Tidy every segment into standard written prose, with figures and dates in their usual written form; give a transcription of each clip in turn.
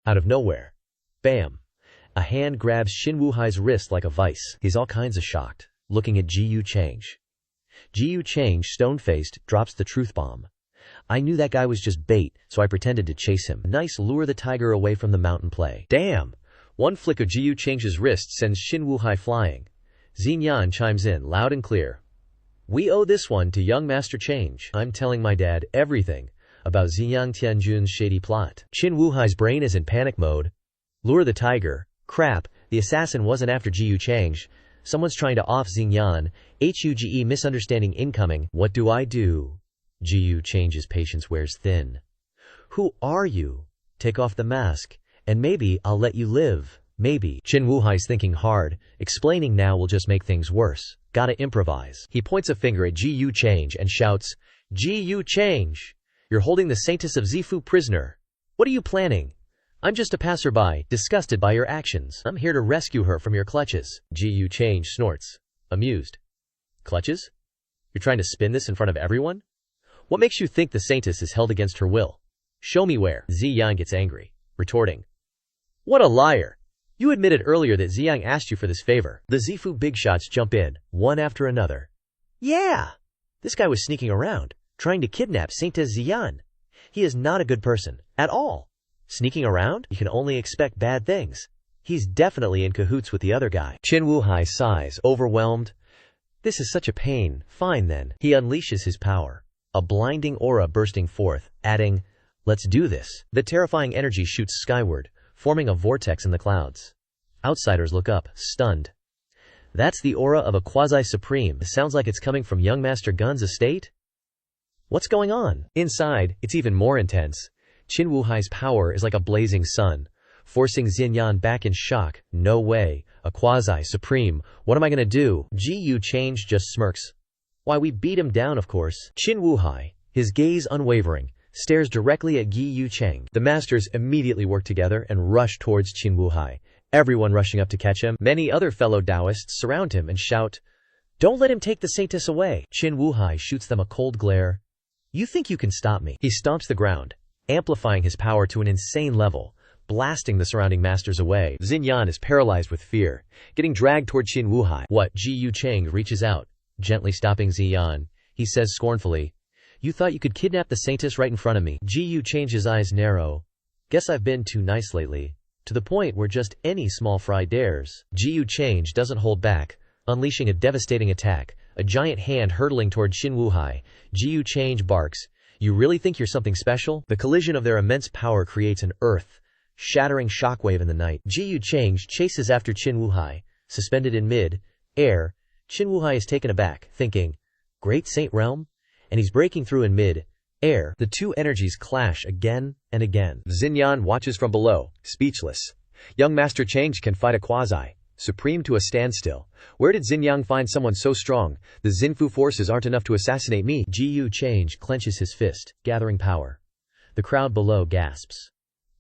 Out of nowhere. Bam! A hand grabs Qin Wuhai's wrist like a vice. He's all kinds of shocked, looking at Ji Yu Change. Ji Yu Change, stone-faced, drops the truth bomb. I knew that guy was just bait, so I pretended to chase him. Nice lure the tiger away from the mountain play. Damn! One flick of Ji Yu Change's wrist sends Qin Wuhai flying. Xinyan chimes in, loud and clear. We owe this one to young Master Change. I'm telling my dad everything about Xinyan Tianjun's shady plot. Qin Wuhai's brain is in panic mode. Lure the tiger. Crap, the assassin wasn't after Ji Yu Change. Someone's trying to off Xinyan. HUGE misunderstanding incoming. What do I do? Ji Yu Change's patience wears thin. Who are you? Take off the mask, and maybe I'll let you live. Maybe. Qin Wuhai's thinking hard. Explaining now will just make things worse. Gotta improvise. He points a finger at Ji Yu Change and shouts, Ji Yu Change! You're holding the Saintess of Zifu prisoner. What are you planning? I'm just a passerby, disgusted by your actions. I'm here to rescue her from your clutches. Ji Yu Change snorts, amused. Clutches? You're trying to spin this in front of everyone? What makes you think the Saintess is held against her will? Show me where. Ziyang gets angry, retorting. What a liar! You admitted earlier that Ziyang asked you for this favor. The Zifu big shots jump in, one after another. Yeah! This guy was sneaking around, trying to kidnap Saintess Ziyan. He is not a good person, at all. Sneaking around? You can only expect bad things. He's definitely in cahoots with the other guy. Qin Wuhai sighs, overwhelmed. This is such a pain. Fine then. He unleashes his power. A blinding aura bursting forth, adding, let's do this. The terrifying energy shoots skyward, forming a vortex in the clouds. Outsiders look up, stunned. That's the aura of a quasi-supreme. It sounds like it's coming from young Master Gun's estate? What's going on? Inside, it's even more intense. Qin Wuhai's power is like a blazing sun, forcing Xinyan back in shock. No way. A quasi-supreme. What am I gonna do? Ji Yu Change just smirks. Why, we beat him down, of course. Qin Wuhai, his gaze unwavering, stares directly at Ji Yu Cheng. The masters immediately work together and rush towards Qin Wuhai, everyone rushing up to catch him. Many other fellow Taoists surround him and shout, don't let him take the Saintess away. Qin Wuhai shoots them a cold glare. You think you can stop me? He stomps the ground, amplifying his power to an insane level, blasting the surrounding masters away. Xinyan is paralyzed with fear, getting dragged toward Qin Wuhai. What? Ji Yu Cheng reaches out, gently stopping Xinyan. He says scornfully, you thought you could kidnap the Saintess right in front of me. Ji Yu Cheng's eyes narrow. Guess I've been too nice lately, to the point where just any small fry dares. Ji Yu Cheng doesn't hold back, unleashing a devastating attack, a giant hand hurtling toward Qin Wuhai. Ji Yu Cheng barks, you really think you're something special? The collision of their immense power creates an earth-shattering shockwave in the night. Ji Yu Cheng chases after Qin Wuhai, suspended in mid-air. Qin Wuhai is taken aback, thinking, Great Saint Realm? And he's breaking through in mid-air. The two energies clash again and again. Xinyan watches from below, speechless. Young Master Change can fight a quasi-supreme to a standstill. Where did Xinyan find someone so strong? The Xinfu forces aren't enough to assassinate me. Ji Yu Change clenches his fist, gathering power. The crowd below gasps.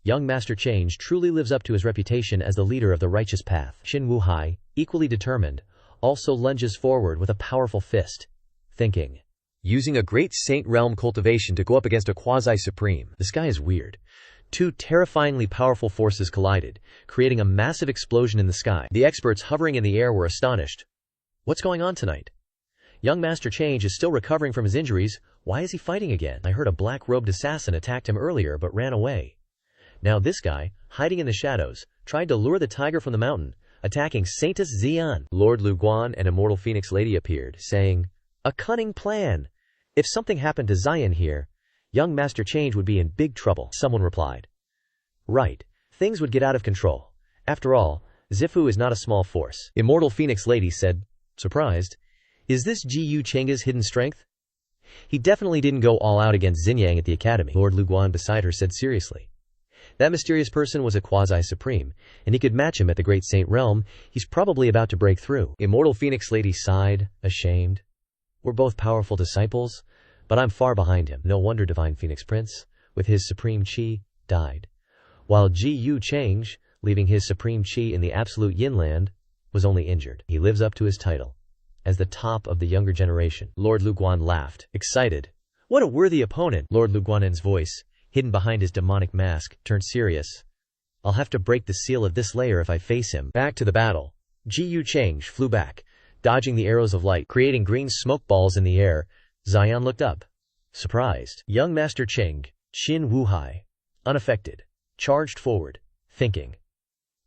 Young Master Change truly lives up to his reputation as the leader of the righteous path. Qin Wuhai, equally determined, also lunges forward with a powerful fist, thinking, using a great saint realm cultivation to go up against a quasi-supreme. This guy is weird. Two terrifyingly powerful forces collided, creating a massive explosion in the sky. The experts hovering in the air were astonished. What's going on tonight? Young Master Change is still recovering from his injuries. Why is he fighting again? I heard a black-robed assassin attacked him earlier but ran away. Now this guy, hiding in the shadows, tried to lure the tiger from the mountain, attacking Saintess Xian. Lord Lu Guan and Immortal Phoenix Lady appeared, saying, a cunning plan. If something happened to Xian here, young Master Change would be in big trouble. Someone replied. Right. Things would get out of control. After all, Zifu is not a small force. Immortal Phoenix Lady said, surprised, is this Ji Yu Cheng's hidden strength? He definitely didn't go all out against Xinyan at the academy. Lord Lu Guan beside her said seriously. That mysterious person was a quasi-supreme, and he could match him at the Great Saint Realm. He's probably about to break through. Immortal Phoenix Lady sighed, ashamed. We're both powerful disciples, but I'm far behind him. No wonder Divine Phoenix Prince, with his supreme chi, died. While Ji Yu Change, leaving his supreme chi in the absolute Yin land, was only injured. He lives up to his title as the top of the younger generation. Lord Lu Guan laughed, excited. What a worthy opponent! Lord Lu Guanen's voice, hidden behind his demonic mask, turned serious. I'll have to break the seal of this layer if I face him. Back to the battle. Ji Yu Cheng flew back, dodging the arrows of light, creating green smoke balls in the air. Xian looked up, surprised. Young Master Cheng, Qin Wuhai, unaffected, charged forward, thinking,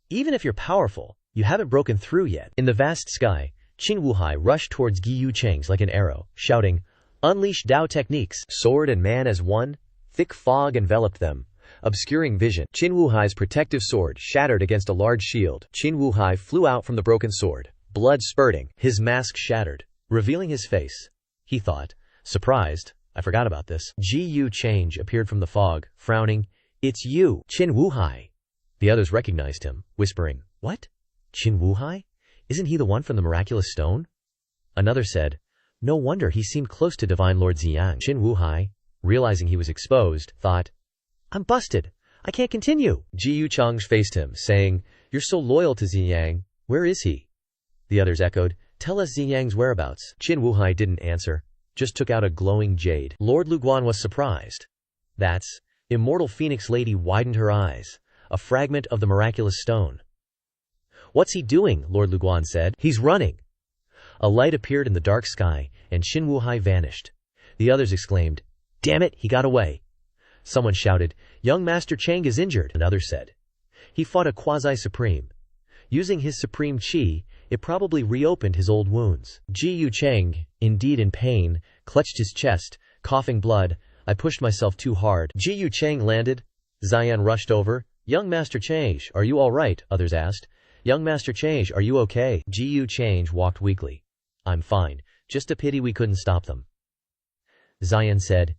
even if you're powerful, you haven't broken through yet. In the vast sky, Qin Wuhai rushed towards Ji Yu Cheng's like an arrow, shouting, unleash Dao techniques. Sword and man as one, thick fog enveloped them, obscuring vision. Qin Wuhai's protective sword shattered against a large shield. Qin Wuhai flew out from the broken sword, blood spurting. His mask shattered, revealing his face. He thought, surprised, I forgot about this. Ji Yu Cheng appeared from the fog, frowning. It's you, Qin Wuhai. The others recognized him, whispering, what? Qin Wuhai? Isn't he the one from the miraculous stone? Another said, no wonder he seemed close to Divine Lord Ziyang. Qin Wuhai, realizing he was exposed, thought, I'm busted. I can't continue. Ji Yu Cheng faced him, saying, you're so loyal to Ziyang. Where is he? The others echoed, tell us Ziyang's whereabouts. Qin Wuhai didn't answer, just took out a glowing jade. Lord Luguan was surprised. That's, Immortal Phoenix Lady widened her eyes, a fragment of the miraculous stone. What's he doing? Lord Luguan said. He's running. A light appeared in the dark sky, and Qin Wuhai vanished. The others exclaimed, damn it, he got away. Someone shouted, young Master Cheng is injured. Another said, he fought a quasi-supreme. Using his supreme chi, it probably reopened his old wounds. Ji Yu Cheng, indeed in pain, clutched his chest, coughing blood. I pushed myself too hard. Ji Yu Cheng landed. Xian rushed over. Young Master Cheng, are you all right? Others asked. Young Master Cheng, are you okay? Ji Yu Cheng walked weakly. I'm fine. Just a pity we couldn't stop them. Xian said,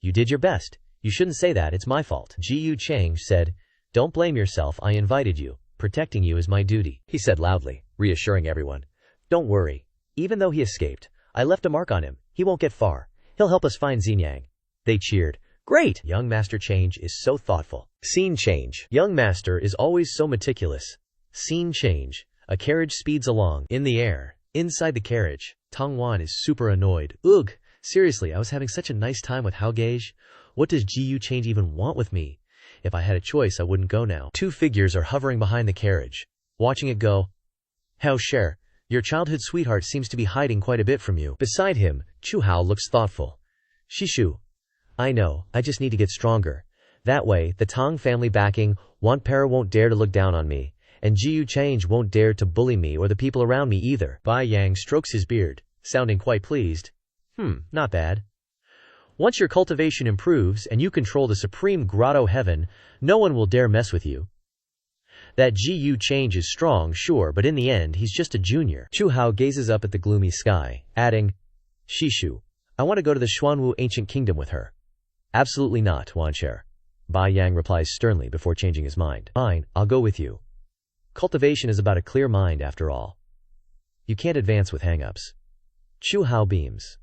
you did your best. You shouldn't say that, it's my fault. Ji Yu Cheng said, don't blame yourself, I invited you. Protecting you is my duty. He said loudly, reassuring everyone. Don't worry. Even though he escaped, I left a mark on him. He won't get far. He'll help us find Xinjiang. They cheered. Great! Young Master Change is so thoughtful. Scene change. Young Master is always so meticulous. Scene change. A carriage speeds along. In the air. Inside the carriage. Tang Wan is super annoyed. Ugh! Seriously, I was having such a nice time with Hao Gage. What does Ji Yu Change even want with me? If I had a choice, I wouldn't go now. Two figures are hovering behind the carriage, watching it go. Hao Sher, your childhood sweetheart seems to be hiding quite a bit from you. Beside him, Chu Hao looks thoughtful. Shishu. I know, I just need to get stronger. That way, the Tang family backing, Wan Para won't dare to look down on me, and Ji Yu Change won't dare to bully me or the people around me either. Bai Yang strokes his beard, sounding quite pleased. Not bad. Once your cultivation improves and you control the supreme grotto heaven, no one will dare mess with you. That Ji Yu Change is strong, sure, but in the end, he's just a junior. Chu Hao gazes up at the gloomy sky, adding, Shishu, I want to go to the Xuanwu ancient kingdom with her. Absolutely not, Wancher. Bai Yang replies sternly before changing his mind. Fine, I'll go with you. Cultivation is about a clear mind after all. You can't advance with hang-ups. Chu Hao beams.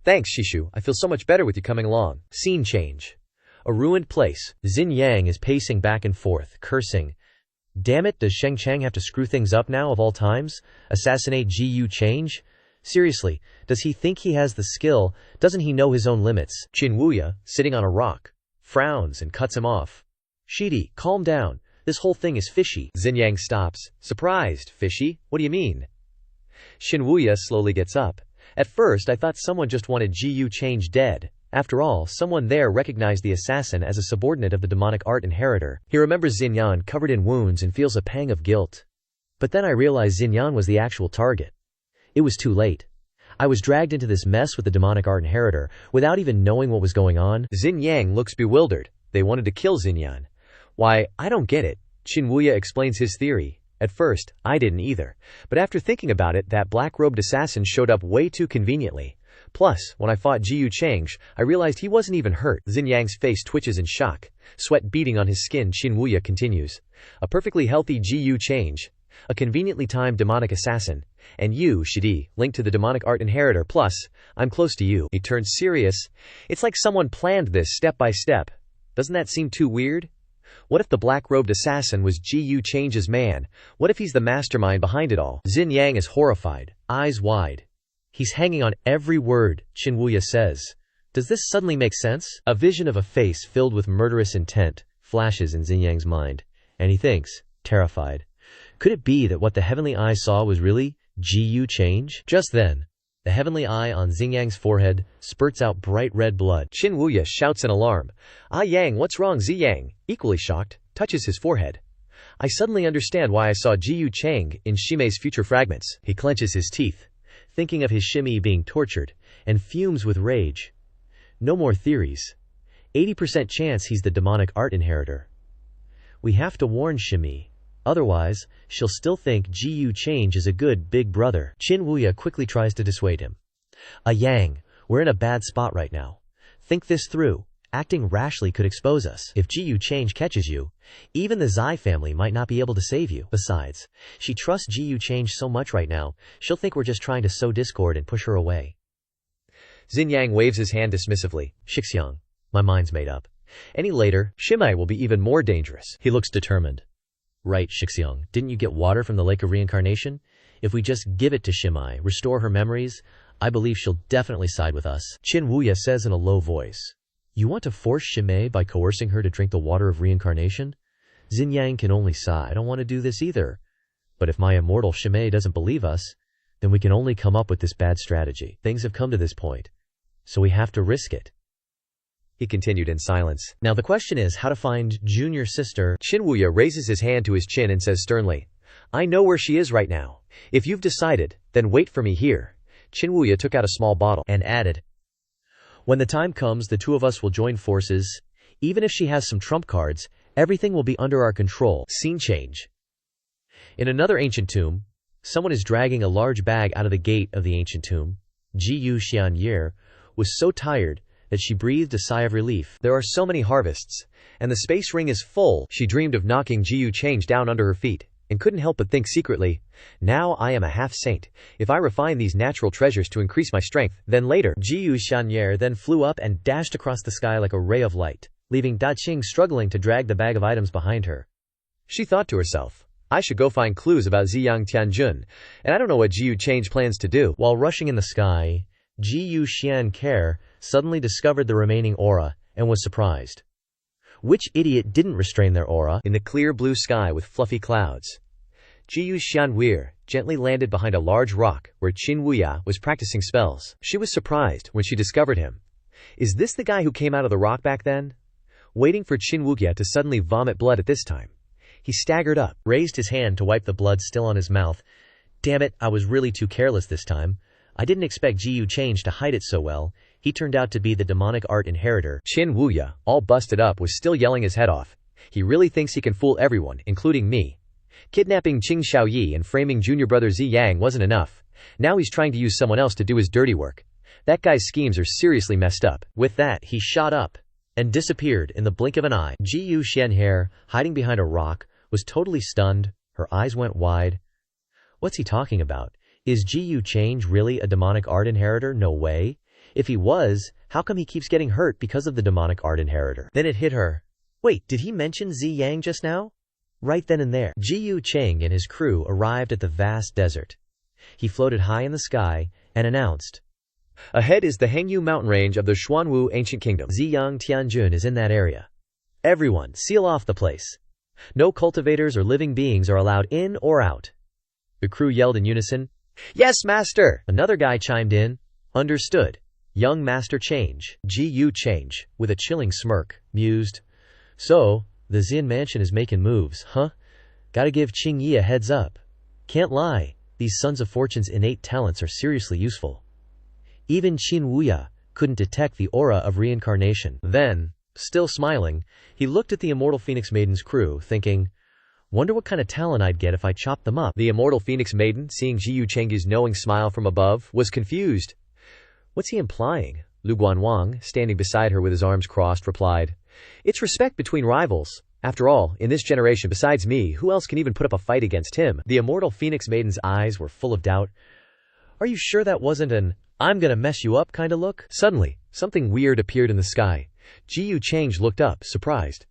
Thanks, Shishu. I feel so much better with you coming along. Scene change. A ruined place. Xin Yang is pacing back and forth, cursing. Damn it, does Sheng Chang have to screw things up now of all times? Assassinate Ji Yu Change? Seriously, does he think he has the skill? Doesn't he know his own limits? Qin Wuya, sitting on a rock, frowns and cuts him off. Shidi, calm down. This whole thing is fishy. Xin Yang stops. Surprised. Fishy? What do you mean? Qin Wuya slowly gets up. At first, I thought someone just wanted Ji Yu Change dead. After all, someone there recognized the assassin as a subordinate of the demonic art inheritor. He remembers Xinyan covered in wounds and feels a pang of guilt. But then I realized Xinyan was the actual target. It was too late. I was dragged into this mess with the demonic art inheritor without even knowing what was going on. Xin Yang looks bewildered. They wanted to kill Xinyan. Why, I don't get it. Qin Wuya explains his theory. At first, I didn't either. But after thinking about it, that black-robed assassin showed up way too conveniently. Plus, when I fought Ji Yu Change, I realized he wasn't even hurt. Xin Yang's face twitches in shock. Sweat beading on his skin, Qin Wuya continues. A perfectly healthy Ji Yu Change. A conveniently timed demonic assassin. And you, Shidi, linked to the demonic art inheritor. Plus, I'm close to you. He turns serious. It's like someone planned this step by step. Doesn't that seem too weird? What if the black-robed assassin was Ji Yu Change's man? What if he's the mastermind behind it all? Xin Yang is horrified, eyes wide. He's hanging on every word, Qin Wuya says. Does this suddenly make sense? A vision of a face filled with murderous intent, flashes in Xinjiang's mind, and he thinks, terrified, could it be that what the heavenly eye saw was really Ji change? Just then, the heavenly eye on Xinjiang's forehead spurts out bright red blood. Qin Wuya shouts in alarm. Ah Yang, what's wrong? Ziyang, equally shocked, touches his forehead. I suddenly understand why I saw Ji Chang in Shimei's future fragments. He clenches his teeth, thinking of his Shimei being tortured, and fumes with rage. No more theories. 80% chance he's the demonic art inheritor. We have to warn Shimei. Otherwise, she'll still think Ji Change is a good big brother. Qin Wuya quickly tries to dissuade him. Yang, we're in a bad spot right now. Think this through. Acting rashly could expose us. If Ji Change catches you, even the Zai family might not be able to save you. Besides, she trusts Ji Change so much right now, she'll think we're just trying to sow discord and push her away. Xinjiang waves his hand dismissively. Shixiang, my mind's made up. Any later, Shimei will be even more dangerous. He looks determined. Right, Shixiang, didn't you get water from the Lake of Reincarnation? If we just give it to Shimei, restore her memories, I believe she'll definitely side with us. Qin Wuya says in a low voice. You want to force Shimei by coercing her to drink the water of reincarnation? Xinjiang can only sigh. I don't want to do this either. But if my immortal Shimei doesn't believe us, then we can only come up with this bad strategy. Things have come to this point, so we have to risk it. He continued in silence. Now the question is how to find junior sister. Qin Wuya raises his hand to his chin and says sternly, I know where she is right now. If you've decided, then wait for me here. Qin Wuya took out a small bottle and added, when the time comes, the two of us will join forces. Even if she has some trump cards, everything will be under our control. Scene change. In another ancient tomb, someone is dragging a large bag out of the gate of the ancient tomb. Ji Xianyer was so tired that she breathed a sigh of relief. There are so many harvests, and the space ring is full. She dreamed of knocking Ji Change down under her feet, and couldn't help but think secretly, now I am a half-saint. If I refine these natural treasures to increase my strength, then later. Ji Xianyer then flew up and dashed across the sky like a ray of light, leaving Da Qing struggling to drag the bag of items behind her. She thought to herself, I should go find clues about Ziyang Tianjun, and I don't know what Ji Change plans to do. While rushing in the sky, Ji Xianker suddenly discovered the remaining aura and was surprised. Which idiot didn't restrain their aura? In the clear blue sky with fluffy clouds, Ji Xianwer gently landed behind a large rock where Qin Wuya was practicing spells. She was surprised when she discovered him. Is this the guy who came out of the rock back then? Waiting for Qin Wuya to suddenly vomit blood at this time, he staggered up, raised his hand to wipe the blood still on his mouth. Damn it, I was really too careless this time. I didn't expect Ji Change to hide it so well. He turned out to be the demonic art inheritor. Qin Wuya, all busted up, was still yelling his head off. He really thinks he can fool everyone, including me. Kidnapping Qing Xiaoyi and framing junior brother Zi Yang wasn't enough. Now he's trying to use someone else to do his dirty work. That guy's schemes are seriously messed up. With that, he shot up and disappeared in the blink of an eye. Ji Xianher, hiding behind a rock, was totally stunned. Her eyes went wide. What's he talking about? Is Ji Change really a demonic art inheritor? No way. If he was, how come he keeps getting hurt because of the demonic art inheritor? Then it hit her. Wait, did he mention Zi Yang just now? Right then and there, Ji Cheng and his crew arrived at the vast desert. He floated high in the sky and announced, ahead is the Hengyu mountain range of the Xuanwu ancient kingdom. Ziyang Tianjun is in that area. Everyone, seal off the place. No cultivators or living beings are allowed in or out. The crew yelled in unison, Yes, master! Another guy chimed in, Understood. Young master Change. Ji Change, with a chilling smirk, mused, So, the Xin mansion is making moves, huh? Gotta give Qing Yi a heads up. Can't lie, these Sons of Fortune's innate talents are seriously useful. Even Qin Wuya couldn't detect the aura of reincarnation. Then, still smiling, he looked at the Immortal Phoenix Maiden's crew, thinking, Wonder what kind of talent I'd get if I chopped them up. The Immortal Phoenix Maiden, seeing Ji Cheng's knowing smile from above, was confused. What's he implying? Lu Guanwang, standing beside her with his arms crossed, replied, It's respect between rivals. After all, in this generation besides me, who else can even put up a fight against him? The Immortal Phoenix Maiden's eyes were full of doubt. Are you sure that wasn't an I'm gonna mess you up kind of look? Suddenly, something weird appeared in the sky. Ji Change looked up, surprised.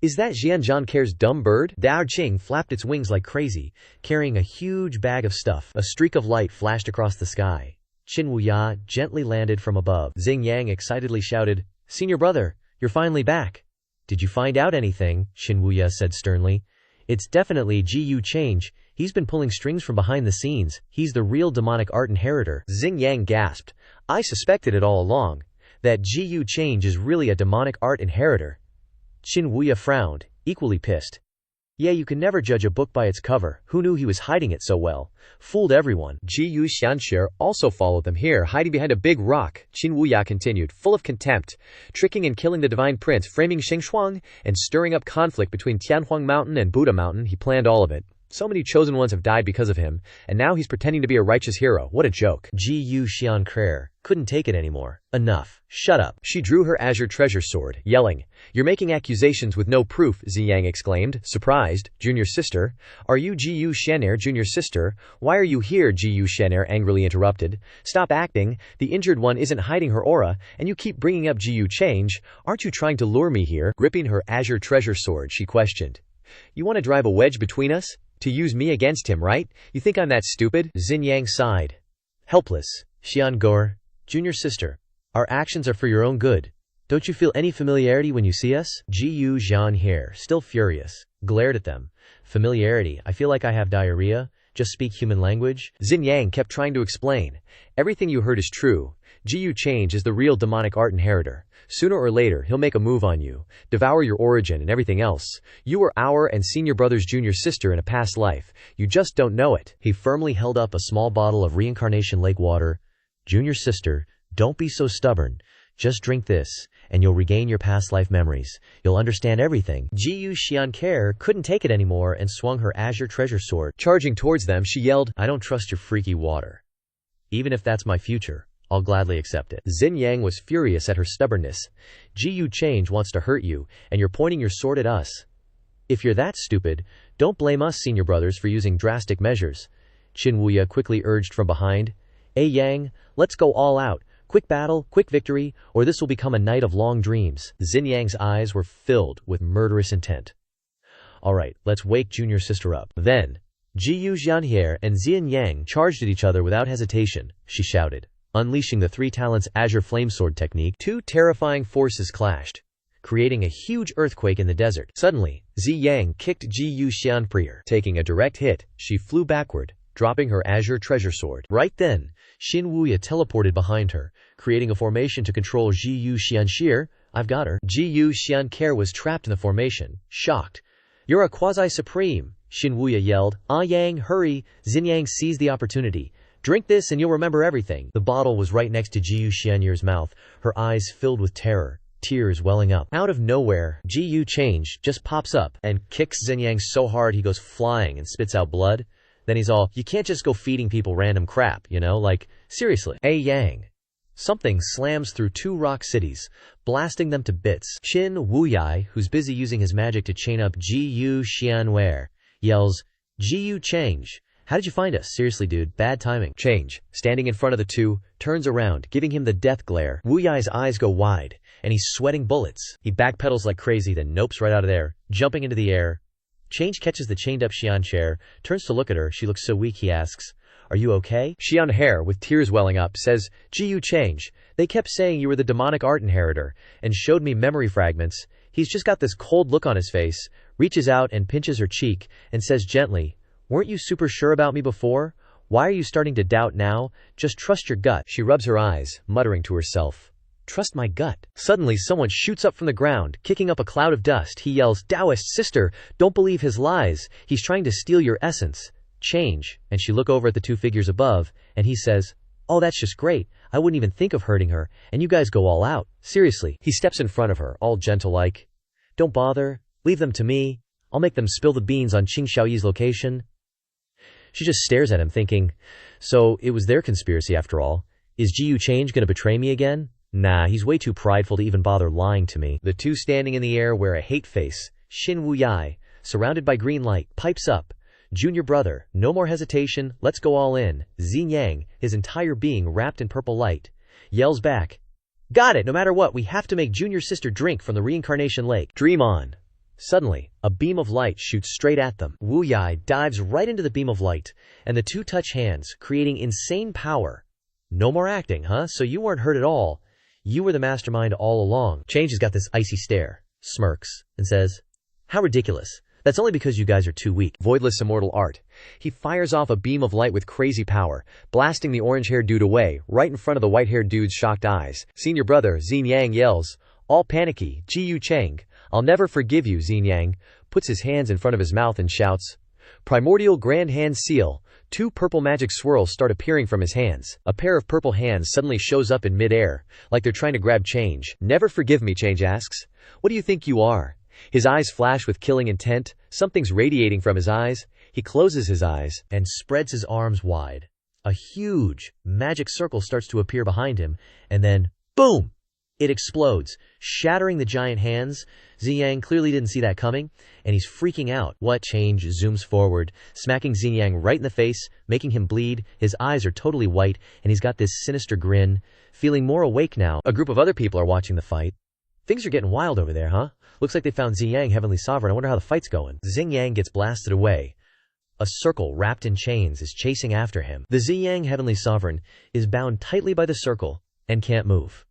Is that Jian Care's dumb bird? Dao Qing flapped its wings like crazy, carrying a huge bag of stuff. A streak of light flashed across the sky. Qin Wuya gently landed from above. Xing Yang excitedly shouted, Senior brother, you're finally back. Did you find out anything? Shin Wuya said sternly. It's definitely Ji Change. He's been pulling strings from behind the scenes. He's the real demonic art inheritor. Xing Yang gasped. I suspected it all along. That Ji Change is really a demonic art inheritor. Shin Wuya frowned, equally pissed. Yeah, you can never judge a book by its cover. Who knew he was hiding it so well? Fooled everyone. Ji Xianxie also followed them here, hiding behind a big rock. Qin Wuya continued, full of contempt, tricking and killing the divine prince, framing Shengshuang, and stirring up conflict between Tianhuang Mountain and Buddha Mountain. He planned all of it. So many chosen ones have died because of him, and now he's pretending to be a righteous hero. What a joke. Ji Xianxie couldn't take it anymore. Enough. Shut up. She drew her azure treasure sword, yelling. You're making accusations with no proof, Ziyang exclaimed, surprised. Junior sister? Are you Ji Xian'er, junior sister? Why are you here? Ji Xian'er angrily interrupted. Stop acting. The injured one isn't hiding her aura, and you keep bringing up Ji Change. Aren't you trying to lure me here? Gripping her azure treasure sword, she questioned. You want to drive a wedge between us? To use me against him, right? You think I'm that stupid? Xin Yang sighed. Helpless. Xian Gor, junior sister, our actions are for your own good. Don't you feel any familiarity when you see us? Ji Xian'er, still furious, glared at them. Familiarity? I feel like I have diarrhea. Just speak human language. Xin Yang kept trying to explain. Everything you heard is true. Ji Change is the real demonic art inheritor. Sooner or later, he'll make a move on you, devour your origin and everything else. You were our and senior brother's junior sister in a past life. You just don't know it. He firmly held up a small bottle of reincarnation lake water. Junior sister, don't be so stubborn. Just drink this, and you'll regain your past life memories. You'll understand everything. Ji Xian'er couldn't take it anymore and swung her azure treasure sword. Charging towards them, she yelled, I don't trust your freaky water. Even if that's my future, I'll gladly accept it. Xin Yang was furious at her stubbornness. Ji Change wants to hurt you, and you're pointing your sword at us. If you're that stupid, don't blame us senior brothers for using drastic measures. Qin Wuya quickly urged from behind. Yang, let's go all out. Quick battle, quick victory, or this will become a night of long dreams. Xin Yang's eyes were filled with murderous intent. All right, let's wake junior sister up. Then, Ji Xian'er and Xin Yang charged at each other without hesitation. She shouted. Unleashing the three talents azure flamesword technique, two terrifying forces clashed, creating a huge earthquake in the desert. Suddenly, Zi Yang kicked Ji Xian'er. Taking a direct hit, she flew backward, dropping her azure treasure sword. Right then, Xin Wuya teleported behind her, creating a formation to control Ji Xian'er. I've got her. Ji Xian'er was trapped in the formation, shocked. You're a quasi-supreme, Xin Wuya yelled. Ah Yang, hurry! Xin Yang seized the opportunity. Drink this and you'll remember everything. The bottle was right next to Ji Xian'er's mouth, her eyes filled with terror, tears welling up. Out of nowhere, Ji Change just pops up and kicks Xin Yang so hard he goes flying and spits out blood. Then he's all, you can't just go feeding people random crap, you know, like, seriously. Yang. Something slams through two rock cities, blasting them to bits. Qin Wuya, who's busy using his magic to chain up Ji Xian'er, yells, Ji Change. How did you find us? Seriously, dude, bad timing. Change, standing in front of the two, turns around, giving him the death glare. Wu Yai's eyes go wide, and he's sweating bullets. He backpedals like crazy, then nopes right out of there, jumping into the air. Change catches the chained-up Xian'er, turns to look at her. She looks so weak, he asks, are you okay? Xian'er, with tears welling up, says, Ji Change, they kept saying you were the demonic art inheritor, and showed me memory fragments. He's just got this cold look on his face, reaches out and pinches her cheek, and says gently, weren't you super sure about me before? Why are you starting to doubt now? Just trust your gut. She rubs her eyes, muttering to herself. Trust my gut. Suddenly someone shoots up from the ground, kicking up a cloud of dust. He yells, Taoist sister, don't believe his lies. He's trying to steal your essence. Change. And she look over at the two figures above, and he says, oh, that's just great. I wouldn't even think of hurting her, and you guys go all out. Seriously. He steps in front of her, all gentle-like. Don't bother. Leave them to me. I'll make them spill the beans on Qing Xiaoyi's location. She just stares at him, thinking, so it was their conspiracy after all. Is Ji Change gonna betray me again? Nah, he's way too prideful to even bother lying to me. The two standing in the air wear a hate face. Xin Wuya, surrounded by green light, pipes up. Junior brother, no more hesitation, let's go all in. Xin Yang, his entire being wrapped in purple light, yells back, got it, no matter what, we have to make junior sister drink from the reincarnation lake. Dream on. Suddenly, a beam of light shoots straight at them. Wu Yai dives right into the beam of light, and the two touch hands, creating insane power. No more acting, huh? So you weren't hurt at all. You were the mastermind all along. Change has got this icy stare, smirks, and says, "How ridiculous. That's only because you guys are too weak." Voidless immortal art. He fires off a beam of light with crazy power, blasting the orange-haired dude away, right in front of the white-haired dude's shocked eyes. Senior brother, Xinjiang yells, all panicky, "Ji Chang, I'll never forgive you." Xinjiang puts his hands in front of his mouth and shouts, "Primordial Grand Hand Seal." Two purple magic swirls start appearing from his hands. A pair of purple hands suddenly shows up in mid-air, like they're trying to grab Change. "Never forgive me," Change asks. "What do you think you are?" His eyes flash with killing intent. Something's radiating from his eyes. He closes his eyes and spreads his arms wide. A huge magic circle starts to appear behind him, and then, boom! It explodes, shattering the giant hands. Xinjiang clearly didn't see that coming, and he's freaking out. What? Change zooms forward, smacking Xinjiang right in the face, making him bleed. His eyes are totally white, and he's got this sinister grin. Feeling more awake now, a group of other people are watching the fight. Things are getting wild over there, huh? Looks like they found Xinjiang, Heavenly Sovereign. I wonder how the fight's going. Xinjiang gets blasted away. A circle wrapped in chains is chasing after him. The Xinjiang, Heavenly Sovereign, is bound tightly by the circle and can't move.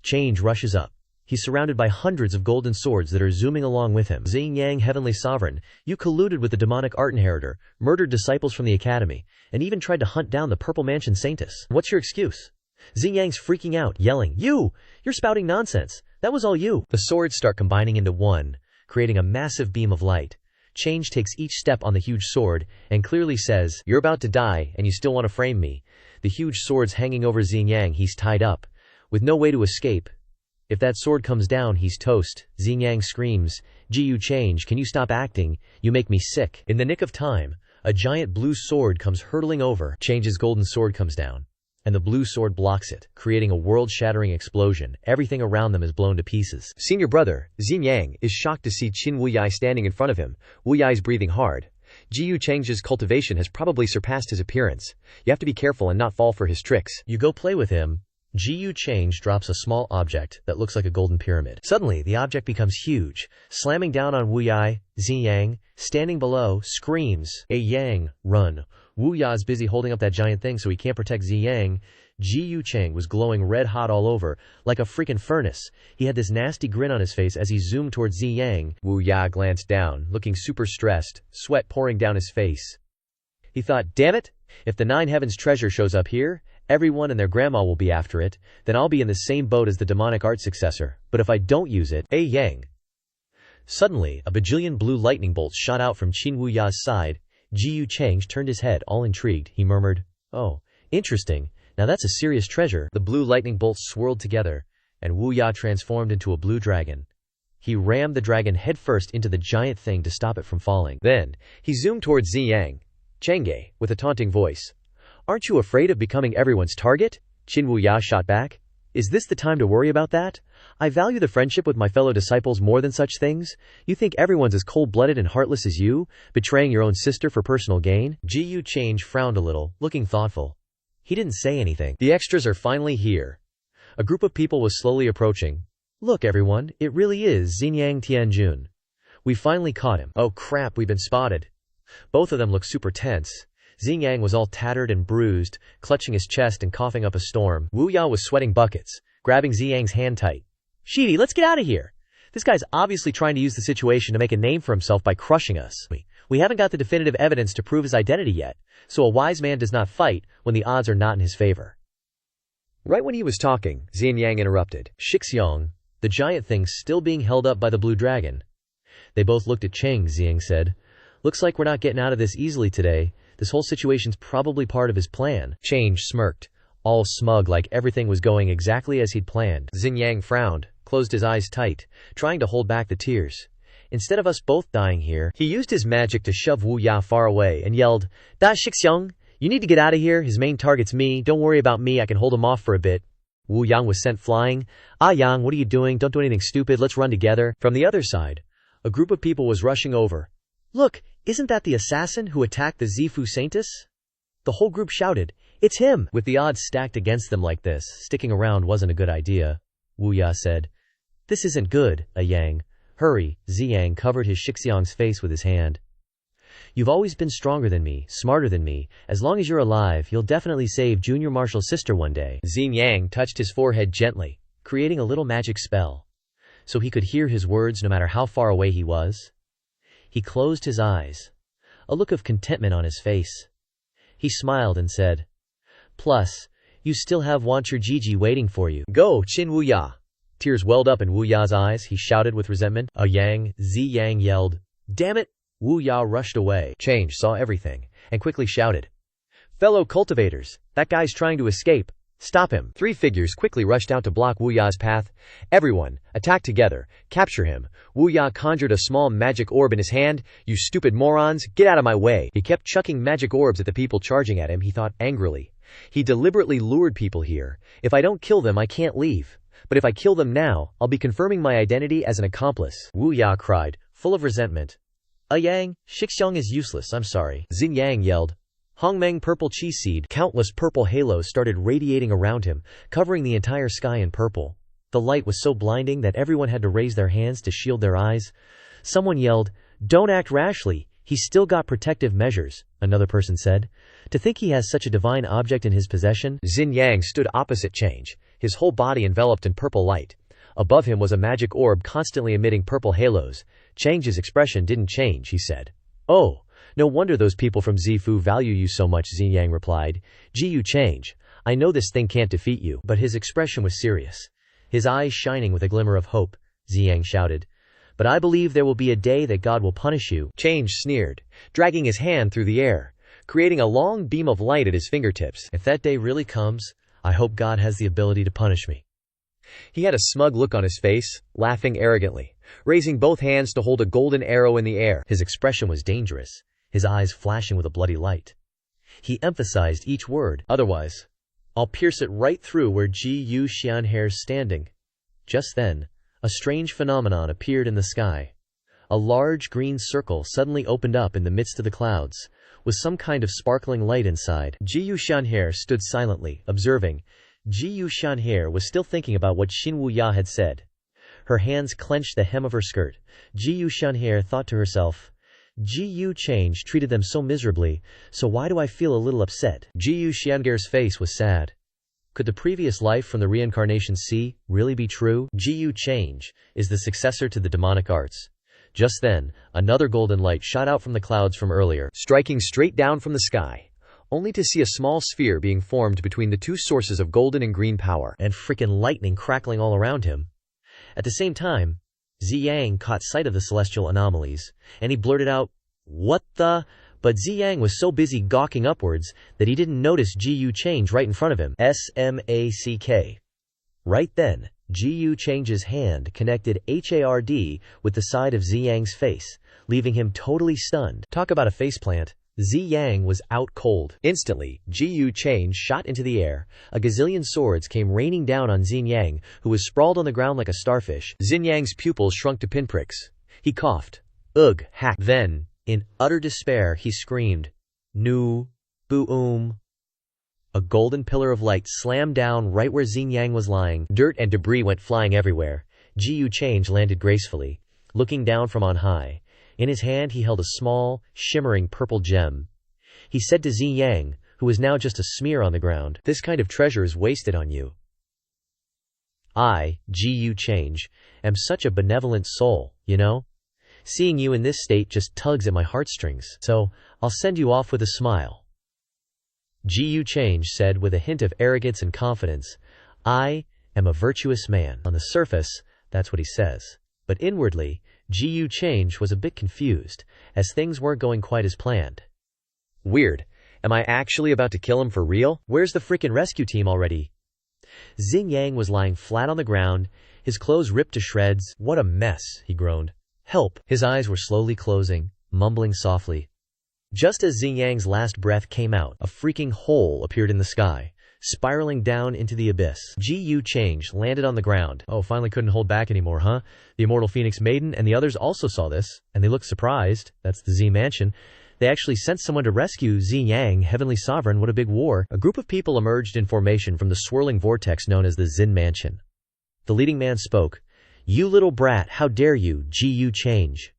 Change rushes up. He's surrounded by hundreds of golden swords that are zooming along with him. Xinjiang, Heavenly Sovereign, you colluded with the demonic art inheritor, murdered disciples from the academy, and even tried to hunt down the Purple Mansion Saintess. What's your excuse? Xinjiang's freaking out, yelling, You're spouting nonsense. That was all you." The swords start combining into one, creating a massive beam of light. Change takes each step on the huge sword and clearly says, "You're about to die, and you still want to frame me." The huge sword's hanging over Xinjiang. He's tied up, with no way to escape. If that sword comes down, he's toast. Xinjiang screams, "Ji Change, can you stop acting? You make me sick." In the nick of time, a giant blue sword comes hurtling over. Change's golden sword comes down, and the blue sword blocks it, creating a world-shattering explosion. Everything around them is blown to pieces. Senior brother, Xinjiang, is shocked to see Qin Wuyai standing in front of him. Wuyai's breathing hard. Ji Chang's cultivation has probably surpassed his appearance. You have to be careful and not fall for his tricks. You go play with him. Ji Change drops a small object that looks like a golden pyramid. Suddenly, the object becomes huge, slamming down on Wuyai. Xinjiang, standing below, screams, "Hey Yang, run." Wuyai's busy holding up that giant thing so he can't protect Xinjiang. Ji Chang was glowing red hot all over, like a freaking furnace. He had this nasty grin on his face as he zoomed towards Xinjiang. Wuyai glanced down, looking super stressed, sweat pouring down his face. He thought, damn it, if the Nine Heavens treasure shows up here, everyone and their grandma will be after it, then I'll be in the same boat as the demonic art successor. But if I don't use it, hey Yang. Suddenly, a bajillion blue lightning bolts shot out from Qin Wuyai's side. Ji Change turned his head, all intrigued. He murmured, "Oh, interesting. Now that's a serious treasure." The blue lightning bolts swirled together, and Wuyai transformed into a blue dragon. He rammed the dragon headfirst into the giant thing to stop it from falling. Then, he zoomed towards Xinjiang. Chang'e, with a taunting voice. "Aren't you afraid of becoming everyone's target?" Qin Wuyai shot back. "Is this the time to worry about that? I value the friendship with my fellow disciples more than such things. You think everyone's as cold-blooded and heartless as you, betraying your own sister for personal gain?" Ji Change frowned a little, looking thoughtful. He didn't say anything. The extras are finally here. A group of people was slowly approaching. "Look, everyone, it really is Xinjiang Tianjun. We finally caught him." "Oh crap, we've been spotted." Both of them looked super tense. Xinjiang was all tattered and bruised, clutching his chest and coughing up a storm. Wuyai was sweating buckets, grabbing Xinjiang's hand tight. "Shidi, let's get out of here. This guy's obviously trying to use the situation to make a name for himself by crushing us. We haven't got the definitive evidence to prove his identity yet, so a wise man does not fight when the odds are not in his favor." Right when he was talking, Xinjiang interrupted. "Shixiang, the giant thing still being held up by the blue dragon." They both looked at Chang. Xinjiang said, "Looks like we're not getting out of this easily today. This whole situation's probably part of his plan." Change smirked, all smug like everything was going exactly as he'd planned. Xinjiang frowned, closed his eyes tight, trying to hold back the tears. "Instead of us both dying here," he used his magic to shove Wuyai far away and yelled, "Da Shixiang, you need to get out of here. His main target's me. Don't worry about me. I can hold him off for a bit." Wu Yang was sent flying. "Ah Yang, what are you doing? Don't do anything stupid. Let's run together." From the other side, a group of people was rushing over. "Look, isn't that the assassin who attacked the Zifu Saintess?" The whole group shouted, "It's him!" With the odds stacked against them like this, sticking around wasn't a good idea. Wu Ya said, "This isn't good, Yang. Hurry." Ziyang covered his Shixiang's face with his hand. "You've always been stronger than me, smarter than me. As long as you're alive, you'll definitely save Junior Marshall's sister one day." Xinjiang touched his forehead gently, creating a little magic spell. so he could hear his words no matter how far away he was. He closed his eyes, a look of contentment on his face. He smiled and said, "Plus, you still have Want Your Gigi waiting for you. Go, Qin Wu Ya." Tears welled up in Wu Ya's eyes. He shouted with resentment. Zi Yang yelled, "Damn it!" Wu Ya rushed away. Change saw everything and quickly shouted, "Fellow cultivators, that guy's trying to escape. Stop him." 3 figures quickly rushed out to block Wu Ya's path. "Everyone, attack together. Capture him." Wu Ya conjured a small magic orb in his hand. "You stupid morons, get out of my way." He kept chucking magic orbs at the people charging at him, he thought angrily. He deliberately lured people here. If I don't kill them, I can't leave. But if I kill them now, I'll be confirming my identity as an accomplice. Wu Ya cried, full of resentment. Yang, Shixiang is useless, I'm sorry." Xin Yang yelled. Hongmeng purple chi seed. Countless purple halos started radiating around him, covering the entire sky in purple. The light was so blinding that everyone had to raise their hands to shield their eyes. Someone yelled, "Don't act rashly. He's still got protective measures," another person said. "To think he has such a divine object in his possession." Xin Yang stood opposite Change, his whole body enveloped in purple light. Above him was a magic orb constantly emitting purple halos. Change's expression didn't change, he said. "Oh, no wonder those people from Zifu value you so much," Xin Yang replied. "Ji Change, I know this thing can't defeat you." But his expression was serious, his eyes shining with a glimmer of hope. Ziyang shouted, "But I believe there will be a day that God will punish you." Change sneered, dragging his hand through the air, creating a long beam of light at his fingertips. "If that day really comes, I hope God has the ability to punish me." He had a smug look on his face, laughing arrogantly, raising both hands to hold a golden arrow in the air. His expression was dangerous, his eyes flashing with a bloody light. He emphasized each word. "Otherwise, I'll pierce it right through where Ji Xianhair's standing." Just then, a strange phenomenon appeared in the sky. A large green circle suddenly opened up in the midst of the clouds, with some kind of sparkling light inside. Ji Xianhair stood silently, observing. Ji Xianhair was still thinking about what Xin Wu Ya had said. Her hands clenched the hem of her skirt. Ji Xianhair thought to herself, Ji Change treated them so miserably, so why do I feel a little upset? Ji Xianhair's face was sad. Could the previous life from the reincarnation sea really be true? Ji Change is the successor to the demonic arts. Just then, another golden light shot out from the clouds from earlier, striking straight down from the sky, only to see a small sphere being formed between the two sources of golden and green power, and frickin' lightning crackling all around him. At the same time, Ziyang caught sight of the celestial anomalies, and he blurted out, "What the?" But Ziyang was so busy gawking upwards that he didn't notice Ji Change right in front of him. Smack. Right then, Ji Change's hand connected hard with the side of Ziyang's face, leaving him totally stunned. Talk about a faceplant. Ziyang was out cold. Instantly, Ji Change shot into the air. A gazillion swords came raining down on Xinyan, who was sprawled on the ground like a starfish. Xinyan's pupils shrunk to pinpricks. He coughed. Ugh, hack. Then, in utter despair, he screamed, "Nu, boom." A golden pillar of light slammed down right where Xinyan was lying. Dirt and debris went flying everywhere. Ji Change landed gracefully, looking down from on high. In his hand he held a small, shimmering purple gem. He said to Xinyan, who was now just a smear on the ground, "This kind of treasure is wasted on you. I, Ji Change, am such a benevolent soul, you know? Seeing you in this state just tugs at my heartstrings, so I'll send you off with a smile." Ji Change said with a hint of arrogance and confidence, "I am a virtuous man." On the surface, that's what he says. But inwardly, Ji Change was a bit confused, as things weren't going quite as planned. Weird. Am I actually about to kill him for real? Where's the frickin' rescue team already? Xinyan was lying flat on the ground, his clothes ripped to shreds. "What a mess," he groaned. "Help." His eyes were slowly closing, mumbling softly. Just as Xinyan's last breath came out, a freaking hole appeared in the sky, spiraling down into the abyss. Ji Change landed on the ground. Oh, finally couldn't hold back anymore, huh? The immortal Phoenix Maiden and the others also saw this, and they looked surprised. That's the Z Mansion. They actually sent someone to rescue Xinyan, Heavenly Sovereign. What a big war. A group of people emerged in formation from the swirling vortex known as the Xin Mansion. The leading man spoke. "You little brat, how dare you, Ji Change?"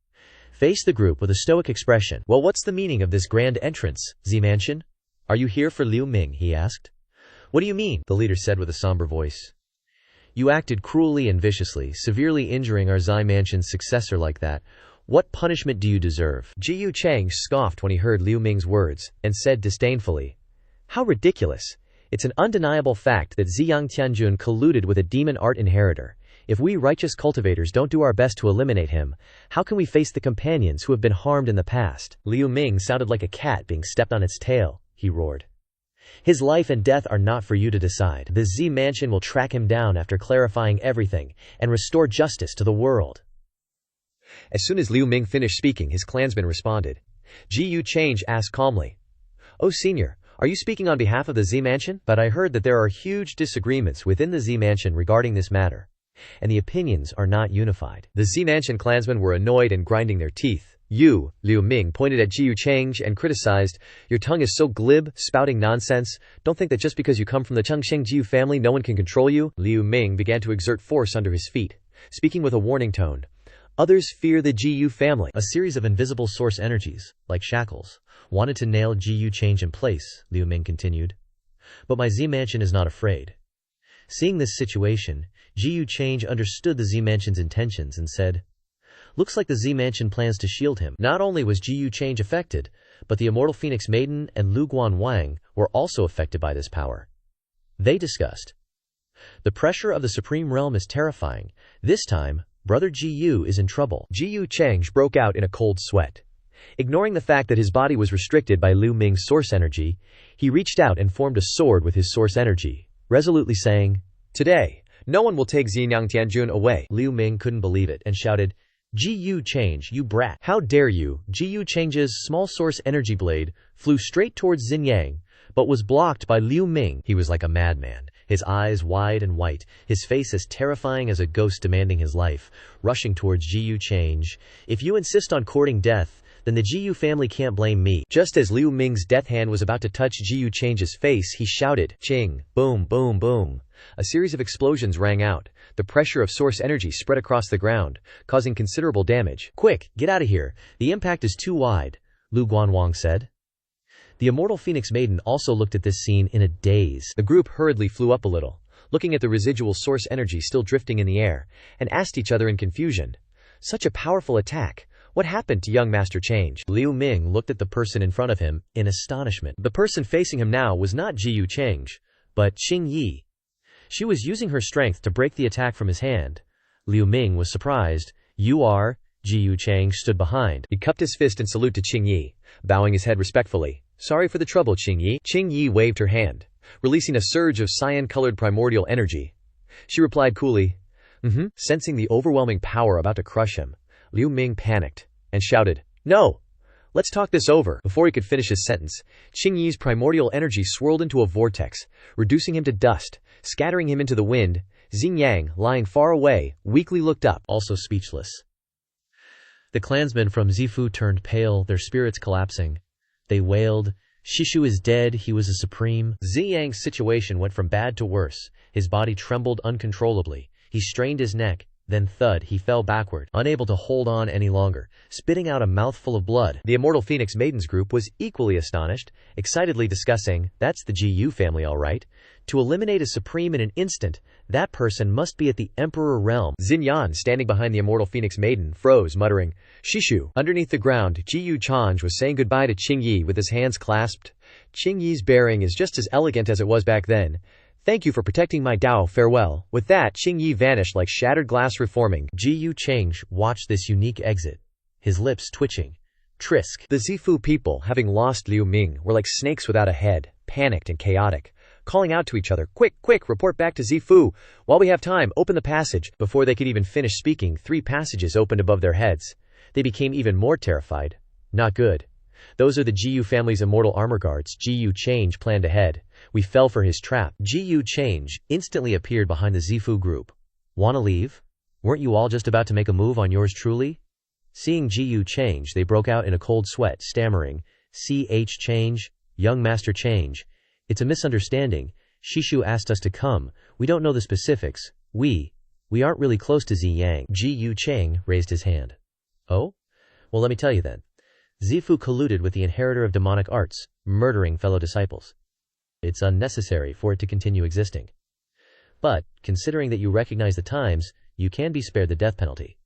Faced the group with a stoic expression. "Well, what's the meaning of this grand entrance, Z Mansion? Are you here for Liu Ming?" he asked. "What do you mean?" the leader said with a somber voice. You acted cruelly and viciously, severely injuring our Zai Mansion's successor like that. What punishment do you deserve? Ji Chang scoffed when he heard Liu Ming's words, and said disdainfully, "How ridiculous! It's an undeniable fact that Ziyang Tianjun colluded with a demon art inheritor. If we righteous cultivators don't do our best to eliminate him, how can we face the companions who have been harmed in the past?" Liu Ming sounded like a cat being stepped on its tail, he roared. "His life and death are not for you to decide. The Z Mansion will track him down after clarifying everything, and restore justice to the world." As soon as Liu Ming finished speaking, his clansmen responded. Ji Chang asked calmly, "Oh senior, are you speaking on behalf of the Z Mansion? But I heard that there are huge disagreements within the Z Mansion regarding this matter, and the opinions are not unified." The Z Mansion clansmen were annoyed and grinding their teeth. Liu Ming pointed at Ji Chang and criticized, "Your tongue is so glib, spouting nonsense. Don't think that just because you come from the Chengsheng Jiu family no one can control you." Liu Ming began to exert force under his feet, speaking with a warning tone. "Others fear the Jiu family." A series of invisible source energies, like shackles, wanted to nail Ji Chang in place, Liu Ming continued. "But my Z Mansion is not afraid." Seeing this situation, Ji Chang understood the Z Mansion's intentions and said, "Looks like the Z Mansion plans to shield him." Not only was Ji Chang affected, but the immortal Phoenix Maiden and Lu Guanwang were also affected by this power. They discussed. "The pressure of the Supreme Realm is terrifying. This time, Brother Ji is in trouble." Ji Chang broke out in a cold sweat. Ignoring the fact that his body was restricted by Liu Ming's source energy, he reached out and formed a sword with his source energy, resolutely saying, "Today, no one will take Ziyang Tianjun away." Liu Ming couldn't believe it and shouted, "Ji Chang, you brat! How dare you!" Ji Chang's small source energy blade flew straight towards Xinyang, but was blocked by Liu Ming. He was like a madman, his eyes wide and white, his face as terrifying as a ghost demanding his life, rushing towards Ji Chang. "If you insist on courting death, then the Ji family can't blame me." Just as Liu Ming's death hand was about to touch Ji Chang's face, he shouted, "Ching!" Boom, boom, boom. A series of explosions rang out. The pressure of source energy spread across the ground, causing considerable damage. "Quick, get out of here. The impact is too wide," Lu Guanwang said. The immortal Phoenix Maiden also looked at this scene in a daze. The group hurriedly flew up a little, looking at the residual source energy still drifting in the air, and asked each other in confusion, "Such a powerful attack. What happened to young Master Change?" Liu Ming looked at the person in front of him, in astonishment. The person facing him now was not Ji Chang, but Qing Yi. She was using her strength to break the attack from his hand. Liu Ming was surprised. "You are?" Ji Chang stood behind. He cupped his fist in salute to Qing Yi, bowing his head respectfully. "Sorry for the trouble, Qing Yi." Qing Yi waved her hand, releasing a surge of cyan-colored primordial energy. She replied coolly, Sensing the overwhelming power about to crush him, Liu Ming panicked and shouted, "No! Let's talk this over." Before he could finish his sentence, Qing Yi's primordial energy swirled into a vortex, reducing him to dust, scattering him into the wind. Xingyang, lying far away, weakly looked up, also speechless. The clansmen from Zifu turned pale, their spirits collapsing. They wailed, "Shishu is dead, he was a supreme." Ziyang's situation went from bad to worse. His body trembled uncontrollably. He strained his neck, then thud, he fell backward, unable to hold on any longer, spitting out a mouthful of blood. The immortal Phoenix Maidens group was equally astonished, excitedly discussing, "That's the Jiu family all right. To eliminate a supreme in an instant, that person must be at the Emperor realm." Xinyan, standing behind the immortal Phoenix Maiden, froze, muttering, "Shishu." Underneath the ground, Ji Chang was saying goodbye to Qing Yi with his hands clasped. "Qing Yi's bearing is just as elegant as it was back then. Thank you for protecting my Dao, farewell." With that, Qing Yi vanished like shattered glass reforming. Ji Chang watched this unique exit, his lips twitching. Trisk. The Zifu people, having lost Liu Ming, were like snakes without a head, panicked and chaotic, calling out to each other, "Quick, quick, report back to Zifu! While we have time, open the passage." Before they could even finish speaking, 3 passages opened above their heads. They became even more terrified. Not good. "Those are the Jiu family's immortal armor guards." Ji Chang planned ahead. "We fell for his trap." Ji Chang instantly appeared behind the Zifu group. "Wanna leave? Weren't you all just about to make a move on yours truly?" Seeing Ji Chang, they broke out in a cold sweat, stammering, "Ch Change, young Master Change. It's a misunderstanding. Shishu asked us to come. We don't know the specifics. We aren't really close to Ziyang." Ji Chang raised his hand. "Oh? Well, let me tell you then. Zifu colluded with the inheritor of demonic arts, murdering fellow disciples. It's unnecessary for it to continue existing. But, considering that you recognize the times, you can be spared the death penalty.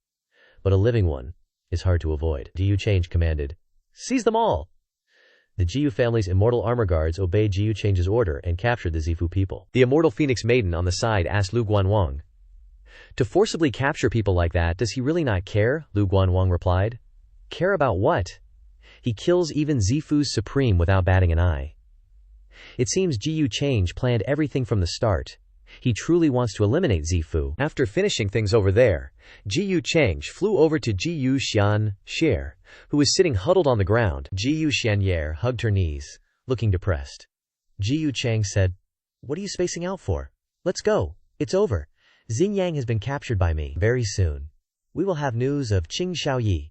But a living one is hard to avoid. Ji Yucheng commanded, "Seize them all!" The Jiyu family's immortal armor guards obeyed Ji Yucheng's order and captured the Zifu people. The immortal Phoenix Maiden on the side asked Lu Guanwang, "To forcibly capture people like that, does he really not care?" Lu Guanwang replied. "Care about what? He kills even Zifu's supreme without batting an eye." It seems Ji Yucheng planned everything from the start. He truly wants to eliminate Zifu. After finishing things over there, Ji Yucheng flew over to Ji Yuxianxie, who was sitting huddled on the ground. Ji Yuxianxie hugged her knees, looking depressed. Ji Yucheng said, "What are you spacing out for? Let's go. It's over. Xinjiang has been captured by me. Very soon, we will have news of Qing Xiaoyi."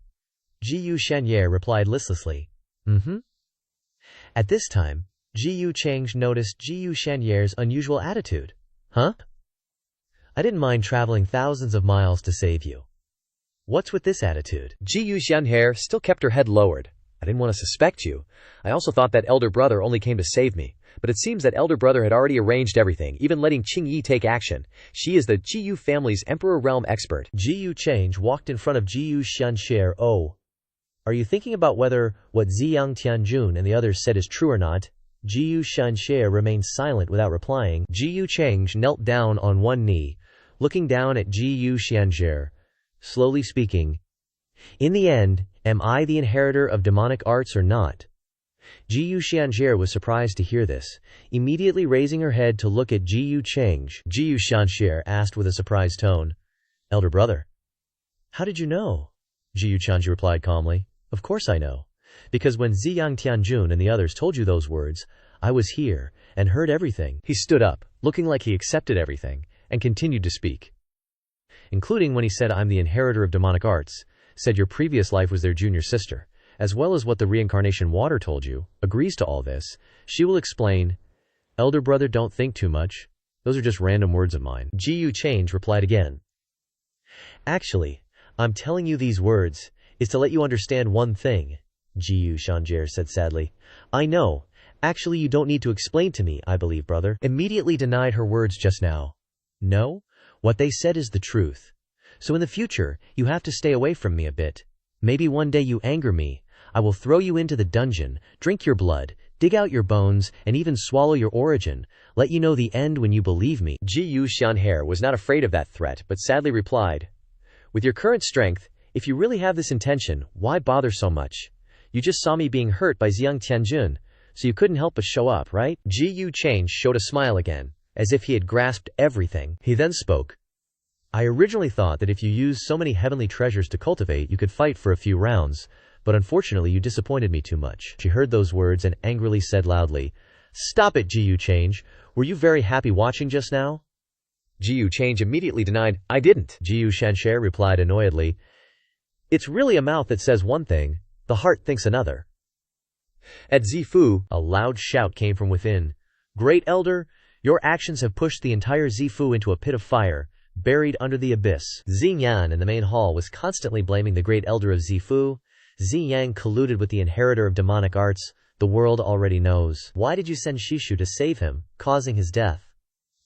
Ji Yuxianxie replied listlessly, At this time, Ji Yucheng noticed Ji Yuxianxie's unusual attitude. "Huh? I didn't mind traveling thousands of miles to save you. What's with this attitude?" Ji Yuxianxie still kept her head lowered. "I didn't want to suspect you. I also thought that elder brother only came to save me. But it seems that elder brother had already arranged everything, even letting Qing Yi take action. She is the Jiyu family's emperor realm expert." Ji Yucheng walked in front of Ji Yuxianxie. "Oh, are you thinking about whether what Ziyang Tianjun and the others said is true or not?" Ji Yuxianxie remained silent without replying. Ji Yucheng knelt down on one knee, looking down at Ji Yuxianxie, slowly speaking, "In the end, am I the inheritor of demonic arts or not?" Ji Yuxianxie was surprised to hear this, immediately raising her head to look at Ji Yucheng. Ji Yuxianxie asked with a surprised tone, "Elder brother, how did you know?" Ji Yucheng replied calmly, "Of course I know. Because when Ziyang Tianjun and the others told you those words, I was here and heard everything." He stood up, looking like he accepted everything, and continued to speak. "Including when he said I'm the inheritor of demonic arts, said your previous life was their junior sister, as well as what the reincarnation water told you, agrees to all this. She will explain, Elder brother, don't think too much. Those are just random words of mine." Ji Yucheng replied again. "Actually, I'm telling you these words is to let you understand one thing," Ji Yuxianxie said sadly. "I know. Actually, you don't need to explain to me, I believe, brother." Immediately denied her words just now. "No, what they said is the truth. So in the future, you have to stay away from me a bit. Maybe one day you anger me. I will throw you into the dungeon, drink your blood, dig out your bones, and even swallow your origin. Let you know the end when you believe me." Ji Yuxianxie was not afraid of that threat, but sadly replied, "With your current strength, if you really have this intention, why bother so much? You just saw me being hurt by Ziyang Tianjun, so you couldn't help but show up, right?" Ji Yucheng showed a smile again, as if he had grasped everything. He then spoke. "I originally thought that if you used so many heavenly treasures to cultivate, you could fight for a few rounds, but unfortunately you disappointed me too much." She heard those words and angrily said loudly, "Stop it, Ji Yucheng. Were you very happy watching just now?" Ji Yucheng immediately denied, "I didn't." Ji Yuxianxie replied annoyedly, "It's really a mouth that says one thing, the heart thinks another." At Zifu, a loud shout came from within. "Great Elder, your actions have pushed the entire Zifu into a pit of fire, buried under the abyss." Xinyan in the main hall was constantly blaming the Great Elder of Zifu. Xinyan colluded with the inheritor of demonic arts. The world already knows. Why did you send Shishu to save him, causing his death?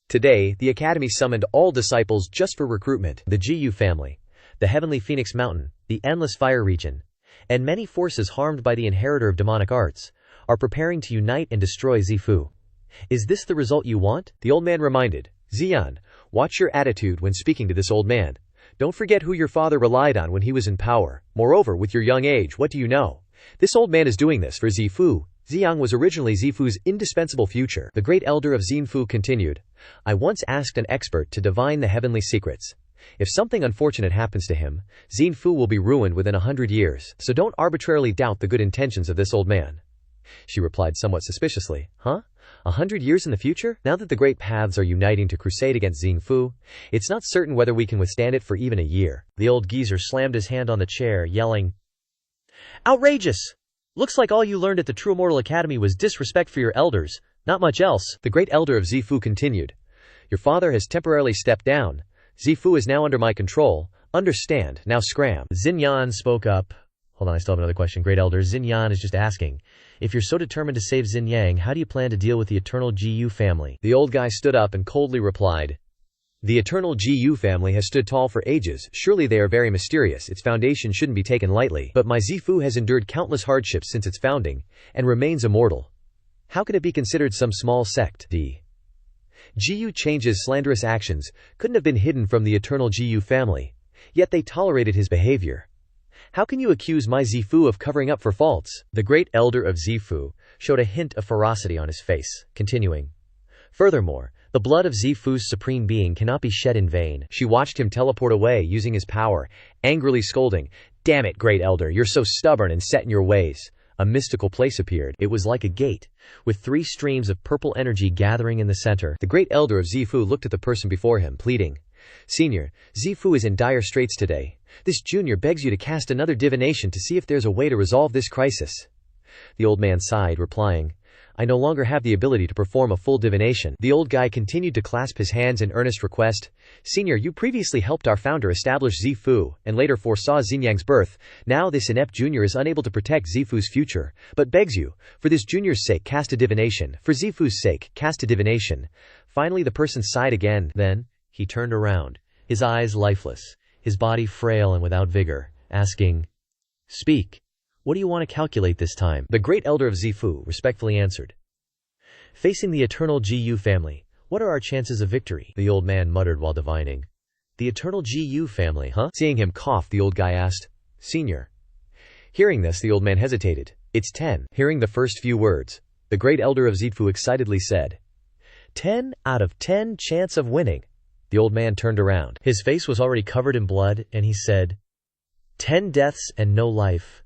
Today, the Academy summoned all disciples just for recruitment. The Jiyu family, the Heavenly Phoenix Mountain, the Endless Fire Region, and many forces harmed by the inheritor of demonic arts, are preparing to unite and destroy Zifu. Is this the result you want? The old man reminded. Ziyan, watch your attitude when speaking to this old man. Don't forget who your father relied on when he was in power. Moreover, with your young age, what do you know? This old man is doing this for Zifu. Ziyang was originally Zifu's indispensable future. The great elder of Zinfu continued. I once asked an expert to divine the heavenly secrets. If something unfortunate happens to him, Zinfu will be ruined within 100 years, so don't arbitrarily doubt the good intentions of this old man. She replied somewhat suspiciously. Huh? 100 years in the future? Now that the great paths are uniting to crusade against Zinfu, it's not certain whether we can withstand it for even a year. The old geezer slammed his hand on the chair, yelling, Outrageous! Looks like all you learned at the True Immortal Academy was disrespect for your elders, not much else. The great elder of Zifu continued. Your father has temporarily stepped down. Zifu is now under my control. Understand, now scram. Xinyan spoke up. Hold on, I still have another question. Great elder, Xinyan is just asking, if you're so determined to save Xinjiang, how do you plan to deal with the eternal Jiyu family? The old guy stood up and coldly replied, The eternal Gu family has stood tall for ages. Surely they are very mysterious. Its foundation shouldn't be taken lightly. But my Zifu has endured countless hardships since its founding, and remains immortal. How could it be considered some small sect? The Gu Change's slanderous actions couldn't have been hidden from the eternal Gu family, yet they tolerated his behavior. How can you accuse my Zifu of covering up for faults? The great elder of Zifu showed a hint of ferocity on his face, continuing. Furthermore, the blood of Zifu's supreme being cannot be shed in vain. She watched him teleport away using his power, angrily scolding, "Damn it, great elder, you're so stubborn and set in your ways." A mystical place appeared. It was like a gate, with 3 streams of purple energy gathering in the center. The great elder of Zifu looked at the person before him, pleading, "Senior, Zifu is in dire straits today. This junior begs you to cast another divination to see if there's a way to resolve this crisis." The old man sighed, replying, "I no longer have the ability to perform a full divination." The old guy continued to clasp his hands in earnest request. "Senior, you previously helped our founder establish Zifu, and later foresaw Xinyan's birth. Now this inept junior is unable to protect Zifu's future, but begs you, for this junior's sake, cast a divination. For Zifu's sake, cast a divination." Finally the person sighed again. Then he turned around, his eyes lifeless, his body frail and without vigor, asking, "Speak. What do you want to calculate this time?" The great elder of Zifu respectfully answered, "Facing the eternal Gu family, what are our chances of victory?" The old man muttered while divining. "The eternal Gu family, huh?" Seeing him cough, the old guy asked, "Senior." Hearing this, the old man hesitated. "It's 10. Hearing the first few words, the great elder of Zifu excitedly said, 10 out of 10 chance of winning." The old man turned around. His face was already covered in blood, and he said, 10 deaths and no life.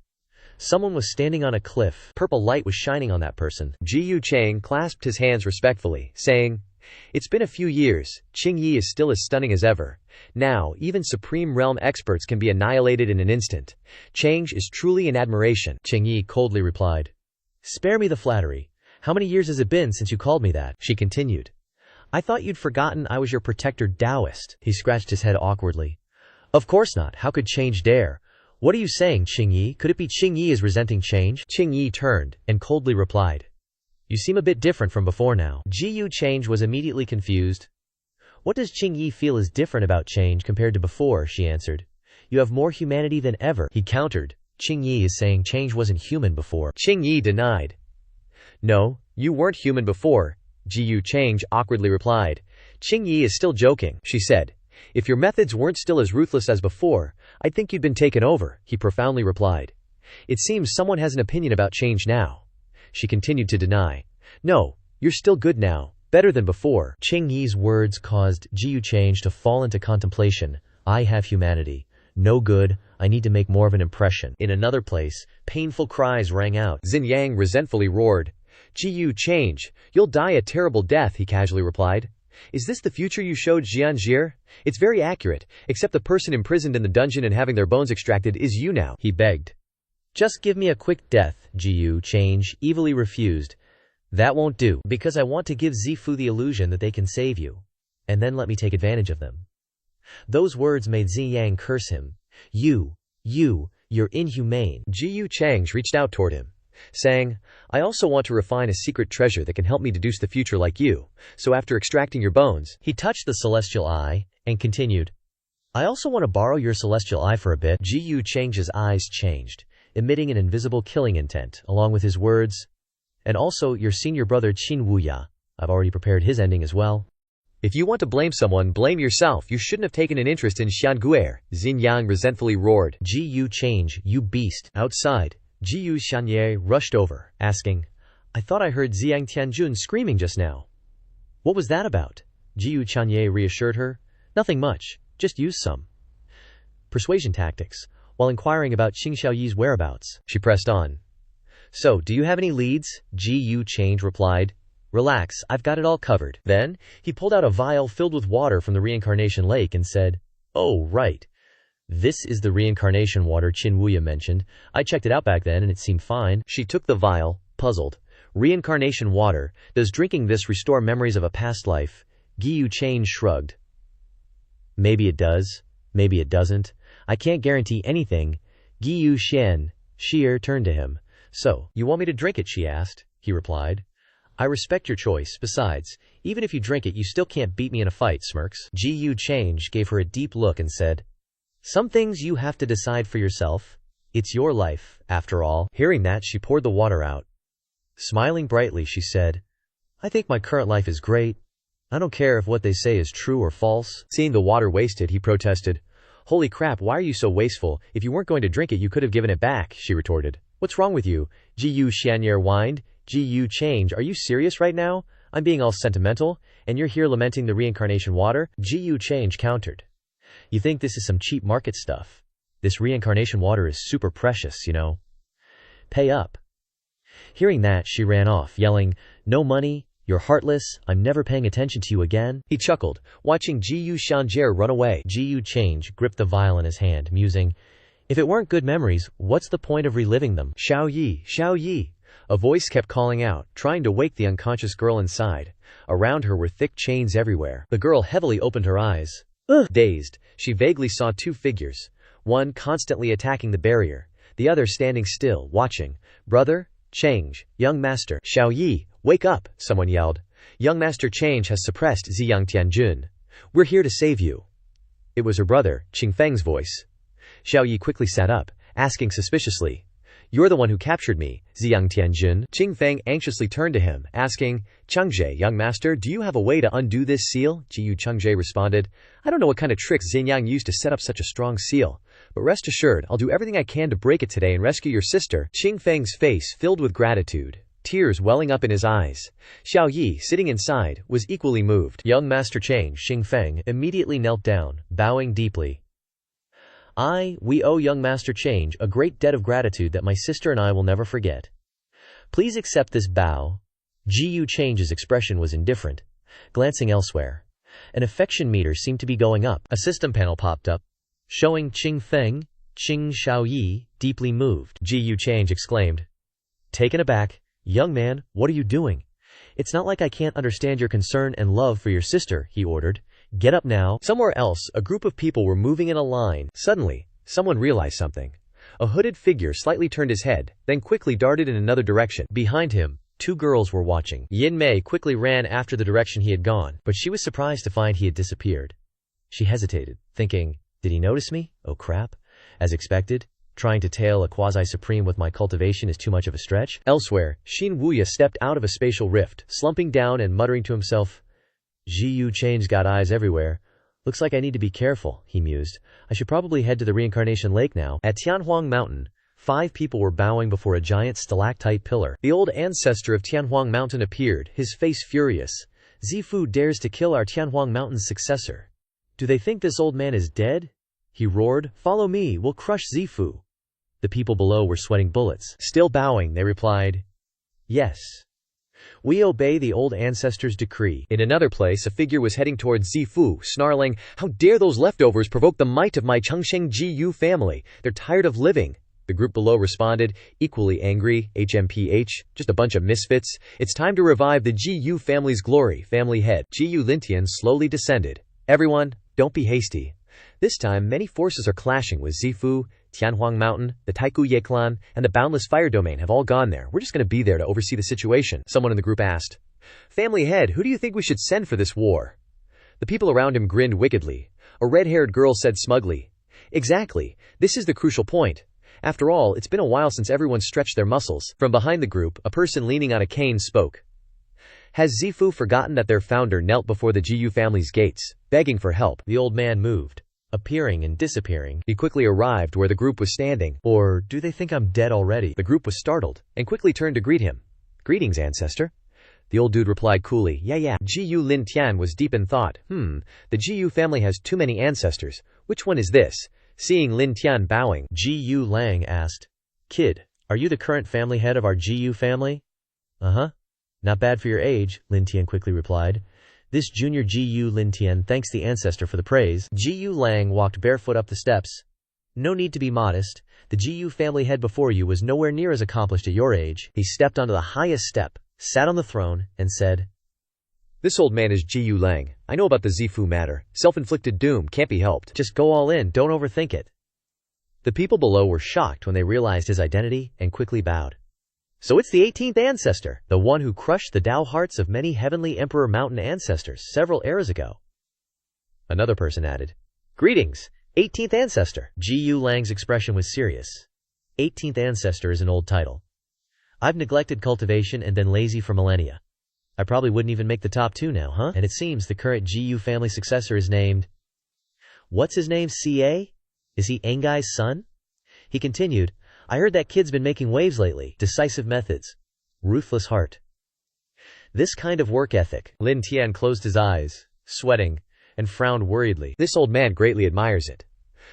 Someone was standing on a cliff. Purple light was shining on that person. Jiyu Chang clasped his hands respectfully, saying, "It's been a few years. Qing Yi is still as stunning as ever. Now, even Supreme Realm experts can be annihilated in an instant. Change is truly an admiration." Qing Yi coldly replied, "Spare me the flattery. How many years has it been since you called me that?" She continued, "I thought you'd forgotten I was your protector Taoist." He scratched his head awkwardly. "Of course not. How could change dare? What are you saying, Qing Yi? Could it be Qing Yi is resenting change?" Qing Yi turned, and coldly replied, "You seem a bit different from before now." Jiyu Change was immediately confused. "What does Qing Yi feel is different about change compared to before?" she answered. "You have more humanity than ever." He countered, "Qing Yi is saying change wasn't human before." Qing Yi denied. "No, you weren't human before," Jiyu Change awkwardly replied. "Qing Yi is still joking," she said. "If your methods weren't still as ruthless as before, I'd think you'd been taken over," he profoundly replied. "It seems someone has an opinion about change now." She continued to deny. "No, you're still good now, better than before." Qing Yi's words caused Jiyu Change to fall into contemplation. "I have humanity. No good, I need to make more of an impression." In another place, painful cries rang out. Xinyan resentfully roared, "Jiyu Change, you'll die a terrible death," he casually replied. "Is this the future you showed Jianjir? It's very accurate, except the person imprisoned in the dungeon and having their bones extracted is you now," he begged. "Just give me a quick death," Jiyu Change evilly refused. "That won't do, because I want to give Zifu the illusion that they can save you, and then let me take advantage of them." Those words made Ziyang curse him. You're inhumane." Jiyu Change reached out toward him, saying, "I also want to refine a secret treasure that can help me deduce the future like you. So after extracting your bones," he touched the celestial eye, and continued, "I also want to borrow your celestial eye for a bit." Jiyu Change's eyes changed, emitting an invisible killing intent, along with his words, "And also your senior brother Qin Wuya. I've already prepared his ending as well." "If you want to blame someone, blame yourself. You shouldn't have taken an interest in Xianguer," Xinyan resentfully roared. "Jiyu Change, you beast." Outside, Jiyu Shanye rushed over, asking, "I thought I heard Xiang Tianjun screaming just now. What was that about?" Jiyu Chanye reassured her, "Nothing much, just use some persuasion tactics while inquiring about Qing Xiaoyi's whereabouts." She pressed on. "So, do you have any leads?" Jiyu Change replied. "Relax, I've got it all covered." Then, he pulled out a vial filled with water from the reincarnation lake and said, "Oh, right. This is the reincarnation water Qin Wuya mentioned. I checked it out back then and it seemed fine." She took the vial, puzzled. "Reincarnation water, does drinking this restore memories of a past life?" Jiyu Change shrugged. "Maybe it does, maybe it doesn't. I can't guarantee anything." Jiyu Xian, Sheer turned to him. "So, you want me to drink it?" she asked. He replied, I respect your choice. Besides, even if you drink it, you still can't beat me in a fight, smirks. Ji Change gave her a deep look and said, some things you have to decide for yourself. It's your life, after all. Hearing that, she poured the water out. Smiling brightly, she said, I think my current life is great. I don't care if what they say is true or false. Seeing the water wasted, he protested. Holy crap, why are you so wasteful? If you weren't going to drink it, you could have given it back, she retorted. What's wrong with you? Ji Xianyer whined. Ji Change, are you serious right now? I'm being all sentimental, and you're here lamenting the reincarnation water? Ji Change countered. You think this is some cheap market stuff? This reincarnation water is super precious, you know. Pay up. Hearing that, she ran off, yelling, no money, you're heartless, I'm never paying attention to you again. He chuckled, watching Ji Xianjer run away. Ji Change gripped the vial in his hand, musing, if it weren't good memories, what's the point of reliving them? Xiao Yi. A voice kept calling out, trying to wake the unconscious girl inside. Around her were thick chains everywhere. The girl heavily opened her eyes. Dazed, she vaguely saw two figures, one constantly attacking the barrier, the other standing still, watching. Brother, Change, young master. Xiao Yi, wake up, someone yelled. Young master Change has suppressed Ziyang Tianjun. We're here to save you. It was her brother, Qingfeng's voice. Xiao Yi quickly sat up, asking suspiciously, you're the one who captured me, Ziyang Tianjun. Qingfeng anxiously turned to him, asking, Changzhe, young master, do you have a way to undo this seal? Jiyu Changzhe responded, I don't know what kind of tricks Xinyang used to set up such a strong seal, but rest assured, I'll do everything I can to break it today and rescue your sister. Qingfeng's face filled with gratitude, tears welling up in his eyes. Xiao Yi, sitting inside, was equally moved. Young master Change, Qingfeng, immediately knelt down, bowing deeply. We owe young master Change a great debt of gratitude that my sister and I will never forget. Please accept this bow. Ji Change's expression was indifferent, glancing elsewhere. An affection meter seemed to be going up. A system panel popped up, showing Qingfeng, Qing Xiaoyi, deeply moved. Ji Change exclaimed, taken aback, young man, what are you doing? It's not like I can't understand your concern and love for your sister, he ordered. Get up now. Somewhere else, a group of people were moving in a line. Suddenly, someone realized something. A hooded figure slightly turned his head, then quickly darted in another direction. Behind him, two girls were watching. Yin Mei quickly ran after the direction he had gone, but she was surprised to find he had disappeared. She hesitated, thinking, did he notice me? Oh crap. As expected, trying to tail a quasi-supreme with my cultivation is too much of a stretch. Elsewhere, Xin Wuya stepped out of a spatial rift, slumping down and muttering to himself, Ji Change's got eyes everywhere. Looks like I need to be careful, he mused. I should probably head to the reincarnation lake now. At Tianhuang Mountain, 5 people were bowing before a giant stalactite pillar. The old ancestor of Tianhuang Mountain appeared, his face furious. Zifu dares to kill our Tianhuang Mountain's successor. Do they think this old man is dead? He roared. Follow me, we'll crush Zifu. The people below were sweating bullets. Still bowing, they replied, yes. We obey the old ancestor's decree. In another place, a figure was heading towards Zifu, snarling, how dare those leftovers provoke the might of my Chengsheng Jiyu family? They're tired of living. The group below responded, equally angry, HMPH, just a bunch of misfits. It's time to revive the Jiyu family's glory. Family head, Jiyu Lintian, slowly descended. Everyone, don't be hasty. This time, many forces are clashing with Zifu, Tianhuang Mountain, the Taiku Ye Clan, and the Boundless Fire Domain have all gone there. We're just going to be there to oversee the situation. Someone in the group asked. Family head, who do you think we should send for this war? The people around him grinned wickedly. A red-haired girl said smugly, exactly, this is the crucial point. After all, it's been a while since everyone stretched their muscles. From behind the group, a person leaning on a cane spoke. Has Zifu forgotten that their founder knelt before the Jiyu family's gates, begging for help? The old man moved, appearing and disappearing. He quickly arrived where the group was standing. Or do they think I'm dead already? The group was startled, and quickly turned to greet him. Greetings, ancestor. The old dude replied coolly, yeah. Jiyu Lin Tian was deep in thought. The Jiyu family has too many ancestors. Which one is this? Seeing Lin Tian bowing, Jiyu Lang asked, Kid, are you the current family head of our Jiyu family? Uh-huh. Not bad for your age, Lin Tian quickly replied. This junior Jiyu Lin Tian thanks the ancestor for the praise. Jiyu Lang walked barefoot up the steps. No need to be modest. The Jiyu family head before you was nowhere near as accomplished at your age. He stepped onto the highest step, sat on the throne, and said, This old man is Jiyu Lang. I know about the Zifu matter. Self-inflicted doom can't be helped. Just go all in, don't overthink it. The people below were shocked when they realized his identity and quickly bowed. So it's the 18th ancestor, the one who crushed the Tao hearts of many heavenly Emperor Mountain ancestors several eras ago. Another person added, Greetings, 18th ancestor. Gu Lang's expression was serious. 18th ancestor is an old title. I've neglected cultivation and been lazy for millennia. I probably wouldn't even make the top 2 now, huh? And it seems the current Gu family successor is named... What's his name, CA? Is he Engai's son? He continued, I heard that kid's been making waves lately. Decisive methods. Ruthless heart. This kind of work ethic. Lin Tian closed his eyes, sweating, and frowned worriedly. This old man greatly admires it.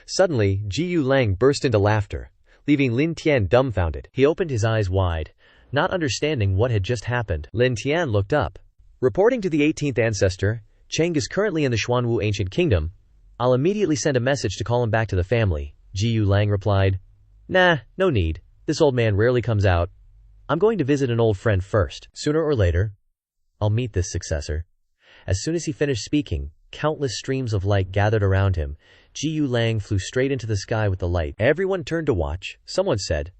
Suddenly, Gu Lang burst into laughter, leaving Lin Tian dumbfounded. He opened his eyes wide, not understanding what had just happened. Lin Tian looked up. Reporting to the 18th ancestor, Cheng is currently in the Xuanwu ancient kingdom. I'll immediately send a message to call him back to the family. Gu Lang replied. Nah, no need. This old man rarely comes out. I'm going to visit an old friend first. Sooner or later, I'll meet this successor. As soon as he finished speaking, countless streams of light gathered around him. Gu Lang flew straight into the sky with the light. Everyone turned to watch. Someone said,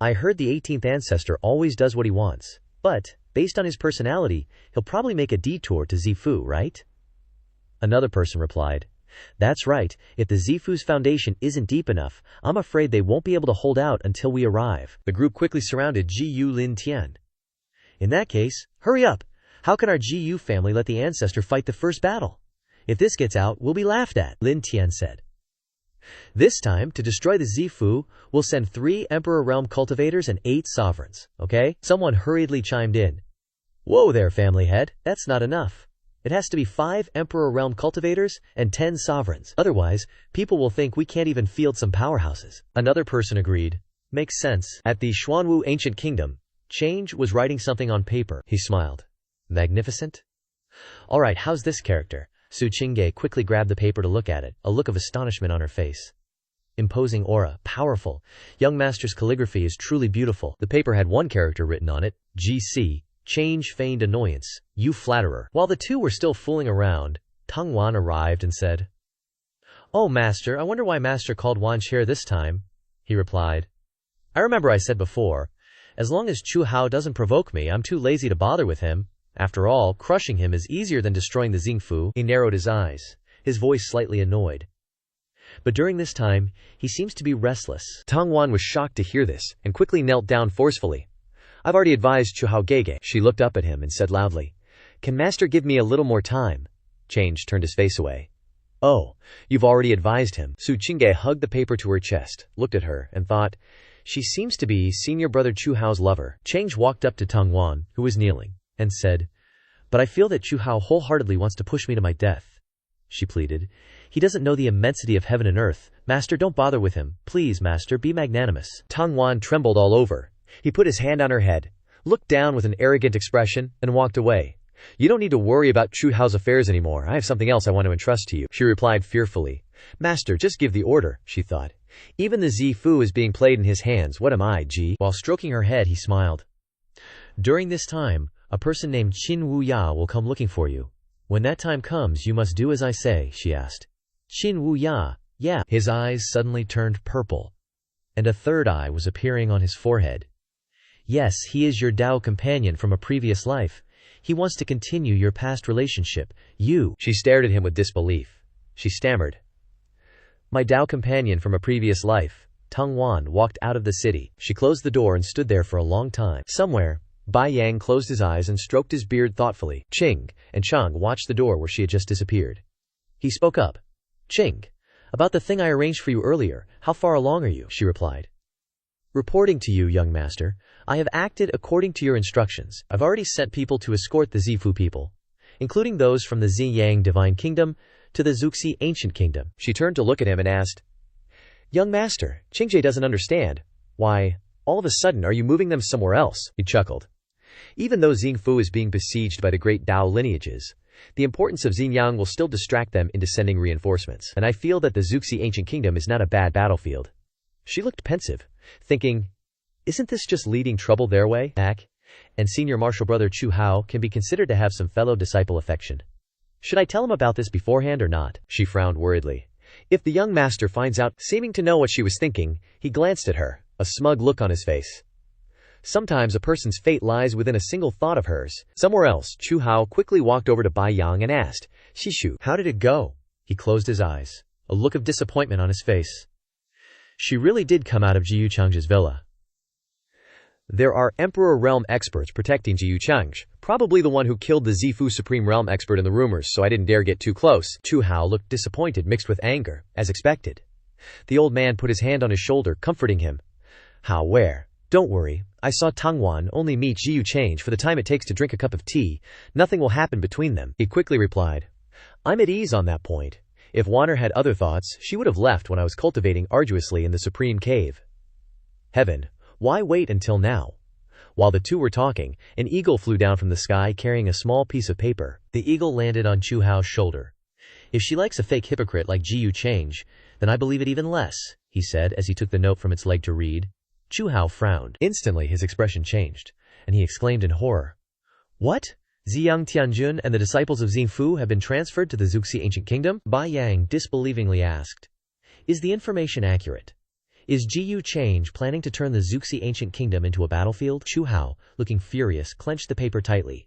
I heard the 18th ancestor always does what he wants. But, based on his personality, he'll probably make a detour to Zifu, right? Another person replied, That's right. If the Zifu's foundation isn't deep enough, I'm afraid they won't be able to hold out until we arrive. The group quickly surrounded Gu Lin Tian. In that case, hurry up. How can our Gu family let the ancestor fight the first battle? If this gets out, we'll be laughed at, Lin Tian said. This time, to destroy the Zifu, we'll send 3 Emperor Realm cultivators and 8 sovereigns, okay? Someone hurriedly chimed in. Whoa there, family head. That's not enough. It has to be 5 Emperor Realm cultivators and 10 sovereigns. Otherwise, people will think we can't even field some powerhouses. Another person agreed. Makes sense. At the Xuanwu ancient kingdom, Change was writing something on paper. He smiled. Magnificent? Alright, how's this character? Su Qingge quickly grabbed the paper to look at it, a look of astonishment on her face. Imposing aura, powerful. Young Master's calligraphy is truly beautiful. The paper had one character written on it, GC. Change feigned annoyance. You flatterer. While the two were still fooling around, Tang Wan arrived and said, Oh, Master, I wonder why Master called Wan Chair this time. He replied, I remember I said before, as long as Chu Hao doesn't provoke me, I'm too lazy to bother with him. After all, crushing him is easier than destroying the Xingfu. He narrowed his eyes, his voice slightly annoyed. But during this time, he seems to be restless. Tang Wan was shocked to hear this, and quickly knelt down forcefully. I've already advised Chu Hao Gege. She looked up at him and said loudly, Can Master give me a little more time? Change turned his face away. Oh, you've already advised him. Su Qingge hugged the paper to her chest, looked at her, and thought, She seems to be senior brother Chu Hao's lover. Change walked up to Tang Wan, who was kneeling, and said, But I feel that Chu Hao wholeheartedly wants to push me to my death. She pleaded. He doesn't know the immensity of heaven and earth. Master, don't bother with him. Please, Master, be magnanimous. Tang Wan trembled all over. He put his hand on her head, looked down with an arrogant expression, and walked away. You don't need to worry about Chu Hao's affairs anymore. I have something else I want to entrust to you. She replied fearfully. Master, just give the order, she thought. Even the Zifu is being played in his hands. What am I, Ji? While stroking her head, he smiled. During this time, a person named Qin Wu Ya will come looking for you. When that time comes, you must do as I say, she asked. Qin Wu Ya, yeah. His eyes suddenly turned purple, and a third eye was appearing on his forehead. Yes, he is your Tao companion from a previous life. He wants to continue your past relationship. You. She stared at him with disbelief. She stammered. My Tao companion from a previous life. Tang Wan walked out of the city. She closed the door and stood there for a long time. Somewhere, Bai Yang closed his eyes and stroked his beard thoughtfully. Qing and Chang watched the door where she had just disappeared. He spoke up. Qing, about the thing I arranged for you earlier, how far along are you? She replied. Reporting to you, young master, I have acted according to your instructions. I've already sent people to escort the Zifu people, including those from the Ziyang Divine Kingdom to the Zuxi Ancient Kingdom. She turned to look at him and asked, Young master, Qingje doesn't understand. Why, all of a sudden, are you moving them somewhere else? He chuckled. Even though Xingfu is being besieged by the great Tao lineages, the importance of Xinjiang will still distract them into sending reinforcements, and I feel that the Zuxi Ancient Kingdom is not a bad battlefield. She looked pensive, thinking, isn't this just leading trouble their way? Back, and senior martial brother Chu Hao can be considered to have some fellow disciple affection. Should I tell him about this beforehand or not? She frowned worriedly. If the young master finds out, seeming to know what she was thinking, he glanced at her, a smug look on his face. Sometimes a person's fate lies within a single thought of hers. Somewhere else, Chu Hao quickly walked over to Bai Yang and asked, Shishu, how did it go? He closed his eyes, a look of disappointment on his face. She really did come out of Ji Yucheng's villa. There are Emperor Realm experts protecting Ji Yucheng, probably the one who killed the Zifu Supreme Realm expert in the rumors, so I didn't dare get too close. Chu Hao looked disappointed mixed with anger, as expected. The old man put his hand on his shoulder, comforting him. How, where? Don't worry, I saw Tangwan only meet Ji Yucheng for the time it takes to drink a cup of tea. Nothing will happen between them. He quickly replied. I'm at ease on that point. If Wanner had other thoughts, she would have left when I was cultivating arduously in the Supreme Cave. Heaven, why wait until now? While the two were talking, an eagle flew down from the sky carrying a small piece of paper. The eagle landed on Chu Hao's shoulder. If she likes a fake hypocrite like Ji Yucheng, then I believe it even less, he said as he took the note from its leg to read. Chu Hao frowned. Instantly his expression changed, and he exclaimed in horror. What? Ziyang Tianjun and the disciples of Xingfu have been transferred to the Zuxi ancient kingdom? Bai Yang disbelievingly asked. Is the information accurate? Is Ji Yucheng planning to turn the Zuxi ancient kingdom into a battlefield? Chu Hao, looking furious, clenched the paper tightly.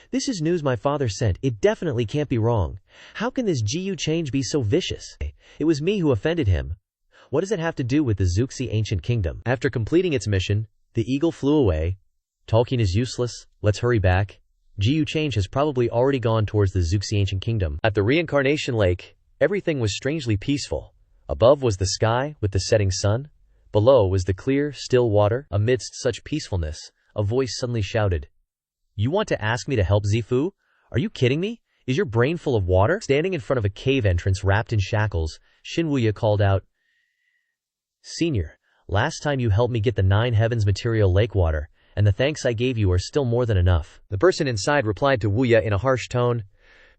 This is news my father sent. It definitely can't be wrong. How can this Ji Yucheng be so vicious? It was me who offended him. What does it have to do with the Zuxi ancient kingdom? After completing its mission, the eagle flew away. Talking is useless. Let's hurry back. Ji Yucheng has probably already gone towards the Zuxi ancient kingdom. At the reincarnation lake, everything was strangely peaceful. Above was the sky with the setting sun. Below was the clear, still water. Amidst such peacefulness, a voice suddenly shouted, You want to ask me to help Zifu? Are you kidding me? Is your brain full of water? Standing in front of a cave entrance wrapped in shackles, Xin Wuya called out, Senior, last time you helped me get the 9 heavens material lake water, and the thanks I gave you are still more than enough. The person inside replied to Wuya in a harsh tone,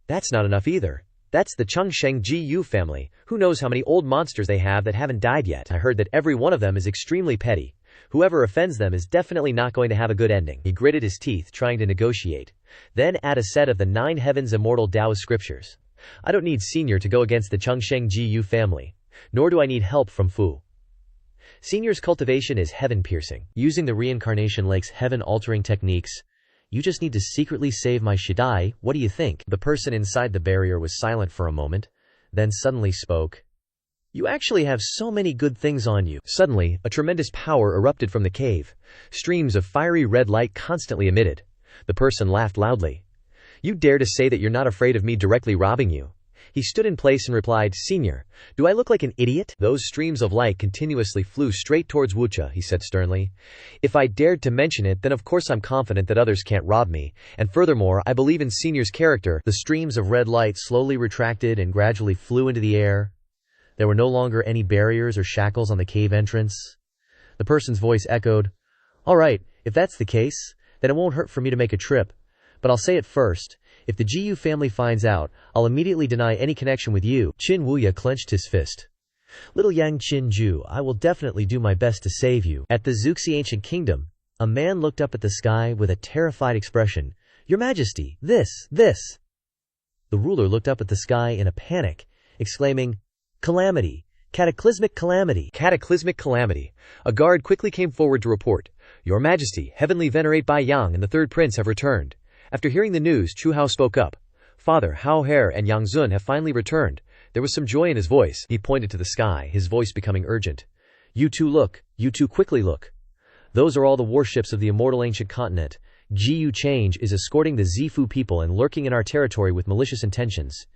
That's not enough either. That's the Chengsheng Ji Yu family. Who knows how many old monsters they have that haven't died yet. I heard that every one of them is extremely petty. Whoever offends them is definitely not going to have a good ending. He gritted his teeth, trying to negotiate. Then add a set of the 9 heavens immortal Taoist scriptures. I don't need Senior to go against the Chengsheng Ji Yu family. Nor do I need help from Fu. Senior's cultivation is heaven-piercing. Using the reincarnation lake's heaven-altering techniques, you just need to secretly save my Shidai. What do you think? The person inside the barrier was silent for a moment, then suddenly spoke. You actually have so many good things on you. Suddenly, a tremendous power erupted from the cave. Streams of fiery red light constantly emitted. The person laughed loudly. You dare to say that you're not afraid of me directly robbing you? He stood in place and replied, Senior, do I look like an idiot? Those streams of light continuously flew straight towards Wucha, he said sternly. If I dared to mention it, then of course I'm confident that others can't rob me, and furthermore, I believe in Senior's character. The streams of red light slowly retracted and gradually flew into the air. There were no longer any barriers or shackles on the cave entrance. The person's voice echoed, All right, if that's the case, then it won't hurt for me to make a trip. But I'll say it first. If the Ji Yu family finds out, I'll immediately deny any connection with you. Qin Wuya clenched his fist. Little Yang Qinju, I will definitely do my best to save you. At the Zuxi ancient kingdom, a man looked up at the sky with a terrified expression. Your Majesty, this. The ruler looked up at the sky in a panic, exclaiming, Calamity! Cataclysmic calamity! Cataclysmic calamity! A guard quickly came forward to report. Your Majesty, Heavenly Venerate Bai Yang and the third prince have returned. After hearing the news, Chu Hao spoke up. Father, Hao Her and Yang Zun have finally returned. There was some joy in his voice. He pointed to the sky, his voice becoming urgent. You two look. You two quickly look. Those are all the warships of the immortal ancient continent. Ji Yucheng is escorting the Zifu people and lurking in our territory with malicious intentions.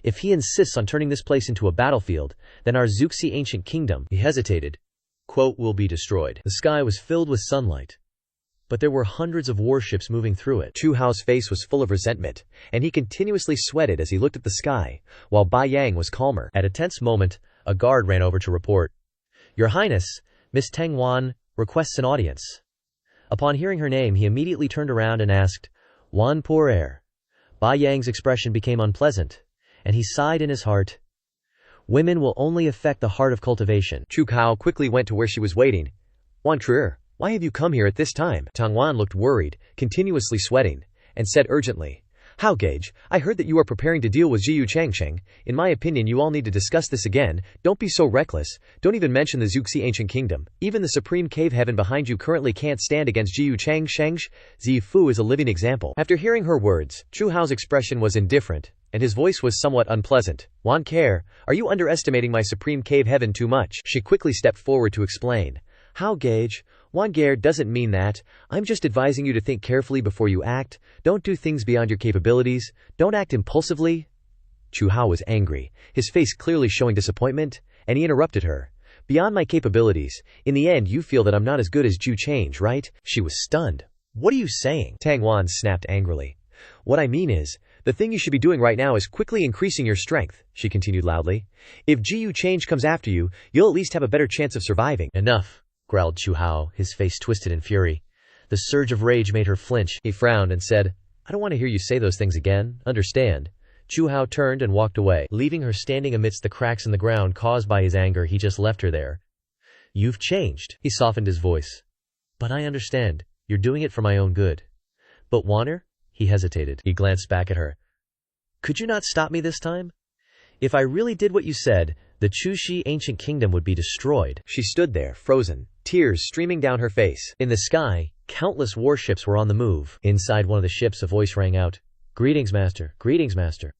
If he insists on turning this place into a battlefield, then our Zuxi ancient kingdom, he hesitated, quote, will be destroyed. The sky was filled with sunlight, but there were hundreds of warships moving through it. Chu Hao's face was full of resentment, and he continuously sweated as he looked at the sky, while Bai Yang was calmer. At a tense moment, a guard ran over to report. Your Highness, Miss Tang Wan requests an audience. Upon hearing her name, he immediately turned around and asked, Wan pour air. Bai Yang's expression became unpleasant, and he sighed in his heart. Women will only affect the heart of cultivation. Chu Hao quickly went to where she was waiting. Wan Trier, why have you come here at this time? Tang Wan looked worried, continuously sweating, and said urgently, How, Gage? I heard that you are preparing to deal with Jiyu Changsheng. In my opinion, you all need to discuss this again. Don't be so reckless. Don't even mention the Zuxi ancient kingdom. Even the supreme cave heaven behind you currently can't stand against Jiyu Changsheng. Zifu is a living example. After hearing her words, Chu Hao's expression was indifferent, and his voice was somewhat unpleasant. Wan Care, are you underestimating my supreme cave heaven too much? She quickly stepped forward to explain. How, Gage? Wangair doesn't mean that. I'm just advising you to think carefully before you act. Don't do things beyond your capabilities. Don't act impulsively. Chu Hao was angry, his face clearly showing disappointment, and he interrupted her. Beyond my capabilities, in the end you feel that I'm not as good as Ju Change, right? She was stunned. What are you saying? Tang Wan snapped angrily. What I mean is, the thing you should be doing right now is quickly increasing your strength, she continued loudly. If Jiyu Change comes after you, you'll at least have a better chance of surviving. Enough, growled Chu Hao, his face twisted in fury. The surge of rage made her flinch. He frowned and said, I don't want to hear you say those things again, understand? Chu Hao turned and walked away, leaving her standing amidst the cracks in the ground caused by his anger. He just left her there. You've changed, he softened his voice. But I understand, you're doing it for my own good. But Wanner? He hesitated. He glanced back at her. Could you not stop me this time? If I really did what you said, the Chuxi ancient kingdom would be destroyed. She stood there, frozen, tears streaming down her face. In the sky, countless warships were on the move. Inside one of the ships a voice rang out. Greetings, Master. Greetings, Master.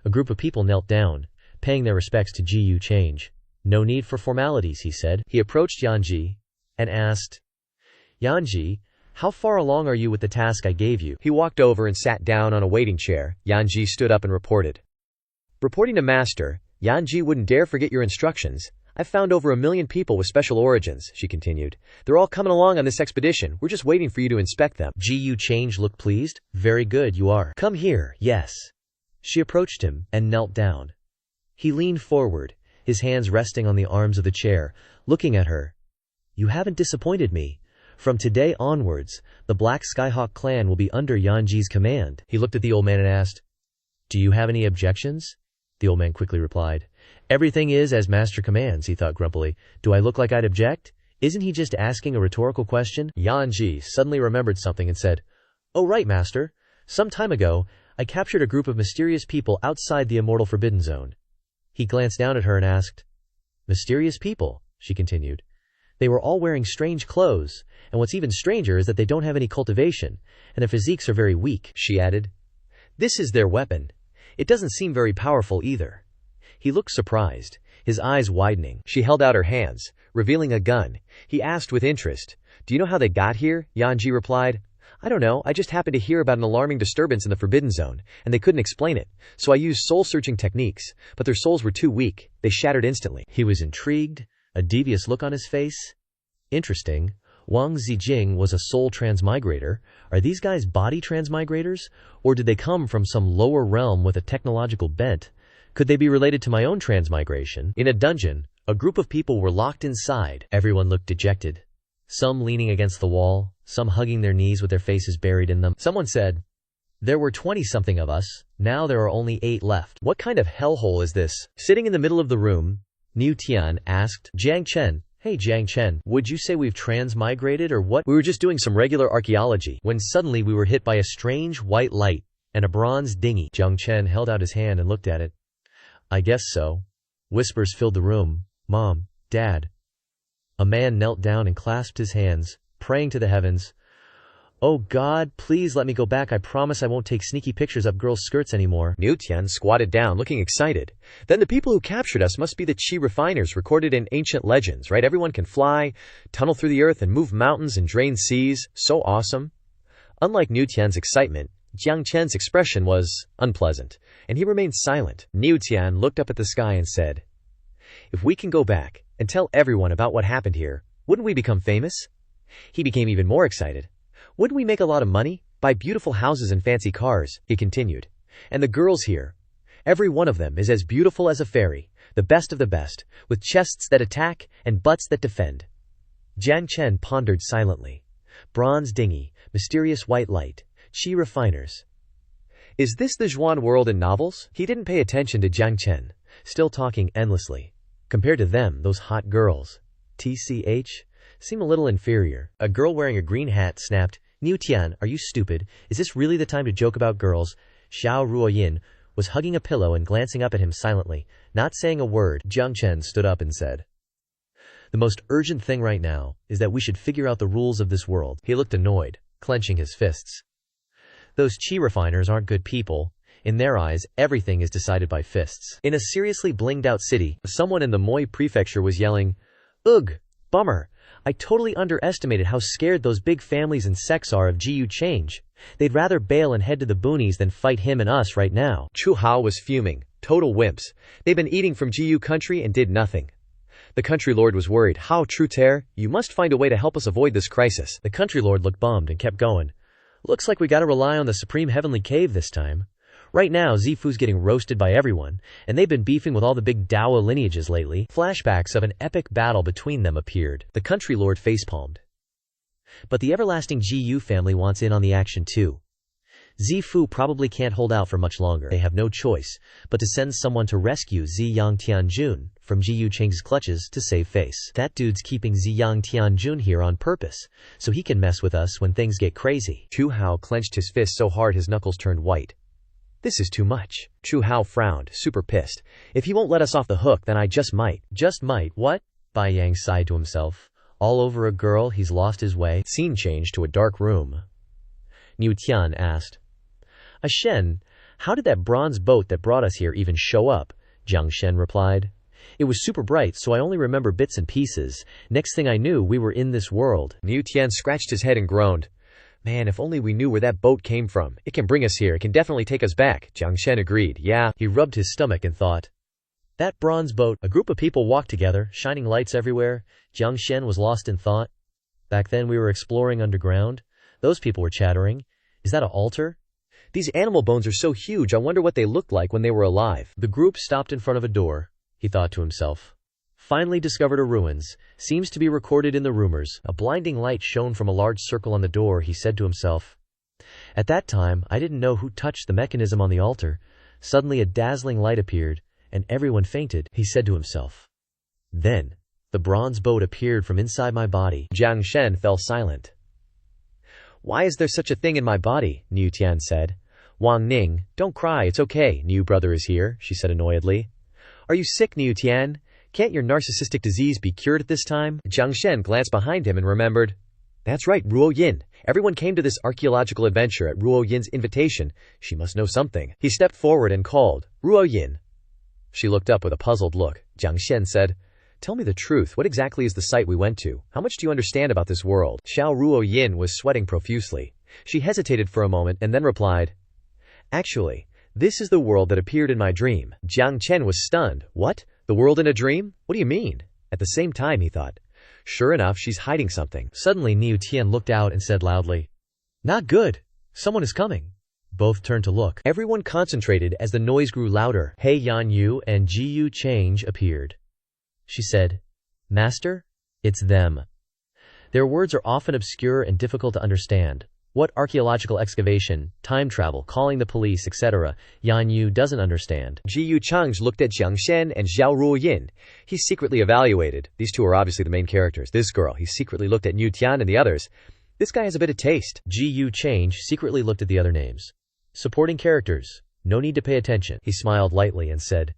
A group of people knelt down, paying their respects to Jiyu Change. No need for formalities, he said. He approached Yanji and asked, Yanji, how far along are you with the task I gave you? He walked over and sat down on a waiting chair. Yanji stood up and reported. Reporting to Master, Yanji wouldn't dare forget your instructions. I've found over 1 million people with special origins, she continued. They're all coming along on this expedition. We're just waiting for you to inspect them. Jiyu Change looked pleased. Very good, you are. Come here, yes. She approached him and knelt down. He leaned forward, his hands resting on the arms of the chair, looking at her. You haven't disappointed me. From today onwards, the Black Skyhawk clan will be under Yanji's command. He looked at the old man and asked, Do you have any objections? The old man quickly replied. Everything is as Master commands, he thought grumpily. Do I look like I'd object? Isn't he just asking a rhetorical question? Yanji suddenly remembered something and said, Oh right, Master. Some time ago, I captured a group of mysterious people outside the immortal Forbidden Zone. He glanced down at her and asked, Mysterious people, she continued. They were all wearing strange clothes, and what's even stranger is that they don't have any cultivation, and their physiques are very weak, she added. This is their weapon. It doesn't seem very powerful either. He looked surprised, his eyes widening. She held out her hands, revealing a gun. He asked with interest, Do you know how they got here? Yanji replied, I don't know, I just happened to hear about an alarming disturbance in the Forbidden Zone, and they couldn't explain it, so I used soul-searching techniques, but their souls were too weak. They shattered instantly. He was intrigued, a devious look on his face. Interesting. Wang Zijing was a soul transmigrator. Are these guys body transmigrators? Or did they come from some lower realm with a technological bent? Could they be related to my own transmigration? In a dungeon, a group of people were locked inside. Everyone looked dejected. Some leaning against the wall, some hugging their knees with their faces buried in them. Someone said, There were 20-something of us. Now there are only 8 left. What kind of hellhole is this? Sitting in the middle of the room, Niu Tian asked Jiang Chen, Hey Jiang Chen, would you say we've transmigrated or what? We were just doing some regular archaeology when suddenly we were hit by a strange white light and a bronze dinghy. Jiang Chen held out his hand and looked at it. I guess so. Whispers filled the room. Mom, Dad. A man knelt down and clasped his hands, praying to the heavens. Oh God, please let me go back. I promise I won't take sneaky pictures of girls' skirts anymore. Niu Tian squatted down, looking excited. Then the people who captured us must be the Qi refiners recorded in ancient legends, right? Everyone can fly, tunnel through the earth, and move mountains and drain seas. So awesome. Unlike Niu Tian's excitement, Jiang Chen's expression was unpleasant, and he remained silent. Niu Tian looked up at the sky and said, If we can go back and tell everyone about what happened here, wouldn't we become famous? He became even more excited. Wouldn't we make a lot of money? Buy beautiful houses and fancy cars, he continued. And the girls here, every one of them is as beautiful as a fairy, the best of the best, with chests that attack and butts that defend. Jiang Chen pondered silently. Bronze dinghy, mysterious white light, Qi refiners. Is this the Zhuan world in novels? He didn't pay attention to Jiang Chen, still talking endlessly. Compared to them, those hot girls, TCH, seem a little inferior. A girl wearing a green hat snapped, Niu Tian, are you stupid? Is this really the time to joke about girls? Xiao Ruoyin was hugging a pillow and glancing up at him silently, not saying a word. Jiang Chen stood up and said, "The most urgent thing right now is that we should figure out the rules of this world." He looked annoyed, clenching his fists. Those chi refiners aren't good people. In their eyes, everything is decided by fists. In a seriously blinged out city, someone in the Moi prefecture was yelling, "Ugh, bummer. I totally underestimated how scared those big families and sects are of GU change. They'd rather bail and head to the boonies than fight him and us right now." Chu Hao was fuming. Total wimps. They've been eating from GU country and did nothing. The country lord was worried. "How true, Ter? You must find a way to help us avoid this crisis." The country lord looked bummed and kept going. "Looks like we gotta rely on the supreme heavenly cave this time. Right now, Zifu's getting roasted by everyone, and they've been beefing with all the big Dawa lineages lately." Flashbacks of an epic battle between them appeared. The country lord facepalmed. "But the everlasting GU family wants in on the action too. Zifu probably can't hold out for much longer. They have no choice but to send someone to rescue Ziyang Tianjun from GU Cheng's clutches to save face. That dude's keeping Ziyang Tianjun here on purpose, so he can mess with us when things get crazy." Chu Hao clenched his fist so hard his knuckles turned white. "This is too much." Chu Hao frowned, super pissed. "If he won't let us off the hook, then I just might." "Just might, what?" Bai Yang sighed to himself. "All over a girl, he's lost his way." Scene changed to a dark room. Niu Tian asked, "Shen, how did that bronze boat that brought us here even show up?" Jiang Shen replied, "It was super bright, so I only remember bits and pieces. Next thing I knew, we were in this world." Niu Tian scratched his head and groaned. "Man, if only we knew where that boat came from. It can bring us here. It can definitely take us back." Jiang Shen agreed. "Yeah." He rubbed his stomach and thought, "That bronze boat." A group of people walked together, shining lights everywhere. Jiang Shen was lost in thought. "Back then we were exploring underground. Those people were chattering. Is that an altar? These animal bones are so huge, I wonder what they looked like when they were alive." The group stopped in front of a door. He thought to himself, "Finally discovered a ruins. Seems to be recorded in the rumors." A blinding light shone from a large circle on the door. He said to himself, "At that time, I didn't know who touched the mechanism on the altar. Suddenly a dazzling light appeared, and everyone fainted." He said to himself. Then, the bronze boat appeared from inside my body. Jiang Shen fell silent. "Why is there such a thing in my body?" Niu Tian said. "Wang Ning, don't cry, it's okay. Niu brother is here," she said annoyedly. "Are you sick, Niu Tian? Can't your narcissistic disease be cured at this time?" Jiang Shen glanced behind him and remembered. "That's right, Ruo Yin. Everyone came to this archaeological adventure at Ruo Yin's invitation. She must know something." He stepped forward and called, "Ruo Yin." She looked up with a puzzled look. Jiang Shen said, "Tell me the truth. What exactly is the site we went to? How much do you understand about this world?" Xiao Ruo Yin was sweating profusely. She hesitated for a moment and then replied, "Actually, this is the world that appeared in my dream." Jiang Chen was stunned. "What? The world in a dream? What do you mean?" At the same time, he thought, "Sure enough, she's hiding something." Suddenly, Niu Tian looked out and said loudly, "Not good. Someone is coming." Both turned to look. Everyone concentrated as the noise grew louder. He Yan Yu and GU Change appeared. She said, "Master, it's them." Their words are often obscure and difficult to understand. What archaeological excavation, time travel, calling the police, etc. Yan Yu doesn't understand. GU Change looked at Jiang Shen and Xiao Ruoyin. He secretly evaluated. These two are obviously the main characters. This girl, he secretly looked at Niu Tian and the others. This guy has a bit of taste. GU Change secretly looked at the other names. Supporting characters. No need to pay attention. He smiled lightly and said,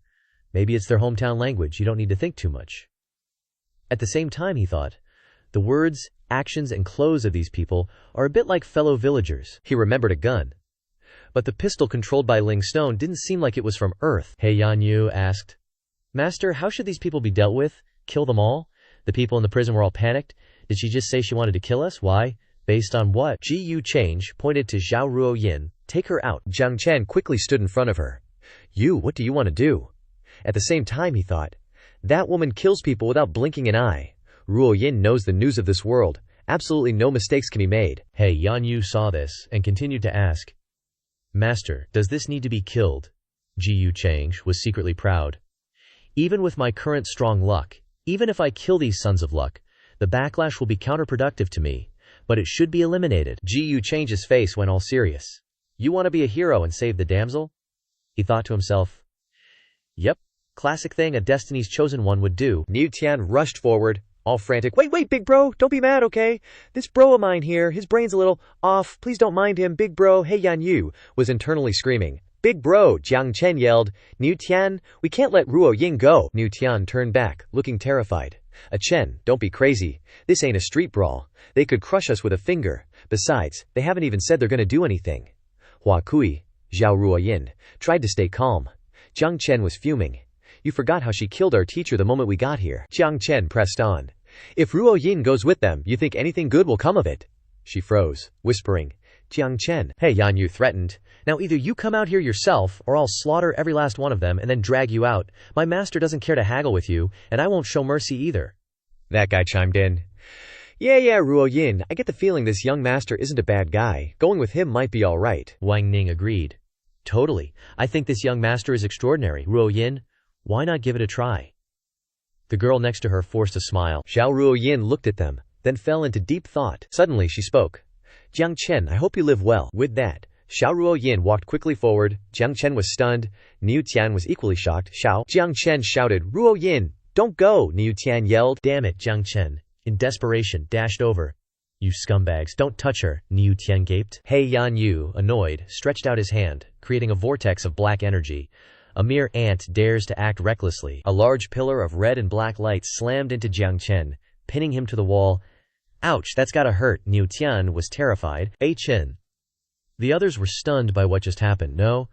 "Maybe it's their hometown language. You don't need to think too much." At the same time, he thought, the words, actions, and clothes of these people are a bit like fellow villagers. He remembered a gun. But the pistol controlled by Ling Stone didn't seem like it was from Earth. He Yan Yu asked, "Master, how should these people be dealt with? Kill them all? The people in the prison were all panicked. Did she just say she wanted to kill us? Why? Based on what?" GU Change pointed to Xiao Ruoyin. "Take her out." Jiang Chen quickly stood in front of her. "You, what do you want to do?" At the same time, he thought, that woman kills people without blinking an eye. Ruo Yin knows the news of this world. Absolutely no mistakes can be made. He Yan Yu saw this and continued to ask, "Master, does this need to be killed?" GU Change was secretly proud. "Even with my current strong luck, even if I kill these sons of luck, the backlash will be counterproductive to me, but it should be eliminated." GU Change's face went all serious. "You want to be a hero and save the damsel?" He thought to himself, "Yep, classic thing a Destiny's Chosen one would do." Niu Tian rushed forward, all frantic. Wait, big bro, don't be mad, okay? This bro of mine here, his brain's a little off. Please don't mind him, big bro." He Yan Yu was internally screaming, Big bro, Jiang Chen yelled. Niu Tian, we can't let Ruo Yin go. Niu Tian turned back, looking terrified. Chen, don't be crazy. This ain't a street brawl. They could crush us with a finger. Besides, they haven't even said they're gonna do anything. Hua Kui, Zhao Ruoyin, tried to stay calm. Jiang Chen was fuming. You forgot how she killed our teacher the moment we got here. Jiang Chen pressed on. If Ruo Yin goes with them, you think anything good will come of it? She froze, whispering. Jiang Chen. Hey Yan Yu threatened. Now either you come out here yourself, or I'll slaughter every last one of them and then drag you out. My master doesn't care to haggle with you, and I won't show mercy either. That guy chimed in. Yeah, Ruo Yin, I get the feeling this young master isn't a bad guy. Going with him might be alright. Wang Ning agreed. Totally. I think this young master is extraordinary. Ruo Yin, why not give it a try? The girl next to her forced a smile. Zhao Ruo Yin looked at them, then fell into deep thought. Suddenly she spoke. Jiang Chen, I hope you live well. With that, Zhao Ruo Yin walked quickly forward. Jiang Chen was stunned. Niu Tian was equally shocked. Jiang Chen shouted, Ruo Yin, don't go! Niu Tian yelled. Damn it, Jiang Chen, in desperation, dashed over. You scumbags, don't touch her, Niu Tian gaped. Hey Yan Yu, annoyed, stretched out his hand, creating a vortex of black energy. A mere ant dares to act recklessly. A large pillar of red and black light slammed into Jiang Chen, pinning him to the wall. Ouch, that's gotta hurt. Niu Tian was terrified. Chen. The others were stunned by what just happened. No.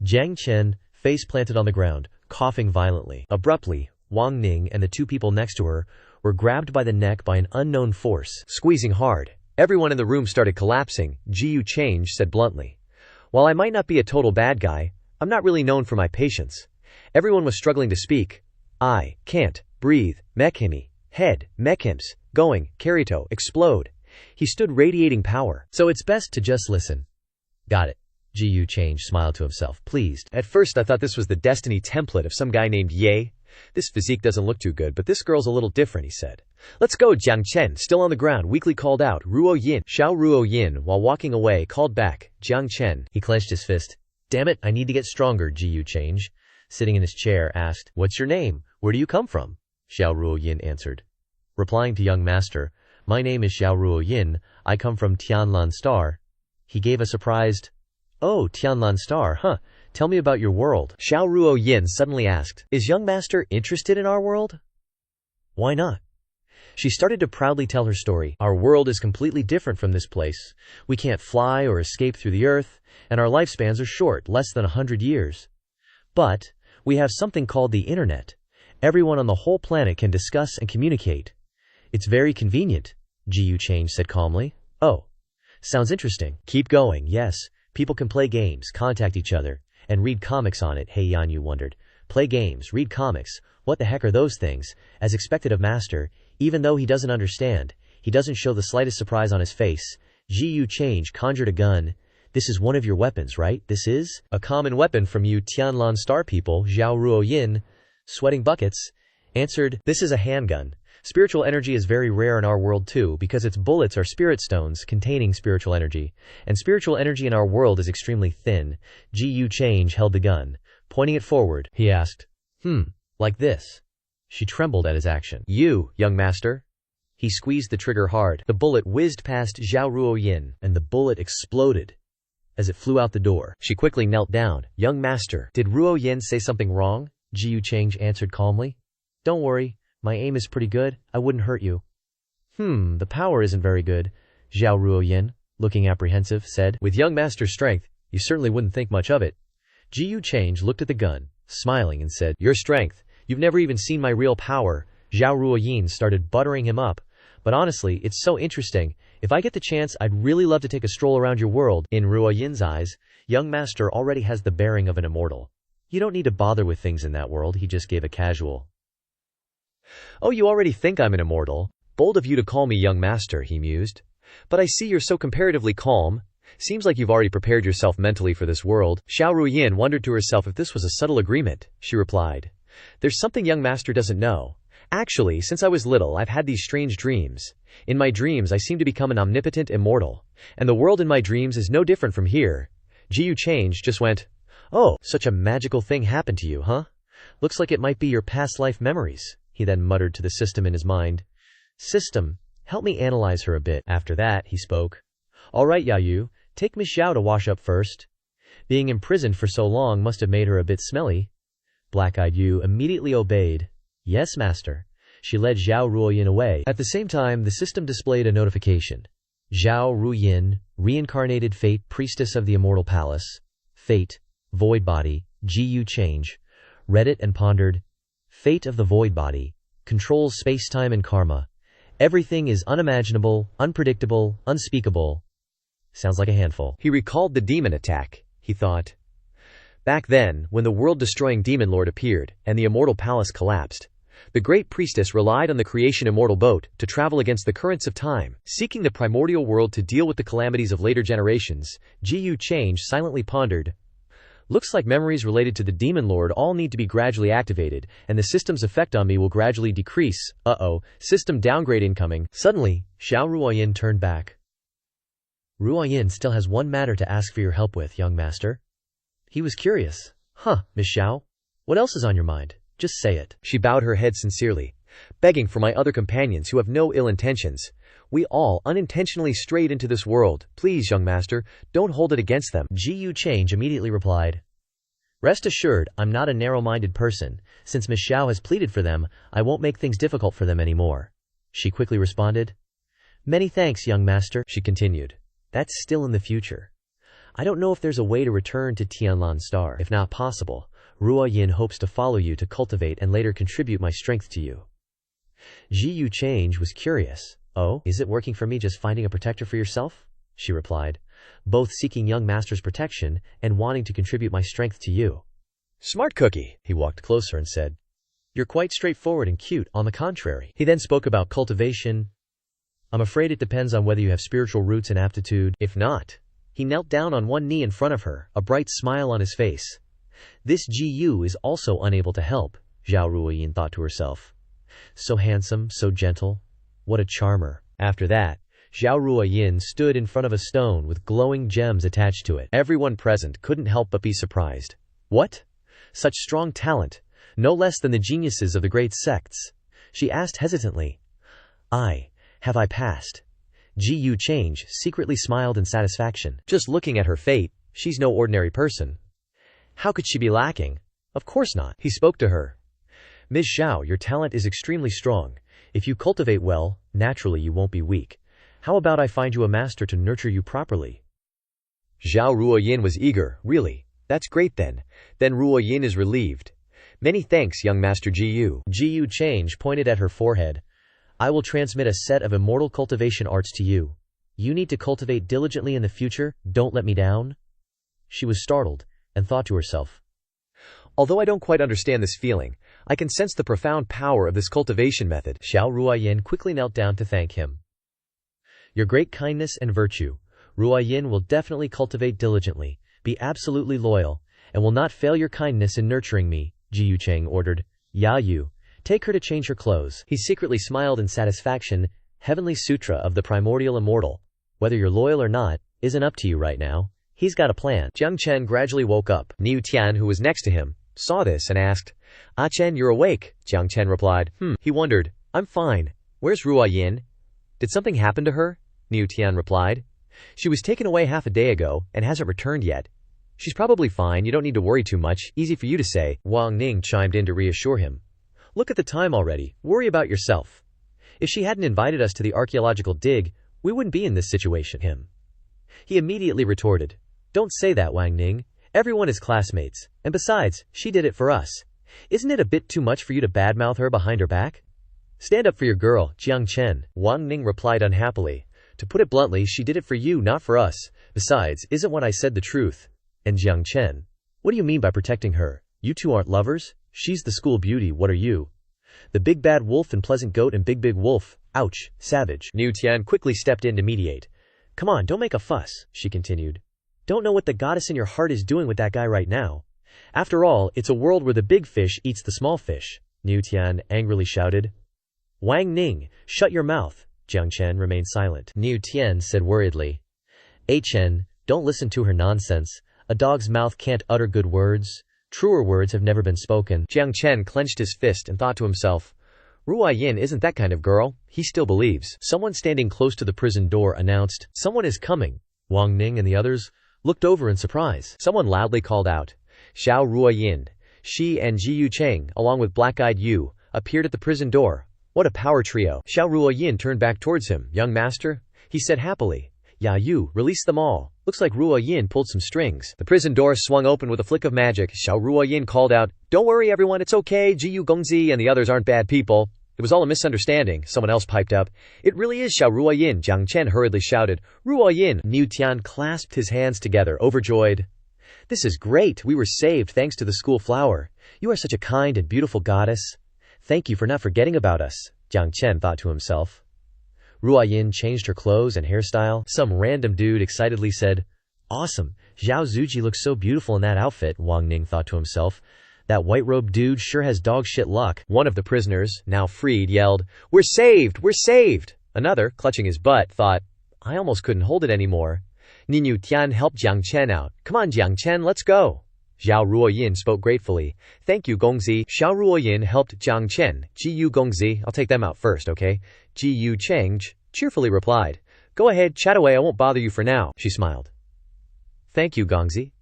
Jiang Chen, face planted on the ground, coughing violently. Abruptly, Wang Ning and the two people next to her were grabbed by the neck by an unknown force, squeezing hard. Everyone in the room started collapsing. Jiu Change said bluntly. While I might not be a total bad guy, I'm not really known for my patience. Everyone was struggling to speak. I can't breathe. Mekhimi. Head. Mekhims. Going. Kirito. Explode. He stood radiating power. So it's best to just listen. Got it. Jiu Change smiled to himself, pleased. At first I thought this was the destiny template of some guy named Ye. This physique doesn't look too good, but this girl's a little different, he said. Let's go, Jiang Chen, still on the ground, weakly called out. Ruo Yin. Zhao Ruo Yin, while walking away, called back. Jiang Chen. He clenched his fist. Damn it, I need to get stronger, Jiu Change, sitting in his chair, asked. What's your name? Where do you come from? Zhao Ruo Yin answered. Replying to young master, my name is Zhao Ruo Yin, I come from Tianlan Star. He gave a surprised, oh, Tianlan Star, huh? Tell me about your world. Zhao Ruo Yin suddenly asked, is young master interested in our world? Why not? She started to proudly tell her story. Our world is completely different from this place. We can't fly or escape through the earth, and our lifespans are short, less than 100 years. But we have something called the internet. Everyone on the whole planet can discuss and communicate. It's very convenient, Jiu Change said calmly. Oh, sounds interesting. Keep going. Yes, people can play games, contact each other, and read comics on it. Hey Yanyu wondered. Play games, read comics. What the heck are those things? As expected of master, even though he doesn't understand, he doesn't show the slightest surprise on his face. Jiu Change conjured a gun. This is one of your weapons, right? This is a common weapon from you Tianlan Star people, Zhao Ruo Yin, sweating buckets, answered. This is a handgun. Spiritual energy is very rare in our world too, because its bullets are spirit stones containing spiritual energy, and spiritual energy in our world is extremely thin. Jiu Change held the gun, pointing it forward. He asked, like this. She trembled at his action. You, young master. He squeezed the trigger hard. The bullet whizzed past Zhao Ruo Yin, and the bullet exploded as it flew out the door. She quickly knelt down. Young master, did Ruo Yin say something wrong? Jiu Change answered calmly. Don't worry. My aim is pretty good. I wouldn't hurt you. The power isn't very good, Zhao Ruo Yin, looking apprehensive, said. With young master's strength, you certainly wouldn't think much of it. Jiu Change looked at the gun, smiling, and said, your strength. You've never even seen my real power. Zhao Ruo Yin started buttering him up. But honestly, it's so interesting. If I get the chance, I'd really love to take a stroll around your world. In Ruo Yin's eyes, young master already has the bearing of an immortal. You don't need to bother with things in that world, he just gave a casual. Oh, you already think I'm an immortal. Bold of you to call me young master, he mused. But I see you're so comparatively calm. Seems like you've already prepared yourself mentally for this world. Zhao Ruyin wondered to herself if this was a subtle agreement. She replied, there's something young master doesn't know. Actually, since I was little, I've had these strange dreams. In my dreams, I seem to become an omnipotent immortal. And the world in my dreams is no different from here. Jiu Change just went, oh, such a magical thing happened to you, huh? Looks like it might be your past life memories. He then muttered to the system in his mind. System, help me analyze her a bit. After that, he spoke. All right, Yayu, take Miss Xiao to wash up first. Being imprisoned for so long must have made her a bit smelly. Black-eyed Yu immediately obeyed. Yes, master. She led Zhao Ruoyin away. At the same time, the system displayed a notification. Zhao Ruoyin, reincarnated fate, priestess of the immortal palace. Fate, void body, Gu change. Read it and pondered. Fate of the void body. Controls space-time and karma. Everything is unimaginable, unpredictable, unspeakable. Sounds like a handful. He recalled the demon attack, he thought. Back then, when the world-destroying demon lord appeared, and the immortal palace collapsed, the great priestess relied on the creation immortal boat to travel against the currents of time, seeking the primordial world to deal with the calamities of later generations. Gu Change silently pondered. Looks like memories related to the demon lord all need to be gradually activated, and the system's effect on me will gradually decrease. System downgrade incoming. Suddenly, Xiao Ruoyin turned back. Ruoyin still has one matter to ask for your help with, young master. He was curious. Miss Xiao? What else is on your mind? Just say it. She bowed her head sincerely, begging for my other companions who have no ill intentions. We all unintentionally strayed into this world. Please, young master, don't hold it against them. Gu Change immediately replied. Rest assured, I'm not a narrow-minded person. Since Miss Xiao has pleaded for them, I won't make things difficult for them anymore. She quickly responded. Many thanks, young master, she continued. That's still in the future. I don't know if there's a way to return to Tianlan Star. If not possible, Ruoyin hopes to follow you to cultivate and later contribute my strength to you. Gu Change was curious. Oh, is it working for me just finding a protector for yourself? She replied, both seeking young master's protection and wanting to contribute my strength to you. Smart cookie. He walked closer and said, You're quite straightforward and cute, on the contrary. He then spoke about cultivation. I'm afraid it depends on whether you have spiritual roots and aptitude. If not, he knelt down on one knee in front of her, a bright smile on his face. This Gu is also unable to help, Zhao Ruoyin thought to herself. So handsome, so gentle. What a charmer. After that, Zhao Ruoyin stood in front of a stone with glowing gems attached to it. Everyone present couldn't help but be surprised. What? Such strong talent, no less than the geniuses of the great sects. She asked hesitantly. Have I passed? Gu Change secretly smiled in satisfaction. Just looking at her fate, she's no ordinary person. How could she be lacking? Of course not. He spoke to her. Ms. Zhao, your talent is extremely strong. If you cultivate well, naturally you won't be weak. How about I find you a master to nurture you properly? Zhao Ruoyin was eager. Really? That's great then. Then Ruoyin is relieved. Many thanks, young master Gu. Gu Change pointed at her forehead. I will transmit a set of immortal cultivation arts to you. You need to cultivate diligently in the future. Don't let me down. She was startled and thought to herself. Although I don't quite understand this feeling, I can sense the profound power of this cultivation method. Xiao Ruoyin quickly knelt down to thank him. Your great kindness and virtue. Ruoyin will definitely cultivate diligently, be absolutely loyal, and will not fail your kindness in nurturing me, Jiu Cheng ordered. Ya Yu, take her to change her clothes. He secretly smiled in satisfaction. Heavenly Sutra of the Primordial Immortal. Whether you're loyal or not, isn't up to you right now. He's got a plan. Jiang Chen gradually woke up. Niu Tian, who was next to him, saw this and asked, Ah Chen, you're awake. Jiang Chen replied, He wondered, I'm fine. Where's Ruoyin? Did something happen to her? Niu Tian replied. She was taken away half a day ago and hasn't returned yet. She's probably fine, you don't need to worry too much, easy for you to say. Wang Ning chimed in to reassure him. Look at the time already, worry about yourself. If she hadn't invited us to the archaeological dig, we wouldn't be in this situation. He immediately retorted, Don't say that, Wang Ning. Everyone is classmates, and besides, she did it for us. Isn't it a bit too much for you to badmouth her behind her back? Stand up for your girl, Jiang Chen. Wang Ning replied unhappily. To put it bluntly, she did it for you, not for us. Besides, isn't what I said the truth? And Jiang Chen, what do you mean by protecting her? You two aren't lovers? She's the school beauty, what are you? The big bad wolf and pleasant goat and big wolf. Ouch, savage. Niu Tian quickly stepped in to mediate. Come on, don't make a fuss, she continued. Don't know what the goddess in your heart is doing with that guy right now. After all, it's a world where the big fish eats the small fish, Niu Tian angrily shouted. Wang Ning, shut your mouth. Jiang Chen remained silent. Niu Tian said worriedly. Chen, don't listen to her nonsense. A dog's mouth can't utter good words. Truer words have never been spoken. Jiang Chen clenched his fist and thought to himself, Ruoyin isn't that kind of girl. He still believes. Someone standing close to the prison door announced, Someone is coming. Wang Ning and the others looked over in surprise. Someone loudly called out, Xiao Ruoyin. She and Ji Yu Cheng, along with black-eyed Yu, appeared at the prison door. What a power trio. Xiao Ruoyin turned back towards him. Young master, he said happily. Ya Yu, release them all. Looks like Ruoyin pulled some strings. The prison door swung open with a flick of magic. Xiao Ruoyin called out, Don't worry everyone, it's okay. Ji Yu Gongzi and the others aren't bad people. It was all a misunderstanding. Someone else piped up. It really is Xiao Ruoyin. Jiang Chen hurriedly shouted. Ruoyin. Niu Tian clasped his hands together, overjoyed. This is great. We were saved thanks to the school flower. You are such a kind and beautiful goddess. Thank you for not forgetting about us, Jiang Chen thought to himself. Ruoyin changed her clothes and hairstyle. Some random dude excitedly said, Awesome. Zhao Zuji looks so beautiful in that outfit, Wang Ning thought to himself. That white-robed dude sure has dog shit luck. One of the prisoners, now freed, yelled, We're saved! We're saved! Another, clutching his butt, thought, I almost couldn't hold it anymore. Niu Tian helped Jiang Chen out. Come on, Jiang Chen, let's go. Zhao Ruoyin spoke gratefully. Thank you, Gongzi. Xiao Ruoyin helped Jiang Chen. Ji Yu Gongzi, I'll take them out first, okay? Ji Yu Cheng cheerfully replied. Go ahead, chat away, I won't bother you for now. She smiled. Thank you, Gongzi.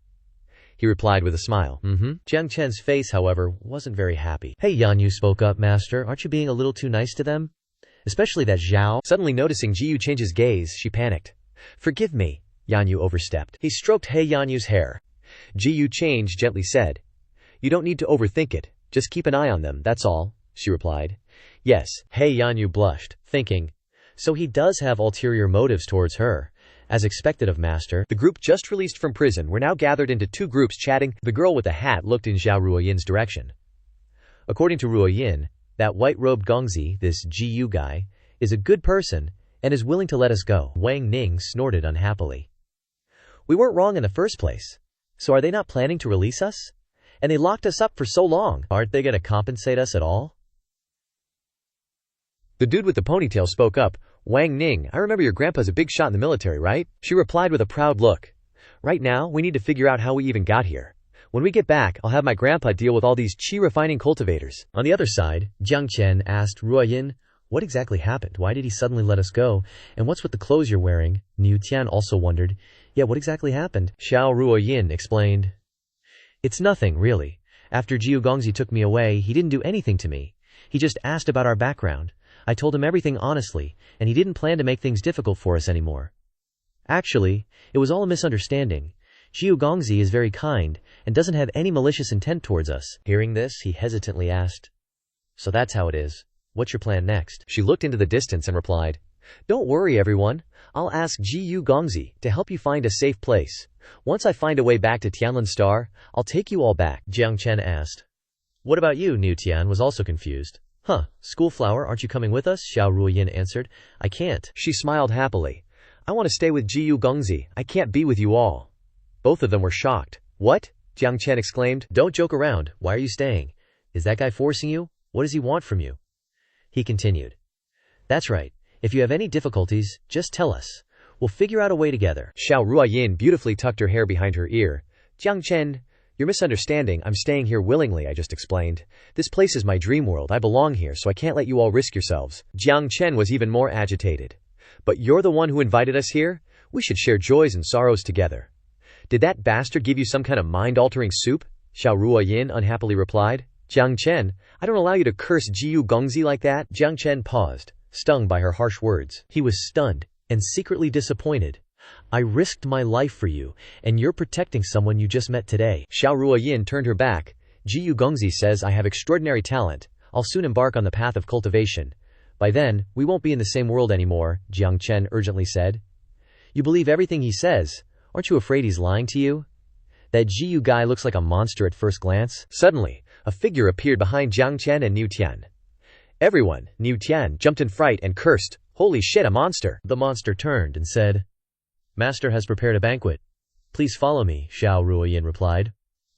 He replied with a smile. Jiang Chen's face, however, wasn't very happy. Hey, Yanyu spoke up, master. Aren't you being a little too nice to them? Especially that Zhao. Suddenly noticing Ji Yu change his gaze, she panicked. Forgive me. Yanyu overstepped. He stroked He Yanyu's hair. Ji Yu Change gently said, You don't need to overthink it. Just keep an eye on them, that's all, she replied. Yes, He Yanyu blushed, thinking, So he does have ulterior motives towards her. As expected of master, the group just released from prison were now gathered into two groups chatting. The girl with the hat looked in Zhao Ruoyin's direction. According to Ruoyin, that white-robed Gongzi, this Ji Yu guy, is a good person and is willing to let us go. Wang Ning snorted unhappily. We weren't wrong in the first place. So are they not planning to release us? And they locked us up for so long. Aren't they going to compensate us at all? The dude with the ponytail spoke up. Wang Ning, I remember your grandpa's a big shot in the military, right? She replied with a proud look. Right now, we need to figure out how we even got here. When we get back, I'll have my grandpa deal with all these qi refining cultivators. On the other side, Jiang Chen asked Ruoyin, What exactly happened? Why did he suddenly let us go? And what's with the clothes you're wearing? Niu Tian also wondered. Yeah, what exactly happened? Xiao Ruoyin explained. It's nothing, really. After Jiu Gongzi took me away, he didn't do anything to me. He just asked about our background. I told him everything honestly, and he didn't plan to make things difficult for us anymore. Actually, it was all a misunderstanding. Jiu Gongzi is very kind, and doesn't have any malicious intent towards us. Hearing this, he hesitantly asked, So that's how it is. What's your plan next? She looked into the distance and replied, Don't worry, everyone. I'll ask Jiu Gongzi to help you find a safe place. Once I find a way back to Tianlin Star, I'll take you all back. Jiang Chen asked. What about you? Niu Tian was also confused. School flower, aren't you coming with us? Xiao Ruoyin answered. I can't. She smiled happily. I want to stay with Jiu Gongzi. I can't be with you all. Both of them were shocked. What? Jiang Chen exclaimed. Don't joke around. Why are you staying? Is that guy forcing you? What does he want from you? He continued. That's right. If you have any difficulties, just tell us. We'll figure out a way together. Xiao Ruoyin beautifully tucked her hair behind her ear. Jiang Chen, you're misunderstanding. I'm staying here willingly, I just explained. This place is my dream world. I belong here, so I can't let you all risk yourselves. Jiang Chen was even more agitated. But you're the one who invited us here? We should share joys and sorrows together. Did that bastard give you some kind of mind-altering soup? Xiao Ruoyin unhappily replied. Jiang Chen, I don't allow you to curse Jiu Gongzi like that. Jiang Chen paused, stung by her harsh words. He was stunned and secretly disappointed. I risked my life for you, and you're protecting someone you just met today. Xiao Ruoyin turned her back. Jiu Gongzi says I have extraordinary talent. I'll soon embark on the path of cultivation. By then, we won't be in the same world anymore, Jiang Chen urgently said. You believe everything he says? Aren't you afraid he's lying to you? That Jiu guy looks like a monster at first glance. Suddenly, a figure appeared behind Jiang Chen and Niu Tian. Everyone, Niu Tian, jumped in fright and cursed, Holy shit, a monster! The monster turned and said, Master has prepared a banquet. Please follow me, Xiao Ruoyin replied.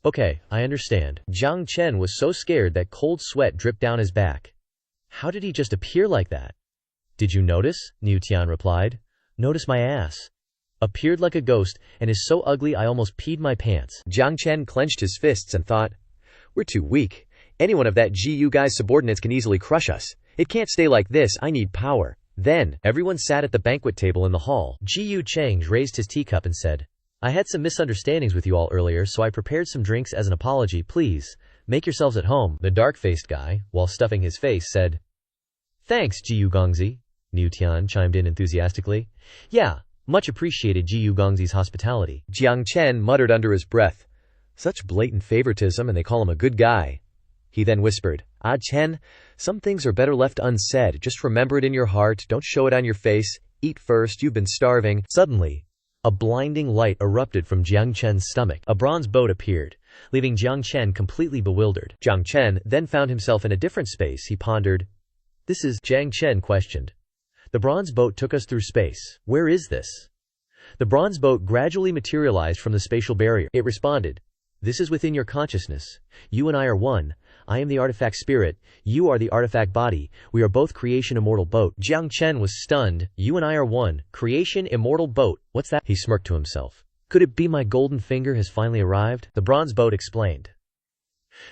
Okay, I understand. Jiang Chen was so scared that cold sweat dripped down his back. How did he just appear like that? Did you notice? Niu Tian replied. Notice my ass. Appeared like a ghost and is so ugly I almost peed my pants. Jiang Chen clenched his fists and thought, We're too weak. Anyone of that Jiu guy's subordinates can easily crush us. It can't stay like this, I need power. Then, everyone sat at the banquet table in the hall. Jiu Cheng raised his teacup and said, I had some misunderstandings with you all earlier, so I prepared some drinks as an apology. Please, make yourselves at home. The dark-faced guy, while stuffing his face, said, Thanks, Jiyu Gongzi. Niu Tian chimed in enthusiastically. Yeah, much appreciated Jiyu Gongzi's hospitality. Jiang Chen muttered under his breath. Such blatant favoritism, and they call him a good guy. He then whispered, Chen, some things are better left unsaid. Just remember it in your heart. Don't show it on your face. Eat first. You've been starving. Suddenly, a blinding light erupted from Jiang Chen's stomach. A bronze boat appeared, leaving Jiang Chen completely bewildered. Jiang Chen then found himself in a different space. He pondered. This is, Jiang Chen questioned. The bronze boat took us through space. Where is this? The bronze boat gradually materialized from the spatial barrier. It responded. This is within your consciousness. You and I are one. I am the artifact spirit. You are the artifact body. We are both creation immortal boat. Jiang Chen was stunned. You and I are one. Creation immortal boat. What's that? He smirked to himself. Could it be my golden finger has finally arrived? The bronze boat explained.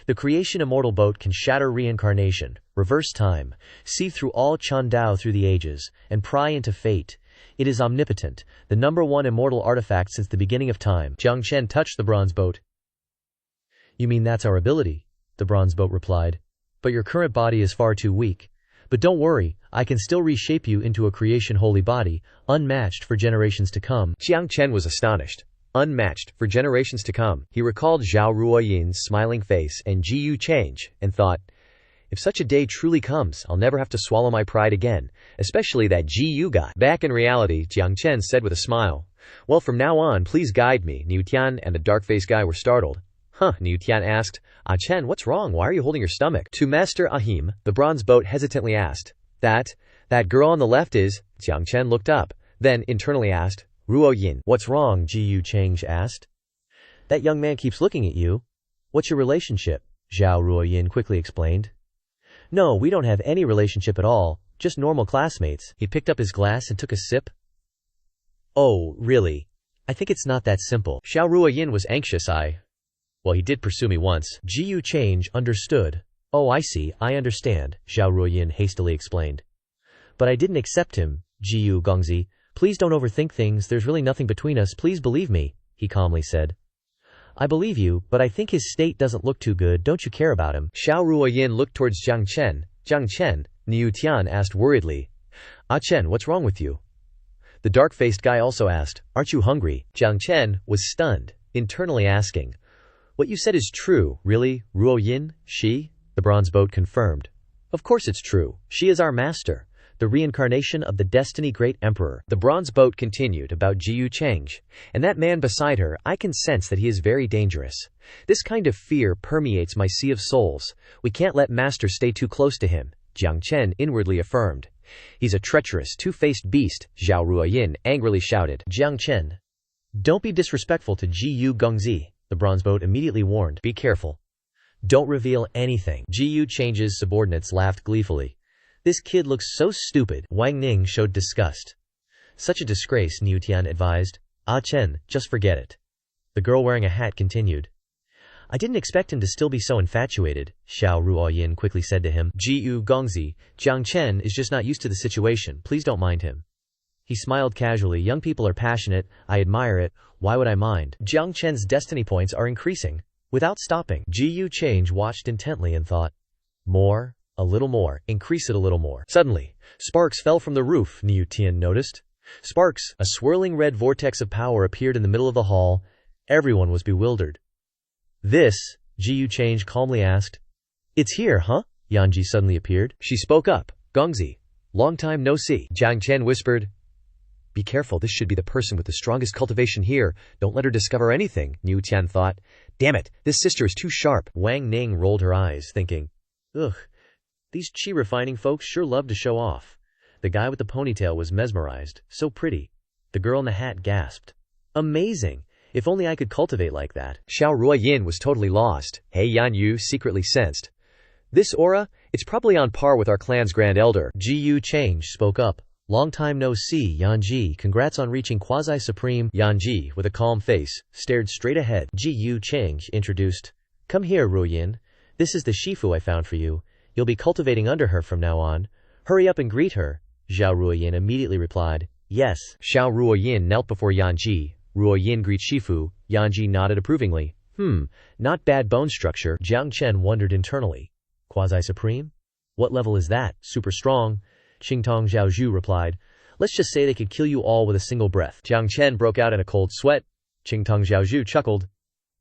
The creation immortal boat can shatter reincarnation, reverse time, see through all Chandao through the ages, and pry into fate. It is omnipotent, the #1 immortal artifact since the beginning of time. Jiang Chen touched the bronze boat. You mean that's our ability? The bronze boat replied. But your current body is far too weak. But don't worry, I can still reshape you into a creation holy body, unmatched for generations to come. Jiang Chen was astonished. Unmatched for generations to come. He recalled Zhao Ruoyin's smiling face and Jiyu change, and thought, if such a day truly comes, I'll never have to swallow my pride again, especially that Jiyu guy. Back in reality, Jiang Chen said with a smile, well, from now on, please guide me. Niu Tian and the dark-faced guy were startled. Niu Tian asked, Chen, what's wrong? Why are you holding your stomach? To Master Ahim, the bronze boat hesitantly asked, That girl on the left is, Jiang Chen looked up, then internally asked, Ruoyin. What's wrong? Jiyu Cheng asked. That young man keeps looking at you. What's your relationship? Zhao Ruoyin quickly explained. No, we don't have any relationship at all, just normal classmates. He picked up his glass and took a sip. Oh, really? I think it's not that simple. Zhao Ruoyin was anxious. Well, he did pursue me once. Jiyu Change understood. Oh, I see, I understand, Zhao Ruoyin hastily explained. But I didn't accept him, Jiyu Gongzi. Please don't overthink things, there's really nothing between us, please believe me, he calmly said. I believe you, but I think his state doesn't look too good, don't you care about him? Zhao Ruoyin looked towards Jiang Chen. Jiang Chen, Niu Tian asked worriedly. Chen, what's wrong with you? The dark-faced guy also asked, aren't you hungry? Jiang Chen was stunned, internally asking, what you said is true, really, Ruoyin, she? The bronze boat confirmed. Of course it's true, she is our master. The reincarnation of the Destiny Great Emperor. The bronze boat continued about Jiyu Change. And that man beside her, I can sense that he is very dangerous. This kind of fear permeates my sea of souls. We can't let Master stay too close to him, Jiang Chen inwardly affirmed. He's a treacherous, two-faced beast, Zhao Ruoyin angrily shouted. Jiang Chen, don't be disrespectful to Jiyu Gongzi, the bronze boat immediately warned. Be careful. Don't reveal anything. Jiyu Change's subordinates laughed gleefully. This kid looks so stupid. Wang Ning showed disgust. Such a disgrace, Niu Tian advised. Chen, just forget it. The girl wearing a hat continued. I didn't expect him to still be so infatuated, Zhao Ruoyin quickly said to him. Jiyu Gongzi, Jiang Chen is just not used to the situation. Please don't mind him. He smiled casually. Young people are passionate. I admire it. Why would I mind? Jiang Chen's destiny points are increasing. Without stopping. Jiyu Change watched intently and thought. More. A little more. Increase it a little more. Suddenly, sparks fell from the roof, Niu Tian noticed. Sparks, a swirling red vortex of power appeared in the middle of the hall. Everyone was bewildered. This, Jiyu Change calmly asked. It's here, huh? Yanji suddenly appeared. She spoke up. Gongzi. Long time no see. Jiang Chen whispered. Be careful, this should be the person with the strongest cultivation here. Don't let her discover anything, Niu Tian thought. Damn it, this sister is too sharp. Wang Ning rolled her eyes, thinking. Ugh. These chi refining folks sure love to show off. The guy with the ponytail was mesmerized. So pretty. The girl in the hat gasped. Amazing. If only I could cultivate like that. Zhao Ruoyin was totally lost. Hey Yan Yu secretly sensed. This aura, it's probably on par with our clan's grand elder. Jiyu Change spoke up. Long time no see, Yanji. Congrats on reaching quasi-supreme. Yanji, with a calm face, stared straight ahead. Jiyu Change introduced. Come here, Ruoyin. This is the Shifu I found for you. You'll be cultivating under her from now on. Hurry up and greet her. Zhao Ruoyin immediately replied. Yes. Zhao Ruoyin knelt before Yanji, Ruo Yin greets Shifu. Yanji nodded approvingly. Not bad bone structure. Jiang Chen wondered internally. Quasi-supreme? What level is that? Super strong. Qingtong Zhaozhu replied. Let's just say they could kill you all with a single breath. Jiang Chen broke out in a cold sweat. Qingtong Zhaozhu chuckled.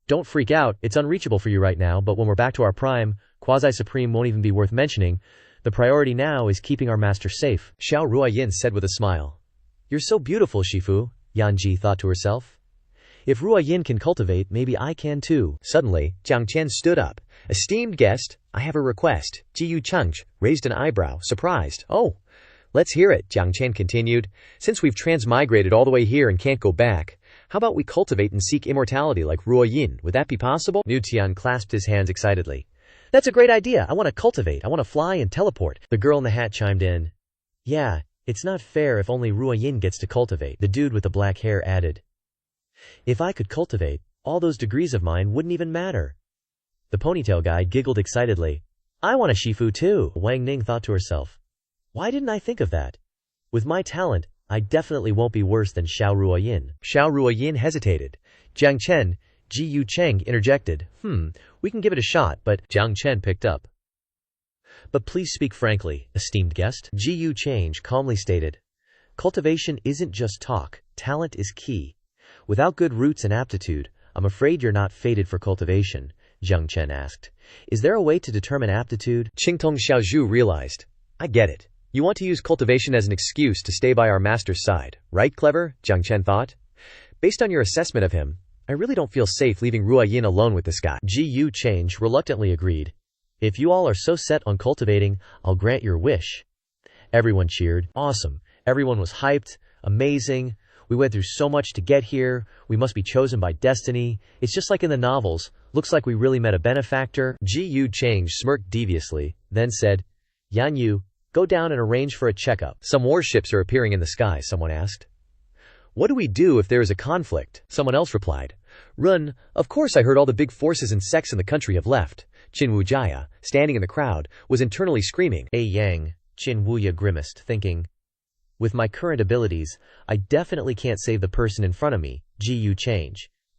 Don't freak out, it's unreachable for you right now, but when we're back to our prime, quasi-supreme won't even be worth mentioning. The priority now is keeping our master safe. Xiao Ruoyin said with a smile. You're so beautiful, Shifu, Yanji thought to herself. If Ruoyin can cultivate, maybe I can too. Suddenly, Jiang Chen stood up. Esteemed guest, I have a request. Jiyu Chengch raised an eyebrow, surprised. Oh, let's hear it, Jiang Chen continued. Since we've transmigrated all the way here and can't go back, how about we cultivate and seek immortality like Ruoyin? Would that be possible? Niu Tian clasped his hands excitedly. That's a great idea. I want to cultivate. I want to fly and teleport. The girl in the hat chimed in. Yeah, it's not fair if only Ruoyin gets to cultivate. The dude with the black hair added. If I could cultivate, all those degrees of mine wouldn't even matter. The ponytail guy giggled excitedly. I want a Shifu too. Wang Ning thought to herself. Why didn't I think of that? With my talent, I definitely won't be worse than Xiao Ruoyin. Xiao Ruoyin hesitated. Jiang Chen, Ji Yu Cheng interjected. We can give it a shot, but Jiang Chen picked up. But please speak frankly, esteemed guest. Ji Yu Cheng calmly stated. Cultivation isn't just talk, talent is key. Without good roots and aptitude, I'm afraid you're not fated for cultivation, Jiang Chen asked. Is there a way to determine aptitude? Qingtong Xiaozhu realized. I get it. You want to use cultivation as an excuse to stay by our master's side, right, clever? Jiang Chen thought. Based on your assessment of him, I really don't feel safe leaving Ruoyin alone with this guy. Ji Yu Cheng reluctantly agreed. If you all are so set on cultivating, I'll grant your wish. Everyone cheered. Awesome. Everyone was hyped. Amazing. We went through so much to get here. We must be chosen by destiny. It's just like in the novels. Looks like we really met a benefactor. Ji Yu Cheng smirked deviously, then said, Yan Yu, go down and arrange for a checkup. Some warships are appearing in the sky, someone asked. What do we do if there is a conflict? Someone else replied. Run. Of course I heard all the big forces and sects in the country have left. Qin Wujia, standing in the crowd, was internally screaming. Yang, Qin Wuya grimaced, thinking. With my current abilities, I definitely can't save the person in front of me, Ji Yu Cheng.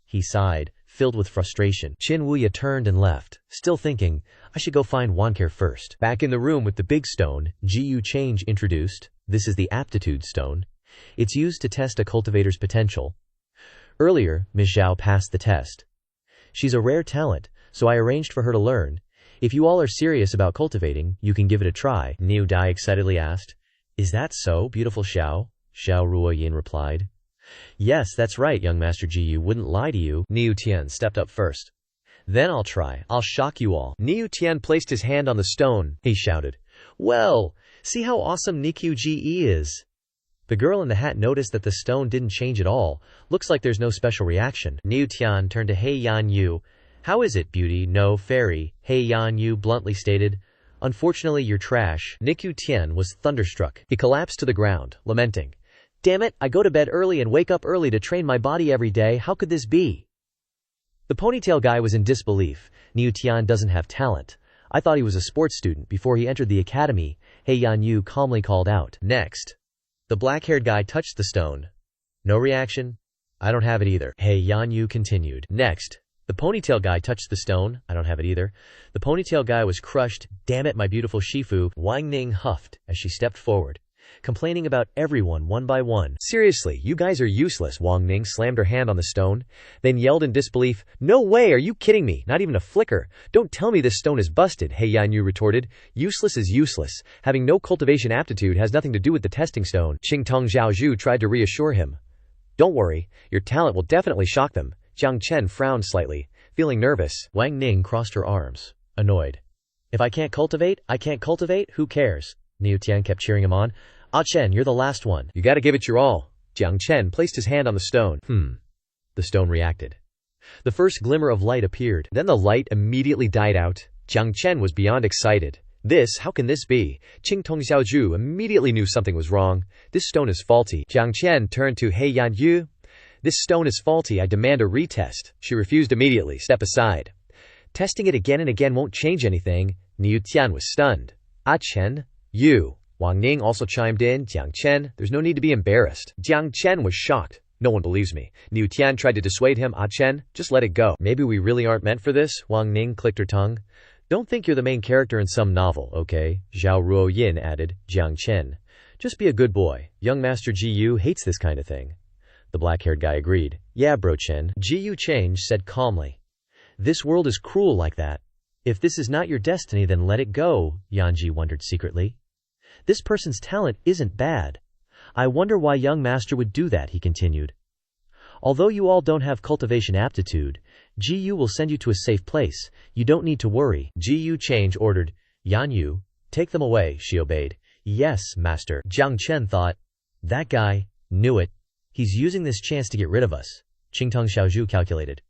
He sighed, filled with frustration. Qin Wuya turned and left, still thinking, I should go find Wanker first. Back in the room with the big stone, Ji Yu Cheng introduced, this is the aptitude stone. It's used to test a cultivator's potential. Earlier, Ms. Zhao passed the test. She's a rare talent, so I arranged for her to learn. If you all are serious about cultivating, you can give it a try. Niu Dai excitedly asked. Is that so, beautiful Xiao? Xiao Ruoyin replied. Yes, that's right, young Master Ji Yu wouldn't lie to you. Niu Tian stepped up first. Then I'll try. I'll shock you all. Niu Tian placed his hand on the stone. He shouted. Well, see how awesome Nikyu Ji is. The girl in the hat noticed that the stone didn't change at all. Looks like there's no special reaction. Niu Tian turned to He Yan Yu. How is it, beauty? No, fairy, He Yan Yu bluntly stated. Unfortunately, you're trash. Nikyu Tian was thunderstruck. He collapsed to the ground, lamenting. Damn it, I go to bed early and wake up early to train my body every day. How could this be? The ponytail guy was in disbelief. Niu Tian doesn't have talent. I thought he was a sports student before he entered the academy, He Yan Yu calmly called out. Next. The black-haired guy touched the stone. No reaction? I don't have it either. He Yan Yu continued. Next. The ponytail guy touched the stone. I don't have it either. The ponytail guy was crushed. Damn it, my beautiful Shifu. Wang Ning huffed as she stepped forward, complaining about everyone one by one. Seriously, you guys are useless. Wang Ning slammed her hand on the stone, then yelled in disbelief. No way, are you kidding me? Not even a flicker. Don't tell me this stone is busted, He Yan Yu retorted. Useless is useless. Having no cultivation aptitude has nothing to do with the testing stone. Qingtong Zhaozhu tried to reassure him. Don't worry, your talent will definitely shock them. Jiang Chen frowned slightly, feeling nervous. Wang Ning crossed her arms, annoyed. If I can't cultivate, I can't cultivate, who cares? Niu Tian kept cheering him on. Ah Chen, you're the last one. You gotta give it your all. Jiang Chen placed his hand on the stone. The stone reacted. The first glimmer of light appeared. Then the light immediately died out. Jiang Chen was beyond excited. How can this be? Qingtong Xiaozhu immediately knew something was wrong. This stone is faulty. Jiang Chen turned to He Yan Yu. This stone is faulty. I demand a retest. She refused immediately. Step aside. Testing it again and again won't change anything. Niu Tian was stunned. Ah Chen? You. Wang Ning also chimed in. Jiang Chen, there's no need to be embarrassed. Jiang Chen was shocked. No one believes me. Niu Tian tried to dissuade him. Ah Chen, just let it go. Maybe we really aren't meant for this? Wang Ning clicked her tongue. Don't think you're the main character in some novel, okay? Zhao Ruoyin added. Jiang Chen. Just be a good boy. Young Master Ji Yu hates this kind of thing. The black-haired guy agreed. Yeah, bro Chen. Ji Yu Change said calmly. This world is cruel like that. If this is not your destiny, then let it go, Yanji wondered secretly. This person's talent isn't bad. I wonder why young master would do that, he continued. Although you all don't have cultivation aptitude, Ji Yu will send you to a safe place. You don't need to worry. Ji Yu Change ordered. Yan Yu, take them away, she obeyed. Yes, master. Jiang Chen thought. That guy, knew it. He's using this chance to get rid of us. Qingtong Xiaozhu calculated.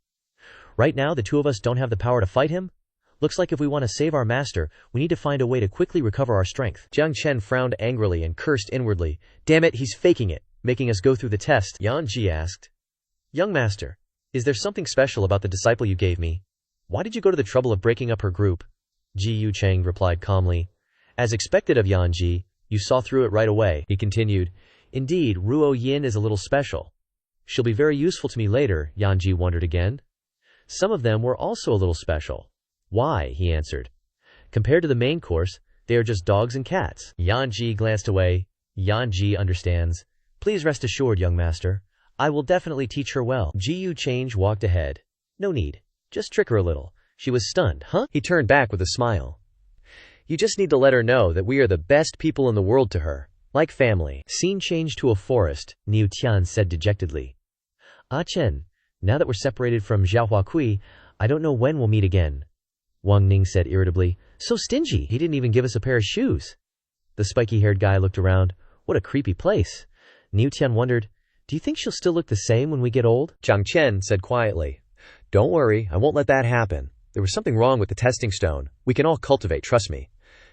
Right now, the two of us don't have the power to fight him. Looks like if we want to save our master, we need to find a way to quickly recover our strength. Jiang Chen frowned angrily and cursed inwardly. Damn it, he's faking it, making us go through the test. Yan Ji asked. Young master, is there something special about the disciple you gave me? Why did you go to the trouble of breaking up her group? Ji Yu Cheng replied calmly. As expected of Yan Ji, you saw through it right away, he continued. Indeed, Ruo Yin is a little special. She'll be very useful to me later, Yan Ji wondered again. Some of them were also a little special. Why? He answered. Compared to the main course, they are just dogs and cats. Yan Ji glanced away. Yan Ji understands. Please rest assured, young master. I will definitely teach her well. Ji Yu Change walked ahead. No need. Just trick her a little. She was stunned. Huh? He turned back with a smile. You just need to let her know that we are the best people in the world to her. Like family. Scene changed to a forest, Niu Tian said dejectedly. Ah Chen, now that we're separated from Xiaohua Kui, I don't know when we'll meet again. Wang Ning said irritably. So stingy. He didn't even give us a pair of shoes. The spiky-haired guy looked around. What a creepy place. Niu Tian wondered, do you think she'll still look the same when we get old? Jiang Chen said quietly. Don't worry, I won't let that happen. There was something wrong with the testing stone. We can all cultivate, trust me.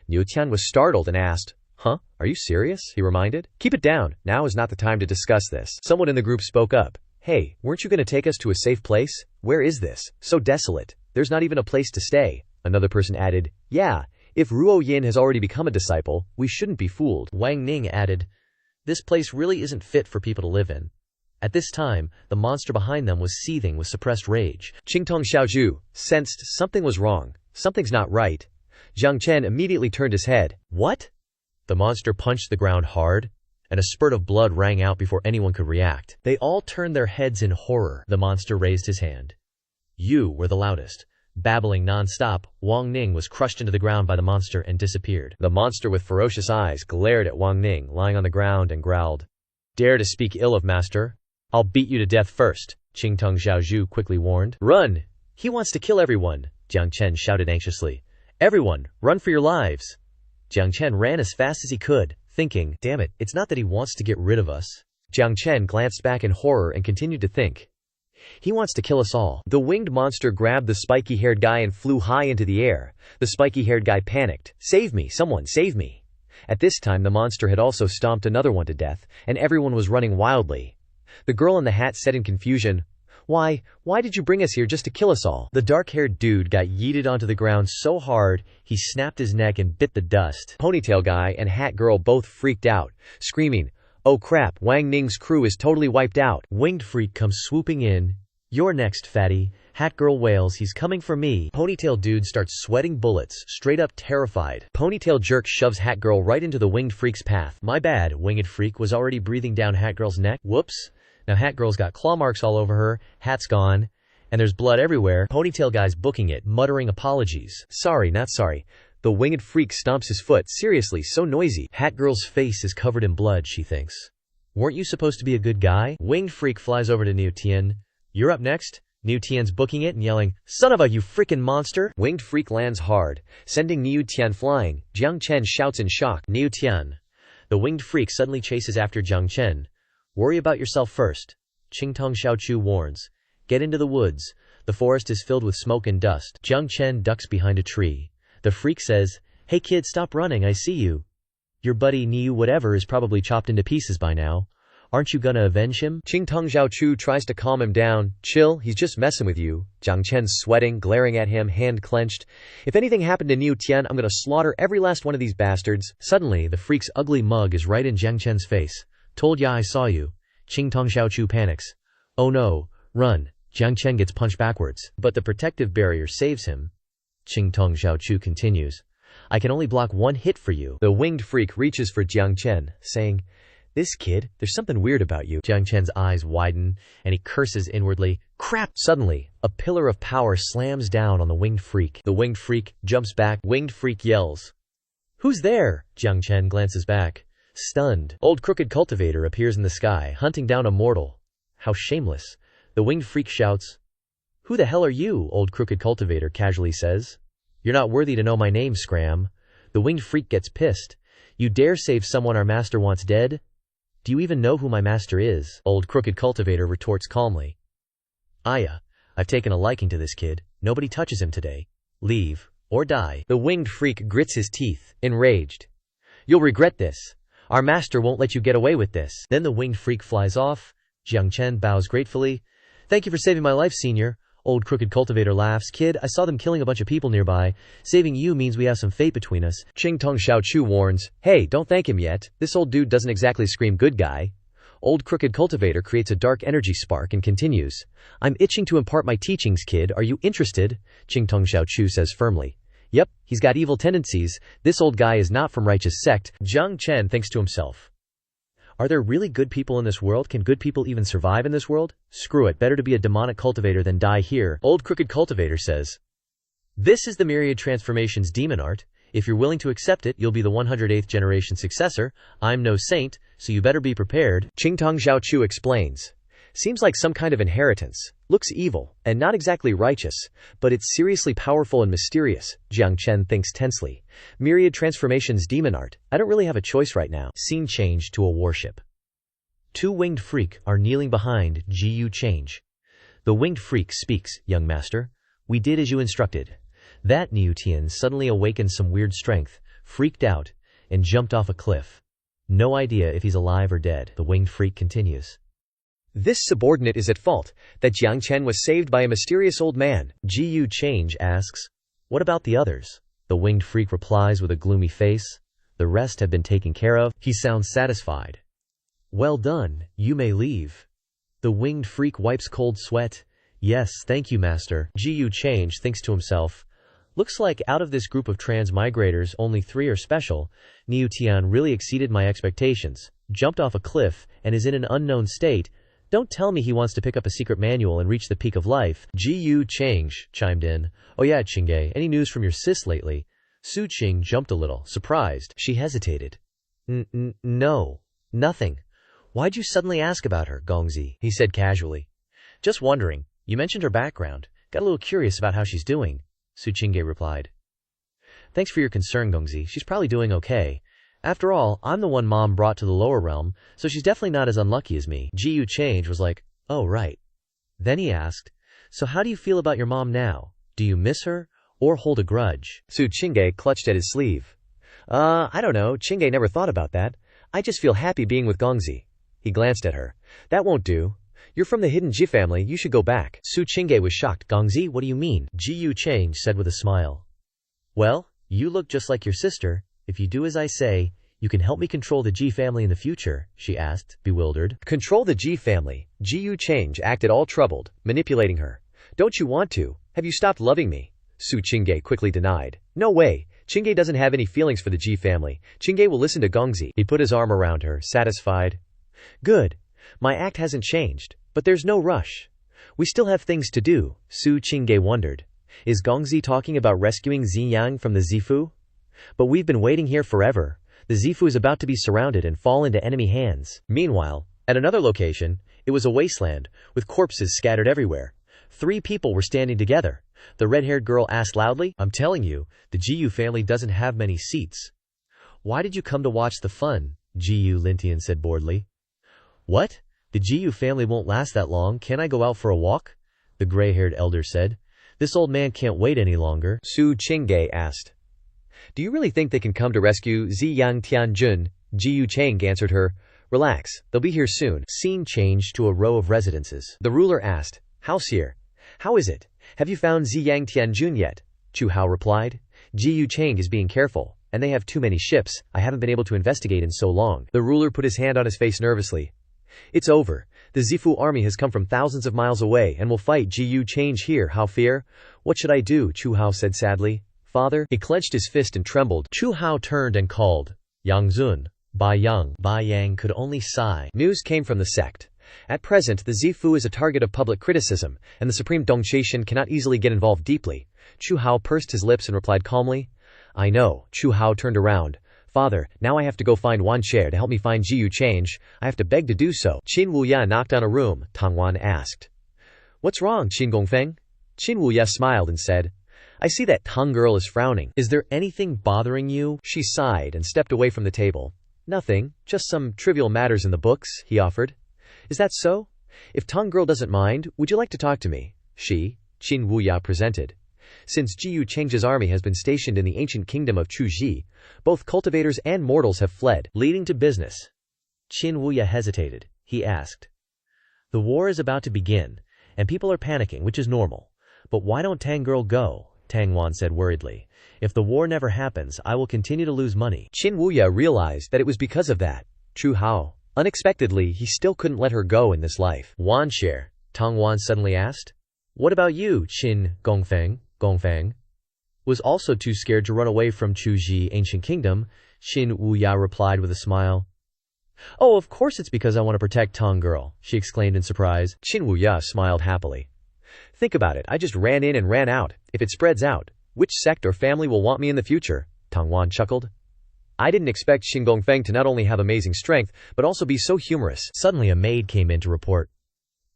Niu Tian was startled and asked, Huh? Are you serious? He reminded. Keep it down. Now is not the time to discuss this. Someone in the group spoke up. Hey, weren't you going to take us to a safe place? Where is this? So desolate. There's not even a place to stay. Another person added, Yeah, if Ruo Yin has already become a disciple, we shouldn't be fooled. Wang Ning added, This place really isn't fit for people to live in. At this time, the monster behind them was seething with suppressed rage. Qingtong Xiaozhu sensed something was wrong. Something's not right. Jiang Chen immediately turned his head. What? The monster punched the ground hard, and a spurt of blood rang out before anyone could react. They all turned their heads in horror. The monster raised his hand. You were the loudest. Babbling non-stop, Wang Ning was crushed into the ground by the monster and disappeared. The monster with ferocious eyes glared at Wang Ning lying on the ground and growled. Dare to speak ill of master? I'll beat you to death first, Qingtong Xiaozhu quickly warned. Run! He wants to kill everyone, Jiang Chen shouted anxiously. Everyone, run for your lives! Jiang Chen ran as fast as he could, thinking, damn it, it's not that he wants to get rid of us. Jiang Chen glanced back in horror and continued to think. He wants to kill us all. The winged monster grabbed the spiky-haired guy and flew high into the air. The spiky-haired guy panicked. Save me, someone, save me! At this time the monster had also stomped another one to death, and everyone was running wildly. The girl in the hat said in confusion, Why did you bring us here just to kill us all? The dark-haired dude got yeeted onto the ground so hard, he snapped his neck and bit the dust. Ponytail guy and hat girl both freaked out, screaming, Oh crap, Wang Ning's crew is totally wiped out. Winged freak comes swooping in. You're next, fatty. Hat girl wails, he's coming for me. Ponytail dude starts sweating bullets, straight up terrified. Ponytail jerk shoves hat girl right into the winged freak's path. My bad, winged freak was already breathing down hat girl's neck. Whoops. Now hat girl's got claw marks all over her, hat's gone, and there's blood everywhere. Ponytail guy's booking it, muttering apologies. Sorry, not sorry. The winged freak stomps his foot. Seriously, so noisy. Hat girl's face is covered in blood, she thinks. Weren't you supposed to be a good guy? Winged freak flies over to Niu Tian. You're up next. Niu Tian's booking it and yelling, Son of a you frickin' monster! Winged freak lands hard, sending Niu Tian flying. Jiang Chen shouts in shock. Niu Tian. The winged freak suddenly chases after Jiang Chen. Worry about yourself first. Qingtong Xiaochu warns. Get into the woods. The forest is filled with smoke and dust. Jiang Chen ducks behind a tree. The freak says, Hey kid, stop running, I see you. Your buddy Niu whatever is probably chopped into pieces by now. Aren't you gonna avenge him? Qingtong Xiaochu tries to calm him down. Chill, he's just messing with you. Jiang Chen's sweating, glaring at him, hand clenched. If anything happened to Niu Tian, I'm gonna slaughter every last one of these bastards. Suddenly, the freak's ugly mug is right in Jiang Chen's face. Told ya I saw you. Qing Tong Xiaochu panics. Oh no, run. Jiang Chen gets punched backwards, but the protective barrier saves him. Qing Tong Xiaochu continues. I can only block one hit for you. The winged freak reaches for Jiang Chen, saying, This kid, there's something weird about you. Jiang Chen's eyes widen, and he curses inwardly. Crap! Suddenly, a pillar of power slams down on the winged freak. The winged freak jumps back. Winged freak yells. Who's there? Jiang Chen glances back. Stunned, old crooked cultivator appears in the sky, hunting down a mortal. How shameless. The winged freak shouts. Who the hell are you? Old crooked cultivator casually says. You're not worthy to know my name, Scram. The winged freak gets pissed. You dare save someone our master wants dead? Do you even know who my master is? Old crooked cultivator retorts calmly. Aya, I've taken a liking to this kid. Nobody touches him today. Leave, or die. The winged freak grits his teeth, enraged. You'll regret this. Our master won't let you get away with this. Then the winged freak flies off. Jiang Chen bows gratefully. Thank you for saving my life, senior. Old crooked cultivator laughs. Kid, I saw them killing a bunch of people nearby. Saving you means we have some fate between us. Qing Tong Xiaochu warns. Hey, don't thank him yet. This old dude doesn't exactly scream good guy. Old crooked cultivator creates a dark energy spark and continues. I'm itching to impart my teachings, kid. Are you interested? Qing Tong Xiaochu says firmly. Yep, he's got evil tendencies. This old guy is not from righteous sect. Jiang Chen thinks to himself. Are there really good people in this world? Can good people even survive in this world? Screw it, better to be a demonic cultivator than die here. Old crooked cultivator says. This is the Myriad Transformations demon art. If you're willing to accept it, you'll be the 108th generation successor. I'm no saint, so you better be prepared. Qing Tong Xiaochu explains. Seems like some kind of inheritance. Looks evil, and not exactly righteous, but it's seriously powerful and mysterious. Jiang Chen thinks tensely. Myriad Transformations demon art. I don't really have a choice right now. Scene change to a warship. Two winged freak are kneeling behind Gu Change. The winged freak speaks, young master. We did as you instructed. That Niu Tian suddenly awakened some weird strength, freaked out, and jumped off a cliff. No idea if he's alive or dead. The winged freak continues. This subordinate is at fault, that Jiang Chen was saved by a mysterious old man. Gu Change asks, what about the others? The winged freak replies with a gloomy face, the rest have been taken care of. He sounds satisfied. Well done, you may leave. The winged freak wipes cold sweat. Yes, thank you, master. Gu Change thinks to himself, looks like out of this group of transmigrators, only 3 are special. Niu Tian really exceeded my expectations, jumped off a cliff, and is in an unknown state. Don't tell me he wants to pick up a secret manual and reach the peak of life. Gu Change chimed in. Oh yeah, Qingge, any news from your sis lately? Su Qing jumped a little, surprised. She hesitated. No, nothing. Why'd you suddenly ask about her, Gongzi? He said casually. Just wondering. You mentioned her background. Got a little curious about how she's doing. Su Qingge replied. Thanks for your concern, Gongzi. She's probably doing okay. After all, I'm the one Mom brought to the lower realm, so she's definitely not as unlucky as me. Gu Change was like, oh right. Then he asked, so how do you feel about your mom now? Do you miss her, or hold a grudge? Su Qingge clutched at his sleeve. I don't know, Qingge never thought about that. I just feel happy being with Gongzi. He glanced at her. That won't do. You're from the hidden Ji family, you should go back. Su Qingge was shocked. Gongzi, what do you mean? Gu Change said with a smile. Well, you look just like your sister. If you do as I say, you can help me control the Ji family in the future, she asked, bewildered. Control the Ji family? Gu Change acted all troubled, manipulating her. Don't you want to? Have you stopped loving me? Su Qingge quickly denied. No way. Qingge doesn't have any feelings for the Ji family. Qingge will listen to Gongzi. He put his arm around her, satisfied. Good. My act hasn't changed, but there's no rush. We still have things to do. Su Qingge wondered. Is Gongzi talking about rescuing Ziyang from the Zifu? But we've been waiting here forever. The Zifu is about to be surrounded and fall into enemy hands. Meanwhile, at another location, it was a wasteland, with corpses scattered everywhere. 3 people were standing together. The red-haired girl asked loudly, I'm telling you, the Jiu family doesn't have many seats. Why did you come to watch the fun? Jiu Lintian said boredly. What? The Jiu family won't last that long. Can I go out for a walk? The gray-haired elder said. This old man can't wait any longer. Su Qingge asked. Do you really think they can come to rescue Ziyang Tianjun? Jiu Chang answered her. Relax, they'll be here soon. Scene changed to a row of residences. The ruler asked, House here. How is it? Have you found Ziyang Tianjun yet? Chu Hao replied. Jiu Chang is being careful, and they have too many ships. I haven't been able to investigate in so long. The ruler put his hand on his face nervously. It's over. The Zifu army has come from thousands of miles away and will fight Gu Change here, Hao fear. What should I do? Chu Hao said sadly. Father? He clenched his fist and trembled. Chu Hao turned and called, Yang Zun. Bai Yang. Bai Yang could only sigh. News came from the sect. At present, the Zifu is a target of public criticism, and the Supreme Dongchaishan cannot easily get involved deeply. Chu Hao pursed his lips and replied calmly, I know. Chu Hao turned around. Father, now I have to go find Wan Chair to help me find Jiu Change. I have to beg to do so. Qin Wuya knocked on a room. Tang Wan asked. What's wrong, Qin Gongfeng? Qin Wuya smiled and said, I see that Tang girl is frowning. Is there anything bothering you? She sighed and stepped away from the table. Nothing, just some trivial matters in the books, he offered. Is that so? If Tang girl doesn't mind, would you like to talk to me? She, Qin Wuya presented. Since Jiu Change's army has been stationed in the ancient kingdom of Chuji, both cultivators and mortals have fled, leading to business. Qin Wuya hesitated. He asked, The war is about to begin, and people are panicking, which is normal. But why don't Tang girl go? Tang Wan said worriedly. If the war never happens, I will continue to lose money. Qin Wuya realized that it was because of that. Chu Hao. Unexpectedly, he still couldn't let her go in this life. Wan Share, Tang Wan suddenly asked. What about you, Qin Gongfeng? Gongfeng was also too scared to run away from Chuji ancient kingdom. Qin Wuya replied with a smile. Oh, of course it's because I want to protect Tang girl, she exclaimed in surprise. Qin Wuya smiled happily. Think about it, I just ran in and ran out. If it spreads out, which sect or family will want me in the future? Tang Wan chuckled. I didn't expect Qin Gongfeng to not only have amazing strength, but also be so humorous. Suddenly a maid came in to report.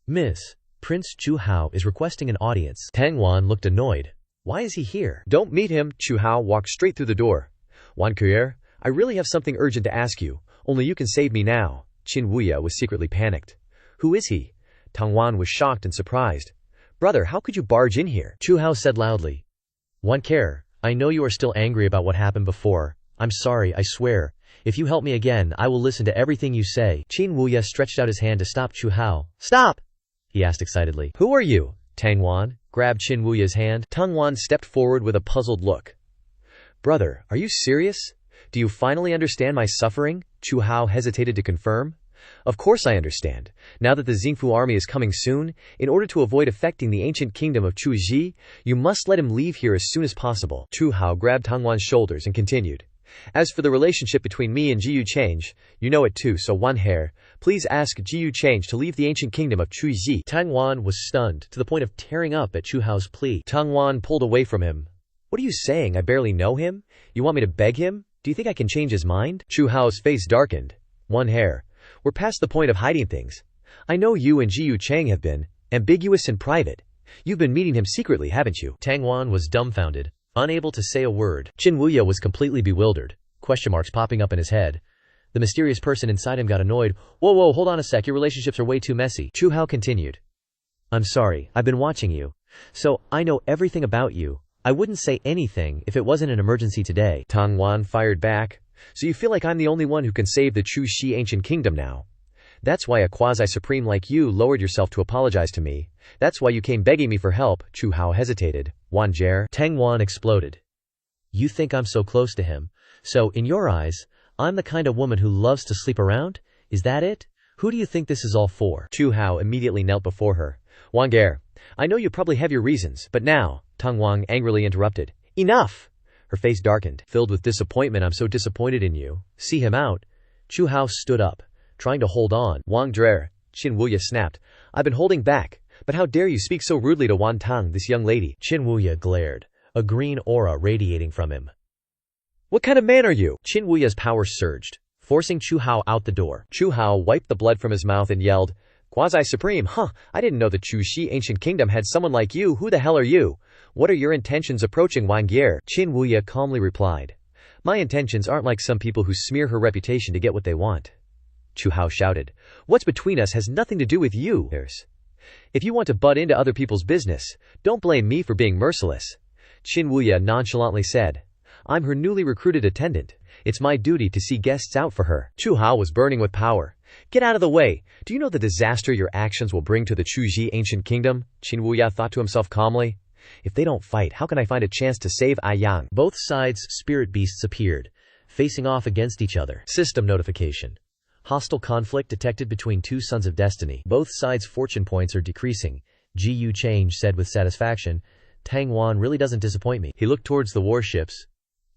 Miss, Prince Chu Hao is requesting an audience. Tang Wan looked annoyed. Why is he here? Don't meet him. Chu Hao walked straight through the door. Wan Kuyer, I really have something urgent to ask you. Only you can save me now. Qin Wuya was secretly panicked. Who is he? Tang Wan was shocked and surprised. Brother, how could you barge in here? Chu Hao said loudly. Wan Care, I know you are still angry about what happened before. I'm sorry, I swear. If you help me again, I will listen to everything you say. Qin Wuya stretched out his hand to stop Chu Hao. Stop! He asked excitedly. Who are you? Tang Wan grabbed Qin Wuya's hand. Tang Wan stepped forward with a puzzled look. Brother, are you serious? Do you finally understand my suffering? Chu Hao hesitated to confirm. Of course I understand. Now that the Xingfu army is coming soon, in order to avoid affecting the ancient kingdom of Chuji, you must let him leave here as soon as possible. Chu Hao grabbed Tang Wan's shoulders and continued. As for the relationship between me and Jiu Change, you know it too, so Wan Hair, please ask Jiu Change to leave the ancient kingdom of Chuji. Tang Wan was stunned, to the point of tearing up at Chu Hao's plea. Tang Wan pulled away from him. What are you saying? I barely know him? You want me to beg him? Do you think I can change his mind? Chu Hao's face darkened. Wan Hair, we're past the point of hiding things. I know you and Jiu Chang have been ambiguous and private. You've been meeting him secretly, haven't you? Tang Wan was dumbfounded, unable to say a word. Qin Wuya was completely bewildered, question marks popping up in his head. The mysterious person inside him got annoyed. Whoa, hold on a sec, your relationships are way too messy. Chu Hao continued. I'm sorry, I've been watching you. So, I know everything about you. I wouldn't say anything if it wasn't an emergency today. Tang Wan fired back. So you feel like I'm the only one who can save the Chu Shi ancient kingdom now? That's why a quasi-supreme like you lowered yourself to apologize to me. That's why you came begging me for help. Chu Hao hesitated. Wan Jer. Tang Wan exploded. You think I'm so close to him? So, in your eyes, I'm the kind of woman who loves to sleep around? Is that it? Who do you think this is all for? Chu Hao immediately knelt before her. Wan Ger, I know you probably have your reasons, but now, Tang Wang angrily interrupted. Enough! Her face darkened, filled with disappointment. I'm so disappointed in you. See him out. Chu Hao stood up, trying to hold on. Wang Drer, Qin Wuya snapped. I've been holding back, but how dare you speak so rudely to Wan Tang, this young lady? Qin Wuya glared, a green aura radiating from him. What kind of man are you? Qin Wuya's power surged, forcing Chu Hao out the door. Chu Hao wiped the blood from his mouth and yelled, Quasi-Supreme, huh? I didn't know the Chu Shi ancient kingdom had someone like you. Who the hell are you? What are your intentions approaching Wang Yer? Qin Wuya calmly replied. My intentions aren't like some people who smear her reputation to get what they want. Chu Hao shouted. What's between us has nothing to do with you. If you want to butt into other people's business, don't blame me for being merciless. Qin Wuya nonchalantly said. I'm her newly recruited attendant. It's my duty to see guests out for her. Chu Hao was burning with power. Get out of the way. Do you know the disaster your actions will bring to the Chuji ancient kingdom? Qin Wuya thought to himself calmly. If they don't fight, how can I find a chance to save Aiyang? Both sides' spirit beasts appeared, facing off against each other. System notification. Hostile conflict detected between two sons of destiny. Both sides' fortune points are decreasing. Ji Yu Change said with satisfaction. Tang Wan really doesn't disappoint me. He looked towards the warships.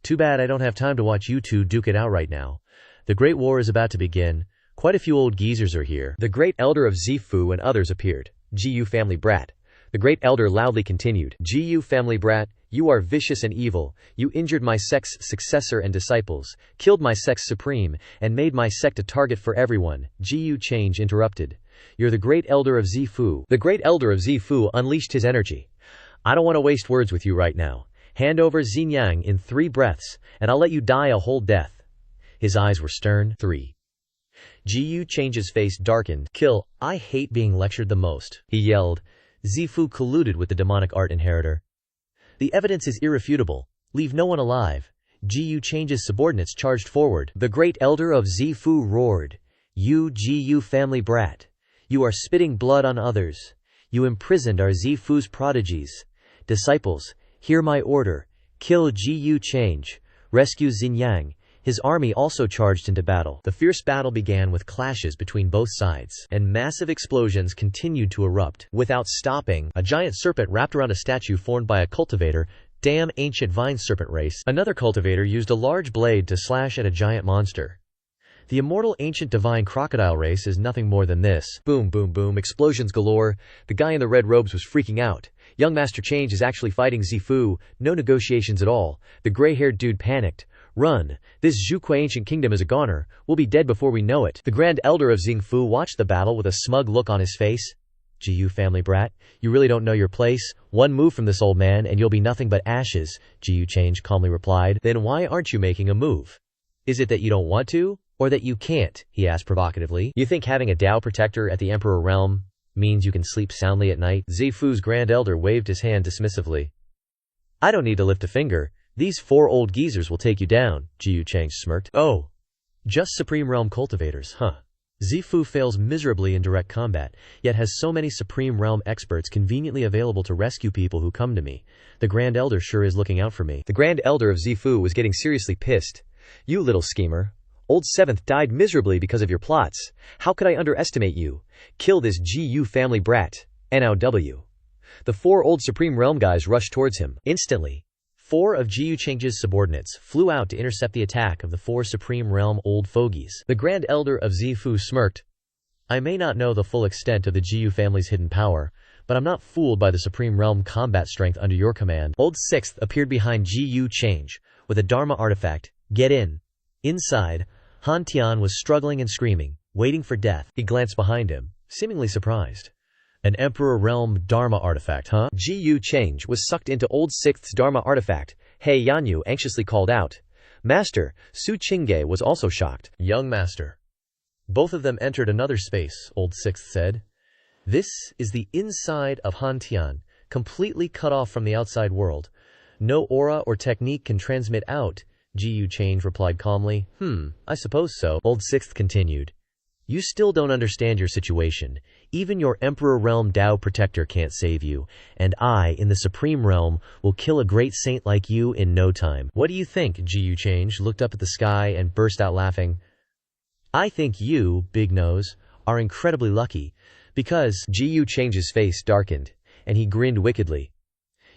Too bad I don't have time to watch you two duke it out right now. The Great War is about to begin. Quite a few old geezers are here. The great elder of Zifu and others appeared. Ji Yu family brat. The great elder loudly continued. Ji Yu family brat, you are vicious and evil. You injured my sect's successor and disciples, killed my sect's supreme, and made my sect a target for everyone. Ji Yu Change interrupted. You're the great elder of Zifu. The great elder of Zifu unleashed his energy. I don't want to waste words with you right now. Hand over Xinjiang in 3 breaths, and I'll let you die a whole death. His eyes were stern. 3. Ji Yu Change's face darkened. Kill. I hate being lectured the most, he yelled. Zifu colluded with the demonic art inheritor. The evidence is irrefutable. Leave no one alive. Ji Yu Change's subordinates charged forward. The great elder of Zifu roared. You Ji Yu family brat. You are spitting blood on others. You imprisoned our Zifu's prodigies. Disciples, hear my order. Kill Ji Yu Change. Rescue Xinjiang. His army also charged into battle. The fierce battle began with clashes between both sides, and massive explosions continued to erupt. Without stopping, a giant serpent wrapped around a statue formed by a cultivator. Damn ancient vine serpent race. Another cultivator used a large blade to slash at a giant monster. The immortal ancient divine crocodile race is nothing more than this. Boom, boom, boom, explosions galore. The guy in the red robes was freaking out. Young Master Change is actually fighting Zifu. No negotiations at all. The gray-haired dude panicked. Run. This Zhuque ancient kingdom is a goner. We'll be dead before we know it. The Grand Elder of Xingfu watched the battle with a smug look on his face. Ji Yu family brat, you really don't know your place. One move from this old man and you'll be nothing but ashes, Ji Yu Change calmly replied. Then why aren't you making a move? Is it that you don't want to? Or that you can't? He asked provocatively. You think having a Dao protector at the Emperor realm means you can sleep soundly at night? Zifu's Grand Elder waved his hand dismissively. I don't need to lift a finger. These 4 old geezers will take you down, Ji Yu Change smirked. Oh, just Supreme Realm cultivators, huh? Zifu fails miserably in direct combat, yet has so many Supreme Realm experts conveniently available to rescue people who come to me. The Grand Elder sure is looking out for me. The Grand Elder of Zifu was getting seriously pissed. You little schemer. Old 7th died miserably because of your plots. How could I underestimate you? Kill this Ji Yu family brat. NOW. The 4 old Supreme Realm guys rushed towards him. Instantly, 4 of Ji Yu Change's subordinates flew out to intercept the attack of the 4 Supreme Realm old fogies. The Grand Elder of Zifu smirked. I may not know the full extent of the Ji Yu family's hidden power, but I'm not fooled by the Supreme Realm combat strength under your command. Old 6th appeared behind Ji Yu Change with a Dharma artifact. Get in. Inside, Han Tian was struggling and screaming, waiting for death. He glanced behind him, seemingly surprised. An Emperor Realm Dharma artifact, huh? Ji Yu Change was sucked into Old 6th's Dharma artifact. Hey Yanyu anxiously called out. Master, Su Qingge was also shocked. Young Master. Both of them entered another space, Old 6th said. This is the inside of Han Tian, completely cut off from the outside world. No aura or technique can transmit out, Ji Yu Change replied calmly. I suppose so. Old 6th continued. You still don't understand your situation. Even your Emperor Realm Dao Protector can't save you, and I, in the Supreme Realm, will kill a great saint like you in no time. What do you think? Ji Yu Change looked up at the sky and burst out laughing. I think you, Big Nose, are incredibly lucky, because Ji Yu Change's face darkened, and he grinned wickedly.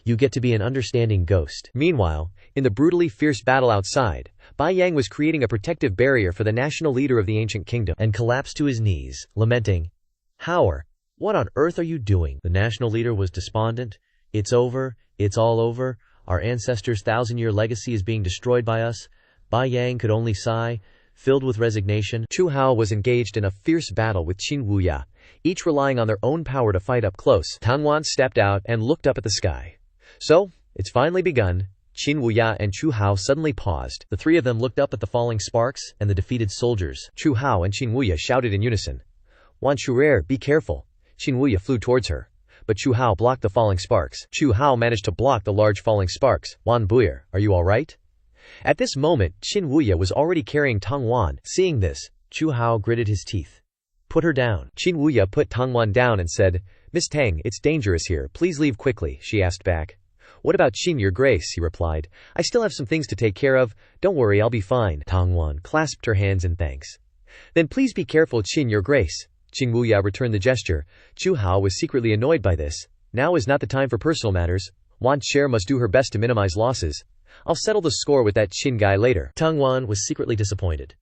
You get to be an understanding ghost. Meanwhile, in the brutally fierce battle outside, Bai Yang was creating a protective barrier for the national leader of the ancient kingdom and collapsed to his knees, lamenting. Howard, what on earth are you doing? The national leader was despondent. It's over. It's all over. Our ancestors' 1,000-year legacy is being destroyed by us. Bai Yang could only sigh, filled with resignation. Chu Hao was engaged in a fierce battle with Qin Wuya, each relying on their own power to fight up close. Tang Wan stepped out and looked up at the sky. So, it's finally begun. Qin Wuya and Chu Hao suddenly paused. The 3 of them looked up at the falling sparks and the defeated soldiers. Chu Hao and Qin Wuya shouted in unison. Wan Churer, be careful. Qin Wuya flew towards her, but Chu Hao blocked the falling sparks. Chu Hao managed to block the large falling sparks. Wan Buyer, are you alright? At this moment, Qin Wuya was already carrying Tang Wan. Seeing this, Chu Hao gritted his teeth. Put her down. Qin Wuya put Tang Wan down and said, Miss Tang, it's dangerous here. Please leave quickly, she asked back. What about Qin, your grace? He replied. I still have some things to take care of. Don't worry, I'll be fine. Tang Wan clasped her hands in thanks. Then please be careful, Qin, your grace. Qing Wuya returned the gesture. Chu Hao was secretly annoyed by this. Now is not the time for personal matters. Wan Cher must do her best to minimize losses. I'll settle the score with that Qin guy later. Tang Wan was secretly disappointed.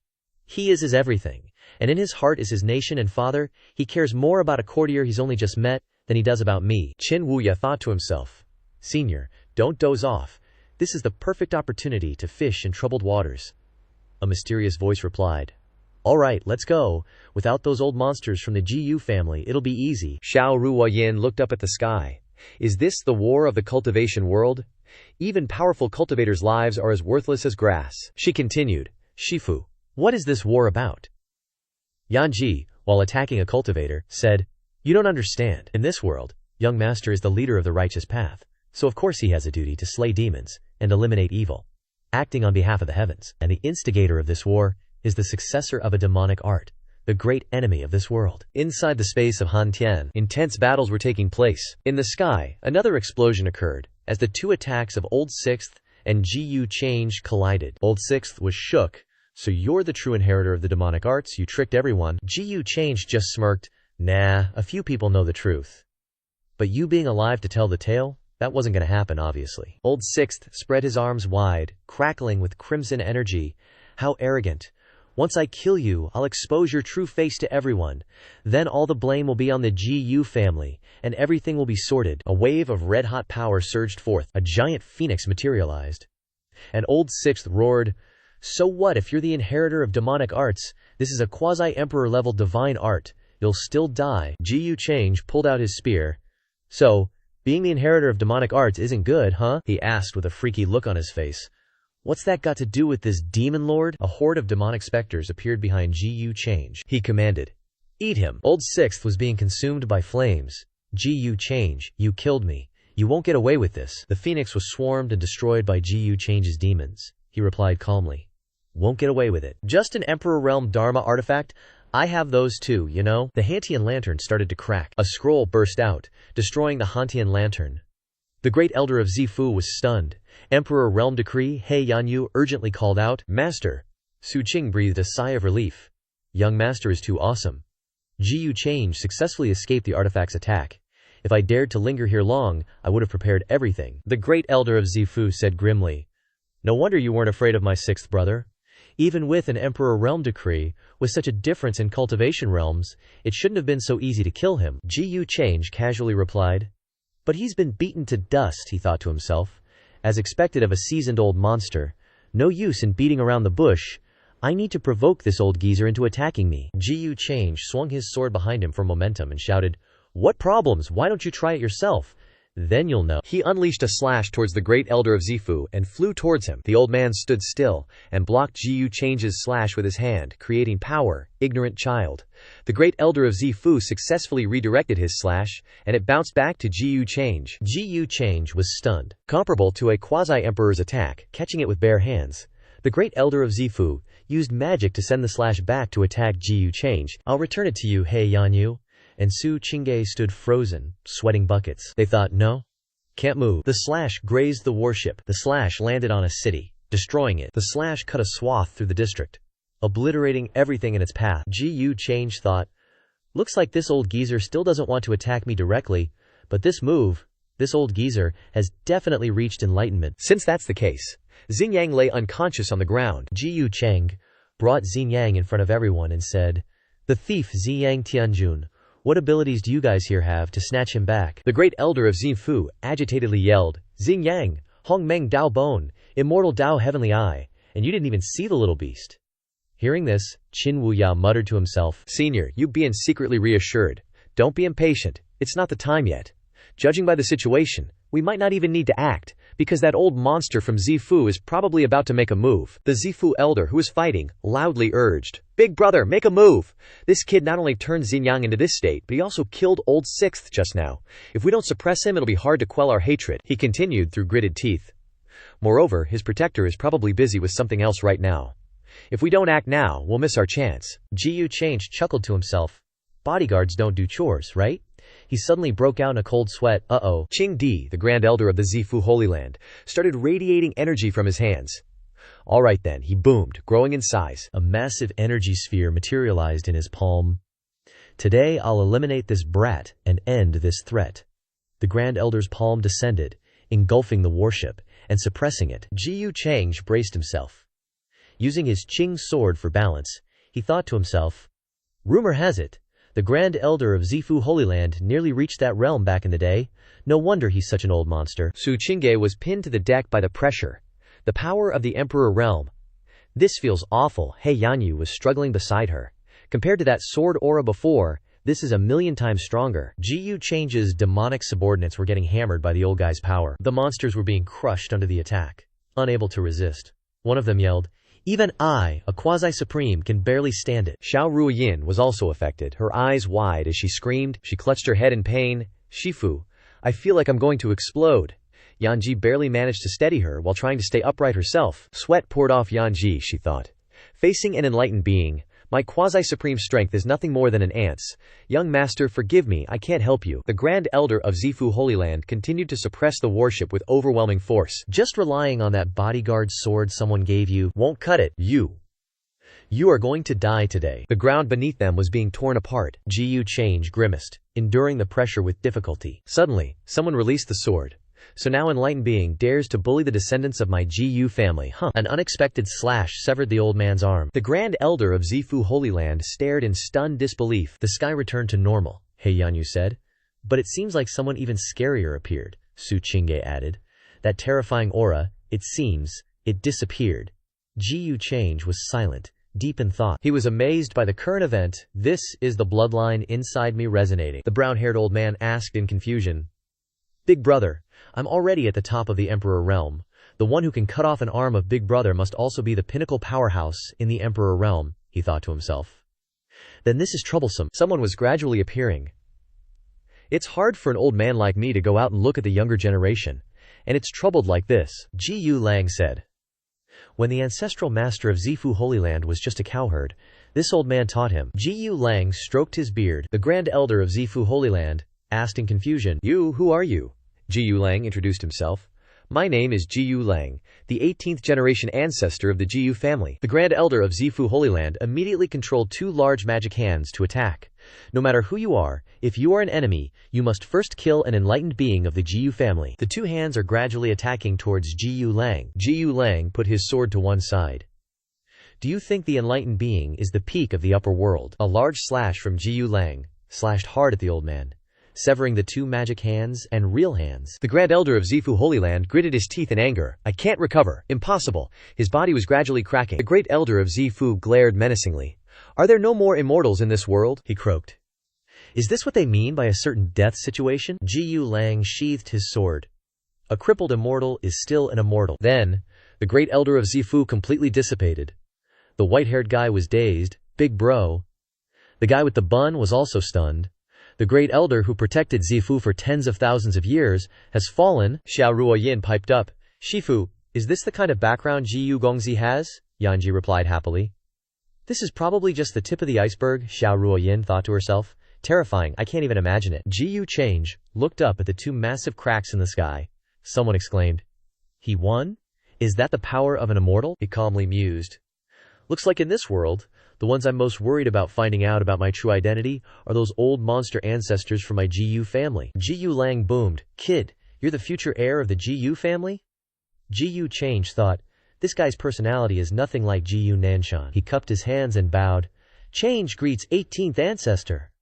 He is his everything, and in his heart is his nation and father. He cares more about a courtier he's only just met than he does about me. Qin Wuya thought to himself. Senior, don't doze off. This is the perfect opportunity to fish in troubled waters. A mysterious voice replied. All right, let's go. Without those old monsters from the GU family, it'll be easy. Xiao Ruoyin looked up at the sky. Is this the war of the cultivation world? Even powerful cultivators' lives are as worthless as grass. She continued. Shifu, what is this war about? Yanji, while attacking a cultivator, said, You don't understand. In this world, young master is the leader of the righteous path, so of course he has a duty to slay demons and eliminate evil, acting on behalf of the heavens. And the instigator of this war is the successor of a demonic art, the great enemy of this world. Inside the space of Hantian, intense battles were taking place. In the sky, another explosion occurred, as the two attacks of Old Sixth and GU Change collided. Old Sixth was shook. So you're the true inheritor of the demonic arts, you tricked everyone. GU Change just smirked. Nah, a few people know the truth. But you being alive to tell the tale? That wasn't gonna happen, obviously. Old Sixth spread his arms wide, crackling with crimson energy. How arrogant. Once I kill you, I'll expose your true face to everyone. Then all the blame will be on the GU family, and everything will be sorted. A wave of red-hot power surged forth. A giant phoenix materialized. And Old Sixth roared, So what if you're the inheritor of demonic arts? This is a quasi-emperor level divine art. You'll still die. GU Change pulled out his spear. So, being the inheritor of demonic arts isn't good, huh? He asked with a freaky look on his face. What's that got to do with this demon lord? A horde of demonic specters appeared behind GU Change. He commanded, Eat him. Old Sixth was being consumed by flames. GU Change, you killed me. You won't get away with this. The phoenix was swarmed and destroyed by GU Change's demons. He replied calmly, Won't get away with it. Just an Emperor Realm Dharma artifact? I have those too, you know? The Hantian lantern started to crack. A scroll burst out, destroying the Hantian lantern. The great elder of Zifu was stunned. Emperor Realm Decree He Yanyu urgently called out, Master. Su Qing breathed a sigh of relief. Young master is too awesome. GU Change successfully escaped the artifact's attack. If I dared to linger here long, I would have prepared everything. The great elder of Zifu said grimly, No wonder you weren't afraid of my sixth brother. Even with an Emperor Realm Decree, with such a difference in cultivation realms, it shouldn't have been so easy to kill him. GU Change casually replied. But he's been beaten to dust, he thought to himself. As expected of a seasoned old monster. No use in beating around the bush. I need to provoke this old geezer into attacking me. GU Change swung his sword behind him for momentum and shouted, What problems? Why don't you try it yourself? Then you'll know. He unleashed a slash towards the great elder of Zifu and flew towards him. The old man stood still and blocked GU Change's slash with his hand, creating power. Ignorant child. The great elder of Zifu successfully redirected his slash, and it bounced back to GU Change. GU Change was stunned, comparable to a quasi-emperor's attack, catching it with bare hands. The great elder of Zifu used magic to send the slash back to attack GU Change. I'll return it to you, He Yanyu. And Su Qingge stood frozen, sweating buckets. They thought, no, can't move. The slash grazed the warship. The slash landed on a city, destroying it. The slash cut a swath through the district, obliterating everything in its path. GU Change thought, looks like this old geezer still doesn't want to attack me directly, but this old geezer has definitely reached enlightenment. Since that's the case, Xingyang lay unconscious on the ground. GU Cheng brought Xingyang in front of everyone and said, The thief Xiyang Tianjun. What abilities do you guys here have to snatch him back? The great elder of Xinfu agitatedly yelled, Xingyang, Hongmeng Dao Bone, Immortal Dao Heavenly Eye, and you didn't even see the little beast. Hearing this, Qin Wuya muttered to himself, Senior, you being secretly reassured. Don't be impatient, it's not the time yet. Judging by the situation, we might not even need to act, because that old monster from Zifu is probably about to make a move. The Zifu elder who was fighting loudly urged, Big brother, make a move! This kid not only turned Xingyang into this state, but he also killed Old Sixth just now. If we don't suppress him, it'll be hard to quell our hatred, he continued through gritted teeth. Moreover, his protector is probably busy with something else right now. If we don't act now, we'll miss our chance. GU Change chuckled to himself. Bodyguards don't do chores, right? He suddenly broke out in a cold sweat. Qing Di, the grand elder of the Zifu Holy Land, started radiating energy from his hands. All right then, he boomed, growing in size. A massive energy sphere materialized in his palm. Today I'll eliminate this brat and end this threat. The Grand Elder's palm descended, engulfing the warship and suppressing it. Ji Chang braced himself. Using his Qing sword for balance, he thought to himself, rumor has it, the Grand Elder of Zifu Holy Land nearly reached that realm back in the day. No wonder he's such an old monster. Su Qingge was pinned to the deck by the pressure. The power of the Emperor realm. This feels awful. He Yanyu was struggling beside her. Compared to that sword aura before, this is a million times stronger. Ji Chang's demonic subordinates were getting hammered by the old guy's power. The monsters were being crushed under the attack, unable to resist. One of them yelled, even I, a quasi-supreme, can barely stand it. Xiao Ruoyin was also affected, her eyes wide as she screamed. She clutched her head in pain. Shifu, I feel like I'm going to explode. Yanji barely managed to steady her while trying to stay upright herself. Sweat poured off Yanji, she thought. Facing an enlightened being, my quasi-supreme strength is nothing more than an ant's. Young master, forgive me, I can't help you. The Grand Elder of Zifu Holy Land continued to suppress the warship with overwhelming force. Just relying on that bodyguard sword someone gave you won't cut it. You are going to die today. The ground beneath them was being torn apart. Ji Chang grimaced, enduring the pressure with difficulty. Suddenly, someone released the sword. So now enlightened being dares to bully the descendants of my Ji family, huh? An unexpected slash severed the old man's arm. The Grand Elder of Zifu Holy Land stared in stunned disbelief. The sky returned to normal, He Yanyu said. But it seems like someone even scarier appeared, Su Qingge added. That terrifying aura, it seems, it disappeared. Ji Chang was silent, deep in thought. He was amazed by the current event. This is the bloodline inside me resonating, the brown-haired old man asked in confusion. Big brother, I'm already at the top of the Emperor realm. The one who can cut off an arm of Big Brother must also be the pinnacle powerhouse in the Emperor realm, he thought to himself. Then this is troublesome. Someone was gradually appearing. It's hard for an old man like me to go out and look at the younger generation. And it's troubled like this, Ji Lang said. When the ancestral master of Zifu Holy Land was just a cowherd, this old man taught him. Ji Lang stroked his beard. The Grand Elder of Zifu Holy Land asked in confusion, who are you? Ji Lang introduced himself. My name is Ji Lang, the 18th generation ancestor of the Ji family. The Grand Elder of Zifu Holy Land immediately controlled two large magic hands to attack. No matter who you are, if you are an enemy, you must first kill an enlightened being of the Ji family. The two hands are gradually attacking towards Ji Lang. Ji Lang put his sword to one side. Do you think the enlightened being is the peak of the upper world? A large slash from Ji Lang slashed hard at the old man, severing the two magic hands and real hands. The Grand Elder of Zifu Holy Land gritted his teeth in anger. I can't recover. Impossible. His body was gradually cracking. The Great Elder of Zifu glared menacingly. Are there no more immortals in this world? He croaked. Is this what they mean by a certain death situation? Ji Lang sheathed his sword. A crippled immortal is still an immortal. Then, the Great Elder of Zifu completely dissipated. The white-haired guy was dazed. Big bro. The guy with the bun was also stunned. The Great Elder who protected Zifu for tens of thousands of years has fallen. Xiao Ruoyin piped up. Shifu, is this the kind of background Ji Gongzi has? Yanji replied happily. This is probably just the tip of the iceberg, Xiao Ruoyin thought to herself. Terrifying, I can't even imagine it. Ji Chang looked up at the two massive cracks in the sky. Someone exclaimed. He won? Is that the power of an immortal? He calmly mused. Looks like in this world, the ones I'm most worried about finding out about my true identity are those old monster ancestors from my Ji family. Ji Lang boomed. Kid, you're the future heir of the Ji family? Ji Chang thought, this guy's personality is nothing like Ji Nanshan. He cupped his hands and bowed. Change greets 18th ancestor.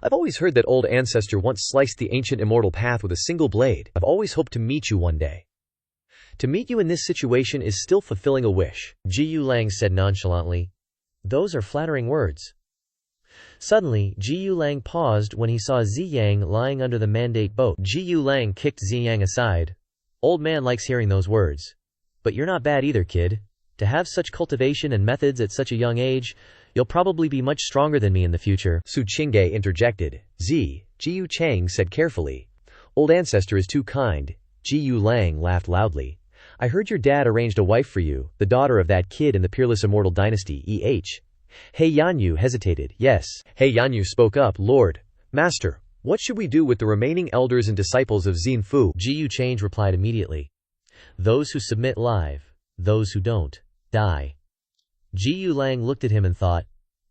I've always heard that old ancestor once sliced the ancient immortal path with a single blade. I've always hoped to meet you one day. To meet you in this situation is still fulfilling a wish, Ji Lang said nonchalantly. Those are flattering words. Suddenly, Ji Lang paused when he saw Ziyang lying under the mandate boat. Ji Lang kicked Ziyang aside. Old man likes hearing those words. But you're not bad either, kid. To have such cultivation and methods at such a young age, you'll probably be much stronger than me in the future. Su Qingge interjected. Ji Chang said carefully. Old ancestor is too kind. Ji Lang laughed loudly. I heard your dad arranged a wife for you, the daughter of that kid in the peerless immortal dynasty, E.H. He Yanyu hesitated. Yes. He Yanyu spoke up. Lord, Master, what should we do with the remaining elders and disciples of Xin Fu? Ji Chang replied immediately. Those who submit live. Those who don't die. Jiyu Lang looked at him and thought,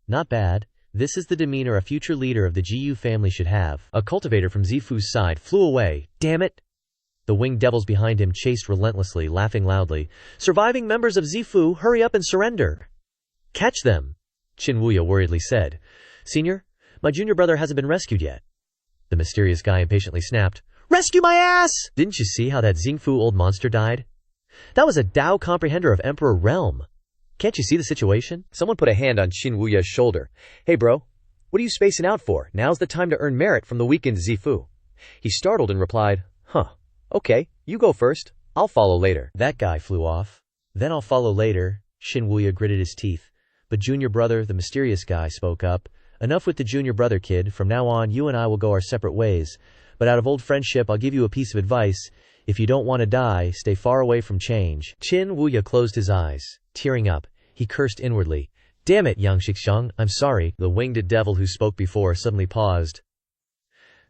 not bad. This is the demeanor a future leader of the Jiyu family should have. A cultivator from Zifu's side flew away. Damn it! The winged devils behind him chased relentlessly, laughing loudly. Surviving members of Zifu, hurry up and surrender. Catch them, Qin Wuya worriedly said. Senior, my junior brother hasn't been rescued yet. The mysterious guy impatiently snapped. Rescue my ass! Didn't you see how that Xingfu old monster died? That was a Dao comprehender of Emperor Realm. Can't you see the situation? Someone put a hand on Qin Wuya's shoulder. Hey bro, what are you spacing out for? Now's the time to earn merit from the weakened Zifu. He startled and replied, okay, you go first. I'll follow later. That guy flew off. Then I'll follow later. Qin Wuya gritted his teeth. But junior brother, the mysterious guy, spoke up. Enough with the junior brother, kid. From now on, you and I will go our separate ways. But out of old friendship, I'll give you a piece of advice. If you don't want to die, stay far away from change. Qin Wuya closed his eyes. Tearing up, he cursed inwardly. Damn it, Yang Xixiang, I'm sorry. The winged devil who spoke before suddenly paused.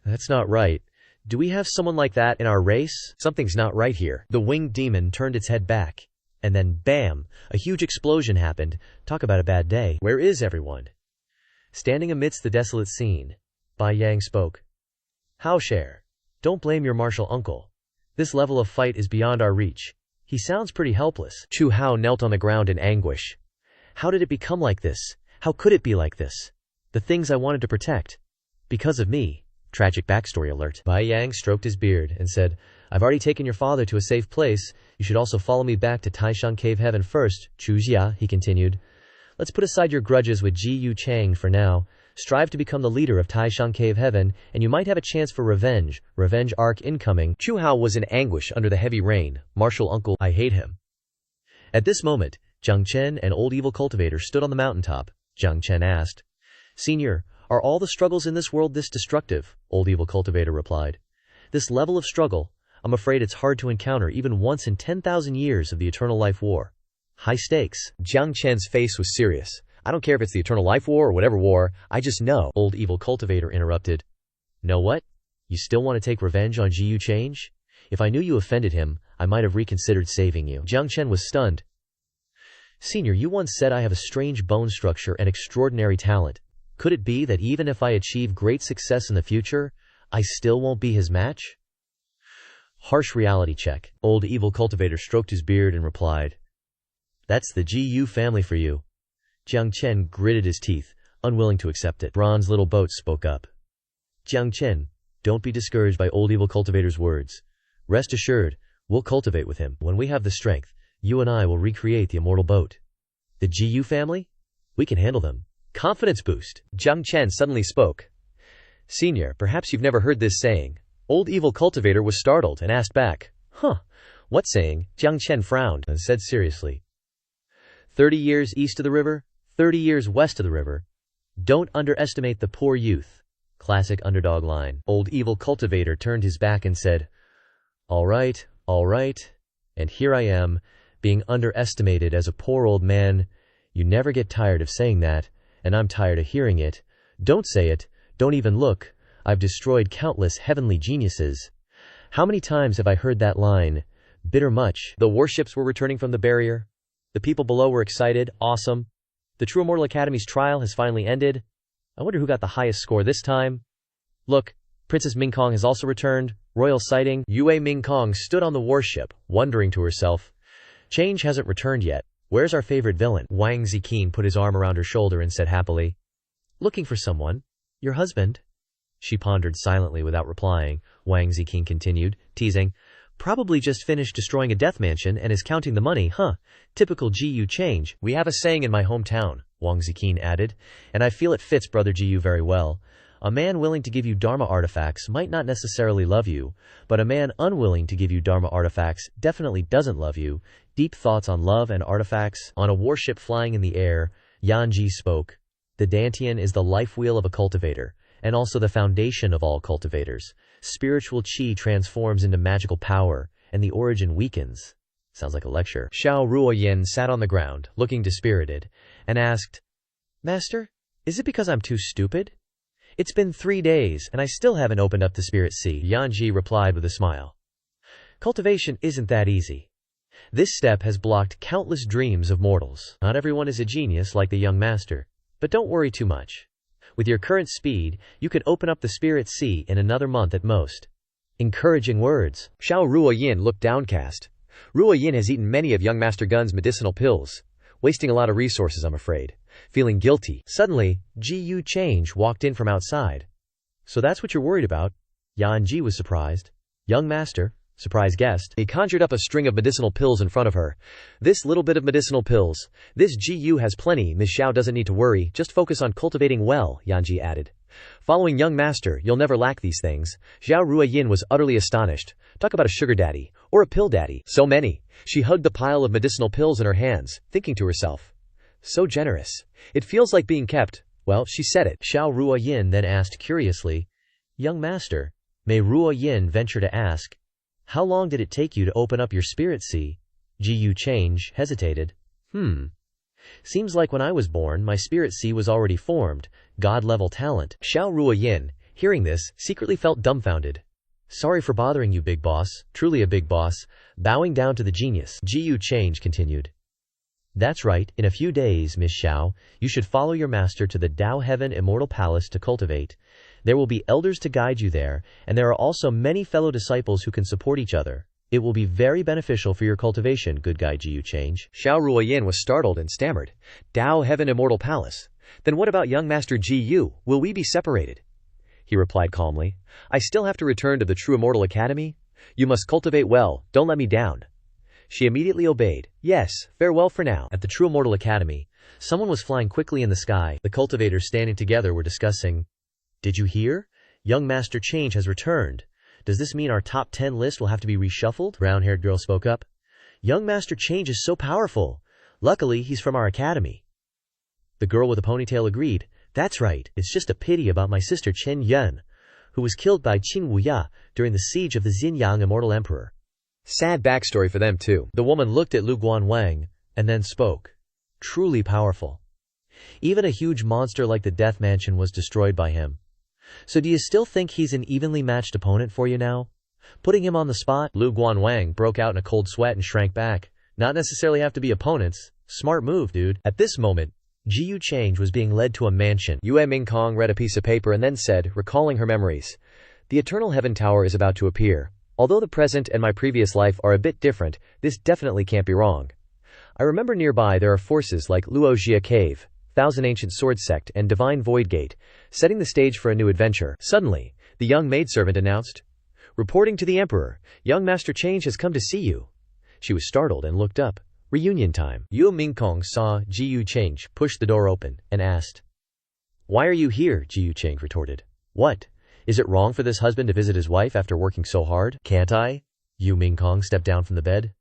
That's not right. Do we have someone like that in our race? Something's not right here. The winged demon turned its head back. And then, bam, a huge explosion happened. Talk about a bad day. Where is everyone? Standing amidst the desolate scene, Bai Yang spoke. Haoshare, don't blame your martial uncle. This level of fight is beyond our reach. He sounds pretty helpless. Chu Hao knelt on the ground in anguish. How did it become like this? How could it be like this? The things I wanted to protect. Because of me. Tragic backstory alert. Bai Yang stroked his beard and said, I've already taken your father to a safe place. You should also follow me back to Taishan Cave Heaven first. Chu Jia, he continued. Let's put aside your grudges with Ji Yu Chang for now. Strive to become the leader of Taishan Cave Heaven, and you might have a chance for revenge. Revenge arc incoming. Chu Hao was in anguish under the heavy rain. Martial uncle, I hate him. At this moment, Jiang Chen and Old Evil Cultivator stood on the mountaintop. Jiang Chen asked, Senior, are all the struggles in this world this destructive? Old Evil Cultivator replied. This level of struggle, I'm afraid it's hard to encounter even once in 10,000 years of the Eternal Life War. High stakes. Jiang Chen's face was serious. I don't care if it's the Eternal Life War or whatever war, I just know. Old Evil Cultivator interrupted. Know what? You still want to take revenge on Ji Yu Change? If I knew you offended him, I might have reconsidered saving you. Jiang Chen was stunned. Senior, you once said I have a strange bone structure and extraordinary talent. Could it be that even if I achieve great success in the future, I still won't be his match? Harsh reality check. Old Evil Cultivator stroked his beard and replied. That's the Ji Yu family for you. Jiang Chen gritted his teeth, unwilling to accept it. Bronze Little Boat spoke up. Jiang Chen, don't be discouraged by Old Evil Cultivator's words. Rest assured, we'll cultivate with him. When we have the strength, you and I will recreate the immortal boat. The Ji Yu family? We can handle them. Confidence boost. Jiang Chen suddenly spoke. Senior, perhaps you've never heard this saying. Old Evil Cultivator was startled and asked back. What saying? Jiang Chen frowned and said seriously. 30 years east of the river, 30 years west of the river. Don't underestimate the poor youth. Classic underdog line. Old Evil Cultivator turned his back and said, all right. And here I am, being underestimated as a poor old man. You never get tired of saying that, and I'm tired of hearing it. Don't say it, don't even look. I've destroyed countless heavenly geniuses. How many times have I heard that line? Bitter much. The warships were returning from the barrier. The people below were excited, awesome. The True Immortal Academy's trial has finally ended. I wonder who got the highest score this time. Look, Princess Mingkong has also returned. Royal sighting. Yue Mingkong stood on the warship, wondering to herself. Change hasn't returned yet. Where's our favorite villain? Wang Ziqin put his arm around her shoulder and said happily. Looking for someone. Your husband. She pondered silently without replying. Wang Ziqin continued, teasing. Probably just finished destroying a death mansion and is counting the money, huh? Typical Ji Yu Change. We have a saying in my hometown, Wang Ziqin added, and I feel it fits Brother Ji Yu very well. A man willing to give you Dharma artifacts might not necessarily love you, but a man unwilling to give you Dharma artifacts definitely doesn't love you. Deep thoughts on love and artifacts. On a warship flying in the air, Yan Ji spoke. The Dantian is the life wheel of a cultivator, and also the foundation of all cultivators. Spiritual chi transforms into magical power, and the origin weakens. Sounds like a lecture. Xiao Ruoyin sat on the ground, looking dispirited, and asked, Master, is it because I'm too stupid? It's been 3 days, and I still haven't opened up the Spirit Sea. Yanji replied with a smile. Cultivation isn't that easy. This step has blocked countless dreams of mortals. Not everyone is a genius like the young master. But don't worry too much. With your current speed, you could open up the Spirit Sea in another month at most. Encouraging words. Xiao Ruoyin looked downcast. Ruoyin has eaten many of young Master Gun's medicinal pills, wasting a lot of resources, I'm afraid. Feeling guilty. Suddenly, Ji Yu Change walked in from outside. So that's what you're worried about? Yan Ji was surprised. Young master, surprise guest. He conjured up a string of medicinal pills in front of her. This little bit of medicinal pills. This Ji Yu has plenty. Miss Xiao doesn't need to worry. Just focus on cultivating well, Yan Ji added. Following young master, you'll never lack these things. Xiao Ruoyin was utterly astonished. Talk about a sugar daddy. Or a pill daddy. So many. She hugged the pile of medicinal pills in her hands, thinking to herself. So generous. It feels like being kept. Well, she said it. Xiao Ruoyin then asked curiously, Young master, may Ruoyin venture to ask, how long did it take you to open up your Spirit Sea? Ji Yu Change hesitated. Seems like when I was born, my Spirit Sea was already formed, God-level talent. Xiao Ruoyin, hearing this, secretly felt dumbfounded. Sorry for bothering you, big boss. Truly a big boss. Bowing down to the genius. Ji Yu Change continued. That's right, in a few days, Miss Xiao, you should follow your master to the Dao Heaven Immortal Palace to cultivate. There will be elders to guide you there, and there are also many fellow disciples who can support each other. It will be very beneficial for your cultivation, good guy Ji Yu Change. Xiao Ruoyin was startled and stammered. Dao Heaven Immortal Palace. Then what about young master Ji Yu? Will we be separated? He replied calmly. I still have to return to the True Immortal Academy. You must cultivate well, don't let me down. She immediately obeyed. Yes, farewell for now. At the True Immortal Academy, someone was flying quickly in the sky. The cultivators standing together were discussing. Did you hear? Young Master Change has returned. Does this mean our top 10 list will have to be reshuffled? Brown-haired girl spoke up. Young Master Change is so powerful. Luckily, he's from our academy. The girl with the ponytail agreed. That's right. It's just a pity about my sister Chen Yun, who was killed by Qing Wuya during the siege of the Xinyang Immortal Emperor. Sad backstory for them too. The woman looked at Lu Guanwang and then spoke. Truly powerful. Even a huge monster like the Death Mansion was destroyed by him. So do you still think he's an evenly matched opponent for you now? Putting him on the spot? Lu Guanwang broke out in a cold sweat and shrank back. Not necessarily have to be opponents. Smart move, dude. At this moment, Ji Yu Change was being led to a mansion. Yue Mingkong read a piece of paper and then said, recalling her memories, the Eternal Heaven Tower is about to appear. Although the present and my previous life are a bit different, this definitely can't be wrong. I remember nearby there are forces like Luojia Cave, Thousand Ancient Sword Sect, and Divine Void Gate, setting the stage for a new adventure. Suddenly, the young maidservant announced, reporting to the Emperor, young Master Change has come to see you. She was startled and looked up. Reunion time. Yue Mingkong saw Ji Yu Change push the door open and asked, Why are you here? Ji Yu Change retorted. What? Is it wrong for this husband to visit his wife after working so hard? Can't I? Yue Mingkong stepped down from the bed.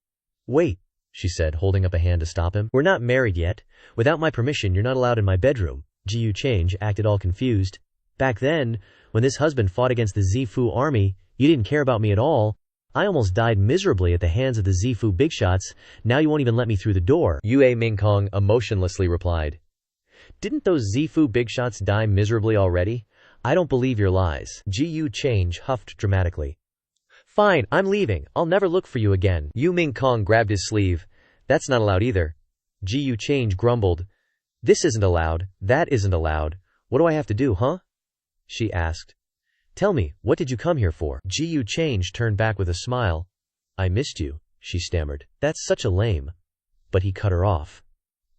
Wait, she said, holding up a hand to stop him. We're not married yet. Without my permission, you're not allowed in my bedroom. Ji Yu Change acted all confused. Back then, when this husband fought against the Zifu army, you didn't care about me at all. I almost died miserably at the hands of the Zifu big shots. Now you won't even let me through the door. Yue Mingkong emotionlessly replied. Didn't those Zifu big shots die miserably already? I don't believe your lies. Ji Yu Change huffed dramatically. Fine, I'm leaving. I'll never look for you again. Yue Mingkong grabbed his sleeve. That's not allowed either. Ji Yu Change grumbled. This isn't allowed. That isn't allowed. What do I have to do, huh? She asked. Tell me, what did you come here for? Ji Yu Change turned back with a smile. I missed you, she stammered. That's such a lame. But he cut her off.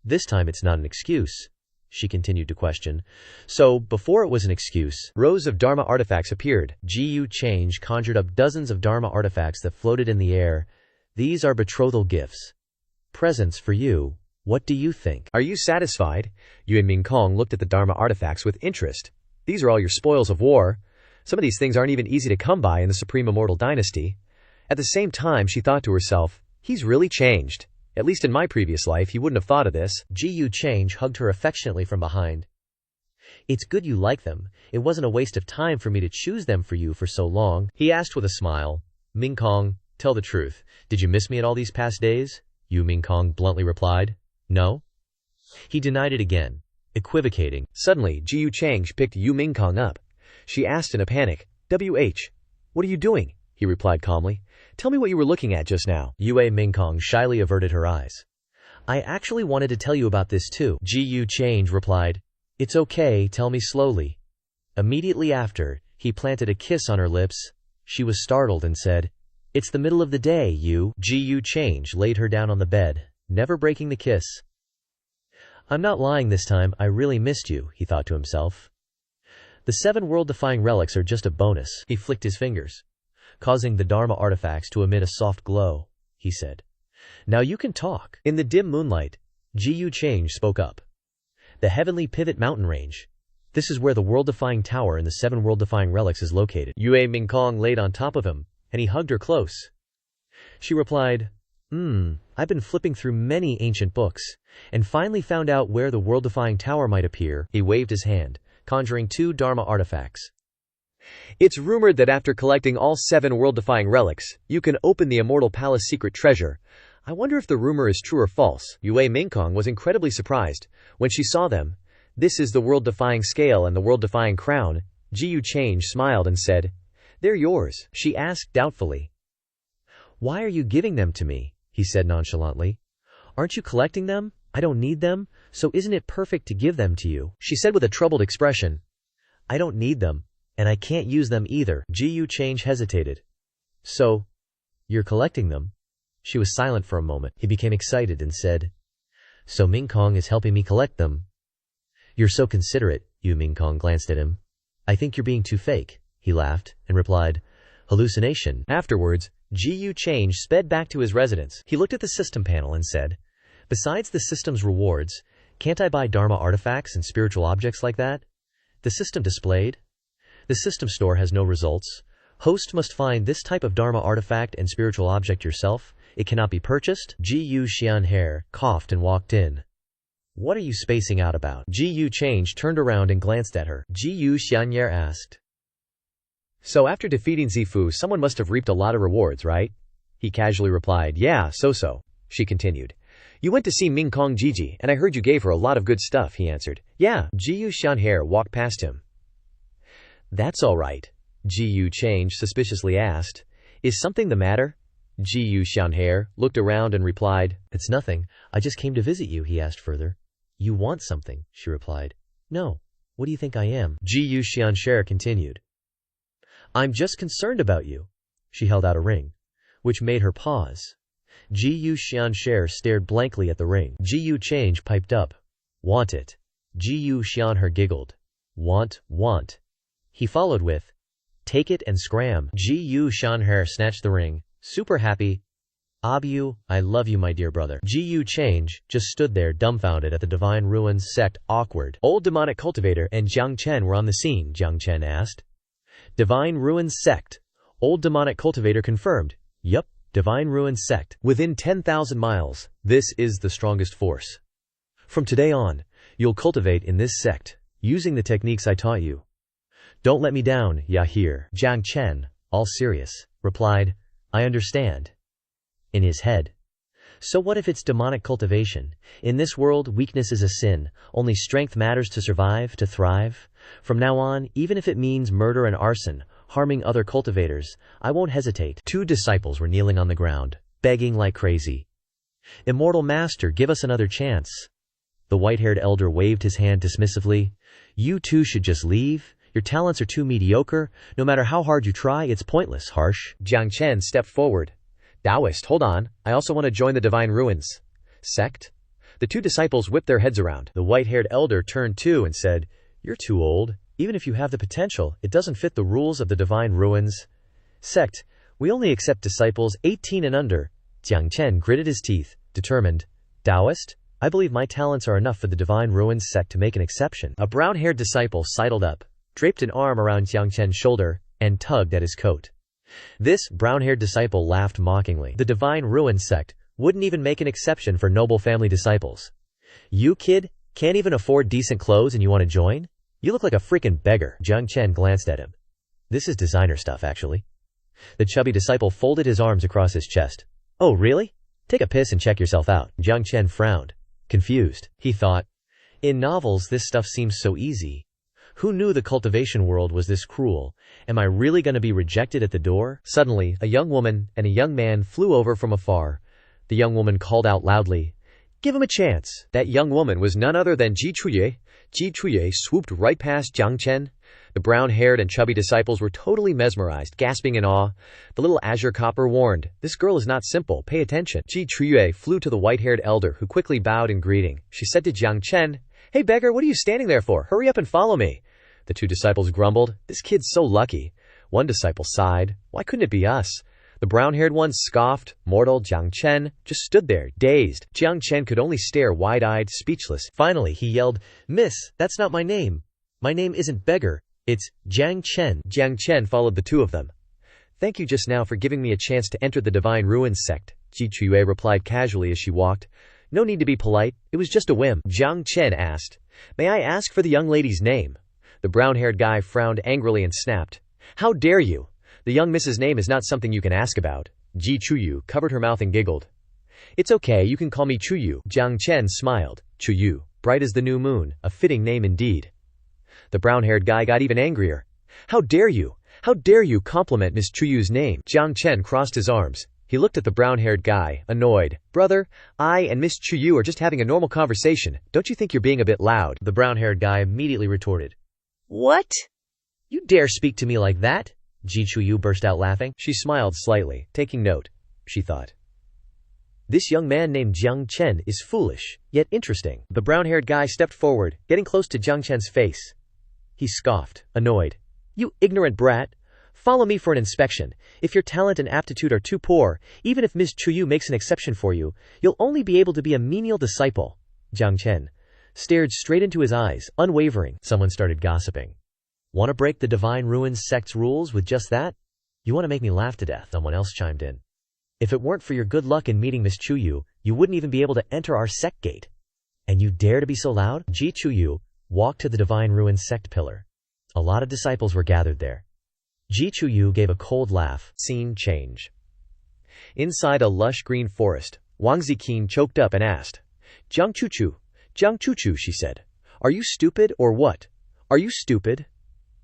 This time it's not an excuse, she continued to question. So, before it was an excuse, rows of Dharma artifacts appeared. Ji Yu Change conjured up dozens of Dharma artifacts that floated in the air. These are betrothal gifts. Presents for you. What do you think? Are you satisfied? Yue Mingkong looked at the Dharma artifacts with interest. These are all your spoils of war. Some of these things aren't even easy to come by in the Supreme Immortal Dynasty. At the same time, she thought to herself, he's really changed. At least in my previous life, he wouldn't have thought of this. Ji Yu Change hugged her affectionately from behind. It's good you like them. It wasn't a waste of time for me to choose them for you for so long. He asked with a smile. Mingkong, tell the truth. Did you miss me at all these past days? Yue Mingkong bluntly replied. No? He denied it again, equivocating. Suddenly, Ji Yu Change picked Yue Mingkong up. She asked in a panic, WH, what are you doing? He replied calmly, Tell me what you were looking at just now. Yue Mingkong shyly averted her eyes. I actually wanted to tell you about this too. Ji Change replied. It's okay, tell me slowly. Immediately after, he planted a kiss on her lips. She was startled and said, It's the middle of the day, you. Ji Change laid her down on the bed, never breaking the kiss. I'm not lying this time, I really missed you, he thought to himself. The 7 world-defying relics are just a bonus. He flicked his fingers, causing the Dharma artifacts to emit a soft glow. He said, Now you can talk. In the dim moonlight, Ji Change spoke up. The heavenly pivot mountain range. This is where the world-defying tower and the 7 world-defying relics is located. Yue Mingkong laid on top of him, and he hugged her close. She replied, I've been flipping through many ancient books, and finally found out where the world-defying tower might appear. He waved his hand, conjuring 2 Dharma artifacts. It's rumored that after collecting all 7 world-defying relics, you can open the Immortal Palace secret treasure. I wonder if the rumor is true or false. Yue Mingkong was incredibly surprised when she saw them. This is the world-defying scale and the world-defying crown. Ji Change smiled and said, They're yours. She asked doubtfully. Why are you giving them to me? He said nonchalantly. Aren't you collecting them? I don't need them, so isn't it perfect to give them to you? She said with a troubled expression. I don't need them, and I can't use them either. Ji Change hesitated. So, you're collecting them? She was silent for a moment. He became excited and said, So Mingkong is helping me collect them. You're so considerate, Yue Mingkong glanced at him. I think you're being too fake. He laughed and replied, Hallucination. Afterwards, Ji Change sped back to his residence. He looked at the system panel and said, Besides the system's rewards, can't I buy Dharma artifacts and spiritual objects like that? The system displayed. The system store has no results. Host must find this type of Dharma artifact and spiritual object yourself. It cannot be purchased. Ji Xianhe coughed and walked in. What are you spacing out about? Ji Change turned around and glanced at her. Ji Xianhe asked. So after defeating Zifu, someone must have reaped a lot of rewards, right? He casually replied, Yeah, so. She continued. You went to see Mingkong Jiji, and I heard you gave her a lot of good stuff, he answered. Yeah. Ji Xianhe walked past him. That's all right. Ji Change suspiciously asked. Is something the matter? Ji Xianhe looked around and replied, It's nothing. I just came to visit you, he asked further. You want something, she replied. No. What do you think I am? Ji Xianhe continued. I'm just concerned about you. She held out a ring, which made her pause. Ji Xianhe stared blankly at the ring. Ji Change piped up. Want it. Ji Xianhe giggled. Want. He followed with, Take it and scram. Ji Xianhe snatched the ring, super happy. Abu, I love you, my dear brother. Ji Change just stood there dumbfounded at the Divine Ruins sect. Awkward. Old demonic cultivator and Jiang Chen were on the scene. Jiang Chen asked. Divine Ruins sect. Old demonic cultivator confirmed. Yup, Divine Ruins sect. Within 10,000 miles, this is the strongest force. From today on, you'll cultivate in this sect, using the techniques I taught you. Don't let me down, Yahir. Jiang Chen, all serious, replied, I understand. In his head. So what if it's demonic cultivation? In this world, weakness is a sin. Only strength matters to survive, to thrive. From now on, even if it means murder and arson, harming other cultivators, I won't hesitate. 2 disciples were kneeling on the ground, begging like crazy. Immortal Master, give us another chance. The white-haired elder waved his hand dismissively. You 2 should just leave. Your talents are too mediocre. No matter how hard you try, it's pointless. Harsh. Jiang Chen stepped forward. Taoist, hold on. I also want to join the Divine Ruins sect. The 2 disciples whipped their heads around. The white-haired elder turned too and said, You're too old. Even if you have the potential, it doesn't fit the rules of the Divine Ruins sect. We only accept disciples 18 and under. Jiang Chen gritted his teeth, determined. Taoist, I believe my talents are enough for the Divine Ruins sect to make an exception. A brown-haired disciple sidled up, draped an arm around Jiang Chen's shoulder, and tugged at his coat. This brown-haired disciple laughed mockingly. The Divine Ruins sect wouldn't even make an exception for noble family disciples. You kid, can't even afford decent clothes and you want to join? You look like a freaking beggar. Jiang Chen glanced at him. This is designer stuff, actually. The chubby disciple folded his arms across his chest. Oh, really? Take a piss and check yourself out. Jiang Chen frowned, confused. He thought, in novels this stuff seems so easy. Who knew the cultivation world was this cruel? Am I really going to be rejected at the door? Suddenly, a young woman and a young man flew over from afar. The young woman called out loudly, "Give him a chance." That young woman was none other than Ji Chuye. Ji Chuye swooped right past Jiang Chen. The brown-haired and chubby disciples were totally mesmerized, gasping in awe. The little azure copper warned, "This girl is not simple, pay attention." Ji Chuye flew to the white-haired elder, who quickly bowed in greeting. She said to Jiang Chen, "Hey beggar, what are you standing there for? Hurry up and follow me." The two disciples grumbled, "This kid's so lucky." One disciple sighed, "Why couldn't it be us?" The brown-haired one scoffed. Mortal Jiang Chen just stood there, dazed. Jiang Chen could only stare wide-eyed, speechless. Finally, he yelled, "Miss, that's not my name. My name isn't beggar. It's Jiang Chen." Jiang Chen followed the two of them. "Thank you just now for giving me a chance to enter the Divine Ruins sect," Ji Chuye replied casually as she walked. "No need to be polite. It was just a whim." Jiang Chen asked, "May I ask for the young lady's name?" The brown-haired guy frowned angrily and snapped, "How dare you? The young miss's name is not something you can ask about." Ji Chuyu covered her mouth and giggled. "It's okay, you can call me Chuyu." Jiang Chen smiled. Chuyu, bright as the new moon, a fitting name indeed. The brown-haired guy got even angrier. "How dare you? How dare you compliment Miss Chuyu's name?" Jiang Chen crossed his arms. He looked at the brown-haired guy, annoyed. "Brother, I and Miss Chuyu are just having a normal conversation. Don't you think you're being a bit loud?" The brown-haired guy immediately retorted, "What? "You dare speak to me like that?" Ji Chuyu burst out laughing. She smiled slightly, taking note. She thought, "This young man named Jiang Chen is foolish, yet interesting." The brown-haired guy stepped forward, getting close to Jiang Chen's face. He scoffed, annoyed. "You ignorant brat! Follow me for an inspection. If your talent and aptitude are too poor, even if Ms. Chuyu makes an exception for you, you'll only be able to be a menial disciple." Jiang Chen stared straight into his eyes, unwavering. Someone started gossiping. "Want to break the Divine Ruins sect's rules with just that? You want to make me laugh to death," someone else chimed in. "If it weren't for your good luck in meeting Miss Chuyu, you wouldn't even be able to enter our sect gate. And you dare to be so loud?" Ji Chuyu walked to the Divine Ruins sect pillar. A lot of disciples were gathered there. Ji Chuyu gave a cold laugh. Scene change. Inside a lush green forest, Wang Ziqin choked up and asked, Jiang Chuchu, she said. "Are you stupid or what? Are you stupid?"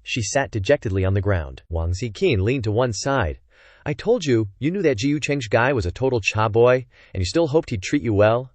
She sat dejectedly on the ground. Wang Ziqin leaned to one side. "I told you, you knew that Jiu Cheng's guy was a total cha boy, and you still hoped he'd treat you well?"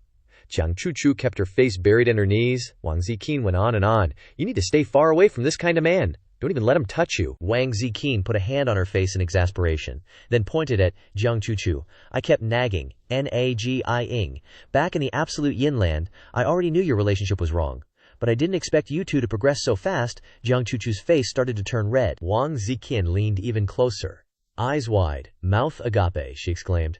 Jiang Chuchu kept her face buried in her knees. Wang Ziqin went on and on. "You need to stay far away from this kind of man. Don't even let him touch you." Wang Ziqin put a hand on her face in exasperation, then pointed at Jiang Chuchu. "I kept nagging, Nagi-ing. Back in the absolute yin land, I already knew your relationship was wrong. But I didn't expect you two to progress so fast." Jiang Chuchu's face started to turn red. Wang Ziqin leaned even closer. Eyes wide, mouth agape, she exclaimed.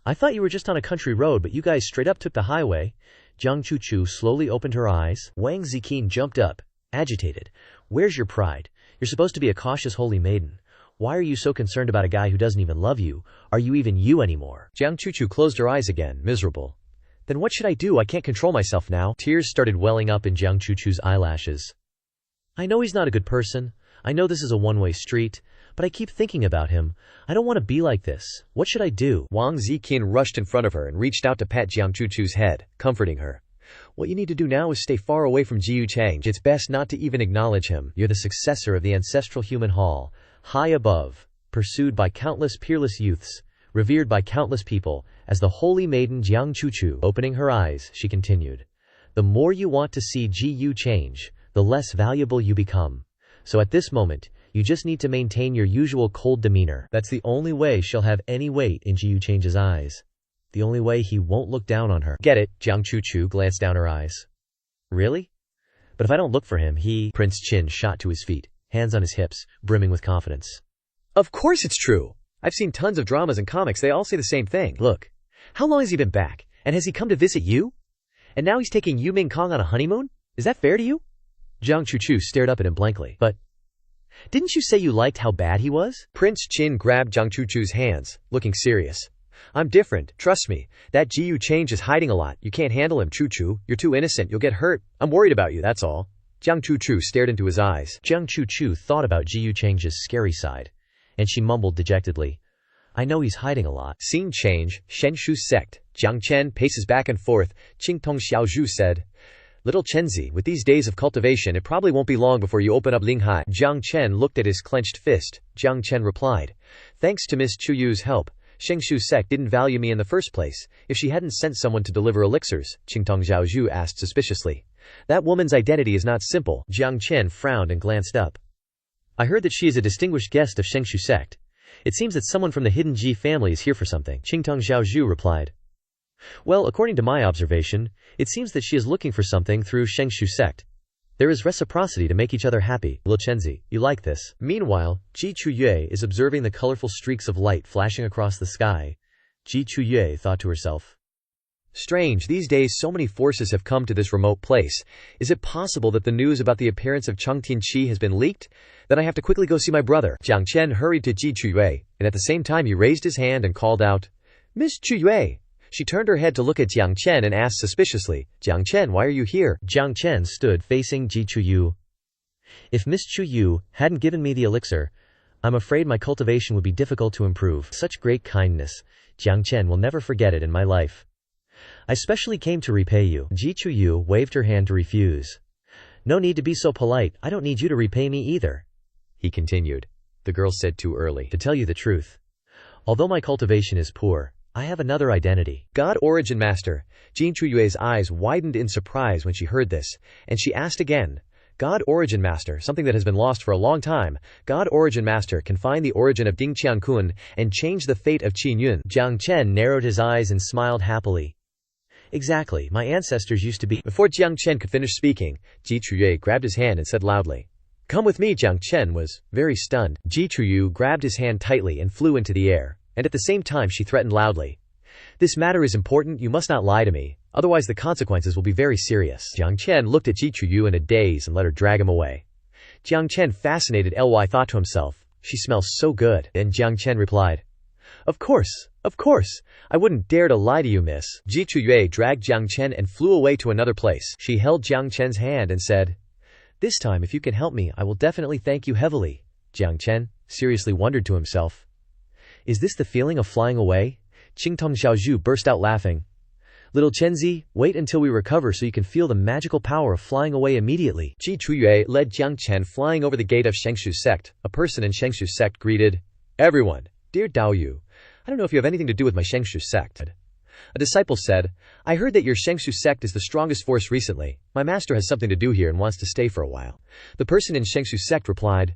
"I thought you were just on a country road, but you guys straight up took the highway." Jiang Chuchu slowly opened her eyes. Wang Ziqin jumped up, agitated. "Where's your pride? You're supposed to be a cautious holy maiden. Why are you so concerned about a guy who doesn't even love you? Are you even you anymore?" Jiang Chuchu closed her eyes again, miserable. "Then what should I do? I can't control myself now." Tears started welling up in Jiang Chuchu's eyelashes. "I know he's not a good person. I know this is a one-way street, but I keep thinking about him. I don't want to be like this. What should I do?" Wang Ziqin rushed in front of her and reached out to pat Jiang Chuchu's head, comforting her. "What you need to do now is stay far away from Jiu Cheng. It's best not to even acknowledge him. You're the successor of the ancestral human hall, high above, pursued by countless peerless youths, revered by countless people, as the holy maiden Jiang Chuchu." Opening her eyes, she continued, "The more you want to see Jiu change, the less valuable you become. So at this moment, you just need to maintain your usual cold demeanor. That's the only way she'll have any weight in Jiu Change's eyes. The only way he won't look down on her." "Get it?" Jiang Chuchu glanced down her eyes. "Really? But if I don't look for him, he—" Prince Chin shot to his feet, hands on his hips, brimming with confidence. "Of course it's true. I've seen tons of dramas and comics. They all say the same thing. Look, how long has he been back? And has he come to visit you? And now he's taking Yu Ming Kong on a honeymoon? Is that fair to you?" Jiang Chuchu stared up at him blankly. "But didn't you say you liked how bad he was?" Prince Chin grabbed Jiang Chuchu's hands, looking serious. "I'm different. Trust me. That Jiu Change is hiding a lot. You can't handle him, Chuchu. You're too innocent. You'll get hurt. I'm worried about you, that's all." Jiang Chuchu stared into his eyes. Jiang Chuchu thought about Jiu Change's scary side, and she mumbled dejectedly, "I know he's hiding a lot." Scene change. Shenshu sect. Jiang Chen paces back and forth. Qingtong Xiaozhu said, Little Chenzi, with these days of cultivation it probably won't be long before you open up Linghai. Jiang Chen looked at his clenched fist. Jiang Chen replied, thanks to Miss Chuyu's help, Shengshu sect didn't value me in the first place. If she hadn't sent someone to deliver elixirs, Qingtong Zhaozhu asked suspiciously. That woman's identity is not simple. Jiang Chen frowned and glanced up. I heard that she is a distinguished guest of Shengshu sect. It seems that someone from the hidden Ji family is here for something. Qingtong Zhaozhu replied. Well, according to my observation, it seems that she is looking for something through Shengshu sect. There is reciprocity to make each other happy. Luchenzi, you like this? Meanwhile, Ji Chuyue is observing the colorful streaks of light flashing across the sky. Ji Chuyue thought to herself. Strange, these days so many forces have come to this remote place. Is it possible that the news about the appearance of Cheng Tianqi has been leaked? Then I have to quickly go see my brother. Jiang Chen hurried to Ji Chuyue, and at the same time he raised his hand and called out, Miss Chuyue! She turned her head to look at Jiang Chen and asked suspiciously, Jiang Chen, why are you here? Jiang Chen stood facing Ji Chuyu. If Miss Chuyu hadn't given me the elixir, I'm afraid my cultivation would be difficult to improve. Such great kindness, Jiang Chen will never forget it in my life. I specially came to repay you. Ji Chuyu waved her hand to refuse. No need to be so polite, I don't need you to repay me either. He continued. The girl said too early. To tell you the truth, although my cultivation is poor, I have another identity. God Origin Master. Jin Chuyue's eyes widened in surprise when she heard this, and she asked again, God Origin Master, something that has been lost for a long time. God Origin Master can find the origin of Ding Qiankun and change the fate of Qin Yun. Jiang Chen narrowed his eyes and smiled happily. Exactly, my ancestors used to be. Before Jiang Chen could finish speaking, Ji Chuyue grabbed his hand and said loudly, Come with me. Jiang Chen was very stunned. Ji Chuyu grabbed his hand tightly and flew into the air. And at the same time she threatened loudly. This matter is important, you must not lie to me, otherwise the consequences will be very serious. Jiang Chen looked at Ji Chuyu in a daze and let her drag him away. Jiang Chen, fascinated, thought to himself, she smells so good. And Jiang Chen replied, Of course, I wouldn't dare to lie to you, miss. Ji Chuyu dragged Jiang Chen and flew away to another place. She held Jiang Chen's hand and said, This time if you can help me, I will definitely thank you heavily. Jiang Chen seriously wondered to himself, Is this the feeling of flying away? Qingtong Zhaozhu burst out laughing. Little Chenzi, wait until we recover so you can feel the magical power of flying away immediately. Ji Chuyue led Jiang Chen flying over the gate of Shengshu sect. A person in Shengshu sect greeted, Everyone, dear Dao Yu, I don't know if you have anything to do with my Shengshu sect. A disciple said, I heard that your Shengshu sect is the strongest force recently. My master has something to do here and wants to stay for a while. The person in Shengshu sect replied,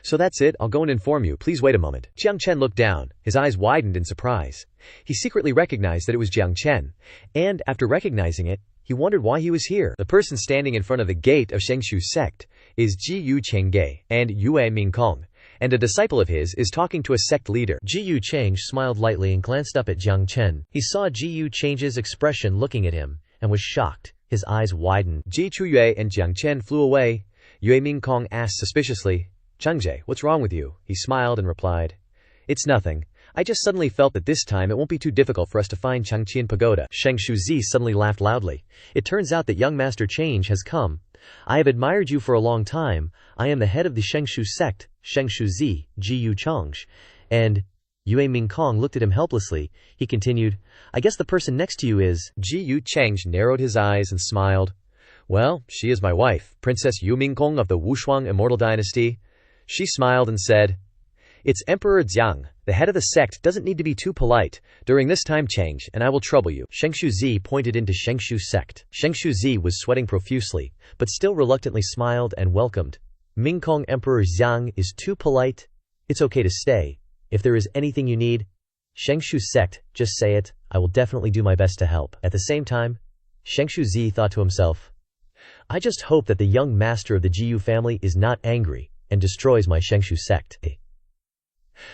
So that's it, I'll go and inform you, please wait a moment. Jiang Chen looked down, his eyes widened in surprise. He secretly recognized that it was Jiang Chen, and after recognizing it, he wondered why he was here. The person standing in front of the gate of Shengshu sect is Ji Yu Chengge and Yue Mingkong, and a disciple of his is talking to a sect leader. Ji Yu Cheng smiled lightly and glanced up at Jiang Chen. He saw Ji Yu Cheng's expression looking at him, and was shocked. His eyes widened. Ji Chuyue and Jiang Chen flew away. Yue Mingkong asked suspiciously, Chengje, what's wrong with you? He smiled and replied, It's nothing. I just suddenly felt that this time it won't be too difficult for us to find Changqian Pagoda. Shengshu Zi suddenly laughed loudly. It turns out that young Master Change has come. I have admired you for a long time. I am the head of the Shengshu sect, Shengshu Zi, Ji Yu Changsh. And Yue Mingkong looked at him helplessly. He continued, I guess the person next to you is. Ji Yu Changsh narrowed his eyes and smiled. Well, she is my wife, Princess Yu Mingkong of the Wushuang Immortal Dynasty. She smiled and said, It's Emperor Jiang. The head of the sect doesn't need to be too polite. During this time change, and I will trouble you. Shengshu Zi pointed into Shengshu sect. Shengshu Zi was sweating profusely, but still reluctantly smiled and welcomed. Mingkong Emperor Jiang is too polite. It's okay to stay. If there is anything you need, Shengshu sect, just say it. I will definitely do my best to help. At the same time, Shengshu Zi thought to himself, I just hope that the young master of the Jiyu family is not angry and destroys my Shengshu sect.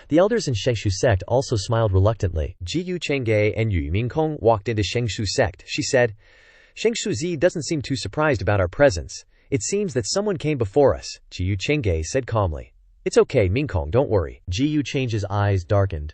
The elders in Shengshu sect also smiled reluctantly. Ji Yu Chengge and Yu Mingkong walked into Shengshu sect. She said, Shengshu Zi doesn't seem too surprised about our presence. It seems that someone came before us. Ji Yu Chengge said calmly. It's okay, Mingkong, don't worry. Ji Yu Chengge's eyes darkened,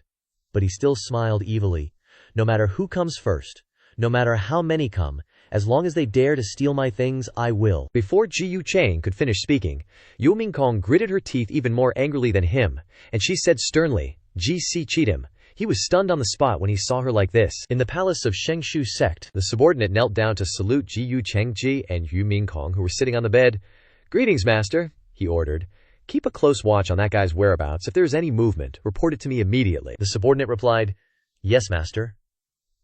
but he still smiled evilly. No matter who comes first, no matter how many come, as long as they dare to steal my things, I will. Before Ji Yu Cheng could finish speaking, Yu Mingkong gritted her teeth even more angrily than him, and she said sternly, Ji Si cheat him. He was stunned on the spot when he saw her like this. In the palace of Shengshu sect, the subordinate knelt down to salute Ji Yu Chengji and Yu Mingkong, who were sitting on the bed. "Greetings, master," he ordered. "Keep a close watch on that guy's whereabouts. If there is any movement, report it to me immediately." The subordinate replied, "Yes, master."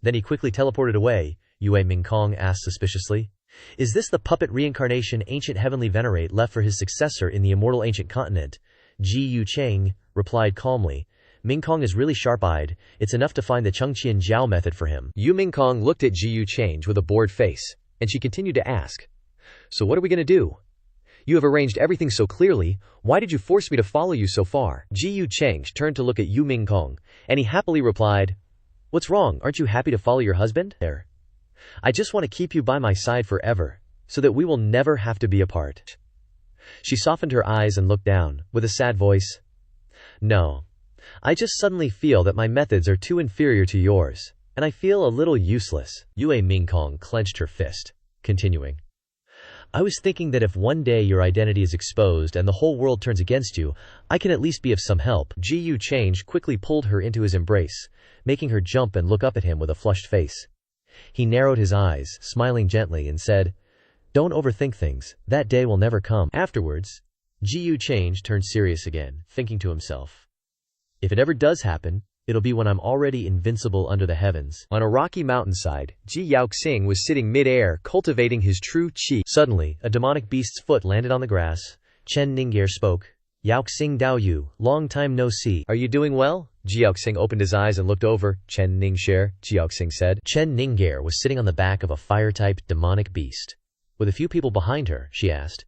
Then he quickly teleported away. Yue Mingkong asked suspiciously, "Is this the puppet reincarnation ancient heavenly venerate left for his successor in the immortal ancient continent?" Ji Yu Cheng replied calmly, "Mingkong is really sharp-eyed. It's enough to find the Chengqian Jiao method for him." Yu Mingkong looked at Ji Yu Cheng with a bored face, and she continued to ask, "So what are we going to do? You have arranged everything so clearly. Why did you force me to follow you so far?" Ji Yu Cheng turned to look at Yu Mingkong, and he happily replied, "What's wrong? Aren't you happy to follow your husband? There. I just want to keep you by my side forever, so that we will never have to be apart." She softened her eyes and looked down, with a sad voice. "No. I just suddenly feel that my methods are too inferior to yours, and I feel a little useless." Yue Mingkong clenched her fist, continuing, "I was thinking that if one day your identity is exposed and the whole world turns against you, I can at least be of some help." Ji Yu Cheng quickly pulled her into his embrace, making her jump and look up at him with a flushed face. He narrowed his eyes, smiling gently, and said, "Don't overthink things. That day will never come." Afterwards, Ji Yu Cheng turned serious again, thinking to himself, "If it ever does happen, it'll be when I'm already invincible under the heavens." On a rocky mountainside, Ji Yaoxing was sitting mid-air, cultivating his true qi. Suddenly, a demonic beast's foot landed on the grass. Chen Ningguer spoke. "Yaoxing Dao Yu, long time no see. Are you doing well?" Ji Yaoxing opened his eyes and looked over. "Chen Ningguer," Ji Yaoxing said. Chen Ningguer was sitting on the back of a fire-type demonic beast. With a few people behind her, she asked,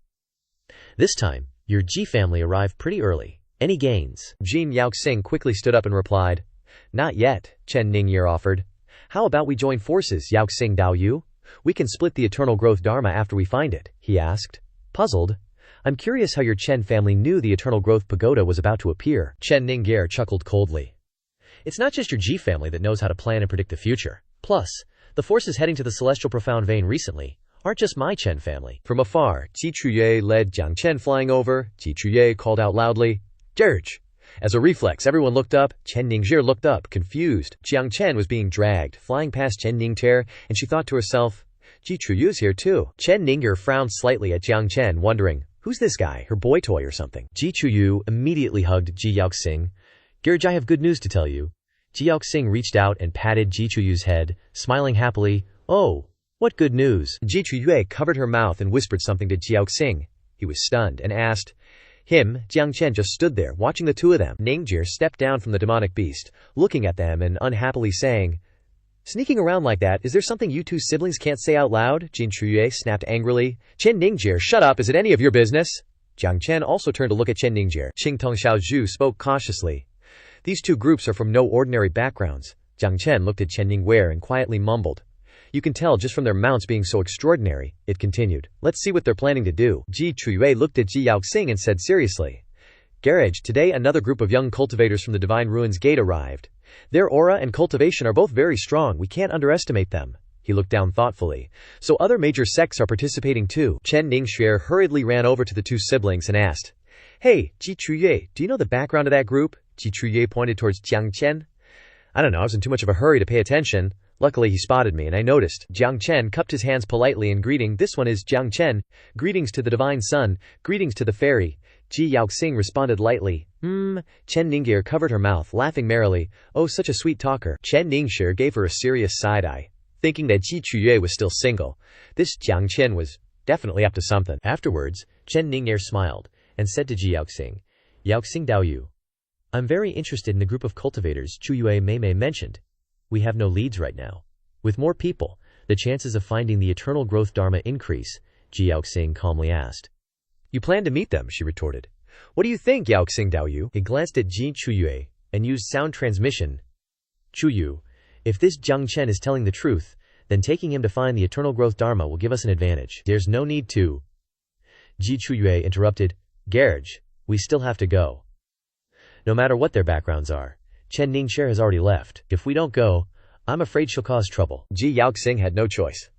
"This time, your Ji family arrived pretty early. Any gains?" Jin Yaoxing quickly stood up and replied, "Not yet," Chen Ningguer offered. "How about we join forces, Yaoxing Dao Yu? We can split the eternal growth dharma after we find it," he asked. Puzzled, "I'm curious how your Chen family knew the eternal growth pagoda was about to appear." Chen Ningguer chuckled coldly. "It's not just your Ji family that knows how to plan and predict the future. Plus, the forces heading to the celestial profound vein recently aren't just my Chen family." From afar, Ji Chuye led Jiang Chen flying over. Ji Chuye called out loudly, "Dirge!" As a reflex, everyone looked up. Chen Ningguer looked up, confused. Jiang Chen was being dragged, flying past Chen Ningguer, and she thought to herself, "Ji Chuyu's here too." Chen Ningguer frowned slightly at Jiang Chen, wondering, who's this guy, her boy toy or something? Ji Chuyu immediately hugged Ji Yaoxing. "Gerge, I have good news to tell you." Ji Yaoxing reached out and patted Ji Chuyu's head, smiling happily. "Oh, what good news?" Ji Chuyue covered her mouth and whispered something to Ji Yaoxing. He was stunned and asked. Jiang Chen just stood there, watching the two of them. Ningguer stepped down from the demonic beast, looking at them and unhappily saying, "Sneaking around like that, is there something you two siblings can't say out loud?" Jin Chuye snapped angrily. "Chen Ningguer, shut up, is it any of your business?" Jiang Chen also turned to look at Chen Ningguer. Qingtong Xiaozhu spoke cautiously. "These two groups are from no ordinary backgrounds." Jiang Chen looked at Chen Ningguer and quietly mumbled. "You can tell just from their mounts being so extraordinary," it continued. "Let's see what they're planning to do." Ji Chuyue looked at Ji Yaoxing and said seriously, "Garage, today another group of young cultivators from the Divine Ruins Gate arrived. Their aura and cultivation are both very strong, we can't underestimate them." He looked down thoughtfully. "So other major sects are participating too." Chen Ningxue hurriedly ran over to the two siblings and asked, "Hey, Ji Chuyue, do you know the background of that group?" Ji Chuyue pointed towards Jiang Chen. "I don't know, I was in too much of a hurry to pay attention. Luckily he spotted me and I noticed." Jiang Chen cupped his hands politely in greeting. "This one is Jiang Chen. Greetings to the divine sun. Greetings to the fairy." Ji Yaoxing responded lightly. Chen Ningguer covered her mouth, laughing merrily. "Oh, such a sweet talker." Chen Ningxue gave her a serious side-eye, thinking that Ji Chuyue was still single. This Jiang Chen was definitely up to something. Afterwards, Chen Ningguer smiled and said to Ji Yaoxing, "Yaoxing Dao Yu, I'm very interested in the group of cultivators Chuyue Mei mentioned. We have no leads right now. With more people, the chances of finding the eternal growth dharma increase," Ji Yaoxing calmly asked. "You plan to meet them," she retorted. "What do you think, Yaoxing Dao Yu?" He glanced at Ji Chuyue and used sound transmission. "Chuyu, if this Jiang Chen is telling the truth, then taking him to find the eternal growth dharma will give us an advantage. There's no need to." Ji Chuyue interrupted. "Garage, we still have to go. No matter what their backgrounds are, Chen Ningxue has already left. If we don't go, I'm afraid she'll cause trouble." Ji Yaoxing had no choice.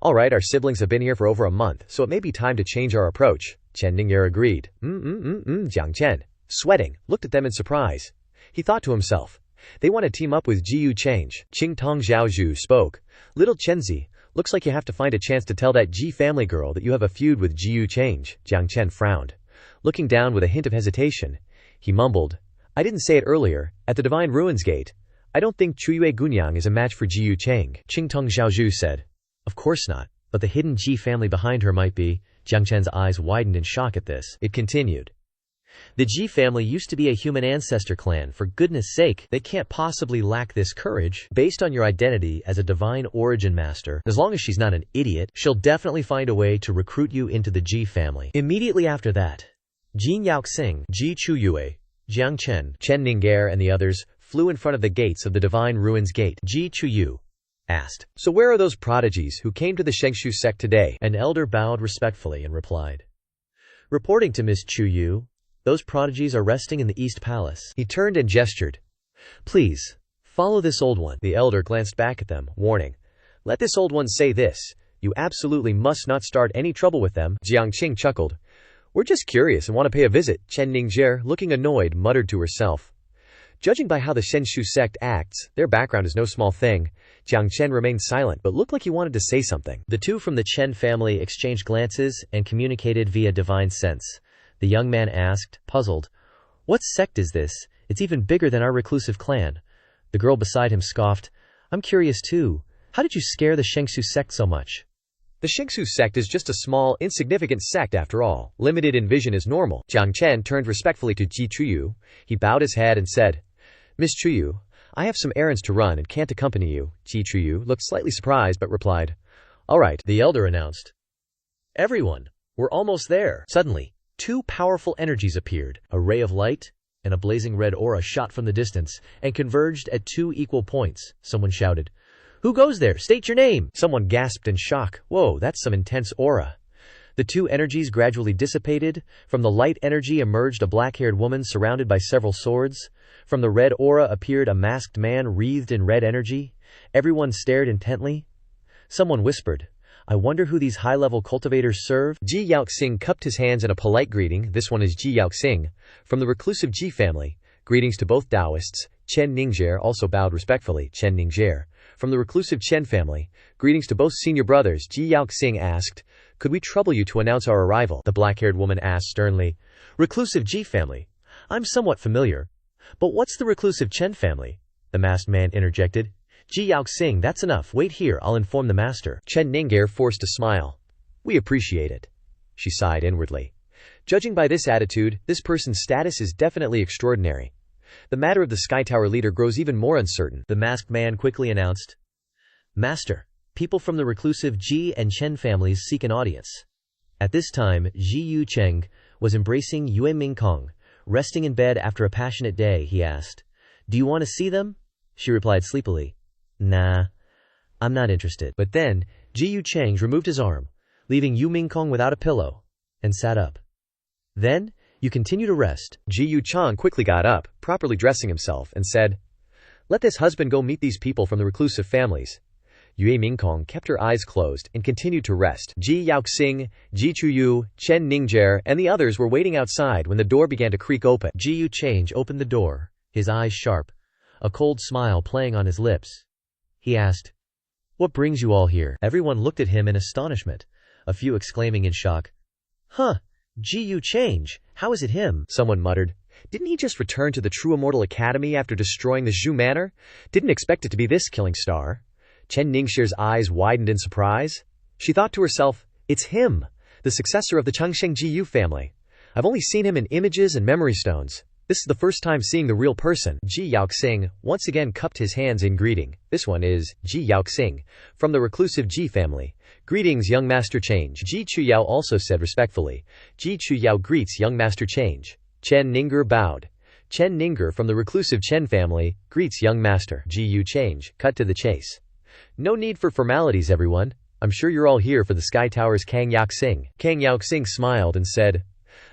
"All right, our siblings have been here for over a month, so it may be time to change our approach." Chen Ningguer agreed. Jiang Chen, sweating, looked at them in surprise. He thought to himself, They want to team up with Jiyu Change. Qing Tong Xiaozhu spoke. Little Chenzi, looks like you have to find a chance to tell that Ji family girl that you have a feud with Jiyu Change. Jiang Chen frowned. Looking down with a hint of hesitation, he mumbled, I didn't say it earlier, at the Divine Ruins Gate. I don't think Chuyue Gunyang is a match for Jiyu Chang. Qing Tong Xiaozhu said. Of course not, but the hidden Ji family behind her might be. Jiang Chen's eyes widened in shock at this. It continued. The Ji family used to be a human ancestor clan. For goodness sake, they can't possibly lack this courage. Based on your identity as a divine origin master, as long as she's not an idiot, she'll definitely find a way to recruit you into the Ji family. Immediately after that, Jin Yaoxing, Ji Chuyue, Jiang Chen, Chen Ning'er and the others flew in front of the gates of the Divine Ruins Gate. Ji Chuyu asked, So where are those prodigies who came to the Shengshu sect today? An elder bowed respectfully and replied, Reporting to Miss Chuyu, those prodigies are resting in the East Palace. He turned and gestured. Please, follow this old one. The elder glanced back at them, warning, Let this old one say this. You absolutely must not start any trouble with them. Jiang Qing chuckled. We're just curious and want to pay a visit. Chen Ning'er, looking annoyed, muttered to herself. Judging by how the Shenshu sect acts, their background is no small thing. Jiang Chen remained silent but looked like he wanted to say something. The two from the Chen family exchanged glances and communicated via divine sense. The young man asked, puzzled, What sect is this? It's even bigger than our reclusive clan. The girl beside him scoffed, I'm curious too. How did you scare the Shengsu sect so much? The Shengsu sect is just a small, insignificant sect after all. Limited in vision is normal. Jiang Chen turned respectfully to Ji Chuyu. He bowed his head and said, Miss Chuyu, I have some errands to run and can't accompany you. Ji Chuyu looked slightly surprised but replied, All right, the elder announced. Everyone, we're almost there. Suddenly, two powerful energies appeared. A ray of light and a blazing red aura shot from the distance and converged at two equal points. Someone shouted, Who goes there? State your name. Someone gasped in shock. Whoa, that's some intense aura. The two energies gradually dissipated. From the light energy emerged a black-haired woman surrounded by several swords. From the red aura appeared a masked man wreathed in red energy. Everyone stared intently. Someone whispered, I wonder who these high-level cultivators serve. Ji Yaoxing cupped his hands in a polite greeting. This one is Ji Yaoxing, from the reclusive Ji family. Greetings to both Taoists. Chen Ning'er also bowed respectfully. Chen Ning'er, from the reclusive Chen family. Greetings to both senior brothers. Ji Yaoxing asked, Could we trouble you to announce our arrival? The black-haired woman asked sternly. Reclusive Ji family. I'm somewhat familiar. But what's the reclusive Chen family? The masked man interjected. Ji Yaoxing, that's enough. Wait here, I'll inform the master. Chen Ning'er forced a smile. We appreciate it. She sighed inwardly. Judging by this attitude, this person's status is definitely extraordinary. The matter of the Sky Tower leader grows even more uncertain. The masked man quickly announced, Master, people from the reclusive Ji and Chen families seek an audience. At this time, Ji Yu Cheng was embracing Yue Mingkong. Resting in bed after a passionate day, he asked, Do you want to see them? She replied sleepily, Nah, I'm not interested. But then, Ji Yu Cheng removed his arm, leaving Yu Mingkong without a pillow, and sat up. Then, you continue to rest. Ji Yu Cheng quickly got up, properly dressing himself, and said, Let this husband go meet these people from the reclusive families. Yue Mingkong kept her eyes closed and continued to rest. Ji Yaoxing, Ji Chuyu, Chen Ning'er, and the others were waiting outside when the door began to creak open. Ji Yu Change opened the door, his eyes sharp, a cold smile playing on his lips. He asked, What brings you all here? Everyone looked at him in astonishment, a few exclaiming in shock, Huh, Ji Yu Change, how is it him? Someone muttered, Didn't he just return to the True Immortal Academy after destroying the Zhu Manor? Didn't expect it to be this killing star. Chen Ning'er's eyes widened in surprise. She thought to herself, It's him, the successor of the Changsheng Jiyu family. I've only seen him in images and memory stones. This is the first time seeing the real person. Ji Yaoxing once again cupped his hands in greeting. This one is Ji Yaoxing, from the reclusive Ji family. Greetings, young master Change. Ji Chuyao also said respectfully. Ji Chuyao greets young master Change. Chen Ning'er bowed. Chen Ning'er from the reclusive Chen family greets young master. Ji Yu Change cut to the chase. No need for formalities, everyone. I'm sure you're all here for the Sky Tower's Kang Yaoxing. Kang Yaoxing smiled and said,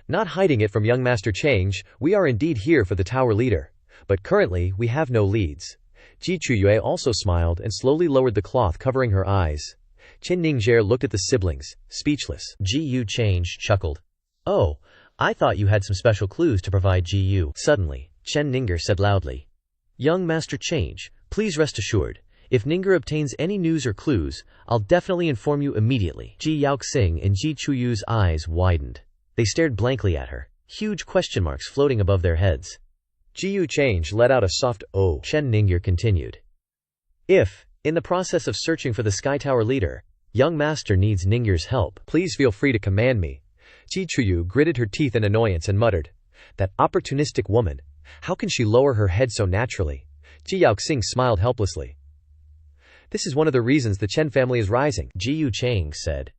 Not hiding it from young master Change, we are indeed here for the tower leader. But currently, we have no leads. Ji Chuyue also smiled and slowly lowered the cloth covering her eyes. Chen Ning'er looked at the siblings, speechless. Ji Yu Change chuckled. Oh, I thought you had some special clues to provide Ji Yu. Suddenly, Chen Ning'er said loudly, Young Master Change, please rest assured. If Ninger obtains any news or clues, I'll definitely inform you immediately. Ji Yaoxing and Ji Chuyu's eyes widened. They stared blankly at her, huge question marks floating above their heads. Ji Change let out a soft "oh." Chen Ninger continued. If, in the process of searching for the Sky Tower leader, young master needs Ninger's help, please feel free to command me. Ji Chuyu gritted her teeth in annoyance and muttered, "That opportunistic woman. How can she lower her head so naturally?" Ji Yaoxing smiled helplessly. "This is one of the reasons the Chen family is rising," Ji Yu Chang said.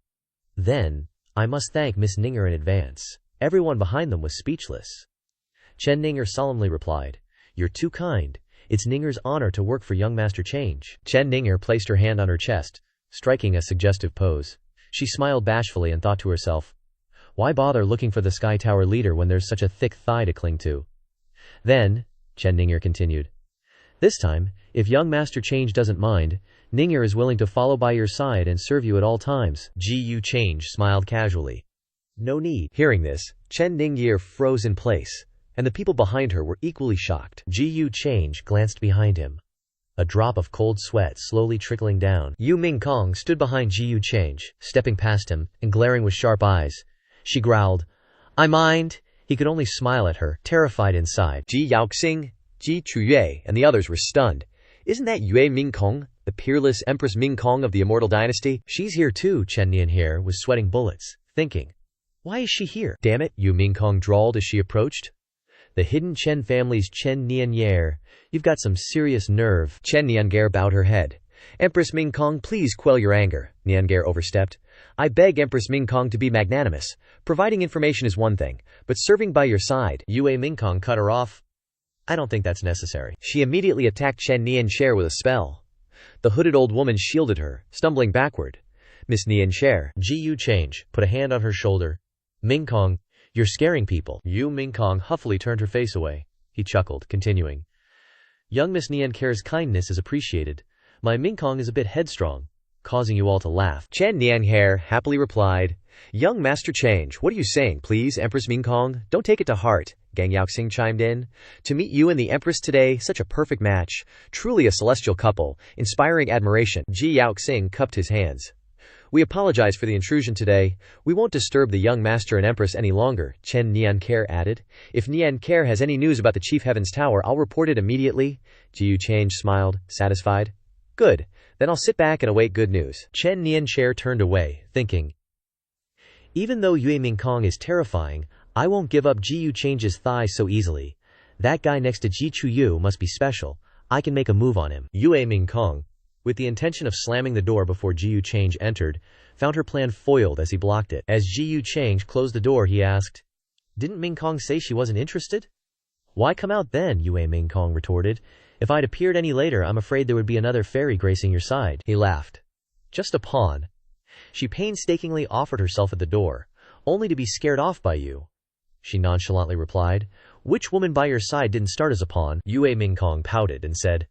Then, I must thank Miss Ninger in advance. Everyone behind them was speechless. Chen Ninger solemnly replied, "You're too kind. It's Ninger's honor to work for young Master Change." Chen Ninger placed her hand on her chest, striking a suggestive pose. She smiled bashfully and thought to herself, why bother looking for the Sky Tower leader when there's such a thick thigh to cling to? Then, Chen Ninger continued, this time, if young Master Change doesn't mind, Ninger is willing to follow by your side and serve you at all times. Ji Yu Change smiled casually. No need. Hearing this, Chen Ningyer froze in place, and the people behind her were equally shocked. Ji Yu Change glanced behind him. A drop of cold sweat slowly trickling down. Yu Mingkong stood behind Ji Yu Change, stepping past him and glaring with sharp eyes. She growled, I mind. He could only smile at her, terrified inside. Ji Yaoxing, Ji Chuyue, and the others were stunned. Isn't that Yue Mingkong, the peerless Empress Mingkong of the Immortal Dynasty? She's here too, Chen Nianher was sweating bullets, thinking, why is she here? Damn it, Yu Mingkong drawled as she approached. The hidden Chen family's Chen Nianyer, you've got some serious nerve. Chen Nianger bowed her head. Empress Mingkong, please quell your anger, Nianger overstepped. I beg Empress Mingkong to be magnanimous. Providing information is one thing, but serving by your side. Yue Mingkong cut her off. I don't think that's necessary. She immediately attacked Chen Niancher with a spell. The hooded old woman shielded her, stumbling backward. Miss Niancher. Ji Yu Change put a hand on her shoulder. Mingkong, you're scaring people. Yu Mingkong huffily turned her face away. He chuckled, continuing. Young Miss Niancher's kindness is appreciated. My Mingkong is a bit headstrong, causing you all to laugh. Chen Nianher happily replied, Young Master Change, what are you saying, please, Empress Mingkong? Don't take it to heart, Gang Yaoxing chimed in. To meet you and the Empress today, such a perfect match. Truly a celestial couple, inspiring admiration. Ji Yaoxing cupped his hands. We apologize for the intrusion today. We won't disturb the young master and empress any longer, Chen Nianker added. If Nianker has any news about the Chief Heaven's Tower, I'll report it immediately. Ji Yu Change smiled, satisfied. Good. Then I'll sit back and await good news. Chen Niancher turned away, thinking. Even though Yue Mingkong is terrifying, I won't give up Ji Yu Change's thighs so easily. That guy next to Ji Chuyu must be special. I can make a move on him. Yue Mingkong, with the intention of slamming the door before Ji Yu Change entered, found her plan foiled as he blocked it. As Ji Yu Change closed the door, he asked, Didn't Mingkong say she wasn't interested? Why come out then? Yue Mingkong retorted. If I'd appeared any later, I'm afraid there would be another fairy gracing your side. He laughed. Just a pawn. She painstakingly offered herself at the door, only to be scared off by you. She nonchalantly replied, Which woman by your side didn't start as a pawn? Yue Mingkong pouted and said,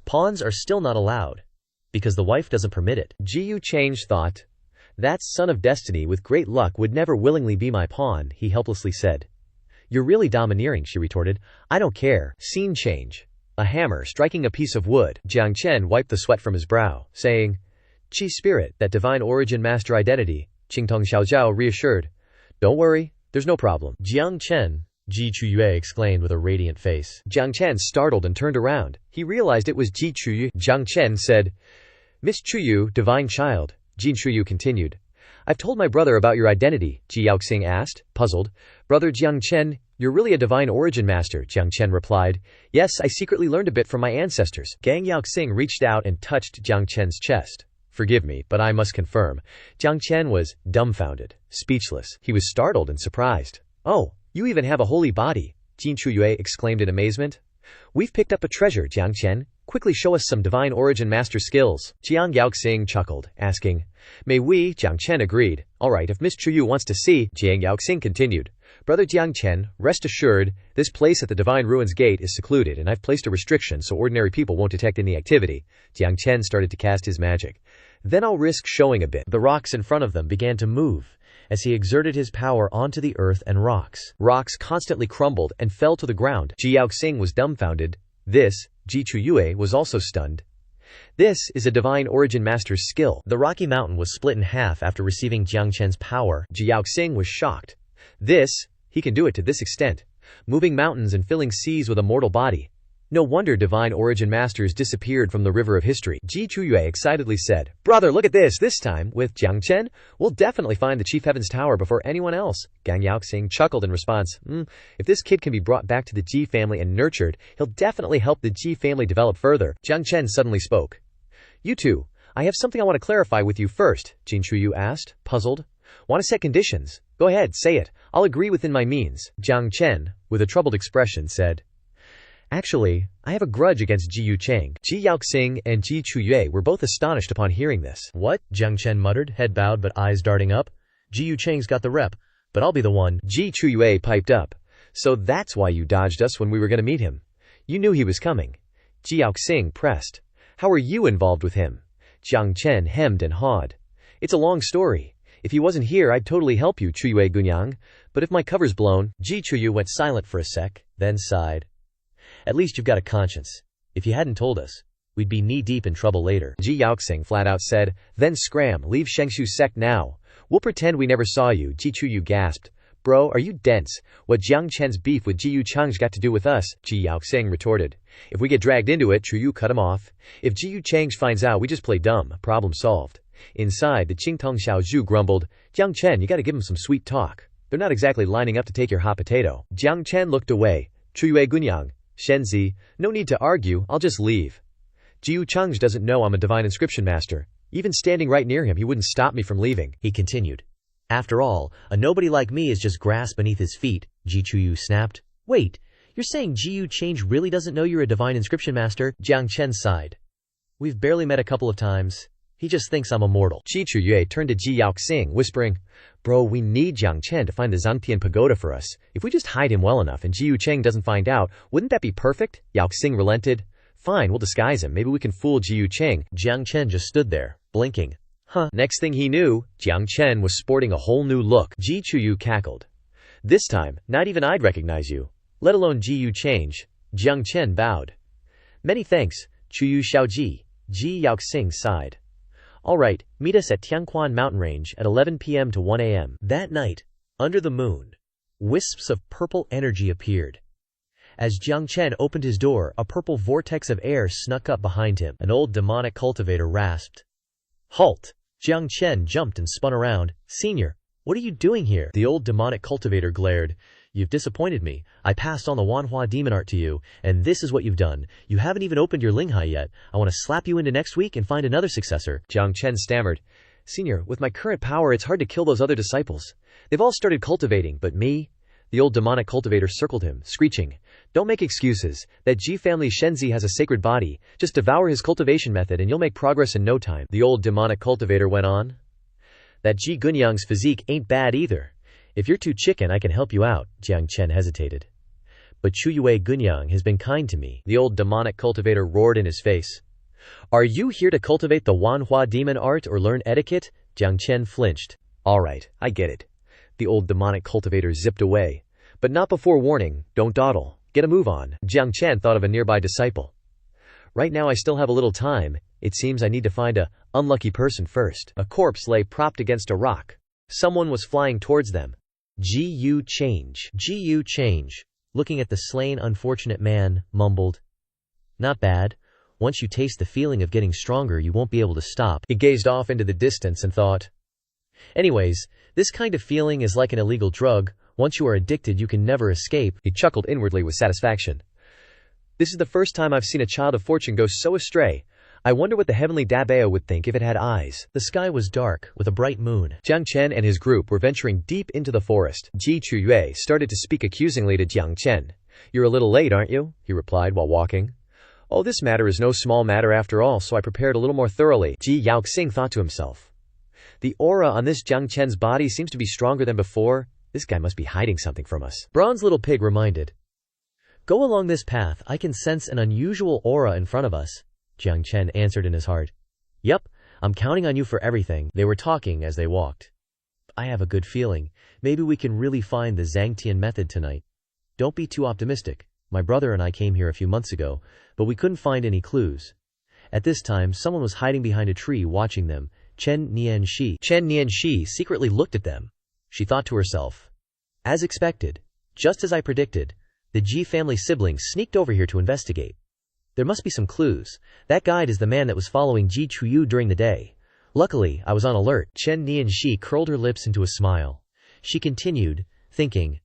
Pawns are still not allowed, because the wife doesn't permit it. Ji Yu Change thought, That son of destiny with great luck would never willingly be my pawn, he helplessly said. You're really domineering, she retorted. I don't care. Scene change. A hammer striking a piece of wood. Jiang Chen wiped the sweat from his brow, saying, Qi spirit, that divine origin master identity, Qingtong Xiaojiao reassured. Don't worry, there's no problem. Jiang Chen, Ji Chuyue exclaimed with a radiant face. Jiang Chen startled and turned around. He realized it was Ji Chuyu. Jiang Chen said, Miss Chuyu, divine child. Ji Chuyu continued. I've told my brother about your identity, Ji Yaoxing asked, puzzled. Brother Jiang Chen, you're really a divine origin master, Jiang Chen replied. Yes, I secretly learned a bit from my ancestors. Gang Yaoxing reached out and touched Jiang Chen's chest. Forgive me, but I must confirm. Jiang Chen was dumbfounded, speechless. He was startled and surprised. Oh, you even have a holy body, Jin Chuyue exclaimed in amazement. We've picked up a treasure, Jiang Chen. Quickly show us some divine origin master skills. Jiang Yaoxing chuckled, asking, May we? Jiang Chen agreed. All right, if Miss Chuyu wants to see, Jiang Yaoxing continued. Brother Jiang Chen, rest assured, this place at the Divine Ruins Gate is secluded, and I've placed a restriction so ordinary people won't detect any activity. Jiang Chen started to cast his magic. Then I'll risk showing a bit. The rocks in front of them began to move as he exerted his power onto the earth and rocks. Rocks constantly crumbled and fell to the ground. Ji Yaoxing was dumbfounded. This, Ji Chuyue was also stunned. This is a divine origin master's skill. The Rocky Mountain was split in half after receiving Jiang Chen's power. Ji Yaoxing was shocked. He can do it to this extent. Moving mountains and filling seas with a mortal body. No wonder divine origin masters disappeared from the river of history. Ji Chuyue excitedly said, "Brother, look at this. This time, with Jiang Chen, we'll definitely find the Chief Heaven's Tower before anyone else." Gang Yaoxing chuckled in response. If this kid can be brought back to the Ji family and nurtured, he'll definitely help the Ji family develop further. Jiang Chen suddenly spoke. "You two, I have something I want to clarify with you first," Jin Chuyu asked, puzzled. "Want to set conditions? Go ahead, say it. I'll agree within my means." Jiang Chen, with a troubled expression, said, "Actually, I have a grudge against Ji Yucheng." Ji Yaoxing and Ji Chuyue were both astonished upon hearing this. "What?" Jiang Chen muttered, head bowed but eyes darting up. "Ji Yucheng's got the rep, but I'll be the one." Ji Chuyue piped up. "So that's why you dodged us when we were going to meet him. You knew he was coming." Ji Yaoxing pressed. "How are you involved with him?" Jiang Chen hemmed and hawed. "It's a long story. If he wasn't here, I'd totally help you, Chuyue Gunyang. But if my cover's blown..." Ji Chuyu went silent for a sec, then sighed. "At least you've got a conscience. If you hadn't told us, we'd be knee-deep in trouble later." Ji Yaoxing flat out said, "Then scram, leave Shengshu's sect now. We'll pretend we never saw you." Ji Chuyu gasped. "Bro, are you dense? What Jiang Chen's beef with Ji Yucheng's got to do with us?" Ji Yaoxing retorted. "If we get dragged into it, Chuyu cut him off. If Ji Yucheng finds out, we just play dumb. Problem solved." Inside, the Qingtong Xiaozhu grumbled, "Jiang Chen, you gotta give him some sweet talk. They're not exactly lining up to take your hot potato." Jiang Chen looked away. "Chuyue Gunyang, Shenzi, no need to argue, I'll just leave. Ji Yucheng doesn't know I'm a divine inscription master. Even standing right near him, he wouldn't stop me from leaving." He continued. "After all, a nobody like me is just grass beneath his feet." Ji Chuyu snapped. "Wait, you're saying Ji Yucheng really doesn't know you're a divine inscription master?" Jiang Chen sighed. "We've barely met a couple of times. He just thinks I'm immortal." Ji Chuyue turned to Ji Yaoxing, whispering, "Bro, we need Jiang Chen to find the Zhangtian pagoda for us. If we just hide him well enough and Ji Yucheng doesn't find out, wouldn't that be perfect?" Yaoxing relented. "Fine, we'll disguise him. Maybe we can fool Ji Yucheng." Jiang Chen just stood there, blinking. Next thing he knew, Jiang Chen was sporting a whole new look. Ji Chuyu cackled. "This time, not even I'd recognize you, let alone Ji Yucheng." Jiang Chen bowed. "Many thanks, Chuyu Xiaoji." Ji Yaoxing sighed. "All right, meet us at Tianquan mountain range at 11 p.m. to 1 a.m. That night, under the moon, wisps of purple energy appeared. As Jiang Chen opened his door, a purple vortex of air snuck up behind him. An old demonic cultivator rasped. "Halt!" Jiang Chen jumped and spun around. "Senior, what are you doing here?" The old demonic cultivator glared. "You've disappointed me. I passed on the Manhwa demon art to you, and this is what you've done. You haven't even opened your Linghai yet. I want to slap you into next week and find another successor." Jiang Chen stammered. "Senior, with my current power, it's hard to kill those other disciples. They've all started cultivating, but me?" The old demonic cultivator circled him, screeching, "Don't make excuses. That Ji family Shenzi has a sacred body. Just devour his cultivation method and you'll make progress in no time." The old demonic cultivator went on. "That Ji Gunyang's physique ain't bad either. If you're too chicken, I can help you out." Jiang Chen hesitated. "But Chuyue Gunyang has been kind to me." The old demonic cultivator roared in his face. "Are you here to cultivate the Wanhua demon art or learn etiquette?" Jiang Chen flinched. "All right, I get it." The old demonic cultivator zipped away. "But not before warning. Don't dawdle. Get a move on." Jiang Chen thought of a nearby disciple. "Right now I still have a little time. It seems I need to find a unlucky person first." A corpse lay propped against a rock. Someone was flying towards them. Ji Yucheng, looking at the slain unfortunate man, mumbled, "Not bad. Once you taste the feeling of getting stronger, you won't be able to stop." He gazed off into the distance and thought, "Anyways, this kind of feeling is like an illegal drug. Once you are addicted, you can never escape." He chuckled inwardly with satisfaction. "This is the first time I've seen a child of fortune go so astray. I wonder what the heavenly Dabao would think if it had eyes." The sky was dark, with a bright moon. Jiang Chen and his group were venturing deep into the forest. Ji Chuyue started to speak accusingly to Jiang Chen. "You're a little late, aren't you?" he replied while walking. "Oh, this matter is no small matter after all, so I prepared a little more thoroughly." Ji Yaoxing thought to himself. "The aura on this Jiang Chen's body seems to be stronger than before. This guy must be hiding something from us." Bronze Little Pig reminded. "Go along this path. I can sense an unusual aura in front of us." Jiang Chen answered in his heart. "Yep, I'm counting on you for everything." They were talking as they walked. "I have a good feeling. Maybe we can really find the Zhangtian method tonight." "Don't be too optimistic. My brother and I came here a few months ago, but we couldn't find any clues. At this time, someone was hiding behind a tree watching them. Chen Nianxi secretly looked at them. She thought to herself, as expected, just as I predicted, the Ji family siblings sneaked over here to investigate. There must be some clues. That guide is the man that was following Ji Chuyu during the day. Luckily, I was on alert. Chen Nianxi curled her lips into a smile. She continued, thinking,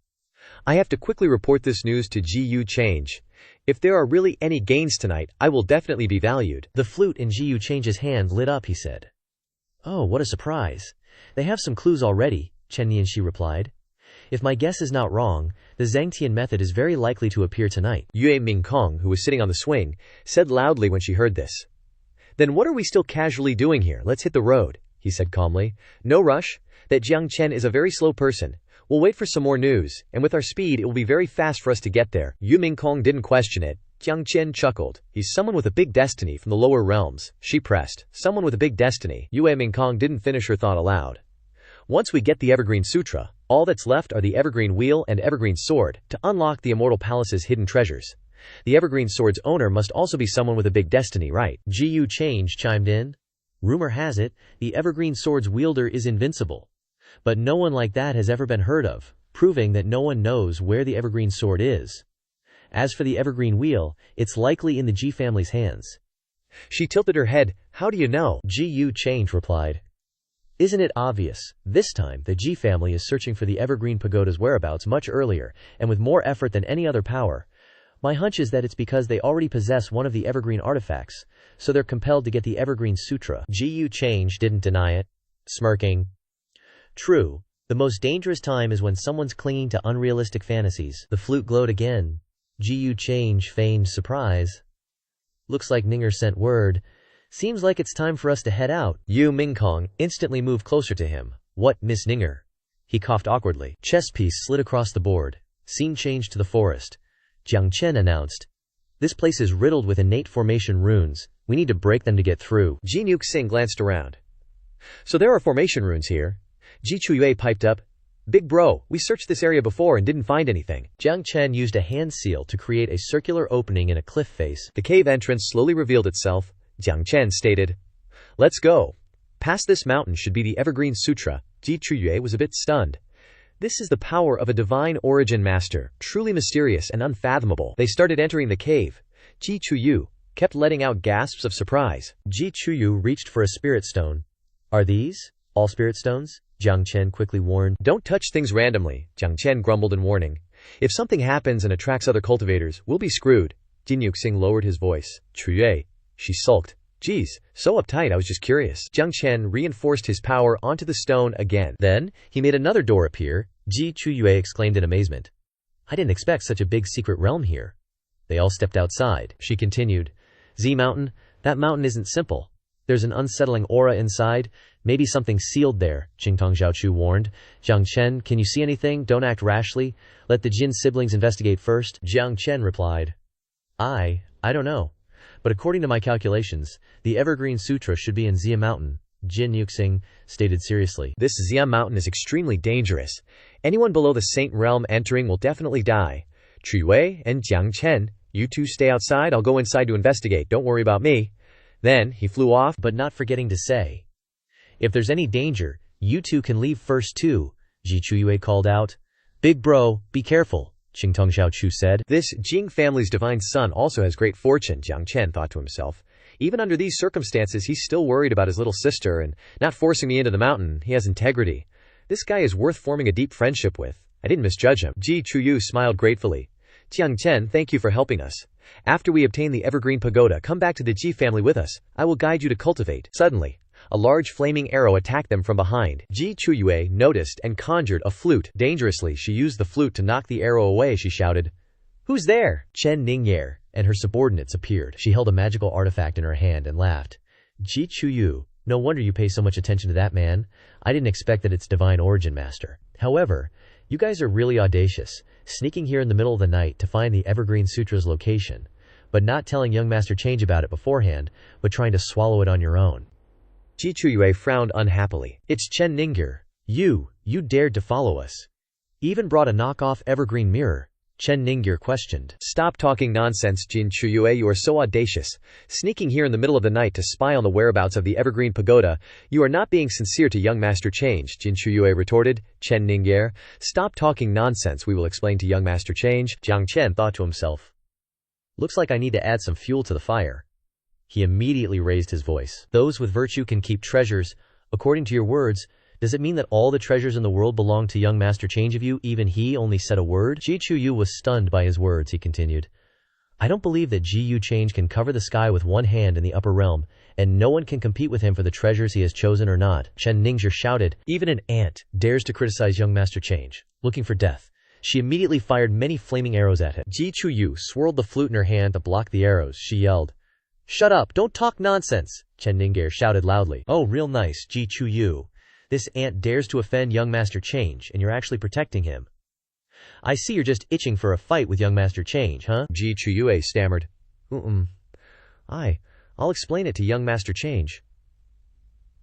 I have to quickly report this news to Ji Yu Change. If there are really any gains tonight, I will definitely be valued. The flute in Ji Yu Change's hand lit up, he said. Oh, what a surprise. They have some clues already, Chen Nianxi replied. If my guess is not wrong, the Zhangtian method is very likely to appear tonight. Yue Mingkong, who was sitting on the swing, said loudly when she heard this. Then what are we still casually doing here? Let's hit the road, he said calmly. No rush. That Jiang Chen is a very slow person. We'll wait for some more news, and with our speed it will be very fast for us to get there. Yu Mingkong didn't question it. Jiang Chen chuckled. He's someone with a big destiny from the lower realms. She pressed. Someone with a big destiny. Yue Mingkong didn't finish her thought aloud. Once we get the Evergreen Sutra, all that's left are the Evergreen Wheel and Evergreen Sword to unlock the Immortal Palace's hidden treasures. The Evergreen Sword's owner must also be someone with a big destiny, right? Ji Yu Change chimed in. Rumor has it, the Evergreen Sword's wielder is invincible. But no one like that has ever been heard of, proving that no one knows where the Evergreen Sword is. As for the Evergreen Wheel, it's likely in the Ji family's hands. She tilted her head. How do you know? Ji Yu Change replied. Isn't it obvious? This time, the Ji family is searching for the Evergreen Pagoda's whereabouts much earlier, and with more effort than any other power. My hunch is that it's because they already possess one of the Evergreen artifacts, so they're compelled to get the Evergreen Sutra. Ji Yu Change didn't deny it, smirking. True, the most dangerous time is when someone's clinging to unrealistic fantasies. The flute glowed again. Ji Yu Change feigned surprise. Looks like Ninger sent word. Seems like it's time for us to head out. Yu Mingkong instantly moved closer to him. What, Miss Ninger? He coughed awkwardly. Chess piece slid across the board. Scene changed to the forest. Jiang Chen announced. This place is riddled with innate formation runes. We need to break them to get through. Ji Nuxing glanced around. So there are formation runes here. Ji Chuyue piped up. Big bro, we searched this area before and didn't find anything. Jiang Chen used a hand seal to create a circular opening in a cliff face. The cave entrance slowly revealed itself. Jiang Chen stated, Let's go. Past this mountain should be the Evergreen Sutra. Ji Chuyue was a bit stunned. This is the power of a divine origin master, truly mysterious and unfathomable. They started entering the cave. Ji Chuyu kept letting out gasps of surprise. Ji Chuyu reached for a spirit stone. Are these all spirit stones? Jiang Chen quickly warned. Don't touch things randomly, Jiang Chen grumbled in warning. If something happens and attracts other cultivators, we'll be screwed. Jin Yuxing lowered his voice. Chuyue. She sulked. Geez, so uptight, I was just curious. Jiang Chen reinforced his power onto the stone again. Then, he made another door appear. Ji Chuyue exclaimed in amazement. I didn't expect such a big secret realm here. They all stepped outside. She continued. Z Mountain, that mountain isn't simple. There's an unsettling aura inside. Maybe something sealed there, Qingtong Zhaochu warned. Jiang Chen, can you see anything? Don't act rashly. Let the Jin siblings investigate first. Jiang Chen replied. I don't know. But according to my calculations, the Evergreen Sutra should be in Xia Mountain, Jin Yuxing stated seriously. This Xia Mountain is extremely dangerous. Anyone below the Saint Realm entering will definitely die. Chuyue and Jiang Chen, you two stay outside, I'll go inside to investigate, don't worry about me. Then, he flew off, but not forgetting to say, if there's any danger, you two can leave first too, Ji Chuyue called out. Big bro, be careful, Qingtong Zhaochu said. This Jing family's divine son also has great fortune, Jiang Chen thought to himself. Even under these circumstances, he's still worried about his little sister and not forcing me into the mountain. He has integrity. This guy is worth forming a deep friendship with. I didn't misjudge him. Ji Chuyu smiled gratefully. Jiang Chen, thank you for helping us. After we obtain the Evergreen Pagoda, come back to the Ji family with us. I will guide you to cultivate. Suddenly, a large flaming arrow attacked them from behind. Ji Chuyue noticed and conjured a flute. Dangerously, she used the flute to knock the arrow away. She shouted, Who's there? Chen Ningye and her subordinates appeared. She held a magical artifact in her hand and laughed. Ji Chuyu, no wonder you pay so much attention to that man. I didn't expect that it's divine origin master. However, you guys are really audacious, sneaking here in the middle of the night to find the Evergreen Sutra's location, but not telling young Master Change about it beforehand, but trying to swallow it on your own. Ji Chuyue frowned unhappily. It's Chen Ningye. You dared to follow us. Even brought a knockoff evergreen mirror. Chen Ningir questioned. Stop talking nonsense, Jin Chuyue, you are so audacious. Sneaking here in the middle of the night to spy on the whereabouts of the Evergreen Pagoda. You are not being sincere to young Master Change, Jin Chuyue retorted. Chen Ningir, stop talking nonsense, we will explain to young Master Change. Jiang Chen thought to himself. Looks like I need to add some fuel to the fire. He immediately raised his voice. Those with virtue can keep treasures. According to your words, does it mean that all the treasures in the world belong to young Master Change of you, even he only said a word? Ji Chuyu was stunned by his words, he continued. I don't believe that Ji Yu Change can cover the sky with one hand in the upper realm, and no one can compete with him for the treasures he has chosen or not. Chen Ningzhi shouted, even an ant dares to criticize young Master Change, looking for death. She immediately fired many flaming arrows at him. Ji Chuyu swirled the flute in her hand to block the arrows. She yelled, Shut up, don't talk nonsense, Chen Ningir shouted loudly. Oh, real nice, Ji Chuyu. This ant dares to offend young Master Change, and you're actually protecting him. I see you're just itching for a fight with young Master Change, huh? Ji Chuyue stammered. I'll explain it to young Master Change.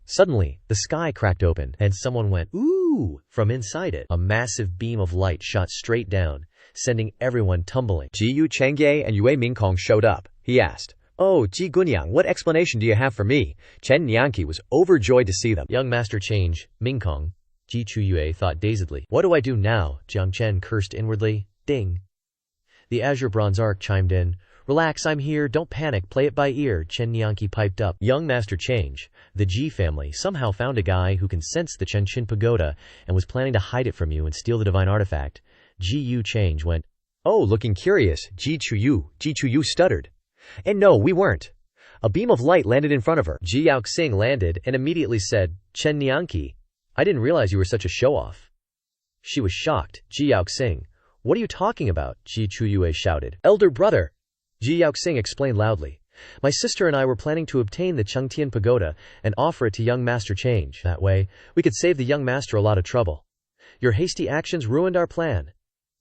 Suddenly, the sky cracked open, and someone went, ooh, from inside it. A massive beam of light shot straight down, sending everyone tumbling. Ji Yu Chengye and Yue Mingkong showed up. He asked, Oh, Ji Gunyang, what explanation do you have for me? Chen Nianqi was overjoyed to see them. Young Master Change, Mingkong, Ji Chuyue thought dazedly. What do I do now? Jiang Chen cursed inwardly. Ding. The Azure Bronze Arc chimed in. Relax, I'm here, don't panic, play it by ear, Chen Nianqi piped up. Young Master Change, the Ji family, somehow found a guy who can sense the Chenchin Pagoda and was planning to hide it from you and steal the divine artifact. Ji Yu Change went, Oh, looking curious, Ji Chuyu stuttered. And no, we weren't. A beam of light landed in front of her. Ji Yaoxing landed and immediately said, Chen Nianqi, I didn't realize you were such a show-off. She was shocked. Ji Yaoxing, what are you talking about? Ji Chuyue shouted. Elder brother, Ji Yaoxing explained loudly. My sister and I were planning to obtain the Chengtian Pagoda and offer it to young Master Change. That way, we could save the young master a lot of trouble. Your hasty actions ruined our plan.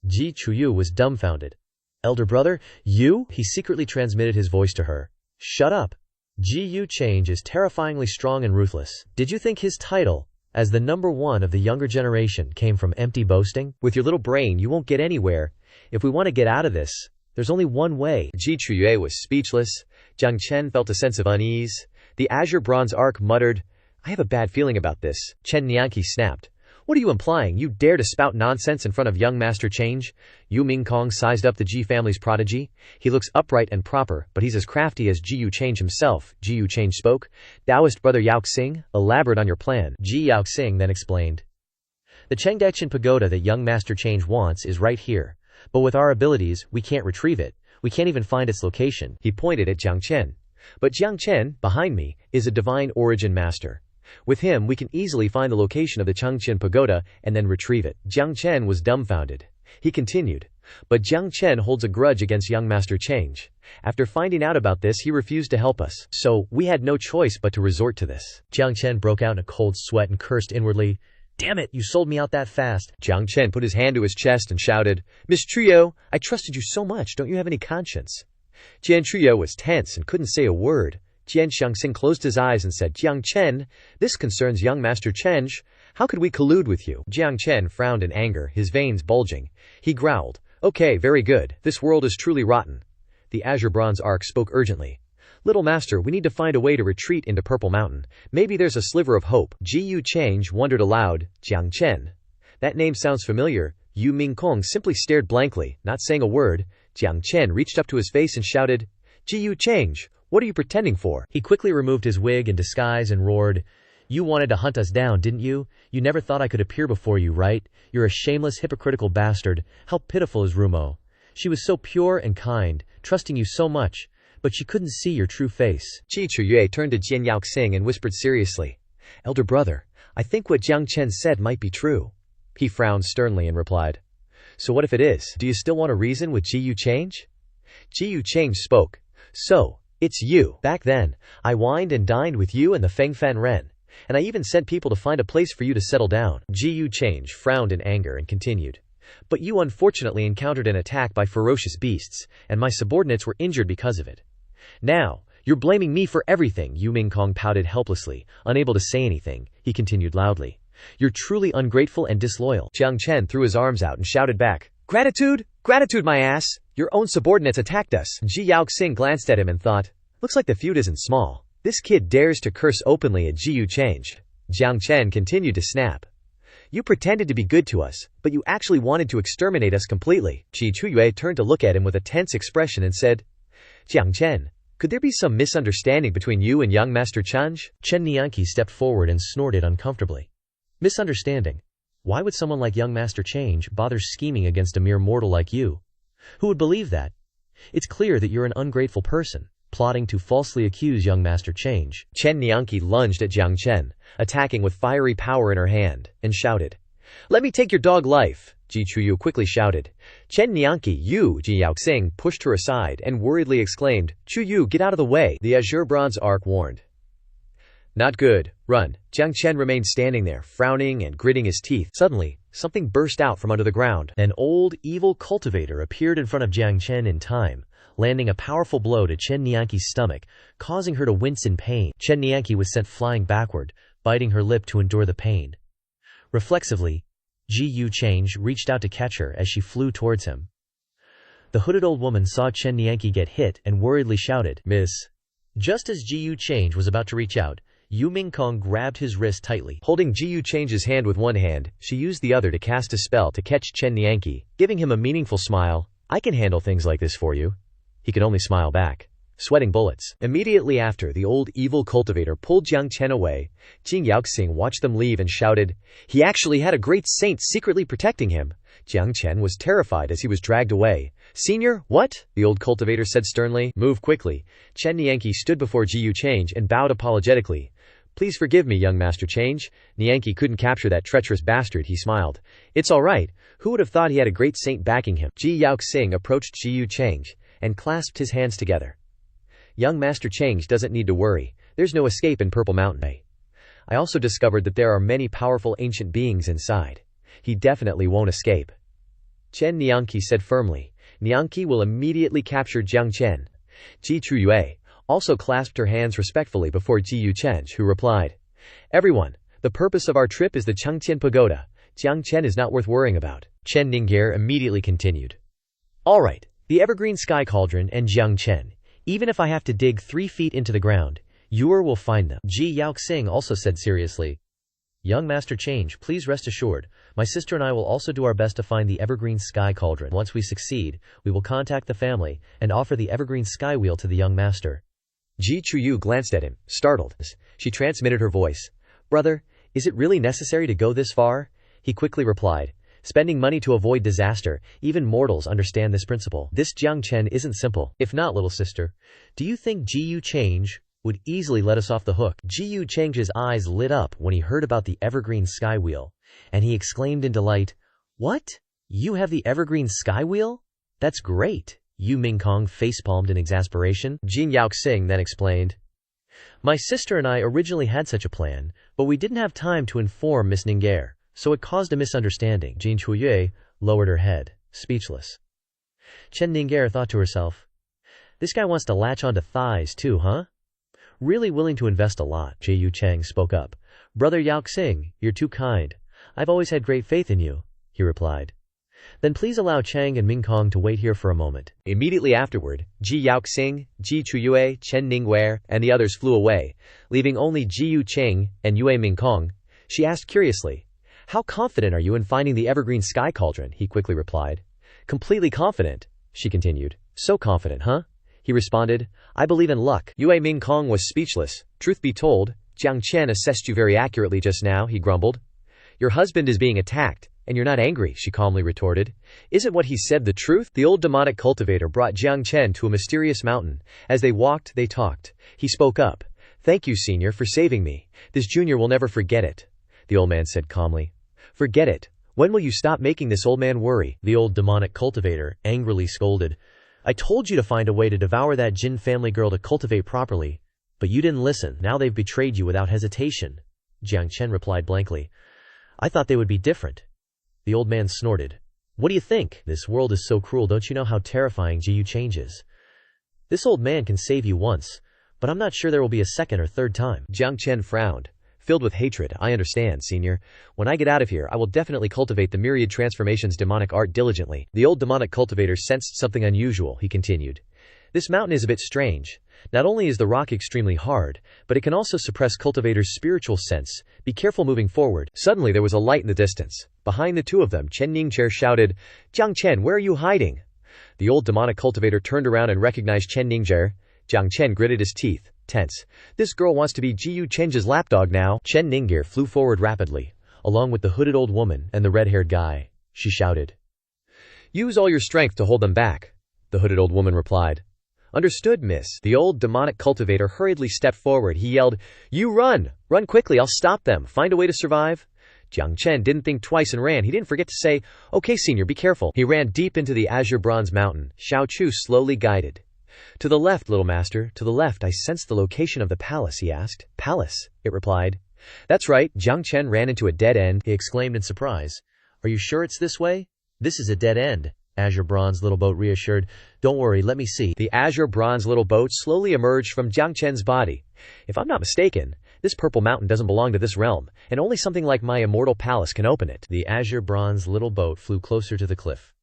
Ji Chuyu was dumbfounded. Elder brother, you? He secretly transmitted his voice to her. Shut up. Ji Yu Change is terrifyingly strong and ruthless. Did you think his title, as the #1 of the younger generation, came from empty boasting? With your little brain, you won't get anywhere. If we want to get out of this, there's only one way. Ji Chuyue was speechless. Jiang Chen felt a sense of unease. The Azure Bronze Arc muttered, I have a bad feeling about this. Chen Nianqi snapped. What are you implying? You dare to spout nonsense in front of young Master Change? Yu Mingkong sized up the Ji family's prodigy. He looks upright and proper, but he's as crafty as Ji Yu Change himself. Ji Yu Change spoke. Taoist brother Yaoxing, elaborate on your plan. Ji Yaoxing then explained. The Chengdachen Pagoda that young Master Change wants is right here. But with our abilities, we can't retrieve it. We can't even find its location. He pointed at Jiang Chen. But Jiang Chen, behind me, is a divine origin master. With him, we can easily find the location of the Chengtian Pagoda and then retrieve it. Jiang Chen was dumbfounded. He continued, but Jiang Chen holds a grudge against young Master Change. After finding out about this, he refused to help us. So, we had no choice but to resort to this. Jiang Chen broke out in a cold sweat and cursed inwardly. Damn it, you sold me out that fast. Jiang Chen put his hand to his chest and shouted, Miss Trio, I trusted you so much, don't you have any conscience? Jian Trio was tense and couldn't say a word. Jian Xiangxing closed his eyes and said, Jiang Chen, this concerns young Master Change. How could we collude with you? Jiang Chen frowned in anger, his veins bulging. He growled, Okay, very good. This world is truly rotten. The Azure Bronze Arc spoke urgently. Little Master, we need to find a way to retreat into Purple Mountain. Maybe there's a sliver of hope. Ji Yu Change wondered aloud, Jiang Chen. That name sounds familiar. Yu Mingkong simply stared blankly, not saying a word. Jiang Chen reached up to his face and shouted, Ji Yu Change. What are you pretending for? He quickly removed his wig and disguise and roared, You wanted to hunt us down, didn't you? You never thought I could appear before you, right? You're a shameless, hypocritical bastard. How pitiful is Rumo. She was so pure and kind, trusting you so much, but she couldn't see your true face. Ji Chuyue turned to Jian Yaoxing and whispered seriously, Elder brother, I think what Jiang Chen said might be true. He frowned sternly and replied, So what if it is? Do you still want to reason with Ji Yu Change? Ji Yu Change spoke, So, it's you. Back then, I wined and dined with you and the Feng Fan Ren, and I even sent people to find a place for you to settle down. Ji Yu Change frowned in anger and continued. But you unfortunately encountered an attack by ferocious beasts, and my subordinates were injured because of it. Now, you're blaming me for everything. Yu Mingkong pouted helplessly, unable to say anything. He continued loudly. You're truly ungrateful and disloyal. Jiang Chen threw his arms out and shouted back, Gratitude? Gratitude, my ass! Your own subordinates attacked us. Ji Yaoxing glanced at him and thought, looks like the feud isn't small. This kid dares to curse openly at Ji Yu Change. Jiang Chen continued to snap. You pretended to be good to us, but you actually wanted to exterminate us completely. Ji Chuyue turned to look at him with a tense expression and said, Jiang Chen, could there be some misunderstanding between you and young Master Change? Chen Nianqi stepped forward and snorted uncomfortably. Misunderstanding? Why would someone like young Master Change bother scheming against a mere mortal like you? Who would believe that? It's clear that you're an ungrateful person, plotting to falsely accuse young Master Change. Chen Nianqi lunged at Jiang Chen, attacking with fiery power in her hand, and shouted, Let me take your dog life! Ji Chuyu quickly shouted. Chen Nianqi, you! Ji Yaoxing pushed her aside and worriedly exclaimed, Chuyu, get out of the way! The Azure Bronze Arc warned. Not good. Run. Jiang Chen remained standing there, frowning and gritting his teeth. Suddenly, something burst out from under the ground. An old, evil cultivator appeared in front of Jiang Chen in time, landing a powerful blow to Chen Nianqi's stomach, causing her to wince in pain. Chen Nianqi was sent flying backward, biting her lip to endure the pain. Reflexively, Ji Yu Change reached out to catch her as she flew towards him. The hooded old woman saw Chen Nianqi get hit and worriedly shouted, Miss. Just as Ji Yu Change was about to reach out, Yu Mingkong grabbed his wrist tightly. Holding Ji Yu Change's hand with one hand, she used the other to cast a spell to catch Chen Nianqi, giving him a meaningful smile. I can handle things like this for you. He could only smile back, sweating bullets. Immediately after, the old evil cultivator pulled Jiang Chen away. Jing Yaoxing watched them leave and shouted, He actually had a great saint secretly protecting him. Jiang Chen was terrified as he was dragged away. Senior, what? The old cultivator said sternly. Move quickly. Chen Nianqi stood before Ji Yu Change and bowed apologetically. Please forgive me, young Master Change. Nianqi couldn't capture that treacherous bastard, he smiled. It's all right. Who would have thought he had a great saint backing him? Ji Yaoxing approached Ji Yu Change and clasped his hands together. Young Master Change doesn't need to worry. There's no escape in Purple Mountain. I also discovered that there are many powerful ancient beings inside. He definitely won't escape. Chen Nianqi said firmly. Nianqi will immediately capture Jiang Chen. Ji Chuyue also clasped her hands respectfully before Ji Yu Change, who replied, Everyone, the purpose of our trip is the Changqian Pagoda. Jiang Chen is not worth worrying about. Chen Ningguer immediately continued. All right, the Evergreen Sky Cauldron and Jiang Chen. Even if I have to dig 3 feet into the ground, Yuer will find them. Ji Yaoxing also said seriously, Young Master Change, please rest assured, my sister and I will also do our best to find the Evergreen Sky Cauldron. Once we succeed, we will contact the family and offer the Evergreen Sky Wheel to the young master. Ji Chuyu glanced at him, startled. She transmitted her voice. Brother, is it really necessary to go this far? He quickly replied. Spending money to avoid disaster, even mortals understand this principle. This Jiang Chen isn't simple. If not, little sister, do you think Ji Yu Change would easily let us off the hook? Ji Yu Change's eyes lit up when he heard about the Evergreen Sky Wheel, and he exclaimed in delight, What? You have the Evergreen Sky Wheel? That's great. Yu Mingkong facepalmed in exasperation. Jin Yaoxing then explained, My sister and I originally had such a plan, but we didn't have time to inform Miss Ningguer, so it caused a misunderstanding. Jin Chuyue lowered her head, speechless. Chen Ningguer thought to herself, This guy wants to latch onto thighs too, huh? Really willing to invest a lot. Ji Yu Chang spoke up. Brother Yaoxing, you're too kind. I've always had great faith in you, he replied. Then please allow Chang and Mingkong to wait here for a moment. Immediately afterward, Ji Yaoxing, Ji Chuyue, Chen Ningguer, and the others flew away, leaving only Ji Yu Cheng and Yue Mingkong. She asked curiously, How confident are you in finding the Evergreen Sky Cauldron? He quickly replied. Completely confident, she continued. So confident, huh? He responded, I believe in luck. Yue Mingkong was speechless. Truth be told, Jiang Chen assessed you very accurately just now, he grumbled. Your husband is being attacked, and you're not angry, she calmly retorted. Isn't what he said the truth? The old demonic cultivator brought Jiang Chen to a mysterious mountain. As they walked, they talked. He spoke up. Thank you, senior, for saving me. This junior will never forget it, the old man said calmly. Forget it? When will you stop making this old man worry? The old demonic cultivator angrily scolded. I told you to find a way to devour that Jin family girl to cultivate properly, but you didn't listen. Now they've betrayed you without hesitation. Jiang Chen replied blankly. I thought they would be different. The old man snorted. What do you think? This world is so cruel, don't you know how terrifying Ji Yu changes? This old man can save you once, but I'm not sure there will be a second or third time. Jiang Chen frowned. filled with hatred. I understand, senior. When I get out of here, I will definitely cultivate the myriad transformations demonic art diligently. The old demonic cultivator sensed something unusual, he continued. This mountain is a bit strange. Not only is the rock extremely hard, but it can also suppress cultivator's spiritual sense. Be careful moving forward. Suddenly there was a light in the distance. Behind the two of them, Chen Ningzher shouted, Jiang Chen, where are you hiding? The old demonic cultivator turned around and recognized Chen Ningzher. Jiang Chen gritted his teeth, tense. This girl wants to be Jiyu Chen's lapdog now. Chen Ningzher flew forward rapidly, along with the hooded old woman and the red-haired guy. She shouted, Use all your strength to hold them back, the hooded old woman replied. Understood, miss. The old demonic cultivator hurriedly stepped forward. He yelled, You run! Run quickly, I'll stop them. Find a way to survive. Jiang Chen didn't think twice and ran. He didn't forget to say, Okay, senior, be careful. He ran deep into the azure bronze mountain. Xiao Chu slowly guided. To the left, little master, to the left. I sense the location of the palace, he asked. Palace, it replied. That's right. Jiang Chen ran into a dead end, he exclaimed in surprise. Are you sure it's this way? This is a dead end, Azure Bronze little boat reassured. Don't worry, let me see. The azure bronze little boat slowly emerged from Jiang Chen's body. If I'm not mistaken, this purple mountain doesn't belong to this realm, and only something like my immortal palace can open it. The azure bronze little boat flew closer to the cliff.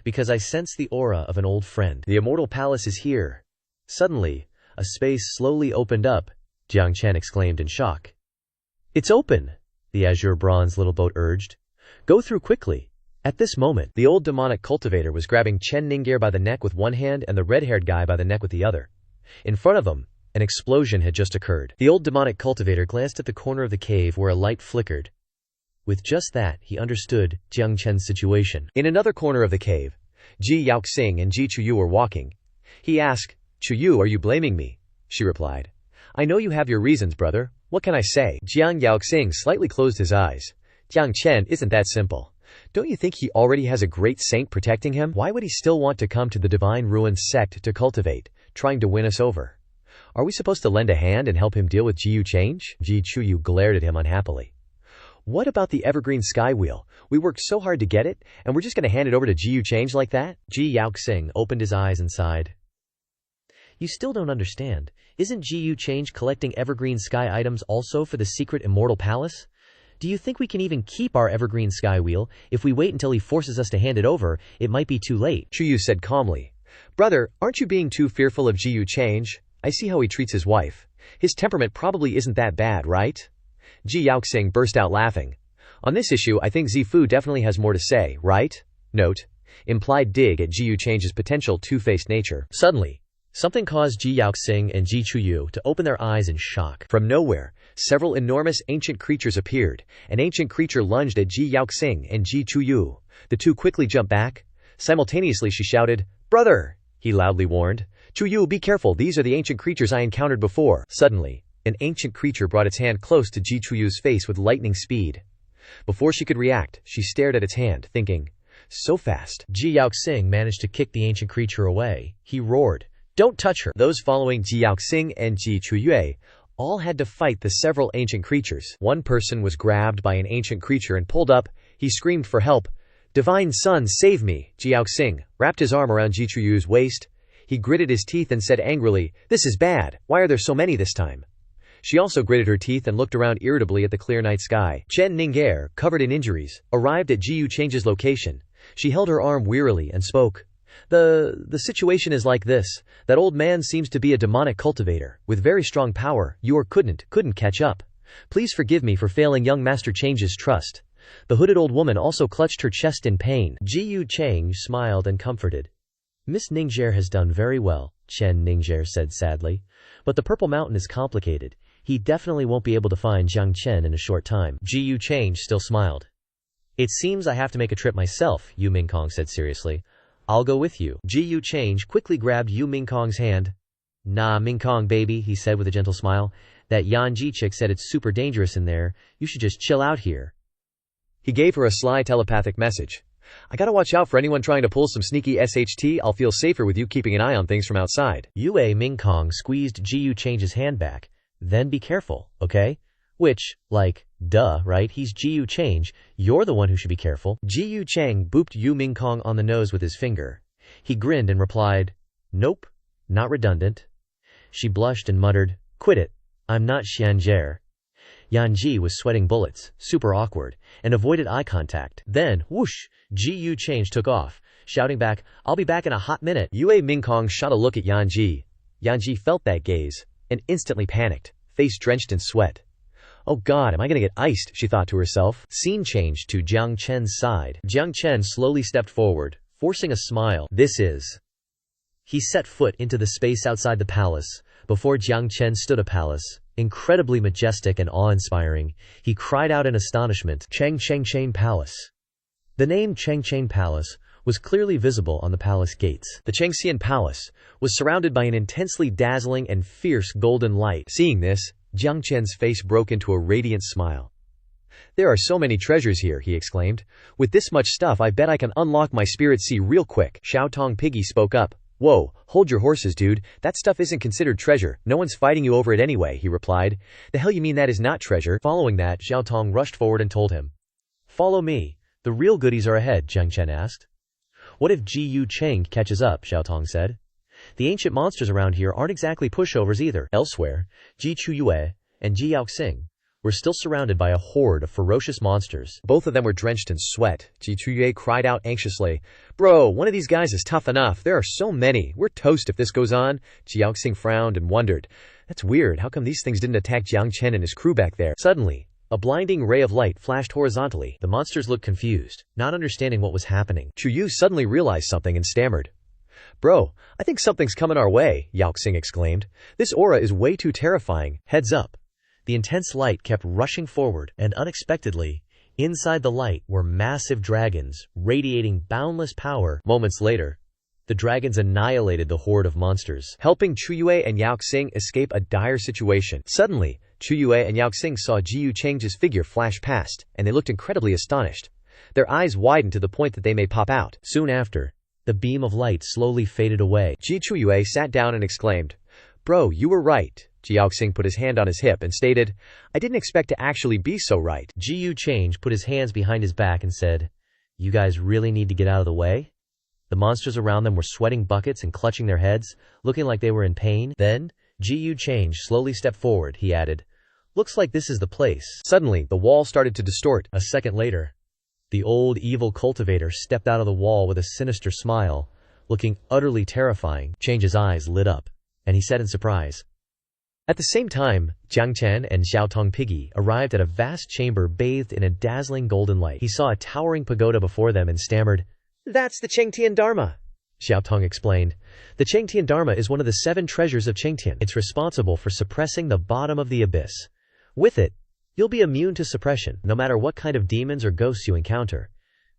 Because I sense the aura of an old friend. The immortal palace is here. Suddenly, a space slowly opened up, Jiang Chen exclaimed in shock. It's open, the azure bronze little boat urged. Go through quickly. At this moment, the old demonic cultivator was grabbing Chen Ningzher by the neck with one hand and the red-haired guy by the neck with the other. In front of them, an explosion had just occurred. The old demonic cultivator glanced at the corner of the cave where a light flickered. With just that, he understood Jiang Chen's situation. In another corner of the cave, Ji Yaoxing and Ji Chuyu were walking. He asked, Chuyu, are you blaming me? She replied, I know you have your reasons, brother. What can I say? Jiang Yaoxing slightly closed his eyes. Jiang Chen isn't that simple. Don't you think he already has a great saint protecting him? Why would he still want to come to the Divine Ruins sect to cultivate, trying to win us over? Are we supposed to lend a hand and help him deal with Jiyu Change? Ji Chuyu glared at him unhappily. What about the evergreen sky wheel? We worked so hard to get it, and we're just going to hand it over to Jiyu Change like that? Ji Yaoxing opened his eyes and sighed. You still don't understand. Isn't Jiyu Change collecting evergreen sky items also for the secret immortal palace? Do you think we can even keep our evergreen sky wheel? If we wait until he forces us to hand it over, it might be too late. Chuyu said calmly. Brother, aren't you being too fearful of Jiyu Change? I see how he treats his wife. His temperament probably isn't that bad, right? Ji Yaoxing burst out laughing. On this issue, I think Zifu definitely has more to say, right? Note. Implied dig at Jiyu Change's potential two-faced nature. Suddenly, something caused Ji Yaoxing and Ji Chuyu to open their eyes in shock. From nowhere, several enormous ancient creatures appeared. An ancient creature lunged at Ji Yaoxing and Ji Chuyu. The two quickly jumped back. Simultaneously she shouted, Brother! He loudly warned. Chuyu, be careful, these are the ancient creatures I encountered before. Suddenly, an ancient creature brought its hand close to Ji Chuyu's face with lightning speed. Before she could react, she stared at its hand, thinking, so fast. Ji Yaoxing managed to kick the ancient creature away. He roared, Don't touch her! Those following Ji Yaoxing and Ji Chuyu all had to fight the several ancient creatures. One person was grabbed by an ancient creature and pulled up. He screamed for help. Divine Sun, save me! Ji Yaoxing wrapped his arm around Ji Chuyu's waist. He gritted his teeth and said angrily, This is bad. Why are there so many this time? She also gritted her teeth and looked around irritably at the clear night sky. Chen Ningzher, covered in injuries, arrived at Jiyu Change's location. She held her arm wearily and spoke. The situation is like this. That old man seems to be a demonic cultivator, with very strong power. You couldn't catch up. Please forgive me for failing young Master Change's trust. The hooded old woman also clutched her chest in pain. Jiyu Change smiled and comforted. Miss Ningzher has done very well, Chen Ningzher said sadly. But the Purple Mountain is complicated. He definitely won't be able to find Jiang Chen in a short time. Jiyu Change still smiled. It seems I have to make a trip myself, Yu Mingkong said seriously. I'll go with you. Jiyu Change quickly grabbed Yu Mingkong's hand. Nah, Mingkong baby, he said with a gentle smile. That Yanji chick said it's super dangerous in there. You should just chill out here. He gave her a sly telepathic message. I gotta watch out for anyone trying to pull some sneaky SHT. I'll feel safer with you keeping an eye on things from outside. Yue Mingkong squeezed Jiyu Change's hand back. Then be careful, okay? Which, like, duh, right? He's Jiyu Change. You're the one who should be careful. Jiyu Chang booped Yu Mingkong on the nose with his finger. He grinned and replied, Nope, not redundant. She blushed and muttered, Quit it. I'm not Xianjie. Yanji was sweating bullets, super awkward, and avoided eye contact. Then, whoosh, Ji Yu Change took off, shouting back, "I'll be back in a hot minute." Yue Mingkong shot a look at Yanji. Yanji felt that gaze, and instantly panicked, face drenched in sweat. "Oh god, am I gonna get iced?" she thought to herself. Scene changed to Jiang Chen's side. Jiang Chen slowly stepped forward, forcing a smile. "This is..." He set foot into the space outside the palace. Before Jiang Chen stood a palace, incredibly majestic and awe-inspiring. He cried out in astonishment, "Changcheng Palace." The name Changcheng Palace was clearly visible on the palace gates. The Changxian Palace was surrounded by an intensely dazzling and fierce golden light. Seeing this, Jiang Chen's face broke into a radiant smile. "There are so many treasures here," he exclaimed. "With this much stuff, I bet I can unlock my spirit sea real quick." Xiaotong Piggy spoke up. "Whoa, hold your horses, dude. That stuff isn't considered treasure. No one's fighting you over it anyway," he replied. "The hell you mean that is not treasure?" Following that, Xiaotong rushed forward and told him. "Follow me. The real goodies are ahead," Jiang Chen asked. "What if Ji Yu Cheng catches up?" Xiaotong said. "The ancient monsters around here aren't exactly pushovers either." Elsewhere, Ji Chuyue and Ji Yaoxing were still surrounded by a horde of ferocious monsters. Both of them were drenched in sweat. Ji Chuyue cried out anxiously, "Bro, one of these guys is tough enough. There are so many. We're toast if this goes on." Ji Yaoxing frowned and wondered, "That's weird. How come these things didn't attack Jiang Chen and his crew back there?" Suddenly, a blinding ray of light flashed horizontally. The monsters looked confused, not understanding what was happening. Chuyu suddenly realized something and stammered. "Bro, I think something's coming our way," Yaoxing exclaimed. "This aura is way too terrifying." Heads up. The intense light kept rushing forward, and unexpectedly, inside the light were massive dragons, radiating boundless power. Moments later, the dragons annihilated the horde of monsters, helping Chuyue and Yaoxing escape a dire situation. Suddenly, Chuyue and Yaoxing saw Ji Yu Cheng's figure flash past, and they looked incredibly astonished. Their eyes widened to the point that they may pop out. Soon after, the beam of light slowly faded away. Ji Chuyue sat down and exclaimed, "Bro, you were right." Ji Yaoxing put his hand on his hip and stated, "I didn't expect to actually be so right." Ji Yu Change put his hands behind his back and said, "You guys really need to get out of the way?" The monsters around them were sweating buckets and clutching their heads, looking like they were in pain. Then, Ji Yu Change slowly stepped forward. He added, "Looks like this is the place." Suddenly, the wall started to distort. A second later, the old evil cultivator stepped out of the wall with a sinister smile, looking utterly terrifying. Change's eyes lit up, and he said in surprise. At the same time, Jiang Chen and Xiaotong Piggy arrived at a vast chamber bathed in a dazzling golden light. He saw a towering pagoda before them and stammered, "That's the Chengtian Dharma." Xiaotong explained, "The Chengtian Dharma is one of the 7 treasures of Chengtian. It's responsible for suppressing the bottom of the abyss. With it, you'll be immune to suppression, no matter what kind of demons or ghosts you encounter.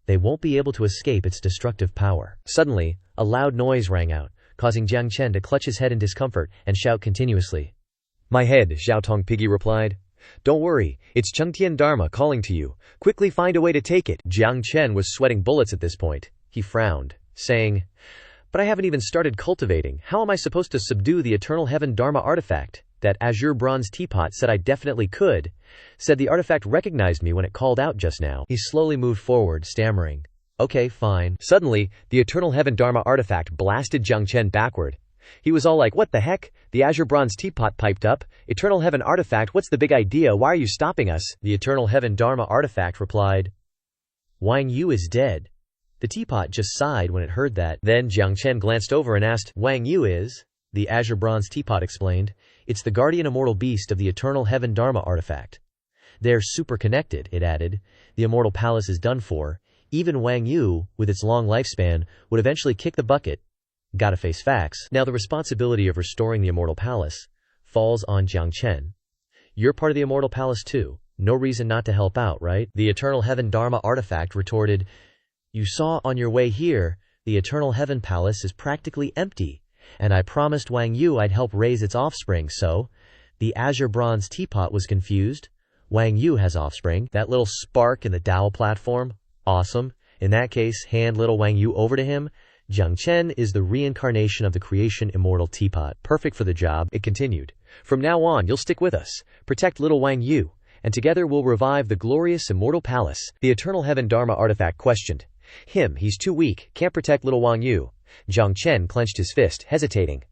They won't be able to escape its destructive power." Suddenly, a loud noise rang out, causing Jiang Chen to clutch his head in discomfort and shout continuously. "My head," Xiaotong Piggy replied. "Don't worry, it's Chengtian Dharma calling to you. Quickly find a way to take it." Jiang Chen was sweating bullets at this point. He frowned, saying, "But I haven't even started cultivating. How am I supposed to subdue the Eternal Heaven Dharma artifact? That azure bronze teapot said I definitely could. Said the artifact recognized me when it called out just now." He slowly moved forward, stammering, "Okay, fine." Suddenly, the Eternal Heaven Dharma artifact blasted Jiang Chen backward. He was all like, "What the heck?" The azure bronze teapot piped up, "Eternal Heaven artifact, what's the big idea? Why are you stopping us?" The Eternal Heaven Dharma artifact replied, "Wang Yu is dead." The teapot just sighed when it heard that. Then Jiang Chen glanced over and asked, "Wang Yu is?" The azure bronze teapot explained, "It's the guardian immortal beast of the Eternal Heaven Dharma artifact. They're super connected," it added. "The immortal palace is done for. Even Wang Yu, with its long lifespan, would eventually kick the bucket. Gotta face facts. Now the responsibility of restoring the immortal palace falls on Jiang Chen. You're part of the immortal palace too. No reason not to help out, right?" The Eternal Heaven Dharma artifact retorted, "You saw on your way here, the Eternal Heaven Palace is practically empty, and I promised Wang Yu I'd help raise its offspring, so..." The azure bronze teapot was confused. "Wang Yu has offspring? That little spark in the Dao platform? Awesome. In that case, hand little Wang Yu over to him. Jiang Chen is the reincarnation of the creation immortal teapot. Perfect for the job," it continued. "From now on, you'll stick with us. Protect little Wang Yu, and together we'll revive the glorious immortal palace." The Eternal Heaven Dharma artifact questioned, "He's too weak, can't protect little Wang Yu." Jiang Chen clenched his fist, hesitating.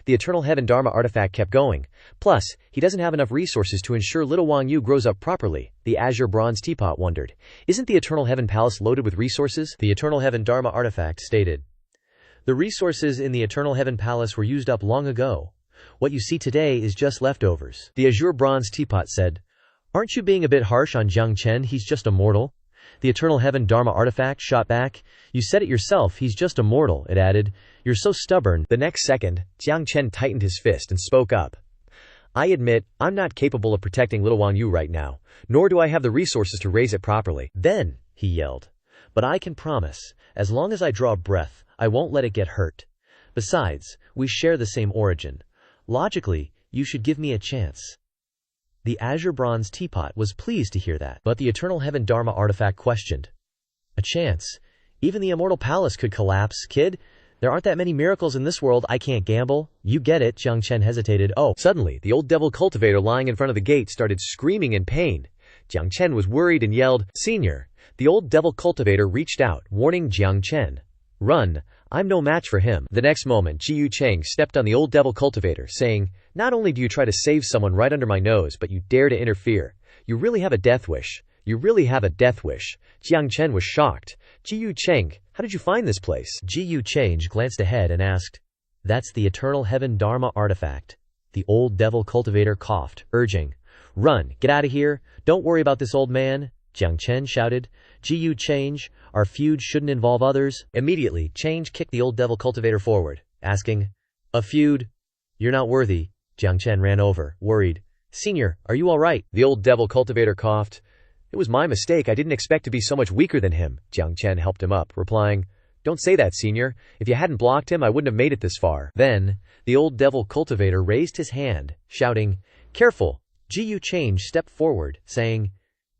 The Eternal Heaven Dharma artifact kept going. Plus, he doesn't have enough resources to ensure little Wang Yu grows up properly. The Azure Bronze Teapot wondered. Isn't the Eternal Heaven Palace loaded with resources? The Eternal Heaven Dharma artifact stated. The resources in the Eternal Heaven Palace were used up long ago. What you see today is just leftovers. The Azure Bronze Teapot said. Aren't you being a bit harsh on Jiang Chen? He's just a mortal. The Eternal Heaven Dharma artifact shot back. You said it yourself, he's just a mortal, it added. You're so stubborn. The next second, Jiang Chen tightened his fist and spoke up. I admit, I'm not capable of protecting little Wang Yu right now, nor do I have the resources to raise it properly. Then, he yelled. But I can promise, as long as I draw breath, I won't let it get hurt. Besides, we share the same origin. Logically, you should give me a chance. The Azure Bronze Teapot was pleased to hear that, but the Eternal Heaven Dharma artifact questioned. A chance? Even the Immortal Palace could collapse, kid. There aren't that many miracles in this world, I can't gamble. You get it, Jiang Chen hesitated. Oh, suddenly, the old devil cultivator lying in front of the gate started screaming in pain. Jiang Chen was worried and yelled, Senior. The old devil cultivator reached out, warning Jiang Chen. Run, I'm no match for him. The next moment, Ji Yu Cheng stepped on the old devil cultivator, saying, Not only do you try to save someone right under my nose, but you dare to interfere. You really have a death wish. You really have a death wish. Jiang Chen was shocked. Ji Yu Cheng, how did you find this place? Ji Yu Cheng glanced ahead and asked, That's the Eternal Heaven Dharma artifact. The old devil cultivator coughed, urging, Run, get out of here. Don't worry about this old man. Jiang Chen shouted. Ji Yu Cheng, our feud shouldn't involve others. Immediately, Cheng kicked the old devil cultivator forward, asking, A feud? You're not worthy. Jiang Chen ran over, worried. Senior, are you all right? The old devil cultivator coughed. It was my mistake. I didn't expect to be so much weaker than him. Jiang Chen helped him up, replying, Don't say that, Senior. If you hadn't blocked him, I wouldn't have made it this far. Then, the old devil cultivator raised his hand, shouting, Careful! Ji Yu Cheng stepped forward, saying,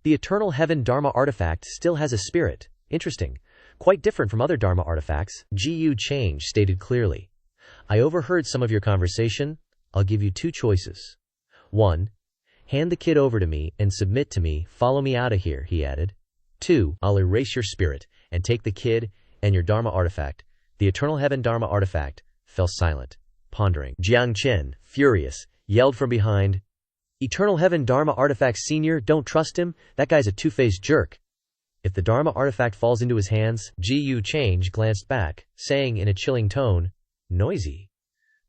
The Eternal Heaven Dharma artifact still has a spirit. Interesting. Quite different from other Dharma artifacts. Ji Yu Cheng stated clearly. I overheard some of your conversation. I'll give you two choices. 1. Hand the kid over to me and submit to me. Follow me out of here, he added. 2. I'll erase your spirit and take the kid and your Dharma artifact. The Eternal Heaven Dharma artifact fell silent, pondering. Jiang Chen, furious, yelled from behind, Eternal Heaven Dharma artifact senior, don't trust him. That guy's a two-faced jerk. If the Dharma artifact falls into his hands, Ji Yu Cheng glanced back, saying in a chilling tone, Noisy.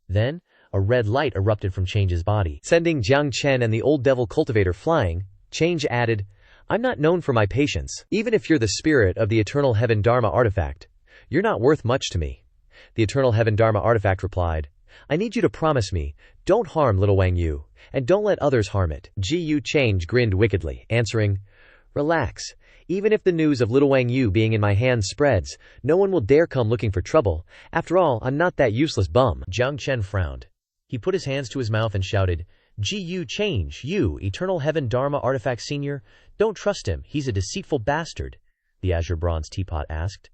Then, a red light erupted from Cheng's body, sending Jiang Chen and the old devil cultivator flying. Cheng added, I'm not known for my patience. Even if you're the spirit of the Eternal Heaven Dharma artifact, you're not worth much to me. The Eternal Heaven Dharma artifact replied, I need you to promise me, don't harm little Wang Yu, and don't let others harm it. Ji Yu Cheng grinned wickedly, answering, Relax. Even if the news of little Wang Yu being in my hands spreads, no one will dare come looking for trouble. After all, I'm not that useless bum. Jiang Chen frowned. He put his hands to his mouth and shouted, Ji Yu Cheng, you, Eternal Heaven Dharma artifact senior, don't trust him, he's a deceitful bastard. The Azure Bronze Teapot asked.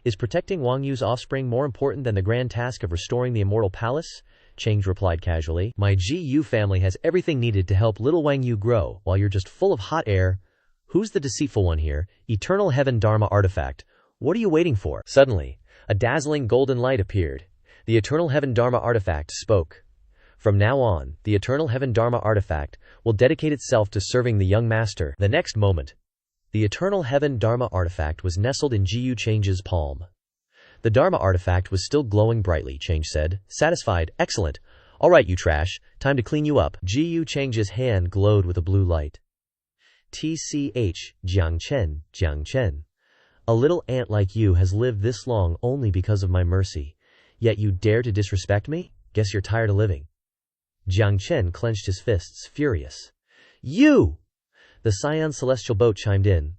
Is protecting Wang Yu's offspring more important than the grand task of restoring the Immortal Palace? Cheng replied casually. My Ji Yu family has everything needed to help little Wang Yu grow, while you're just full of hot air. Who's the deceitful one here? Eternal Heaven Dharma artifact. What are you waiting for? Suddenly, a dazzling golden light appeared. The Eternal Heaven Dharma artifact spoke. From now on, the Eternal Heaven Dharma artifact will dedicate itself to serving the young master. The next moment, the Eternal Heaven Dharma artifact was nestled in Ji Yu Cheng's palm. The Dharma artifact was still glowing brightly, Cheng said, satisfied. Excellent. All right, you trash. Time to clean you up. Ji Yu Cheng's hand glowed with a blue light. TCH, Jiang Chen. A little ant like you has lived this long only because of my mercy. Yet you dare to disrespect me? Guess you're tired of living. Jiang Chen clenched his fists, furious. You! The Scion Celestial Boat chimed in.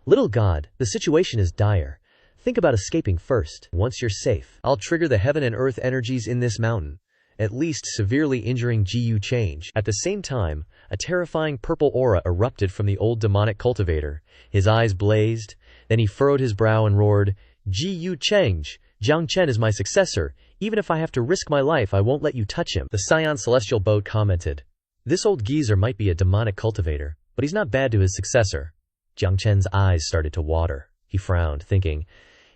Little god, the situation is dire. Think about escaping first. Once you're safe, I'll trigger the heaven and earth energies in this mountain, at least severely injuring Ji Yu Cheng. At the same time, a terrifying purple aura erupted from the old demonic cultivator. His eyes blazed, then he furrowed his brow and roared, Ji Yu Cheng, Jiang Chen is my successor. Even if I have to risk my life, I won't let you touch him. The Scion Celestial Boat commented. This old geezer might be a demonic cultivator, but he's not bad to his successor. Jiang Chen's eyes started to water. He frowned, thinking,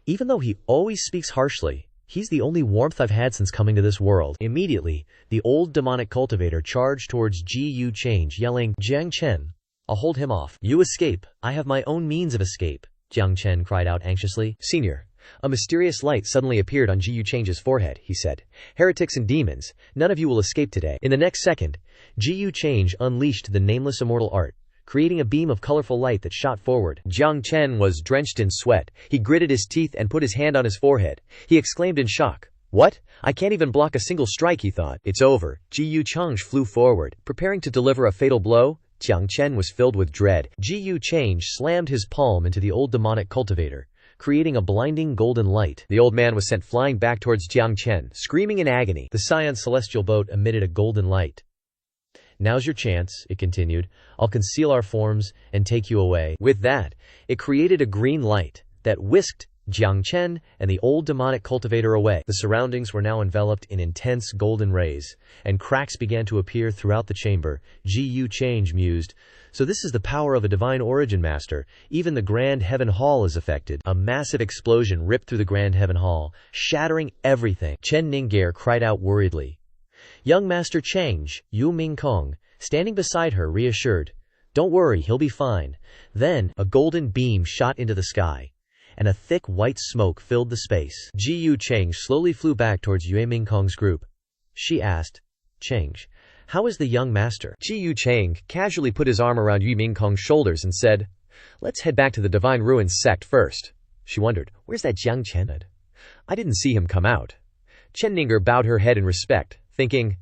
even though he always speaks harshly, He's the only warmth I've had since coming to this world. Immediately, the old demonic cultivator charged towards Ji Change, yelling, Jiang Chen, I'll hold him off. You escape. I have my own means of escape, Jiang Chen cried out anxiously. Senior. A mysterious light suddenly appeared on Ji Change's forehead, he said. Heretics and demons, none of you will escape today. In the next second, Ji Change unleashed the nameless immortal art, creating a beam of colorful light that shot forward. Jiang Chen was drenched in sweat. He gritted his teeth and put his hand on his forehead. He exclaimed in shock. What? I can't even block a single strike, he thought. It's over. Ji Change flew forward, preparing to deliver a fatal blow. Jiang Chen was filled with dread. Ji Change slammed his palm into the old demonic cultivator, creating a blinding golden light. The old man was sent flying back towards Jiang Chen, screaming in agony. The Scion celestial boat emitted a golden light. Now's your chance, it continued. I'll conceal our forms and take you away. With that, it created a green light that whisked Jiang Chen and the old demonic cultivator away. The surroundings were now enveloped in intense golden rays, and cracks began to appear throughout the chamber. Ji Change mused, so this is the power of a divine origin master. Even the Grand Heaven Hall is affected. A massive explosion ripped through the Grand Heaven Hall, shattering everything. Chen Ningguer cried out worriedly. Young Master Change, Yu Mingkong, standing beside her, reassured. Don't worry, he'll be fine. Then, a golden beam shot into the sky, and a thick white smoke filled the space. Ji Change slowly flew back towards Yue Mingkong's group. She asked, Change, how is the young master? Ji Change casually put his arm around Yu Mingkong's shoulders and said, Let's head back to the Divine Ruins sect first. She wondered, where's that Jiang Chen? I didn't see him come out. Chen Ningguer bowed her head in respect, thinking,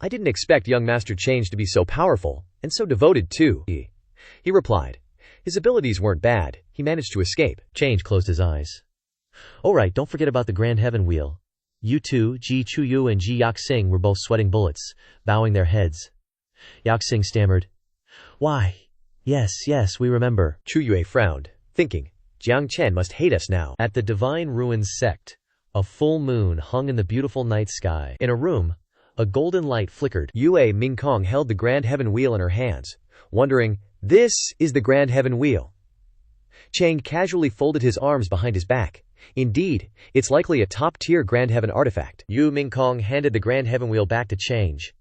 I didn't expect young Master Change to be so powerful, and so devoted too. He replied, his abilities weren't bad. He managed to escape. Change closed his eyes. All right, don't forget about the Grand Heaven Wheel. You two, Ji Chuyu and Ji Yaxing, were both sweating bullets, bowing their heads. Yaxing stammered, Why? Yes, we remember. Chuyue frowned, thinking, Jiang Chen must hate us now. At the Divine Ruins sect, a full moon hung in the beautiful night sky. In a room, a golden light flickered. Yue Mingkong held the Grand Heaven Wheel in her hands, wondering, this is the Grand Heaven Wheel. Chang casually folded his arms behind his back. Indeed, it's likely a top-tier Grand Heaven artifact. Yu Mingkong handed the Grand Heaven Wheel back to Change.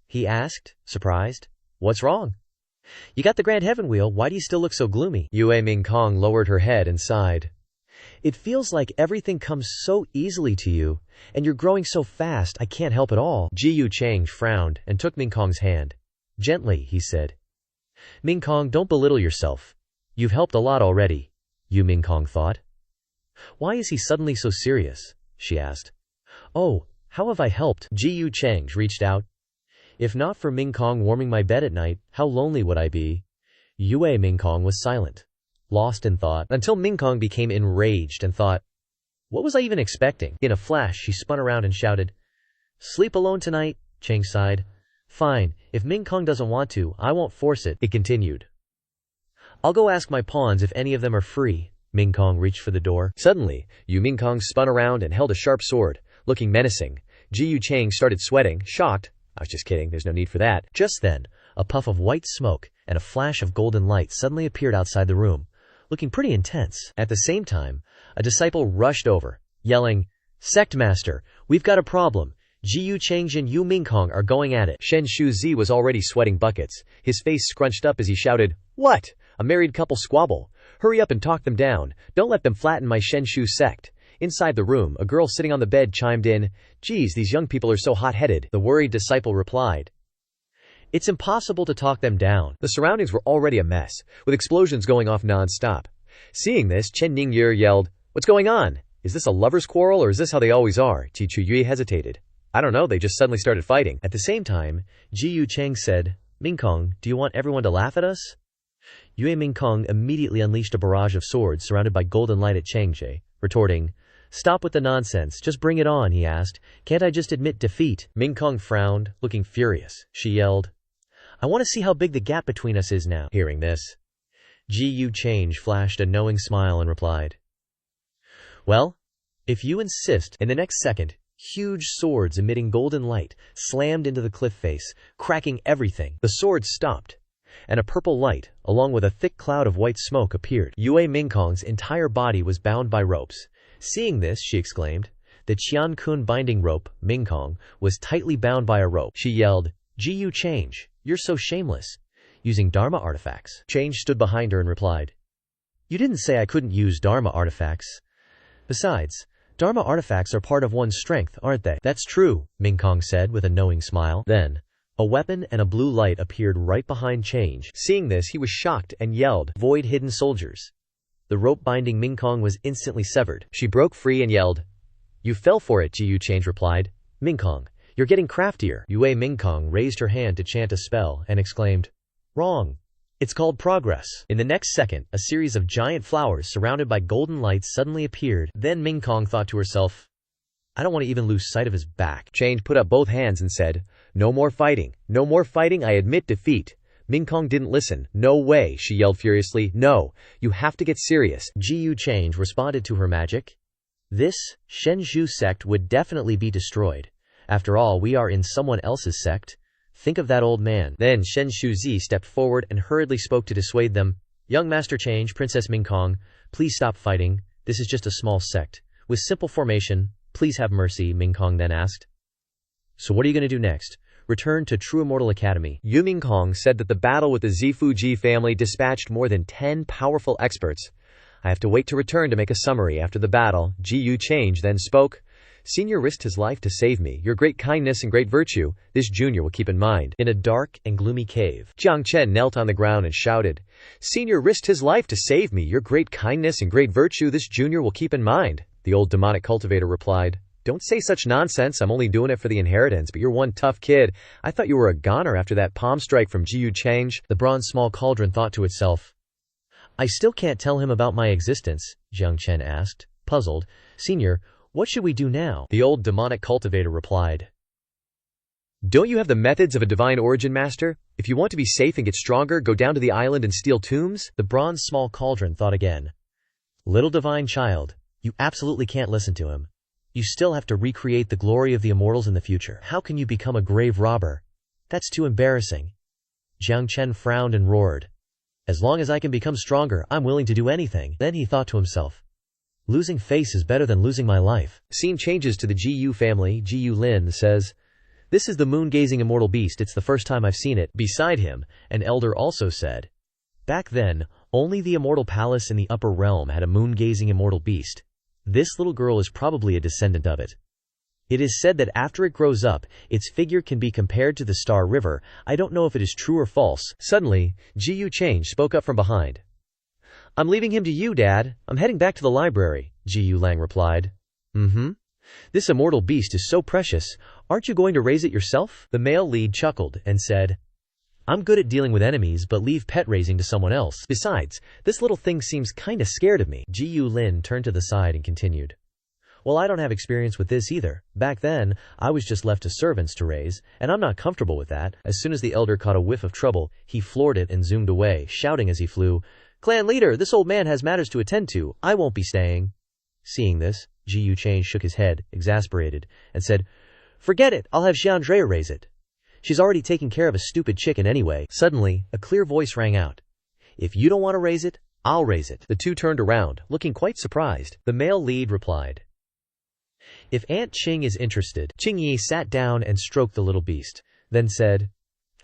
He asked, surprised, What's wrong? You got the Grand Heaven Wheel, why do you still look so gloomy? Yue Mingkong lowered her head and sighed. It feels like everything comes so easily to you, and you're growing so fast I can't help it all. Ji Change frowned and took Mingkong's hand. Gently, he said. Mingkong, don't belittle yourself. You've helped a lot already, Yu Mingkong thought. Why is he suddenly so serious? She asked. Oh, how have I helped? Ji Change reached out. If not for Mingkong warming my bed at night, how lonely would I be? Yue Mingkong was silent, lost in thought, until Mingkong became enraged and thought, what was I even expecting? In a flash, she spun around and shouted, Sleep alone tonight? Chang sighed. Fine, if Mingkong doesn't want to, I won't force it, it continued. I'll go ask my pawns if any of them are free. Mingkong reached for the door. Suddenly, Yu Mingkong spun around and held a sharp sword, looking menacing. Ji Chang started sweating, shocked. I was just kidding, there's no need for that. Just then, a puff of white smoke and a flash of golden light suddenly appeared outside the room, looking pretty intense. At the same time, a disciple rushed over, yelling, Sect Master, we've got a problem. Ji Chang and Yu Mingkong are going at it. Shen Shuzi was already sweating buckets, his face scrunched up as he shouted, What? A married couple squabble. Hurry up and talk them down. Don't let them flatten my Shen Shu sect. Inside the room, a girl sitting on the bed chimed in, Geez, these young people are so hot-headed. The worried disciple replied, It's impossible to talk them down. The surroundings were already a mess, with explosions going off non-stop. Seeing this, Chen Ningguer yelled, What's going on? Is this a lover's quarrel or is this how they always are? Ji Chuyue hesitated. I don't know, they just suddenly started fighting. At the same time, Ji Chang said, Mingkong, do you want everyone to laugh at us? Yue Mingkong immediately unleashed a barrage of swords surrounded by golden light at Changje, retorting, Stop with the nonsense, just bring it on, he asked. Can't I just admit defeat? Mingkong frowned, looking furious. She yelled, I want to see how big the gap between us is now. Hearing this, Ji Change flashed a knowing smile and replied, Well, if you insist. In the next second, huge swords emitting golden light slammed into the cliff face, cracking everything. The swords stopped, and a purple light, along with a thick cloud of white smoke, appeared. Yue Mingkong's entire body was bound by ropes. Seeing this, she exclaimed, The Qian-kun binding rope, Mingkong, was tightly bound by a rope. She yelled, "Ji Change, you're so shameless. Using Dharma artifacts." Change stood behind her and replied, "You didn't say I couldn't use Dharma artifacts. Besides, Dharma artifacts are part of one's strength, aren't they?" "That's true," Mingkong said with a knowing smile. Then, a weapon and a blue light appeared right behind Change. Seeing this, he was shocked and yelled, "Void hidden soldiers." The rope binding Mingkong was instantly severed. She broke free and yelled, "You fell for it," Ji Change replied. "Mingkong, you're getting craftier." Yue Mingkong raised her hand to chant a spell and exclaimed, "Wrong. It's called progress." In the next second, a series of giant flowers surrounded by golden lights suddenly appeared. Then Mingkong thought to herself, "I don't want to even lose sight of his back." Change put up both hands and said, "No more fighting. No more fighting. I admit defeat." Mingkong didn't listen. "No way," she yelled furiously. "No, you have to get serious." Ji Change responded to her magic. "This Shenzhou sect would definitely be destroyed. After all, we are in someone else's sect. Think of that old man." Then Shen Shuzi stepped forward and hurriedly spoke to dissuade them. "Young Master Change, Princess Mingkong, please stop fighting. This is just a small sect. With simple formation, please have mercy," Mingkong then asked. "So what are you going to do next?" "Return to True Immortal Academy." Yu Mingkong said that the battle with the Zifuji family dispatched more than 10 powerful experts. "I have to wait to return to make a summary after the battle." Ji Change then spoke. "Senior risked his life to save me. Your great kindness and great virtue, this junior will keep in mind." In a dark and gloomy cave, Jiang Chen knelt on the ground and shouted, "Senior risked his life to save me. Your great kindness and great virtue, this junior will keep in mind." The old demonic cultivator replied, "Don't say such nonsense. I'm only doing it for the inheritance, but you're one tough kid. I thought you were a goner after that palm strike from Ji Change." The bronze small cauldron thought to itself, "I still can't tell him about my existence," Jiang Chen asked, puzzled. "Senior, what should we do now?" The old demonic cultivator replied, "Don't you have the methods of a divine origin, master? If you want to be safe and get stronger, go down to the island and steal tombs." The bronze small cauldron thought again, "Little divine child, you absolutely can't listen to him. You still have to recreate the glory of the immortals in the future. How can you become a grave robber? That's too embarrassing." Jiang Chen frowned and roared, "As long as I can become stronger, I'm willing to do anything." Then he thought to himself, "Losing face is better than losing my life." Scene changes to the Ji family. Ji Lin says, "This is the moon-gazing immortal beast. It's the first time I've seen it." Beside him, an elder also said, "Back then, only the immortal palace in the upper realm had a moon-gazing immortal beast. This little girl is probably a descendant of it. It is said that after it grows up, its figure can be compared to the Star River. I don't know if it is true or false." Suddenly, Ji Change spoke up from behind. "I'm leaving him to you, Dad. I'm heading back to the library," Ji Lang replied. "This immortal beast is so precious. Aren't you going to raise it yourself?" The male lead chuckled and said, "I'm good at dealing with enemies, but leave pet raising to someone else. Besides, this little thing seems kinda scared of me." Ji Lin turned to the side and continued, "Well, I don't have experience with this either. Back then, I was just left to servants to raise, and I'm not comfortable with that." As soon as the elder caught a whiff of trouble, he floored it and zoomed away, shouting as he flew, "Clan leader, this old man has matters to attend to. I won't be staying." Seeing this, Ji Change shook his head, exasperated, and said, "Forget it. I'll have Xiandrea raise it. She's already taking care of a stupid chicken anyway." Suddenly, a clear voice rang out, "If you don't want to raise it, I'll raise it." The two turned around, looking quite surprised. The male lead replied, "If Aunt Ching is interested." Ching Yi sat down and stroked the little beast, then said,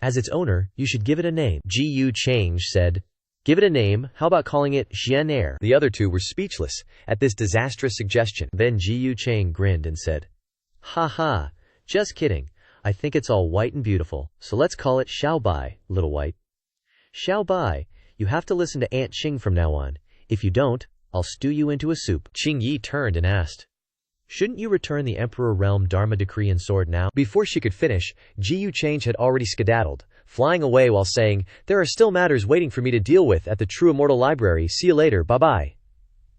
"As its owner, you should give it a name." Ji Change said, "Give it a name. How about calling it Xian Air?" The other two were speechless at this disastrous suggestion. Then Ji Chang grinned and said, "Ha ha, just kidding. I think it's all white and beautiful, so let's call it Xiao Bai, little white." "Xiao Bai, you have to listen to Aunt Ching from now on. If you don't, I'll stew you into a soup." Ching Yi turned and asked, "Shouldn't you return the Emperor Realm Dharma Decree and Sword now?" Before she could finish, Ji Change had already skedaddled, flying away while saying, "There are still matters waiting for me to deal with at the True Immortal Library. See you later, bye-bye."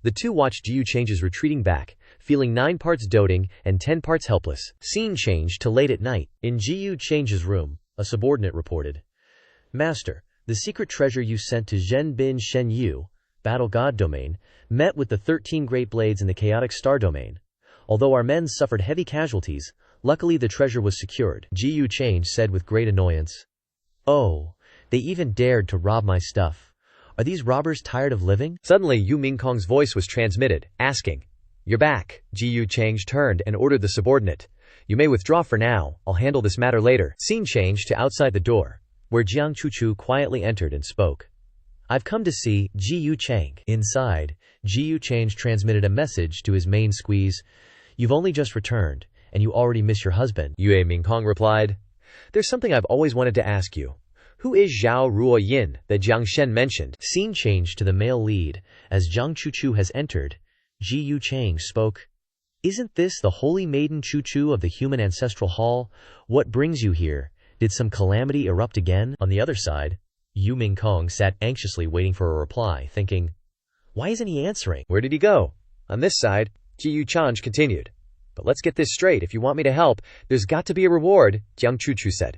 The two watched Ji Change's retreating back, feeling 9 parts doting and 10 parts helpless. Scene changed to late at night. In Ji Change's room, a subordinate reported, "Master, the secret treasure you sent to Zhen Bin Shen Yu, Battle God Domain, met with the 13 Great Blades in the Chaotic Star Domain. Although our men suffered heavy casualties, luckily the treasure was secured." Ji Change said with great annoyance, "Oh, they even dared to rob my stuff. Are these robbers tired of living?" Suddenly Yu Mingkong's voice was transmitted, asking, You're back. Ji Yu Chang's turned and ordered the subordinate. You may withdraw for now. I'll handle this matter later. Scene changed to outside the door, where Jiang Chuchu quietly entered and spoke. I've come to see Ji Yu Chang. Inside, Ji Yu Chang transmitted a message to his main squeeze. You've only just returned, and you already miss your husband. Yue Mingkong replied. There's something I've always wanted to ask you. Who is Zhao Ruo Yin that Jiang Shen mentioned? Scene changed to the male lead. As Jiang Chuchu has entered, Ji Yu Chang spoke. Isn't this the holy maiden Chuchu of the human ancestral hall? What brings you here? Did some calamity erupt again? On the other side, Yu Mingkong sat anxiously waiting for a reply, thinking, why isn't he answering? Where did he go? On this side, Ji Yu Chang continued. But let's get this straight. If you want me to help, there's got to be a reward, Jiang Chuchu said.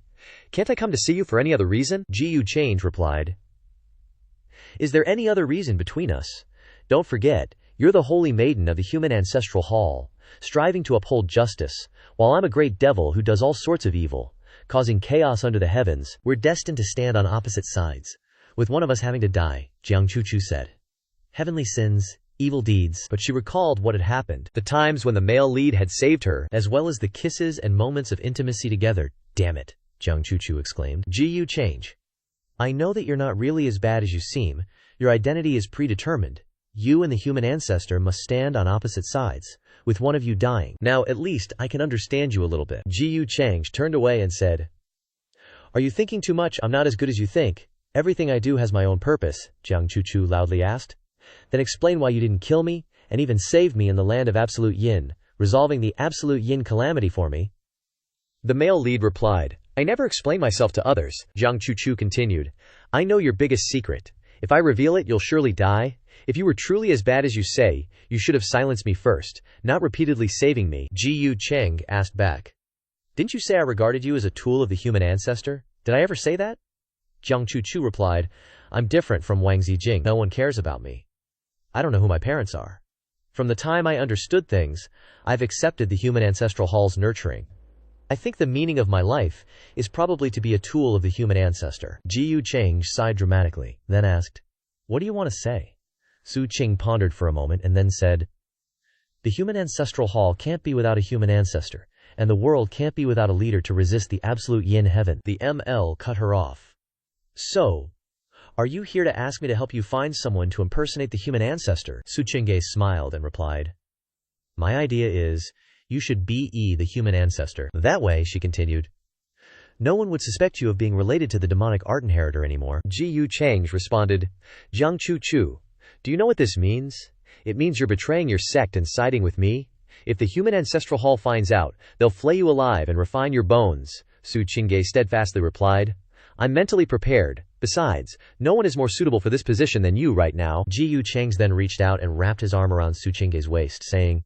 Can't I come to see you for any other reason? Ji Yu Chang replied. Is there any other reason between us? Don't forget, you're the holy maiden of the human ancestral hall, striving to uphold justice, while I'm a great devil who does all sorts of evil, causing chaos under the heavens. We're destined to stand on opposite sides, with one of us having to die, Jiang Chuchu said. Heavenly sins, evil deeds. But she recalled what had happened, the times when the male lead had saved her, as well as the kisses and moments of intimacy together. Damn it, Jiang Chuchu exclaimed. Ji Yu Chang. I know that you're not really as bad as you seem. Your identity is predetermined. You and the human ancestor must stand on opposite sides, with one of you dying. Now at least I can understand you a little bit. Ji Yu Chang turned away and said, Are you thinking too much? I'm not as good as you think. Everything I do has my own purpose, Jiang Chuchu loudly asked. Then explain why you didn't kill me, and even save me in the land of absolute yin, resolving the absolute yin calamity for me. The male lead replied, I never explain myself to others. Jiang Chuchu continued, I know your biggest secret. If I reveal it, you'll surely die. If you were truly as bad as you say, you should have silenced me first, not repeatedly saving me. Ji Yu Chang asked back. Didn't you say I regarded you as a tool of the human ancestor? Did I ever say that? Jiang Chuchu replied, I'm different from Wang Zijing. No one cares about me. I don't know who my parents are. From the time I understood things, I've accepted the human ancestral hall's nurturing. I think the meaning of my life is probably to be a tool of the human ancestor. Ji Yu Chang sighed dramatically, then asked, What do you want to say? Su Qing pondered for a moment and then said, The human ancestral hall can't be without a human ancestor, and the world can't be without a leader to resist the absolute yin heaven. The ML cut her off. So, are you here to ask me to help you find someone to impersonate the human ancestor? Su Qingge smiled and replied, My idea is, you should be the human ancestor. That way, she continued, no one would suspect you of being related to the demonic art inheritor anymore. Ji Yu Chang responded, Jiang Chuchu, do you know what this means? It means you're betraying your sect and siding with me. If the human ancestral hall finds out, they'll flay you alive and refine your bones. Su Qingge steadfastly replied, I'm mentally prepared. Besides, no one is more suitable for this position than you right now. Ji Yu Chang then reached out and wrapped his arm around Su Qingge's waist, saying,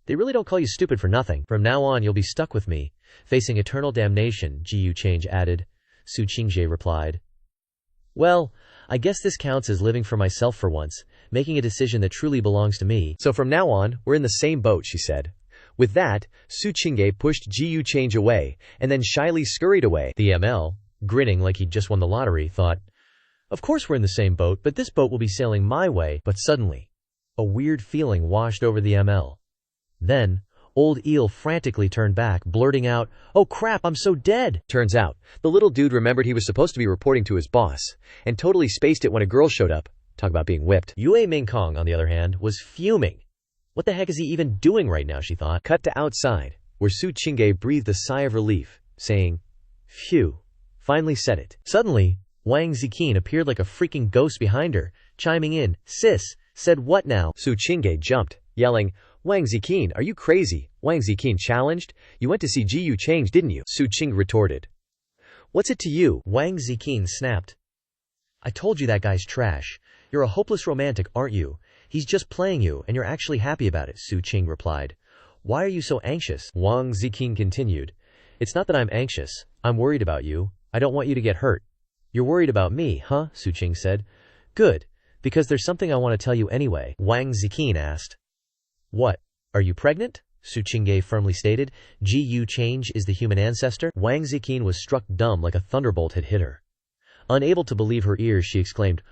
They really don't call you stupid for nothing. From now on, you'll be stuck with me, facing eternal damnation, Ji Yu Chang added. Su Qingge replied, Well, I guess this counts as living for myself for once, making a decision that truly belongs to me. So from now on, we're in the same boat, she said. With that, Su Qingge pushed Ji Yu Chang away, and then shyly scurried away. The ML, grinning like he'd just won the lottery, thought, Of course we're in the same boat, but this boat will be sailing my way. But suddenly, a weird feeling washed over the ML. Then, old Eel frantically turned back, blurting out, Oh crap, I'm so dead! Turns out, the little dude remembered he was supposed to be reporting to his boss, and totally spaced it when a girl showed up. Talk about being whipped. Yue Mingkong, on the other hand, was fuming. What the heck is he even doing right now, she thought. Cut to outside, where Su Qingge breathed a sigh of relief, saying, Phew, finally said it. Suddenly, Wang Ziqin appeared like a freaking ghost behind her, chiming in, Sis, said what now? Su Qingge jumped, yelling, Wang Ziqin, are you crazy? Wang Ziqin challenged. You went to see Ji Yu Chang, didn't you? Su Qing retorted. What's it to you? Wang Ziqin snapped. I told you that guy's trash. You're a hopeless romantic, aren't you? He's just playing you, and you're actually happy about it, Su Qing replied. Why are you so anxious? Wang Ziqin continued. It's not that I'm anxious. I'm worried about you. I don't want you to get hurt. You're worried about me, huh? Su Qing said. Good, because there's something I want to tell you anyway, Wang Ziqin asked. What? Are you pregnant? Su Qingge firmly stated. Ji Yu Chang is the human ancestor? Wang Ziqin was struck dumb like a thunderbolt had hit her. Unable to believe her ears, she exclaimed,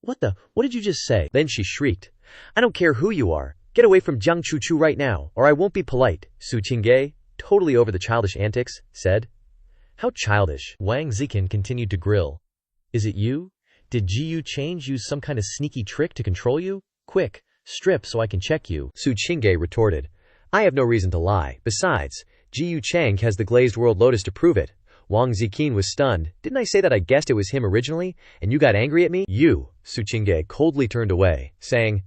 What did you just say? Then she shrieked, I don't care who you are. Get away from Jiang Chuchu right now, or I won't be polite, Su Qingge, totally over the childish antics, said. How childish, Wang Zikin continued to grill. Is it you? Did Jiyu Change use some kind of sneaky trick to control you? Quick, strip so I can check you, Su Qingge retorted. I have no reason to lie. Besides, Jiyu Chang has the glazed world lotus to prove it. Wang Zikin was stunned. Didn't I say that I guessed it was him originally, and you got angry at me? You, Su Qingge coldly turned away, saying,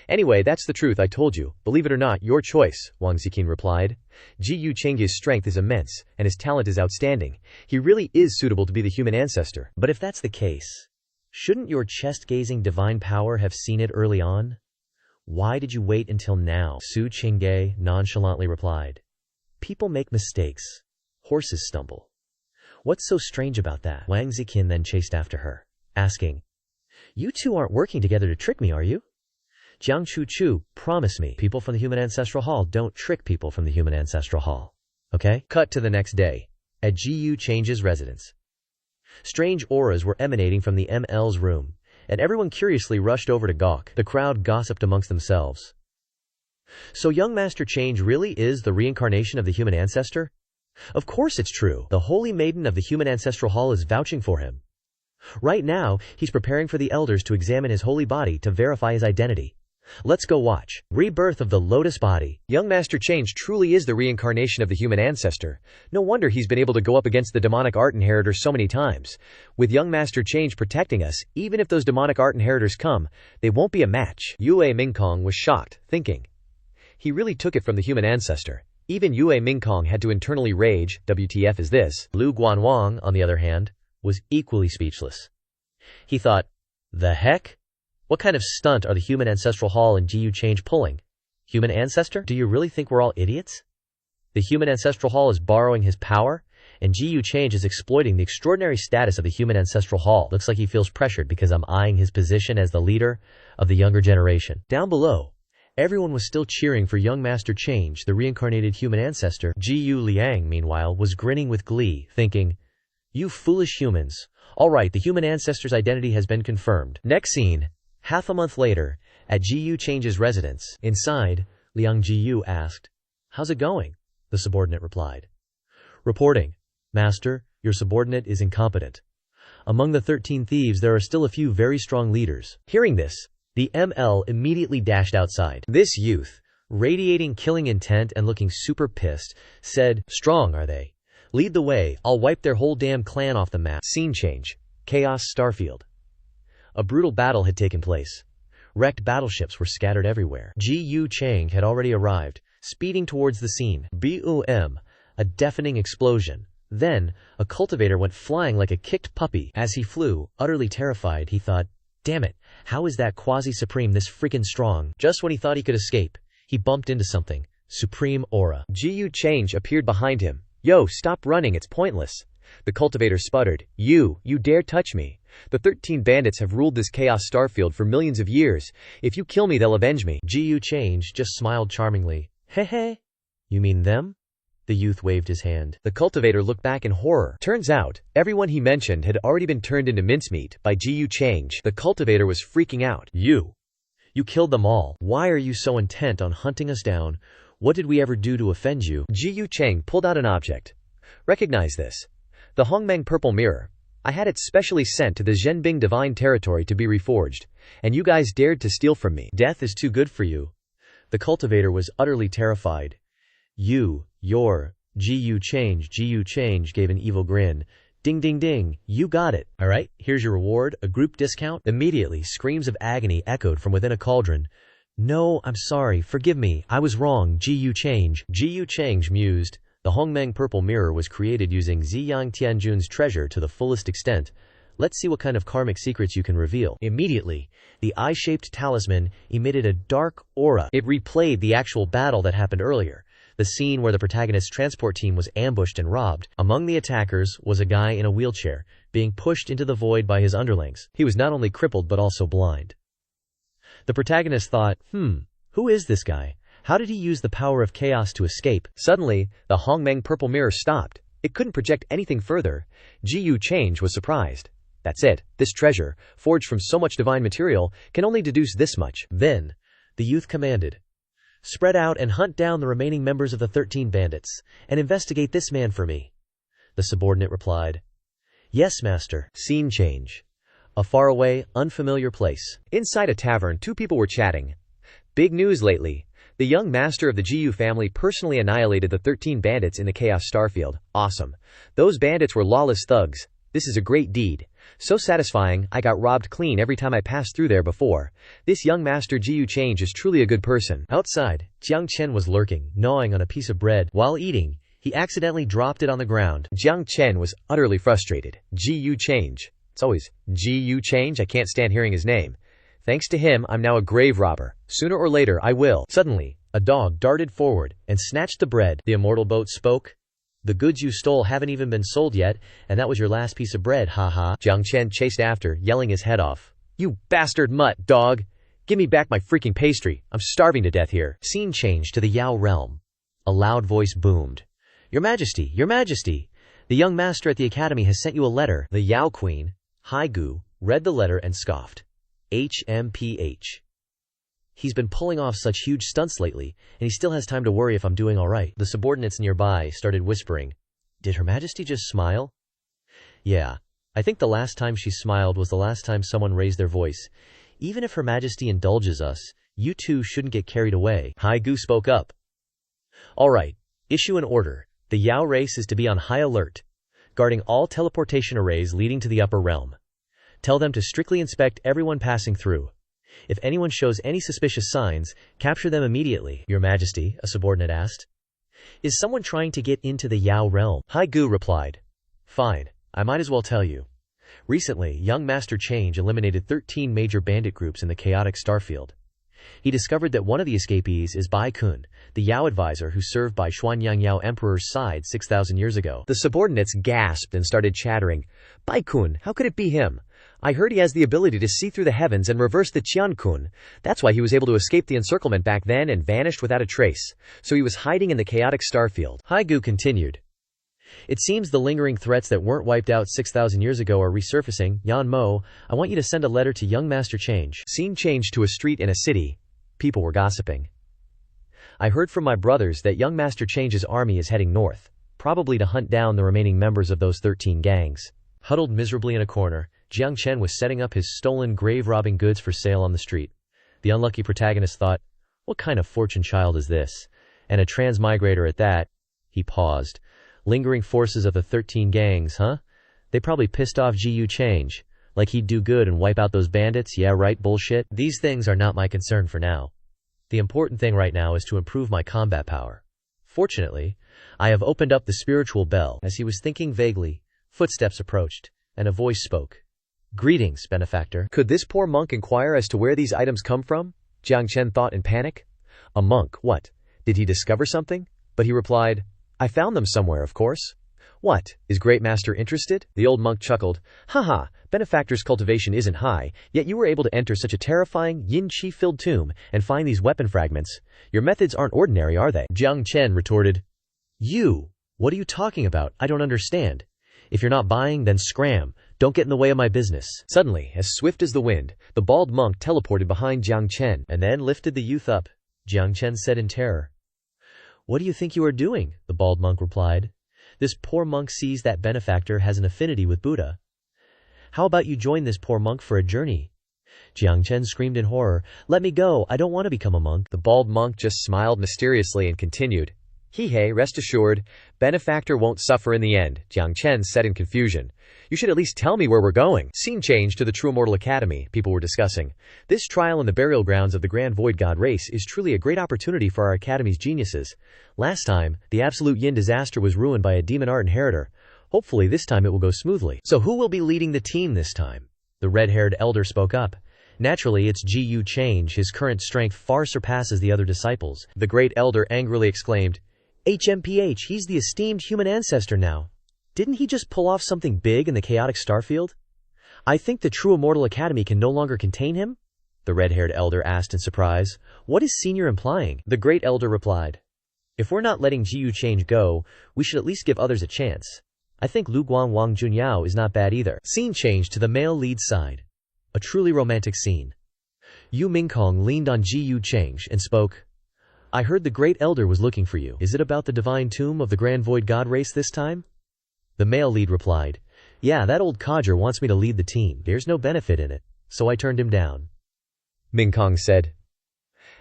Anyway, that's the truth I told you. Believe it or not, your choice, Wang Zikin replied. Jiyu Cheng's strength is immense, and his talent is outstanding. He really is suitable to be the human ancestor. But if that's the case, shouldn't your chest-gazing divine power have seen it early on? Why did you wait until now? Su Qingge nonchalantly replied. People make mistakes. Horses stumble. What's so strange about that? Wang Zikin then chased after her, asking, You two aren't working together to trick me, are you? Jiang Chuchu, promise me, people from the Human Ancestral Hall don't trick people from the Human Ancestral Hall. Okay? Cut to the next day, at Jiyu Change's residence. Strange auras were emanating from the ML's room, and everyone curiously rushed over to gawk. The crowd gossiped amongst themselves. So young Master Change really is the reincarnation of the human ancestor? Of course it's true. The Holy Maiden of the Human Ancestral Hall is vouching for him. Right now, he's preparing for the elders to examine his holy body to verify his identity. Let's go watch. Rebirth of the Lotus Body. Young Master Change truly is the reincarnation of the human ancestor. No wonder he's been able to go up against the demonic art inheritor so many times. With young Master Change protecting us, even if those demonic art inheritors come, they won't be a match. Yue Mingkong was shocked, thinking. He really took it from the human ancestor. Even Yue Mingkong had to internally rage, WTF is this? Lu Guanwang, on the other hand, was equally speechless. He thought, the heck? What kind of stunt are the Human Ancestral Hall and Jiyu Change pulling? Human ancestor? Do you really think we're all idiots? The Human Ancestral Hall is borrowing his power, and Jiyu Change is exploiting the extraordinary status of the Human Ancestral Hall. Looks like he feels pressured because I'm eyeing his position as the leader of the younger generation. Down below, everyone was still cheering for young Master Change, the reincarnated human ancestor. Jiyu Liang, meanwhile, was grinning with glee, thinking, You foolish humans. All right, the human ancestor's identity has been confirmed. Next scene. Half a month later, at Jiyu Change's residence, inside, Liang Jiyu asked, How's it going? The subordinate replied. Reporting, Master, your subordinate is incompetent. Among the 13 thieves there are still a few very strong leaders. Hearing this, the ML immediately dashed outside. This youth, radiating killing intent and looking super pissed, said, Strong are they? Lead the way, I'll wipe their whole damn clan off the map. Scene change. Chaos Starfield. A brutal battle had taken place. Wrecked battleships were scattered everywhere. Jiyu Chang had already arrived, speeding towards the scene. Boom! A deafening explosion. Then, a cultivator went flying like a kicked puppy. As he flew, utterly terrified, he thought, Damn it, how is that quasi-supreme this freaking strong? Just when he thought he could escape, he bumped into something. Supreme aura. Jiyu Change appeared behind him. Yo, stop running, it's pointless. The cultivator sputtered. You dare touch me. The 13 bandits have ruled this chaos starfield for millions of years. If you kill me, they'll avenge me. Jiyu Change just smiled charmingly. Hey. You mean them? The youth waved his hand. The cultivator looked back in horror. Turns out, everyone he mentioned had already been turned into mincemeat by Jiyu Change. The cultivator was freaking out. You killed them all. Why are you so intent on hunting us down? What did we ever do to offend you? Jiyu Chang pulled out an object. Recognize this. The Hongmeng Purple Mirror. I had it specially sent to the Zhenbing Divine Territory to be reforged, and you guys dared to steal from me. Death is too good for you. The cultivator was utterly terrified. Jiyu Change gave an evil grin. Ding ding ding, you got it. Alright, here's your reward, a group discount. Immediately, screams of agony echoed from within a cauldron. No, I'm sorry, forgive me, I was wrong, Jiyu Change mused. The Hongmeng Purple Mirror was created using Ziyang Tianjun's treasure to the fullest extent. Let's see what kind of karmic secrets you can reveal. Immediately, the eye-shaped talisman emitted a dark aura. It replayed the actual battle that happened earlier. The scene where the protagonist's transport team was ambushed and robbed. Among the attackers was a guy in a wheelchair, being pushed into the void by his underlings. He was not only crippled but also blind. The protagonist thought, who is this guy? How did he use the power of chaos to escape? Suddenly, the Hongmeng Purple Mirror stopped. It couldn't project anything further. Jiyu Change was surprised. That's it. This treasure, forged from so much divine material, can only deduce this much. Then, the youth commanded, Spread out and hunt down the remaining members of the 13 bandits, and investigate this man for me. The subordinate replied. Yes, master. Scene change. A faraway, unfamiliar place. Inside a tavern, two people were chatting. Big news lately. The young master of the GU family personally annihilated the 13 bandits in the Chaos Starfield. Awesome. Those bandits were lawless thugs. This is a great deed. So satisfying, I got robbed clean every time I passed through there before. This young master GU Change is truly a good person. Outside, Jiang Chen was lurking, gnawing on a piece of bread. While eating, he accidentally dropped it on the ground. Jiang Chen was utterly frustrated. GU Change. It's always GU Change. I can't stand hearing his name. Thanks to him, I'm now a grave robber. Sooner or later, I will. Suddenly, a dog darted forward and snatched the bread. The immortal boat spoke. The goods you stole haven't even been sold yet, and that was your last piece of bread, haha. Jiang Chen chased after, yelling his head off. You bastard mutt, dog! Give me back my freaking pastry. I'm starving to death here. Scene changed to the Yao realm. A loud voice boomed. Your Majesty, Your Majesty! The young master at the academy has sent you a letter. The Yao Queen, Haigu, read the letter and scoffed. HMPH. He's been pulling off such huge stunts lately, and he still has time to worry if I'm doing all right. The subordinates nearby started whispering. Did Her Majesty just smile? Yeah, I think the last time she smiled was the last time someone raised their voice. Even if Her Majesty indulges us, you two shouldn't get carried away. Haigu spoke up. All right, issue an order. The Yao race is to be on high alert, guarding all teleportation arrays leading to the upper realm. Tell them to strictly inspect everyone passing through. If anyone shows any suspicious signs, capture them immediately. Your Majesty, a subordinate asked. Is someone trying to get into the Yao realm? Haigu replied. Fine, I might as well tell you. Recently, young Master Change eliminated 13 major bandit groups in the chaotic starfield. He discovered that one of the escapees is Bai Kun, the Yao advisor who served by Xuanyang Yao Emperor's side 6,000 years ago. The subordinates gasped and started chattering. Bai Kun, how could it be him? I heard he has the ability to see through the heavens and reverse the Qian Kun. That's why he was able to escape the encirclement back then and vanished without a trace. So he was hiding in the chaotic starfield. Haigu continued. It seems the lingering threats that weren't wiped out 6,000 years ago are resurfacing. Yan Mo, I want you to send a letter to young Master Change. Scene changed to a street in a city. People were gossiping. I heard from my brothers that young Master Change's army is heading north, probably to hunt down the remaining members of those 13 gangs. Huddled miserably in a corner, Jiang Chen was setting up his stolen grave-robbing goods for sale on the street. The unlucky protagonist thought, what kind of fortune child is this? And a transmigrator at that. He paused. Lingering forces of the 13 gangs, huh? They probably pissed off GU Change. Like he'd do good and wipe out those bandits, yeah right, bullshit? These things are not my concern for now. The important thing right now is to improve my combat power. Fortunately, I have opened up the spiritual bell. As he was thinking vaguely, footsteps approached, and a voice spoke. Greetings, benefactor. Could this poor monk inquire as to where these items come from? Jiang Chen thought in panic. A monk, what? Did he discover something? But he replied, I found them somewhere, of course. What? Is Great Master interested? The old monk chuckled. Haha, benefactor's cultivation isn't high, yet you were able to enter such a terrifying, yin-chi-filled tomb and find these weapon fragments. Your methods aren't ordinary, are they? Jiang Chen retorted. You? What are you talking about? I don't understand. If you're not buying, then scram. Don't get in the way of my business. Suddenly, as swift as the wind, the bald monk teleported behind Jiang Chen and then lifted the youth up. Jiang Chen said in terror. What do you think you are doing? The bald monk replied. This poor monk sees that benefactor has an affinity with Buddha. How about you join this poor monk for a journey? Jiang Chen screamed in horror. Let me go. I don't want to become a monk. The bald monk just smiled mysteriously and continued. Hey, rest assured, benefactor won't suffer in the end, Jiang Chen said in confusion. You should at least tell me where we're going. Scene change to the True Immortal Academy, people were discussing. This trial in the burial grounds of the Grand Void God race is truly a great opportunity for our Academy's geniuses. Last time, the absolute yin disaster was ruined by a demon art inheritor. Hopefully this time it will go smoothly. So who will be leading the team this time? The red-haired elder spoke up. Naturally, it's GU Change. His current strength far surpasses the other disciples. The great elder angrily exclaimed, HMPH, he's the esteemed human ancestor now. Didn't he just pull off something big in the chaotic starfield? I think the True Immortal Academy can no longer contain him? The red-haired elder asked in surprise. What is Senior implying? The great elder replied. If we're not letting GU Change go, we should at least give others a chance. I think Lu Guang Wang Junyao is not bad either. Scene changed to the male lead side. A truly romantic scene. Yu Mingkong leaned on GU Change and spoke. I heard the Great Elder was looking for you. Is it about the divine tomb of the Grand Void God race this time? The male lead replied, Yeah, that old codger wants me to lead the team. There's no benefit in it, so I turned him down. Ming Kong said.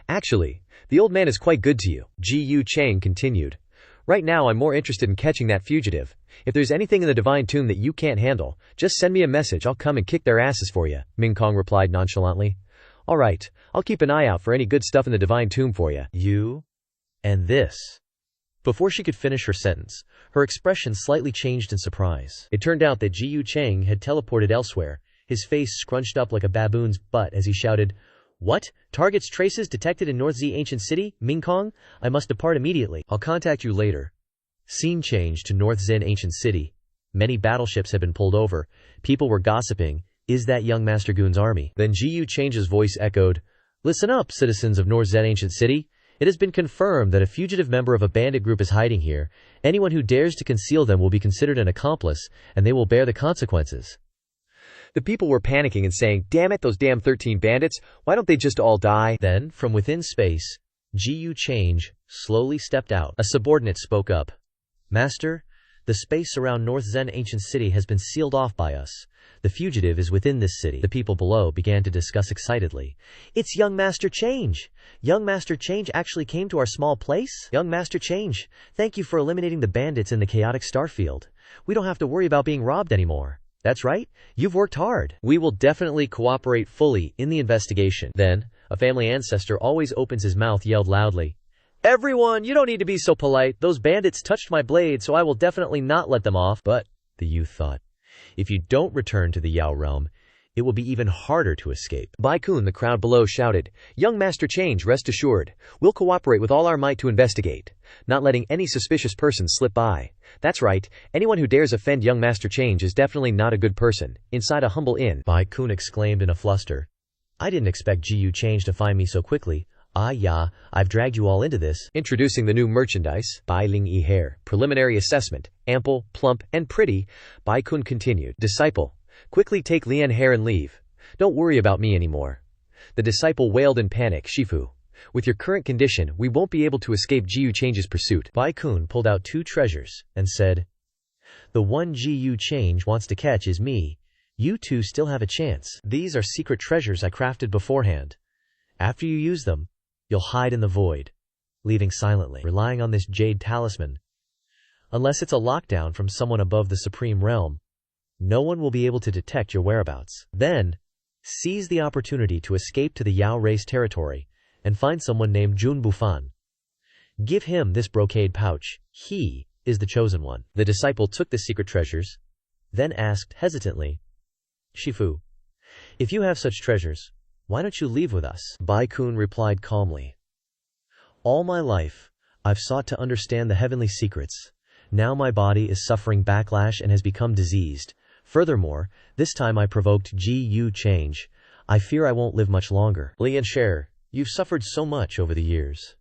Actually, the old man is quite good to you. Ji Yu Chang continued. Right now I'm more interested in catching that fugitive. If there's anything in the divine tomb that you can't handle, just send me a message, I'll come and kick their asses for you, Ming Kong replied nonchalantly. Alright, I'll keep an eye out for any good stuff in the divine tomb for you. You? And this? Before she could finish her sentence, her expression slightly changed in surprise. It turned out that Ji Yu Chang had teleported elsewhere, his face scrunched up like a baboon's butt as he shouted, What? Target's traces detected in North Z Ancient City? Ming Kong? I must depart immediately. I'll contact you later. Scene changed to North Zen Ancient City. Many battleships had been pulled over. People were gossiping. Is that young Master Goon's army? Then Ji Yu Chang's voice echoed, Listen up, citizens of North Zen Ancient City. It has been confirmed that a fugitive member of a bandit group is hiding here. Anyone who dares to conceal them will be considered an accomplice, and they will bear the consequences. The people were panicking and saying, Damn it, those damn 13 bandits, why don't they just all die? Then, from within space, Ji Yu Change slowly stepped out. A subordinate spoke up. Master, the space around North Zen Ancient City has been sealed off by us. The fugitive is within this city. The people below began to discuss excitedly. It's young Master Change. Young Master Change actually came to our small place? Young Master Change, thank you for eliminating the bandits in the chaotic starfield. We don't have to worry about being robbed anymore. That's right. You've worked hard. We will definitely cooperate fully in the investigation. Then, a family ancestor always opens his mouth yelled loudly. Everyone, you don't need to be so polite. Those bandits touched my blade, so I will definitely not let them off. But, the youth thought, if you don't return to the Yao realm, it will be even harder to escape. Bai Kun, the crowd below, shouted, Young Master Change, rest assured. We'll cooperate with all our might to investigate, not letting any suspicious person slip by. That's right, anyone who dares offend young Master Change is definitely not a good person, inside a humble inn. Bai Kun exclaimed in a fluster. I didn't expect Ji Yu Change to find me so quickly. Ah yeah, I've dragged you all into this. Introducing the new merchandise, Bai Ling Yi hair, preliminary assessment, ample, plump, and pretty, Bai Kun continued. Disciple, quickly take Lian hair and leave. Don't worry about me anymore. The disciple wailed in panic, Shifu. With your current condition, we won't be able to escape Ji Yu Change's pursuit. Bai Kun pulled out 2 treasures and said, The one Ji Yu Change wants to catch is me. You two still have a chance. These are secret treasures I crafted beforehand. After you use them, you'll hide in the void, leaving silently, relying on this jade talisman. Unless it's a lockdown from someone above the supreme realm, no one will be able to detect your whereabouts. Then, seize the opportunity to escape to the Yao race territory and find someone named Jun Bufan. Give him this brocade pouch. He is the chosen one. The disciple took the secret treasures, then asked hesitantly, Shifu, if you have such treasures, why don't you leave with us? Bai Kun replied calmly. All my life, I've sought to understand the heavenly secrets. Now my body is suffering backlash and has become diseased. Furthermore, this time I provoked Ji Yu Change. I fear I won't live much longer. Lian Sher, you've suffered so much over the years.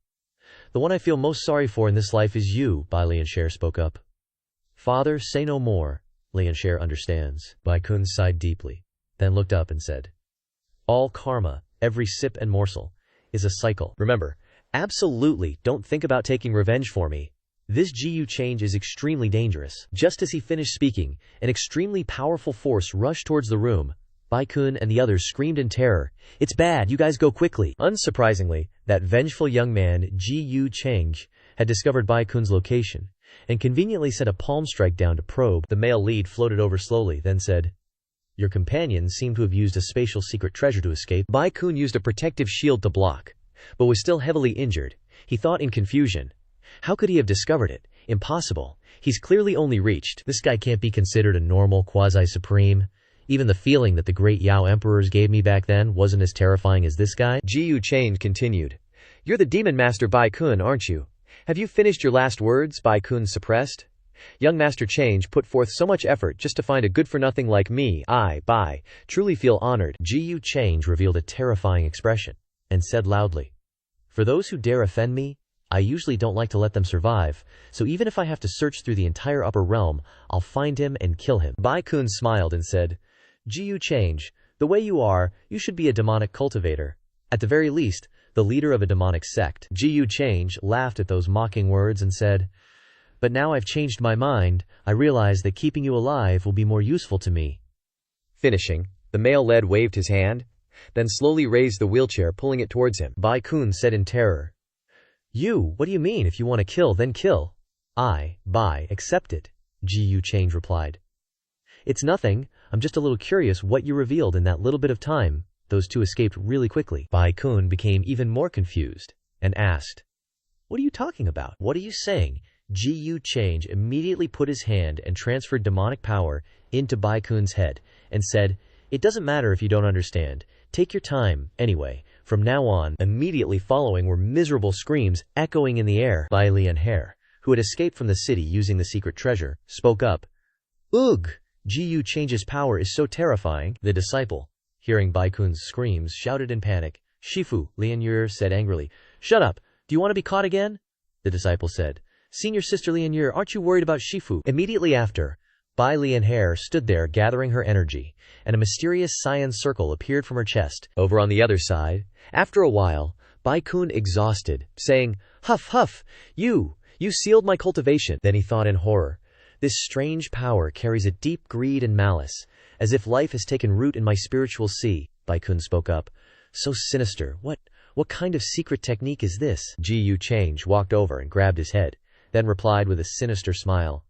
The one I feel most sorry for in this life is you, Bai Lian Sher spoke up. Father, say no more. Lian Sher understands. Bai Kun sighed deeply, then looked up and said, All karma, every sip and morsel, is a cycle. Remember, absolutely don't think about taking revenge for me. This Ji Yu Change is extremely dangerous. Just as he finished speaking, an extremely powerful force rushed towards the room. Bai Kun and the others screamed in terror. It's bad, you guys go quickly. Unsurprisingly, that vengeful young man, Ji Yu Change, had discovered Bai Kun's location, and conveniently sent a palm strike down to probe. The male lead floated over slowly, then said, Your companions seem to have used a spatial secret treasure to escape. Bai Kun used a protective shield to block, but was still heavily injured. He thought in confusion. How could he have discovered it? Impossible. He's clearly only reached. This guy can't be considered a normal quasi-supreme. Even the feeling that the great Yao emperors gave me back then wasn't as terrifying as this guy. Ji Yu Change continued. You're the demon master Bai Kun, aren't you? Have you finished your last words? Bai Kun suppressed. Young Master Change put forth so much effort just to find a good-for-nothing like me. I, Bai, truly feel honored. Ji Yu Change revealed a terrifying expression and said loudly, For those who dare offend me, I usually don't like to let them survive, so even if I have to search through the entire upper realm, I'll find him and kill him. Bai Kun smiled and said, Ji Yu Change, the way you are, you should be a demonic cultivator. At the very least, the leader of a demonic sect. Ji Change laughed at those mocking words and said, "But now I've changed my mind. I realize that keeping you alive will be more useful to me." Finishing, the male lead waved his hand, then slowly raised the wheelchair, pulling it towards him. Bai Kun said in terror, What do you mean? If you want to kill, then kill." Bai, accept it," Ji Change replied. "It's nothing. I'm just a little curious what you revealed in that little bit of time." Those two escaped really quickly. Bai Kun became even more confused and asked, "What are you talking about? What are you saying?" Ji Change immediately put his hand and transferred demonic power into Bai Kun's head and said, "It doesn't matter if you don't understand. Take your time, anyway. From now on." Immediately following were miserable screams echoing in the air. Bai Lianhe, who had escaped from the city using the secret treasure, spoke up. "Ugh! Ji Change's power is so terrifying." The disciple, hearing Bai Kun's screams, shouted in panic. "Shifu," Lianhe said angrily. "Shut up! Do you want to be caught again?" The disciple said. "Senior Sister Lianhe, aren't you worried about Shifu?" Immediately after, Bai Lianhe stood there gathering her energy, and a mysterious cyan circle appeared from her chest. Over on the other side, after a while, Bai Kun exhausted, saying, "Huff, huff, you sealed my cultivation." Then he thought in horror, "This strange power carries a deep greed and malice, as if life has taken root in my spiritual sea." Bai Kun spoke up. "So sinister. What kind of secret technique is this?" Ji Change walked over and grabbed his head, then replied with a sinister smile.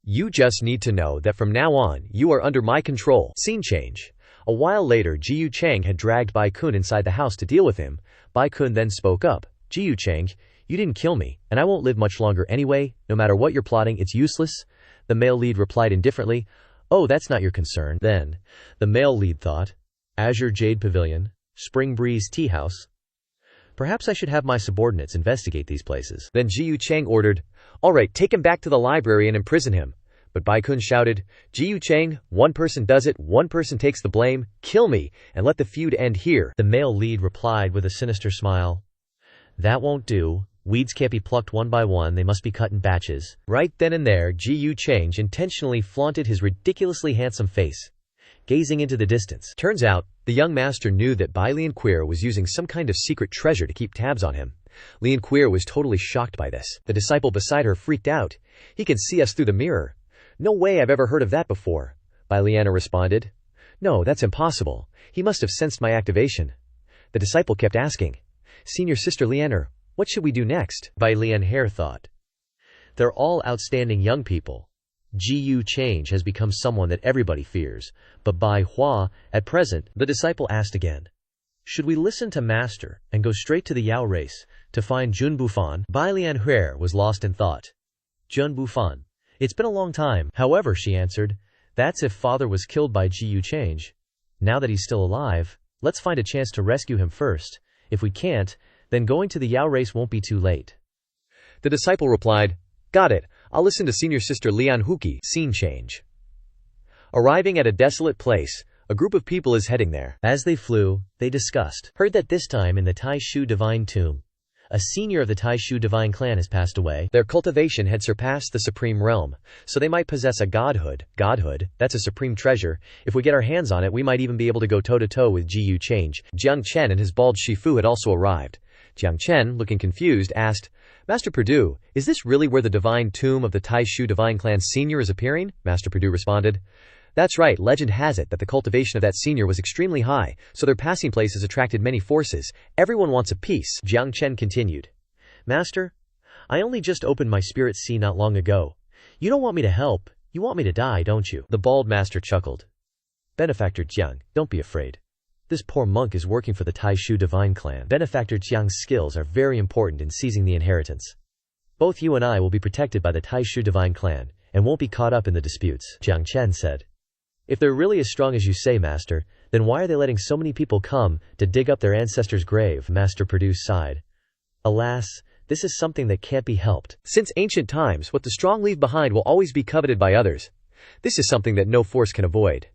"You just need to know that from now on, you are under my control." Scene change. A while later, Ji Chang had dragged Bai Kun inside the house to deal with him. Bai Kun then spoke up. "Ji Chang, you didn't kill me, and I won't live much longer anyway. No matter what you're plotting, it's useless." The male lead replied indifferently, "Oh, that's not your concern." Then, the male lead thought, Azure Jade Pavilion, Spring Breeze Tea House. Perhaps I should have my subordinates investigate these places. Then Ji Chang ordered, "All right, take him back to the library and imprison him." But Bai Kun shouted, "Ji Chang, one person does it, one person takes the blame. Kill me, and let the feud end here." The male lead replied with a sinister smile, "That won't do. Weeds can't be plucked one by one, they must be cut in batches." Right then and there, Ji Change intentionally flaunted his ridiculously handsome face, gazing into the distance. Turns out, the young master knew that Bai Lianhe was using some kind of secret treasure to keep tabs on him. Lianhe was totally shocked by this. The disciple beside her freaked out. "He can see us through the mirror." "No way, I've ever heard of that before," Bai Lianhe responded. "No, that's impossible. He must have sensed my activation." The disciple kept asking, "Senior Sister Lianhe, what should we do next?" Bai Lianhe thought, "They're all outstanding young people. Ji Change has become someone that everybody fears, but Bai Hua, at present," the disciple asked again, "should we listen to Master and go straight to the Yao race to find Jun Bufan?" Bai Lianhe was lost in thought. Jun Bufan. It's been a long time. However, she answered, "That's if father was killed by Ji Change. Now that he's still alive, let's find a chance to rescue him first. If we can't, then going to the Yao race won't be too late." The disciple replied, "Got it. I'll listen to Senior Sister Lian Huki." Scene change. Arriving at a desolate place, a group of people is heading there. As they flew, they discussed. Heard that this time in the Taishu Divine Tomb, a senior of the Taishu Divine Clan has passed away. Their cultivation had surpassed the supreme realm, so they might possess a godhood. Godhood, that's a supreme treasure. If we get our hands on it, we might even be able to go toe-to-toe with Ji Change. Jiang Chen and his bald Shifu had also arrived. Jiang Chen, looking confused, asked, "Master Perdue, is this really where the divine tomb of the Taishu Divine Clan senior is appearing?" Master Perdue responded, "That's right. Legend has it that the cultivation of that senior was extremely high, so their passing place has attracted many forces. Everyone wants a piece." Jiang Chen continued, "Master, I only just opened my spirit sea not long ago. You don't want me to help. You want me to die, don't you?" The bald master chuckled. "Benefactor Jiang, don't be afraid. This poor monk is working for the Taishu Divine Clan. Benefactor Jiang's skills are very important in seizing the inheritance. Both you and I will be protected by the Taishu Divine Clan, and won't be caught up in the disputes," Jiang Chen said. "If they're really as strong as you say, Master, then why are they letting so many people come to dig up their ancestors' grave?" Master Perdue sighed. "Alas, this is something that can't be helped. Since ancient times, what the strong leave behind will always be coveted by others. This is something that no force can avoid.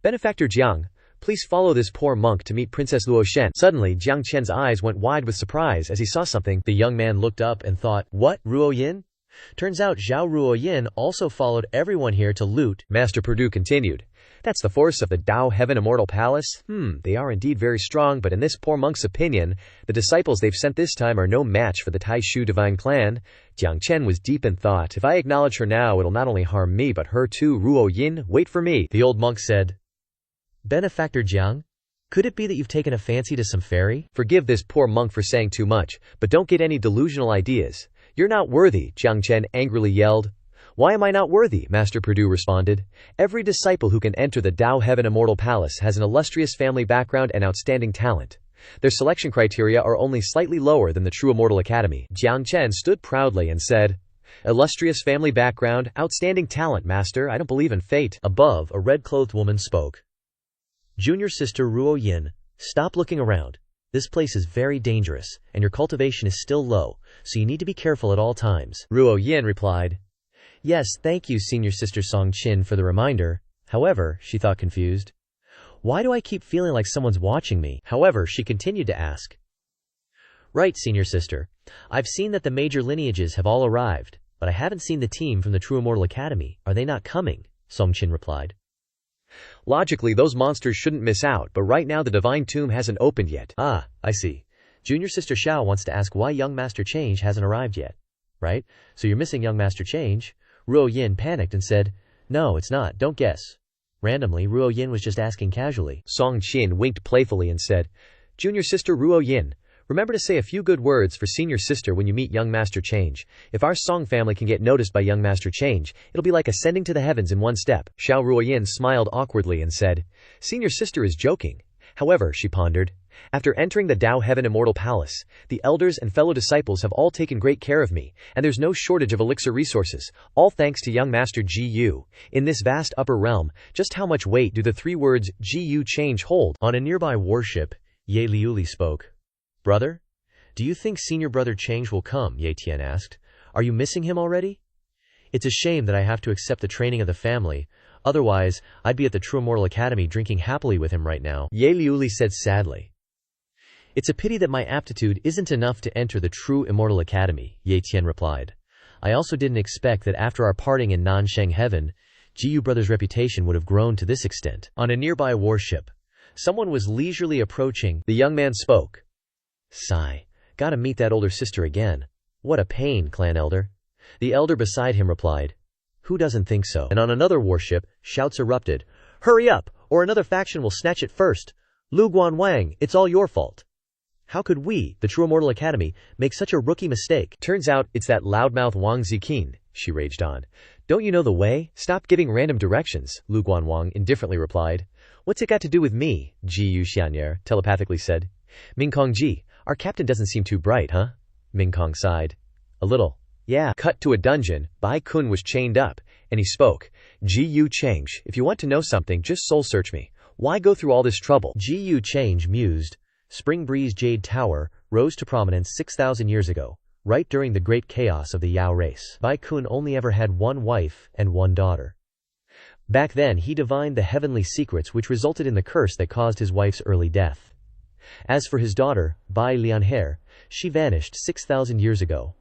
Benefactor Jiang, please follow this poor monk to meet Princess Luo Shen." Suddenly, Jiang Chen's eyes went wide with surprise as he saw something. The young man looked up and thought, "What, Ruo Yin?" Turns out Zhao Ruo Yin also followed everyone here to loot. Master Perdue continued, That's the force of the Tao Heaven Immortal Palace? They are indeed very strong, but in this poor monk's opinion, the disciples they've sent this time are no match for the Taishu divine clan. Jiang Chen was deep in thought. If I acknowledge her now, it'll not only harm me, but her too. Ruo Yin, wait for me, the old monk said. Benefactor Jiang? Could it be that you've taken a fancy to some fairy? Forgive this poor monk for saying too much, but don't get any delusional ideas. You're not worthy, Jiang Chen angrily yelled. Why am I not worthy? Master Perdue responded. Every disciple who can enter the Tao Heaven Immortal Palace has an illustrious family background and outstanding talent. Their selection criteria are only slightly lower than the true Immortal Academy. Jiang Chen stood proudly and said, Illustrious family background, outstanding talent, Master. I don't believe in fate. Above, a red-clothed woman spoke. Junior sister Ruo Yin, stop looking around. This place is very dangerous, and your cultivation is still low, so you need to be careful at all times. Ruo Yin replied. Yes, thank you, senior sister Song Qin, for the reminder. However, she thought confused. Why do I keep feeling like someone's watching me? However, she continued to ask. Right, senior sister. I've seen that the major lineages have all arrived, but I haven't seen the team from the True Immortal Academy. Are they not coming? Song Qin replied. Logically, those monsters shouldn't miss out, but right now the Divine Tomb hasn't opened yet. Ah, I see. Junior sister Xiao wants to ask why young Master Change hasn't arrived yet. Right? So you're missing young Master Change? Ruo Yin panicked and said, No, it's not, don't guess. Randomly, Ruo Yin was just asking casually. Song Qin winked playfully and said, Junior sister Ruo Yin, remember to say a few good words for senior sister when you meet young Master Change. If our Song family can get noticed by young Master Change, it'll be like ascending to the heavens in one step. Xiao Ruo Yin smiled awkwardly and said, Senior sister is joking. However, she pondered, after entering the Tao Heaven Immortal Palace, the elders and fellow disciples have all taken great care of me, and there's no shortage of elixir resources, all thanks to young Master Ji Yu. In this vast upper realm, just how much weight do the three words Ji Yu Change hold? On a nearby warship, Ye Liuli spoke. Brother? Do you think senior brother Change will come? Ye Tian asked. Are you missing him already? It's a shame that I have to accept the training of the family. Otherwise, I'd be at the True Immortal Academy drinking happily with him right now. Ye Liuli said sadly. It's a pity that my aptitude isn't enough to enter the True Immortal Academy, Ye Tian replied. I also didn't expect that after our parting in Nansheng Heaven, Ji Yu Brothers' reputation would have grown to this extent. On a nearby warship, someone was leisurely approaching. The young man spoke. Sigh. Gotta meet that older sister again. What a pain, clan elder. The elder beside him replied. Who doesn't think so? And on another warship, shouts erupted. Hurry up, or another faction will snatch it first. Lu Guanwang, it's all your fault. How could we, the True Immortal Academy, make such a rookie mistake? Turns out it's that loudmouth Wang Ziqin, she raged on. Don't you know the way? Stop giving random directions, Lu Guanwang indifferently replied. What's it got to do with me? Ji Yu Xianyer telepathically said. Mingkong Ji, our captain doesn't seem too bright, huh? Mingkong sighed. A little. Yeah. Cut to a dungeon. Bai Kun was chained up, and he spoke. Ji Yu Change, if you want to know something, just soul search me. Why go through all this trouble? Ji Yu Change mused. Spring Breeze Jade Tower rose to prominence 6,000 years ago, right during the great chaos of the Yao race. Bai Kun only ever had one wife and one daughter. Back then, he divined the heavenly secrets which resulted in the curse that caused his wife's early death. As for his daughter, Bai Lianher, she vanished 6,000 years ago.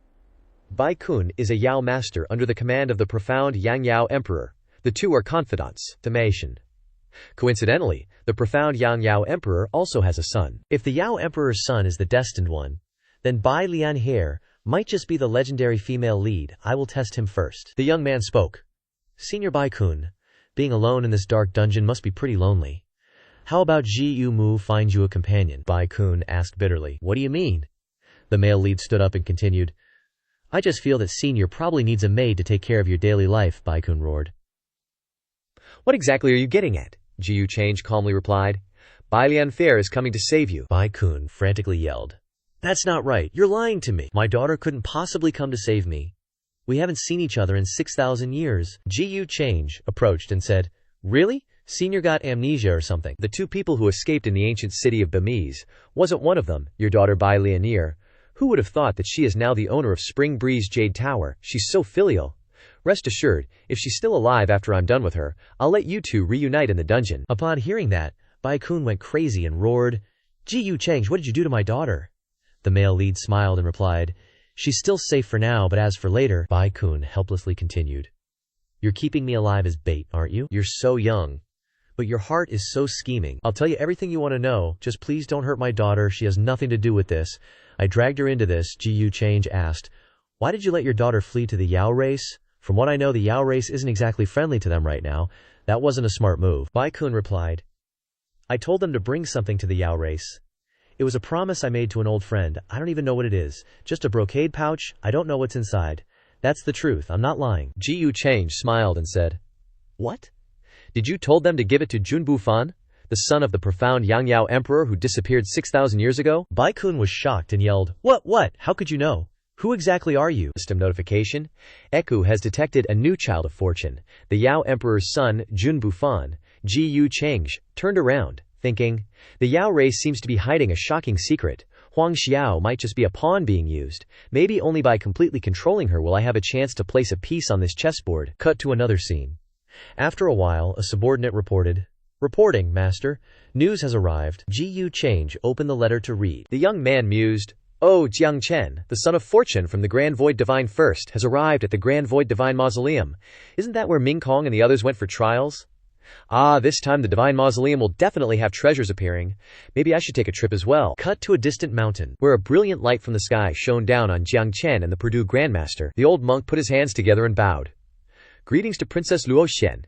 Bai Kun is a Yao master under the command of the profound Yang Yao Emperor. The two are confidants. Summation. Coincidentally, the profound Yang Yao Emperor also has a son. If the Yao Emperor's son is the destined one, then Bai Lianher might just be the legendary female lead. I will test him first. The young man spoke. Senior Bai Kun, being alone in this dark dungeon must be pretty lonely. How about Ji Yu Mu finds you a companion? Bai Kun asked bitterly. What do you mean? The male lead stood up and continued. I just feel that Senior probably needs a maid to take care of your daily life, Bai Kun roared. What exactly are you getting at? Ji Yu Change calmly replied. Bai Lianfer is coming to save you. Bai Kun frantically yelled. That's not right. You're lying to me. My daughter couldn't possibly come to save me. We haven't seen each other in 6,000 years. Ji Yu Change approached and said, Really? Senior got amnesia or something. The two people who escaped in the ancient city of Bamiz. Wasn't one of them, your daughter Bai Lianir. Who would have thought that she is now the owner of Spring Breeze Jade Tower? She's so filial. Rest assured, if she's still alive after I'm done with her, I'll let you two reunite in the dungeon. Upon hearing that, Bai Kun went crazy and roared, Ji Yu Change, what did you do to my daughter? The male lead smiled and replied, She's still safe for now, but as for later, Bai Kun helplessly continued. You're keeping me alive as bait, aren't you? You're so young. But your heart is so scheming. I'll tell you everything you want to know, just please don't hurt my daughter, she has nothing to do with this. I dragged her into this, Ji Change asked. Why did you let your daughter flee to the Yao race? From what I know, the Yao race isn't exactly friendly to them right now. That wasn't a smart move. Bai Kun replied. I told them to bring something to the Yao race. It was a promise I made to an old friend. I don't even know what it is. Just a brocade pouch. I don't know what's inside. That's the truth. I'm not lying. Ji Change smiled and said, What? Did you told them to give it to Junbu Fan, the son of the profound Yang Yao emperor who disappeared 6,000 years ago? Bai Kun was shocked and yelled, What? How could you know? Who exactly are you? System notification. Eku has detected a new child of fortune. The Yao emperor's son, Junbu Fan. Ji Change turned around, thinking, the Yao race seems to be hiding a shocking secret. Huang Xiao might just be a pawn being used. Maybe only by completely controlling her will I have a chance to place a piece on this chessboard. Cut to another scene. After a while, a subordinate reported, Reporting, master. News has arrived. Ji Change opened the letter to read. The young man mused. Oh, Jiang Chen, the son of fortune from the Grand Void Divine First, has arrived at the Grand Void Divine Mausoleum. Isn't that where Ming Kong and the others went for trials? Ah, this time the Divine Mausoleum will definitely have treasures appearing. Maybe I should take a trip as well. Cut to a distant mountain, where a brilliant light from the sky shone down on Jiang Chen and the Purdue Grandmaster. The old monk put his hands together and bowed. Greetings to Princess Luoxian.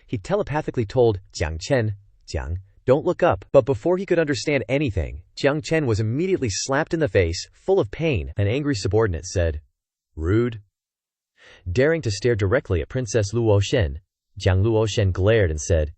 He telepathically told Jiang Chen, Jiang, don't look up. But before he could understand anything, Jiang Chen was immediately slapped in the face, full of pain. An angry subordinate said, Rude. Daring to stare directly at Princess Luoxian, Jiang Luoxian glared and said,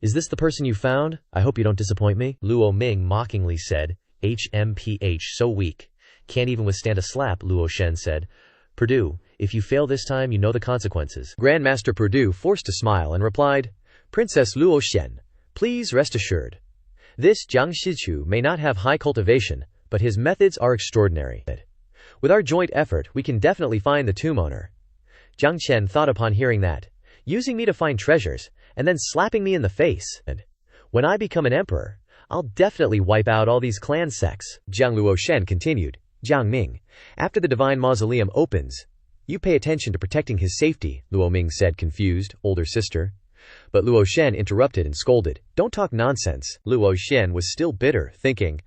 Is this the person you found? I hope you don't disappoint me. Luo Ming mockingly said, HMPH, so weak. Can't even withstand a slap, Luoxian said. Purdue, if you fail this time, you know the consequences. Grandmaster Purdue forced a smile and replied, Princess Luoxian, please rest assured. This Jiang Shichu may not have high cultivation, but his methods are extraordinary. With our joint effort, we can definitely find the tomb owner. Jiang Chen thought upon hearing that, using me to find treasures, and then slapping me in the face. And when I become an emperor, I'll definitely wipe out all these clan sects. Jiang Luoshen continued, Jiang Ming, after the Divine Mausoleum opens, you pay attention to protecting his safety, Luo Ming said, confused, older sister. But Luo Shen interrupted and scolded, Don't talk nonsense. Luo Shen was still bitter, thinking,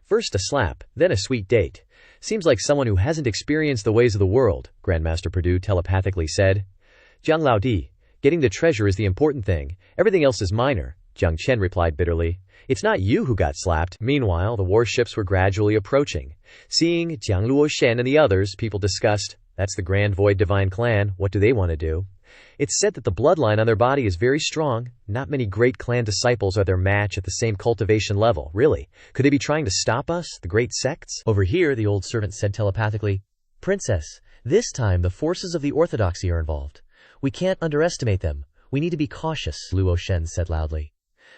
First a slap, then a sweet date. Seems like someone who hasn't experienced the ways of the world, Grandmaster Purdue telepathically said. Jiang Laodi, getting the treasure is the important thing. Everything else is minor, Jiang Chen replied bitterly. It's not you who got slapped. Meanwhile, the warships were gradually approaching. Seeing Jiang Luo Shen and the others, people discussed, That's the Grand Void Divine Clan, what do they want to do? It's said that the bloodline on their body is very strong. Not many great clan disciples are their match at the same cultivation level. Really? Could they be trying to stop us, the great sects? Over here, the old servant said telepathically, Princess, this time the forces of the orthodoxy are involved. We can't underestimate them. We need to be cautious, Luo Shen said loudly.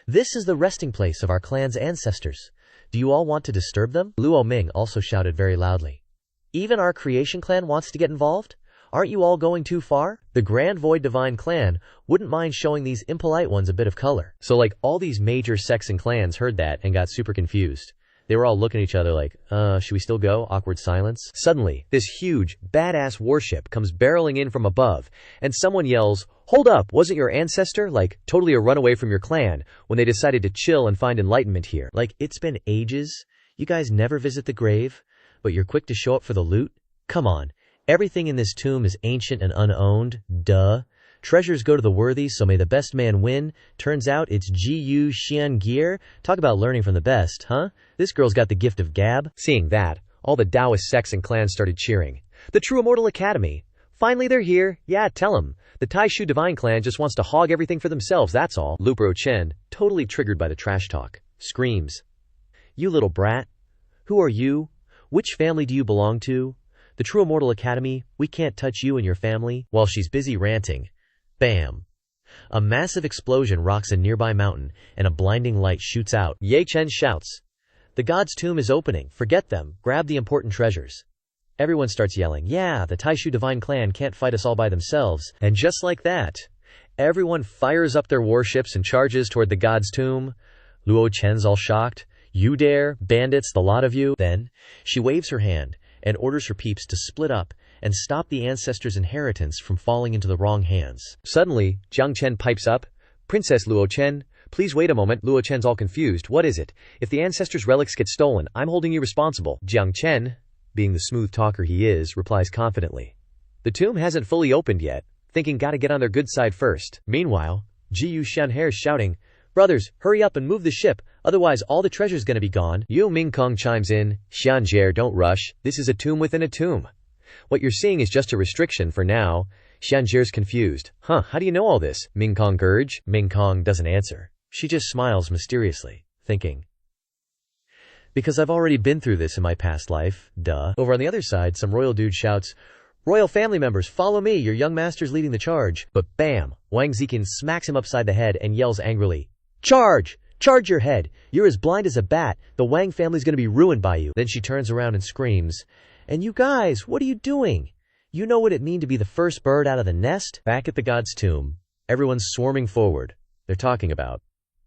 This is the resting place of our clan's ancestors. Do you all want to disturb them? Luo Ming also shouted very loudly. Even our creation clan wants to get involved? Aren't you all going too far? The Grand Void Divine Clan wouldn't mind showing these impolite ones a bit of color. So like all these major sects and clans heard that and got super confused. They were all looking at each other like, should we still go? Awkward silence. Suddenly, this huge, badass warship comes barreling in from above, and someone yells, Hold up, wasn't your ancestor, like, totally a runaway from your clan, when they decided to chill and find enlightenment here? Like, it's been ages. You guys never visit the grave, but you're quick to show up for the loot? Come on. Everything in this tomb is ancient and unowned. Duh. Treasures go to the worthy, so may the best man win. Turns out it's Ji Xian Gear. Talk about learning from the best, huh? This girl's got the gift of gab. Seeing that, all the Taoist sects and clans started cheering. The True Immortal Academy. Finally they're here. Yeah, tell 'em. The Taishu Divine Clan just wants to hog everything for themselves, that's all. Lupro Chen, totally triggered by the trash talk, screams. You little brat. Who are you? Which family do you belong to? The True Immortal Academy, we can't touch you and your family. While she's busy ranting, bam! A massive explosion rocks a nearby mountain, and a blinding light shoots out. Ye Chen shouts, The god's tomb is opening. Forget them. Grab the important treasures. Everyone starts yelling, Yeah, the Taishu Divine Clan can't fight us all by themselves. And just like that, everyone fires up their warships and charges toward the god's tomb. Luo Chen's all shocked. You dare? Bandits, the lot of you? Then, she waves her hand and orders her peeps to split up and stop the ancestors' inheritance from falling into the wrong hands. Suddenly, Jiang Chen pipes up, Princess Luo Chen, Please wait a moment, Luo Chen's all confused. What is it? If the ancestors' relics get stolen, I'm holding you responsible. Jiang Chen, being the smooth talker he is, replies confidently. The tomb hasn't fully opened yet, thinking gotta get on their good side first. Meanwhile, Jiyu Xianhe's shouting, brothers, hurry up and move the ship, otherwise all the treasure's gonna be gone. Yu Mingkong chimes in, Xianjie, don't rush, this is a tomb within a tomb. What you're seeing is just a restriction for now. Xianjie's confused. Huh, how do you know all this? Mingkong urge. Mingkong doesn't answer. She just smiles mysteriously, thinking, because I've already been through this in my past life, duh. Over on the other side, some royal dude shouts, royal family members, follow me, your young master's leading the charge. But bam, Wang Zikin smacks him upside the head and yells angrily, charge! Charge your head! You're as blind as a bat, the Wang family's gonna be ruined by you. Then she turns around and screams, and you guys, what are you doing? You know what it means to be the first bird out of the nest? Back at the god's tomb, everyone's swarming forward. They're talking about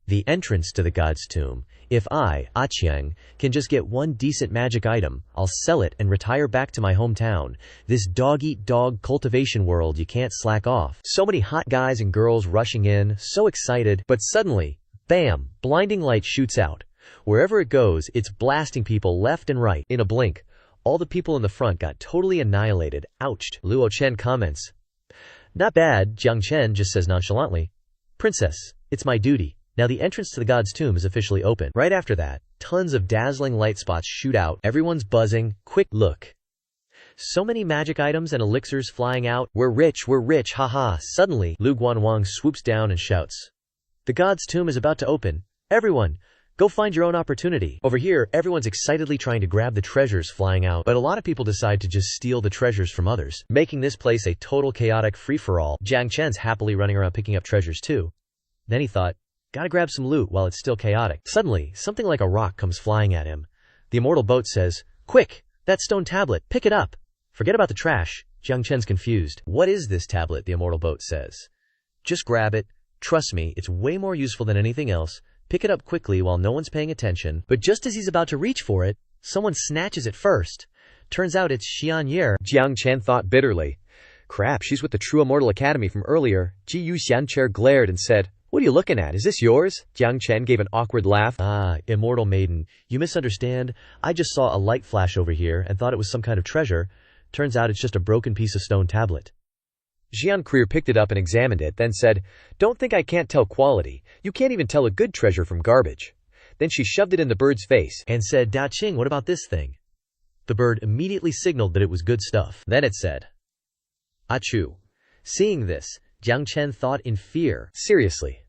the entrance to the god's tomb. If I, Aqiang, can just get one decent magic item, I'll sell it and retire back to my hometown. This dog-eat-dog cultivation world, you can't slack off. So many hot guys and girls rushing in, so excited. But suddenly, bam, blinding light shoots out. Wherever it goes, it's blasting people left and right. In a blink, all the people in the front got totally annihilated. Ouched. Luo Chen comments, not bad. Jiang Chen just says nonchalantly, princess, it's my duty. Now the entrance to the god's tomb is officially open. Right after that, tons of dazzling light spots shoot out. Everyone's buzzing. Quick look. So many magic items and elixirs flying out. We're rich, haha. Suddenly, Lu Guanwang swoops down and shouts, the god's tomb is about to open. Everyone, go find your own opportunity. Over here, everyone's excitedly trying to grab the treasures flying out, but a lot of people decide to just steal the treasures from others, making this place a total chaotic free-for-all. Jiang Chen's happily running around picking up treasures too. Then he thought, gotta grab some loot while it's still chaotic. Suddenly, something like a rock comes flying at him. The immortal boat says, quick, that stone tablet, pick it up. Forget about the trash. Jiang Chen's confused. What is this tablet? The immortal boat says. Just grab it. Trust me, it's way more useful than anything else. Pick it up quickly while no one's paying attention. But just as he's about to reach for it, someone snatches it first. Turns out it's Xianjie. Jiang Chen thought bitterly. Crap, she's with the True Immortal Academy from earlier. Ji Yu Xianchair glared and said, what are you looking at? Is this yours? Jiang Chen gave an awkward laugh. Ah, immortal maiden, you misunderstand. I just saw a light flash over here and thought it was some kind of treasure. Turns out it's just a broken piece of stone tablet. Jian Krier picked it up and examined it, then said, don't think I can't tell quality. You can't even tell a good treasure from garbage. Then she shoved it in the bird's face and said, Da Qing, what about this thing? The bird immediately signaled that it was good stuff. Then it said, Achoo. Seeing this, Jiang Chen thought in fear. Seriously?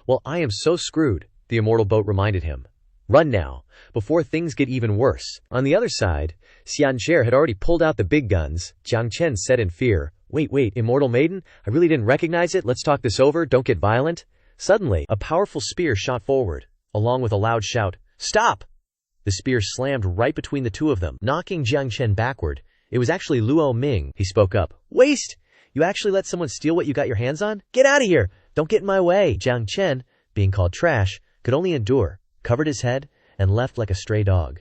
Well, I am so screwed, the immortal boat reminded him. Run now, before things get even worse. On the other side, Xianjie had already pulled out the big guns. Jiang Chen said in fear, Wait, immortal maiden? I really didn't recognize it. Let's talk this over. Don't get violent. Suddenly, a powerful spear shot forward, along with a loud shout, Stop! The spear slammed right between the two of them, knocking Jiang Chen backward. It was actually Luo Ming. He spoke up. Waste! You actually let someone steal what you got your hands on? Get out of here! Don't get in my way! Jiang Chen, being called trash, could only endure, covered his head, and left like a stray dog.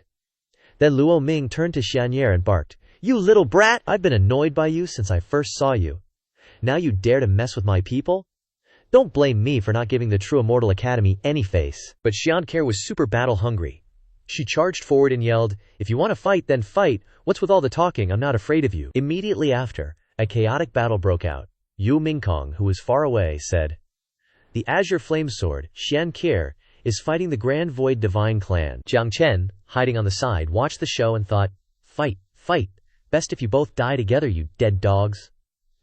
Then Luo Ming turned to Xianjie and barked, You little brat! I've been annoyed by you since I first saw you. Now you dare to mess with my people? Don't blame me for not giving the True Immortal Academy any face. But Xianjie was super battle hungry. She charged forward and yelled, If you want to fight, then fight. What's with all the talking? I'm not afraid of you. Immediately after, a chaotic battle broke out. Yu Mingkong, who was far away, said, The Azure Flame Sword, Xianjie, is fighting the Grand Void Divine Clan. Jiang Chen, hiding on the side, watched the show and thought, Fight. Best if you both die together, you dead dogs.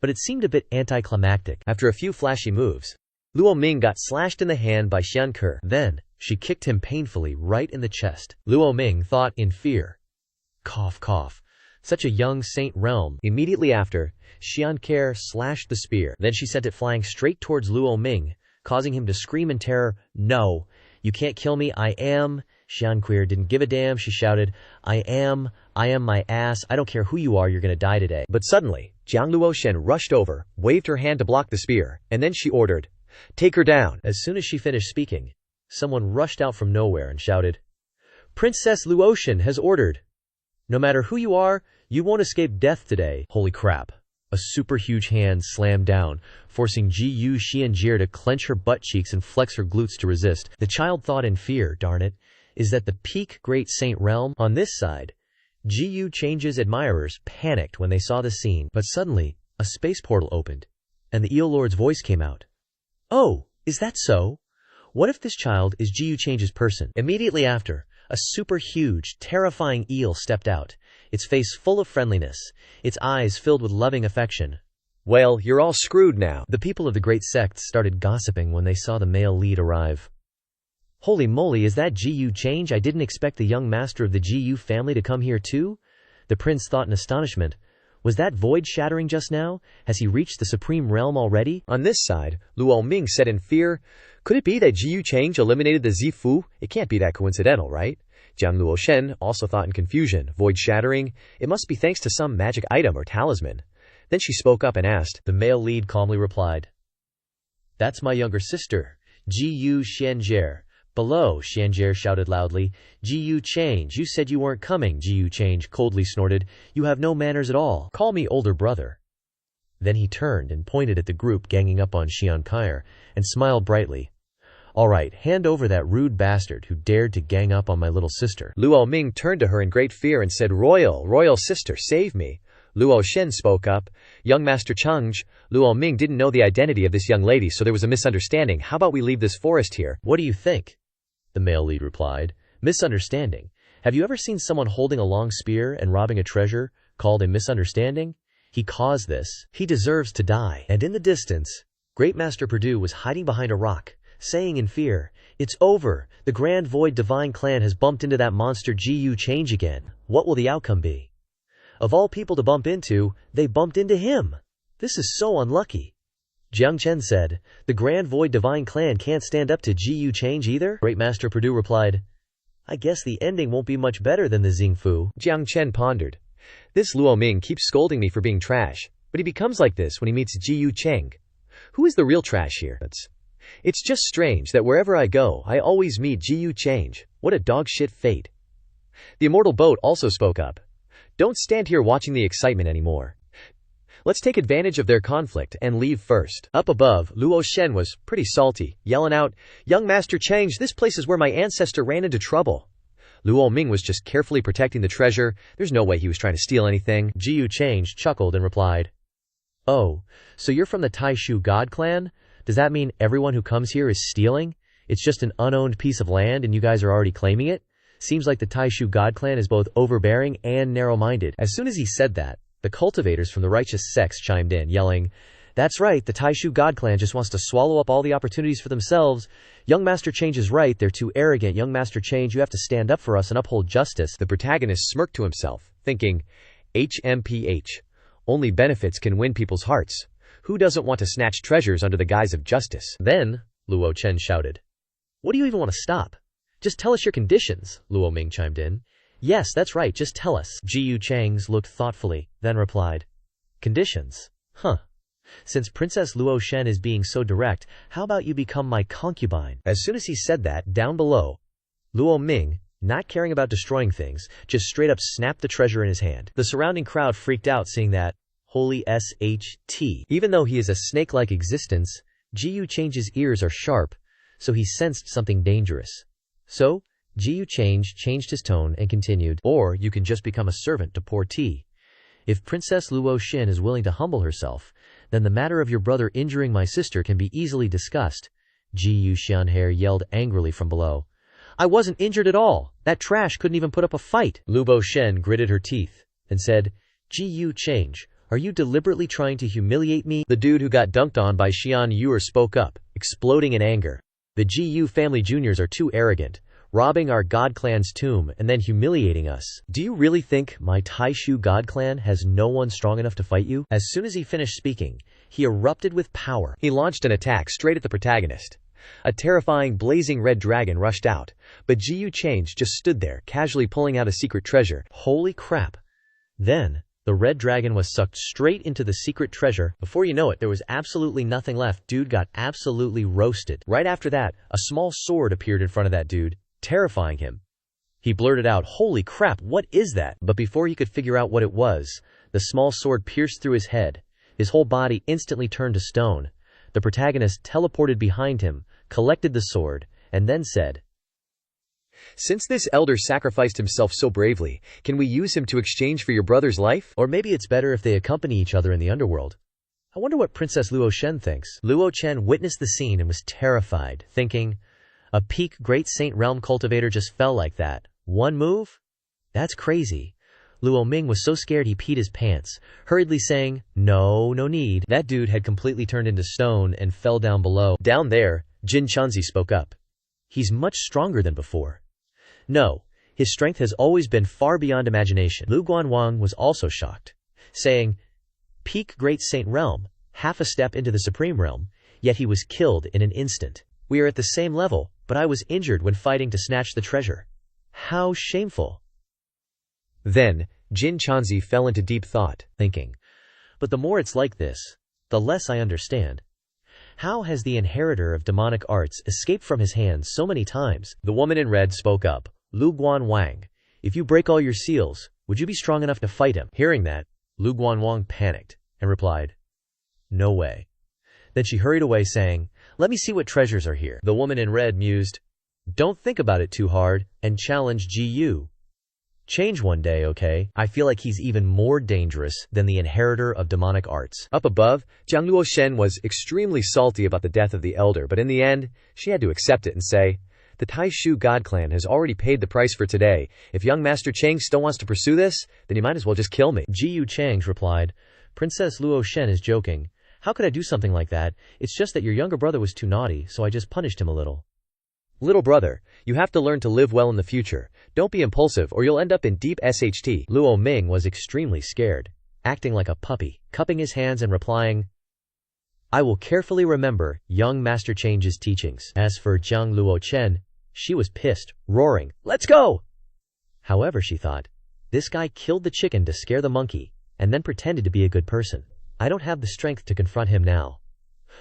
But it seemed a bit anticlimactic. After a few flashy moves, Luo Ming got slashed in the hand by Xianjie. Then, she kicked him painfully right in the chest. Luo Ming thought in fear. Cough. Such a young saint realm. Immediately after, Xianjie slashed the spear. Then she sent it flying straight towards Luo Ming, causing him to scream in terror, No, you can't kill me, I am. Xianjie didn't give a damn. She shouted, I am my ass. I don't care who you are, you're gonna die today. But suddenly, Jiang Luoshen rushed over, waved her hand to block the spear, and then she ordered, Take her down. As soon as she finished speaking, someone rushed out from nowhere and shouted, Princess Luoshen has ordered. No matter who you are, you won't escape death today. Holy crap. A super huge hand slammed down, forcing Ji Xianjie to clench her butt cheeks and flex her glutes to resist. The child thought in fear, darn it, is that the peak Great Saint realm? On this side, Ji Change's admirers panicked when they saw the scene, but suddenly, a space portal opened, and the Eel Lord's voice came out. Oh, is that so? What if this child is Ji Change's person? Immediately after, a super huge, terrifying eel stepped out, its face full of friendliness, its eyes filled with loving affection. Well, you're all screwed now. The people of the great sect started gossiping when they saw the male lead arrive. Holy moly, is that Ji Change? I didn't expect the young master of the Ji family to come here too? The prince thought in astonishment. Was that void shattering just now? Has he reached the supreme realm already? On this side, Luo Ming said in fear, could it be that Ji Change eliminated the Zifu? It can't be that coincidental, right? Jiang Luoshen also thought in confusion, void shattering. It must be thanks to some magic item or talisman. Then she spoke up and asked. The male lead calmly replied, That's my younger sister, Ji Xianjie. Below, Xianjie shouted loudly. Ji Change, you said you weren't coming. Ji Change coldly snorted. You have no manners at all. Call me older brother. Then he turned and pointed at the group ganging up on Xian Kair and smiled brightly. All right, hand over that rude bastard who dared to gang up on my little sister. Luo Ming turned to her in great fear and said, Royal sister, save me. Luo Shen spoke up. Young Master Cheng, Luo Ming didn't know the identity of this young lady, so there was a misunderstanding. How about we leave this forest here? What do you think? The male lead replied. Misunderstanding? Have you ever seen someone holding a long spear and robbing a treasure called a misunderstanding? He caused this. He deserves to die. And in the distance, Great Master Perdue was hiding behind a rock, saying in fear, It's over. The Grand Void Divine Clan has bumped into that monster Ji Change again. What will the outcome be? Of all people to bump into, they bumped into him. This is so unlucky. Jiang Chen said, The Grand Void Divine Clan can't stand up to Ji Change either? Great Master Perdue replied, I guess the ending won't be much better than the Xingfu. Jiang Chen pondered. This Luo Ming keeps scolding me for being trash, but he becomes like this when he meets Ji Cheng. Who is the real trash here? It's just strange that wherever I go, I always meet Ji Change. What a dog-shit fate. The immortal boat also spoke up. Don't stand here watching the excitement anymore. Let's take advantage of their conflict and leave first. Up above, Luo Shen was pretty salty, yelling out, Young Master Cheng, this place is where my ancestor ran into trouble. Luo Ming was just carefully protecting the treasure. There's no way he was trying to steal anything. Ji Change chuckled and replied, Oh, so you're from the Taishu God clan? Does that mean everyone who comes here is stealing? It's just an unowned piece of land and you guys are already claiming it? Seems like the Taishu God clan is both overbearing and narrow-minded. As soon as he said that, the cultivators from the righteous sects chimed in, yelling, That's right, the Taishu God clan just wants to swallow up all the opportunities for themselves. Young Master Change is right, they're too arrogant. Young Master Change, you have to stand up for us and uphold justice. The protagonist smirked to himself, thinking, HMPH. Only benefits can win people's hearts. Who doesn't want to snatch treasures under the guise of justice? Then, Luo Chen shouted, What do you even want to stop? Just tell us your conditions, Luo Ming chimed in. Yes, that's right, just tell us. Ji Changs looked thoughtfully, then replied, Conditions? Huh. Since Princess Luo Shen is being so direct, how about you become my concubine? As soon as he said that, down below, Luo Ming, not caring about destroying things, just straight up snapped the treasure in his hand. The surrounding crowd freaked out seeing that. Holy SHT. Even though he is a snake-like existence, Ji Change's ears are sharp, so he sensed something dangerous. So, Ji Change changed his tone and continued, Or you can just become a servant to pour tea. If Princess Luo Shen is willing to humble herself, then the matter of your brother injuring my sister can be easily discussed. Ji Xianhair yelled angrily from below. I wasn't injured at all. That trash couldn't even put up a fight. Luo Shen gritted her teeth and said, Ji Change, are you deliberately trying to humiliate me? The dude who got dunked on by Xian Yuer spoke up, exploding in anger. The Ji family juniors are too arrogant, robbing our God clan's tomb and then humiliating us. Do you really think my Taishu God clan has no one strong enough to fight you? As soon as he finished speaking, he erupted with power. He launched an attack straight at the protagonist. A terrifying, blazing red dragon rushed out, but Ji Change just stood there, casually pulling out a secret treasure. Holy crap. Then, the red dragon was sucked straight into the secret treasure. Before you know it, there was absolutely nothing left. Dude got absolutely roasted. Right after that, a small sword appeared in front of that dude, terrifying him. He blurted out, Holy crap, what is that? But before he could figure out what it was, the small sword pierced through his head, His whole body instantly turned to stone. The protagonist teleported behind him, collected the sword, and then said, "Since this elder sacrificed himself so bravely, can we use him to exchange for your brother's life? or maybe it's better if they accompany each other in the underworld. I wonder what Princess Luo Shen thinks." Luo Chen witnessed the scene and was terrified, thinking, a peak Great Saint Realm cultivator just fell like that. One move? That's crazy. Luo Ming was so scared he peed his pants, hurriedly saying, no need. That dude had completely turned into stone and fell down below. Down there, Jin Chanzi spoke up. He's much stronger than before. No, his strength has always been far beyond imagination. Lu Guanwang was also shocked, saying, peak Great Saint Realm, half a step into the Supreme Realm, yet he was killed in an instant. We are at the same level, but I was injured when fighting to snatch the treasure. How shameful. Then, Jin Chanzi fell into deep thought, Thinking, but the more it's like this, the less I understand. How has the inheritor of demonic arts escaped from his hands so many times? The woman in red spoke up, Lu Guanwang, if you break all your seals, would you be strong enough to fight him? Hearing that, Lu Guanwang panicked and replied, no way. Then she hurried away saying, let me see what treasures are here. The woman in red mused, don't think about it too hard, and challenged Gu. Change one day, okay? I feel like he's even more dangerous than the inheritor of demonic arts. Up above, Jiang Luoshen was extremely salty about the death of the elder, but in the end, she had to accept it and say, the Taishu God clan has already paid the price for today. If young Master Chang still wants to pursue this, then you might as well just kill me. Gu Chang replied, Princess Luo Shen is joking. How could I do something like that? It's just that your younger brother was too naughty, so I just punished him a little. Little brother, you have to learn to live well in the future. Don't be impulsive or you'll end up in deep SHT. Luo Ming was extremely scared, acting like a puppy, cupping his hands and replying, I will carefully remember young Master Change's teachings. As for Jiang Luo Chen, she was pissed, roaring, let's go! However, she thought, this guy killed the chicken to scare the monkey, and then pretended to be a good person. I don't have the strength to confront him now.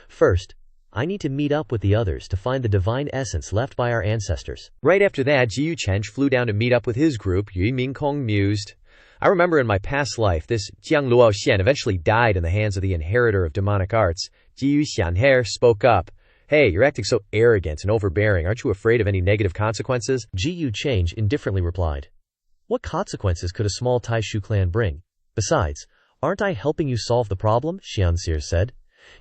First, I need to meet up with the others to find the divine essence left by our ancestors. Right after that, Jiu Chench flew down to meet up with his group. Yu Mingkong mused, I remember in my past life, this Jiang Luo Xian eventually died in the hands of the inheritor of demonic arts. Jiu Xianhe spoke up. Hey, you're acting so arrogant and overbearing. Aren't you afraid of any negative consequences? Jiu Change indifferently replied, what consequences could a small Taishu clan bring? Besides, aren't I helping you solve the problem? Xianxir said.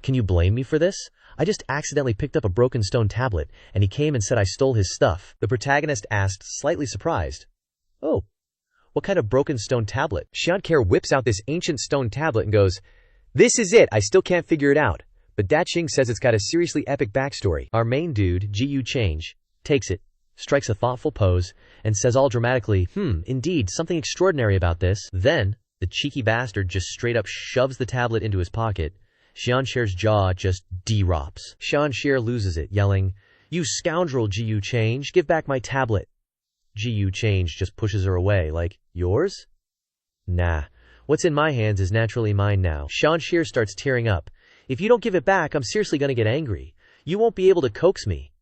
Can you blame me for this? I just accidentally picked up a broken stone tablet, and he came and said I stole his stuff. The protagonist asked, slightly surprised, oh, what kind of broken stone tablet? Xianker whips out this ancient stone tablet and goes, this is it, I still can't figure it out. But Daching says it's got a seriously epic backstory. Our main dude, Jiu Change, takes it, strikes a thoughtful pose, and says all dramatically, indeed, something extraordinary about this. Then, the cheeky bastard just straight up shoves the tablet into his pocket. Xianxier's jaw just drops. Xianxier loses it, yelling, you scoundrel, Jiu Change, give back my tablet. Jiu Change just pushes her away, like, yours? Nah, what's in my hands is naturally mine now. Xianxier starts tearing up. If you don't give it back, I'm seriously gonna get angry. You won't be able to coax me.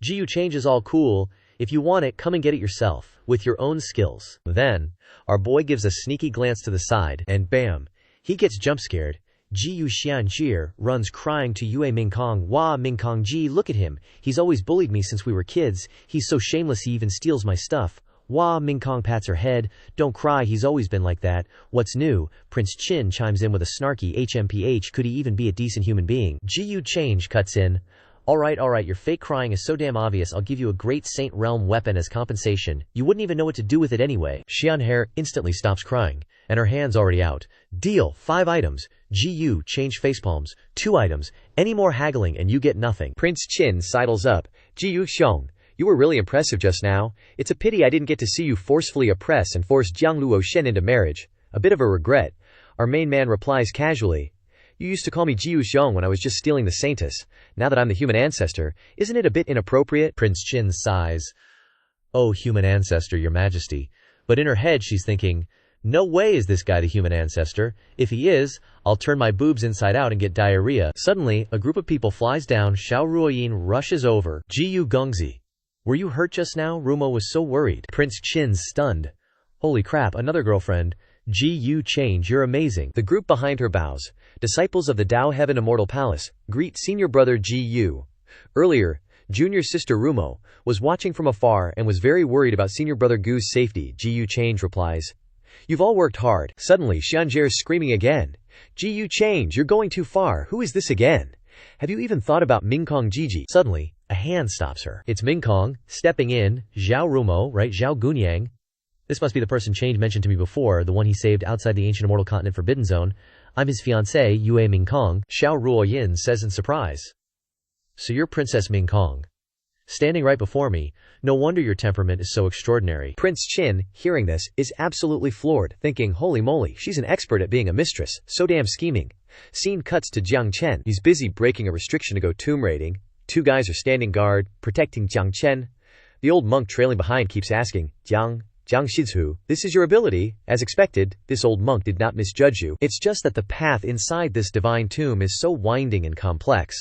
Jiu Change is all cool. If you want it, come and get it yourself, with your own skills. Then, our boy gives a sneaky glance to the side, and bam, he gets jump-scared. Jiu Xianjie runs crying to Yue Mingkong. Wah, Mingkong Ji, look at him. He's always bullied me since we were kids. He's so shameless he even steals my stuff. Wah, Mingkong pats her head. Don't cry, he's always been like that. What's new? Prince Chin chimes in with a snarky HMPH. Could he even be a decent human being? Jiu Change cuts in. Alright, your fake crying is so damn obvious, I'll give you a Great Saint Realm weapon as compensation. You wouldn't even know what to do with it anyway. Xianhe instantly stops crying, and her hand's already out. Deal, 5 items. Jiu Change facepalms, 2 items. Any more haggling and you get nothing. Prince Chin sidles up. Jiu Xiong, you were really impressive just now. It's a pity I didn't get to see you forcefully oppress and force Jiang Luo Shen into marriage. A bit of a regret. Our main man replies casually. You used to call me Jiu Xiong when I was just stealing the Saintus. Now that I'm the human ancestor, isn't it a bit inappropriate? Prince Chin sighs. Oh, human ancestor, your majesty. But in her head she's thinking, no way is this guy the human ancestor. If he is, I'll turn my boobs inside out and get diarrhea. Suddenly, a group of people flies down. Xiao Ruoyin rushes over. Jiu Gengzi. Were you hurt just now? Rumo was so worried. Prince Chin's stunned. Holy crap, another girlfriend. Yu Change, you're amazing. The group behind her bows. Disciples of the Tao Heaven Immortal Palace greet senior brother Yu. Earlier, junior sister Rumo was watching from afar and was very worried about senior brother Gu's safety. Yu Change replies, "You've all worked hard." Suddenly, Xianjie is screaming again. "Yu Change, you're going too far. Who is this again? Have you even thought about Mingkong Jiji?" Suddenly, a hand stops her. It's Mingkong, stepping in. Zhao Rumo, right? Zhao Gunyang. This must be the person Change mentioned to me before, the one he saved outside the ancient immortal continent Forbidden Zone. I'm his fiancée, Yue Mingkong, Xiao Ruoyin says in surprise. So you're Princess Mingkong. Standing right before me, no wonder your temperament is so extraordinary. Prince Qin, hearing this, is absolutely floored, thinking, holy moly, she's an expert at being a mistress, so damn scheming. Scene cuts to Jiang Chen. He's busy breaking a restriction to go tomb raiding. Two guys are standing guard, protecting Jiang Chen. The old monk trailing behind keeps asking, Jiang Shizu, this is your ability. As expected, this old monk did not misjudge you. It's just that the path inside this divine tomb is so winding and complex.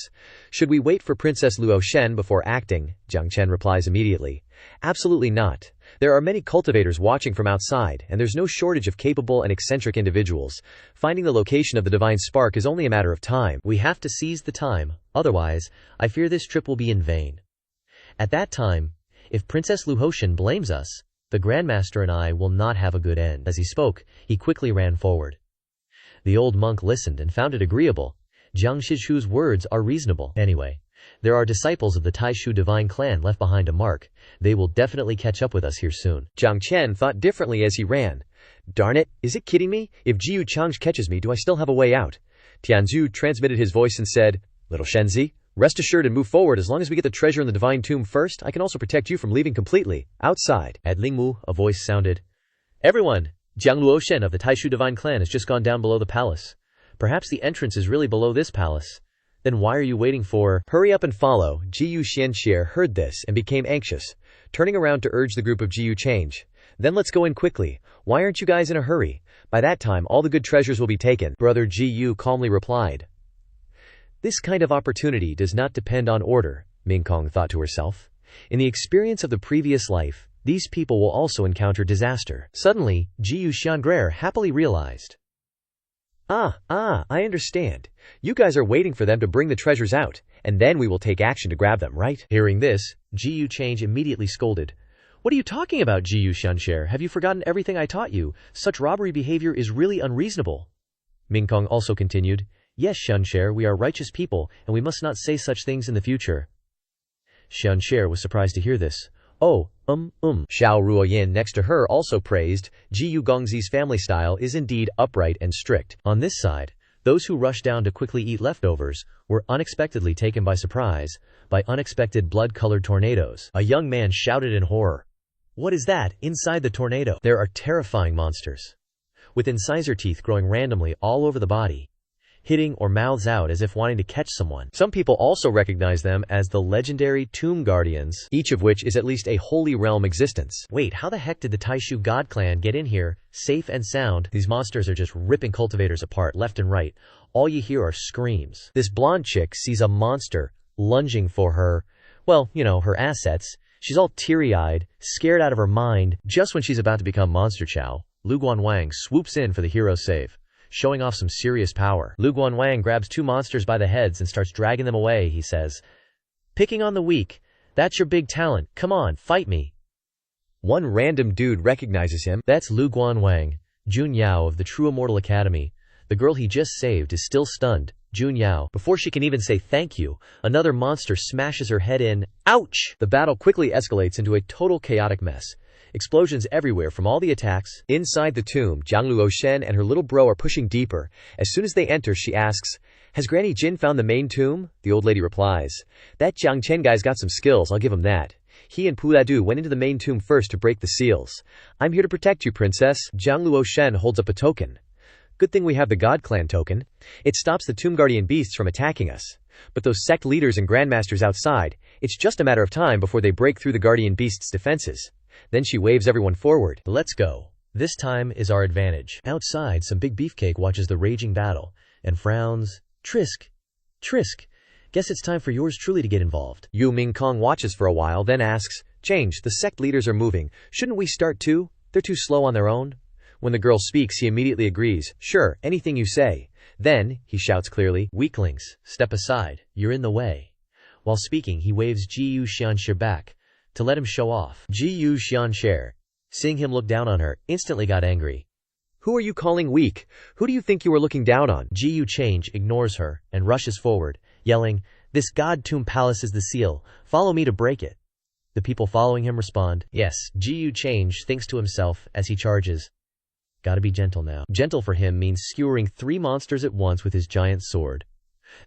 Should we wait for Princess Luo Shen before acting? Jiang Chen replies immediately. Absolutely not. There are many cultivators watching from outside, and there's no shortage of capable and eccentric individuals. Finding the location of the divine spark is only a matter of time. We have to seize the time, otherwise, I fear this trip will be in vain. At that time, if Princess Luo Shen blames us, the Grandmaster and I will not have a good end. As he spoke, he quickly ran forward. The old monk listened and found it agreeable. Jiang Shizu's words are reasonable. Anyway, there are disciples of the Taishu divine clan left behind a mark. They will definitely catch up with us here soon. Jiang Chen thought differently as he ran. Darn it, is it kidding me? If Jiu Chang's catches me, do I still have a way out? Tianzhu transmitted his voice and said, Little Shenzi, rest assured and move forward. As long as we get the treasure in the divine tomb first, I can also protect you from leaving completely. Outside. At Lingmu, a voice sounded. Everyone! Jiang Luoshen of the Taishu divine clan has just gone down below the palace. Perhaps the entrance is really below this palace. Then why are you waiting for? Hurry up and follow. Jiyu Xianxie heard this and became anxious, turning around to urge the group of Jiyu change. Then let's go in quickly. Why aren't you guys in a hurry? By that time, all the good treasures will be taken. Brother Jiyu calmly replied. This kind of opportunity does not depend on order, Mingkong thought to herself. In the experience of the previous life, these people will also encounter disaster. Suddenly, Jiyu Xiangrer happily realized. I understand. You guys are waiting for them to bring the treasures out, and then we will take action to grab them, right? Hearing this, Jiyu Change immediately scolded. What are you talking about, Jiyu Xianxie? Have you forgotten everything I taught you? Such robbery behavior is really unreasonable. Mingkong also continued. Yes, Xianxie, we are righteous people, and we must not say such things in the future. Xianxie was surprised to hear this. Oh, Xiao Ruoyin next to her also praised, Jiyu Gongzi's family style is indeed upright and strict. On this side, those who rushed down to quickly eat leftovers were unexpectedly taken by surprise by unexpected blood-colored tornadoes. A young man shouted in horror. What is that, inside the tornado? There are terrifying monsters, with incisor teeth growing randomly all over the body, hitting or mouths out as if wanting to catch someone. Some people also recognize them as the legendary Tomb Guardians, each of which is at least a holy realm existence. Wait, how the heck did the Taishu God clan get in here, safe and sound? These monsters are just ripping cultivators apart left and right. All you hear are screams. This blonde chick sees a monster lunging for her, well, her assets. She's all teary-eyed, scared out of her mind. Just when she's about to become Monster Chow, Lu Guanwang swoops in for the hero's save, showing off some serious power. Lu Guanwang grabs two monsters by the heads and starts dragging them away, he says. Picking on the weak, that's your big talent. Come on, fight me. One random dude recognizes him. That's Lu Guanwang, Jun Yao of the True Immortal Academy. The girl he just saved is still stunned. Jun Yao. Before she can even say thank you, another monster smashes her head in. Ouch! The battle quickly escalates into a total chaotic mess. Explosions everywhere from all the attacks. Inside the tomb, Jiang Luoshen and her little bro are pushing deeper. As soon as they enter, she asks, Has Granny Jin found the main tomb? The old lady replies, That Jiang Chen guy's got some skills, I'll give him that. He and Puladu went into the main tomb first to break the seals. I'm here to protect you, princess. Jiang Luoshen holds up a token. Good thing we have the God Clan token. It stops the Tomb Guardian beasts from attacking us. But those sect leaders and grandmasters outside, it's just a matter of time before they break through the Guardian beasts' defenses. Then she waves everyone forward. Let's go. This time is our advantage. Outside, some big beefcake watches the raging battle and frowns. Trisk. Guess it's time for yours truly to get involved. Yu Mingkong watches for a while, then asks, Change, the sect leaders are moving. Shouldn't we start too? They're too slow on their own. When the girl speaks, he immediately agrees. Sure, anything you say. Then, he shouts clearly, Weaklings, step aside, you're in the way. While speaking, he waves Jiyu Xianxie back, to let him show off. Jiyu Xianxie, seeing him look down on her, instantly got angry. Who are you calling weak? Who do you think you are looking down on? Jiyu Change ignores her, and rushes forward, yelling, This god tomb palace is the seal, follow me to break it. The people following him respond, Yes. Jiyu Change thinks to himself as he charges. Gotta be gentle now. Gentle for him means skewering 3 monsters at once with his giant sword.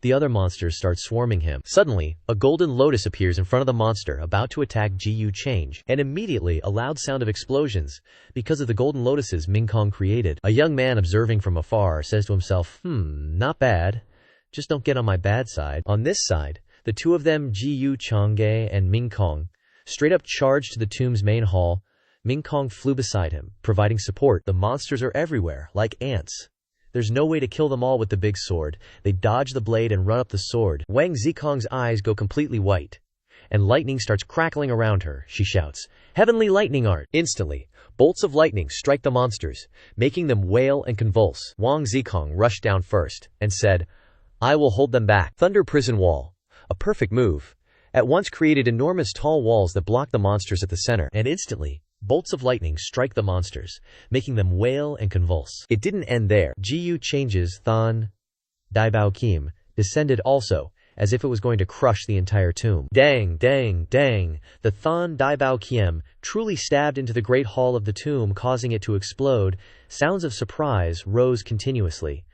The other monsters start swarming him. Suddenly, a golden lotus appears in front of the monster about to attack Jiyu Change, and immediately a loud sound of explosions, because of the golden lotuses Ming Kong created. A young man observing from afar says to himself, not bad. Just don't get on my bad side. On this side, the two of them, Jiyu Changge and Ming Kong, straight up charged to the tomb's main hall. Ming Kong flew beside him, providing support. The monsters are everywhere, like ants. There's no way to kill them all with the big sword. They dodge the blade and run up the sword. Wang Zikong's eyes go completely white, and lightning starts crackling around her. She shouts, Heavenly lightning art! Instantly, bolts of lightning strike the monsters, making them wail and convulse. Wang Zikong rushed down first, and said, I will hold them back. Thunder prison wall. A perfect move. At once created enormous tall walls that block the monsters at the center, and instantly, bolts of lightning strike the monsters, making them wail and convulse. It didn't end there. Jiyu Change's Thon Daibao Kim descended also, as if it was going to crush the entire tomb. Dang, dang, dang! The Thon Daibao Kim truly stabbed into the great hall of the tomb, causing it to explode. Sounds of surprise rose continuously.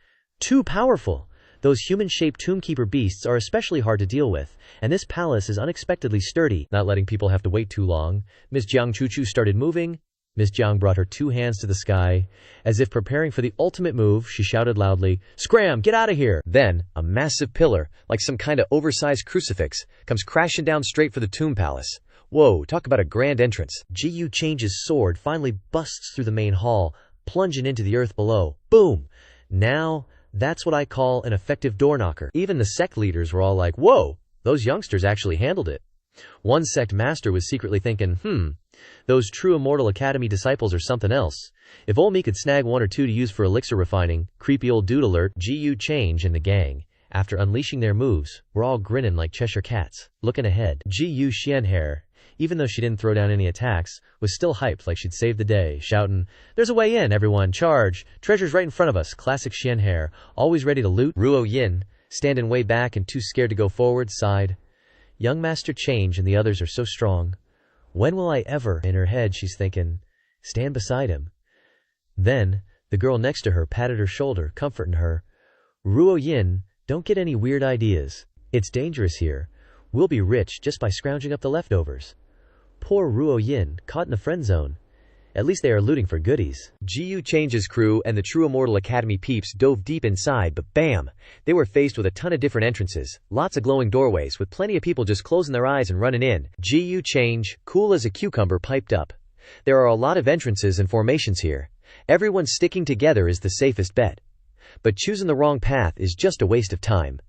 Too powerful! Those human-shaped tombkeeper beasts are especially hard to deal with, and this palace is unexpectedly sturdy, not letting people have to wait too long. Miss Jiang Chuchu started moving. Miss Jiang brought her 2 hands to the sky. As if preparing for the ultimate move, she shouted loudly, Scram, get out of here! Then, a massive pillar, like some kind of oversized crucifix, comes crashing down straight for the tomb palace. Whoa, talk about a grand entrance. Jiyu Change's sword finally busts through the main hall, plunging into the earth below. Boom! Now, that's what I call an effective door knocker. Even the sect leaders were all like, whoa, those youngsters actually handled it. One sect master was secretly thinking, those true Immortal Academy disciples are something else. If only could snag 1 or 2 to use for elixir refining. Creepy old dude alert. Jiyu Change and the gang, after unleashing their moves, were all grinning like Cheshire cats. Looking ahead, Jiyu Xianhair, even though she didn't throw down any attacks, was still hyped like she'd saved the day, shouting, There's a way in, everyone, charge! Treasure's right in front of us. Classic Xianhair, always ready to loot. Ruo Yin, standing way back and too scared to go forward, sighed. Young Master Change and the others are so strong. When will I ever? In her head she's thinking, stand beside him. Then, the girl next to her patted her shoulder, comforting her. Ruo Yin, don't get any weird ideas. It's dangerous here. We'll be rich just by scrounging up the leftovers. Poor Ruo Yin, caught in the friend zone. At least they are looting for goodies. Jiyu Change's crew and the True Immortal Academy peeps dove deep inside, but bam! They were faced with a ton of different entrances, lots of glowing doorways with plenty of people just closing their eyes and running in. Jiyu Change, cool as a cucumber, piped up. There are a lot of entrances and formations here. Everyone sticking together is the safest bet. But choosing the wrong path is just a waste of time.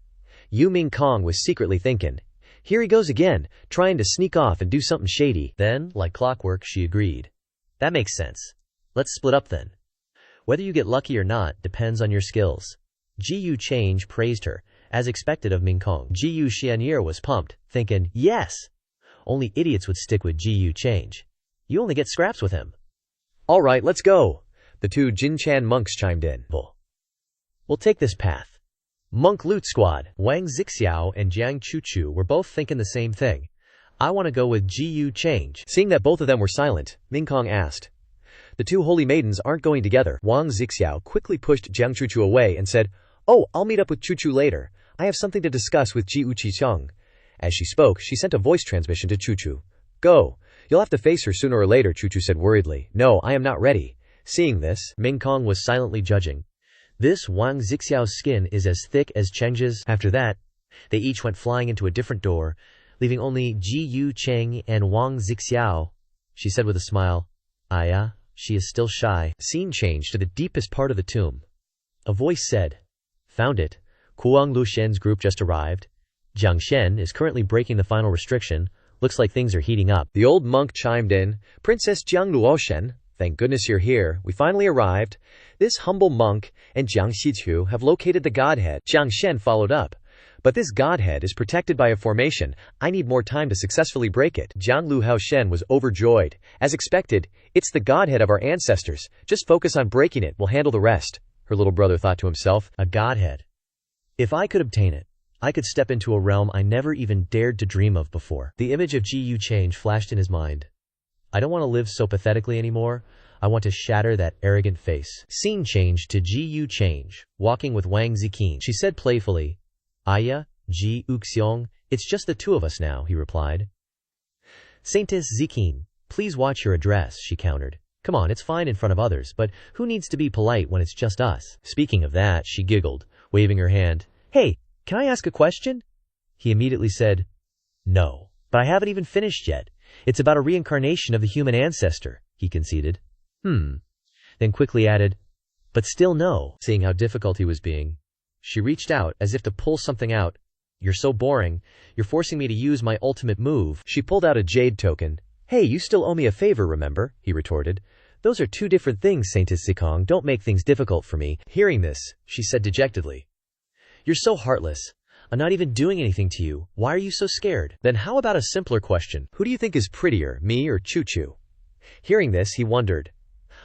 Yu Ming Kong was secretly thinking, here he goes again, trying to sneak off and do something shady. Then, like clockwork, she agreed. That makes sense. Let's split up then. Whether you get lucky or not depends on your skills. Jiyu Change praised her, as expected of Ming Kong. Jiyu Xianyer was pumped, thinking, yes! Only idiots would stick with Jiyu Change. You only get scraps with him. Alright, let's go! The 2 Jin-Chan monks chimed in. We'll take this path. Monk Loot Squad, Wang Zixiao and Jiang Chuchu were both thinking the same thing. I want to go with Jiyu Change. Seeing that both of them were silent, Ming Kong asked. The 2 holy maidens aren't going together. Wang Zixiao quickly pushed Jiang Chuchu away and said, Oh, I'll meet up with Chuchu later. I have something to discuss with Ji Uchicheng. As she spoke, she sent a voice transmission to Chuchu. Go. You'll have to face her sooner or later, Chuchu said worriedly. No, I am not ready. Seeing this, Ming Kong was silently judging. This Wang Zixiao's skin is as thick as Cheng's. After that, they each went flying into a different door, leaving only Jiyu Cheng and Wang Zixiao. She said with a smile, Aya, she is still shy. Scene changed to the deepest part of the tomb. A voice said, Found it. Kuang Lushen's group just arrived. Jiang Shen is currently breaking the final restriction. Looks like things are heating up. The old monk chimed in, Princess Jiang Luoshen, Thank goodness you're here. We finally arrived. This humble monk and Jiang Xichu have located the godhead. Jiang Shen followed up. But this godhead is protected by a formation. I need more time to successfully break it. Jiang Luhao Shen was overjoyed. As expected, it's the godhead of our ancestors. Just focus on breaking it. We'll handle the rest. Her little brother thought to himself. A godhead. If I could obtain it, I could step into a realm I never even dared to dream of before. The image of Ji Yu Change flashed in his mind. I don't want to live so pathetically anymore. I want to shatter that arrogant face. Scene changed to Ji Yu Change, walking with Wang Ziqin. She said playfully, Aya, Ji Uxiong, it's just the two of us now, he replied. Saintess Ziqin, please watch your address, she countered. Come on, it's fine in front of others, but who needs to be polite when it's just us? Speaking of that, she giggled, waving her hand. Hey, can I ask a question? He immediately said, No, but I haven't even finished yet. It's about a reincarnation of the human ancestor, he conceded. Then quickly added, but still no. Seeing how difficult he was being, she reached out as if to pull something out. You're so boring. You're forcing me to use my ultimate move. She pulled out a jade token. Hey, you still owe me a favor, remember? He retorted. Those are two different things, Saintess Zikong. Don't make things difficult for me. Hearing this, she said dejectedly, You're so heartless. I'm not even doing anything to you. Why are you so scared? Then how about a simpler question? Who do you think is prettier, me or Choo Choo? Hearing this, he wondered.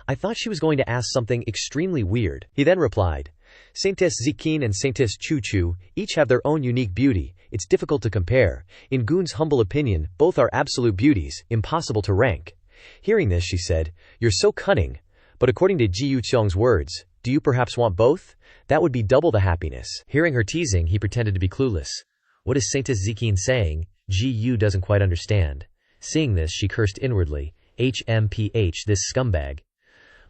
I thought she was going to ask something extremely weird. He then replied, Saintess Ziqin and Saintess Choo Choo each have their own unique beauty. It's difficult to compare. In Goon's humble opinion, both are absolute beauties, impossible to rank. Hearing this, she said, You're so cunning. But according to Ji Yuqiong's words, do you perhaps want both? That would be double the happiness. Hearing her teasing, he pretended to be clueless. What is Saintess Ziqin saying? Ji Yu doesn't quite understand. Seeing this, she cursed inwardly. HMPH, this scumbag.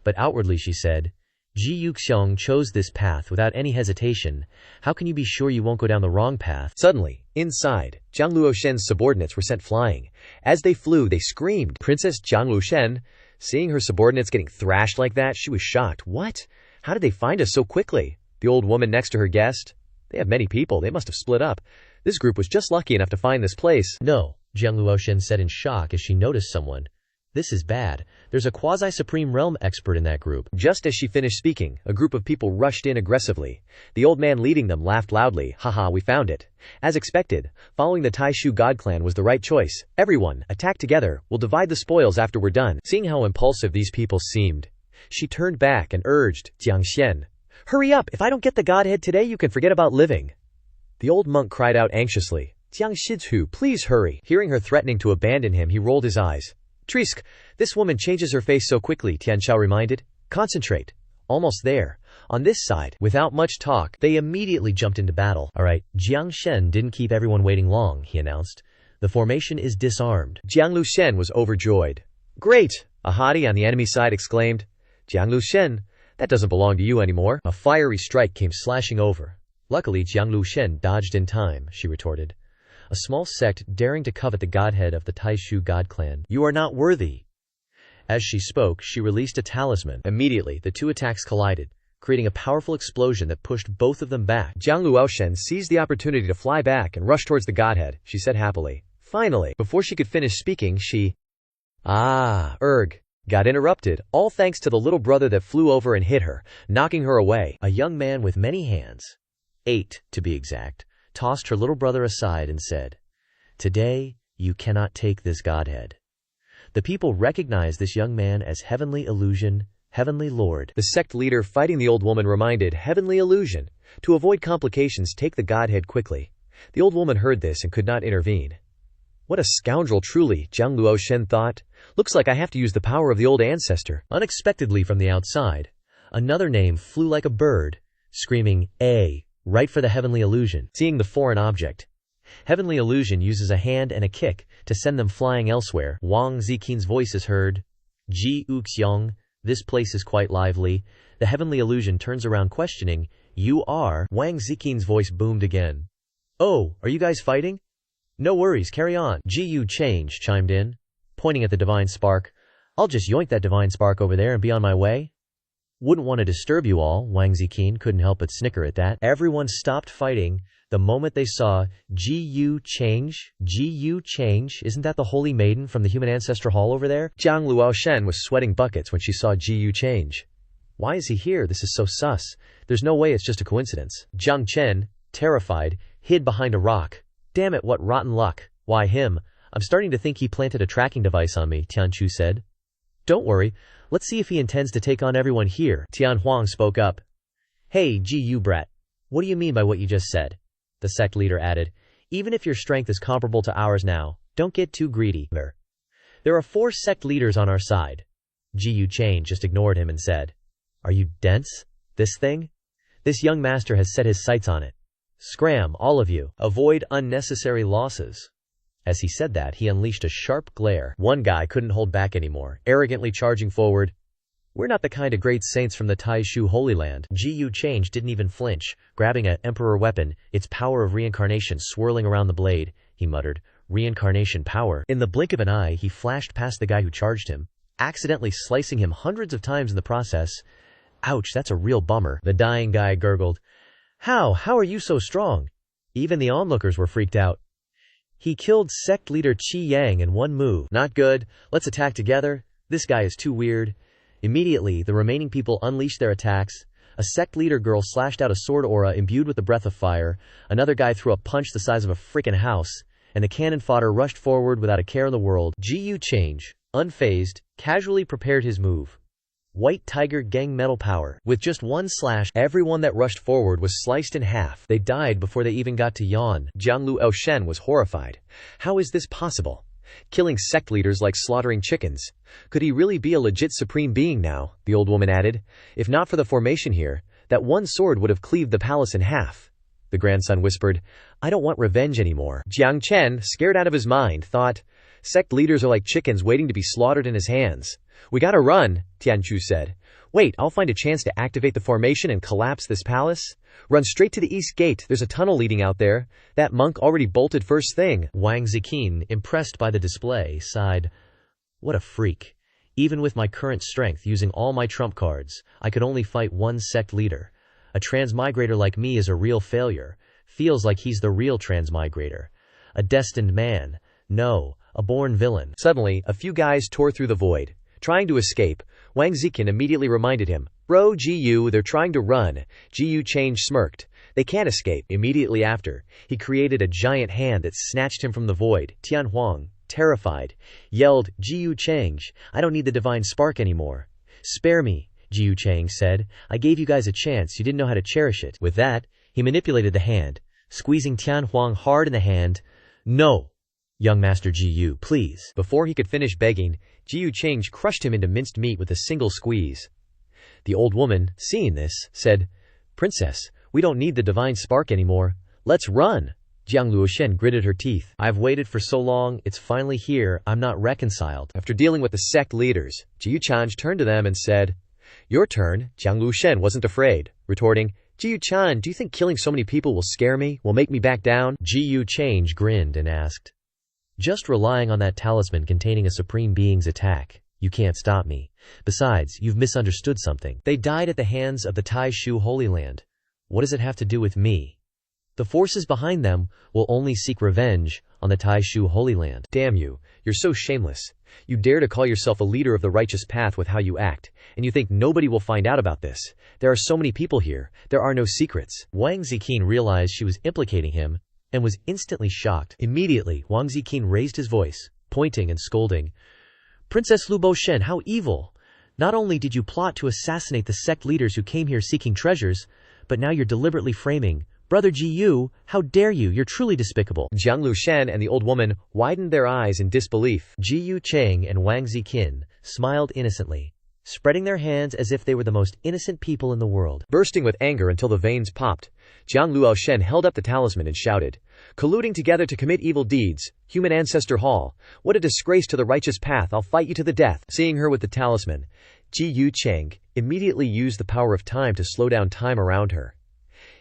But outwardly she said, Ji Yuxiong chose this path without any hesitation. How can you be sure you won't go down the wrong path? Suddenly, inside, Jiang Luoshen's subordinates were sent flying. As they flew, they screamed. Princess Jiang Luoshen, seeing her subordinates getting thrashed like that, she was shocked. What? How did they find us so quickly? The old woman next to her guessed. They have many people. They must have split up. This group was just lucky enough to find this place. No, Jiang Luoshen said in shock as she noticed someone. This is bad. There's a quasi-supreme realm expert in that group. Just as she finished speaking, a group of people rushed in aggressively. The old man leading them laughed loudly. Haha, we found it. As expected, following the Taishu God clan was the right choice. Everyone, attack together. We'll divide the spoils after we're done. Seeing how impulsive these people seemed, she turned back and urged Jiang Xian. Hurry up! If I don't get the godhead today, you can forget about living. The old monk cried out anxiously. Jiang Shizu, please hurry. Hearing her threatening to abandon him, he rolled his eyes. Trisk, this woman changes her face so quickly, Tian Xiao reminded. Concentrate. Almost there. On this side. Without much talk, they immediately jumped into battle. Alright, Jiang Shen didn't keep everyone waiting long, he announced. The formation is disarmed. Jiang Lushen was overjoyed. Great! A hottie on the enemy side exclaimed. Jiang Lushen, that doesn't belong to you anymore. A fiery strike came slashing over. Luckily, Jiang Lushen dodged in time, she retorted. A small sect daring to covet the godhead of the Taishu God clan. You are not worthy. As she spoke, she released a talisman. Immediately, the two attacks collided, creating a powerful explosion that pushed both of them back. Jiang Luoshen seized the opportunity to fly back and rush towards the godhead, she said happily. Finally, before she could finish speaking, she... got interrupted, all thanks to the little brother that flew over and hit her, knocking her away. A young man with many hands, 8 to be exact, tossed her little brother aside and said, Today, you cannot take this godhead. The people recognized this young man as Heavenly Illusion, Heavenly Lord. The sect leader fighting the old woman reminded Heavenly Illusion, to avoid complications, take the godhead quickly. The old woman heard this and could not intervene. What a scoundrel truly, Jiang Luoshen thought. Looks like I have to use the power of the old ancestor. Unexpectedly from the outside, another name flew like a bird, screaming, right for the Heavenly Illusion. Seeing the foreign object, Heavenly Illusion uses a hand and a kick to send them flying elsewhere. Wang Ziqin's voice is heard. Ji Uxiong, this place is quite lively. The Heavenly Illusion turns around questioning, You are? Wang Ziqin's voice boomed again. Oh, are you guys fighting? No worries, carry on. Ji Yu Change chimed in, pointing at the divine spark. I'll just yoink that divine spark over there and be on my way. Wouldn't want to disturb you all, Wang Ziqin couldn't help but snicker at that. Everyone stopped fighting. The moment they saw Ji Change, isn't that the holy maiden from the human ancestor hall over there? Jiang Luoshen was sweating buckets when she saw Ji Change. Why is he here? This is so sus. There's no way it's just a coincidence. Jiang Chen, terrified, hid behind a rock. Damn it, what rotten luck. Why him? I'm starting to think he planted a tracking device on me, Tianchu said. Don't worry, let's see if he intends to take on everyone here, Tian Huang spoke up. Hey, Ji brat. What do you mean by what you just said? The sect leader added. Even if your strength is comparable to ours now, don't get too greedy. There are 4 sect leaders on our side. Ji Change just ignored him and said, Are you dense? This thing? This young master has set his sights on it. Scram, all of you. Avoid unnecessary losses. As he said that, he unleashed a sharp glare. One guy couldn't hold back anymore, arrogantly charging forward. We're not the kind of great saints from the Taishu Holy Land. Ji Change didn't even flinch, grabbing an emperor weapon, its power of reincarnation swirling around the blade. He muttered, Reincarnation power. In the blink of an eye, he flashed past the guy who charged him, accidentally slicing him hundreds of times in the process. Ouch, that's a real bummer. The dying guy gurgled. How are you so strong? Even the onlookers were freaked out. He killed sect leader Qi Yang in one move. Not good. Let's attack together. This guy is too weird. Immediately, the remaining people unleashed their attacks. A sect leader girl slashed out a sword aura imbued with the breath of fire. Another guy threw a punch the size of a frickin' house. And the cannon fodder rushed forward without a care in the world. Ji Change, unfazed, casually prepared his move. White Tiger Gang metal power. With just one slash, everyone that rushed forward was sliced in half. They died before they even got to yawn. Jiang Luoshen was horrified. How is this possible? Killing sect leaders like slaughtering chickens. Could he really be a legit supreme being now? The old woman added. If not for the formation here, that one sword would have cleaved the palace in half. The grandson whispered, I don't want revenge anymore. Jiang Chen, scared out of his mind, thought, sect leaders are like chickens waiting to be slaughtered in his hands. We gotta run, Tianchu said. Wait, I'll find a chance to activate the formation and collapse this palace. Run straight to the east gate, there's a tunnel leading out there. That monk already bolted first thing. Wang Ziqin, impressed by the display, sighed. What a freak. Even with my current strength using all my trump cards, I could only fight one sect leader. A transmigrator like me is a real failure. Feels like he's the real transmigrator. A destined man. No, a born villain. Suddenly, a few guys tore through the void. Trying to escape, Wang Ziqin immediately reminded him, Bro, Ji, they're trying to run. Ji Change smirked. They can't escape. Immediately after, he created a giant hand that snatched him from the void. Tian Huang, terrified, yelled, Ji Change, I don't need the divine spark anymore. Spare me, Ji Change said. I gave you guys a chance, you didn't know how to cherish it. With that, he manipulated the hand, squeezing Tian Huang hard in the hand. No, young master Ji, please. Before he could finish begging, Ji Change crushed him into minced meat with a single squeeze. The old woman, seeing this, said, Princess, we don't need the divine spark anymore. Let's run. Jiang Luoshen gritted her teeth. I've waited for so long, it's finally here, I'm not reconciled. After dealing with the sect leaders, Ji Change turned to them and said, Your turn. Jiang Luoshen wasn't afraid, retorting, Ji Chan, do you think killing so many people will scare me, will make me back down? Ji Change grinned and asked, Just relying on that talisman containing a supreme being's attack. You can't stop me. Besides, you've misunderstood something. They died at the hands of the Taishu Holy Land. What does it have to do with me? The forces behind them will only seek revenge on the Taishu Holy Land. Damn you, you're so shameless. You dare to call yourself a leader of the righteous path with how you act, and you think nobody will find out about this. There are so many people here, there are no secrets. Wang Ziqin realized she was implicating him, and was instantly shocked. Immediately, Wang Ziqin raised his voice, pointing and scolding. Princess Lu Boshen, how evil! Not only did you plot to assassinate the sect leaders who came here seeking treasures, but now you're deliberately framing, Brother Ji, how dare you, you're truly despicable. Jiang Luoshen and the old woman widened their eyes in disbelief. Ji Cheng and Wang Ziqin smiled innocently, spreading their hands as if they were the most innocent people in the world. Bursting with anger until the veins popped, Jiang Luoshen held up the talisman and shouted, Colluding together to commit evil deeds, human ancestor hall, what a disgrace to the righteous path, I'll fight you to the death. Seeing her with the talisman, Ji Cheng immediately used the power of time to slow down time around her.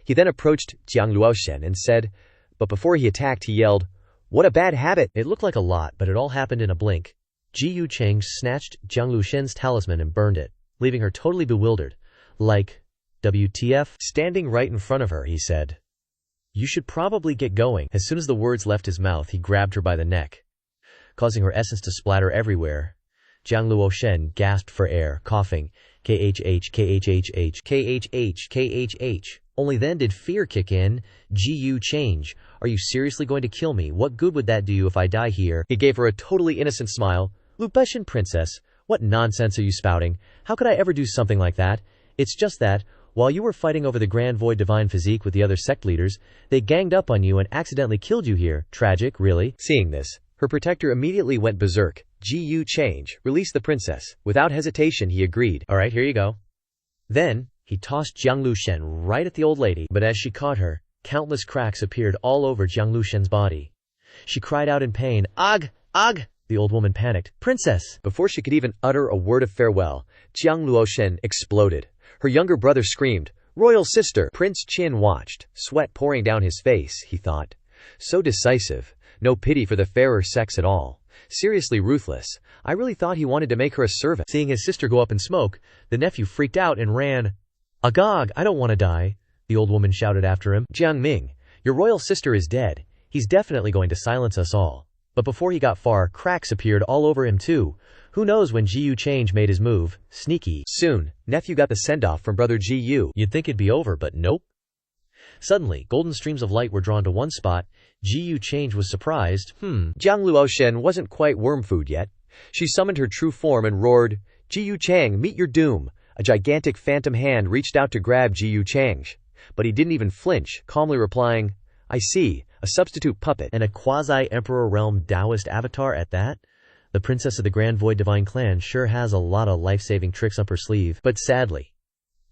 He then approached Jiang Luoshen and said, but before he attacked he yelled, What a bad habit! It looked like a lot, but it all happened in a blink. Ji Cheng snatched Jiang Luoshen's talisman and burned it, leaving her totally bewildered. Like, WTF? Standing right in front of her, he said, You should probably get going. As soon as the words left his mouth, he grabbed her by the neck, causing her essence to splatter everywhere. Jiang Luoshen gasped for air, coughing, KHH, KHHH, KHH, KHH. Only then did fear kick in. Gu change. Are you seriously going to kill me? What good would that do you if I die here? He gave her a totally innocent smile. Lupetian princess, what nonsense are you spouting? How could I ever do something like that? It's just that, while you were fighting over the Grand Void Divine Physique with the other sect leaders, they ganged up on you and accidentally killed you here. Tragic, really? Seeing this, her protector immediately went berserk. Gu change. Release the princess. Without hesitation, he agreed. Alright, here you go. Then, he tossed Jiang Lushen right at the old lady, but as she caught her, countless cracks appeared all over Jiang Lushen's body. She cried out in pain. Ugh! Ugh! The old woman panicked. Princess! Before she could even utter a word of farewell, Jiang Luoshen exploded. Her younger brother screamed, Royal sister! Prince Qin watched, sweat pouring down his face, he thought. So decisive. No pity for the fairer sex at all. Seriously ruthless. I really thought he wanted to make her a servant. Seeing his sister go up in smoke, the nephew freaked out and ran. Agog, I don't want to die, the old woman shouted after him. Jiang Ming, your royal sister is dead. He's definitely going to silence us all. But before he got far, cracks appeared all over him too. Who knows when Gu Change made his move? Sneaky. Soon, nephew got the send-off from brother Gu. You'd think it'd be over, but nope. Suddenly, golden streams of light were drawn to one spot. Gu Change was surprised. Jiang Luoshen wasn't quite worm food yet. She summoned her true form and roared, Gu Chang, meet your doom. A gigantic phantom hand reached out to grab Gu Chang. But he didn't even flinch, calmly replying, I see, a substitute puppet. And a quasi-Emperor Realm Taoist avatar at that? The princess of the Grand Void Divine Clan sure has a lot of life-saving tricks up her sleeve. But sadly,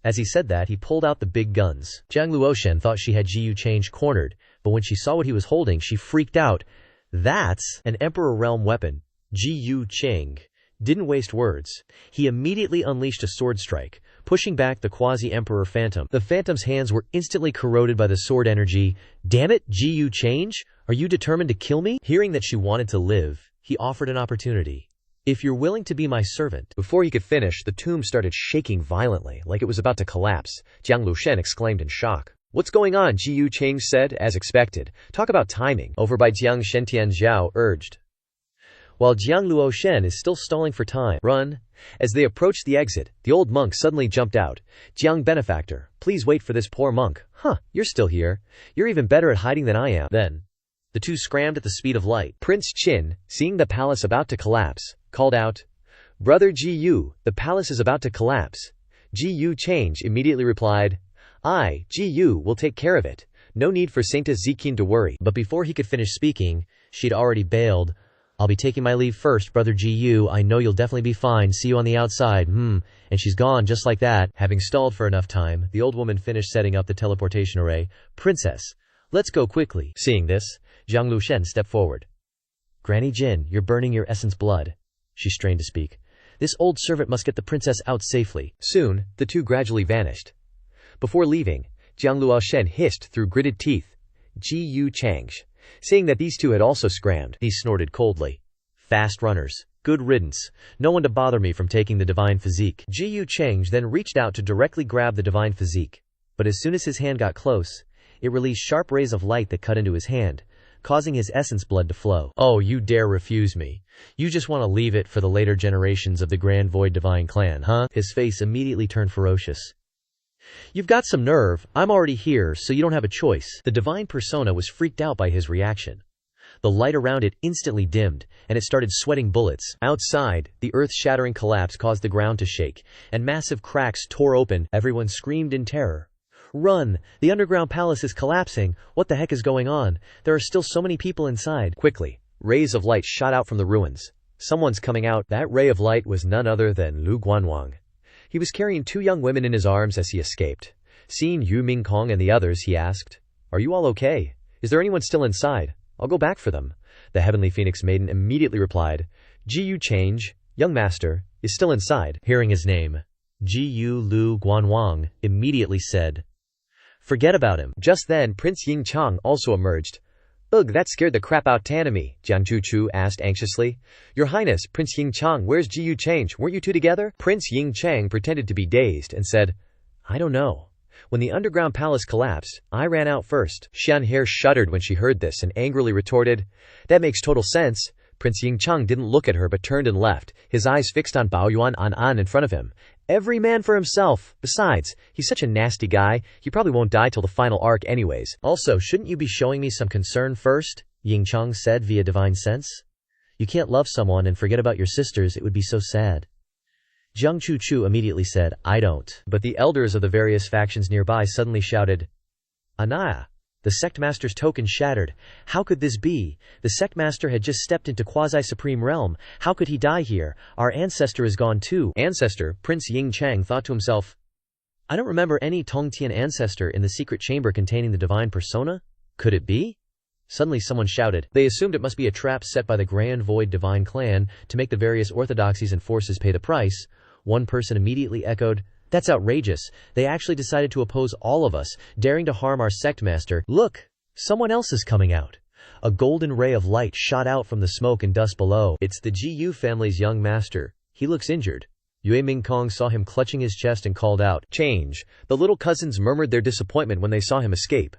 as he said that, he pulled out the big guns. Jiang Luoshen thought she had Gu Change cornered, but when she saw what he was holding, she freaked out. That's an Emperor Realm weapon. Gu Chang didn't waste words. He immediately unleashed a sword strike, pushing back the quasi-Emperor Phantom. The Phantom's hands were instantly corroded by the sword energy. Damn it, Gu Change? Are you determined to kill me? Hearing that she wanted to live, he offered an opportunity. If you're willing to be my servant. Before he could finish, the tomb started shaking violently, like it was about to collapse. Jiang Lushen exclaimed in shock. What's going on? Gu Chang said, as expected. Talk about timing. Over by Jiang Shentian Zhao urged. While Jiang Luoshen is still stalling for time. Run. As they approached the exit, the old monk suddenly jumped out. Jiang benefactor, please wait for this poor monk. Huh, you're still here. You're even better at hiding than I am. Then, the two scrammed at the speed of light. Prince Qin, seeing the palace about to collapse, called out, Brother Gu, the palace is about to collapse. Gu Change immediately replied, Gu will take care of it. No need for Sainta Ziqin to worry. But before he could finish speaking, she'd already bailed. I'll be taking my leave first, Brother Gu. I know you'll definitely be fine. See you on the outside. And she's gone just like that. Having stalled for enough time, the old woman finished setting up the teleportation array. Princess, let's go quickly. Seeing this, Jiang Lushen stepped forward. Granny Jin, you're burning your essence blood. She strained to speak. This old servant must get the princess out safely. Soon, the two gradually vanished. Before leaving, Jiang Luoshen hissed through gritted teeth, Gu Chang. Seeing that these two had also scrammed, he snorted coldly. Fast runners. Good riddance. No one to bother me from taking the divine physique. Gu Chang then reached out to directly grab the divine physique. But as soon as his hand got close, it released sharp rays of light that cut into his hand, causing his essence blood to flow. Oh, you dare refuse me. You just want to leave it for the later generations of the Grand Void Divine Clan, huh? His face immediately turned ferocious. You've got some nerve. I'm already here, so you don't have a choice. The divine persona was freaked out by his reaction. The light around it instantly dimmed, and it started sweating bullets. Outside, the earth-shattering collapse caused the ground to shake, and massive cracks tore open. Everyone screamed in terror. Run! The underground palace is collapsing. What the heck is going on? There are still so many people inside. Quickly, rays of light shot out from the ruins. Someone's coming out. That ray of light was none other than Lu Guanwang. He was carrying two young women in his arms as he escaped. Seeing Yu Mingkong and the others, he asked, Are you all okay? Is there anyone still inside? I'll go back for them. The Heavenly Phoenix Maiden immediately replied, Gu Change, young master, is still inside. Hearing his name, Gu Lu Guanwang immediately said, Forget about him. Just then, Prince Ying Chang also emerged. Ugh, that scared the crap out of me, Jiang Chuchu asked anxiously. Your Highness, Prince Ying Chang, where's Gu Change? Weren't you two together? Prince Ying Chang pretended to be dazed and said, I don't know. When the underground palace collapsed, I ran out first. Xianhe shuddered when she heard this and angrily retorted, "That makes total sense." Prince Yingcheng didn't look at her but turned and left, his eyes fixed on Bao Yuan An in front of him. Every man for himself. Besides, he's such a nasty guy, he probably won't die till the final arc anyways. Also, shouldn't you be showing me some concern first? Yingcheng said via divine sense. You can't love someone and forget about your sisters, it would be so sad. Jiang Chuchu immediately said, I don't. But the elders of the various factions nearby suddenly shouted, Anaya! The sect master's token shattered. How could this be? The sect master had just stepped into quasi-supreme realm. How could he die here? Our ancestor is gone too. Ancestor, Prince Yingcheng thought to himself, I don't remember any Tongtian ancestor in the secret chamber containing the divine persona. Could it be? Suddenly someone shouted. They assumed it must be a trap set by the Grand Void Divine Clan to make the various orthodoxies and forces pay the price. One person immediately echoed, That's outrageous. They actually decided to oppose all of us, daring to harm our sect master. Look! Someone else is coming out. A golden ray of light shot out from the smoke and dust below. It's the Gu family's young master. He looks injured. Yue Mingkong saw him clutching his chest and called out, Change! The little cousins murmured their disappointment when they saw him escape.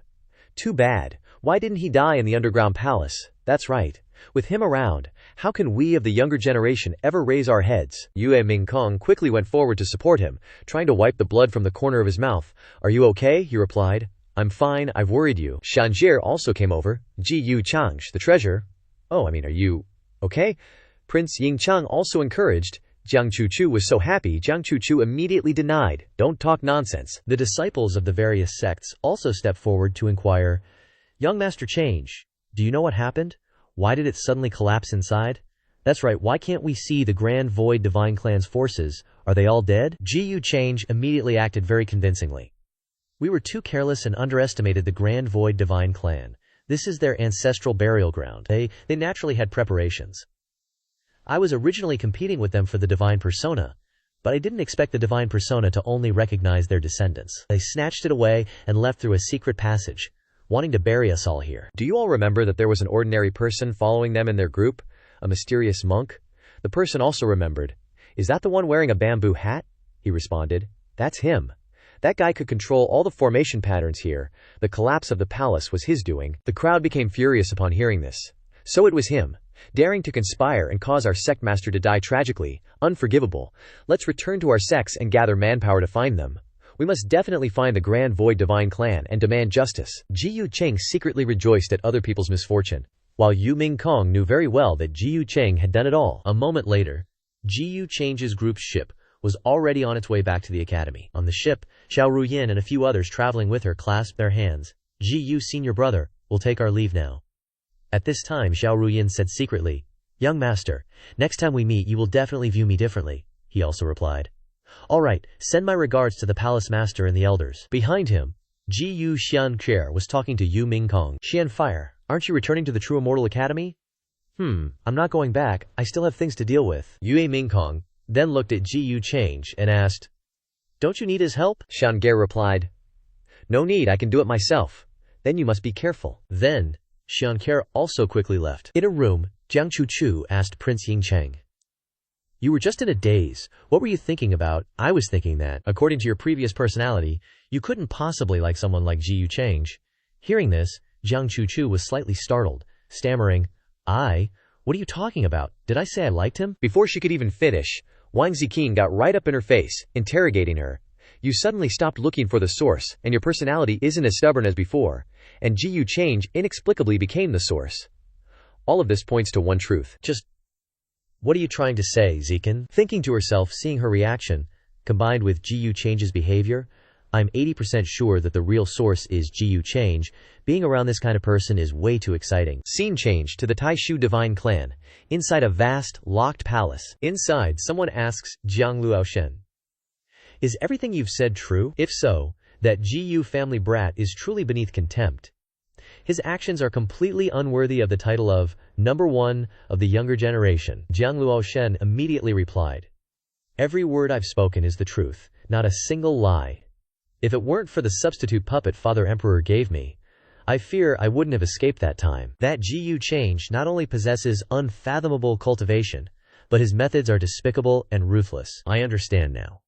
Too bad. Why didn't he die in the underground palace? That's right. With him around, how can we of the younger generation ever raise our heads? Yue Mingkong quickly went forward to support him, trying to wipe the blood from the corner of his mouth. Are you okay? He replied. I'm fine, I've worried you. Shanjie also came over. Ji Yu Changsh, the treasure. Are you okay? Prince Yingcheng also encouraged. Jiang Chuchu was so happy, Jiang Chuchu immediately denied. Don't talk nonsense. The disciples of the various sects also stepped forward to inquire, Young Master Change, do you know what happened? Why did it suddenly collapse inside? That's right, why can't we see the Grand Void Divine Clan's forces? Are they all dead? Ji Yu Change immediately acted very convincingly. We were too careless and underestimated the Grand Void Divine Clan. This is their ancestral burial ground. They naturally had preparations. I was originally competing with them for the divine persona, but I didn't expect the divine persona to only recognize their descendants. They snatched it away and left through a secret passage, wanting to bury us all here. Do you all remember that there was an ordinary person following them in their group? A mysterious monk? The person also remembered. Is that the one wearing a bamboo hat? He responded. That's him. That guy could control all the formation patterns here. The collapse of the palace was his doing. The crowd became furious upon hearing this. So it was him, daring to conspire and cause our sect master to die tragically. Unforgivable. Let's return to our sects and gather manpower to find them. We must definitely find the Grand Void Divine Clan and demand justice. Ji Yu Cheng secretly rejoiced at other people's misfortune, while Yu Mingkong knew very well that Ji Yu Cheng had done it all. A moment later, Ji Yu Cheng's group's ship was already on its way back to the academy. On the ship, Xiao Ruyin and a few others traveling with her clasped their hands. Ji Yu, senior brother, we'll take our leave now. At this time, Xiao Ruyin said secretly, Young master, next time we meet you will definitely view me differently. He also replied, All right, send my regards to the palace master and the elders. Behind him, Ji Yu Xianqie was talking to Yu Mingkong. Xianfire, aren't you returning to the True Immortal Academy? I'm not going back, I still have things to deal with. Yue Mingkong then looked at Ji Yu Change and asked, Don't you need his help? Xiange replied, No need, I can do it myself. Then you must be careful. Then, Xianqie also quickly left. In a room, Jiang Chuchu asked Prince Yingcheng, You were just in a daze. What were you thinking about? I was thinking that, according to your previous personality, you couldn't possibly like someone like Ji Yu Change. Hearing this, Jiang Chuchu was slightly startled, stammering, What are you talking about? Did I say I liked him? Before she could even finish, Wang Ziqing got right up in her face, interrogating her. You suddenly stopped looking for the source, and your personality isn't as stubborn as before, and Ji Yu Change inexplicably became the source. All of this points to one truth. Just what are you trying to say, Ziqing? Thinking to herself, seeing her reaction, combined with Ji Yu Change's behavior, I'm 80% sure that the real source is Ji Yu Change. Being around this kind of person is way too exciting. Scene change to the Taishu Divine Clan, inside a vast, locked palace. Inside, someone asks Jiang Luoshen, Is everything you've said true? If so, that Ji Yu family brat is truly beneath contempt. His actions are completely unworthy of the title of number one of the younger generation. Jiang Luoshen immediately replied, Every word I've spoken is the truth, not a single lie. If it weren't for the substitute puppet Father Emperor gave me, I fear I wouldn't have escaped that time. That Ji Yu Change not only possesses unfathomable cultivation, but his methods are despicable and ruthless. I understand now.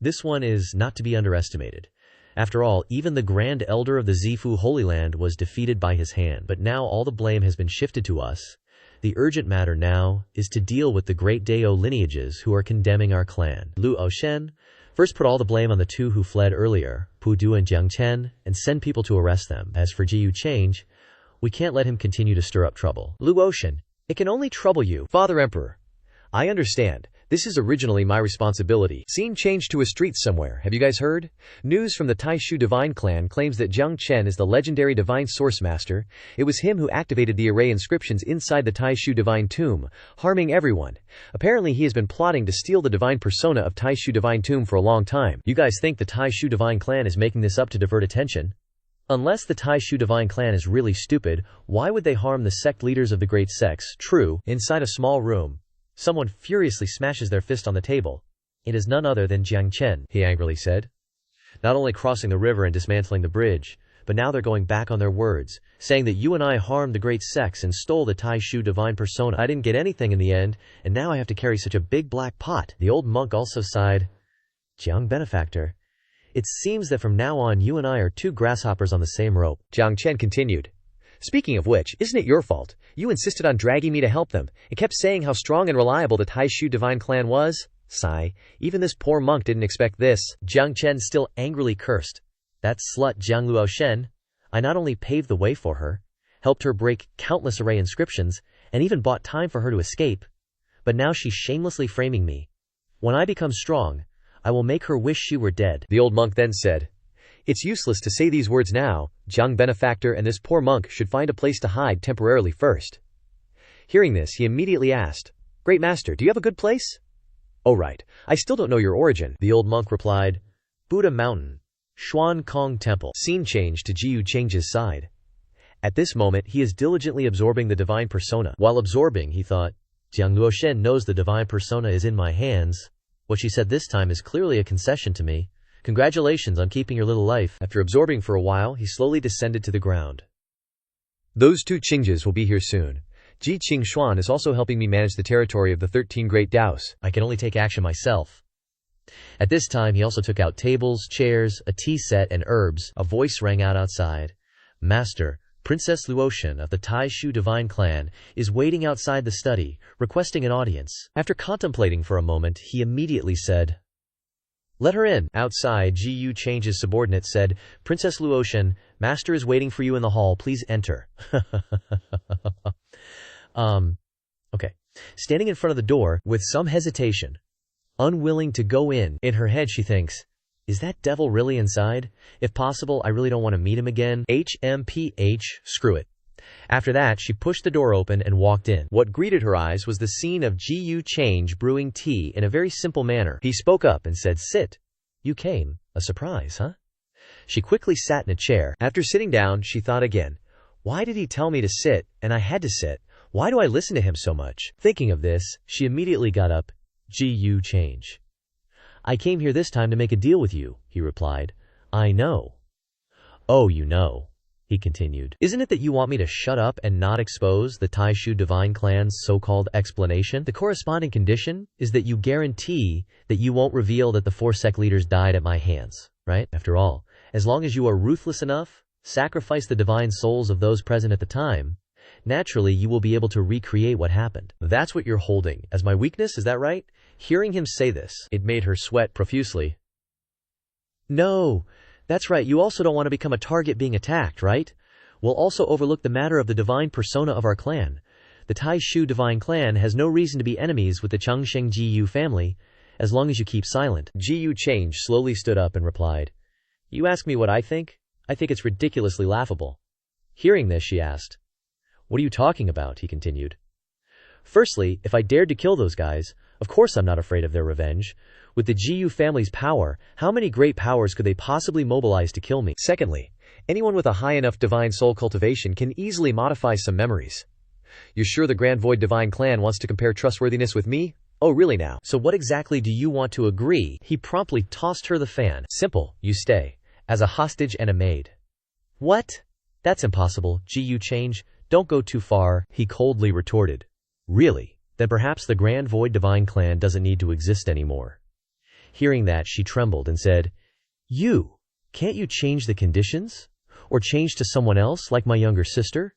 This one is not to be underestimated. After all, even the Grand Elder of the Zifu Holy Land was defeated by his hand. But now all the blame has been shifted to us. The urgent matter now is to deal with the great Dao lineages who are condemning our clan. Lu Ocean first put all the blame on the two who fled earlier, Pu Du and Jiang Chen, and send people to arrest them. As for Ji Yu Change, we can't let him continue to stir up trouble. Lu Ocean, it can only trouble you, Father Emperor. I understand. This is originally my responsibility. Scene changed to a street somewhere. Have you guys heard? News from the Taishu Divine Clan claims that Jiang Chen is the legendary Divine Source Master. It was him who activated the array inscriptions inside the Taishu Divine Tomb, harming everyone. Apparently he has been plotting to steal the divine persona of Taishu Divine Tomb for a long time. You guys think the Taishu Divine Clan is making this up to divert attention? Unless the Taishu Divine Clan is really stupid, why would they harm the sect leaders of the great sects? True, inside a small room, someone furiously smashes their fist on the table. It is none other than Jiang Chen, he angrily said. Not only crossing the river and dismantling the bridge, but now they're going back on their words, saying that you and I harmed the great sects and stole the Taishu divine persona. I didn't get anything in the end, and now I have to carry such a big black pot. The old monk also sighed. Jiang Benefactor, it seems that from now on you and I are two grasshoppers on the same rope. Jiang Chen continued. Speaking of which, isn't it your fault? You insisted on dragging me to help them, and kept saying how strong and reliable the Taishu Divine Clan was. Sigh, even this poor monk didn't expect this. Jiang Chen still angrily cursed. That slut Jiang Luoshen. I not only paved the way for her, helped her break countless array inscriptions, and even bought time for her to escape, but now she's shamelessly framing me. When I become strong, I will make her wish she were dead. The old monk then said, It's useless to say these words now. Jiang Benefactor and this poor monk should find a place to hide temporarily first. Hearing this, he immediately asked, Great Master, do you have a good place? Oh right, I still don't know your origin. The old monk replied, Buddha Mountain, Xuan Kong Temple. Scene changed to Ji Yu Change's side. At this moment, he is diligently absorbing the divine persona. While absorbing, he thought, Jiang Luoshen knows the divine persona is in my hands. What she said this time is clearly a concession to me. Congratulations on keeping your little life. After absorbing for a while, he slowly descended to the ground. Those two Qingges will be here soon. Ji Qing Xuan is also helping me manage the territory of the 13 Great Daos. I can only take action myself. At this time, he also took out tables, chairs, a tea set, and herbs. A voice rang out outside. Master, Princess Luotian of the Taishu Divine Clan is waiting outside the study, requesting an audience. After contemplating for a moment, he immediately said, Let her in. Outside, Ji Yu Change's subordinate said, Princess Luotian, Master is waiting for you in the hall. Please enter. Okay. Standing in front of the door, with some hesitation, unwilling to go in her head she thinks, is that devil really inside? If possible, I really don't want to meet him again. HMPH, screw it. After that, she pushed the door open and walked in. What greeted her eyes was the scene of Ji Yu Change brewing tea in a very simple manner. He spoke up and said, Sit. You came. A surprise, huh? She quickly sat in a chair. After sitting down, she thought again. Why did he tell me to sit, and I had to sit? Why do I listen to him so much? Thinking of this, she immediately got up. Ji Yu Change. I came here this time to make a deal with you, he replied. I know. Oh, you know, he continued. Isn't it that you want me to shut up and not expose the Taishu Divine Clan's so-called explanation? The corresponding condition is that you guarantee that you won't reveal that the 4 sect leaders died at my hands, right? After all, as long as you are ruthless enough, sacrifice the divine souls of those present at the time, naturally you will be able to recreate what happened. That's what you're holding as my weakness, is that right? Hearing him say this, it made her sweat profusely. No, that's right, you also don't want to become a target being attacked, right? We'll also overlook the matter of the divine persona of our clan. The Taishu Divine Clan has no reason to be enemies with the Changsheng Ji Yu family, as long as you keep silent. Ji Yu Change slowly stood up and replied, You ask me what I think? I think it's ridiculously laughable. Hearing this, she asked, What are you talking about? He continued. Firstly, if I dared to kill those guys, of course I'm not afraid of their revenge. With the Ji Yu family's power, how many great powers could they possibly mobilize to kill me? Secondly, anyone with a high enough divine soul cultivation can easily modify some memories. You're sure the Grand Void Divine Clan wants to compare trustworthiness with me? Oh really now? So what exactly do you want to agree? He promptly tossed her the fan. Simple, you stay. As a hostage and a maid. What? That's impossible, Ji Yu Change. Don't go too far, he coldly retorted. Really? Then perhaps the Grand Void Divine Clan doesn't need to exist anymore. Hearing that, she trembled and said, You Can't you change the conditions? Or change to someone else like my younger sister?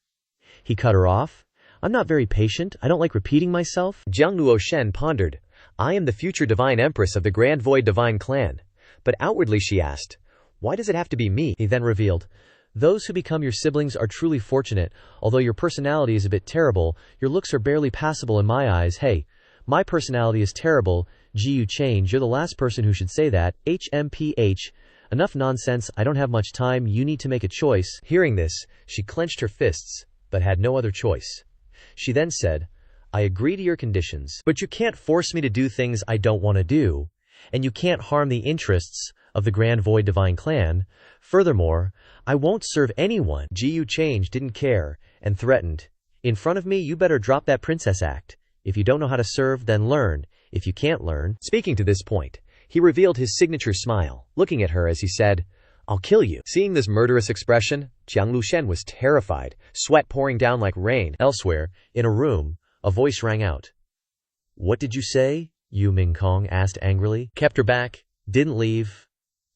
He cut her off. I'm not very patient. I don't like repeating myself. Jiang Luoshen pondered. I am the future divine empress of the Grand Void divine clan. But outwardly she asked, why does it have to be me? He then revealed, those who become your siblings are truly fortunate. Although your personality is a bit terrible, your looks are barely passable in my eyes. Hey, my personality is terrible. You change. You're the last person who should say that. HMPH. Enough nonsense. I don't have much time. You need to make a choice. Hearing this, she clenched her fists, but had no other choice. She then said, I agree to your conditions, but you can't force me to do things I don't want to do, and you can't harm the interests of the Grand Void Divine Clan. Furthermore, I won't serve anyone. Yu Change didn't care and threatened. In front of me, you better drop that princess act. If you don't know how to serve, then learn. If you can't learn. Speaking to this point, he revealed his signature smile, looking at her as he said, I'll kill you. Seeing this murderous expression, Jiang Luoshen was terrified, sweat pouring down like rain. Elsewhere, in a room, a voice rang out. What did you say? Yu Mingkong asked angrily. Kept her back, didn't leave.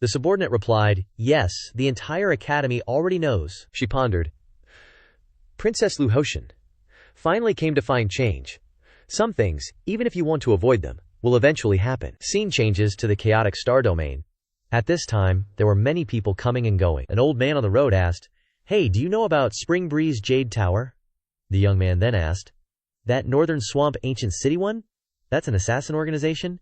The subordinate replied, yes, the entire academy already knows. She pondered. Princess Luhoshen finally came to find change. Some things, even if you want to avoid them, will eventually happen. Scene changes to the chaotic star domain. At this time, there were many people coming and going. An old man on the road asked, Hey, do you know about Spring Breeze Jade Tower? The young man then asked, That Northern Swamp Ancient City one? That's an assassin organization?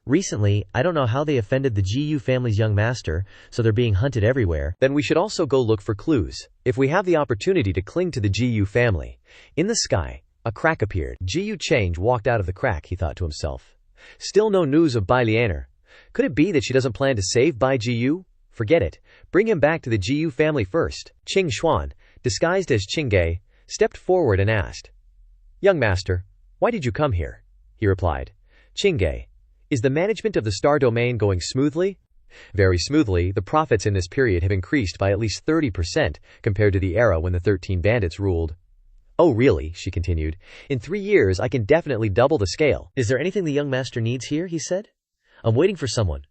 Recently, I don't know how they offended the GU family's young master, so they're being hunted everywhere. Then we should also go look for clues, if we have the opportunity to cling to the GU family. In the sky, a crack appeared. GU Change walked out of the crack, he thought to himself. Still no news of Bai Lianer. Could it be that she doesn't plan to save Bai Jiu? Forget it. Bring him back to the GU family first. Qing Xuan, disguised as Qingge, stepped forward and asked, Young master, why did you come here? He replied, Qingge, is the management of the star domain going smoothly? Very smoothly. The profits in this period have increased by at least 30% compared to the era when the 13 bandits ruled. Oh really, she continued. In 3 years I can definitely double the scale. Is there anything the young master needs here? He said. I'm waiting for someone.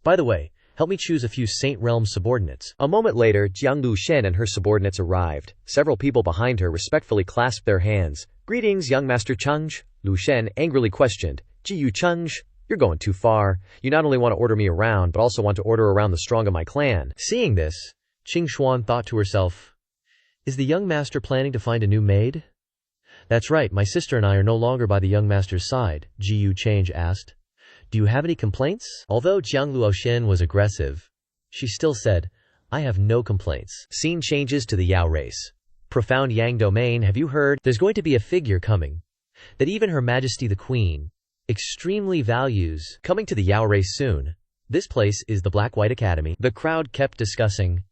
By the way, help me choose a few Saint Realm subordinates. A moment later, Jiang Luoshen and her subordinates arrived. Several people behind her respectfully clasped their hands. Greetings, young master Chengge. Luoshen angrily questioned. Jiu Chengge, you're going too far. You not only want to order me around, but also want to order around the strong of my clan. Seeing this, Qing Xuan thought to herself, Is the young master planning to find a new maid? That's right, my sister and I are no longer by the young master's side, Jiu Change asked. Do you have any complaints? Although Jiang Luoshen was aggressive, she still said, I have no complaints. Scene changes to the Yao race. Profound Yang domain, have you heard? There's going to be a figure coming that even Her Majesty the Queen extremely values, coming to the Yao race soon. This place is the Black-White Academy. The crowd kept discussing.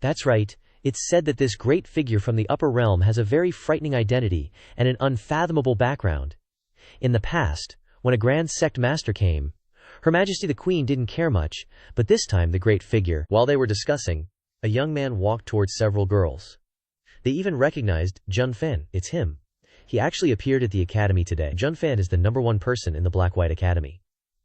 That's right. It's said that this great figure from the upper realm has a very frightening identity and an unfathomable background. In the past, when a grand sect master came, Her Majesty the Queen didn't care much, but this time the great figure. While they were discussing, a young man walked towards several girls. They even recognized Jun Fan. It's him. He actually appeared at the academy today. Jun Fan is the #1 person in the Black-White Academy.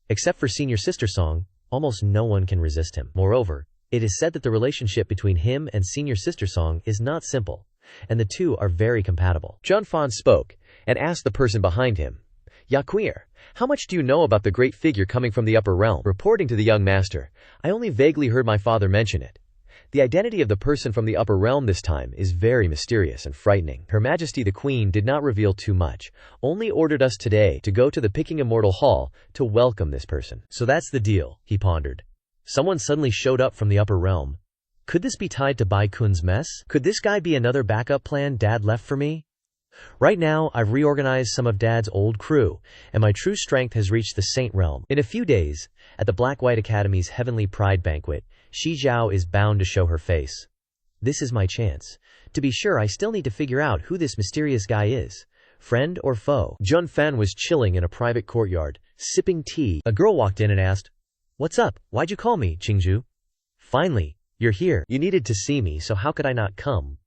Except for Senior Sister Song, almost no one can resist him. Moreover, it is said that the relationship between him and Senior Sister Song is not simple, and the two are very compatible. Jun Fan spoke and asked the person behind him, Yaquir, how much do you know about the great figure coming from the upper realm? Reporting to the young master, I only vaguely heard my father mention it. The identity of the person from the upper realm this time is very mysterious and frightening. Her Majesty the Queen did not reveal too much, only ordered us today to go to the Picking Immortal Hall to welcome this person. So that's the deal, he pondered. Someone suddenly showed up from the upper realm. Could this be tied to Bai Kun's mess? Could this guy be another backup plan Dad left for me? Right now, I've reorganized some of Dad's old crew, and my true strength has reached the Saint Realm. In a few days, at the Black-White Academy's Heavenly Pride Banquet, Shi Zhao is bound to show her face. This is my chance. To be sure, I still need to figure out who this mysterious guy is. Friend or foe? Jun Fan was chilling in a private courtyard, sipping tea. A girl walked in and asked, What's up? Why'd you call me, Qingzhu? Finally, you're here. You needed to see me, so how could I not come?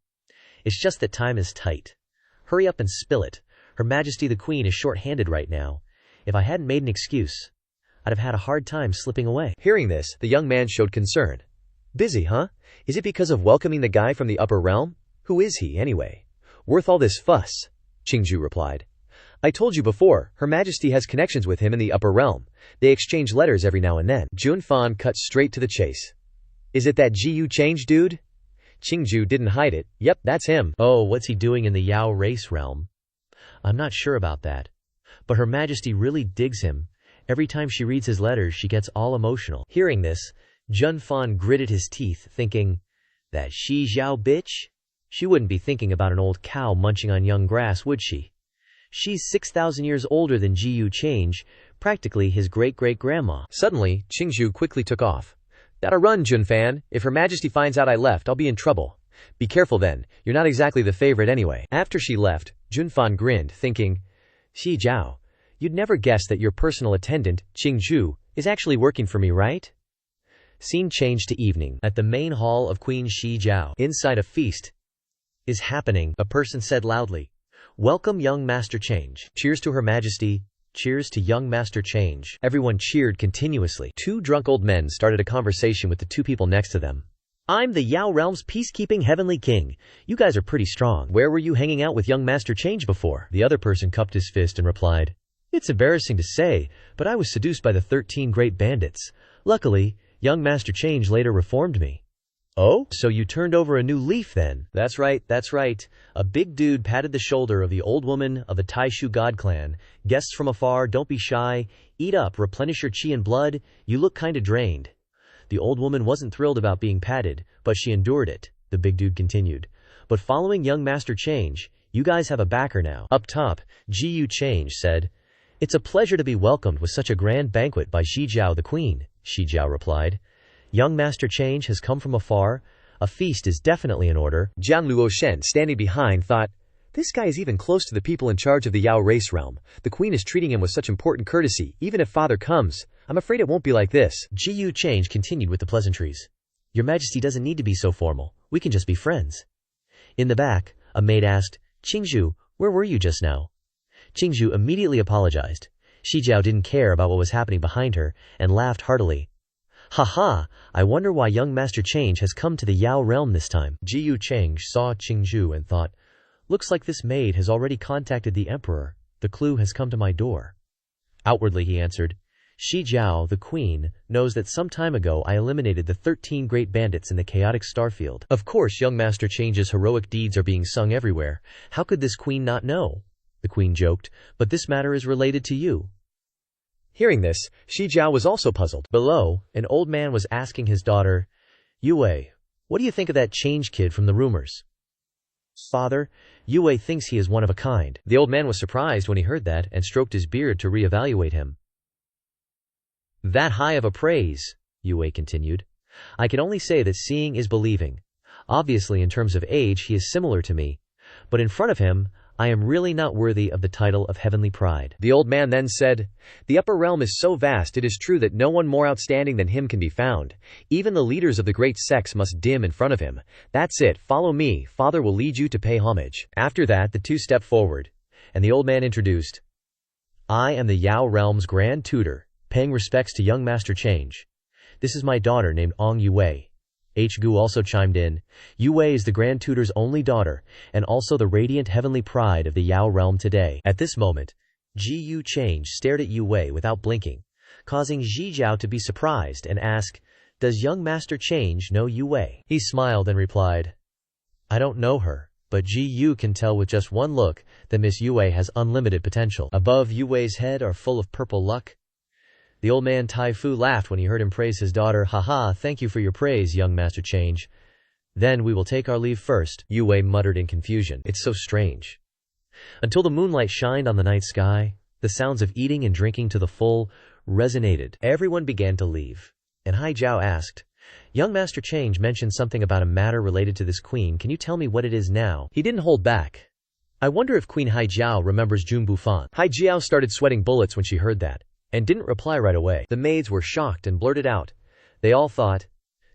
It's just that time is tight. Hurry up and spill it. Her Majesty the Queen is short-handed right now. If I hadn't made an excuse, I'd have had a hard time slipping away. Hearing this, the young man showed concern. Busy, huh? Is it because of welcoming the guy from the upper realm? Who is he, anyway? Worth all this fuss? Qingju replied. I told you before, Her Majesty has connections with him in the upper realm. They exchange letters every now and then. Junfan cut straight to the chase. Is it that Ji Change dude? Qingju didn't hide it. Yep, that's him. Oh, what's he doing in the Yao race realm? I'm not sure about that. But Her Majesty really digs him. Every time she reads his letters, she gets all emotional. Hearing this, Junfan gritted his teeth, thinking, that Shi Zhao bitch? She wouldn't be thinking about an old cow munching on young grass, would she? She's 6,000 years older than Ji Change, practically his great-great-grandma. Suddenly, Qingju quickly took off. Gotta run, Junfan. If Her Majesty finds out I left, I'll be in trouble. Be careful then, you're not exactly the favorite anyway. After she left, Junfan grinned, thinking, Shi Zhao, you'd never guess that your personal attendant, Qingju, is actually working for me, right? Scene changed to evening. At the main hall of Queen Shi Zhao, inside a feast is happening, a person said loudly, Welcome young Master Change. Cheers to Her Majesty. Cheers to young Master Change. Everyone cheered continuously. Two drunk old men started a conversation with the two people next to them. I'm the Yao Realm's peacekeeping heavenly king. You guys are pretty strong. Where were you hanging out with young Master Change before? The other person cupped his fist and replied, It's embarrassing to say, but I was seduced by the 13 great bandits. Luckily, young Master Change later reformed me. Oh? So you turned over a new leaf then? That's right, that's right. A big dude patted the shoulder of the old woman of the Taishu God clan. Guests from afar, don't be shy. Eat up, replenish your chi and blood. You look kinda drained. The old woman wasn't thrilled about being patted, but she endured it, the big dude continued. But following young Master Change, you guys have a backer now. Up top, Ji Change said, It's a pleasure to be welcomed with such a grand banquet by Shi Zhao the Queen, Shi Zhao replied. Young Master Change has come from afar. A feast is definitely in order. Jiang Luoshen, standing behind, thought, This guy is even close to the people in charge of the Yao race realm. The queen is treating him with such important courtesy. Even if father comes, I'm afraid it won't be like this. Ji Change continued with the pleasantries. Your Majesty doesn't need to be so formal. We can just be friends. In the back, a maid asked, Qingju, where were you just now? Qingju immediately apologized. Shi Zhao didn't care about what was happening behind her and laughed heartily. Ha, I wonder why young Master Change has come to the Yao realm this time. Ji Change saw Qingju and thought, Looks like this maid has already contacted the emperor. The clue has come to my door. Outwardly he answered, Shi Zhao, the queen, knows that some time ago I eliminated the 13 great bandits in the chaotic starfield. Of course young Master Change's heroic deeds are being sung everywhere. How could this queen not know? The queen joked, but this matter is related to you. Hearing this, Shi Zhao was also puzzled. Below, an old man was asking his daughter, Yue, what do you think of that Change kid from the rumors? Father, Yue thinks he is one of a kind. The old man was surprised when he heard that and stroked his beard to reevaluate him. That high of a praise, Yue continued. I can only say that seeing is believing. Obviously in terms of age he is similar to me, but in front of him, I am really not worthy of the title of heavenly pride. The old man then said, The upper realm is so vast it is true that no one more outstanding than him can be found. Even the leaders of the great sects must dim in front of him. That's it, follow me, father will lead you to pay homage. After that the two stepped forward, and the old man introduced, I am the Yao realm's grand tutor, paying respects to young Master Change. This is my daughter named Ong Yue. Gu also chimed in. Yue is the Grand Tutor's only daughter, and also the radiant heavenly pride of the Yao realm today. At this moment, Ji Change stared at Yue without blinking, causing Shi Zhao to be surprised and ask, Does young Master Change know Yue? He smiled and replied, I don't know her, but Ji can tell with just one look that Miss Yue has unlimited potential. Above Yue's head are full of purple luck. The old man Tai Fu laughed when he heard him praise his daughter. Haha, thank you for your praise, young Master Change. Then we will take our leave first, Yue muttered in confusion. It's so strange. Until the moonlight shined on the night sky, the sounds of eating and drinking to the full resonated. Everyone began to leave, and Hai Jiao asked, Young Master Change mentioned something about a matter related to this queen. Can you tell me what it is now? He didn't hold back. I wonder if Queen Hai Jiao remembers Jun Bufan. Hai Jiao started sweating bullets when she heard that, and didn't reply right away. The maids were shocked and blurted out. They all thought,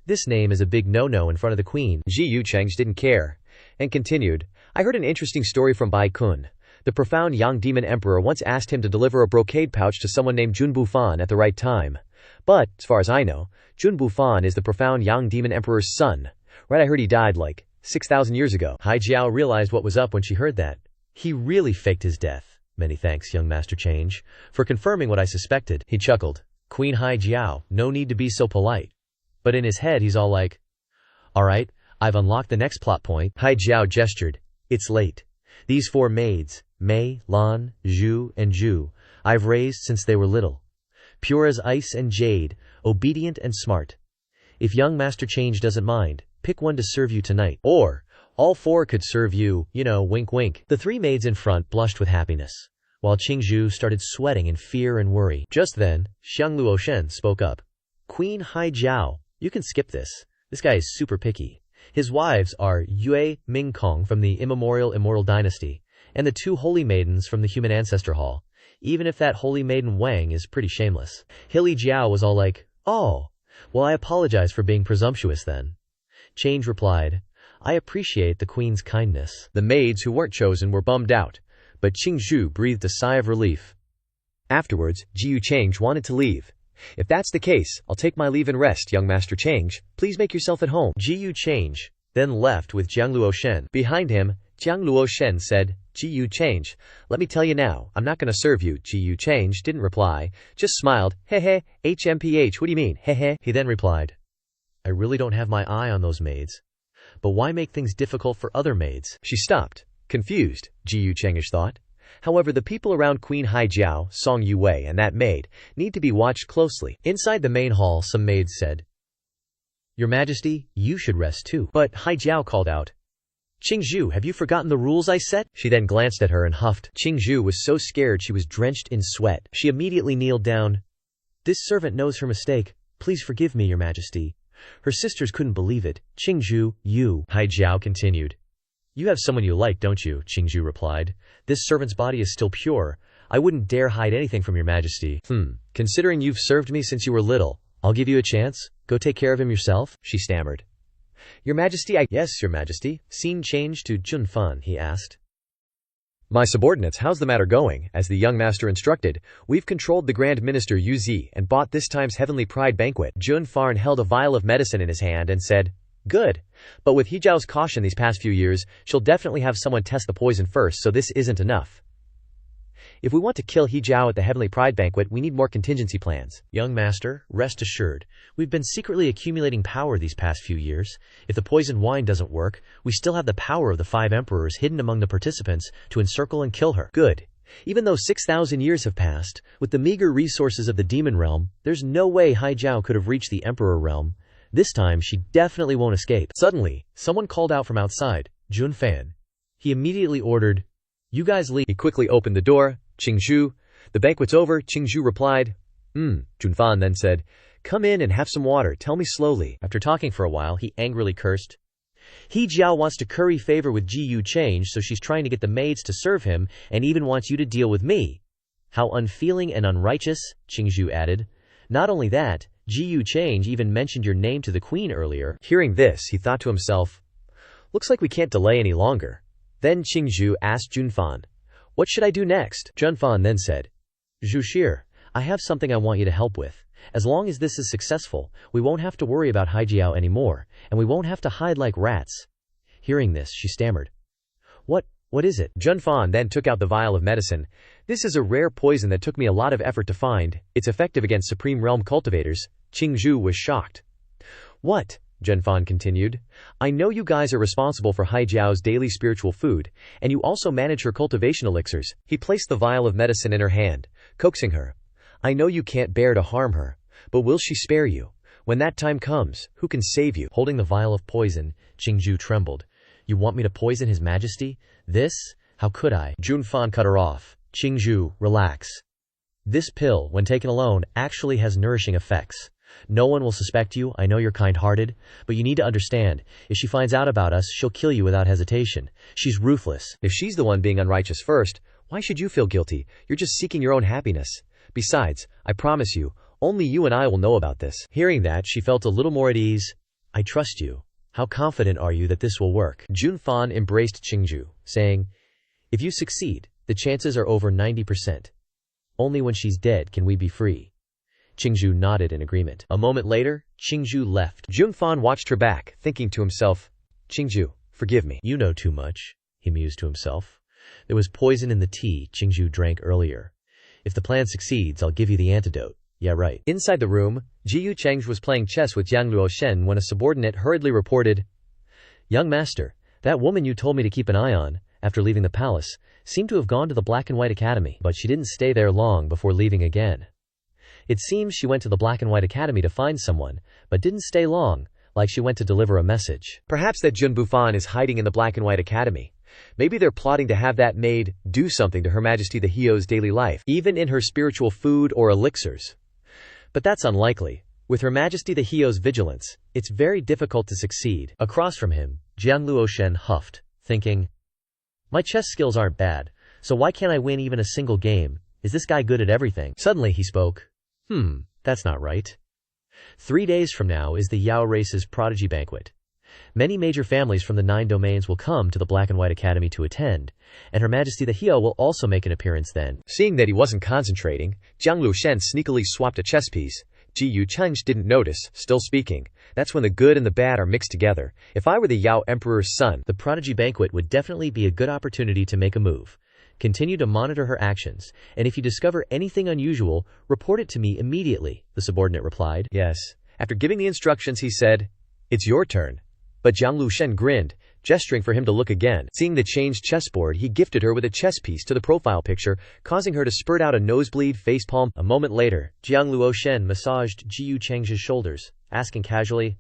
This name is a big no-no in front of the queen. Ji Change didn't care, and continued, I heard an interesting story from Bai Kun. The profound Yang Demon Emperor once asked him to deliver a brocade pouch to someone named Jun Bufan at the right time. But, as far as I know, Jun Bufan is the profound Yang Demon Emperor's son. Right, I heard he died like 6,000 years ago. Hai Jiao realized what was up when she heard that. He really faked his death. Many thanks, young Master Change, for confirming what I suspected. He chuckled. Queen Hai Jiao, no need to be so polite. But in his head he's all like, alright, I've unlocked the next plot point. Hai Jiao gestured. It's late. These 4 maids, Mei, Lan, Zhu, and Zhu, I've raised since they were little. Pure as ice and jade, obedient and smart. If young Master Change doesn't mind, pick one to serve you tonight. Or, all 4 could serve you, wink wink. The 3 maids in front blushed with happiness, while Qingzhu started sweating in fear and worry. Just then, Xiang Luoshen spoke up. Queen Hai Jiao, you can skip this. This guy is super picky. His wives are Yue Mingkong from the immemorial Immortal Dynasty, and the 2 holy maidens from the Human Ancestor Hall, even if that holy maiden Wang is pretty shameless. Hilly Jiao was all like, oh, well I apologize for being presumptuous then. Change replied, I appreciate the queen's kindness. The maids who weren't chosen were bummed out, but Qingzhu breathed a sigh of relief. Afterwards, Jiyu Change wanted to leave. If that's the case, I'll take my leave and rest, young Master Change. Please make yourself at home. Jiyu Change then left with Jiang Luoshen. Behind him, Jiang Luoshen said, Jiyu Change, let me tell you now, I'm not going to serve you. Jiyu Change didn't reply, just smiled. Heh, HMPH, what do you mean, heh? He then replied, I really don't have my eye on those maids. But why make things difficult for other maids? She stopped, confused, Jiyu Changish thought. However, the people around Queen Hai Jiao, Song Yue, and that maid need to be watched closely. Inside the main hall, some maids said, Your Majesty, you should rest too. But Hai Jiao called out, Qingzhu, have you forgotten the rules I set? She then glanced at her and huffed. Qingzhu was so scared she was drenched in sweat. She immediately kneeled down. This servant knows her mistake. Please forgive me, Your Majesty. Her sisters couldn't believe it. Qingzhu, you. Hai Jiao continued. You have someone you like, don't you? Qingzhu replied. This servant's body is still pure. I wouldn't dare hide anything from Your Majesty. Considering you've served me since you were little, I'll give you a chance. Go take care of him yourself, she stammered. Your Majesty, Yes, Your Majesty. Scene changed to Junfan, he asked. My subordinates, how's the matter going? As the young master instructed, we've controlled the Grand Minister Yu Zi and bought this time's Heavenly Pride banquet. Junfan held a vial of medicine in his hand and said, Good. But with Hijiao's caution these past few years, she'll definitely have someone test the poison first, so this isn't enough. If we want to kill Hijiao at the Heavenly Pride banquet, we need more contingency plans. Young master, rest assured, we've been secretly accumulating power these past few years. If the poisoned wine doesn't work, we still have the power of the 5 emperors hidden among the participants to encircle and kill her. Good. Even though 6,000 years have passed, with the meager resources of the demon realm, there's no way Hai Jiao could have reached the emperor realm. This time, she definitely won't escape. Suddenly, someone called out from outside, Jun Fan. He immediately ordered, You guys leave. He quickly opened the door. Qingzhu, the banquet's over. Qingzhu replied. Junfan then said, Come in and have some water. Tell me slowly. After talking for a while, he angrily cursed. He Jiao wants to curry favor with Jiyu Change, so she's trying to get the maids to serve him and even wants you to deal with me. How unfeeling and unrighteous, Qingzhu added. Not only that, Jiyu Change even mentioned your name to the queen earlier. Hearing this, he thought to himself, Looks like we can't delay any longer. Then Qingzhu asked Junfan, What should I do next? Junfan then said, Zhushir, I have something I want you to help with. As long as this is successful, we won't have to worry about Haijiao anymore, and we won't have to hide like rats. Hearing this, she stammered. What is it? Junfan then took out the vial of medicine. This is a rare poison that took me a lot of effort to find. It's effective against Supreme Realm cultivators. Qingzhu was shocked. What? Junfan continued. I know you guys are responsible for Haijiao's daily spiritual food, and you also manage her cultivation elixirs. He placed the vial of medicine in her hand, coaxing her. I know you can't bear to harm her, but will she spare you? When that time comes, who can save you? Holding the vial of poison, Qingzhu trembled. You want me to poison His Majesty? This? How could I? Junfan cut her off. Qingzhu, relax. This pill, when taken alone, actually has nourishing effects. No one will suspect you, I know you're kind-hearted, but you need to understand, if she finds out about us, she'll kill you without hesitation. She's ruthless. If she's the one being unrighteous first, why should you feel guilty? You're just seeking your own happiness. Besides, I promise you, only you and I will know about this. Hearing that, she felt a little more at ease. I trust you. How confident are you that this will work? Junfan embraced Qingzhu, saying, If you succeed, the chances are over 90%. Only when she's dead can we be free. Qingzhu nodded in agreement. A moment later, Qingzhu left. Junfan watched her back, thinking to himself, Qingzhu, forgive me. You know too much, he mused to himself. There was poison in the tea Qingzhu drank earlier. If the plan succeeds, I'll give you the antidote. Yeah, right. Inside the room, Jiyu Cheng was playing chess with Yang Luoshen when a subordinate hurriedly reported, Young master, that woman you told me to keep an eye on, after leaving the palace, seemed to have gone to the Black and White Academy, but she didn't stay there long before leaving again. It seems she went to the Black and White Academy to find someone, but didn't stay long, like she went to deliver a message. Perhaps that Jun Bufan is hiding in the Black and White Academy. Maybe they're plotting to have that maid do something to Her Majesty the Hio's daily life, even in her spiritual food or elixirs. But that's unlikely. With Her Majesty the Hio's vigilance, it's very difficult to succeed. Across from him, Jiang Luoshen huffed, thinking, my chess skills aren't bad, so why can't I win even a single game? Is this guy good at everything? Suddenly he spoke. That's not right. 3 days from now is the Yao race's prodigy banquet. Many major families from the 9 domains will come to the Black and White Academy to attend, and Her Majesty the Hio will also make an appearance then. Seeing that he wasn't concentrating, Jiang Luoshen sneakily swapped a chess piece. Ji Yu Cheng didn't notice, still speaking. That's when the good and the bad are mixed together. If I were the Yao Emperor's son, the prodigy banquet would definitely be a good opportunity to make a move. Continue to monitor her actions, and if you discover anything unusual, report it to me immediately, the subordinate replied. Yes. After giving the instructions, he said, it's your turn. But Jiang Luoshen grinned, gesturing for him to look again. Seeing the changed chessboard, he gifted her with a chess piece to the profile picture, causing her to spurt out a nosebleed facepalm. A moment later, Jiang Luoshen massaged Jiyu Cheng's shoulders, asking casually,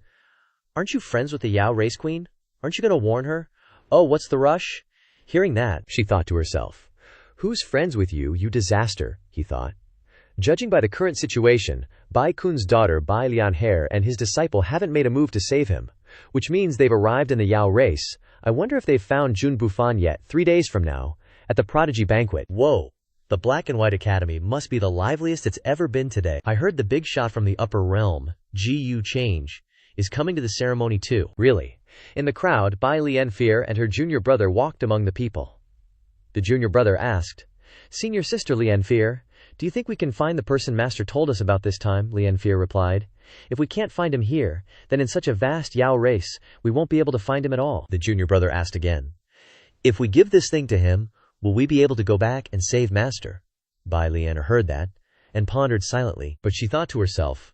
aren't you friends with the Yao race queen? Aren't you going to warn her? Oh, what's the rush? Hearing that, she thought to herself, who's friends with you, you disaster, he thought. Judging by the current situation, Bai Kun's daughter Bai Lianhe and his disciple haven't made a move to save him, which means they've arrived in the Yao race. I wonder if they've found Jun Bufan yet. 3 days from now, at the prodigy banquet. Whoa, the Black and White Academy must be the liveliest it's ever been today. I heard the big shot from the upper realm, Ji Change, is coming to the ceremony too. Really? In the crowd, Bai Lianfe and her junior brother walked among the people. The junior brother asked, Senior sister Lianfe, do you think we can find the person Master told us about this time? Lianfe replied. If we can't find him here, then in such a vast Yao race, we won't be able to find him at all. The junior brother asked again. If we give this thing to him, will we be able to go back and save Master? Bai Lianhe heard that, and pondered silently, but she thought to herself,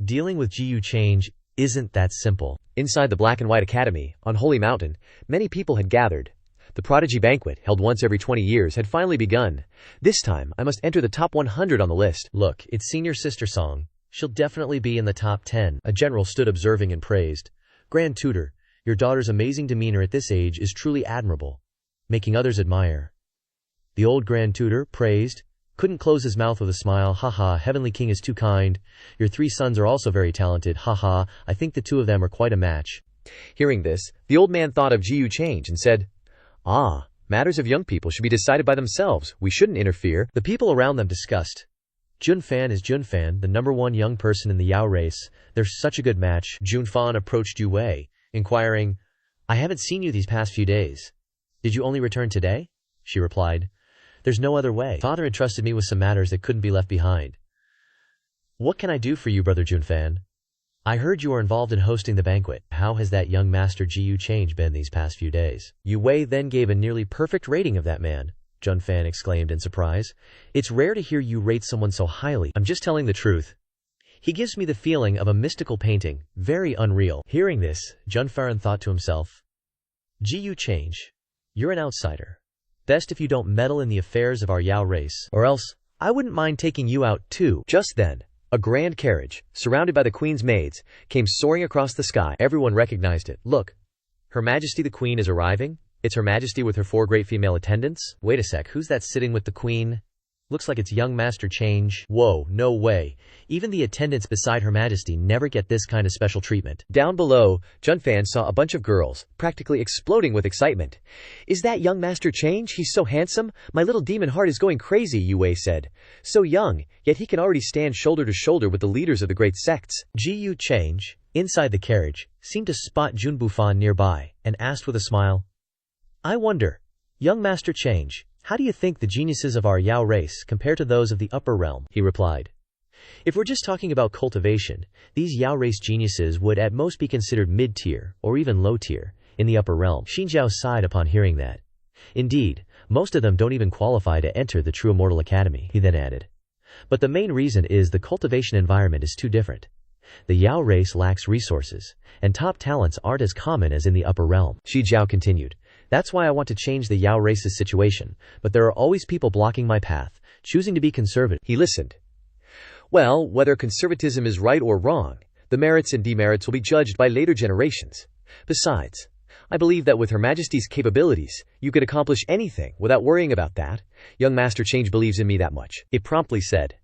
dealing with Ji Change isn't that simple. Inside the Black and White Academy, on Holy Mountain, many people had gathered. The prodigy banquet, held once every 20 years, had finally begun. This time, I must enter the top 100 on the list. Look, it's senior sister Song. She'll definitely be in the top 10. A general stood observing and praised. Grand Tutor, your daughter's amazing demeanor at this age is truly admirable, making others admire. The old Grand Tutor, praised, couldn't close his mouth with a smile. Haha, Heavenly King is too kind. Your 3 sons are also very talented. Haha, I think the 2 of them are quite a match. Hearing this, the old man thought of Jiyu Change and said, matters of young people should be decided by themselves. We shouldn't interfere. The people around them discussed. Junfan is Junfan, the #1 young person in the Yao race. They're such a good match. Junfan approached Yu Wei, inquiring, I haven't seen you these past few days. Did you only return today? She replied, there's no other way. Father entrusted me with some matters that couldn't be left behind. What can I do for you, Brother Junfan? I heard you are involved in hosting the banquet. How has that young master Jiyu Change been these past few days? Yu Wei then gave a nearly perfect rating of that man. Junfan exclaimed in surprise. It's rare to hear you rate someone so highly. I'm just telling the truth. He gives me the feeling of a mystical painting, very unreal. Hearing this, Junfaran thought to himself, Jiyu Change, you're an outsider. Best if you don't meddle in the affairs of our Yao race, or else I wouldn't mind taking you out too. Just then, a grand carriage, surrounded by the Queen's maids, came soaring across the sky. Everyone recognized it. Look, Her Majesty the Queen is arriving. It's Her Majesty with her 4 great female attendants. Wait a sec, who's that sitting with the Queen? Looks like it's young Master Change. Whoa, no way. Even the attendants beside Her Majesty never get this kind of special treatment. Down below, Junfan saw a bunch of girls, practically exploding with excitement. Is that young Master Change? He's so handsome. My little demon heart is going crazy, Yu Wei said. So young, yet he can already stand shoulder to shoulder with the leaders of the great sects. Jiyu Change, inside the carriage, seemed to spot Jun Bufan nearby, and asked with a smile, I wonder, young Master Change, how do you think the geniuses of our Yao race compare to those of the upper realm? He replied, If we're just talking about cultivation, these Yao race geniuses would at most be considered mid-tier, or even low-tier, in the upper realm. Xinjiao sighed upon hearing that. Indeed, most of them don't even qualify to enter the True Immortal Academy, he then added. But the main reason is the cultivation environment is too different. The Yao race lacks resources, and top talents aren't as common as in the upper realm. Xinjiao continued. That's why I want to change the Yao race's situation, but there are always people blocking my path, choosing to be conservative. He listened. Well, whether conservatism is right or wrong, the merits and demerits will be judged by later generations. Besides, I believe that with Her Majesty's capabilities, you could accomplish anything without worrying about that. Young Master Change believes in me that much. It promptly said.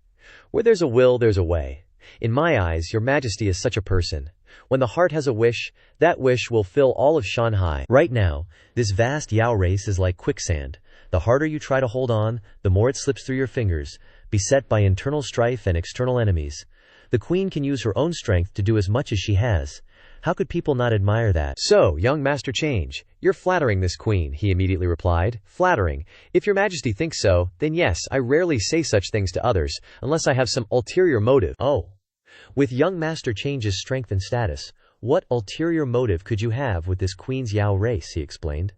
Where there's a will, there's a way. In my eyes, Your Majesty is such a person. When the heart has a wish, that wish will fill all of Shanghai. Right now, this vast Yao race is like quicksand. The harder you try to hold on, the more it slips through your fingers, beset by internal strife and external enemies. The queen can use her own strength to do as much as she has. How could people not admire that? So, young Master Change, you're flattering this queen, he immediately replied. Flattering. If Your Majesty thinks so, then yes, I rarely say such things to others, unless I have some ulterior motive. Oh. With young Master Change's strength and status, what ulterior motive could you have with this queen's Yao race, he explained.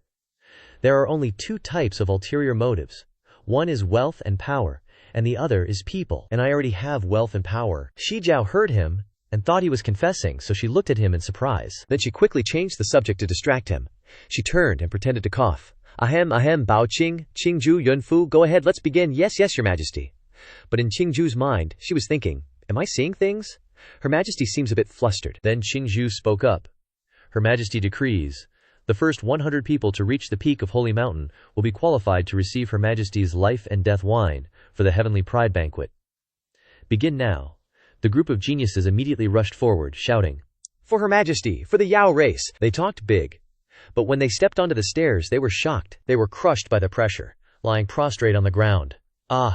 There are only two types of ulterior motives. One is wealth and power, and the other is people. And I already have wealth and power. Xinjiao heard him and thought he was confessing, so she looked at him in surprise. Then she quickly changed the subject to distract him. She turned and pretended to cough. Ahem, Bao Qing, Qingju Yunfu, go ahead, let's begin. Yes, Your Majesty. But in Qingju's mind, she was thinking, am I seeing things? Her Majesty seems a bit flustered. Then Qingju spoke up. Her Majesty decrees, the first 100 people to reach the peak of Holy Mountain will be qualified to receive Her Majesty's life and death wine for the Heavenly Pride Banquet. Begin now. The group of geniuses immediately rushed forward, shouting, For Her Majesty, for the Yao race. They talked big. But when they stepped onto the stairs, they were shocked. They were crushed by the pressure, lying prostrate on the ground. Ugh,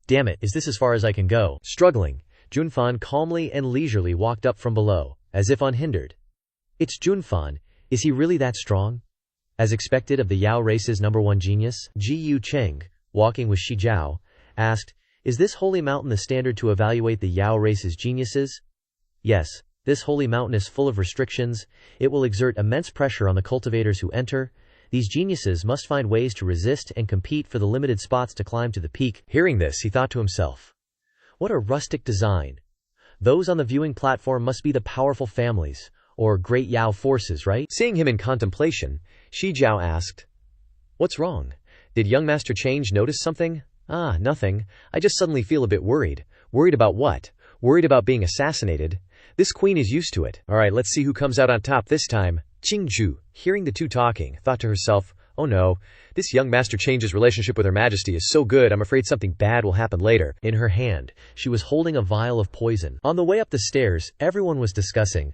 damn it, is this as far as I can go? Struggling, Junfan calmly and leisurely walked up from below, as if unhindered. It's Junfan. Is he really that strong? As expected of the Yao race's #1 genius, Ji Yu Cheng, walking with Xinjiao, asked, Is this holy mountain the standard to evaluate the Yao race's geniuses? Yes, this holy mountain is full of restrictions. It will exert immense pressure on the cultivators who enter. These geniuses must find ways to resist and compete for the limited spots to climb to the peak. Hearing this, he thought to himself, what a rustic design. Those on the viewing platform must be the powerful families, or great Yao forces, right? Seeing him in contemplation, Xinjiao asked, What's wrong? Did young Master Change notice something? Nothing. I just suddenly feel a bit worried. Worried about what? Worried about being assassinated. This queen is used to it. All right, let's see who comes out on top this time. Qingju, hearing the two talking, thought to herself, Oh no, this young Master Change's relationship with Her Majesty is so good, I'm afraid something bad will happen later. In her hand, she was holding a vial of poison. On the way up the stairs, everyone was discussing,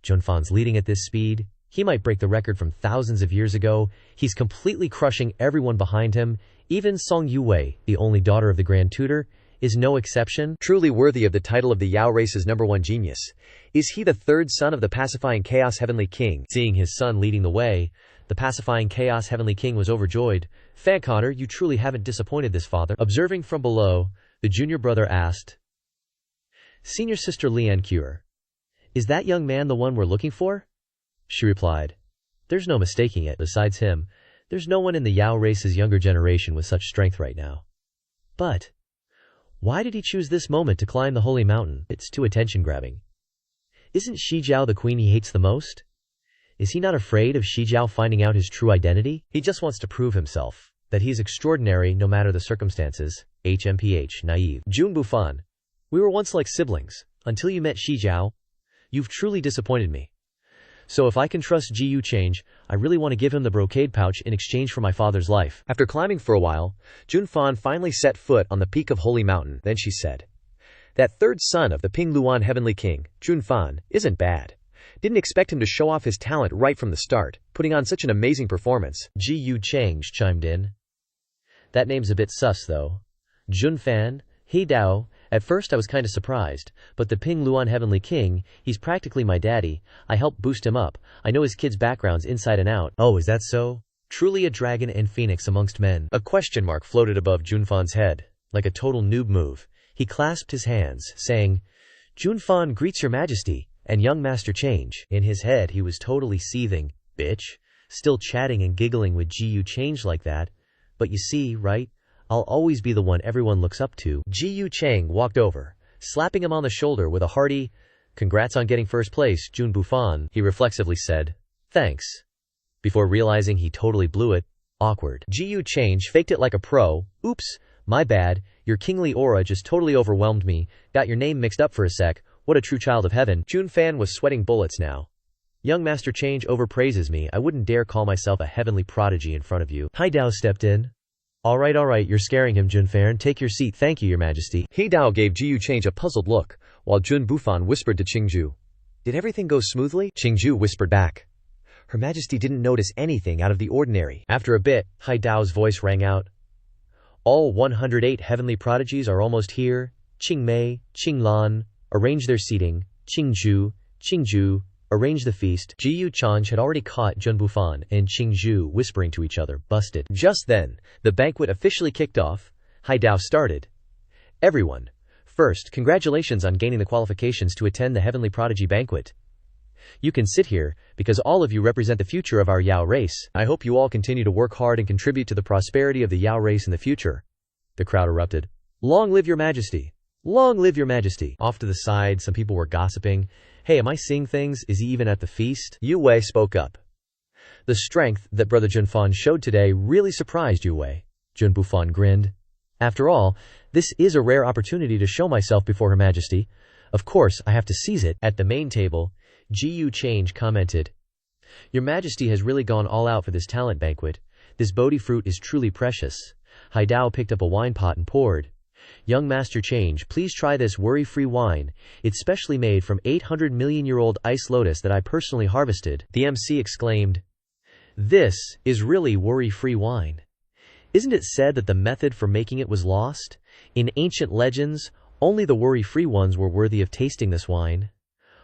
Junfan's leading at this speed. He might break the record from thousands of years ago. He's completely crushing everyone behind him. Even Song Yuwei, the only daughter of the Grand Tutor, is no exception. Truly worthy of the title of the Yao race's #1 genius. Is he the third son of the pacifying Chaos Heavenly King? Seeing his son leading the way, the pacifying Chaos Heavenly King was overjoyed. Fancotter, you truly haven't disappointed this father. Observing from below, the junior brother asked, Senior sister Lian Cure, is that young man the one we're looking for? She replied, There's no mistaking it. Besides him, there's no one in the Yao race's younger generation with such strength right now. But why did he choose this moment to climb the holy mountain? It's too attention-grabbing. Isn't Xinjiao the queen he hates the most? Is he not afraid of Xinjiao finding out his true identity? He just wants to prove himself, that he's extraordinary no matter the circumstances. HMPH, naive. Jun Bufan, we were once like siblings, until you met Xinjiao. You've truly disappointed me. So if I can trust Ji Yu Change, I really want to give him the brocade pouch in exchange for my father's life. After climbing for a while, Junfan finally set foot on the peak of Holy Mountain. Then she said, That third son of the Ping Luan Heavenly King, Junfan, isn't bad. Didn't expect him to show off his talent right from the start, putting on such an amazing performance. Ji Yu Change chimed in. That name's a bit sus though. Junfan, He Dao. At first I was kinda surprised, but the Ping Luan Heavenly King, he's practically my daddy. I helped boost him up. I know his kids' backgrounds inside and out. Oh, is that so? Truly a dragon and phoenix amongst men. A question mark floated above Junfan's head. Like a total noob move, He clasped his hands, saying, Junfan greets your majesty, and young master Change. In his head he was totally seething, bitch, still chatting and giggling with Gu Change like that. But you see, right? I'll always be the one everyone looks up to. Gu Chang walked over, slapping him on the shoulder with a hearty, congrats on getting first place, Jun Bufan, he reflexively said. Thanks. Before realizing he totally blew it, awkward. Gu Change faked it like a pro. Oops, my bad, your kingly aura just totally overwhelmed me, got your name mixed up for a sec, what a true child of heaven. Jun Fan was sweating bullets now. Young Master Change overpraises me, I wouldn't dare call myself a heavenly prodigy in front of you. Hai Dao stepped in. Alright, you're scaring him, Jun Fan, take your seat, thank you, your majesty. Hai Dao gave Gu Change a puzzled look, while Jun Bufan whispered to Qingju. Did everything go smoothly? Qingju whispered back. Her Majesty didn't notice anything out of the ordinary. After a bit, Hai Dao's voice rang out. All 108 heavenly prodigies are almost here. Qingmei, Qinglan, arrange their seating. Qingju, arrange the feast. Gu Change had already caught Jun Bufan and Qingju whispering to each other, busted. Just then, the banquet officially kicked off. Hai Dao started. Everyone, first, congratulations on gaining the qualifications to attend the Heavenly Prodigy Banquet. You can sit here, because all of you represent the future of our Yao race. I hope you all continue to work hard and contribute to the prosperity of the Yao race in the future. The crowd erupted. Long live your majesty! Long live your majesty! Off to the side, some people were gossiping. Hey, am I seeing things? Is he even at the feast? Yu Wei spoke up. The strength that Brother Junfan showed today really surprised Yu Wei. Jun Bufan grinned. After all, this is a rare opportunity to show myself before Her Majesty. Of course, I have to seize it. At the main table, Gu Change commented, Your Majesty has really gone all out for this talent banquet. This Bodhi fruit is truly precious. Hai Dao picked up a wine pot and poured. Young Master Change, please try this worry-free wine. It's specially made from 800 million-year-old ice lotus that I personally harvested. The MC exclaimed, This is really worry-free wine. Isn't it said that the method for making it was lost? In ancient legends, only the worry-free ones were worthy of tasting this wine.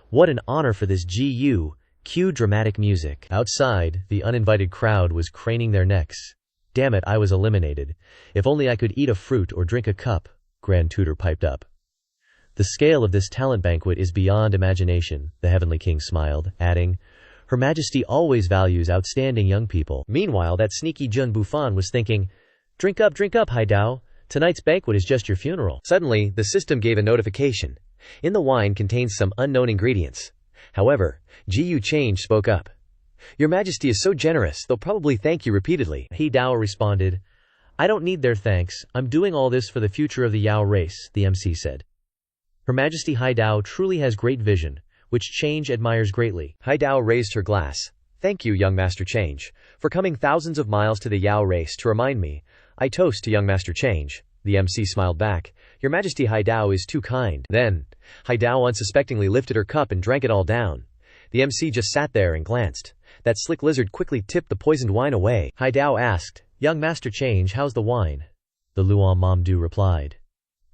What an honor for this Gu. Cue dramatic music. Outside, the uninvited crowd was craning their necks. Damn it, I was eliminated. If only I could eat a fruit or drink a cup, Grand Tutor piped up. The scale of this talent banquet is beyond imagination, the Heavenly King smiled, adding, Her Majesty always values outstanding young people. Meanwhile, that sneaky Jun Bufan was thinking, Drink up, Hai Dao. Tonight's banquet is just your funeral. Suddenly, the system gave a notification. In the wine contains some unknown ingredients. However, Gu Change spoke up. Your Majesty is so generous, they'll probably thank you repeatedly. Hai Dao responded, I don't need their thanks. I'm doing all this for the future of the Yao race, the MC said. Her Majesty Hai Dao truly has great vision, which Change admires greatly. Hai Dao raised her glass. Thank you, young Master Change, for coming thousands of miles to the Yao race to remind me. I toast to young Master Change. The MC smiled back. Your Majesty Hai Dao is too kind. Then, Hai Dao unsuspectingly lifted her cup and drank it all down. The MC just sat there and glanced. That slick lizard quickly tipped the poisoned wine away. Hai Dao asked, Young Master Change, how's the wine? The Luan Mamdu replied.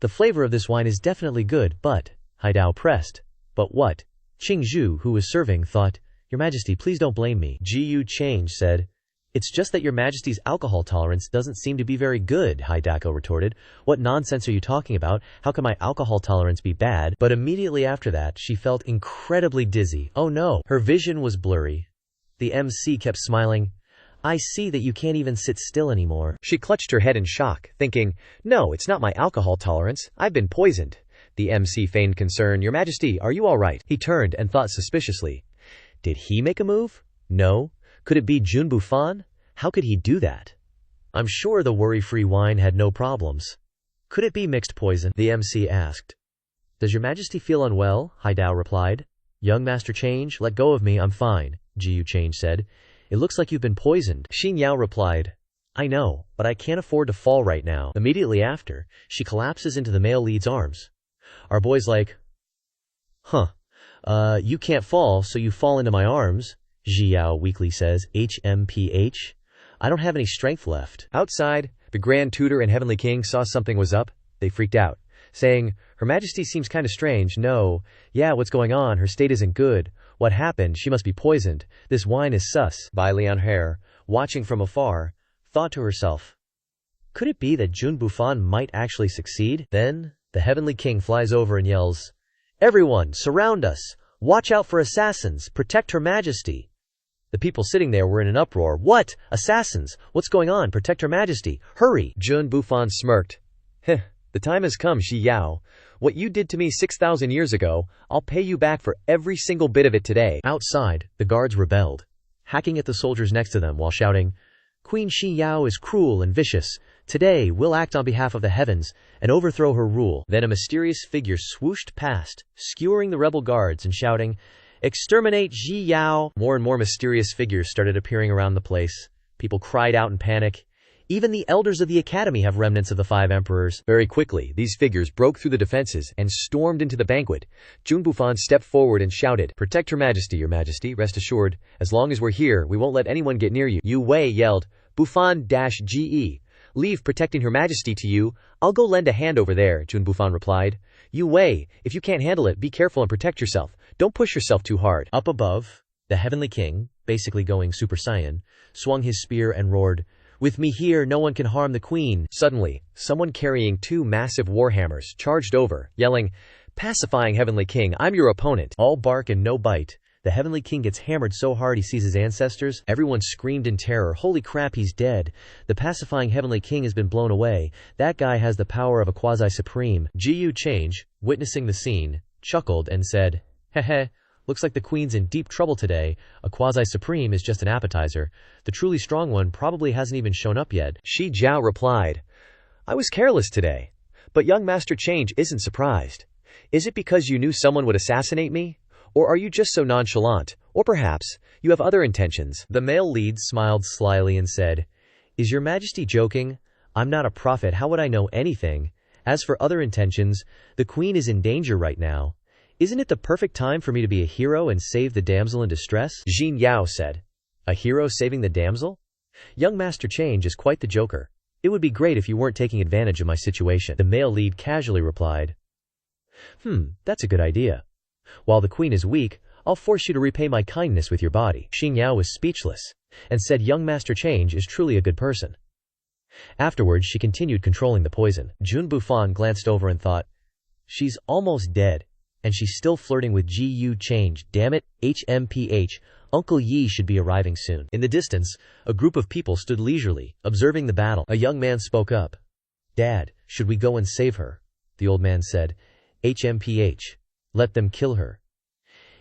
The flavor of this wine is definitely good, but, Hai Dao pressed. But what? Qingju, who was serving, thought, Your Majesty, please don't blame me. Gu Change said, It's just that your Majesty's alcohol tolerance doesn't seem to be very good, Hai Dao retorted. What nonsense are you talking about? How can my alcohol tolerance be bad? But immediately after that, she felt incredibly dizzy. Oh no, her vision was blurry. The MC kept smiling. I see that you can't even sit still anymore. She clutched her head in shock, thinking, No, it's not my alcohol tolerance. I've been poisoned. The MC feigned concern. Your Majesty, are you all right? He turned and thought suspiciously. Did he make a move? No. Could it be Jun Bufan? How could he do that? I'm sure the worry-free wine had no problems. Could it be mixed poison? The MC asked. Does your Majesty feel unwell? Hai Dao replied. Young Master Change, let go of me, I'm fine, Gu Change said. It looks like you've been poisoned. Xin Yao replied. I know, but I can't afford to fall right now. Immediately after, she collapses into the male lead's arms. Our boy's like, you can't fall, so you fall into my arms. Ji Yao weakly says, HMPH. I don't have any strength left. Outside, the Grand Tutor and Heavenly King saw something was up. They freaked out, saying, Her Majesty seems kind of strange. No, yeah, what's going on? Her state isn't good. What happened? She must be poisoned. This wine is sus. Bai Lianhe, watching from afar, thought to herself, could it be that Jun Bufan might actually succeed? Then, The heavenly king flies over and yells, "Everyone, surround us! Watch out for assassins! Protect Her Majesty!" The people sitting there were in an uproar. "What? Assassins? What's going on? Protect Her Majesty! Hurry!" Jun Bufan smirked. Heh, the time has come, Shi Yao. What you did to me 6,000 years ago, I'll pay you back for every single bit of it today. Outside, the guards rebelled, hacking at the soldiers next to them while shouting, "Queen Shi Yao is cruel and vicious. Today, we'll act on behalf of the heavens and overthrow her rule." Then a mysterious figure swooshed past, skewering the rebel guards and shouting, "Exterminate Shi Yao!" More and more mysterious figures started appearing around the place. People cried out in panic. Even the elders of the academy have remnants of the 5 emperors. Very quickly, these figures broke through the defenses and stormed into the banquet. Jun Bufan stepped forward and shouted, "Protect Her Majesty, Your Majesty. Rest assured, as long as we're here, we won't let anyone get near you." Yu Wei yelled, "Bufan-GE. Leave protecting Her Majesty to you. I'll go lend a hand over there," Jun Bufan replied. "Yu Wei, if you can't handle it, be careful and protect yourself. Don't push yourself too hard." Up above, the heavenly king, basically going Super Saiyan, swung his spear and roared, "With me here, no one can harm the queen." Suddenly, someone carrying 2 massive warhammers charged over, yelling, "Pacifying Heavenly King, I'm your opponent." All bark and no bite. The heavenly king gets hammered so hard he sees his ancestors. Everyone screamed in terror, "Holy crap, he's dead. The pacifying heavenly king has been blown away. That guy has the power of a quasi-supreme." Gu Change, witnessing the scene, chuckled and said, "Heh, looks like the queen's in deep trouble today. A quasi-supreme is just an appetizer. The truly strong one probably hasn't even shown up yet." Shi Jiao replied, "I was careless today. But young Master Change isn't surprised. Is it because you knew someone would assassinate me? Or are you just so nonchalant? Or perhaps you have other intentions?" The male lead smiled slyly and said, "Is your majesty joking? I'm not a prophet. How would I know anything? As for other intentions, the queen is in danger right now. Isn't it the perfect time for me to be a hero and save the damsel in distress?" Jin Yao said, "A hero saving the damsel? Young Master Change is quite the joker. It would be great if you weren't taking advantage of my situation." The male lead casually replied, "That's a good idea. While the queen is weak, I'll force you to repay my kindness with your body." Xing Yao was speechless and said young Master Change is truly a good person. Afterwards, she continued controlling the poison. Jun Bufan glanced over and thought, "She's almost dead. And she's still flirting with Gu Change. Damn it, HMPH. Uncle Yi should be arriving soon." In the distance, a group of people stood leisurely, observing the battle. A young man spoke up. "Dad, should we go and save her?" The old man said, "HMPH. Let them kill her.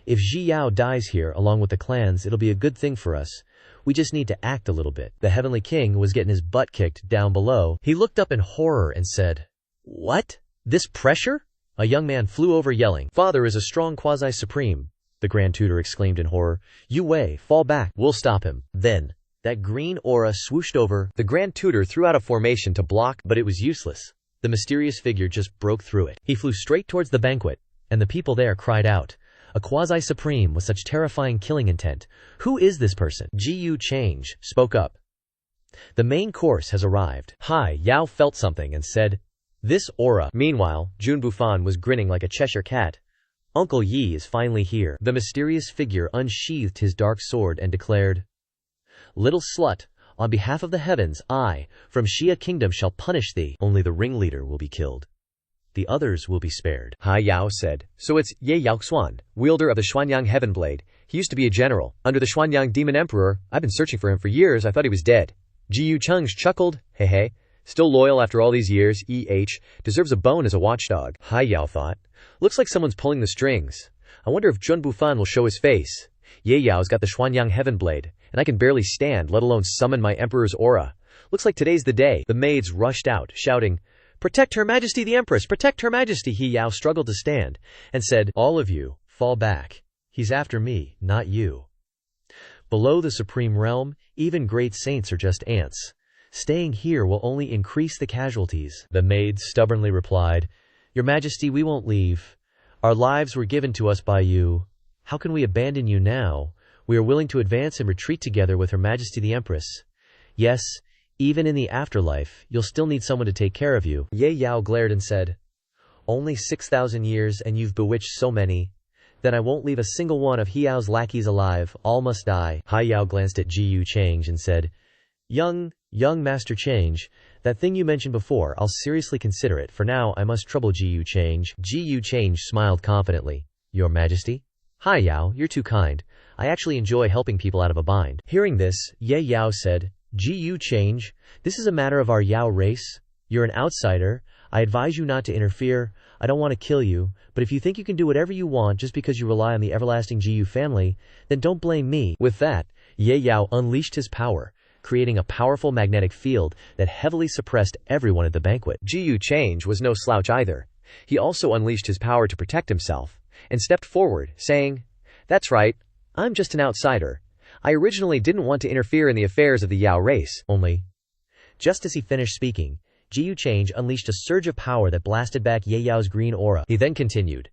If Ji Yao dies here along with the clans, it'll be a good thing for us. We just need to act a little bit." The heavenly king was getting his butt kicked down below. He looked up in horror and said, "What? This pressure?" A young man flew over yelling, "Father is a strong quasi-supreme." The Grand Tutor exclaimed in horror, "Yu Wei, fall back. We'll stop him." Then, that green aura swooshed over. The Grand Tutor threw out a formation to block, But it was useless. The mysterious figure just broke through it. He flew straight towards the banquet, and the people there cried out, "A quasi-supreme with such terrifying killing intent. Who is this person?" Gu Change spoke up. "The main course has arrived." Hai Yao felt something and said, "This aura." Meanwhile, Jun Bufan was grinning like a Cheshire cat. "Uncle Yi is finally here." The mysterious figure unsheathed his dark sword and declared, "Little slut, on behalf of the heavens, I, from Xia Kingdom, shall punish thee. Only the ringleader will be killed. The others will be spared." Hai Yao said, "So it's Ye Yaoxuan, wielder of the Xuanyang Heaven Blade. He used to be a general under the Xuanyang Demon Emperor. I've been searching for him for years. I thought he was dead." Jiu Cheng's chuckled, "Hey. Still loyal after all these years, deserves a bone as a watchdog." Hai Yao thought, "Looks like someone's pulling the strings. I wonder if Jun Bufan will show his face. Ye Yao's got the Xuanyang Heaven Blade, and I can barely stand, let alone summon my Emperor's aura. Looks like today's the day." The maids rushed out, shouting, "Protect Her Majesty the Empress! Protect Her Majesty!" He Yao struggled to stand, and said, "All of you, fall back. He's after me, not you. Below the Supreme Realm, even great saints are just ants. Staying here will only increase the casualties." The maids stubbornly replied, "Your Majesty, we won't leave. Our lives were given to us by you. How can we abandon you now? We are willing to advance and retreat together with Her Majesty the Empress. Yes, even in the afterlife, you'll still need someone to take care of you." Ye Yao glared and said, "Only 6,000 years and you've bewitched so many. Then I won't leave a single one of Hiao's lackeys alive. All must die." Hai Yao glanced at Gu Change and said, Young Master Change, That thing you mentioned before, I'll seriously consider it. For now, I must trouble Ji Yu Change. Ji Yu Change smiled confidently. Your Majesty? Hi Yao, you're too kind. I actually enjoy helping people out of a bind. Hearing this, Ye Yao said, Ji Yu Change, this is a matter of our Yao race. You're an outsider. I advise you not to interfere. I don't want to kill you, but if you think you can do whatever you want just because you rely on the everlasting Ji Yu family, then don't blame me. With that, Ye Yao unleashed his power, creating a powerful magnetic field that heavily suppressed everyone at the banquet. Ji Yu Change was no slouch either. He also unleashed his power to protect himself, and stepped forward, saying, That's right, I'm just an outsider. I originally didn't want to interfere in the affairs of the Yao race. Only. Just as he finished speaking, Ji Yu Change unleashed a surge of power that blasted back Ye Yao's green aura. He then continued,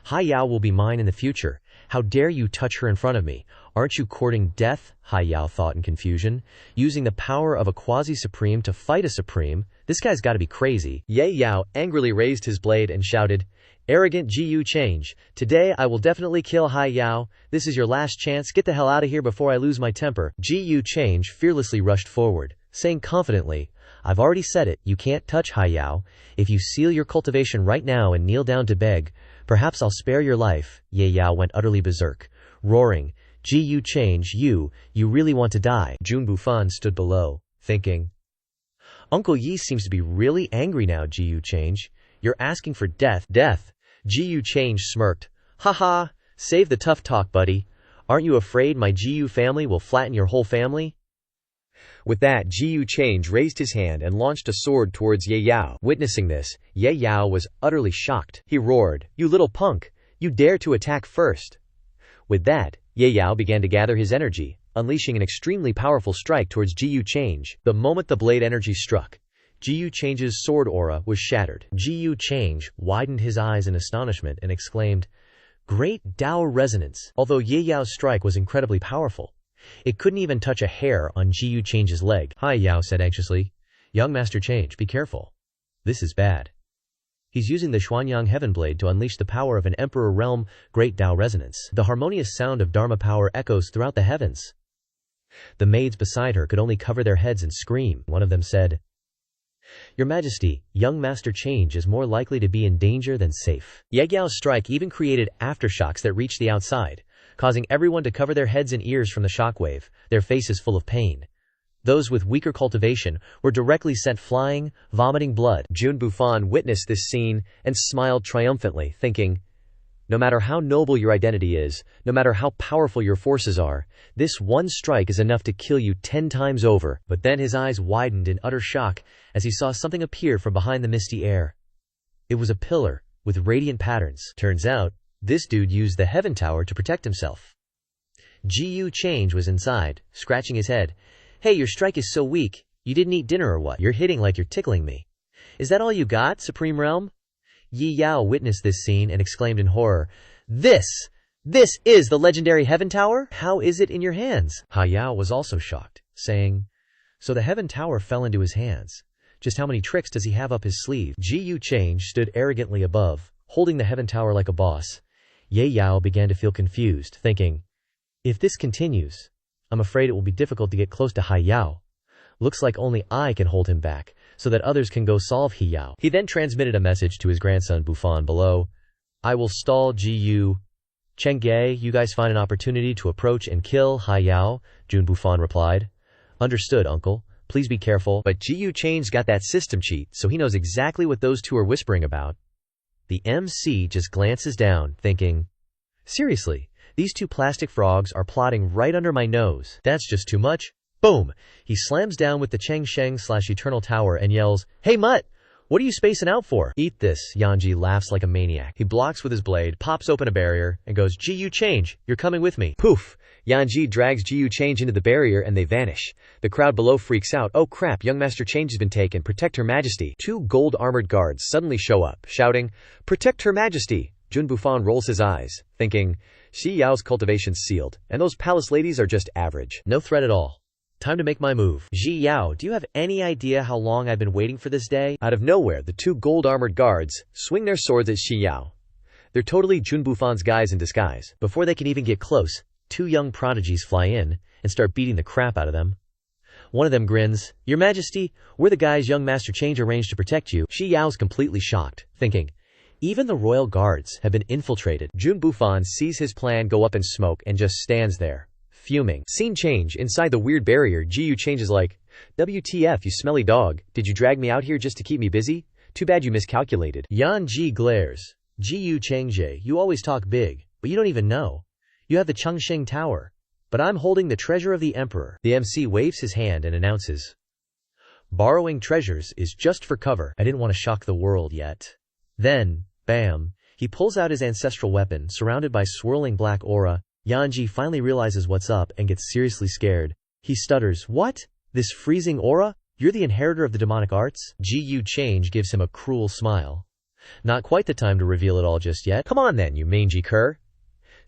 Hai Yao will be mine in the future. How dare you touch her in front of me? Aren't you courting death? Hai Yao thought in confusion. Using the power of a quasi-supreme to fight a supreme? This guy's gotta be crazy. Ye Yao angrily raised his blade and shouted, Arrogant Ji Yu Change, today I will definitely kill Hai Yao. This is your last chance. Get the hell out of here before I lose my temper. Ji Yu Change fearlessly rushed forward, saying confidently, I've already said it, you can't touch Hai Yao. If you seal your cultivation right now and kneel down to beg, perhaps I'll spare your life. Ye Yao went utterly berserk, roaring, Ji Yu Change, you really want to die. Jun Bufan stood below, thinking, Uncle Yi seems to be really angry now. Ji Yu Change, you're asking for death. Death. Ji Yu Change smirked. Haha, save the tough talk, buddy. Aren't you afraid my Ji Yu family will flatten your whole family? With that, Ji Yu Change raised his hand and launched a sword towards Ye Yao. Witnessing this, Ye Yao was utterly shocked. He roared, You little punk! You dare to attack first! With that, Ye Yao began to gather his energy, unleashing an extremely powerful strike towards Ji Yu Change. The moment the blade energy struck, Ji Yu Change's sword aura was shattered. Ji Yu Change widened his eyes in astonishment and exclaimed, Great Dao resonance! Although Ye Yao's strike was incredibly powerful, it couldn't even touch a hair on Ji Yu Change's leg. Hai Yao said anxiously, Young Master Change, be careful. This is bad. He's using the Xuanyang Heaven Blade to unleash the power of an Emperor Realm, Great Dao Resonance. The harmonious sound of Dharma power echoes throughout the heavens. The maids beside her could only cover their heads and scream. One of them said, Your Majesty, young Master Change is more likely to be in danger than safe. Ye Yao's strike even created aftershocks that reached the outside, causing everyone to cover their heads and ears from the shockwave, their faces full of pain. Those with weaker cultivation were directly sent flying, vomiting blood. Jun Bufan witnessed this scene and smiled triumphantly, thinking, No matter how noble your identity is, no matter how powerful your forces are, this one strike is enough to kill you 10 times over. But then his eyes widened in utter shock as he saw something appear from behind the misty air. It was a pillar with radiant patterns. Turns out, this dude used the Heaven Tower to protect himself. Ji Yu Change was inside, scratching his head. Hey, your strike is so weak. You didn't eat dinner or what? You're hitting like you're tickling me. Is that all you got, Supreme Realm? Yi Yao witnessed this scene and exclaimed in horror, This is the legendary Heaven Tower? How is it in your hands? Ha Yao was also shocked, saying, So the Heaven Tower fell into his hands. Just how many tricks does he have up his sleeve? Ji Yu Change stood arrogantly above, holding the Heaven Tower like a boss. Ye Yao began to feel confused, thinking, If this continues, I'm afraid it will be difficult to get close to Hai Yao. Looks like only I can hold him back, so that others can go solve He Yao. He then transmitted a message to his grandson Bufan below. I will stall Ji Yu. Chengge, you guys find an opportunity to approach and kill Hai Yao, Jun Bufan replied. Understood, uncle. Please be careful. But Ji Yu Change got that system cheat, so he knows exactly what those two are whispering about. The MC just glances down, thinking, Seriously, these two plastic frogs are plotting right under my nose. That's just too much. Boom! He slams down with the Cheng Sheng/Eternal Tower and yells, Hey Mutt! What are you spacing out for? Eat this. Yanji laughs like a maniac. He blocks with his blade, pops open a barrier, and goes, Ji Yu Change, you're coming with me. Poof! Yanji drags Ji Yu Change into the barrier and they vanish. The crowd below freaks out. Oh crap, young Master Change has been taken. Protect Her Majesty. 2 gold-armored guards suddenly show up, shouting, Protect Her Majesty! Jun Bufan rolls his eyes, thinking, Xi Yao's cultivation's sealed, and those palace ladies are just average. No threat at all. Time to make my move. Ji Yao, do you have any idea how long I've been waiting for this day? Out of nowhere, the 2 gold-armored guards swing their swords at Xi Yao. They're totally Jun Bufan's guys in disguise. Before they can even get close, 2 young prodigies fly in and start beating the crap out of them. One of them grins, "Your Majesty, we're the guys young Master Change arranged to protect you." Shi Yao's completely shocked, thinking, even the royal guards have been infiltrated. Jun Bufan sees his plan go up in smoke and just stands there, fuming. Scene change. Inside the weird barrier, Ji changes like, "WTF, you smelly dog, did you drag me out here just to keep me busy? Too bad you miscalculated." Yan Ji glares. "Ji Changje, you always talk big, but you don't even know. You have the Chengsheng Tower, but I'm holding the treasure of the emperor." The MC waves his hand and announces, "Borrowing treasures is just for cover. I didn't want to shock the world yet." Then, bam, he pulls out his ancestral weapon, surrounded by swirling black aura. Yanji finally realizes what's up and gets seriously scared. He stutters, "What? This freezing aura? You're the inheritor of the demonic arts?" Ji Change gives him a cruel smile. "Not quite the time to reveal it all just yet. Come on then, you mangy cur."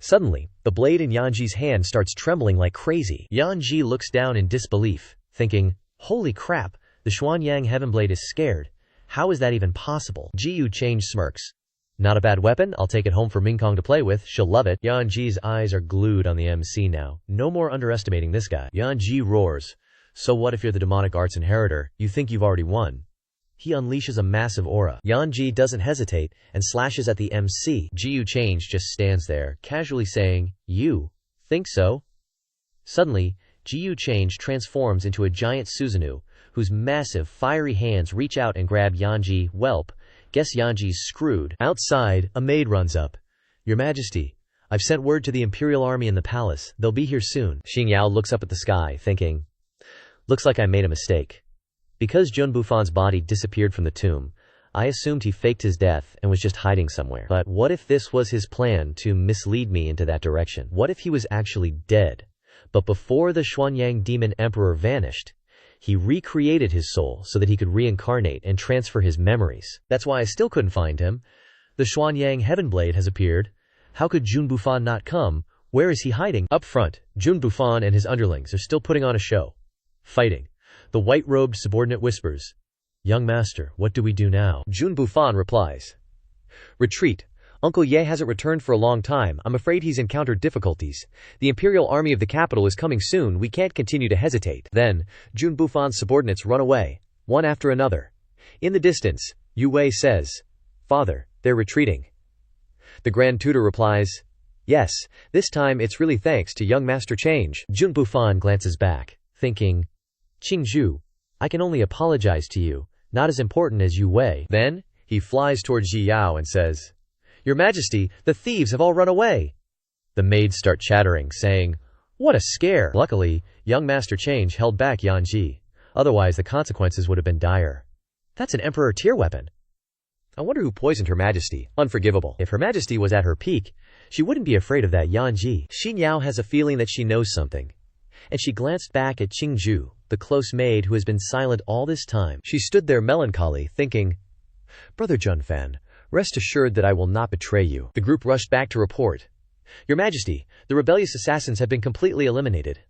Suddenly, the blade in Yanji's hand starts trembling like crazy. Yanji looks down in disbelief, thinking, "Holy crap, the Xuanyang Heavenblade is scared. How is that even possible?" Ji Change smirks. "Not a bad weapon, I'll take it home for Mingkong to play with, she'll love it." Yanji's eyes are glued on the MC now. No more underestimating this guy. Yanji roars, "So what if you're the demonic arts inheritor? You think you've already won?" He unleashes a massive aura. Yanji doesn't hesitate and slashes at the MC. Ji Change just stands there, casually saying, "You think so?" Suddenly, Ji Change transforms into a giant Susanoo, whose massive, fiery hands reach out and grab Yanji. Welp, guess Yanji's screwed. Outside, a maid runs up. "Your Majesty, I've sent word to the Imperial Army in the palace. They'll be here soon." Xing Yao looks up at the sky, thinking, "Looks like I made a mistake. Because Jun Bufan's body disappeared from the tomb, I assumed he faked his death and was just hiding somewhere. But what if this was his plan to mislead me into that direction? What if he was actually dead? But before the Xuanyang Demon Emperor vanished, he recreated his soul so that he could reincarnate and transfer his memories. That's why I still couldn't find him. The Xuanyang Heavenblade has appeared. How could Jun Bufan not come? Where is he hiding?" Up front, Jun Bufan and his underlings are still putting on a show. Fighting. The white-robed subordinate whispers, "Young master, what do we do now?" Jun Bufan replies, "Retreat. Uncle Ye hasn't returned for a long time. I'm afraid he's encountered difficulties. The Imperial Army of the capital is coming soon. We can't continue to hesitate." Then, Jun Bufan's subordinates run away, one after another. In the distance, Yu Wei says, "Father, they're retreating." The Grand Tutor replies, "Yes, this time it's really thanks to young Master Change." Jun Bufan glances back, thinking, "Qingzhu, I can only apologize to you, not as important as Yu Wei." Then, he flies towards Ji Yao and says, "Your Majesty, the thieves have all run away." The maids start chattering, saying, "What a scare." Luckily, young Master Change held back Yanji. Otherwise, the consequences would have been dire. That's an Emperor tier weapon. I wonder who poisoned Her Majesty. Unforgivable. If Her Majesty was at her peak, she wouldn't be afraid of that Yanji. Xin Yao has a feeling that she knows something, and she glanced back at Qingzhu, the close maid who has been silent all this time. She stood there melancholy, thinking, "Brother Junfan, rest assured that I will not betray you." The group rushed back to report, "Your Majesty, the rebellious assassins have been completely eliminated.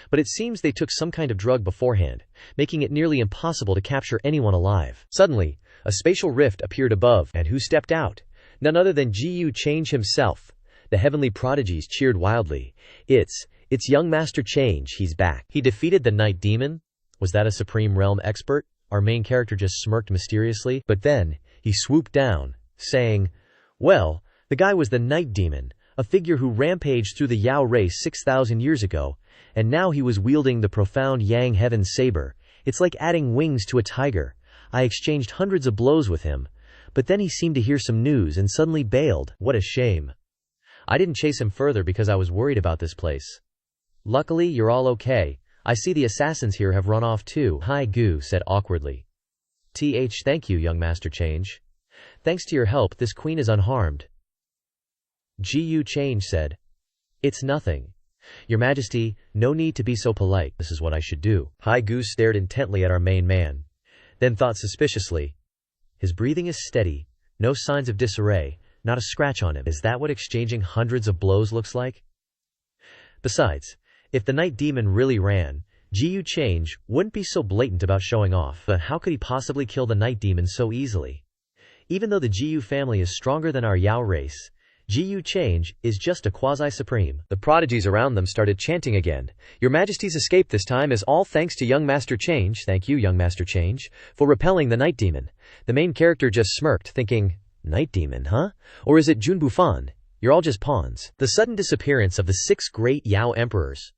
But it seems they took some kind of drug beforehand, making it nearly impossible to capture anyone alive." Suddenly, a spatial rift appeared above, and who stepped out? None other than Ji Change himself. The heavenly prodigies cheered wildly. It's young Master Change, he's back. He defeated the Night Demon? Was that a Supreme Realm expert? Our main character just smirked mysteriously, but then, he swooped down, saying, "Well, the guy was the Night Demon, a figure who rampaged through the Yao race 6,000 years ago, and now he was wielding the profound Yang Heaven Saber. It's like adding wings to a tiger. I exchanged hundreds of blows with him, but then he seemed to hear some news and suddenly bailed. What a shame. I didn't chase him further because I was worried about this place. Luckily, you're all okay. I see the assassins here have run off too." Hai Gu said awkwardly. Thank you, young Master Change. Thanks to your help, this queen is unharmed." Ji Change said, "It's nothing. Your Majesty, no need to be so polite. This is what I should do." Hai Gu stared intently at our main man, then thought suspiciously, "His breathing is steady, no signs of disarray, not a scratch on him. Is that what exchanging hundreds of blows looks like? Besides, if the Night Demon really ran, Ji Change wouldn't be so blatant about showing off. But how could he possibly kill the Night Demon so easily? Even though the Ji family is stronger than our Yao race, Ji change is just a quasi-supreme. The prodigies around them started chanting again. Your Majesty's escape this time is all thanks to young Master Change. Thank you, young Master Change, for repelling the night demon. The main character just smirked, thinking, night demon, huh? Or is it Jun Bufan? You're all just pawns. The sudden disappearance of the 6 great Yao emperors.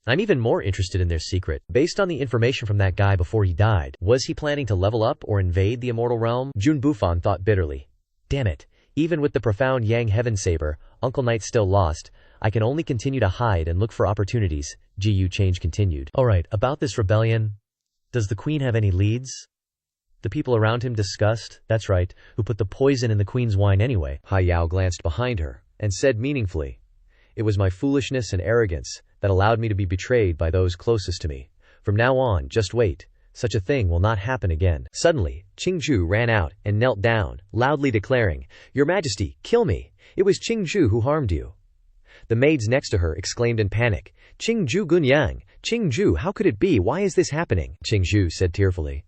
I'm even more interested in their secret. Based on the information from that guy before he died, was he planning to level up or invade the immortal realm? Jun Bufan thought bitterly. Damn it. Even with the profound Yang Heaven Saber, Uncle Knight's still lost. I can only continue to hide and look for opportunities, Ji change continued. Alright, about this rebellion. Does the queen have any leads? The people around him discussed, that's right, who put the poison in the queen's wine anyway. Hai Yao glanced behind her and said meaningfully, it was my foolishness and arrogance that allowed me to be betrayed by those closest to me. From now on, just wait. Such a thing will not happen again. Suddenly, Qingzhu ran out and knelt down, loudly declaring, Your Majesty, kill me. It was Qingzhu who harmed you. The maids next to her exclaimed in panic, Qingzhu Gunyang, Qingzhu, how could it be? Why is this happening? Qingzhu said tearfully.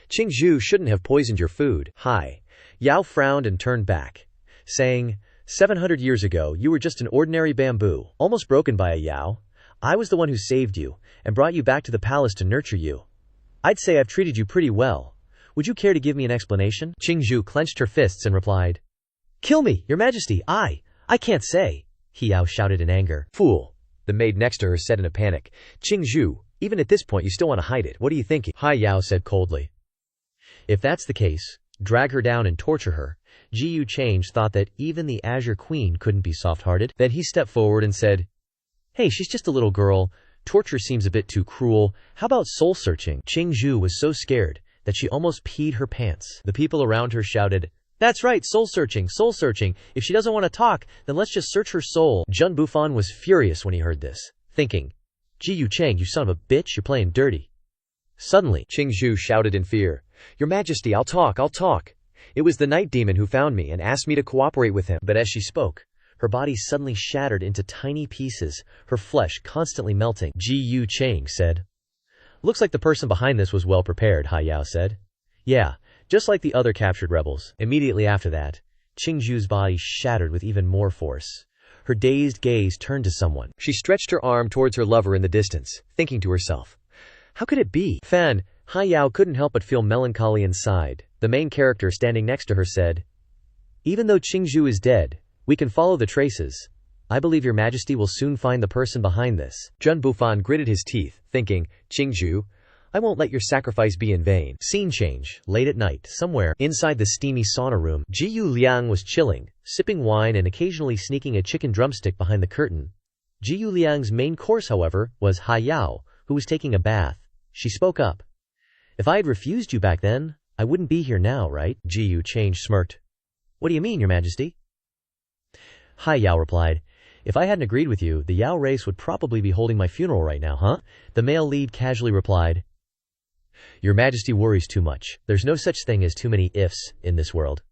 Qingzhu shouldn't have poisoned your food. Hai Yao frowned and turned back, saying, 700 years ago, you were just an ordinary bamboo, almost broken by a Yao. I was the one who saved you and brought you back to the palace to nurture you. I'd say I've treated you pretty well. Would you care to give me an explanation? Qingzhu clenched her fists and replied, Kill me, Your Majesty, I can't say. He Yao shouted in anger. Fool, the maid next to her said in a panic. Qingzhu, even at this point you still want to hide it. What are you thinking? Hai Yao said coldly. If that's the case, drag her down and torture her. Ji change thought that even the Azure Queen couldn't be soft-hearted. Then he stepped forward and said, Hey, she's just a little girl. Torture seems a bit too cruel. How about soul-searching? Qingzhu was so scared that she almost peed her pants. The people around her shouted, That's right, soul-searching, soul-searching. If she doesn't want to talk, then let's just search her soul. Jun Bufan was furious when he heard this, thinking, Ji Chang, you son of a bitch, you're playing dirty. Suddenly, Qingzhu shouted in fear, Your Majesty, I'll talk. It was the night demon who found me and asked me to cooperate with him. But as she spoke, her body suddenly shattered into tiny pieces, her flesh constantly melting. Ji Chang said, Looks like the person behind this was well prepared, Hai Yao said. Yeah, just like the other captured rebels. Immediately after that, Qingzhu's body shattered with even more force. Her dazed gaze turned to someone. She stretched her arm towards her lover in the distance, thinking to herself, How could it be? Fan, Hai Yao couldn't help but feel melancholy inside. The main character standing next to her said, Even though Qingzhu is dead, we can follow the traces. I believe Your Majesty will soon find the person behind this. Jun Bufan gritted his teeth, thinking, Qingzhu, I won't let your sacrifice be in vain. Scene change. Late at night, somewhere inside the steamy sauna room, Ji Liang was chilling, sipping wine and occasionally sneaking a chicken drumstick behind the curtain. Ji Liang's main course, however, was Hai Yao, who was taking a bath. She spoke up. If I had refused you back then, I wouldn't be here now, right? Ji change smirked. What do you mean, Your Majesty? Hai Yao replied, If I hadn't agreed with you, the Yao race would probably be holding my funeral right now, huh? The male lead casually replied, Your Majesty worries too much. There's no such thing as too many ifs in this world.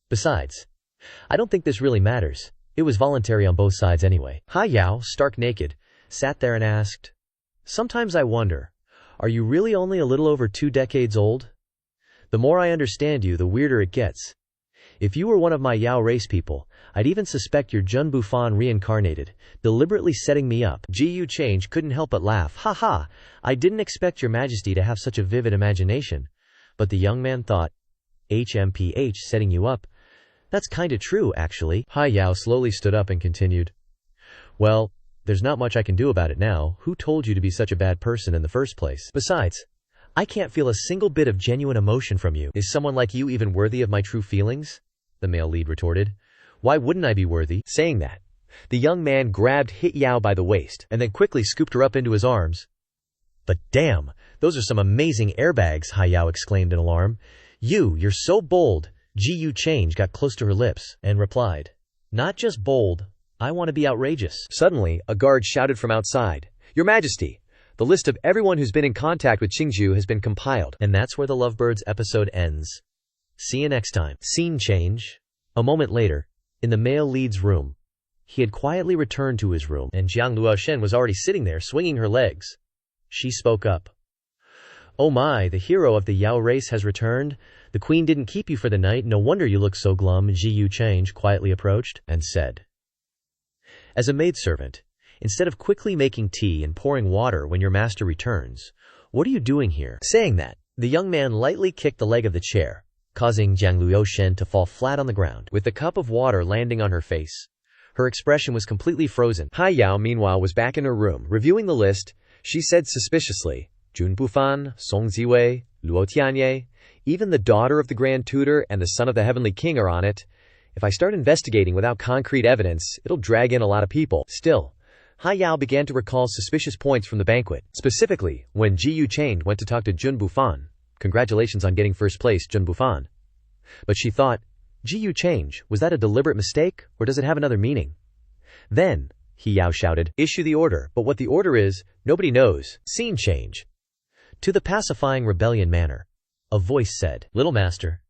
Besides, I don't think this really matters. It was voluntary on both sides anyway. Hai Yao, stark naked, sat there and asked, Sometimes I wonder, are you really only a little over 2 decades old? The more I understand you, the weirder it gets. If you were one of my Yao race people, I'd even suspect you're Jun Bufan reincarnated, deliberately setting me up. Ji change couldn't help but laugh. Ha ha, I didn't expect Your Majesty to have such a vivid imagination. But the young man thought, HMPH setting you up? That's kinda true, actually. Hai Yao slowly stood up and continued. Well, there's not much I can do about it now. Who told you to be such a bad person in the first place? Besides, I can't feel a single bit of genuine emotion from you. Is someone like you even worthy of my true feelings? The male lead retorted. Why wouldn't I be worthy? Saying that, the young man grabbed Hit Yao by the waist and then quickly scooped her up into his arms. But damn, those are some amazing airbags, Hai Yao exclaimed in alarm. You're so bold. Ji change got close to her lips and replied, Not just bold, I want to be outrageous. Suddenly, a guard shouted from outside, Your Majesty, the list of everyone who's been in contact with Qingzhu has been compiled. And that's where the Lovebirds episode ends. See you next time. Scene change. A moment later, in the male lead's room. He had quietly returned to his room, and Jiang Luoshen was already sitting there swinging her legs. She spoke up. "Oh my, the hero of the Yao race has returned. The queen didn't keep you for the night, no wonder you look so glum." Ji Yu Change quietly approached and said, as a maidservant, "Instead of quickly making tea and pouring water when your master returns, what are you doing here?" Saying that, the young man lightly kicked the leg of the chair, causing Jiang Luoshen to fall flat on the ground, with the cup of water landing on her face. Her expression was completely frozen. Hai Yao, meanwhile, was back in her room, reviewing the list. She said suspiciously, "Jun Bufan, Song Ziwei, Luo Tianye, even the daughter of the Grand Tutor and the son of the Heavenly King are on it. If I start investigating without concrete evidence, it'll drag in a lot of people." Still, Hai Yao began to recall suspicious points from the banquet, specifically when Ji Yu Change went to talk to Jun Bufan. "Congratulations on getting first place, Jun Bufan." But she thought, Ji Yu Change, was that a deliberate mistake, or does it have another meaning? Then, He Yao shouted, "Issue the order," but what the order is, nobody knows. Scene change. To the pacifying rebellion manor, a voice said, "Little master,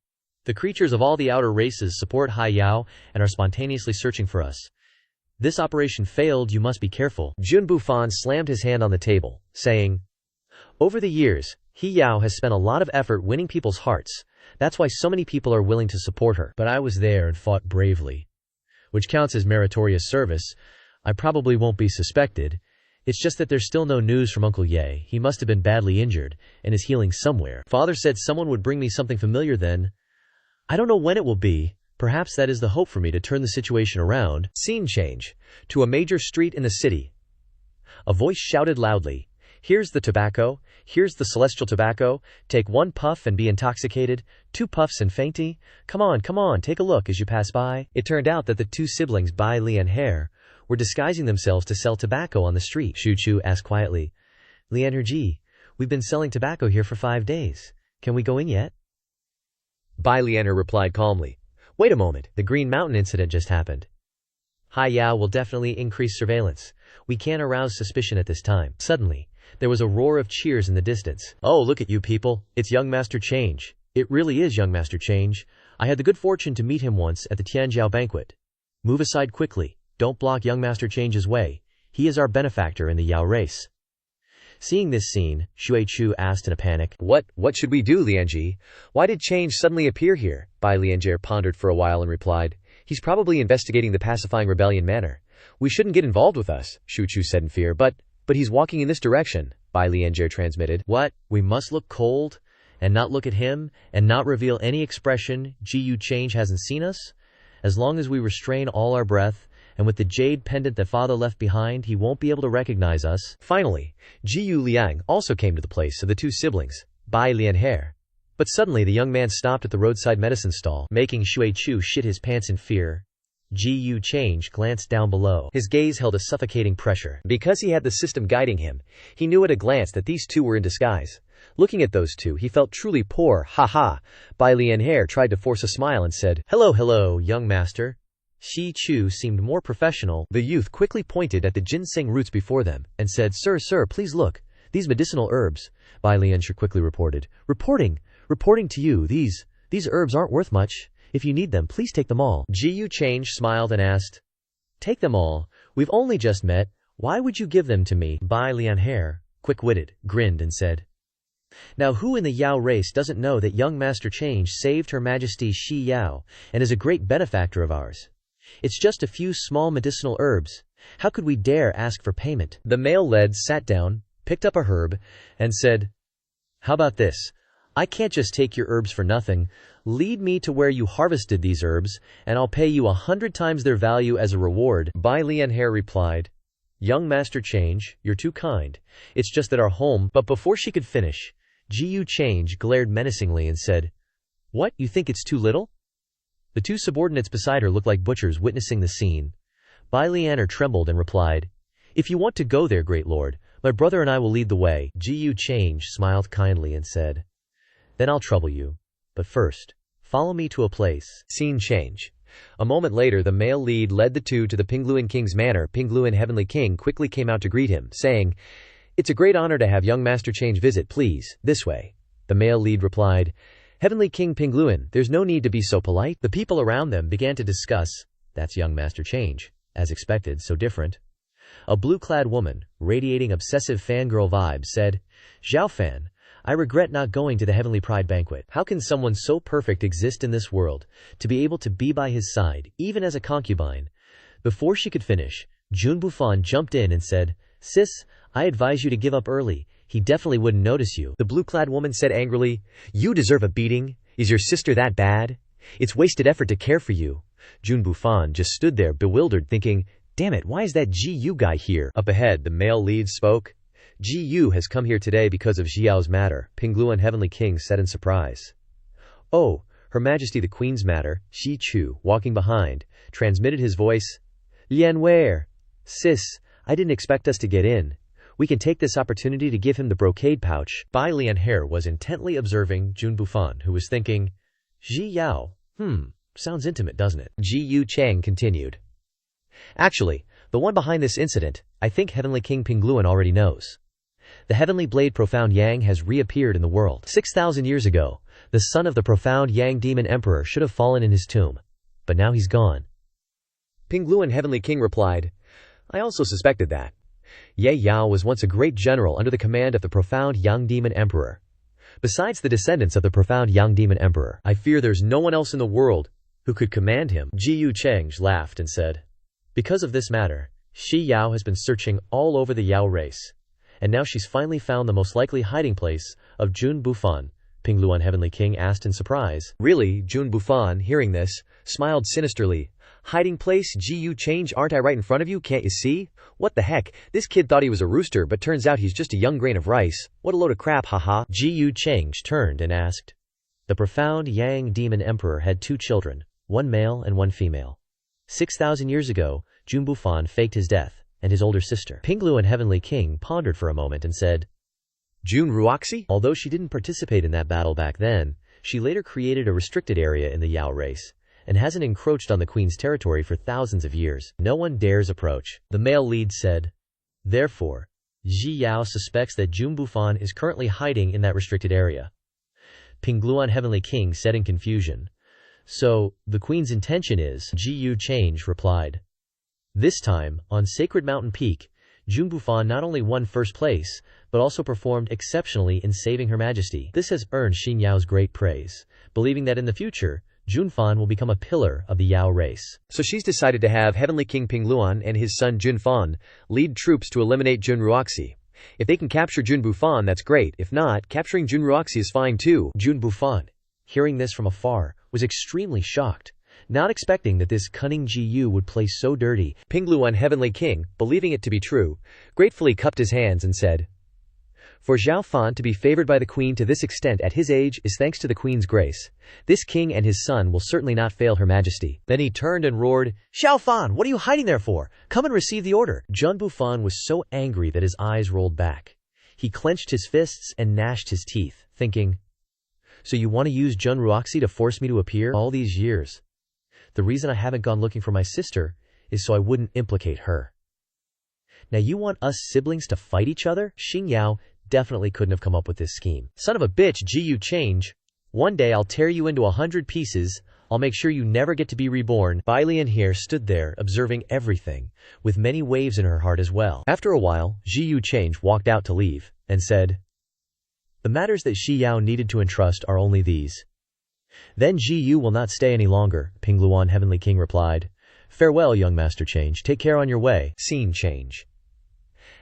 the creatures of all the outer races support Hai Yao and are spontaneously searching for us. This operation failed, you must be careful." Jun Bufan slammed his hand on the table, saying, "Over the years, He Yao has spent a lot of effort winning people's hearts. That's why so many people are willing to support her. But I was there and fought bravely, which counts as meritorious service. I probably won't be suspected. It's just that there's still no news from Uncle Ye. He must have been badly injured and is healing somewhere. Father said someone would bring me something familiar then. I don't know when it will be. Perhaps that is the hope for me to turn the situation around." Scene change. To a major street in the city. A voice shouted loudly, "Here's the tobacco. Here's the celestial tobacco. Take 1 puff and be intoxicated, 2 puffs and fainty. Come on, take a look as you pass by." It turned out that the 2 siblings Bai Lian Hair were disguising themselves to sell tobacco on the street. Shu Chu asked quietly, "Lian Ji, we've been selling tobacco here for 5 days. Can we go in yet?" Bai Lianer replied calmly, "Wait a moment, the Green Mountain incident just happened. Hai Yao will definitely increase surveillance. We can't arouse suspicion at this time." Suddenly, there was a roar of cheers in the distance. "Oh, look at you people. It's young Master Change. It really is young Master Change. I had the good fortune to meet him once at the Tianjiao banquet. Move aside quickly. Don't block young Master Change's way. He is our benefactor in the Yao race." Seeing this scene, Shui Chu asked in a panic, What should we do, Lianji? Why did Change suddenly appear here?" Bai Lianjie pondered for a while and replied, "He's probably investigating the pacifying rebellion manor. We shouldn't get involved with us," Shu Chu said in fear. But he's walking in this direction," Bai Lianjie transmitted. "What? We must look cold and not look at him and not reveal any expression. Ji Yu Change hasn't seen us? As long as we restrain all our breath, and with the jade pendant that father left behind, he won't be able to recognize us." Finally, Ji Yu Liang also came to the place of the 2 siblings, Bai Lian Hair. But suddenly the young man stopped at the roadside medicine stall, making Shui Chu shit his pants in fear. Ji Yu Change glanced down below. His gaze held a suffocating pressure. Because he had the system guiding him, he knew at a glance that these 2 were in disguise. Looking at those 2, he felt truly poor. "Ha ha." Bai Lian Hair tried to force a smile and said, Hello, young master." Shi Chu seemed more professional. The youth quickly pointed at the ginseng roots before them and said, Sir, please look. These medicinal herbs." Bai Lianshi quickly reported. Reporting to you, these herbs aren't worth much. If you need them, please take them all." Ji Yu Change smiled and asked, "Take them all? We've only just met. Why would you give them to me?" Bai Lian Hair, quick-witted, grinned and said, "Now who in the Yao race doesn't know that young Master Change saved Her Majesty Shi Yao and is a great benefactor of ours? It's just a few small medicinal herbs. How could we dare ask for payment?" The male lead sat down, picked up a herb, and said, "How about this? I can't just take your herbs for nothing. Lead me to where you harvested these herbs, and I'll pay you 100 times their value as a reward." Bai Lian Hair replied, "Young Master Change, you're too kind. It's just that our home—" But before she could finish, Ji Yu Change glared menacingly and said, "What, you think it's too little?" The 2 subordinates beside her looked like butchers witnessing the scene. Bai Lianer trembled and replied, "If you want to go there, great lord, my brother and I will lead the way." Ji Yu Change smiled kindly and said, "Then I'll trouble you. But first, follow me to a place." Scene change. A moment later, the male lead led the 2 to the Pingluan King's manor. Pingluan Heavenly King quickly came out to greet him, saying, "It's a great honor to have young Master Change visit. Please, this way." The male lead replied, "Heavenly King Pingluan, there's no need to be so polite." The people around them began to discuss, "That's young Master Change. As expected, so different." A blue-clad woman, radiating obsessive fangirl vibes, said, "Zhao Fan, I regret not going to the Heavenly Pride banquet. How can someone so perfect exist in this world, to be able to be by his side, even as a concubine? Before she could finish, Jun Bufan jumped in and said, Sis, I advise you to give up early. He definitely wouldn't notice you. The blue-clad woman said angrily, You deserve a beating. Is your sister that bad? It's wasted effort to care for you. Jun Bufan just stood there bewildered thinking, Damn it, why is that Ji-Yu guy here? Up ahead, the male lead spoke. Ji-Yu has come here today because of Xiao's matter, Pingluan Heavenly King said in surprise. Oh, Her Majesty the Queen's matter, Shi Chu, walking behind, transmitted his voice. Lian where? Sis, I didn't expect us to get in. We can take this opportunity to give him the brocade pouch. Bai Lianhe was intently observing Jun Bufan, who was thinking, Ji Yao, sounds intimate, doesn't it? Ji Yu Chang continued. Actually, the one behind this incident, I think Heavenly King Pingluan already knows. The heavenly blade Profound Yang has reappeared in the world. 6,000 years ago, the son of the Profound Yang Demon Emperor should have fallen in his tomb. But now he's gone. Pingluan Heavenly King replied, I also suspected that. Ye Yao was once a great general under the command of the Profound Yang Demon Emperor. Besides the descendants of the Profound Yang Demon Emperor, I fear there's no one else in the world who could command him. Ji Yu Cheng laughed and said, Because of this matter, Shi Yao has been searching all over the Yao race. And now she's finally found the most likely hiding place of Jun Bufan, Pingluan Heavenly King asked in surprise. Really? Jun Bufan, hearing this, smiled sinisterly. Hiding place? Ji Yu Change, aren't I right in front of you? Can't you see? What the heck? This kid thought he was a rooster, but turns out he's just a young grain of rice. What a load of crap, haha. Ji Yu Change turned and asked. The Profound Yang Demon Emperor had 2 children, one male and one female. 6,000 years ago, Jun Bufan faked his death, and his older sister. Pingluan Heavenly King pondered for a moment and said, Jun Ruoxi? Although she didn't participate in that battle back then, she later created a restricted area in the Yao race, and hasn't encroached on the queen's territory for thousands of years. No one dares approach. The male lead said. Therefore, Ji Yao suspects that Jun Bufan is currently hiding in that restricted area. Pingluan Heavenly King said in confusion. So, the queen's intention is, Ji Yu Change replied. This time, on Sacred Mountain Peak, Jun Bufan not only won first place, but also performed exceptionally in saving Her Majesty. This has earned Xin Yao's great praise, believing that in the future, Jun Fan will become a pillar of the Yao race. So she's decided to have Heavenly King Pingluan and his son Jun Fan lead troops to eliminate Jun Ruoxi. If they can capture Jun Bufan, that's great. If not, capturing Jun Ruoxi is fine too. Jun Bufan, hearing this from afar, was extremely shocked, not expecting that this cunning Ji-Yu would play so dirty. Pingluan Heavenly King, believing it to be true, gratefully cupped his hands and said, For Zhao Fan to be favored by the queen to this extent at his age is thanks to the queen's grace. This king and his son will certainly not fail Her Majesty. Then he turned and roared, Xiao Fan, what are you hiding there for? Come and receive the order. Jun Bufan was so angry that his eyes rolled back. He clenched his fists and gnashed his teeth, thinking, So you want to use Jun Ruoxi to force me to appear? All these years. The reason I haven't gone looking for my sister is so I wouldn't implicate her. Now you want us siblings to fight each other? Xing Yao definitely couldn't have come up with this scheme. Son of a bitch, Ji Yu Change. One day I'll tear you into 100 pieces. I'll make sure you never get to be reborn. Bai Lianhe stood there, observing everything, with many waves in her heart as well. After a while, Ji Yu Change walked out to leave, and said, The matters that Shi Yao needed to entrust are only these. Then Ji Yu will not stay any longer, Pingluan Heavenly King replied. Farewell, young Master Change. Take care on your way. Scene change.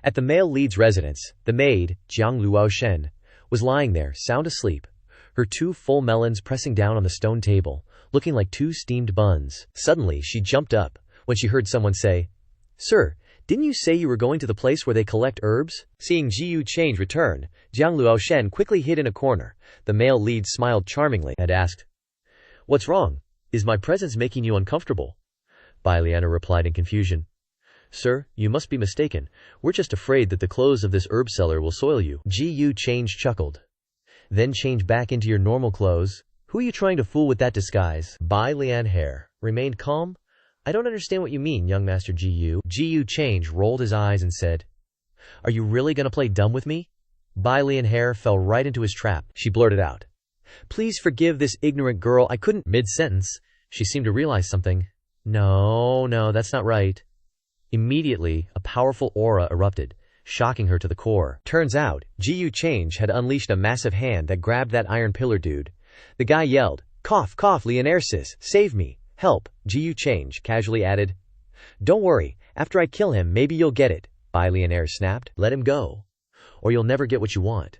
At the male lead's residence, the maid, Jiang Luo Shen, was lying there, sound asleep, her 2 full melons pressing down on the stone table, looking like 2 steamed buns. Suddenly, she jumped up when she heard someone say, Sir, didn't you say you were going to the place where they collect herbs? Seeing Ji Yu Change return, Jiang Luo Shen quickly hid in a corner. The male lead smiled charmingly and asked, What's wrong? Is my presence making you uncomfortable? Bai Lianhe replied in confusion. Sir, you must be mistaken. We're just afraid that the clothes of this herb seller will soil you. Ji Yu Change chuckled. Then change back into your normal clothes. Who are you trying to fool with that disguise? Bai Lianhe remained calm. I don't understand what you mean, young Master Ji Yu. Ji Yu Change rolled his eyes and said, Are you really going to play dumb with me? Bai Lianhe fell right into his trap. She blurted out, Please forgive this ignorant girl. I couldn't. Mid-sentence, she seemed to realize something. No, that's not right. Immediately, a powerful aura erupted, shocking her to the core. Turns out, Ji Change had unleashed a massive hand that grabbed that iron pillar dude. The guy yelled, "Cough, cough, Leonersis, save me, help," Ji Change casually added. "Don't worry, after I kill him maybe you'll get it," Bai Lianer snapped. "Let him go, or you'll never get what you want,"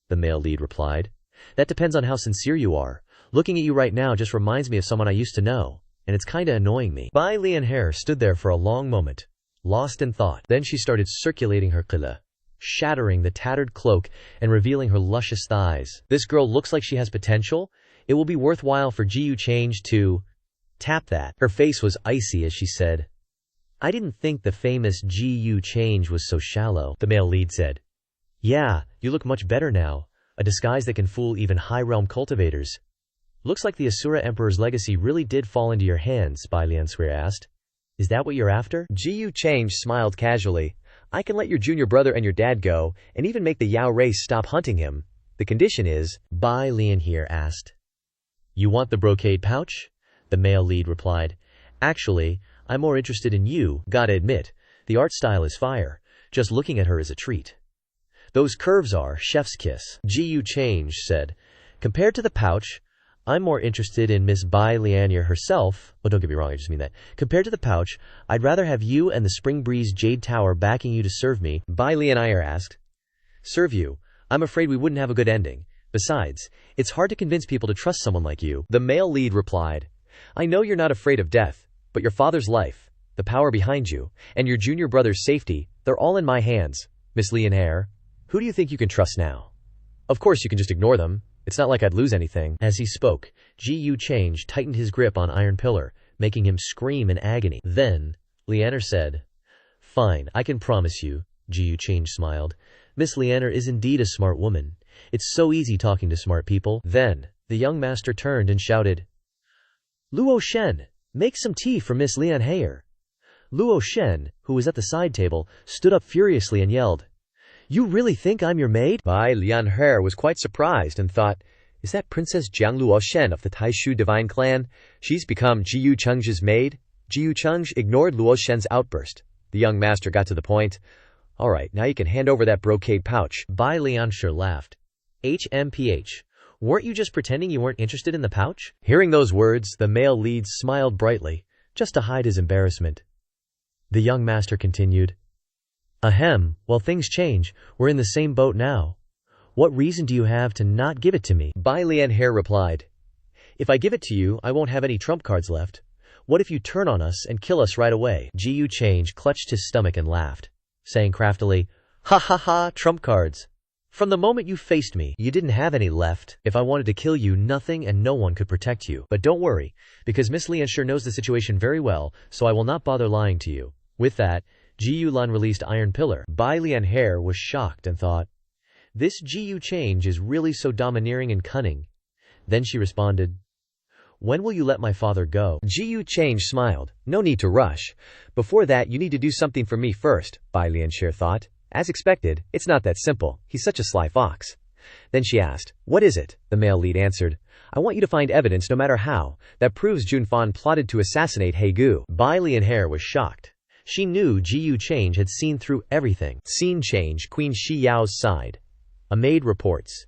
the male lead replied. "That depends on how sincere you are. Looking at you right now just reminds me of someone I used to know, and it's kinda annoying me." Bai Lianer stood there for a long moment, lost in thought. Then she started circulating her qila, shattering the tattered cloak and revealing her luscious thighs. "This girl looks like she has potential. It will be worthwhile for Ji Change to tap that." Her face was icy as she said, "I didn't think the famous Ji Change was so shallow." The male lead said, "Yeah, you look much better now, a disguise that can fool even high-realm cultivators." "Looks like the Asura Emperor's legacy really did fall into your hands," Bai Liansui asked. "Is that what you're after?" Ji Change smiled casually. "I can let your junior brother and your dad go, and even make the Yao race stop hunting him. The condition is—" Bai Lian here asked. "You want the brocade pouch?" The male lead replied. "Actually, I'm more interested in you. Gotta admit, the art style is fire. Just looking at her is a treat. Those curves are chef's kiss." Ji Change said, "Compared to the pouch, I'm more interested in Miss Bai Lianier herself. Well, don't get me wrong, I just mean that. Compared to the pouch, I'd rather have you and the Spring Breeze Jade Tower backing you to serve me." Bai Lianier asked. "Serve you? I'm afraid we wouldn't have a good ending. Besides, it's hard to convince people to trust someone like you." The male lead replied, "I know you're not afraid of death, but your father's life, the power behind you, and your junior brother's safety, they're all in my hands. Miss Lianher, who do you think you can trust now? Of course you can just ignore them. It's not like I'd lose anything." As he spoke, Ji Change tightened his grip on Iron Pillar, making him scream in agony. Then, Lianer said, "Fine, I can promise you," Ji Change smiled. "Miss Lianer is indeed a smart woman. It's so easy talking to smart people." Then, the young master turned and shouted, "Luo Shen, make some tea for Miss Lianher." Luo Shen, who was at the side table, stood up furiously and yelled, "You really think I'm your maid?" Bai Lianher was quite surprised and thought, "Is that Princess Jiang Luo Shen of the Taishu divine clan? She's become Ji Cheng's maid?" Ji Cheng ignored Luo Shen's outburst. The young master got to the point. "All right, now you can hand over that brocade pouch." Bai Liansher laughed. "HMPH. Weren't you just pretending you weren't interested in the pouch?" Hearing those words, the male lead smiled brightly, just to hide his embarrassment. The young master continued, "Ahem, well, things change. We're in the same boat now. What reason do you have to not give it to me?" Bai Lianher replied, "If I give it to you, I won't have any trump cards left. What if you turn on us and kill us right away?" Ji Change clutched his stomach and laughed, saying craftily, "Ha ha ha, trump cards. From the moment you faced me, you didn't have any left. If I wanted to kill you, nothing and no one could protect you. But don't worry, because Miss Liansher knows the situation very well, so I will not bother lying to you." With that, Ji Yulan released Iron Pillar. Bai Lianher was shocked and thought, "This Ji Change is really so domineering and cunning." Then she responded, "When will you let my father go?" Ji Change smiled. "No need to rush. Before that, you need to do something for me first," Bai Lianher thought. As expected, it's not that simple. He's such a sly fox. Then she asked, "What is it?" The male lead answered, "I want you to find evidence, no matter how, that proves Junfan plotted to assassinate He Gu." Bai Lianher was shocked. She knew Ji Change had seen through everything. Scene change, Queen Shi Yao's side. A maid reports,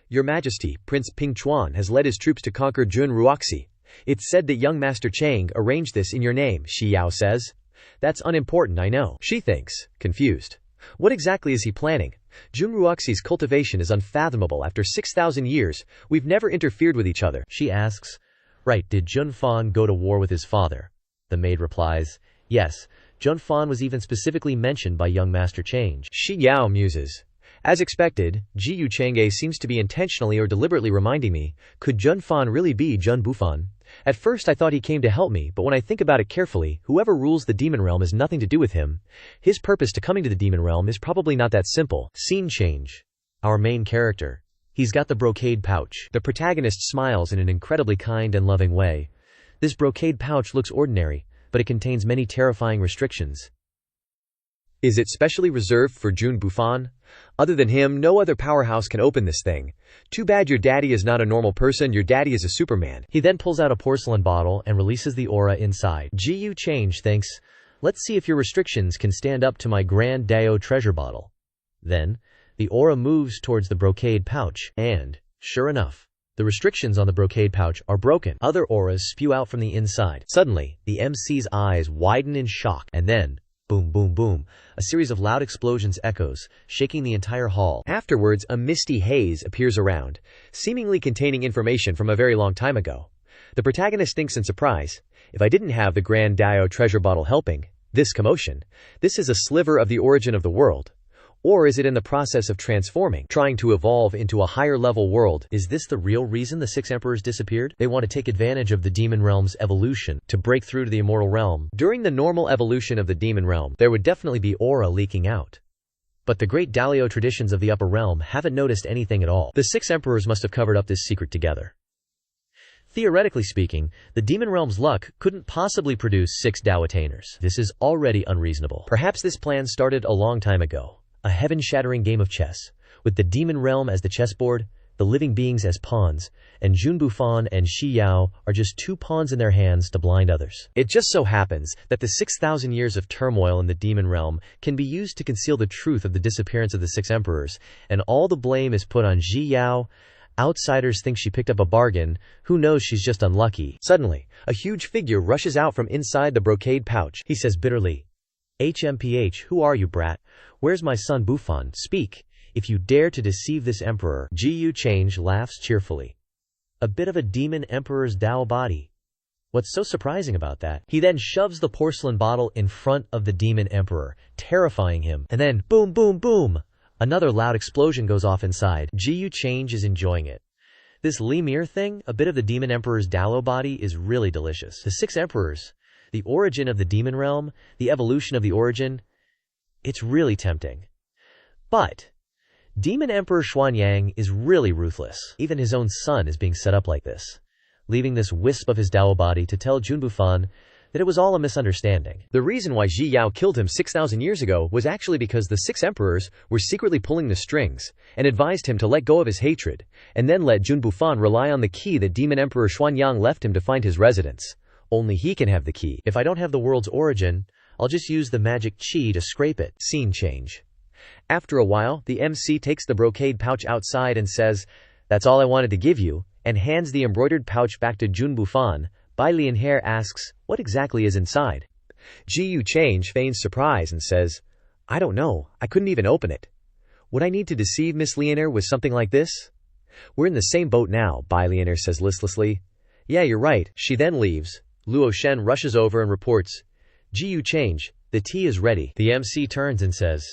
"Your Majesty, Prince Ping Chuan has led his troops to conquer Jun Ruoxi. It's said that young Master Chang arranged this in your name," Shi Yao says. "That's unimportant, I know," she thinks, confused. "What exactly is he planning? Jun Ruoxi's cultivation is unfathomable. After 6,000 years, we've never interfered with each other." She asks, "Right, did Jun Fan go to war with his father?" The maid replies, "Yes, Jun Fan was even specifically mentioned by young Master Change." Shi Yao muses, "As expected, Ji Chang'e seems to be intentionally or deliberately reminding me. Could Jun Fan really be Jun Bufan? At first I thought he came to help me, but when I think about it carefully, whoever rules the demon realm has nothing to do with him. His purpose to coming to the demon realm is probably not that simple." Scene change. Our main character. He's got the brocade pouch. The protagonist smiles in an incredibly kind and loving way. This brocade pouch looks ordinary, but it contains many terrifying restrictions. Is it specially reserved for Jun Bufan? Other than him, no other powerhouse can open this thing. Too bad your daddy is not a normal person, your daddy is a Superman. He then pulls out a porcelain bottle and releases the aura inside. Ji Change thinks, Let's see if your restrictions can stand up to my Grand Dao treasure bottle. Then, the aura moves towards the brocade pouch, and, sure enough, the restrictions on the brocade pouch are broken. Other auras spew out from the inside. Suddenly, the MC's eyes widen in shock, and then, boom, boom, boom, a series of loud explosions echoes, shaking the entire hall. Afterwards, a misty haze appears around, seemingly containing information from a very long time ago. The protagonist thinks in surprise, if I didn't have the Grand Dao treasure bottle helping, this commotion, this is a sliver of the origin of the world. Or is it in the process of transforming, trying to evolve into a higher level world? Is this the real reason the 6 emperors disappeared? They want to take advantage of the demon realm's evolution to break through to the immortal realm. During the normal evolution of the demon realm, there would definitely be aura leaking out. But the great Dalio traditions of the upper realm haven't noticed anything at all. The 6 emperors must have covered up this secret together. Theoretically speaking, the demon realm's luck couldn't possibly produce 6 Dao attainers. This is already unreasonable. Perhaps this plan started a long time ago. A heaven-shattering game of chess, with the demon realm as the chessboard, the living beings as pawns, and Jun Bufan and Shi Yao are just 2 pawns in their hands to blind others. It just so happens that the 6,000 years of turmoil in the demon realm can be used to conceal the truth of the disappearance of the 6 emperors, and all the blame is put on Shi Yao. Outsiders think she picked up a bargain, who knows, she's just unlucky. Suddenly, a huge figure rushes out from inside the brocade pouch. He says bitterly, HMPH, who are you, brat? Where's my son Bufan? Speak, if you dare to deceive this emperor. Gu Change laughs cheerfully. A bit of a demon emperor's Dao body. What's so surprising about that? He then shoves the porcelain bottle in front of the demon emperor, terrifying him. And then, boom, boom, boom! Another loud explosion goes off inside. Gu Change is enjoying it. This Lemire thing, a bit of the demon emperor's Dalo body, is really delicious. The 6 emperors, the origin of the demon realm, the evolution of the origin, it's really tempting. But Demon Emperor Xuanyang is really ruthless. Even his own son is being set up like this, leaving this wisp of his Dao body to tell Jun Bufan that it was all a misunderstanding. The reason why Ji Yao killed him 6,000 years ago was actually because the 6 emperors were secretly pulling the strings and advised him to let go of his hatred, and then let Jun Bufan rely on the key that Demon Emperor Xuanyang left him to find his residence. Only he can have the key. If I don't have the world's origin, I'll just use the magic chi to scrape it. Scene change. After a while, the MC takes the brocade pouch outside and says, "That's all I wanted to give you," and hands the embroidered pouch back to Jun Bufan. Bai Lianhe asks, "What exactly is inside?" Gu Change feigns surprise and says, "I don't know. I couldn't even open it. Would I need to deceive Miss Lianhe with something like this?" "We're in the same boat now," Bai Lianhe says listlessly. "Yeah, you're right." She then leaves. Luo Shen rushes over and reports, "Gu Change, the tea is ready." The MC turns and says,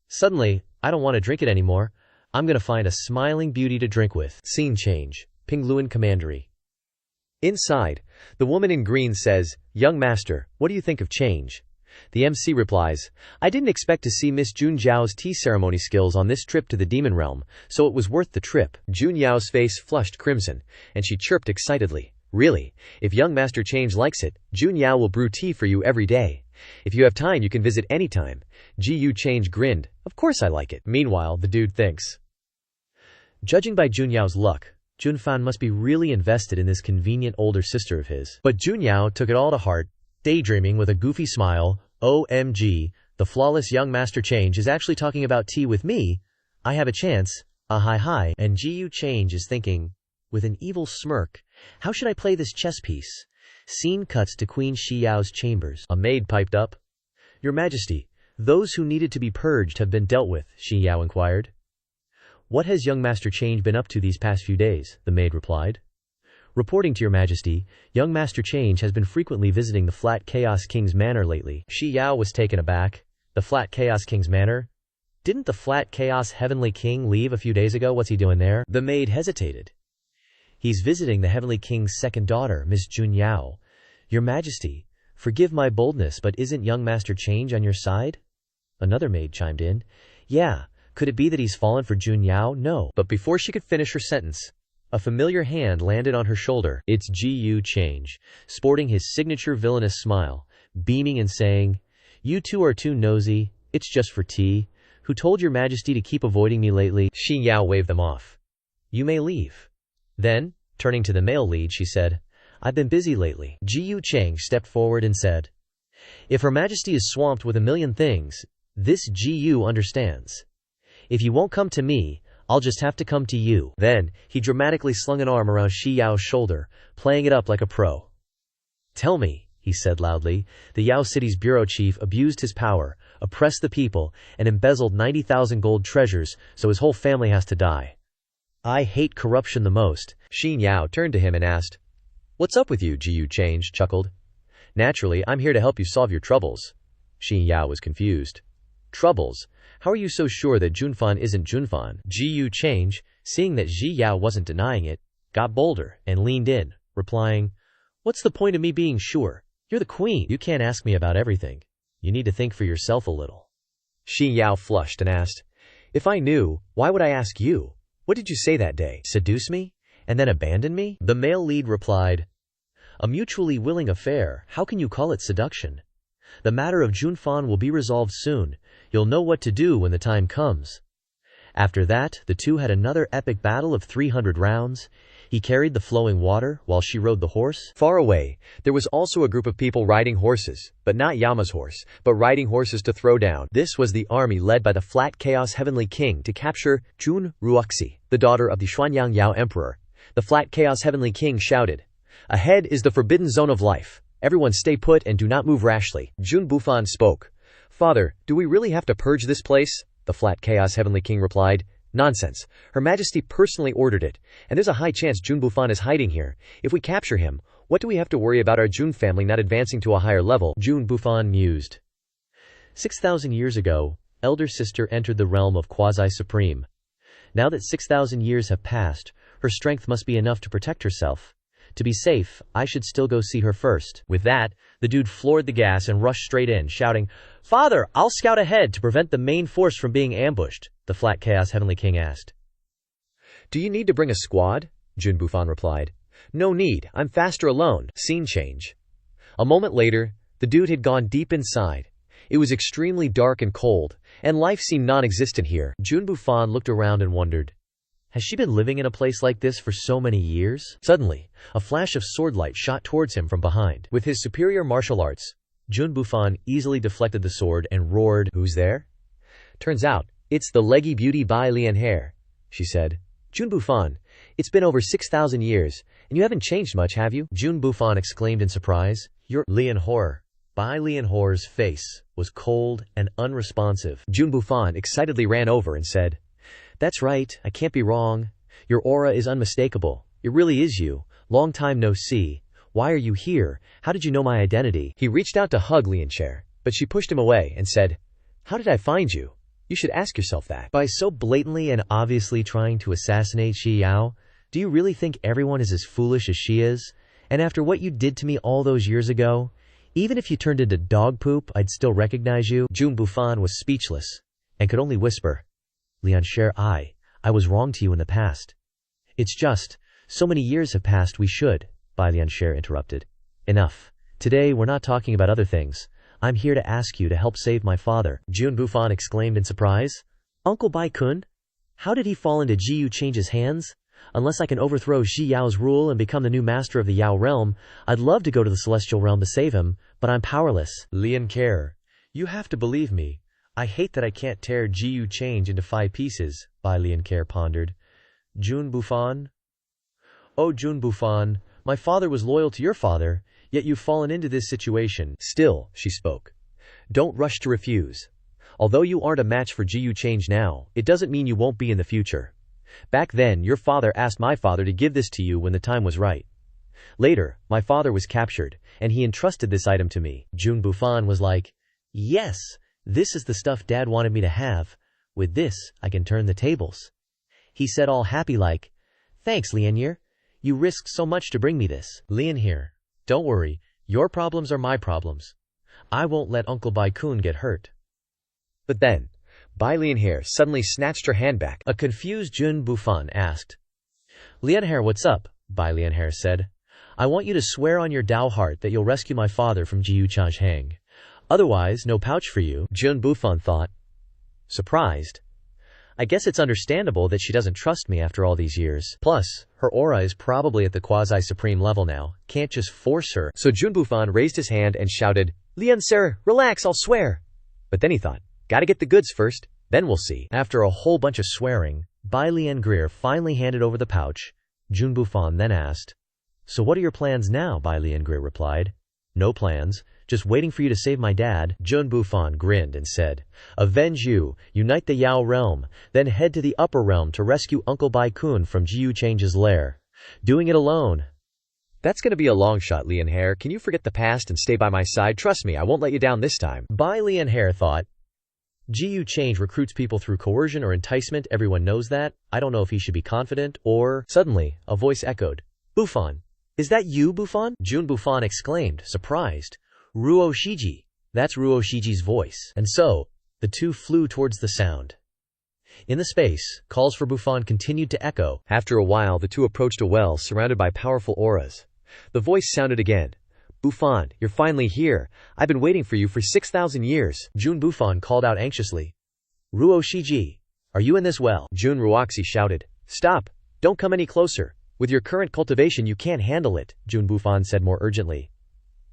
"Suddenly, I don't want to drink it anymore. I'm gonna find a smiling beauty to drink with." Scene change. Pingluan Commandery. Inside, the woman in green says, "Young master, what do you think of change?" The MC replies, "I didn't expect to see Miss Jun Zhao's tea ceremony skills on this trip to the demon realm, so it was worth the trip." Jun Yao's face flushed crimson, and she chirped excitedly, "Really? If young master Change likes it, Jun Yao will brew tea for you every day. If you have time, you can visit anytime." Gu Change grinned, "Of course I like it." Meanwhile, the dude thinks, judging by Jun Yao's luck, Jun Fan must be really invested in this convenient older sister of his. But Jun Yao took it all to heart, daydreaming with a goofy smile. "OMG, the flawless young master Change is actually talking about tea with me. I have a chance. Hi. And Gu Change is thinking, with an evil smirk, how should I play this chess piece? Scene cuts to Queen Shi Yao's chambers. A maid piped up. "Your Majesty, those who needed to be purged have been dealt with," Shi Yao inquired. "What has young Master Change been up to these past few days?" the maid replied. "Reporting to your Majesty, young Master Change has been frequently visiting the Flat Chaos King's manor lately." Shi Yao was taken aback. The Flat Chaos King's manor? Didn't the Flat Chaos Heavenly King leave a few days ago? What's he doing there? The maid hesitated. "He's visiting the Heavenly King's second daughter, Miss Jun Yao. Your Majesty, forgive my boldness, but isn't young Master Change on your side?" Another maid chimed in. "Yeah, could it be that he's fallen for Jun Yao?" "No." But before she could finish her sentence, a familiar hand landed on her shoulder. It's Gu Change, sporting his signature villainous smile, beaming and saying, "You two are too nosy. It's just for tea. Who told your Majesty to keep avoiding me lately?" Shi Yao waved them off. "You may leave." Then, turning to the male lead, she said, "I've been busy lately." Gu Change stepped forward and said, If Her Majesty is swamped with a million things, this GU understands. If you won't come to me, I'll just have to come to you. Then, he dramatically slung an arm around Shi Yao's shoulder, playing it up like a pro. Tell me, he said loudly, the Yao City's bureau chief abused his power, oppressed the people, and embezzled 90,000 gold treasures, so his whole family has to die. I hate corruption the most. Xin Yao turned to him and asked, What's up with you, Gu Change? Chuckled. Naturally, I'm here to help you solve your troubles. Xin Yao was confused. Troubles? How are you so sure that Junfan isn't Junfan? Gu Change, seeing that Ji Yao wasn't denying it, got bolder and leaned in, replying, What's the point of me being sure? You're the queen. You can't ask me about everything. You need to think for yourself a little. Xin Yao flushed and asked, If I knew, why would I ask you? What did you say that day? Seduce me? And then abandon me? The male lead replied, A mutually willing affair, how can you call it seduction? The matter of Junfan will be resolved soon. You'll know what to do when the time comes. After that, the two had another epic battle of 300 rounds. He carried the flowing water, while she rode the horse. Far away, there was also a group of people riding horses, but not Yama's horse, but riding horses to throw down. This was the army led by the Flat Chaos Heavenly King to capture Jun Ruoxi, the daughter of the Xuanyang Yao Emperor. The Flat Chaos Heavenly King shouted, Ahead is the forbidden zone of life. Everyone stay put and do not move rashly. Jun Bufan spoke. Father, do we really have to purge this place? The Flat Chaos Heavenly King replied, Nonsense. Her Majesty personally ordered it, and there's a high chance Jun Bufan is hiding here. If we capture him, what do we have to worry about our Jun family not advancing to a higher level? Jun Bufan mused. 6,000 years ago, Elder Sister entered the realm of Quasi-Supreme. Now that 6,000 years have passed, her strength must be enough to protect herself. To be safe, I should still go see her first. With that, the dude floored the gas and rushed straight in, shouting, Father, I'll scout ahead to prevent the main force from being ambushed, the Flat Chaos Heavenly King asked. Do you need to bring a squad? Jun Bufan replied. No need, I'm faster alone. Scene change. A moment later, the dude had gone deep inside. It was extremely dark and cold, and life seemed non-existent here. Jun Bufan looked around and wondered, has she been living in a place like this for so many years? Suddenly, a flash of swordlight shot towards him from behind. With his superior martial arts, Jun Bufan easily deflected the sword and roared, Who's there? Turns out, it's the leggy beauty Bai Lianhe, she said. Jun Bufan, it's been over 6,000 years, and you haven't changed much, have you? Jun Bufan exclaimed in surprise. You're Lianhe. Bai Lianhe's face was cold and unresponsive. Jun Bufan excitedly ran over and said, That's right, I can't be wrong. Your aura is unmistakable. It really is you. Long time no see. Why are you here? How did you know my identity? He reached out to hug Lianche, but she pushed him away and said, How did I find you? You should ask yourself that. By so blatantly and obviously trying to assassinate Shi Yao, do you really think everyone is as foolish as she is? And after what you did to me all those years ago, even if you turned into dog poop, I'd still recognize you? Jun Bufan was speechless and could only whisper, Lianche, I was wrong to you in the past. It's just, so many years have passed we should, Bai Lianche interrupted. Enough. Today we're not talking about other things. I'm here to ask you to help save my father. Jun Bufan exclaimed in surprise. Uncle Bai Kun? How did he fall into Jiyu Change's hands? Unless I can overthrow Shi Yao's rule and become the new master of the Yao realm, I'd love to go to the celestial realm to save him, but I'm powerless. Lianche, you have to believe me. I hate that I can't tear Jiyu Change into 5 pieces, Bai Lianche pondered. Jun Bufan? Oh, Jun Bufan, my father was loyal to your father, yet you've fallen into this situation. Still, she spoke. Don't rush to refuse. Although you aren't a match for Jiyu Change now, it doesn't mean you won't be in the future. Back then, your father asked my father to give this to you when the time was right. Later, my father was captured, and he entrusted this item to me. Jun Bufan was like, Yes, this is the stuff Dad wanted me to have. With this, I can turn the tables. He said all happy like, Thanks, Lianhe. You risked so much to bring me this. Lianhe, don't worry. Your problems are my problems. I won't let Uncle Bai Kun get hurt. But then, Bai Lianhe suddenly snatched her hand back. A confused Jun Bufan asked, Lianhe, what's up? Bai Lianhe said, I want you to swear on your Dao heart that you'll rescue my father from Jiyu Change Hang. Otherwise, no pouch for you. Jun Bufan thought. Surprised. I guess it's understandable that she doesn't trust me after all these years. Plus, her aura is probably at the quasi-supreme level now. Can't just force her. So Jun Bufan raised his hand and shouted, Lian sir, relax, I'll swear. But then he thought, gotta get the goods first, then we'll see. After a whole bunch of swearing, Bai Lian Greer finally handed over the pouch. Jun Bufan then asked, "So what are your plans now?" Bai Lian Greer replied, "No plans, just waiting for you to save my dad." Jun Bufan grinned and said, "Avenge you, unite the Yao realm, then head to the upper realm to rescue Uncle Bai Kun from Jiu Change's lair. Doing it alone. That's gonna be a long shot, Lian Hare. Can you forget the past and stay by my side? Trust me, I won't let you down this time." Bai Lian Hare thought, Jiu Change recruits people through coercion or enticement, everyone knows that. I don't know if he should be confident or... Suddenly, a voice echoed, "Bufan, is that you, Bufan?" Jun Bufan exclaimed, surprised. "Ruo Shiji." That's Ruo Shiji's voice. And so, the two flew towards the sound. In the space, calls for Bufan continued to echo. After a while, the two approached a well surrounded by powerful auras. The voice sounded again. "Bufan, you're finally here. I've been waiting for you for 6,000 years. Jun Bufan called out anxiously, "Ruo Shiji, are you in this well?" Jun Ruoxi shouted, "Stop! Don't come any closer. With your current cultivation, you can't handle it," Jun Bufan said more urgently.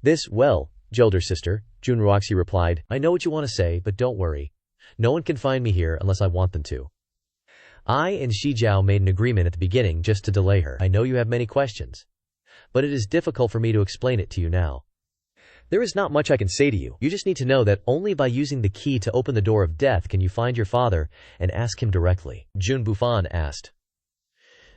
"This well, Jelder sister," Jun Ruoxi replied. "I know what you want to say, but don't worry. No one can find me here unless I want them to." I and Shi Jiao made an agreement at the beginning just to delay her. I know you have many questions, but it is difficult for me to explain it to you now. There is not much I can say to you. You just need to know that only by using the key to open the door of death can you find your father and ask him directly. Jun Bufan asked,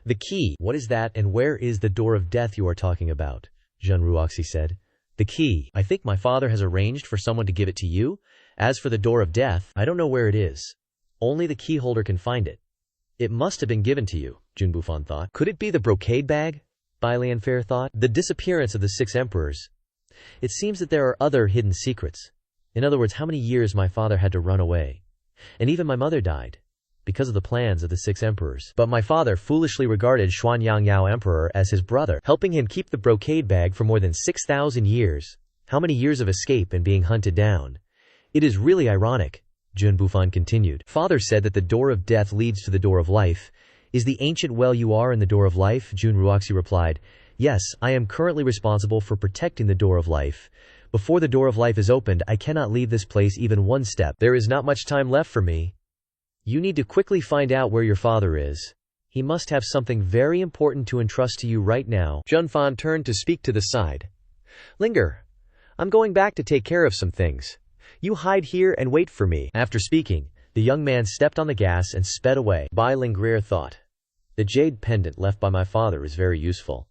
"The key, what is that and where is the door of death you are talking about?" Jun Ruoxi said. "The key, I think my father has arranged for someone to give it to you. As for the door of death, I don't know where it is. Only the key holder can find it. It must have been given to you," Jun Bufan thought. Could it be the brocade bag? Bai Lian Fair thought. The disappearance of the 6 emperors. It seems that there are other hidden secrets. In other words, how many years my father had to run away. And even my mother died, because of the plans of the 6 emperors. But my father foolishly regarded Xuanyang Yao Emperor as his brother, helping him keep the brocade bag for more than 6,000 years. How many years of escape and being hunted down. It is really ironic, Jun Bufan continued. Father said that the door of death leads to the door of life. Is the ancient well you are in the door of life? Jun Ruoxi replied, "Yes, I am currently responsible for protecting the door of life. Before the door of life is opened, I cannot leave this place even one step. There is not much time left for me. You need to quickly find out where your father is. He must have something very important to entrust to you right now." Jun Fan turned to speak to the side. "Linger. I'm going back to take care of some things. You hide here and wait for me." After speaking, the young man stepped on the gas and sped away. Bai Lingrier thought, "The jade pendant left by my father is very useful."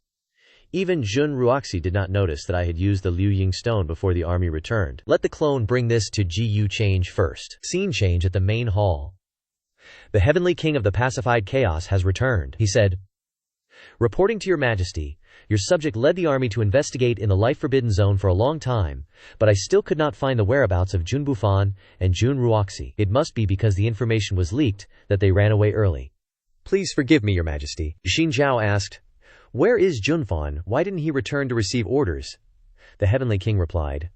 Even Jun Ruoxi did not notice that I had used the Liu Ying stone before the army returned. Let the clone bring this to Jiu Change first. Scene change at the main hall. "The Heavenly King of the Pacified Chaos has returned," he said. "Reporting to your majesty, your subject led the army to investigate in the Life Forbidden Zone for a long time, but I still could not find the whereabouts of Jun Bufan and Jun Ruoxi. It must be because the information was leaked that they ran away early." "Please forgive me, your majesty." Xin Zhao asked, "Where is Junfan? Why didn't he return to receive orders?" The Heavenly King replied,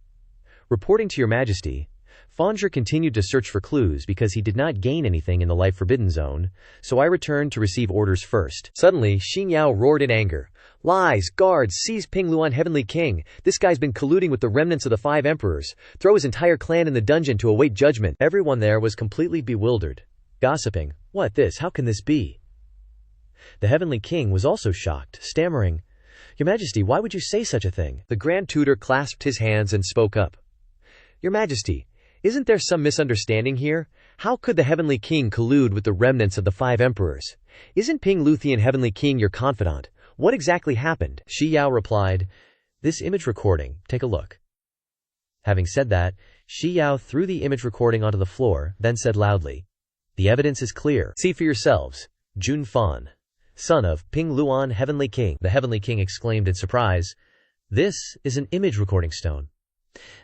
"Reporting to your majesty, Fanzher continued to search for clues because he did not gain anything in the Life Forbidden Zone, so I returned to receive orders first." Suddenly, Xin Yao roared in anger. "Lies! Guards! Seize Ping Luan, Heavenly King! This guy's been colluding with the remnants of the 5 emperors. Throw his entire clan in the dungeon to await judgment." Everyone there was completely bewildered. Gossiping. What this? How can this be? The Heavenly King was also shocked, stammering, "Your Majesty, why would you say such a thing?" The Grand Tutor clasped his hands and spoke up. "Your Majesty, isn't there some misunderstanding here? How could the Heavenly King collude with the remnants of the 5 emperors? Isn't Ping Luthian Heavenly King your confidant? What exactly happened?" Shi Yao replied, "This image recording, take a look." Having said that, Shi Yao threw the image recording onto the floor, then said loudly, "The evidence is clear. See for yourselves. Jun Fan, son of Ping Luan Heavenly King." The Heavenly King exclaimed in surprise, "This is an image recording stone."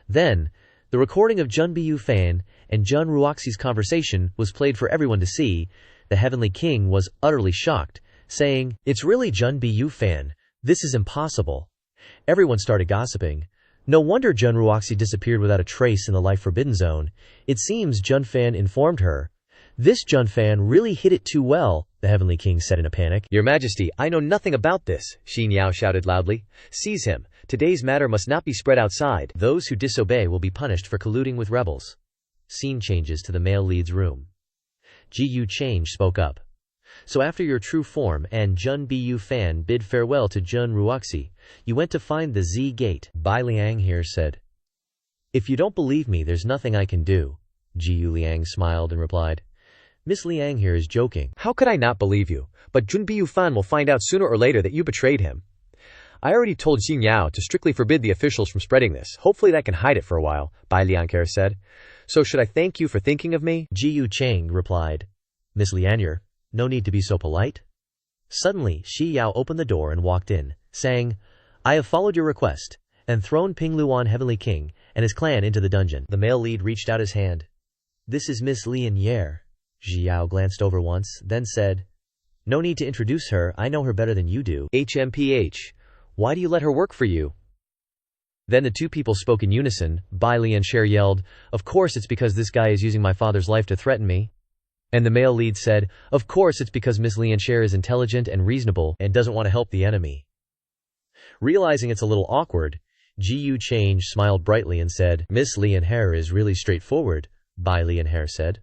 Then, the recording of Jun Bu Fan and Jun Ruoxi's conversation was played for everyone to see. The Heavenly King was utterly shocked, saying, "It's really Jun Bu Fan. This is impossible." Everyone started gossiping. No wonder Jun Ruoxi disappeared without a trace in the Life Forbidden Zone. It seems Jun Fan informed her. This Jun Fan really hid it too well. the Heavenly King said in a panic. Your Majesty, I know nothing about this, Xin Yao shouted loudly. Seize him. Today's matter must not be spread outside. Those who disobey will be punished for colluding with rebels. Scene changes to the male lead's room. Ji Change spoke up. So after your true form and Jun Bu Fan bid farewell to Jun Ruoxi, you went to find the Z Gate, Bai Liang here said. If you don't believe me, there's nothing I can do. Ji Liang smiled and replied. Miss Liang here is joking. How could I not believe you? But Jun Bu Fan will find out sooner or later that you betrayed him. I already told Xin Yao to strictly forbid the officials from spreading this. Hopefully that can hide it for a while, Bai Liangker said. So should I thank you for thinking of me? Ji Cheng replied. Miss Lianger, no need to be so polite. Suddenly, Shi Yao opened the door and walked in, saying, I have followed your request, and thrown Ping Luan Heavenly King and his clan into the dungeon. The male lead reached out his hand. This is Miss Lian Yer. Ji Yao glanced over once, then said, No need to introduce her, I know her better than you do. HMPH. Why do you let her work for you? Then the two people spoke in unison. Bai Liansher yelled, Of course it's because this guy is using my father's life to threaten me. And the male lead said, Of course it's because Miss Liansher is intelligent and reasonable and doesn't want to help the enemy. Realizing it's a little awkward, Ji Change smiled brightly and said, Miss Lianher is really straightforward, Bai Lianher said.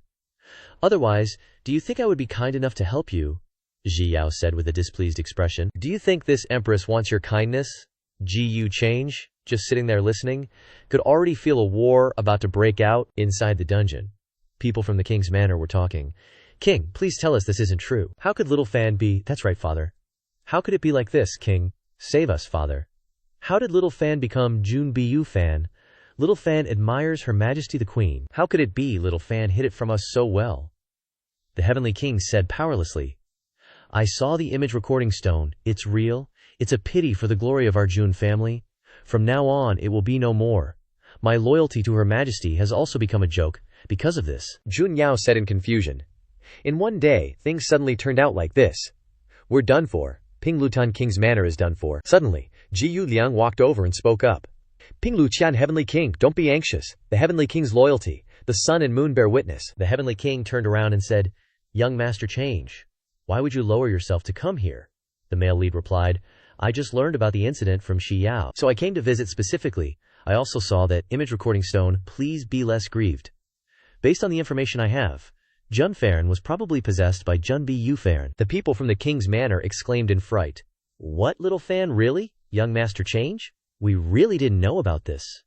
Otherwise, do you think I would be kind enough to help you? Ji Yao said with a displeased expression. Do you think this empress wants your kindness? Ji Change, just sitting there listening, could already feel a war about to break out inside the dungeon. People from the king's manor were talking. King, please tell us this isn't true. How could little Fan be? That's right, father. How could it be like this, King? Save us, father. How did little Fan become Jun Bu Fan? Little Fan admires Her Majesty the Queen. How could it be little Fan hid it from us so well? The Heavenly King said powerlessly. I saw the image recording stone. It's real. It's a pity for the glory of our Jun family. From now on, it will be no more. My loyalty to Her Majesty has also become a joke because of this. Jun Yao said in confusion. In one day, things suddenly turned out like this. We're done for. Ping Lutan King's manor is done for. Suddenly, Ji Liang walked over and spoke up. Ping Luqian Heavenly King, don't be anxious. The Heavenly King's loyalty. The sun and moon bear witness. The Heavenly King turned around and said, Young Master Change, why would you lower yourself to come here? The male lead replied, I just learned about the incident from Shi Yao, so I came to visit specifically. I also saw that image recording stone, please be less grieved. Based on the information I have, Jun Farn was probably possessed by Jun Bu Farn. The people from the king's manor exclaimed in fright. What, little Fan, really? Young Master Change? We really didn't know about this.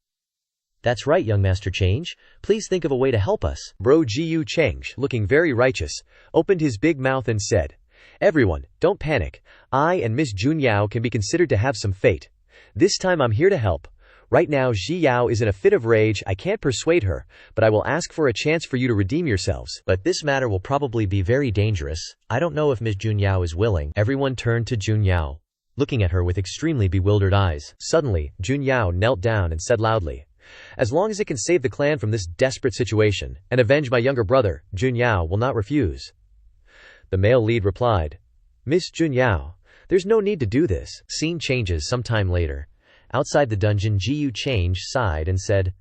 That's right, Young Master Change. Please think of a way to help us. Bro Ji Change, looking very righteous, opened his big mouth and said, Everyone, don't panic. I and Miss Jun Yao can be considered to have some fate. This time I'm here to help. Right now Ji Yao is in a fit of rage. I can't persuade her, but I will ask for a chance for you to redeem yourselves. But this matter will probably be very dangerous. I don't know if Miss Jun Yao is willing. Everyone turned to Jun Yao, looking at her with extremely bewildered eyes. Suddenly, Jun Yao knelt down and said loudly, As long as it can save the clan from this desperate situation and avenge my younger brother, Jun Yao will not refuse. The male lead replied, Miss Jun Yao, there's no need to do this. Scene changes some time later. Outside the dungeon, Ji Change sighed and said,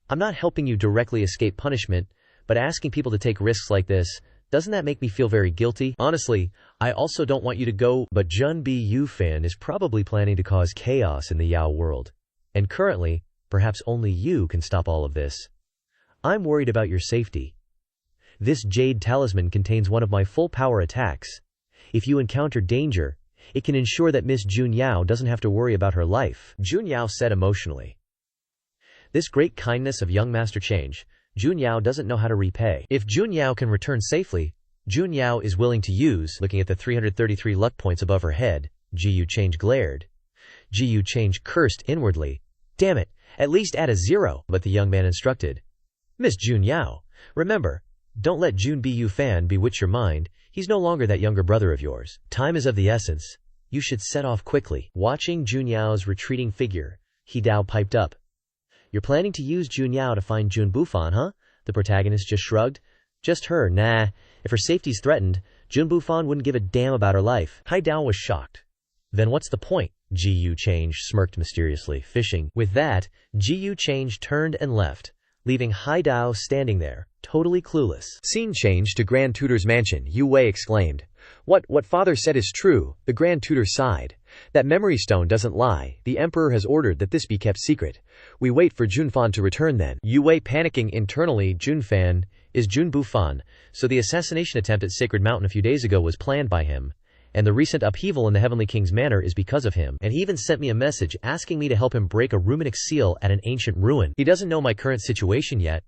I'm not helping you directly escape punishment, but asking people to take risks like this, doesn't that make me feel very guilty? Honestly, I also don't want you to go, but Jun Bu Fan is probably planning to cause chaos in the Yao world. And currently, perhaps only you can stop all of this. I'm worried about your safety. This jade talisman contains one of my full power attacks. If you encounter danger, it can ensure that Miss Jun Yao doesn't have to worry about her life. Jun Yao said emotionally. This great kindness of young Master Change, Jun Yao doesn't know how to repay. If Jun Yao can return safely, Jun Yao is willing to use. Looking at the 333 luck points above her head, Ji Change glared. Ji Change cursed inwardly. Damn it, at least add a 0. But the young man instructed. Miss Jun Yao, remember, don't let Jun Bu Fan bewitch your mind. He's no longer that younger brother of yours. Time is of the essence. You should set off quickly. Watching Jun Yao's retreating figure, He Dao piped up. You're planning to use Jun Yao to find Jun Bufan, huh? The protagonist just shrugged. Just her, nah. If her safety's threatened, Jun Bufan wouldn't give a damn about her life. Hai Dao was shocked. Then what's the point? Ji Change smirked mysteriously, fishing. With that, Ji Change turned and left, leaving Hai Dao standing there, totally clueless. Scene change to Grand Tutor's mansion. Yu Wei exclaimed, What father said is true, the Grand Tutor sighed. That memory stone doesn't lie. The Emperor has ordered that this be kept secret. We wait for Junfan to return then. Yue panicking internally. Junfan is Jun Bufan, so the assassination attempt at Sacred Mountain a few days ago was planned by him. And the recent upheaval in the Heavenly King's manor is because of him. And he even sent me a message asking me to help him break a runic seal at an ancient ruin. He doesn't know my current situation yet.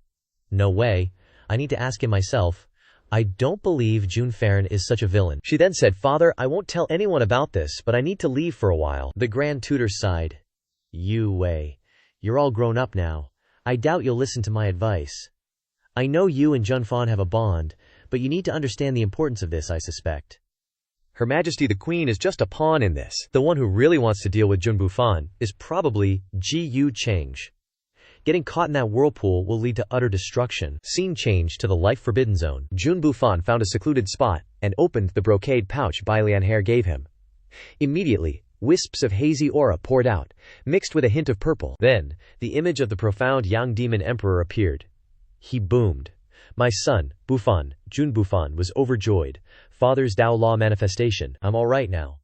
No way. I need to ask him myself. I don't believe Junfan is such a villain. She then said, Father, I won't tell anyone about this, but I need to leave for a while. The Grand Tutor sighed. Yue, you're all grown up now. I doubt you'll listen to my advice. I know you and Junfan have a bond, but you need to understand the importance of this, I suspect. Her Majesty the Queen is just a pawn in this. The one who really wants to deal with Jun Bufan is probably Ji Cheng. Getting caught in that whirlpool will lead to utter destruction. Scene change to the life-forbidden zone. Jun Bufan found a secluded spot and opened the brocade pouch Bai Lianhe gave him. Immediately, wisps of hazy aura poured out, mixed with a hint of purple. Then, the image of the profound Yang Demon Emperor appeared. He boomed. My son, Bufan, Jun Bufan, was overjoyed. Father's Tao Law manifestation. I'm all right now.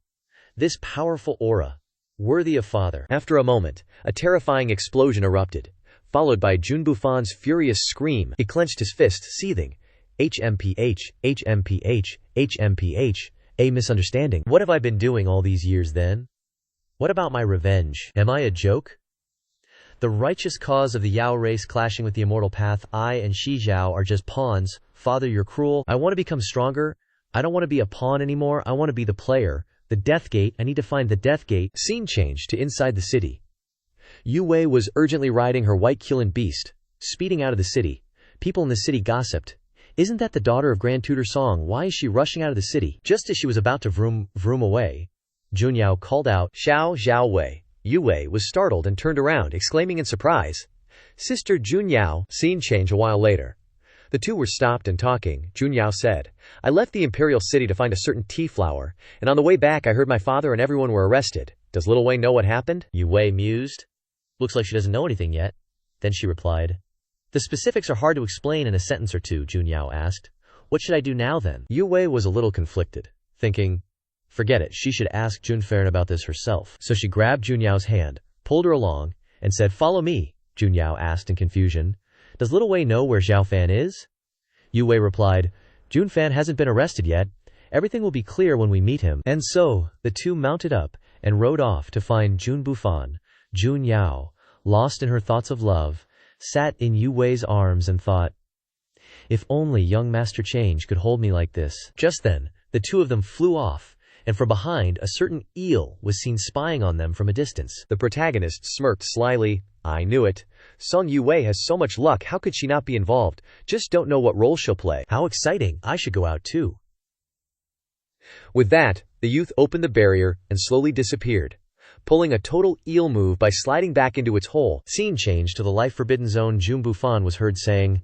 This powerful aura, worthy of father. After a moment, a terrifying explosion erupted, followed by Jun Bufan's furious scream. He clenched his fist, seething. HMPH, HMPH, HMPH. A misunderstanding. What have I been doing all these years then? What about my revenge? Am I a joke? The righteous cause of the Yao race clashing with the immortal path. I and Shi Zhao are just pawns. Father, you're cruel. I want to become stronger. I don't want to be a pawn anymore. I want to be the player. The Death Gate. I need to find the Death Gate. Scene change to inside the city. Yue was urgently riding her white Qilin beast, speeding out of the city. People in the city gossiped. Isn't that the daughter of Grand Tutor Song? Why is she rushing out of the city? Just as she was about to vroom away, Junyao called out, Xiao Zhao Wei. Yue was startled and turned around, exclaiming in surprise, Sister Junyao. Scene change a while later. The two were stopped and talking. Junyao said, I left the imperial city to find a certain tea flower, and on the way back I heard my father and everyone were arrested. Does little Wei know what happened? Yue mused. Looks like she doesn't know anything yet. Then she replied, The specifics are hard to explain in a sentence or two, Junyao asked. What should I do now then? Yue was a little conflicted, thinking, forget it, she should ask Junfan about this herself. So she grabbed Junyao's hand, pulled her along, and said, Follow me, Junyao asked in confusion. Does little Wei know where Zhaofan is? Yue replied, Junfan hasn't been arrested yet. Everything will be clear when we meet him. And so, the two mounted up and rode off to find Jun Bufan. Junyao, lost in her thoughts of love, sat in Yue's arms and thought, if only young Master Change could hold me like this. Just then, the two of them flew off, and from behind a certain eel was seen spying on them from a distance. The protagonist smirked slyly. I knew it. Song Yue has so much luck, how could she not be involved? Just don't know what role she'll play. How exciting, I should go out too. With that, the youth opened the barrier and slowly disappeared, pulling a total eel move by sliding back into its hole. Scene change to the life-forbidden zone. Jun Bufan was heard saying,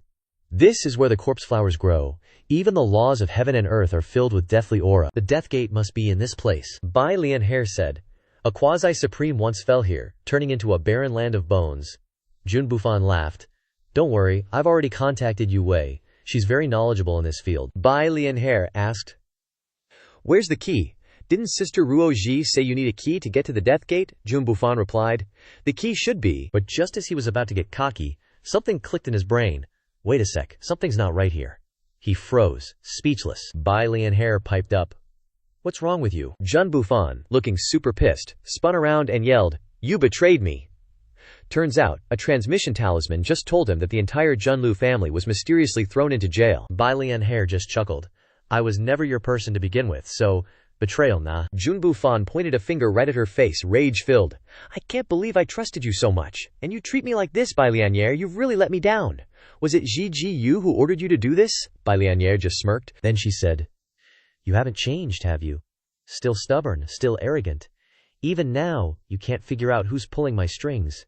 This is where the corpse flowers grow. Even the laws of heaven and earth are filled with deathly aura. The Death Gate must be in this place. Bai Lianhe said, A quasi-supreme once fell here, turning into a barren land of bones. Jun Bufan laughed. Don't worry, I've already contacted Yue. She's very knowledgeable in this field. Bai Lianhe asked, Where's the key? Didn't Sister Ruoji say you need a key to get to the Death Gate? Jun Bufan replied, The key should be. But just as he was about to get cocky, something clicked in his brain. Wait a sec, something's not right here. He froze, speechless. Bai Lianhe piped up. What's wrong with you? Jun Bufan, looking super pissed, spun around and yelled, You betrayed me. Turns out, a transmission talisman just told him that the entire Junlu family was mysteriously thrown into jail. Bai Lianhe just chuckled. I was never your person to begin with, so betrayal nah. Jun Bufan pointed a finger right at her face, rage-filled. I can't believe I trusted you so much, and you treat me like this, Bai Lianhe. You've really let me down. Was it Ji Yu who ordered you to do this? Bai Lianhe just smirked. Then she said, You haven't changed, have you? Still stubborn, still arrogant. Even now, you can't figure out who's pulling my strings.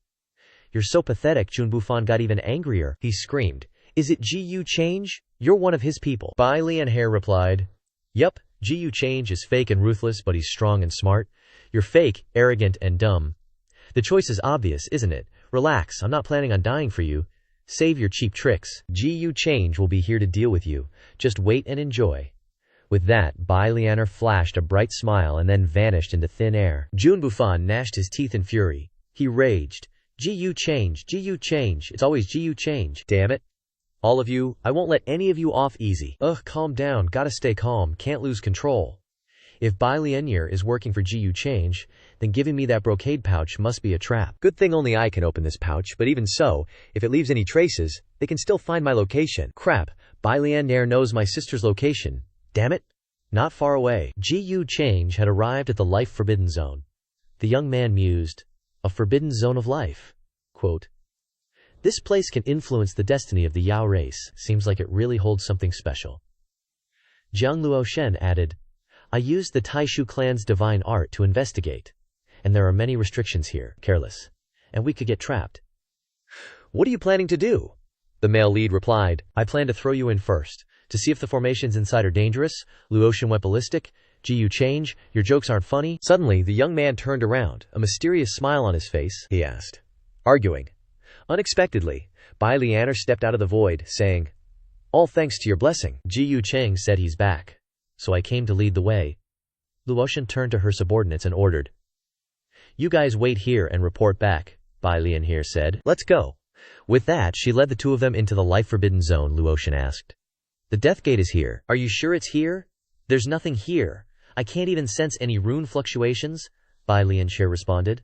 You're so pathetic. Jun Bufan got even angrier. He screamed, Is it Ji Yu Change? You're one of his people. Bai Lianhe replied, Yup, Ji Yu Change is fake and ruthless, but he's strong and smart. You're fake, arrogant, and dumb. The choice is obvious, isn't it? Relax, I'm not planning on dying for you. Save your cheap tricks. Ji Yu Change will be here to deal with you. Just wait and enjoy. With that, Bai Lianer flashed a bright smile and then vanished into thin air. Jun Bufan gnashed his teeth in fury. He raged. "Gu change, Gu change, it's always Gu change. Damn it. All of you, I won't let any of you off easy. Ugh, calm down, gotta stay calm, can't lose control. If Bai Lianer is working for Gu change, then giving me that brocade pouch must be a trap. Good thing only I can open this pouch, but even so, if it leaves any traces, they can still find my location. Crap, Bai Lianer knows my sister's location. Damn it. Not far away. Gu change had arrived at the life forbidden zone. The young man mused, a forbidden zone of life. Quote, this place can influence the destiny of the Yao race. Seems like it really holds something special. Jiang Luoshen added, I used the Taishu clan's divine art to investigate, and there are many restrictions here. Careless. And we could get trapped. What are you planning to do? The male lead replied, I plan to throw you in first, to see if the formations inside are dangerous. Luoshen went ballistic. Gu change, your jokes aren't funny. Suddenly, the young man turned around, a mysterious smile on his face. He asked, arguing. Unexpectedly, Bai Lianer stepped out of the void, saying, all thanks to your blessing. Gu Cheng said he's back. So I came to lead the way. Luoshen turned to her subordinates and ordered. You guys wait here and report back, Bai Lianer said. Let's go. With that, she led the two of them into the life forbidden zone. Luoshen asked. The death gate is here. Are you sure it's here? There's nothing here. I can't even sense any rune fluctuations, Bai Lianer responded.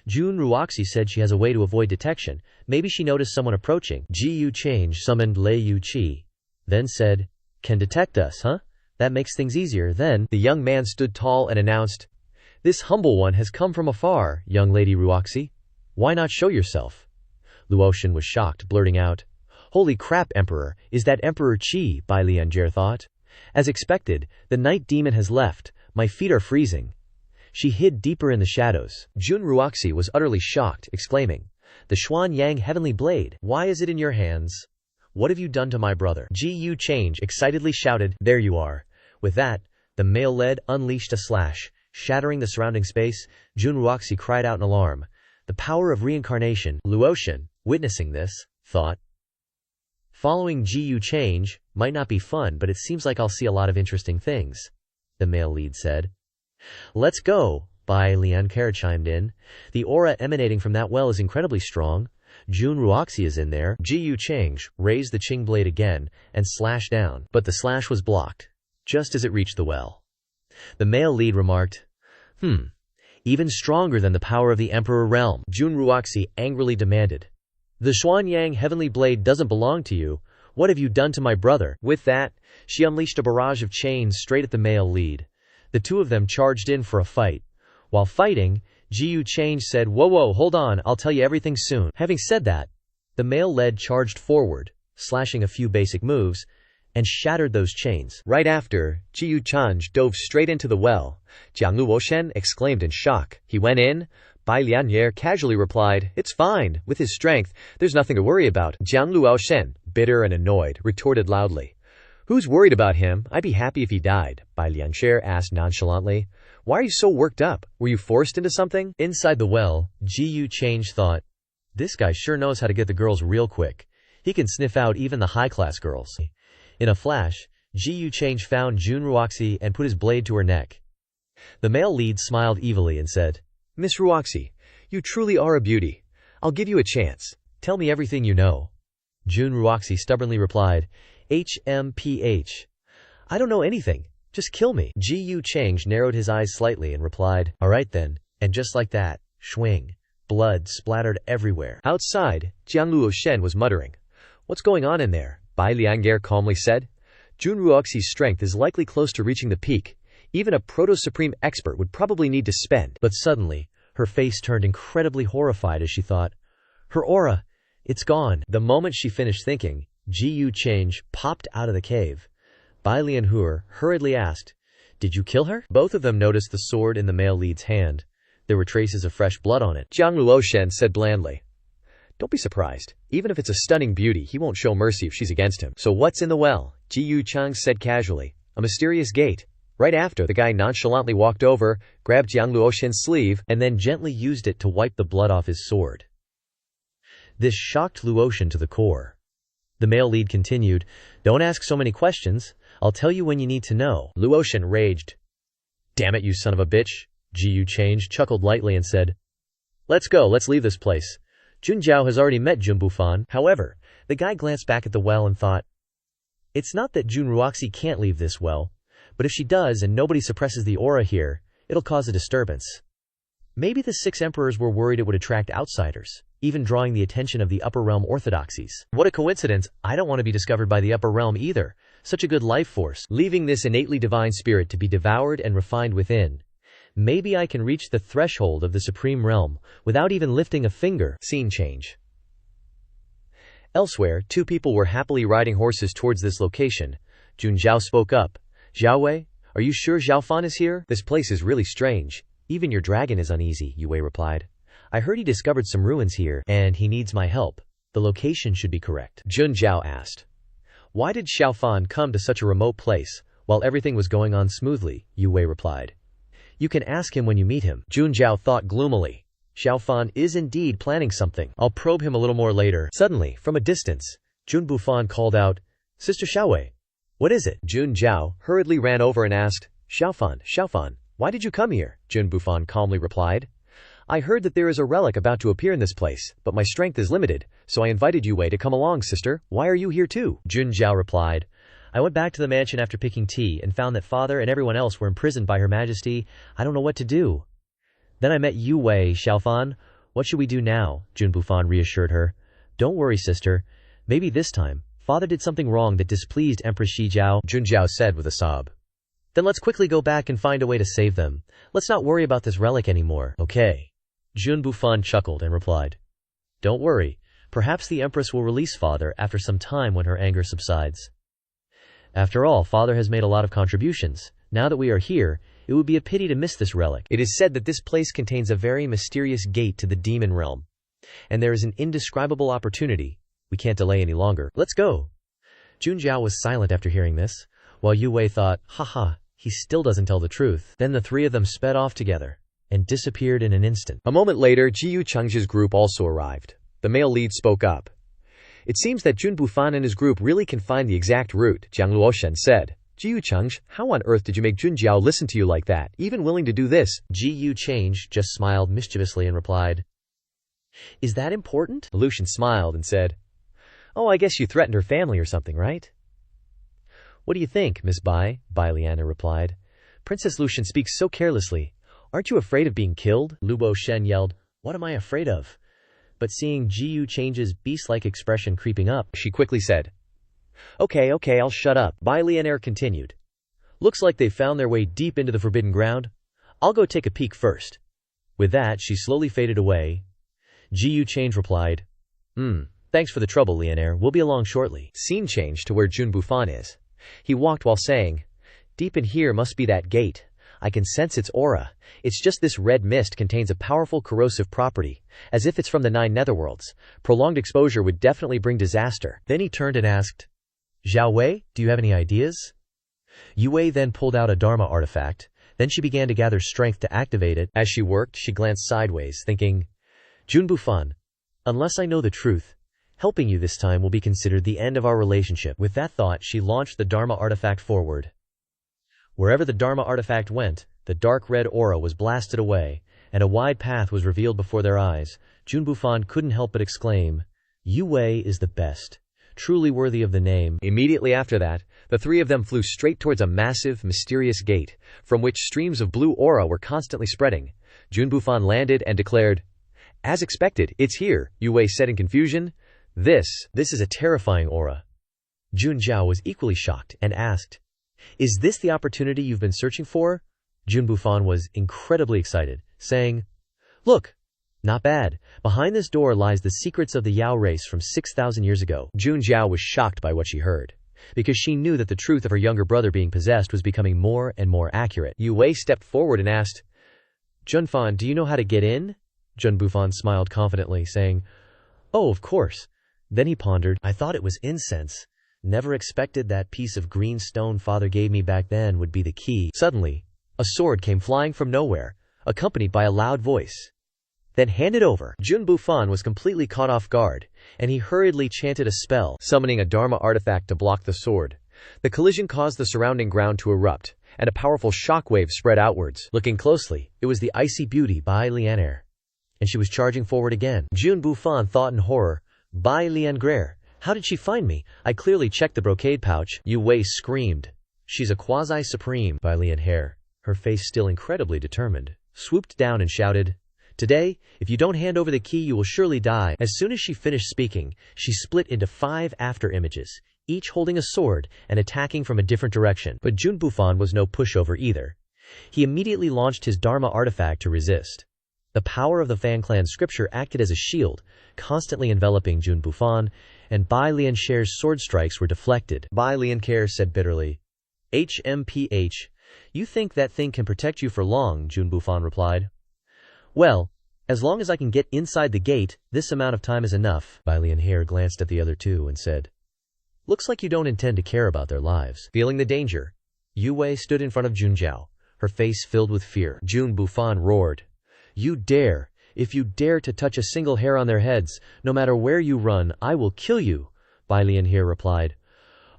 Jun Ruoxi said she has a way to avoid detection. Maybe she noticed someone approaching. Gu Change summoned Lei Yu Qi. Then said, can detect us, huh? That makes things easier. Then, the young man stood tall and announced, this humble one has come from afar, young lady Ruoxi. Why not show yourself? Luoshen was shocked, blurting out, holy crap, Emperor, is that Emperor Qi? Bai Lianer thought. As expected, the night demon has left. My feet are freezing. She hid deeper in the shadows. Jun Ruoxi was utterly shocked, exclaiming, the Xuan Yang heavenly blade, why is it in your hands? What have you done to my brother? Gu Change excitedly shouted, there you are. With that, the male lead unleashed a slash, shattering the surrounding space. Jun Ruoxi cried out in alarm. The power of reincarnation. Luoshen, witnessing this, thought, following Gu Change might not be fun, but it seems like I'll see a lot of interesting things. The male lead said. Let's go, Bai Lianer chimed in. The aura emanating from that well is incredibly strong. Jun Ruoxi is in there. Gu Change raised the Qing blade again and slashed down, but the slash was blocked, just as it reached the well. The male lead remarked, even stronger than the power of the Emperor realm. Jun Ruoxi angrily demanded, the Xuan Yang heavenly blade doesn't belong to you. What have you done to my brother? With that, she unleashed a barrage of chains straight at the male lead. The two of them charged in for a fight. While fighting, Gu Change said, whoa, hold on, I'll tell you everything soon. Having said that, the male lead charged forward, slashing a few basic moves, and shattered those chains. Right after, Gu Change dove straight into the well. Jiang Luoshen exclaimed in shock. He went in. Bai Lianer casually replied, it's fine. With his strength, there's nothing to worry about. Jiang Luoshen, bitter and annoyed, retorted loudly, who's worried about him? I'd be happy if he died. Bai Lianer asked nonchalantly, why are you so worked up? Were you forced into something? Inside the well, Gu Change thought, this guy sure knows how to get the girls real quick. He can sniff out even the high-class girls. In a flash, Gu Change found Jun Ruoxi and put his blade to her neck. The male lead smiled evilly and said, Miss Ruoxi, you truly are a beauty. I'll give you a chance. Tell me everything you know. Jun Ruoxi stubbornly replied, HMPH. I don't know anything. Just kill me. Gu Change narrowed his eyes slightly and replied, all right then. And just like that, swing. Blood splattered everywhere. Outside, Jiang Luoshen was muttering, what's going on in there? Bai Lianer calmly said, Jun Ruoxi's strength is likely close to reaching the peak. Even a proto-supreme expert would probably need to spend. But suddenly, her face turned incredibly horrified as she thought, her aura, it's gone. The moment she finished thinking, Gu Change popped out of the cave. Bai Lianer hurriedly asked, did you kill her? Both of them noticed the sword in the male lead's hand. There were traces of fresh blood on it. Jiang Luoshen said blandly, don't be surprised. Even if it's a stunning beauty, he won't show mercy if she's against him. So what's in the well? Gu Chang said casually, a mysterious gate. Right after, the guy nonchalantly walked over, grabbed Jiang Luoshen's sleeve, and then gently used it to wipe the blood off his sword. This shocked Luoshen to the core. The male lead continued, don't ask so many questions. I'll tell you when you need to know. Luotian raged. Damn it, you son of a bitch. Ji Change chuckled lightly and said, Let's go, let's leave this place. Junjiao has already met Jun Bufan. However, the guy glanced back at the well and thought, it's not that Jun Ruoxi can't leave this well, but if she does and nobody suppresses the aura here, it'll cause a disturbance. Maybe the 6 emperors were worried it would attract outsiders, even drawing the attention of the upper realm orthodoxies. What a coincidence, I don't want to be discovered by the upper realm either. Such a good life force, leaving this innately divine spirit to be devoured and refined within. Maybe I can reach the threshold of the supreme realm without even lifting a finger. Scene change. Elsewhere, 2 people were happily riding horses towards this location. Jun Zhao spoke up. Xiaowei, are you sure Zhao Fan is here? This place is really strange. Even your dragon is uneasy, Yue replied. I heard he discovered some ruins here, and he needs my help. The location should be correct. Jun Zhao asked. Why did Xiao Fan come to such a remote place, while everything was going on smoothly? Yue replied. You can ask him when you meet him. Jun Zhao thought gloomily. Xiao Fan is indeed planning something. I'll probe him a little more later. Suddenly, from a distance, Jun Bufan called out, Sister Xiaowei, what is it? Jun Zhao hurriedly ran over and asked, Xiao Fan, why did you come here? Jun Bufan calmly replied. I heard that there is a relic about to appear in this place, but my strength is limited, so I invited Yue to come along, sister. Why are you here too? Jun Zhao replied, I went back to the mansion after picking tea and found that father and everyone else were imprisoned by Her Majesty. I don't know what to do. Then I met Yue. Xiao Fan, what should we do now? Jun Bufan reassured her. Don't worry, sister. Maybe this time, father did something wrong that displeased Empress Shijiao, Jun Zhao said with a sob. Then let's quickly go back and find a way to save them. Let's not worry about this relic anymore. Okay. Jun Bufan chuckled and replied, Don't worry. Perhaps the Empress will release father after some time when her anger subsides. After all, father has made a lot of contributions. Now that we are here, it would be a pity to miss this relic. It is said that this place contains a very mysterious gate to the demon realm. And there is an indescribable opportunity. We can't delay any longer. Let's go. Jun Zhao was silent after hearing this, while Yue thought, haha, he still doesn't tell the truth. Then the 3 of them sped off together and disappeared in an instant. A moment later, Jiyu Cheng's group also arrived. The male lead spoke up. It seems that Jun Bufan and his group really can find the exact route, Jiang Luoshen said. Jiyu Cheng, how on earth did you make Jun Jiao listen to you like that, even willing to do this? Jiyu Cheng just smiled mischievously and replied, Is that important? Lucian smiled and said, Oh, I guess you threatened her family or something, right? What do you think, Miss Bai? Bai Liana replied. Princess Lucian speaks so carelessly. Aren't you afraid of being killed? Luo Shen yelled, What am I afraid of? But seeing Jiyu Cheng's beast-like expression creeping up, she quickly said, Okay, I'll shut up. Bai Lianer continued. Looks like they've found their way deep into the forbidden ground. I'll go take a peek first. With that, she slowly faded away. Jiyu Cheng replied, Thanks for the trouble, Lianer. We'll be along shortly. Scene changed to where Jun Bufan is. He walked while saying, Deep in here must be that gate. I can sense its aura. It's just this red mist contains a powerful corrosive property, as if it's from the 9 netherworlds. Prolonged exposure would definitely bring disaster. Then he turned and asked, Zhao Wei, do you have any ideas? Yue then pulled out a Dharma artifact. Then she began to gather strength to activate it. As she worked, she glanced sideways, thinking, Jun Bufan, unless I know the truth, helping you this time will be considered the end of our relationship. With that thought, she launched the Dharma artifact forward. Wherever the Dharma artifact went, the dark red aura was blasted away, and a wide path was revealed before their eyes. Jun Bufan couldn't help but exclaim, Yue is the best, truly worthy of the name. Immediately after that, the 3 of them flew straight towards a massive, mysterious gate, from which streams of blue aura were constantly spreading. Jun Bufan landed and declared, As expected, it's here, Yue said in confusion. This is a terrifying aura. Jun Zhao was equally shocked and asked, Is this the opportunity you've been searching for? Jun Bufan was incredibly excited, saying, Look, not bad. Behind this door lies the secrets of the Yao race from 6,000 years ago. Jun Zhao was shocked by what she heard, because she knew that the truth of her younger brother being possessed was becoming more and more accurate. Yue stepped forward and asked, Junfan, do you know how to get in? Jun Bufan smiled confidently, saying, Oh, of course. Then he pondered, I thought it was incense. Never expected that piece of green stone father gave me back then would be the key. Suddenly, a sword came flying from nowhere, accompanied by a loud voice. Then hand it over. Jun Bufan was completely caught off guard, and he hurriedly chanted a spell, summoning a Dharma artifact to block the sword. The collision caused the surrounding ground to erupt, and a powerful shockwave spread outwards. Looking closely, it was the icy beauty Bai Lianer, and she was charging forward again. Jun Bufan thought in horror, Bai Liangrer, how did she find me? I clearly checked the brocade pouch. Yu Wei screamed. She's a quasi-supreme, Bai Lianher, her face still incredibly determined, swooped down and shouted, Today, if you don't hand over the key you will surely die. As soon as she finished speaking, she split into 5 after-images, each holding a sword and attacking from a different direction. But Jun Bufan was no pushover either. He immediately launched his Dharma artifact to resist. The power of the Fan Clan scripture acted as a shield, constantly enveloping Jun Bufan, and Bai Liansher's sword strikes were deflected. Bai Lianker said bitterly, HMPH, you think that thing can protect you for long, Jun Bufan replied. Well, as long as I can get inside the gate, this amount of time is enough. Bai Lianher glanced at the other two and said, Looks like you don't intend to care about their lives. Feeling the danger, Yu Wei stood in front of Jun Zhao, her face filled with fear. Jun Bufan roared, You dare! If you dare to touch a single hair on their heads, no matter where you run, I will kill you. Bai Lianher replied,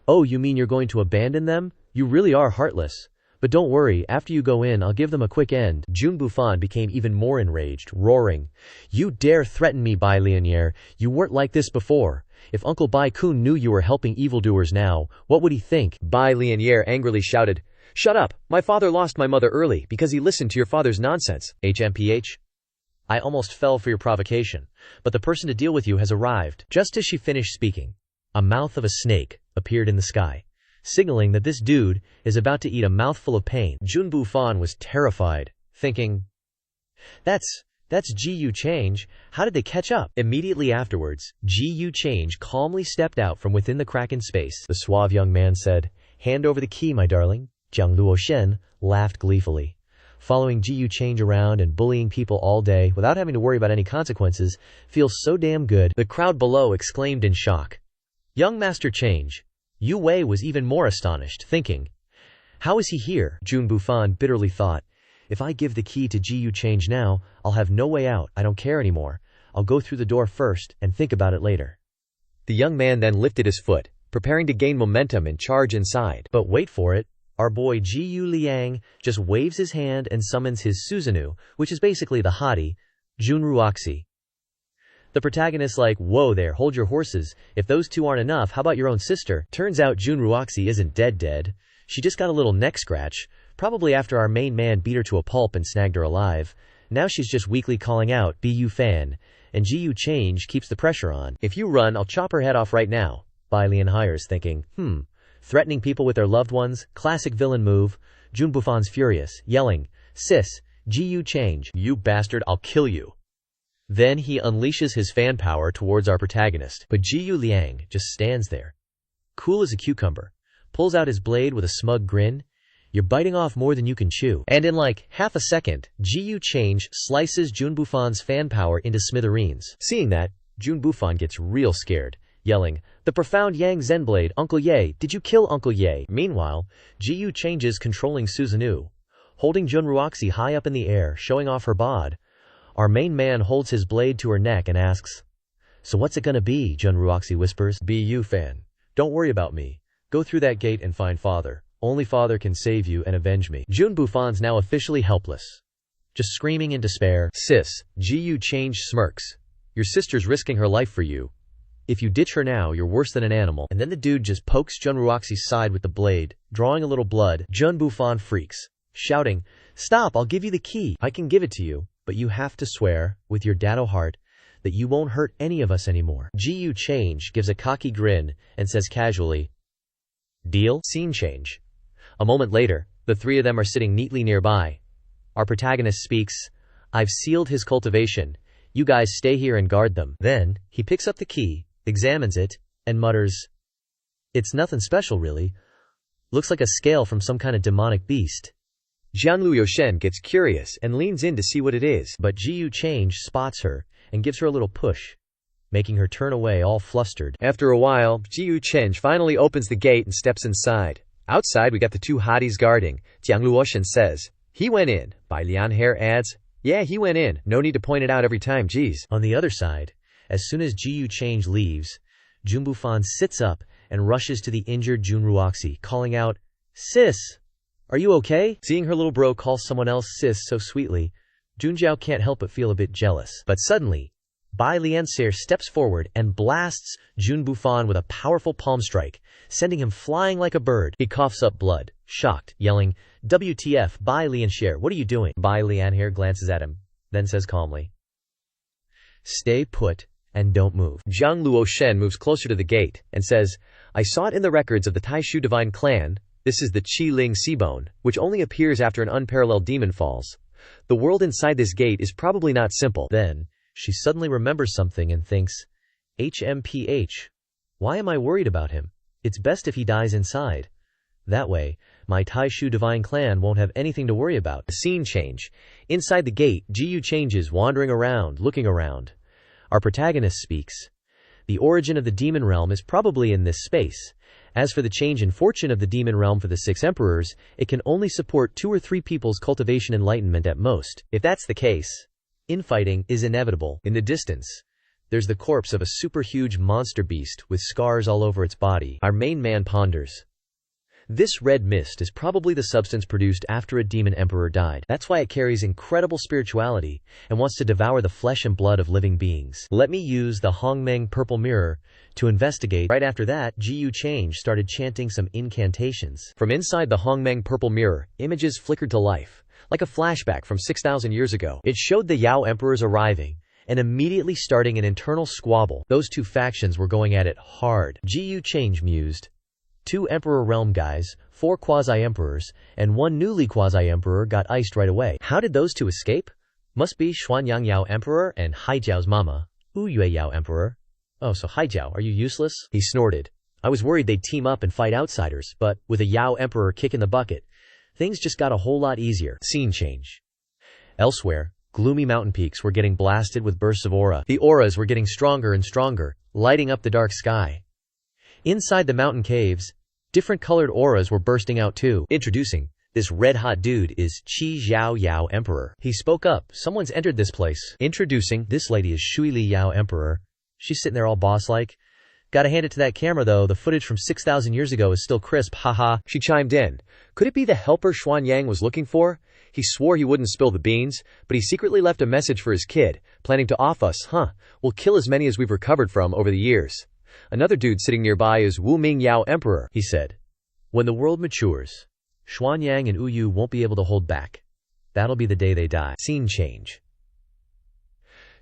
Oh, you mean you're going to abandon them? You really are heartless. But don't worry, after you go in, I'll give them a quick end. Jun Bufan became even more enraged, roaring, You dare threaten me, Bai Lianher. You weren't like this before. If Uncle Bai Kun knew you were helping evildoers now, what would he think? Bai Lianher angrily shouted, Shut up! My father lost my mother early because he listened to your father's nonsense. HMPH? I almost fell for your provocation, but the person to deal with you has arrived. Just as she finished speaking, a mouth of a snake appeared in the sky, signaling that this dude is about to eat a mouthful of pain. Jun Bufan was terrified, thinking, That's Ji-Yu Change. How did they catch up? Immediately afterwards, Ji-Yu Change calmly stepped out from within the crack in space. The suave young man said, Hand over the key, my darling. Jiang Luoshen laughed gleefully. Following Ji-Yu Change around and bullying people all day without having to worry about any consequences feels so damn good. The crowd below exclaimed in shock. Young Master Change. Yu Wei was even more astonished, thinking, How is he here? Jun Bufan bitterly thought, If I give the key to Ji-Yu Change now, I'll have no way out. I don't care anymore. I'll go through the door first and think about it later. The young man then lifted his foot, preparing to gain momentum and charge inside. But wait for it. Our boy Ji-Yu Liang just waves his hand and summons his Susanoo, which is basically the hottie, Jun Ruoxi. The protagonist's like, Whoa there, hold your horses. If those two aren't enough, how about your own sister? Turns out Jun Ruoxi isn't dead. She just got a little neck scratch, probably after our main man beat her to a pulp and snagged her alive. Now she's just weakly calling out, BU fan, and Ji-Yu Change keeps the pressure on. If you run, I'll chop her head off right now. Bai Lianher's thinking, Threatening people with their loved ones, classic villain move. Jun Bufan's furious, yelling, Sis, Ji-Yu Change, you bastard, I'll kill you. Then he unleashes his fan power towards our protagonist, but Ji-Yu Liang just stands there, cool as a cucumber, pulls out his blade with a smug grin. You're biting off more than you can chew. And in like half a second, Ji-Yu Change slices Jun Bufan's fan power into smithereens. Seeing that, Jun Bufan gets real scared, yelling, The profound Yang Zenblade, Uncle Ye, did you kill Uncle Ye? Meanwhile, Ji-Yu Change's controlling Susanoo, holding Jun Ruoxi high up in the air, showing off her bod. Our main man holds his blade to her neck and asks, So what's it gonna be? Jun Ruoxi whispers, BU fan. Don't worry about me. Go through that gate and find father. Only father can save you and avenge me. Jun Bufan's now officially helpless, just screaming in despair. Sis, Ji-Yu Change smirks. Your sister's risking her life for you. If you ditch her now, you're worse than an animal. And then the dude just pokes Jun Ruoxi's side with the blade, drawing a little blood. Jun Bufan freaks, shouting, Stop, I'll give you the key. I can give it to you, but you have to swear, with your dado heart, that you won't hurt any of us anymore. Ji-Yu Change gives a cocky grin and says casually, Deal? Scene change. A moment later, the three of them are sitting neatly nearby. Our protagonist speaks, I've sealed his cultivation. You guys stay here and guard them. Then, he picks up the key, examines it, and mutters, It's nothing special really. Looks like a scale from some kind of demonic beast. Jiang Luoshen gets curious and leans in to see what it is, but Ji-Yu Change spots her and gives her a little push, making her turn away all flustered. After a while, Ji-Yu Change finally opens the gate and steps inside. Outside, we got the two hotties guarding. Jiang Luoshen says, He went in. Bai Lianher adds, Yeah, he went in. No need to point it out every time, geez. On the other side, as soon as Ji-Yu Change leaves, Jun Bufan sits up and rushes to the injured Junruoxi, calling out, "Sis! Are you okay?" Seeing her little bro call someone else sis so sweetly, Junjiao can't help but feel a bit jealous. But suddenly, Bai Lianxie steps forward and blasts Jun Bufan with a powerful palm strike, sending him flying like a bird. He coughs up blood, shocked, yelling, "WTF, Bai Lianxie, what are you doing?" Bai Lianxie glances at him, then says calmly, "Stay put and don't move." Zhang Luoshen moves closer to the gate and says, "I saw it in the records of the Taishu divine clan. This is the Qi Ling Seabone, which only appears after an unparalleled demon falls. The world inside this gate is probably not simple." Then, she suddenly remembers something and thinks, HMPH. Why am I worried about him? It's best if he dies inside. That way, my Taishu divine clan won't have anything to worry about. The scene change. Inside the gate, Jiyu changes, wandering around, looking around. Our protagonist speaks. The origin of the demon realm is probably in this space. As for the change in fortune of the demon realm for the 6 emperors, it can only support 2 or 3 people's cultivation enlightenment at most. If that's the case, infighting is inevitable. In the distance, there's the corpse of a super huge monster beast with scars all over its body. Our main man ponders. This red mist is probably the substance produced after a demon emperor died. That's why it carries incredible spirituality and wants to devour the flesh and blood of living beings. Let me use the Hongmeng purple mirror to investigate. Right after that, Jiyu Change started chanting some incantations. From inside the Hongmeng purple mirror, images flickered to life, like a flashback from 6,000 years ago. It showed the Yao emperors arriving and immediately starting an internal squabble. Those 2 factions were going at it hard. Jiyu Change mused. 2 Emperor Realm guys, 4 quasi-emperors, and 1 newly quasi-emperor got iced right away. How did those 2 escape? Must be Xuanyang Yao Emperor and Haijiao's mama, Wu Yue Yao Emperor. Oh, so Haijiao, are you useless? He snorted. I was worried they'd team up and fight outsiders, but with a Yao Emperor kick in the bucket, things just got a whole lot easier. Scene change. Elsewhere, gloomy mountain peaks were getting blasted with bursts of aura. The auras were getting stronger and stronger, lighting up the dark sky. Inside the mountain caves, different colored auras were bursting out too. Introducing, this red-hot dude is Qi Zhao Yao Emperor. He spoke up, someone's entered this place. Introducing, this lady is Shui Li Yao Emperor. She's sitting there all boss-like. Gotta hand it to that camera though, the footage from 6,000 years ago is still crisp, haha. She chimed in. Could it be the helper Xuanyang was looking for? He swore he wouldn't spill the beans, but he secretly left a message for his kid, planning to off us, huh? We'll kill as many as we've recovered from over the years. Another dude sitting nearby is Wu Ming Yao Emperor, he said. When the world matures, Xuanyang and Uyu won't be able to hold back. That'll be the day they die. Scene change.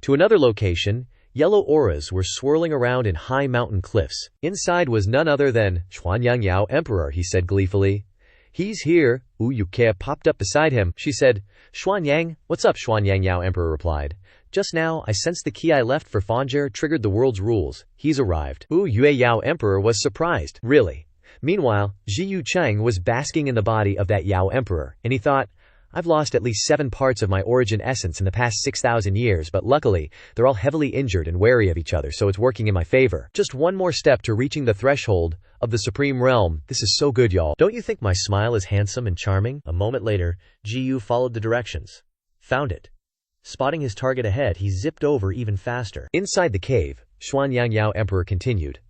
To another location, yellow auras were swirling around in high mountain cliffs. Inside was none other than Xuanyang Yao Emperor, he said gleefully. He's here. Uyu Kea popped up beside him. She said, Xuanyang, what's up? Xuanyang Yao Emperor replied. Just now, I sensed the key I left for Fanjer triggered the world's rules. He's arrived. Wu Yue Yao Emperor was surprised. Really? Meanwhile, Jiyu Cheng was basking in the body of that Yao Emperor, and he thought, I've lost at least 7 parts of my origin essence in the past 6,000 years, but luckily, they're all heavily injured and wary of each other, so it's working in my favor. Just one more step to reaching the threshold of the Supreme Realm. This is so good, y'all. Don't you think my smile is handsome and charming? A moment later, Jiyu followed the directions. Found it. Spotting his target ahead, he zipped over even faster. Inside the cave, Xuanyang Yao Emperor continued.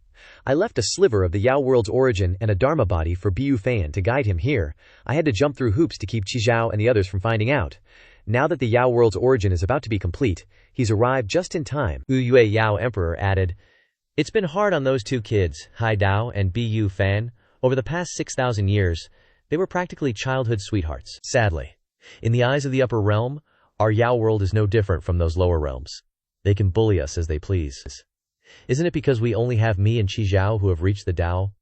I left a sliver of the Yao world's origin and a Dharma body for Biu Fan to guide him here. I had to jump through hoops to keep Qizhao and the others from finding out. Now that the Yao world's origin is about to be complete, he's arrived just in time. Wu Yue Yao Emperor added, It's been hard on those 2 kids, Hai Dao and Biu Fan. Over the past 6,000 years, they were practically childhood sweethearts. Sadly, in the eyes of the upper realm, our Yao world is no different from those lower realms. They can bully us as they please. Isn't it because we only have me and Qi Zhao who have reached the Tao?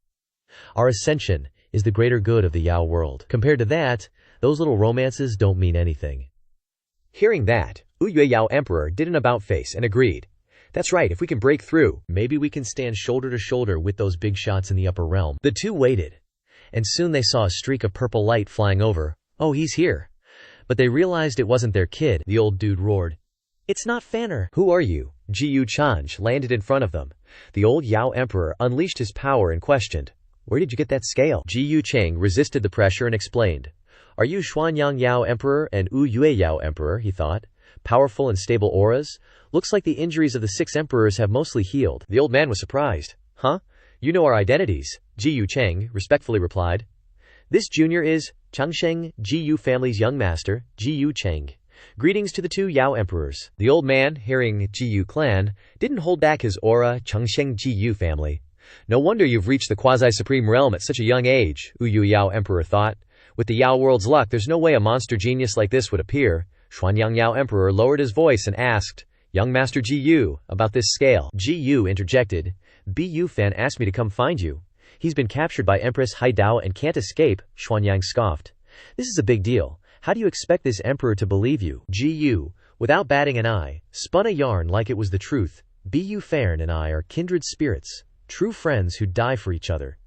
Our ascension is the greater good of the Yao world. Compared to that, those little romances don't mean anything. Hearing that, Wu Yue Yao Emperor did an about-face and agreed. That's right, if we can break through, maybe we can stand shoulder to shoulder with those big shots in the upper realm. The 2 waited, and soon they saw a streak of purple light flying over. Oh, he's here. But they realized it wasn't their kid, the old dude roared. It's not Fanner. Who are you? Jiyu Chanj landed in front of them. The old Yao Emperor unleashed his power and questioned, Where did you get that scale? Jiyu Cheng resisted the pressure and explained. Are you Xuanyang Yao Emperor and Wu Yue Yao Emperor, he thought. Powerful and stable auras? Looks like the injuries of the 6 emperors have mostly healed. The old man was surprised. Huh? You know our identities, Ji Yu Cheng respectfully replied. This junior is Changsheng, Ji Yu family's young master, Ji Yu Cheng. Greetings to the two Yao emperors. The old man, hearing Ji Yu clan, didn't hold back his aura. Changsheng Ji Yu family. No wonder you've reached the quasi-supreme realm at such a young age, Yu Yao emperor thought. With the Yao world's luck, there's no way a monster genius like this would appear. Xuanyang Yao emperor lowered his voice and asked, Young Master Ji Yu, about this scale. Ji Yu interjected, Bu Fan asked me to come find you. He's been captured by Empress Haidao and can't escape, Xuanyang scoffed. This is a big deal. How do you expect this emperor to believe you? Ji Yu, without batting an eye, spun a yarn like it was the truth. Bu Fan and I are kindred spirits, true friends who die for each other.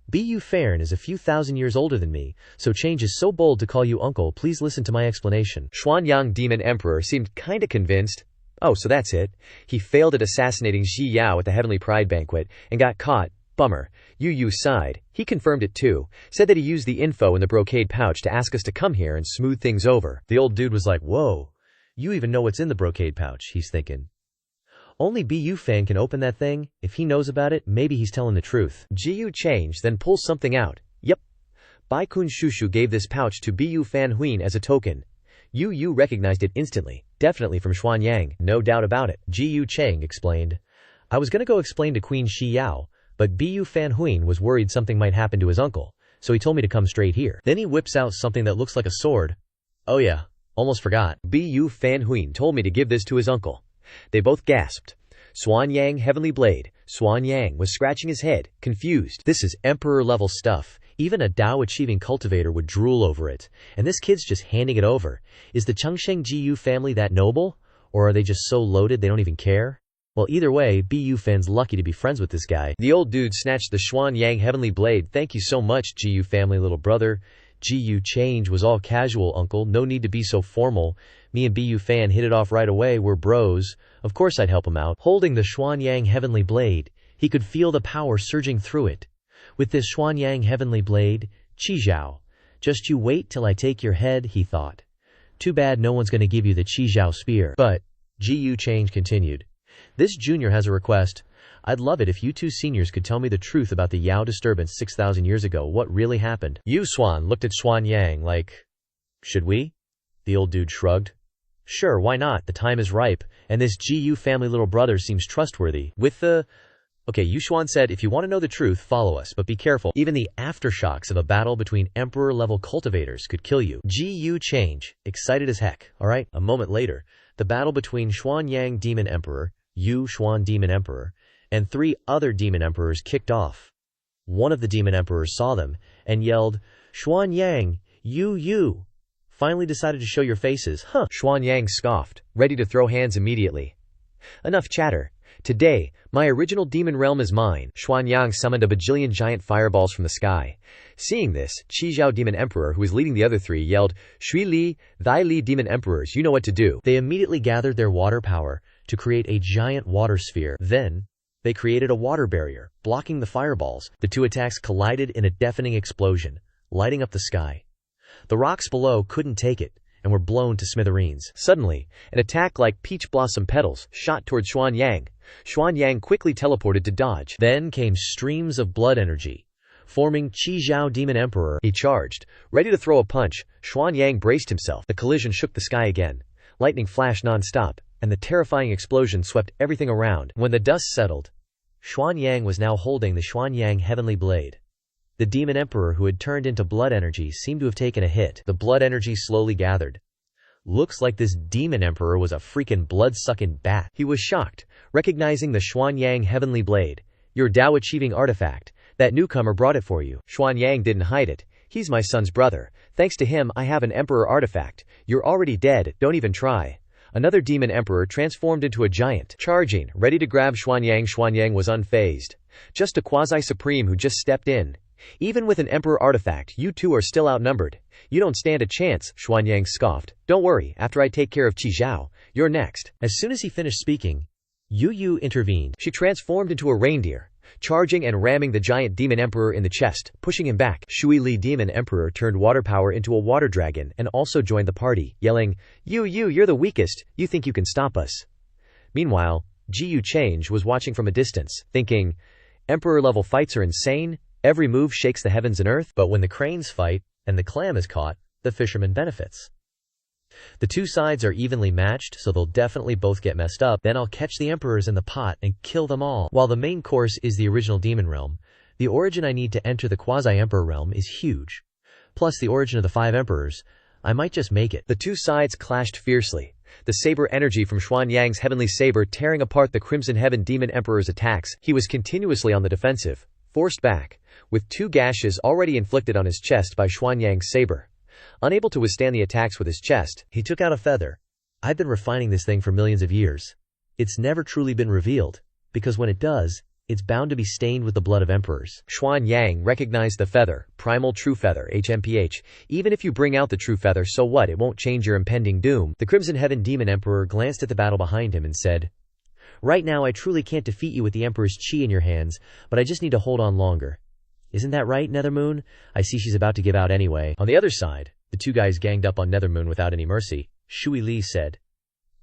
Bu Fan is a few thousand years older than me, so Change is so bold to call you uncle. Please listen to my explanation. Xuanyang Demon Emperor seemed kinda convinced. Oh, so that's it. He failed at assassinating Xi Yao at the Heavenly Pride Banquet and got caught. Bummer. Yu sighed. He confirmed it too. Said that he used the info in the brocade pouch to ask us to come here and smooth things over. The old dude was like, whoa, you even know what's in the brocade pouch, he's thinking. Only Bu Fan can open that thing. If he knows about it, maybe he's telling the truth. Ji Yu changed, then pulls something out. Yep. Bai Kun Shushu gave this pouch to Bu Fan Huin as a token. Yu recognized it instantly. Definitely from Xuanyang. No doubt about it. Ji Yu Cheng explained. I was gonna go explain to Queen Shi Yao, but Bu Fan Huin was worried something might happen to his uncle, so he told me to come straight here. Then he whips out something that looks like a sword. Oh yeah, almost forgot. Bu Fan Huin told me to give this to his uncle. They both gasped. Xuanyang Heavenly Blade. Xuanyang was scratching his head, confused. This is emperor-level stuff. Even a Dao-achieving cultivator would drool over it, and this kid's just handing it over. Is the Changsheng Ji Yu family that noble? Or are they just so loaded they don't even care? Well, either way, Bu Fan's lucky to be friends with this guy. The old dude snatched the Xuanyang Heavenly Blade. Thank you so much, Ji Yu family little brother. Ji Yu Change was all casual, uncle. No need to be so formal. Me and Bu Fan hit it off right away. We're bros. Of course I'd help him out. Holding the Xuanyang Heavenly Blade, he could feel the power surging through it. With this Xuanyang Heavenly Blade, Qi Zhao, just you wait till I take your head, he thought. Too bad no one's gonna give you the Qi Zhao spear. But, Ji Yu Change continued. This junior has a request. I'd love it if you two seniors could tell me the truth about the Yao disturbance 6,000 years ago. What really happened? Yu Xuan looked at Xuanyang like, should we? The old dude shrugged. Sure, why not? The time is ripe, and this Ji Yu family little brother seems trustworthy. Okay, Yu Xuan said, if you want to know the truth, follow us, but be careful. Even the aftershocks of a battle between emperor-level cultivators could kill you. Ji Yu Change, excited as heck, alright? A moment later, the battle between Xuanyang Demon Emperor, Yu Xuan Demon Emperor, and 3 other demon emperors kicked off. One of the demon emperors saw them and yelled, Xuanyang, Yu. Finally decided to show your faces, huh? Xuanyang scoffed, ready to throw hands immediately. Enough chatter. Today, my original demon realm is mine. Xuanyang summoned a bajillion giant fireballs from the sky. Seeing this, Qi Zhao Demon Emperor, who was leading the other 3, yelled, Shui Li, Thy Li Demon Emperors, you know what to do. They immediately gathered their water power to create a giant water sphere. Then, they created a water barrier, blocking the fireballs. The 2 attacks collided in a deafening explosion, lighting up the sky. The rocks below couldn't take it, and were blown to smithereens. Suddenly, an attack like peach blossom petals shot toward Xuanyang. Xuanyang quickly teleported to dodge. Then came streams of blood energy, forming Qi Zhao Demon Emperor. He charged, ready to throw a punch. Xuanyang braced himself. The collision shook the sky again. Lightning flashed non-stop, and the terrifying explosion swept everything around. When the dust settled, Xuanyang was now holding the Xuanyang Heavenly Blade. The Demon Emperor, who had turned into blood energy, seemed to have taken a hit. The blood energy slowly gathered. Looks like this Demon Emperor was a freaking blood-sucking bat. He was shocked, recognizing the Xuanyang Heavenly Blade. Your Dao-achieving artifact. That newcomer brought it for you. Xuanyang didn't hide it. He's my son's brother. Thanks to him, I have an Emperor artifact. You're already dead, don't even try. Another Demon Emperor transformed into a giant, charging, ready to grab Xuanyang. Xuanyang was unfazed. Just a quasi-supreme who just stepped in. Even with an Emperor artifact, you two are still outnumbered. You don't stand a chance, Xuanyang scoffed. Don't worry, after I take care of Qi Zhao, you're next. As soon as he finished speaking, Yu intervened. She transformed into a reindeer, charging and ramming the giant Demon Emperor in the chest, pushing him back. Shui Li Demon Emperor turned water power into a water dragon and also joined the party, yelling, you're the weakest, you think you can stop us. Meanwhile, Ji Yu Change was watching from a distance, thinking, Emperor-level fights are insane, every move shakes the heavens and earth, but when the cranes fight and the clam is caught, the fisherman benefits. The two sides are evenly matched, so they'll definitely both get messed up. Then I'll catch the emperors in the pot and kill them all. While the main course is the original demon realm, the origin I need to enter the quasi-emperor realm is huge. Plus the origin of the 5 emperors, I might just make it. The two sides clashed fiercely, the saber energy from Xuanyang's heavenly saber tearing apart the Crimson Heaven Demon Emperor's attacks. He was continuously on the defensive, forced back, with 2 gashes already inflicted on his chest by Xuanyang's saber. Unable to withstand the attacks with his chest, he took out a feather. I've been refining this thing for millions of years. It's never truly been revealed, because when it does, it's bound to be stained with the blood of emperors. Xuanyang recognized the feather, primal true feather, HMPH. Even if you bring out the true feather, so what? It won't change your impending doom. The Crimson Heaven Demon Emperor glanced at the battle behind him and said, "Right now I truly can't defeat you with the Emperor's chi in your hands, but I just need to hold on longer. Isn't that right, Nethermoon? I see she's about to give out anyway." On the other side, the 2 guys ganged up on Nethermoon without any mercy. Shui Li said,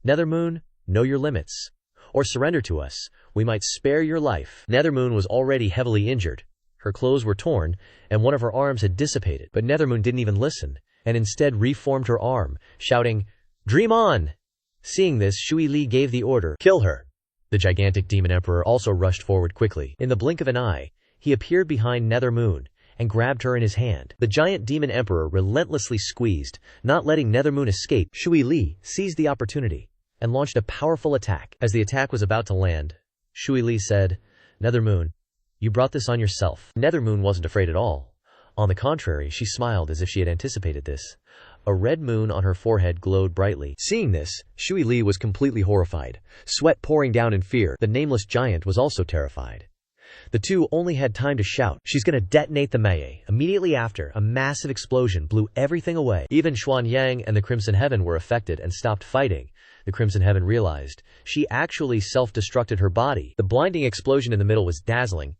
"Nethermoon, know your limits. Or surrender to us. We might spare your life." Nethermoon was already heavily injured. Her clothes were torn, and one of her arms had dissipated. But Nethermoon didn't even listen, and instead reformed her arm, shouting, "Dream on!" Seeing this, Shui Li gave the order, "Kill her." The gigantic Demon Emperor also rushed forward quickly. In the blink of an eye, he appeared behind Nethermoon and grabbed her in his hand. The giant Demon Emperor relentlessly squeezed, not letting Nethermoon escape. Shui Li seized the opportunity and launched a powerful attack. As the attack was about to land, Shui Li said, "Nethermoon, you brought this on yourself." Nethermoon wasn't afraid at all. On the contrary, she smiled as if she had anticipated this. A red moon on her forehead glowed brightly. Seeing this, Shui Li was completely horrified, sweat pouring down in fear. The nameless giant was also terrified. The two only had time to shout, "She's gonna detonate the Mei." Immediately after, a massive explosion blew everything away. Even Xuanyang and the Crimson Heaven were affected and stopped fighting. The Crimson Heaven realized she actually self-destructed her body. The blinding explosion in the middle was dazzling.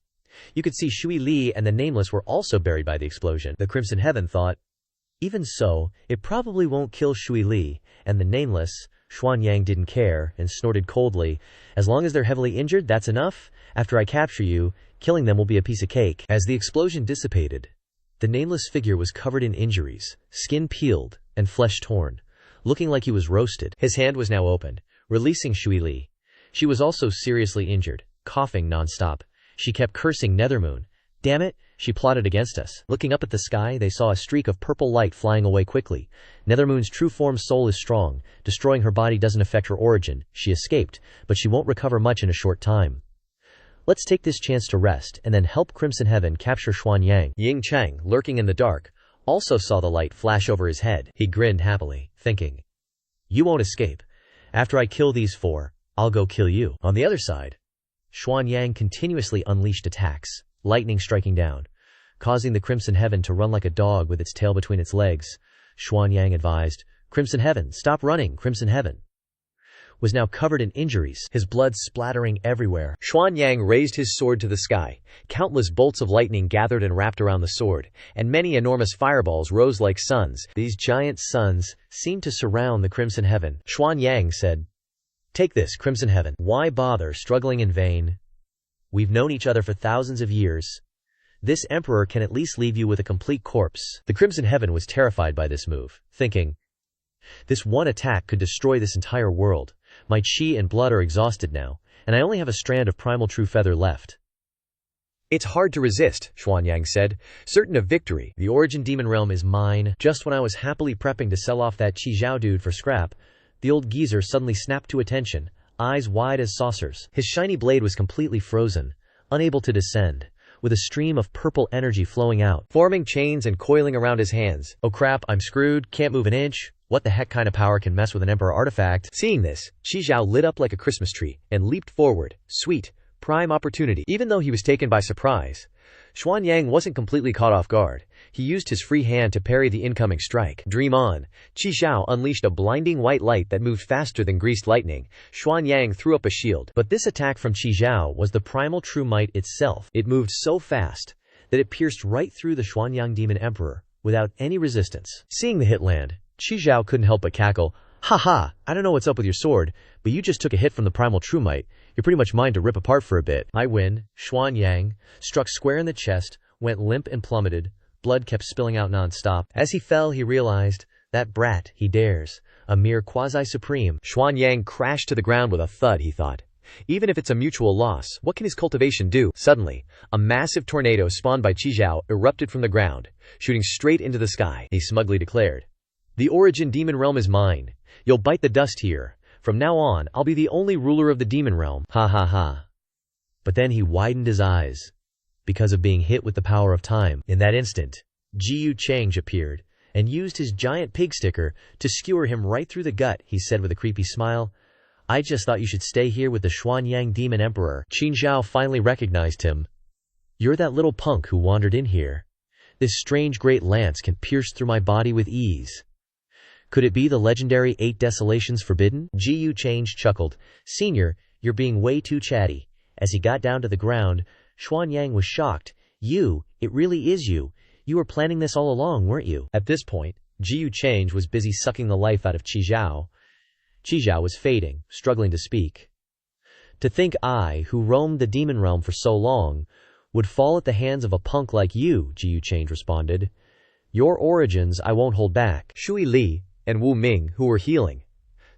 You could see Shui Li and the Nameless were also buried by the explosion. The Crimson Heaven thought, even so, it probably won't kill Shui Li, and the Nameless, Xuanyang didn't care and snorted coldly, "As long as they're heavily injured, that's enough. After I capture you, killing them will be a piece of cake." As the explosion dissipated, the Nameless figure was covered in injuries, skin peeled, and flesh torn, looking like he was roasted. His hand was now opened, releasing Shui Li. She was also seriously injured, coughing non-stop. She kept cursing Nethermoon. "Damn it, she plotted against us." Looking up at the sky, they saw a streak of purple light flying away quickly. Nethermoon's true form soul is strong. Destroying her body doesn't affect her origin. She escaped, but she won't recover much in a short time. Let's take this chance to rest and then help Crimson Heaven capture Xuanyang. Ying Cheng, lurking in the dark, also saw the light flash over his head. He grinned happily, thinking, "You won't escape. After I kill these 4, I'll go kill you." On the other side, Xuanyang continuously unleashed attacks, lightning striking down, causing the Crimson Heaven to run like a dog with its tail between its legs. Xuanyang advised, "Crimson Heaven, stop running." Crimson Heaven was now covered in injuries, his blood splattering everywhere. Xuanyang raised his sword to the sky. Countless bolts of lightning gathered and wrapped around the sword, and many enormous fireballs rose like suns. These giant suns seemed to surround the Crimson Heaven. Xuanyang said, "Take this, Crimson Heaven. Why bother struggling in vain? We've known each other for thousands of years. This emperor can at least leave you with a complete corpse." The Crimson Heaven was terrified by this move, thinking, "This one attack could destroy this entire world. My chi and blood are exhausted now, and I only have a strand of primal true feather left." "It's hard to resist," Xuanyang said, certain of victory. "The origin demon realm is mine." Just when I was happily prepping to sell off that Chi Zhao dude for scrap, the old geezer suddenly snapped to attention, eyes wide as saucers. His shiny blade was completely frozen, unable to descend, with a stream of purple energy flowing out, forming chains and coiling around his hands. "Oh crap, I'm screwed, can't move an inch. What the heck kind of power can mess with an emperor artifact?" Seeing this, Chi Zhao lit up like a Christmas tree and leaped forward. Sweet, prime opportunity. Even though he was taken by surprise, Xuanyang wasn't completely caught off guard. He used his free hand to parry the incoming strike. Dream on. Chi Zhao unleashed a blinding white light that moved faster than greased lightning. Xuanyang threw up a shield. But this attack from Chi Zhao was the primal true might itself. It moved so fast that it pierced right through the Xuanyang Demon Emperor without any resistance. Seeing the hit land, Chi Zhao couldn't help but cackle. Ha, I don't know what's up with your sword, but you just took a hit from the primal True-Might. You're pretty much mine to rip apart for a bit. I win. Xuan Yang, struck square in the chest, went limp and plummeted. Blood kept spilling out non-stop. As he fell, he realized, that brat, he dares. A mere quasi-supreme. Xuan Yang crashed to the ground with a thud, he thought. Even if it's a mutual loss, what can his cultivation do? Suddenly, a massive tornado spawned by Qizhao erupted from the ground, shooting straight into the sky. He smugly declared, "The origin demon realm is mine. You'll bite the dust here. From now on, I'll be the only ruler of the demon realm." Ha. But then he widened his eyes, because of being hit with the power of time. In that instant, Jiyu Chang appeared, and used his giant pig sticker to skewer him right through the gut. He said with a creepy smile, "I just thought you should stay here with the Xuanyang Demon Emperor." Qin Zhao finally recognized him. "You're that little punk who wandered in here. This strange great lance can pierce through my body with ease. Could it be the legendary 8 Desolations Forbidden?" Jiyu Chang chuckled. "Senior, you're being way too chatty." As he got down to the ground, Xuanyang was shocked. It really is you. You were planning this all along, weren't you?" At this point, Jiyu Chang was busy sucking the life out of Qizhao. Qizhao was fading, struggling to speak. "To think I, who roamed the demon realm for so long, would fall at the hands of a punk like you," Jiyu Chang responded. "Your origins I won't hold back." Shui Li and Wu Ming, who were healing,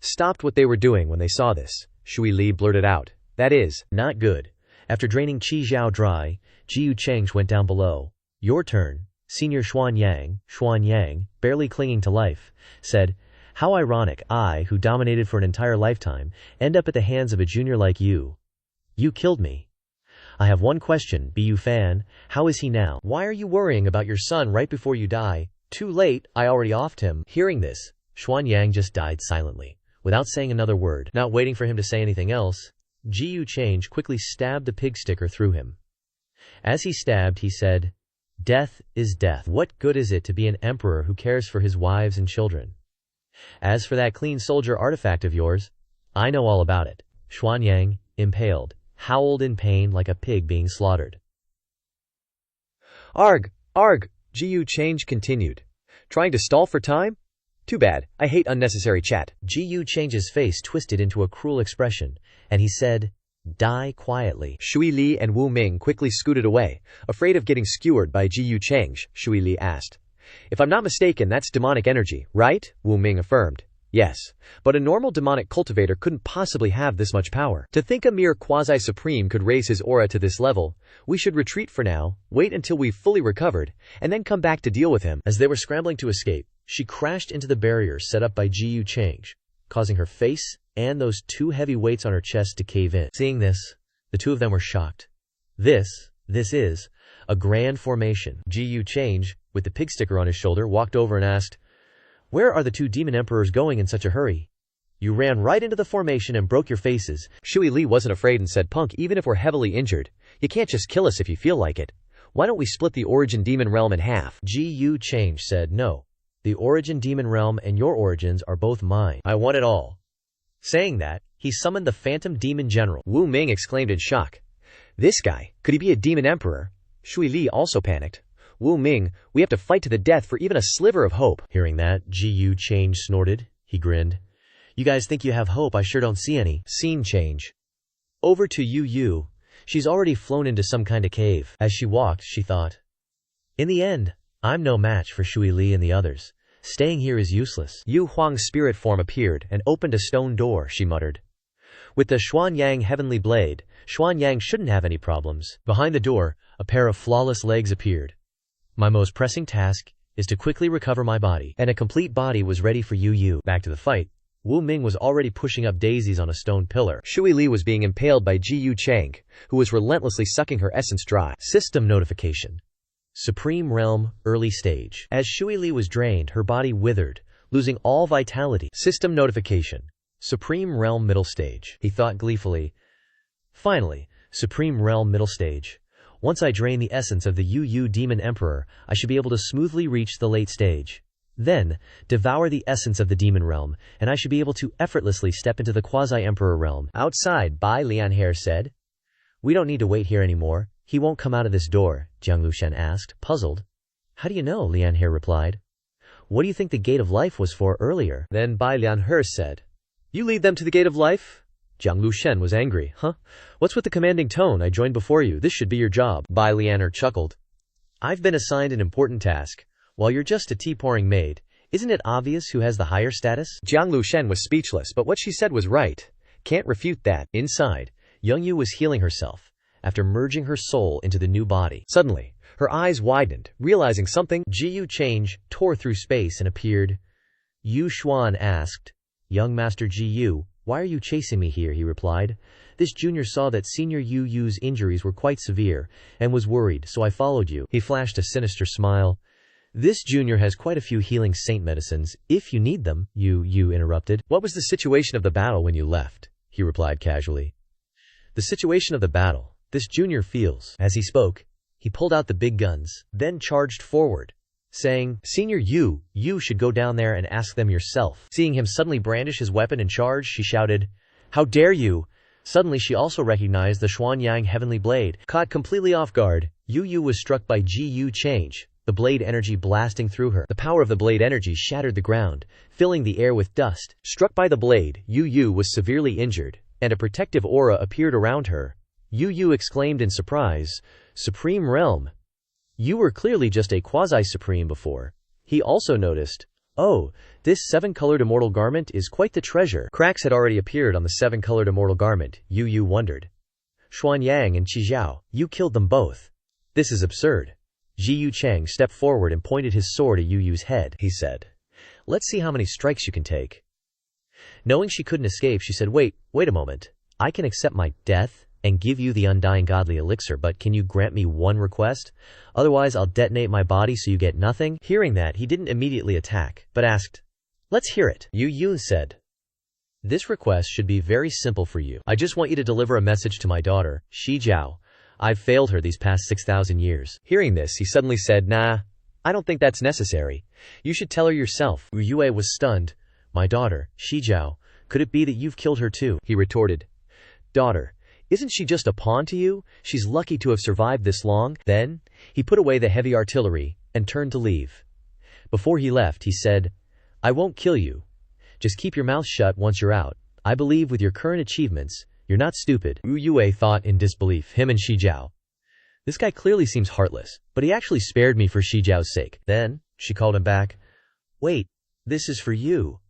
stopped what they were doing when they saw this. Shui Li blurted out, "That is not good." After draining Qizhao dry, Jiyu Chang went down below. "Your turn." Senior Xuanyang, barely clinging to life, said, "How ironic I, who dominated for an entire lifetime, end up at the hands of a junior like you. You killed me. I have one question, Bu Fan, how is he now? Why are you worrying about your son right before you die?" "Too late, I already offed him." Hearing this, Xuanyang just died silently, without saying another word. Not waiting for him to say anything else, Jiyu Chang quickly stabbed the pig sticker through him. As he stabbed, he said, "Death is death. What good is it to be an emperor who cares for his wives and children? As for that clean soldier artifact of yours, I know all about it." Xuanyang, impaled, howled in pain like a pig being slaughtered. Arg! Jiyu Chang continued. "Trying to stall for time? Too bad, I hate unnecessary chat." Jiyu Chang's face twisted into a cruel expression, and he said, "Die quietly." Shui Li and Wu Ming quickly scooted away, afraid of getting skewered by Jiyu Chang. Shui Li asked, "If I'm not mistaken, that's demonic energy, right?" Wu Ming affirmed, "Yes, but a normal demonic cultivator couldn't possibly have this much power. To think a mere quasi-supreme could raise his aura to this level, we should retreat for now, wait until we've fully recovered, and then come back to deal with him." As they were scrambling to escape, she crashed into the barrier set up by Jiyu Chang, causing her face and those 2 heavy weights on her chest to cave in. Seeing this, the 2 of them were shocked. This is a grand formation. Jiyu Chang, with the pig sticker on his shoulder, walked over and asked, "Where are the 2 demon emperors going in such a hurry? You ran right into the formation and broke your faces." Shui Li wasn't afraid and said, "Punk, even if we're heavily injured, you can't just kill us if you feel like it. Why don't we split the origin demon realm in half?" Jiyu Chang said, "No. The origin demon realm and your origins are both mine. I want it all." Saying that, he summoned the Phantom Demon General. Wu Ming exclaimed in shock. "This guy, could he be a demon emperor?" Shui Li also panicked. "Wu Ming, we have to fight to the death for even a sliver of hope." Hearing that, Jiyu Chang snorted. He grinned. "You guys think you have hope, I sure don't see any." Scene change. Over to Yu. She's already flown into some kind of cave. As she walked, she thought, "In the end, I'm no match for Shui Li and the others. Staying here is useless." Yu Huang's spirit form appeared and opened a stone door, she muttered. With the Xuanyang heavenly blade, Xuanyang shouldn't have any problems. Behind the door, a pair of flawless legs appeared. "My most pressing task is to quickly recover my body." And a complete body was ready for Yu. Back to the fight. Wu Ming was already pushing up daisies on a stone pillar. Shui Li was being impaled by Jiyu Chang, who was relentlessly sucking her essence dry. System notification. Supreme Realm, early stage. As Shui Li was drained, her body withered, losing all vitality. System notification. Supreme Realm, middle stage. He thought gleefully. Finally, Supreme Realm, middle stage. Once I drain the essence of the Yu Demon Emperor, I should be able to smoothly reach the late stage. Then, devour the essence of the Demon Realm, and I should be able to effortlessly step into the Quasi-Emperor Realm. Outside, Bai Lianhe said. "We don't need to wait here anymore. He won't come out of this door," Jiang Lushen asked, puzzled. "How do you know?" Lianhe replied. What do you think the Gate of Life was for earlier? Then Bai Lianhe said, "You lead them to the Gate of Life?" Jiang Lushen was angry. "Huh? What's with the commanding tone? I joined before you. This should be your job." Bai Lianhe chuckled. "I've been assigned an important task, while you're just a tea-pouring maid. Isn't it obvious who has the higher status?" Jiang Lushen was speechless, but what she said was right. Can't refute that. Inside, Young Yu was healing herself, after merging her soul into the new body. Suddenly, her eyes widened, realizing something. Ji Yu Change tore through space and appeared. Yu Xuan asked, "Young Master Ji Yu, why are you chasing me here?" He replied, "This junior saw that Senior Yu Yu's injuries were quite severe, and was worried, so I followed you." He flashed a sinister smile. "This junior has quite a few healing saint medicines, if you need them," Yu interrupted. "What was the situation of the battle when you left?" He replied casually. "The situation of the battle, this junior feels." As he spoke, he pulled out the big guns, then charged forward, saying, "Senior Yu, you should go down there and ask them yourself." Seeing him suddenly brandish his weapon and charge, she shouted, "How dare you!" Suddenly she also recognized the Xuanyang heavenly blade. Caught completely off guard, Yu was struck by Ji Yu Change, the blade energy blasting through her. The power of the blade energy shattered the ground, filling the air with dust. Struck by the blade, Yu was severely injured, and a protective aura appeared around her. Yu exclaimed in surprise, "Supreme Realm! You were clearly just a quasi-supreme before." He also noticed, "Oh, this seven-colored immortal garment is quite the treasure." Cracks had already appeared on the seven-colored immortal garment. Yu wondered. "Xuanyang and Qijiao, you killed them both. This is absurd." Ji Yu Chang stepped forward and pointed his sword at Yu's head. He said, "Let's see how many strikes you can take." Knowing she couldn't escape, she said, wait a moment. "I can accept my death and give you the undying godly elixir, but can you grant me one request? Otherwise I'll detonate my body so you get nothing." Hearing that, he didn't immediately attack, but asked, "Let's hear it." Yu said, "This request should be very simple for you. I just want you to deliver a message to my daughter, Shi Jiao. I've failed her these past 6,000 years. Hearing this, he suddenly said, "Nah, I don't think that's necessary. You should tell her yourself." Yue was stunned. "My daughter, Shi Jiao, could it be that you've killed her too?" He retorted, "Daughter, isn't she just a pawn to you? She's lucky to have survived this long." Then, he put away the heavy artillery and turned to leave. Before he left, he said, "I won't kill you. Just keep your mouth shut once you're out. I believe with your current achievements, you're not stupid." Yue thought in disbelief, him and Shi Jiao. This guy clearly seems heartless, but he actually spared me for Shi Jiao's sake. Then, she called him back. "Wait, this is for you."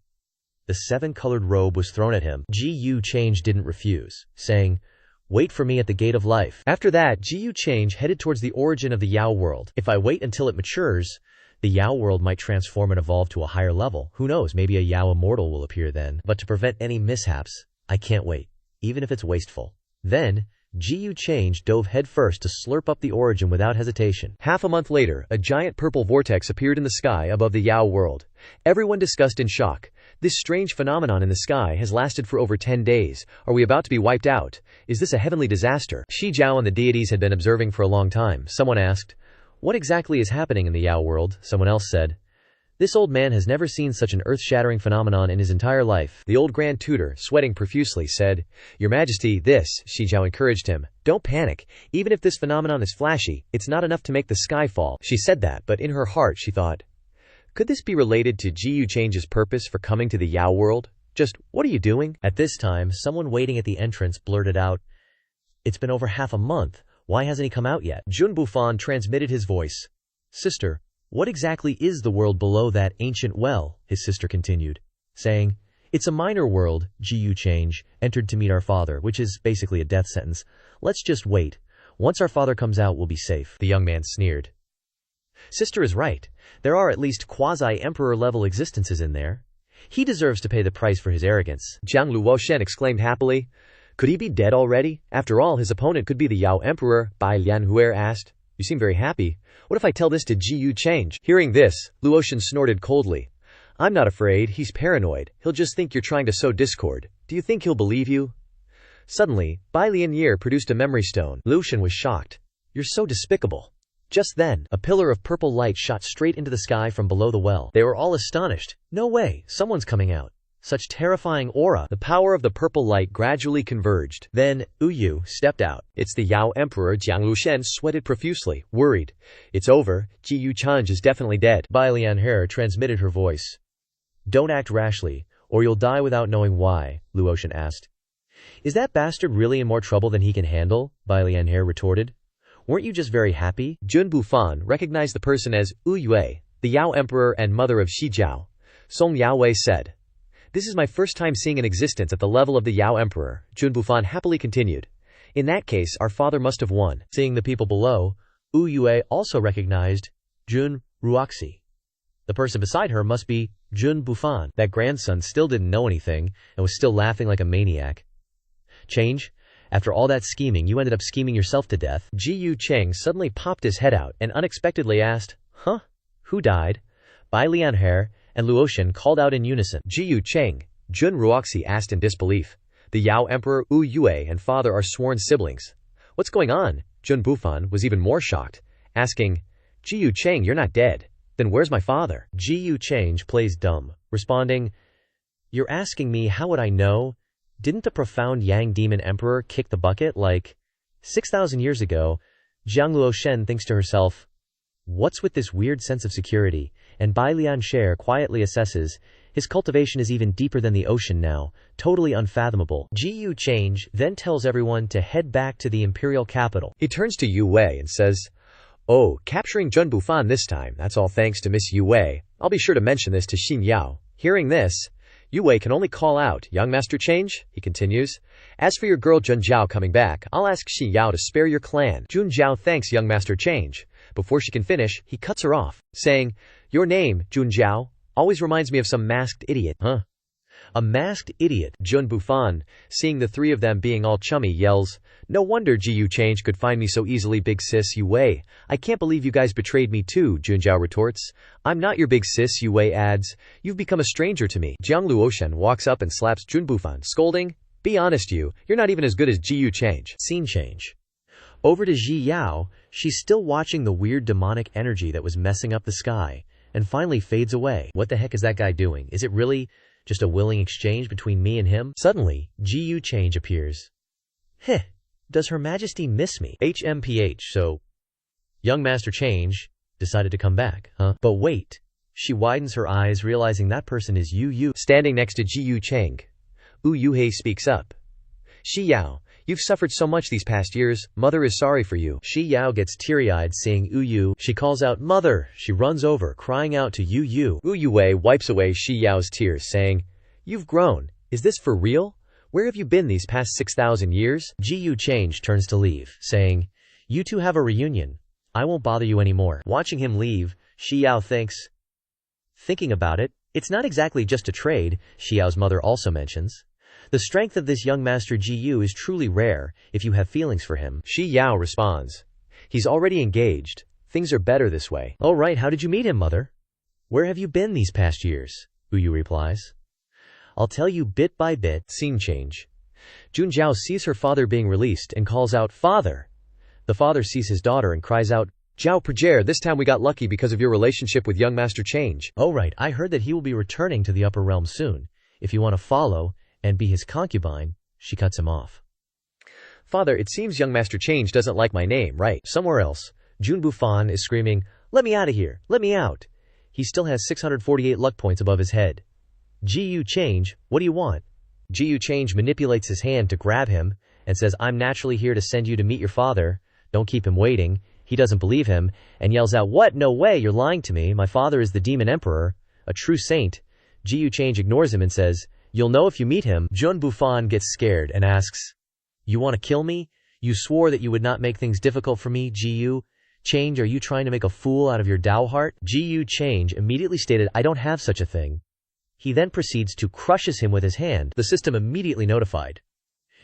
The seven-colored robe was thrown at him. Ji Yu Change didn't refuse, saying, "Wait for me at the Gate of Life." After that, Ji Yu Change headed towards the origin of the Yao world. If I wait until it matures, the Yao world might transform and evolve to a higher level. Who knows, maybe a Yao immortal will appear then. But to prevent any mishaps, I can't wait, even if it's wasteful. Then, Ji Yu Change dove headfirst to slurp up the origin without hesitation. Half a month later, a giant purple vortex appeared in the sky above the Yao world. Everyone discussed in shock. This strange phenomenon in the sky has lasted for over 10 days. Are we about to be wiped out? Is this a heavenly disaster? Shi Jiao and the deities had been observing for a long time. Someone asked, "What exactly is happening in the Yao world?" Someone else said, "This old man has never seen such an earth-shattering phenomenon in his entire life." The old Grand Tutor, sweating profusely, said, "Your Majesty, this," Shi Jiao encouraged him, "don't panic. Even if this phenomenon is flashy, it's not enough to make the sky fall." She said that, but in her heart she thought, could this be related to Ji Yu Change's purpose for coming to the Yao world? Just, what are you doing? At this time, someone waiting at the entrance blurted out, "It's been over half a month. Why hasn't he come out yet?" Jun Bufan transmitted his voice. "Sister, what exactly is the world below that ancient well?" his sister continued, saying, "It's a minor world, Ji Yu Change, entered to meet our father, which is basically a death sentence. Let's just wait. Once our father comes out, we'll be safe." The young man sneered. "Sister is right. There are at least quasi-emperor level existences in there. He deserves to pay the price for his arrogance." Jiang Luoshen exclaimed happily, "Could he be dead already? After all, his opponent could be the Yao Emperor." Bai Lianhe asked, "You seem very happy. What if I tell this to Ji Yu Change?" Hearing this, Luoshen snorted coldly. "I'm not afraid. He's paranoid. He'll just think you're trying to sow discord. Do you think he'll believe you?" Suddenly, Bai Lianhe produced a memory stone. Luoshen was shocked. "You're so despicable." Just then, a pillar of purple light shot straight into the sky from below the well. They were all astonished. "No way, someone's coming out." Such terrifying aura. The power of the purple light gradually converged. Then, Yu stepped out. It's the Yao Emperor. Jiang Lushen sweated profusely, worried. It's over. Ji Yu Change is definitely dead. Bai Lianhe transmitted her voice. Don't act rashly, or you'll die without knowing why, Luotian asked. Is that bastard really in more trouble than he can handle? Bai Lianhe retorted. Weren't you just very happy? Jun Bufan recognized the person as Wu Yue, the Yao Emperor and mother of Shi Jiao. Song Yaowei said. This is my first time seeing an existence at the level of the Yao Emperor, Jun Bufan happily continued. In that case, our father must have won. Seeing the people below, Wu Yue also recognized Jun Ruoxi. The person beside her must be Jun Bufan. That grandson still didn't know anything and was still laughing like a maniac. Change? After all that scheming, you ended up scheming yourself to death. Ji Yu Cheng suddenly popped his head out and unexpectedly asked, Huh? Who died? Bai Lianhe and Luotian called out in unison. Ji Yu Cheng, Jun Ruoxi asked in disbelief. The Yao Emperor Wu Yue and father are sworn siblings. What's going on? Jun Bufan was even more shocked, asking, Ji Yu Cheng, you're not dead. Then where's my father? Ji Yu Cheng plays dumb, responding, You're asking me how would I know? Didn't the profound Yang Demon Emperor kick the bucket like 6,000 years ago? Jiang Luoshen thinks to herself, What's with this weird sense of security? And Bai Lianhe quietly assesses, his cultivation is even deeper than the ocean now, totally unfathomable. Ji Yu Change then tells everyone to head back to the imperial capital. He turns to Yu Wei and says, Oh, capturing Jun Bufan this time, that's all thanks to Miss Yu Wei. I'll be sure to mention this to Xin Yao. Hearing this, Yu Wei can only call out, Young Master Change, he continues. As for your girl Jun Zhao coming back, I'll ask Xin Yao to spare your clan. Jun Zhao thanks Young Master Change. Before she can finish, he cuts her off, saying, Your name, Jun Zhao, always reminds me of some masked idiot. Huh? A masked idiot? Jun Bufan, seeing the three of them being all chummy, yells, No wonder Ji Yu Change could find me so easily, big sis Yu Wei. I can't believe you guys betrayed me too, Jun Zhao retorts. I'm not your big sis, Yu Wei adds. You've become a stranger to me. Jiang Luoshen walks up and slaps Jun Bufan, scolding, Be honest, you're not even as good as Ji Yu Change. Scene change. Over to Ji Yao, she's still watching the weird demonic energy that was messing up the sky, and finally fades away. What the heck is that guy doing? Is it really just a willing exchange between me and him? Suddenly, Ji Yu Change appears. Heh, does Her Majesty miss me? HMPH, so Young Master Change decided to come back, huh? But wait. She widens her eyes, realizing that person is Yu Yu. Standing next to Ji Yu Cheng, Wu Yuhei speaks up. Shi Yao, you've suffered so much these past years. Mother is sorry for you. Shi Yao gets teary-eyed seeing Wu Yu. She calls out, Mother! She runs over, crying out to Yu Yu. Wu Yuwei wipes away Shi Yao's tears, saying, You've grown. Is this for real? Where have you been these past 6,000 years? Ji Yu Change turns to leave, saying, You two have a reunion. I won't bother you anymore. Watching him leave, Shi Yao thinks. Thinking about it, it's not exactly just a trade, Shi Yao's mother also mentions. The strength of this young master Ji Yu is truly rare, if you have feelings for him. Shi Yao responds. He's already engaged. Things are better this way. Oh right, how did you meet him, mother? Where have you been these past years? Wu Yu replies. I'll tell you bit by bit. Scene change. Jun Zhao sees her father being released and calls out, Father! The father sees his daughter and cries out, Zhao Prajer, this time we got lucky because of your relationship with Young Master Change. Oh right, I heard that he will be returning to the upper realm soon. If you want to follow and be his concubine, she cuts him off. Father, it seems Young Master Change doesn't like my name, right? Somewhere else, Jun Bufan is screaming, Let me out of here! Let me out! He still has 648 luck points above his head. Ji Yu Change, what do you want? Ji Yu Change manipulates his hand to grab him and says, I'm naturally here to send you to meet your father. Don't keep him waiting. He doesn't believe him and yells out, What? No way, you're lying to me. My father is the demon emperor, a true saint. Ji Yu Change ignores him and says, You'll know if you meet him. Jun Bufan gets scared and asks, You want to kill me? You swore that you would not make things difficult for me, Ji Yu Change. Are you trying to make a fool out of your Dao heart? Ji Yu Change immediately stated, I don't have such a thing. He then proceeds to crushes him with his hand. The system immediately notified.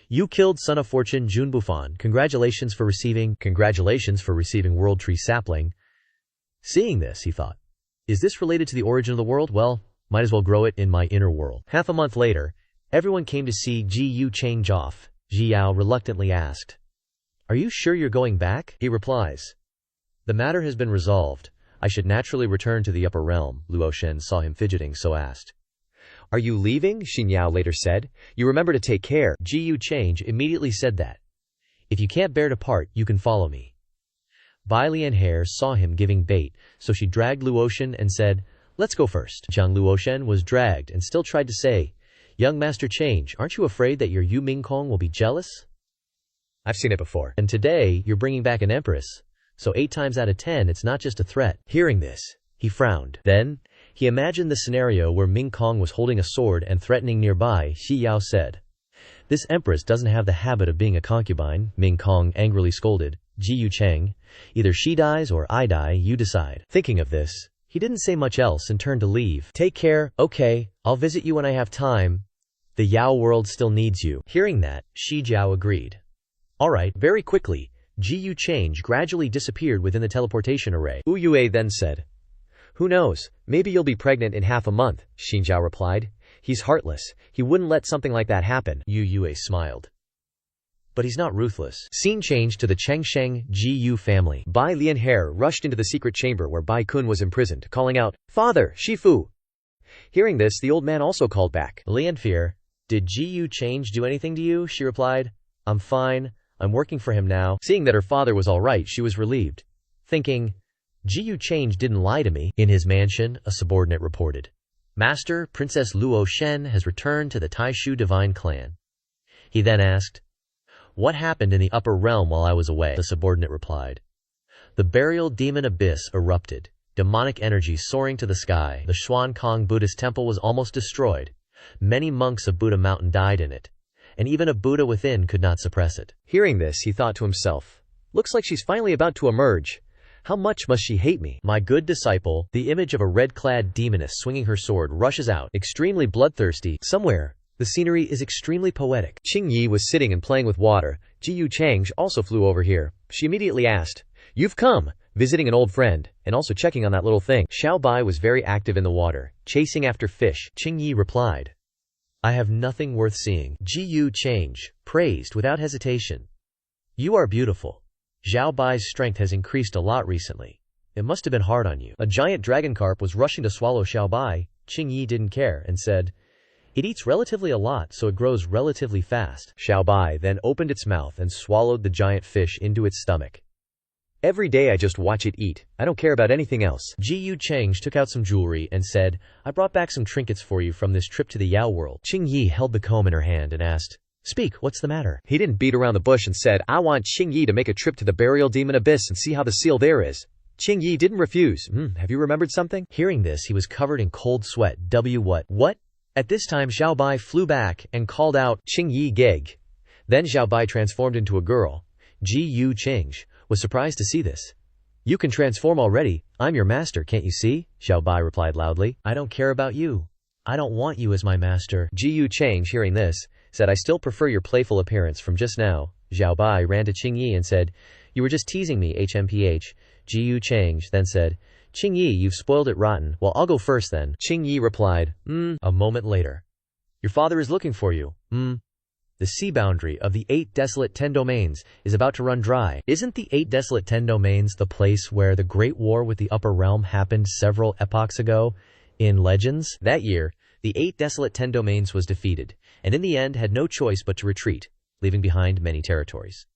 You killed Son of Fortune Jun Bufan. Congratulations for receiving World Tree Sapling. Seeing this, he thought, is this related to the origin of the world? Well, might as well grow it in my inner world. Half a month later, everyone came to see Ji Yu Change off. Ji Yao reluctantly asked, Are you sure you're going back? He replies, The matter has been resolved. I should naturally return to the upper realm. Luoshen saw him fidgeting, so asked, Are you leaving? Xinyao later said. You remember to take care. Ji Change immediately said that. If you can't bear to part, you can follow me. Bai Lianhe saw him giving bait, so she dragged Luotian and said, let's go first. Zhang Luotian was dragged and still tried to say, young Master Change, aren't you afraid that your Yu Mingkong will be jealous? I've seen it before. And today, you're bringing back an empress. So 8 times out of 10, it's not just a threat. Hearing this, he frowned. Then, he imagined the scenario where Ming Kong was holding a sword and threatening nearby. Xi Yao said, this empress doesn't have the habit of being a concubine. Ming Kong angrily scolded. Ji Yu Cheng, either she dies or I die, you decide. Thinking of this, he didn't say much else and turned to leave. Take care, okay, I'll visit you when I have time. The Yao world still needs you. Hearing that, Shi Jiao agreed. Alright, very quickly, Ji Yu Change gradually disappeared within the teleportation array. Wu Yue then said, who knows, maybe you'll be pregnant in half a month, Xin Zhao replied. He's heartless, he wouldn't let something like that happen. Yu Yue smiled. But he's not ruthless. Scene changed to the Chengsheng Ji Yu family. Bai Lianhe rushed into the secret chamber where Bai Kun was imprisoned, calling out, Father, Shifu! Hearing this, the old man also called back. Lianfe, did Ji Yu Change do anything to you? She replied, I'm fine, I'm working for him now. Seeing that her father was all right, she was relieved. Thinking, Ji Yu Change didn't lie to me. In his mansion, a subordinate reported. Master, Princess Luo Shen has returned to the Taishu divine clan. He then asked, what happened in the upper realm while I was away? The subordinate replied. The burial demon abyss erupted, demonic energy soaring to the sky. The Xuan Kong Buddhist temple was almost destroyed. Many monks of Buddha Mountain died in it, and even a Buddha within could not suppress it. Hearing this, he thought to himself, looks like she's finally about to emerge. How much must she hate me? My good disciple, the image of a red-clad demoness swinging her sword rushes out, extremely bloodthirsty. Somewhere, the scenery is extremely poetic. Qing Yi was sitting and playing with water. Ji Yu Change also flew over here. She immediately asked, you've come, visiting an old friend, and also checking on that little thing. Xiao Bai was very active in the water, chasing after fish. Qing Yi replied, I have nothing worth seeing. Ji Yu Change praised without hesitation. You are beautiful. Xiao Bai's strength has increased a lot recently. It must have been hard on you. A giant dragon carp was rushing to swallow Xiao Bai. Qing Yi didn't care and said, it eats relatively a lot, so it grows relatively fast. Xiao Bai then opened its mouth and swallowed the giant fish into its stomach. Every day I just watch it eat. I don't care about anything else. Ji Yu Change took out some jewelry and said, I brought back some trinkets for you from this trip to the Yao world. Qing Yi held the comb in her hand and asked, speak, what's the matter? He didn't beat around the bush and said, I want Qing Yi to make a trip to the burial demon abyss and see how the seal there is. Qing Yi didn't refuse. Have you remembered something? Hearing this, he was covered in cold sweat. What? At this time, Xiao Bai flew back and called out, Qing Yi geg. Then Xiao Bai transformed into a girl. Ji Yu Change was surprised to see this. You can transform already. I'm your master, can't you see? Xiao Bai replied loudly. I don't care about you. I don't want you as my master. Ji Yu Change, hearing this, said, I still prefer your playful appearance from just now. Xiao Bai ran to Qing Yi and said, you were just teasing me, HMPH. Ji Yu Change then said, Qing Yi, you've spoiled it rotten. Well, I'll go first then. Qing Yi replied, A moment later. Your father is looking for you. The sea boundary of the 8 desolate 10 domains is about to run dry. Isn't the 8 desolate 10 domains the place where the Great War with the Upper Realm happened several epochs ago? In Legends, that year, the 8 desolate 10 domains was defeated, and in the end had no choice but to retreat, leaving behind many territories.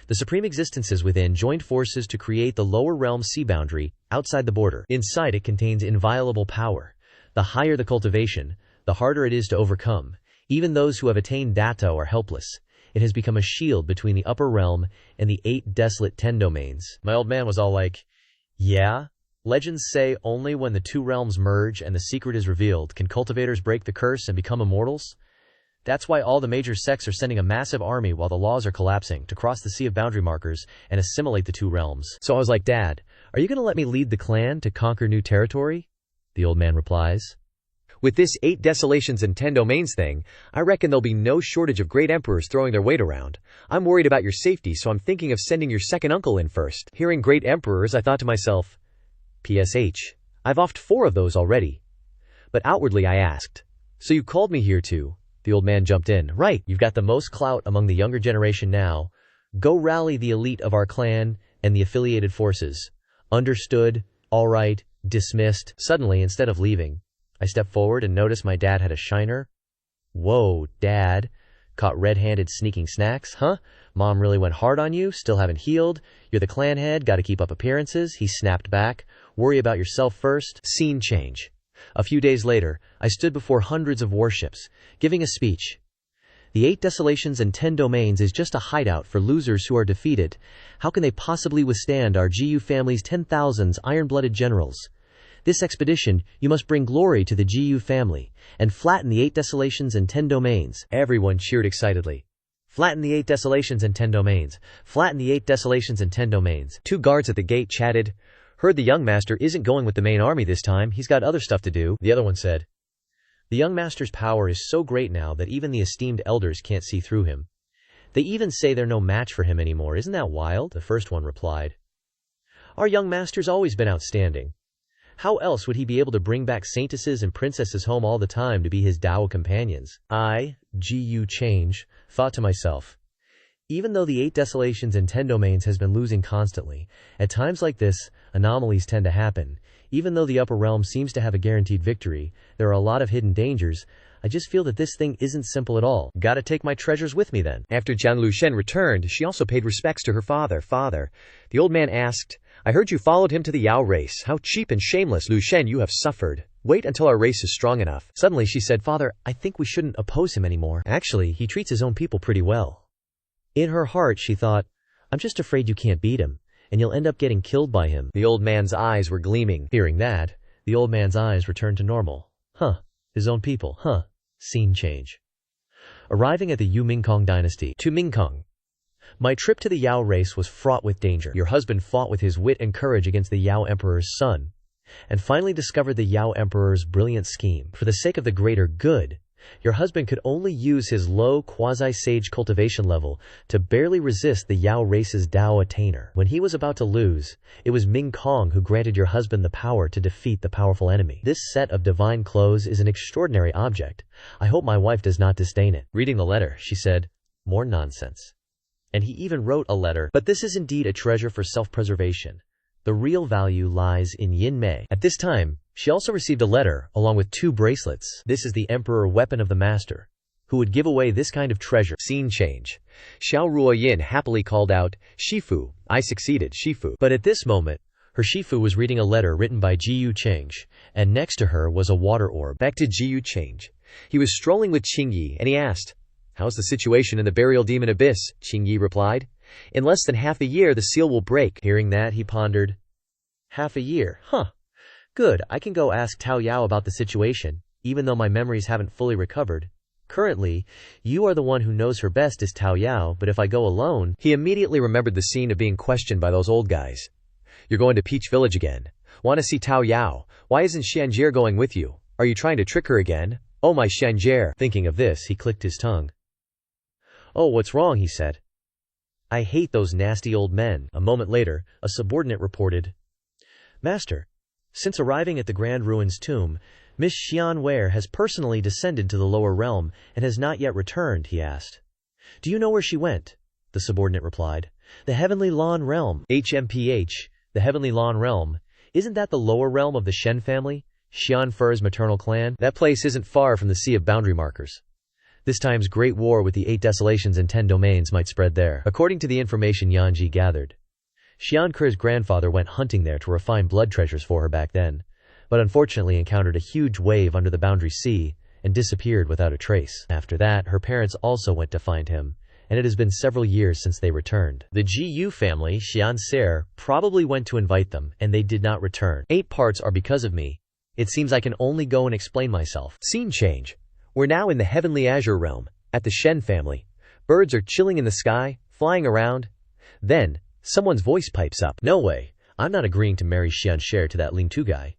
The supreme existences within joined forces to create the lower realm sea boundary outside the border. Inside it contains inviolable power. The higher the cultivation, the harder it is to overcome. Even those who have attained Dato are helpless. It has become a shield between the upper realm and the 8 desolate 10 domains. My old man was all like, yeah? Legends say only when the 2 realms merge and the secret is revealed can cultivators break the curse and become immortals? That's why all the major sects are sending a massive army while the laws are collapsing to cross the sea of boundary markers and assimilate the 2 realms. So I was like, Dad, are you going to let me lead the clan to conquer new territory? The old man replies, with this 8 desolations and 10 domains thing, I reckon there'll be no shortage of great emperors throwing their weight around. I'm worried about your safety, so I'm thinking of sending your second uncle in first. Hearing great emperors, I thought to myself, PSH, I've offed 4 of those already. But outwardly I asked, so you called me here too? The old man jumped in. Right, you've got the most clout among the younger generation now. Go rally the elite of our clan and the affiliated forces. Understood, all right, dismissed. Suddenly, instead of leaving, I stepped forward and noticed my dad had a shiner. Whoa, Dad. Caught red-handed sneaking snacks, huh? Mom really went hard on you, still haven't healed. You're the clan head, gotta keep up appearances. He snapped back. Worry about yourself first. Scene change. A few days later, I stood before hundreds of warships, giving a speech. The 8 desolations and 10 domains is just a hideout for losers who are defeated. How can they possibly withstand our GU family's 10,000 iron-blooded generals? This expedition, you must bring glory to the GU family, and flatten the 8 desolations and 10 domains. Everyone cheered excitedly. Flatten the 8 desolations and 10 domains. Flatten the 8 desolations and 10 domains. 2 guards at the gate chatted. Heard the young master isn't going with the main army this time, he's got other stuff to do. The other one said. The young master's power is so great now that even the esteemed elders can't see through him. They even say they're no match for him anymore. Isn't that wild? The first one replied. Our young master's always been outstanding. How else would he be able to bring back saintesses and princesses home all the time to be his Dao companions? I, GU Change, thought to myself, even though the 8 desolations and 10 domains has been losing constantly, at times like this, anomalies tend to happen. Even though the upper realm seems to have a guaranteed victory, there are a lot of hidden dangers. I just feel that this thing isn't simple at all. Gotta take my treasures with me then. After Jiang Lushen returned, she also paid respects to her father. Father, the old man asked, I heard you followed him to the Yao race. How cheap and shameless, Lushen, you have suffered. Wait until our race is strong enough. Suddenly she said, Father, I think we shouldn't oppose him anymore. Actually, he treats his own people pretty well. In her heart, she thought, I'm just afraid you can't beat him, and you'll end up getting killed by him. The old man's eyes were gleaming. Hearing that, the old man's eyes returned to normal. Huh. His own people, huh. Scene change. Arriving at the Yu Mingkong dynasty. To Mingkong. My trip to the Yao race was fraught with danger. Your husband fought with his wit and courage against the Yao Emperor's son, and finally discovered the Yao Emperor's brilliant scheme. For the sake of the greater good, your husband could only use his low quasi-sage cultivation level to barely resist the Yao race's Dao attainer. When he was about to lose, it was Ming Kong who granted your husband the power to defeat the powerful enemy. This set of divine clothes is an extraordinary object. I hope my wife does not disdain it. Reading the letter, she said, more nonsense. And he even wrote a letter. But this is indeed a treasure for self-preservation. The real value lies in Yin Mei. At this time, she also received a letter, along with 2 bracelets. This is the Emperor Weapon of the Master, who would give away this kind of treasure. Scene change. Xiao Ruoyin happily called out, Shifu, I succeeded, Shifu. But at this moment, her Shifu was reading a letter written by Jiyu Change, and next to her was a water orb. Back to Jiyu Change. He was strolling with Qingyi, and he asked, How's the situation in the burial demon abyss? Qingyi replied. In less than half a year, the seal will break. Hearing that, he pondered. Half a year, huh. Good, I can go ask Tao Yao about the situation, even though my memories haven't fully recovered. Currently, you are the one who knows her best is Tao Yao, but if I go alone... He immediately remembered the scene of being questioned by those old guys. You're going to Peach Village again. Want to see Tao Yao? Why isn't Xianjie going with you? Are you trying to trick her again? Oh my Xianjie. Thinking of this, he clicked his tongue. Oh, what's wrong, he said. I hate those nasty old men. A moment later, a subordinate reported. Master, since arriving at the Grand Ruins tomb, Miss Xian Ware has personally descended to the lower realm and has not yet returned, he asked. Do you know where she went? The subordinate replied. The Heavenly Lawn Realm. HMPH, the Heavenly Lawn Realm. Isn't that the lower realm of the Shen family? Xian Fur's maternal clan? That place isn't far from the Sea of Boundary Markers. This time's great war with the 8 desolations and 10 domains might spread there. According to the information Yanji gathered, Xian Ker's grandfather went hunting there to refine blood treasures for her back then, but unfortunately encountered a huge wave under the Boundary Sea and disappeared without a trace. After that, her parents also went to find him, and it has been several years since they returned. The GU family, Xian Ser, probably went to invite them, and they did not return. 8 parts are because of me. It seems I can only go and explain myself. Scene change. We're now in the Heavenly Azure Realm, at the Shen family. Birds are chilling in the sky, flying around. Then, someone's voice pipes up. No way. I'm not agreeing to marry Xian Sher to that Ling Tu guy.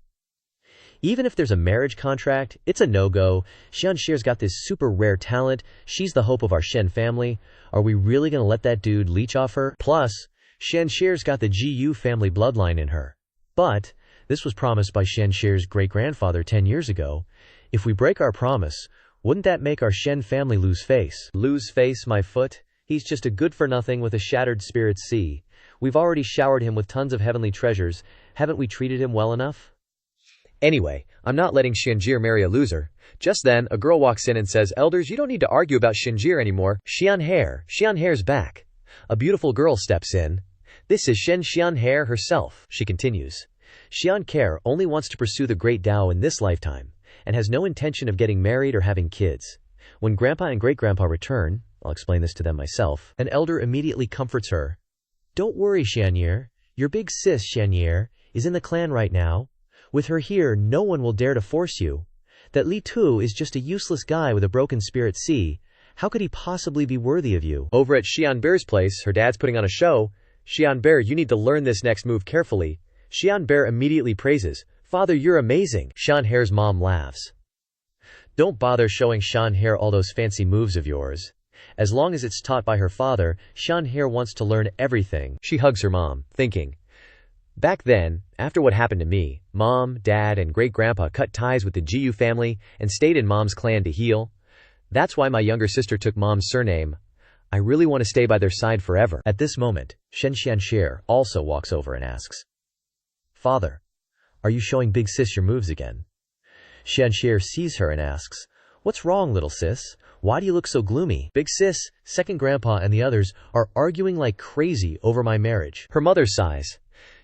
Even if there's a marriage contract, it's a no-go. Xian Sher's got this super rare talent. She's the hope of our Shen family. Are we really gonna let that dude leech off her? Plus, Xian Sher's got the GU family bloodline in her. But, this was promised by Xian Sher's great-grandfather 10 years ago. If we break our promise, wouldn't that make our Shen family lose face? Lose face, my foot? He's just a good-for-nothing with a shattered spirit sea. We've already showered him with tons of heavenly treasures. Haven't we treated him well enough? Anyway, I'm not letting Xianjie marry a loser. Just then, a girl walks in and says, "Elders, you don't need to argue about Xianjie anymore. Xianhere's back." A beautiful girl steps in. "This is Xianhere herself," she continues. Xianhere only wants to pursue the great Tao in this lifetime, and has no intention of getting married or having kids. When Grandpa and Great-Grandpa return, I'll explain this to them myself, an elder immediately comforts her. "Don't worry, Xianhere. Your big sis, Xianhere, is in the clan right now. With her here, no one will dare to force you. That Li Tu is just a useless guy with a broken spirit. See, how could he possibly be worthy of you?" Over at Xianbear's place, her dad's putting on a show. "Xianbear, you need to learn this next move carefully." Xianbear immediately praises, "Father, you're amazing." Xianhere's mom laughs. "Don't bother showing Xianhere all those fancy moves of yours. As long as it's taught by her father, Xianhere wants to learn everything." She hugs her mom, thinking, "Back then, after what happened to me, Mom, Dad, and Great-Grandpa cut ties with the Jiyu family and stayed in Mom's clan to heal. That's why my younger sister took Mom's surname. I really want to stay by their side forever." At this moment, Xianhere also walks over and asks, "Father, are you showing big sis your moves again?" Xianhere sees her and asks, "What's wrong, little sis? Why do you look so gloomy?" "Big sis, second grandpa and the others are arguing like crazy over my marriage." Her mother sighs.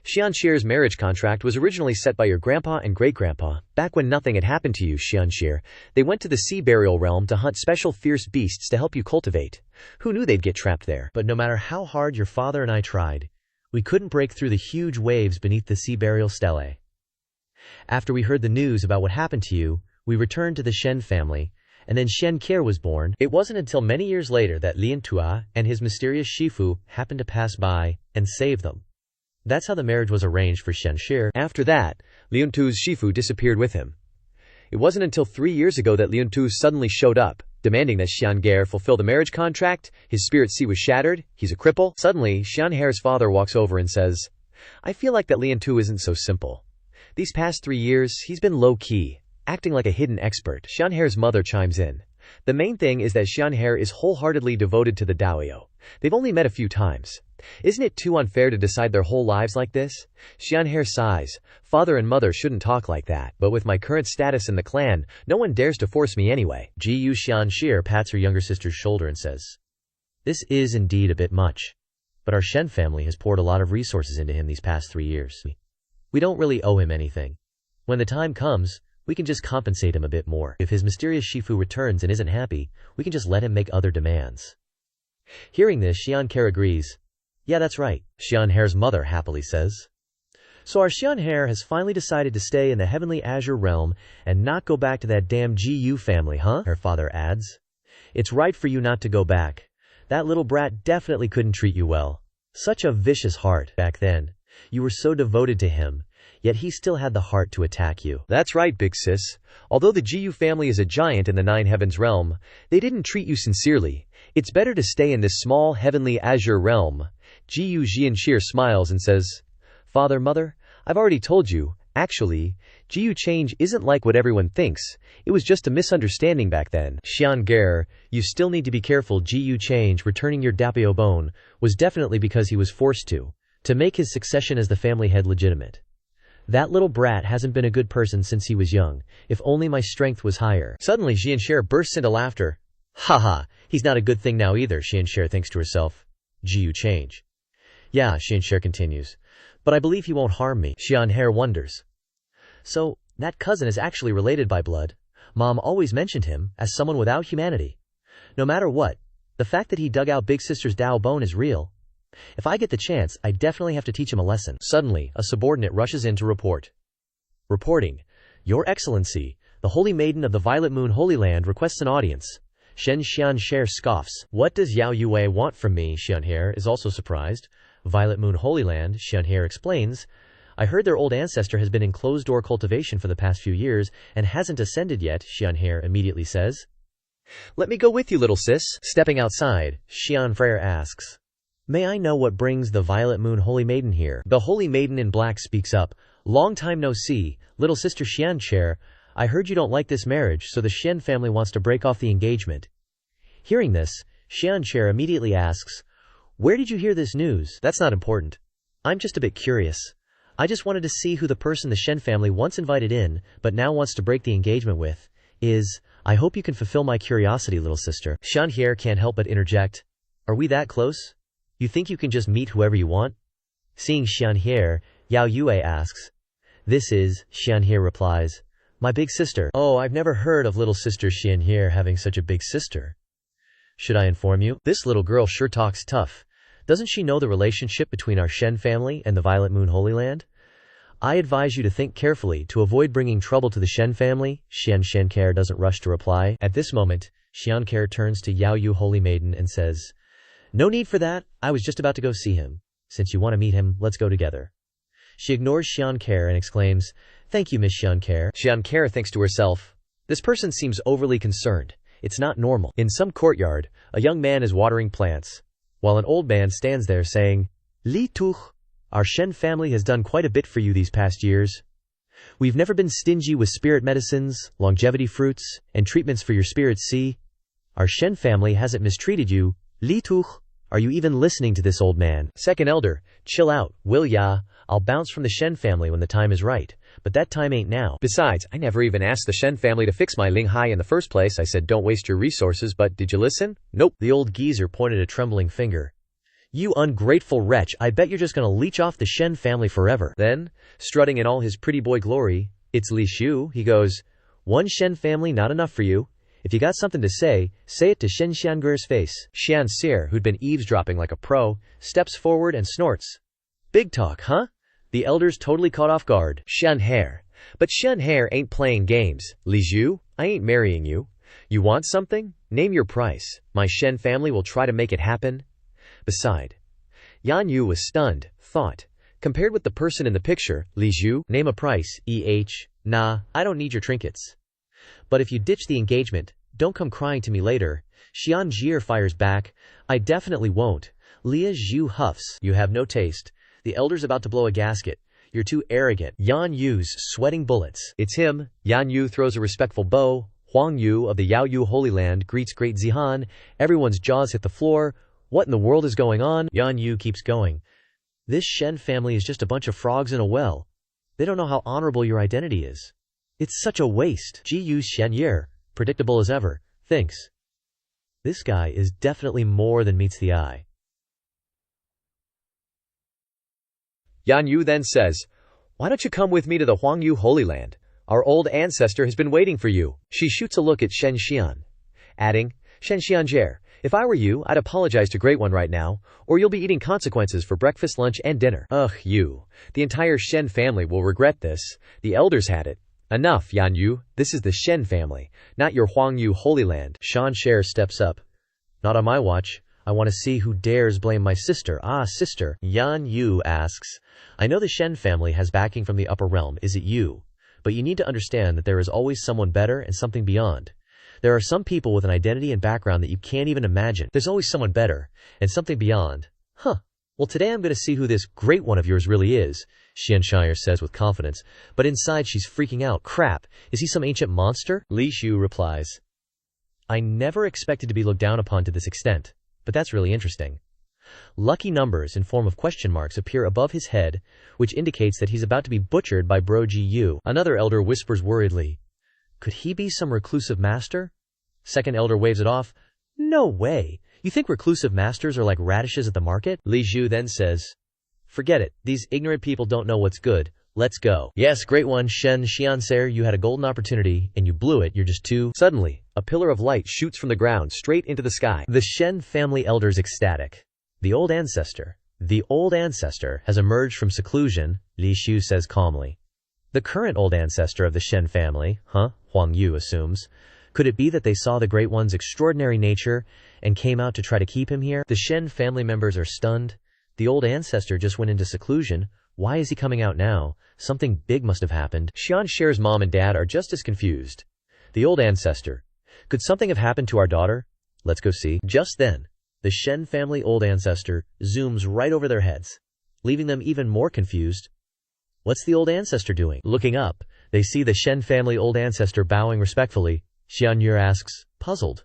"Xianxire's marriage contract was originally set by your grandpa and great-grandpa. Back when nothing had happened to you, Xianxire, they went to the sea burial realm to hunt special fierce beasts to help you cultivate. Who knew they'd get trapped there? But no matter how hard your father and I tried, we couldn't break through the huge waves beneath the sea burial stele. After we heard the news about what happened to you, we returned to the Shen family, and then Xianqier was born. It wasn't until many years later that Lian Tua and his mysterious Shifu happened to pass by and save them. That's how the marriage was arranged for Xianxire." After that, Lian Tu's Shifu disappeared with him. It wasn't until 3 years ago that Lian Tu suddenly showed up, demanding that Xiangear fulfill the marriage contract. His spirit sea was shattered. He's a cripple. Suddenly, Xianhere's father walks over and says, "I feel like that Lian Tu isn't so simple. These past 3 years, he's been low-key, acting like a hidden expert." Xianhere's mother chimes in. "The main thing is that Xianhere is wholeheartedly devoted to the Daoyo. They've only met a few times. Isn't it too unfair to decide their whole lives like this?" Xianhere sighs. "Father and mother shouldn't talk like that, but with my current status in the clan, no one dares to force me anyway." Jiyu Xianxire pats her younger sister's shoulder and says, "This is indeed a bit much, but our Shen family has poured a lot of resources into him these past 3 years. We don't really owe him anything. When the time comes, we can just compensate him a bit more. If his mysterious Shifu returns and isn't happy, we can just let him make other demands." Hearing this, Xianqer agrees. "Yeah, that's right," Xianhere's mother happily says. "So our Xianhere has finally decided to stay in the heavenly azure realm and not go back to that damn GU family, huh?" her father adds. "It's right for you not to go back. That little brat definitely couldn't treat you well. Such a vicious heart back then. You were so devoted to him, yet he still had the heart to attack you." "That's right, big sis. Although the GU family is a giant in the Nine Heavens realm, they didn't treat you sincerely. It's better to stay in this small heavenly azure realm." Jiyu Xianxire smiles and says, "Father, mother, I've already told you, actually, Jiyu change isn't like what everyone thinks. It was just a misunderstanding back then." Xiangear, "You still need to be careful. Jiyu change returning your Dapio bone was definitely because he was forced to make his succession as the family head legitimate. That little brat hasn't been a good person since he was young. If only my strength was higher." Suddenly, Xianxire bursts into laughter. "Haha, he's not a good thing now either," Xianxire thinks to herself. Jiyu change. "Yeah," Xianxire continues, "but I believe he won't harm me." Xianhere wonders. "So, that cousin is actually related by blood? Mom always mentioned him as someone without humanity. No matter what, the fact that he dug out big sister's Dao bone is real. If I get the chance, I definitely have to teach him a lesson." Suddenly, a subordinate rushes in to report. Reporting, "Your Excellency, the Holy Maiden of the Violet Moon Holy Land requests an audience." Xianxire scoffs. "What does Yao Yue want from me?" Xianhere is also surprised. "Violet Moon Holy Land," Xianhere explains. "I heard their old ancestor has been in closed-door cultivation for the past few years and hasn't ascended yet," Xianhere immediately says. "Let me go with you, little sis." Stepping outside, Xianfrere asks, "May I know what brings the Violet Moon Holy Maiden here?" The Holy Maiden in black speaks up. "Long time no see, little sister Xianxire. I heard you don't like this marriage, so the Shen family wants to break off the engagement." Hearing this, Xianxire immediately asks, "Where did you hear this news?" "That's not important. I'm just a bit curious. I just wanted to see who the person the Shen family once invited in, but now wants to break the engagement with, is. I hope you can fulfill my curiosity, little sister. Xianhe can't help but interject. Are we that close? You think you can just meet whoever you want? Seeing Xianhe, Yao Yue asks. This is, Xianhe replies. My big sister. Oh, I've never heard of little sister Xianhe having such a big sister. Should I inform you? This little girl sure talks tough. Doesn't she know the relationship between our Shen family and the Violet Moon Holy Land? I advise you to think carefully to avoid bringing trouble to the Shen family. Xianhe doesn't rush to reply. At this moment, Xianhe turns to Yao Yu Holy Maiden and says, No need for that. I was just about to go see him. Since you want to meet him, let's go together. She ignores Xianhe and exclaims, Thank you, Miss Xianhe. Xianhe thinks to herself, This person seems overly concerned. It's not normal. In some courtyard, a young man is watering plants, while an old man stands there saying, Li Tuch, our Shen family has done quite a bit for you these past years. We've never been stingy with spirit medicines, longevity fruits, and treatments for your spirits. See, our Shen family hasn't mistreated you. Li Tuch, are you even listening to this old man? Second elder, chill out, will ya? I'll bounce from the Shen family when the time is right, but that time ain't now. Besides, I never even asked the Shen family to fix my Ling Hai in the first place. I said don't waste your resources, but did you listen? Nope. The old geezer pointed a trembling finger. You ungrateful wretch, I bet you're just gonna leech off the Shen family forever. Then, strutting in all his pretty boy glory, it's Li Shu, he goes, One Shen family not enough for you. If you got something to say it to Shen Xianger's face. Xian Seer, who'd been eavesdropping like a pro, steps forward and snorts. Big talk, huh? The elders totally caught off guard. Xianhe. But Xianhe ain't playing games. Li Zhu, I ain't marrying you. You want something? Name your price. My Shen family will try to make it happen. Beside, Yan Yu was stunned, thought. Compared with the person in the picture, Li Zhu, name a price, Nah, I don't need your trinkets. But if you ditch the engagement, don't come crying to me later. Xian Jie fires back. I definitely won't. Lia Zhu huffs. You have no taste. The elder's about to blow a gasket. You're too arrogant. Yan Yu's sweating bullets. It's him. Yan Yu throws a respectful bow. Huang Yu of the Yao Yu Holy Land greets Great Zihan. Everyone's jaws hit the floor. What in the world is going on? Yan Yu keeps going. This Shen family is just a bunch of frogs in a well. They don't know how honorable your identity is. It's such a waste. Ji Yu Xianye, predictable as ever, thinks. This guy is definitely more than meets the eye. Yan Yu then says, Why don't you come with me to the Huang Yu Holy Land? Our old ancestor has been waiting for you. She shoots a look at Shen Xian, adding, Shen Xianjie, if I were you, I'd apologize to Great One right now, or you'll be eating consequences for breakfast, lunch, and dinner. Ugh, you. The entire Shen family will regret this. The elders had it. Enough, Yan Yu. This is the Shen family, not your Huang Yu Holy Land. Shan Sher steps up. Not on my watch. I want to see who dares blame my sister. Ah, sister. Yan Yu asks. I know the Shen family has backing from the upper realm. Is it you? But you need to understand that there is always someone better and something beyond. There are some people with an identity and background that you can't even imagine. There's always someone better and something beyond. Huh. Well, today I'm going to see who this great one of yours really is, Xianshire says with confidence, but inside she's freaking out. Crap, is he some ancient monster? Li Shu replies. I never expected to be looked down upon to this extent, but that's really interesting. Lucky numbers in form of question marks appear above his head, which indicates that he's about to be butchered by Bro Ji Yu. Another elder whispers worriedly, Could he be some reclusive master? Second elder waves it off. No way. You think reclusive masters are like radishes at the market? Li Zhu then says, Forget it. These ignorant people don't know what's good. Let's go. Yes, great one, Shen Xianser, you had a golden opportunity, and you blew it. You're just too... Suddenly, a pillar of light shoots from the ground straight into the sky. The Shen family elder's ecstatic. The old ancestor has emerged from seclusion, Li Shu says calmly. The current old ancestor of the Shen family, Huang Yu assumes. Could it be that they saw the Great One's extraordinary nature and came out to try to keep him here? The Shen family members are stunned. The old ancestor just went into seclusion. Why is he coming out now? Something big must have happened. Xian Sher's mom and dad are just as confused. The old ancestor. Could something have happened to our daughter? Let's go see. Just then, the Shen family old ancestor zooms right over their heads, leaving them even more confused. What's the old ancestor doing? Looking up, they see the Shen family old ancestor bowing respectfully. Xian Yu asks, puzzled.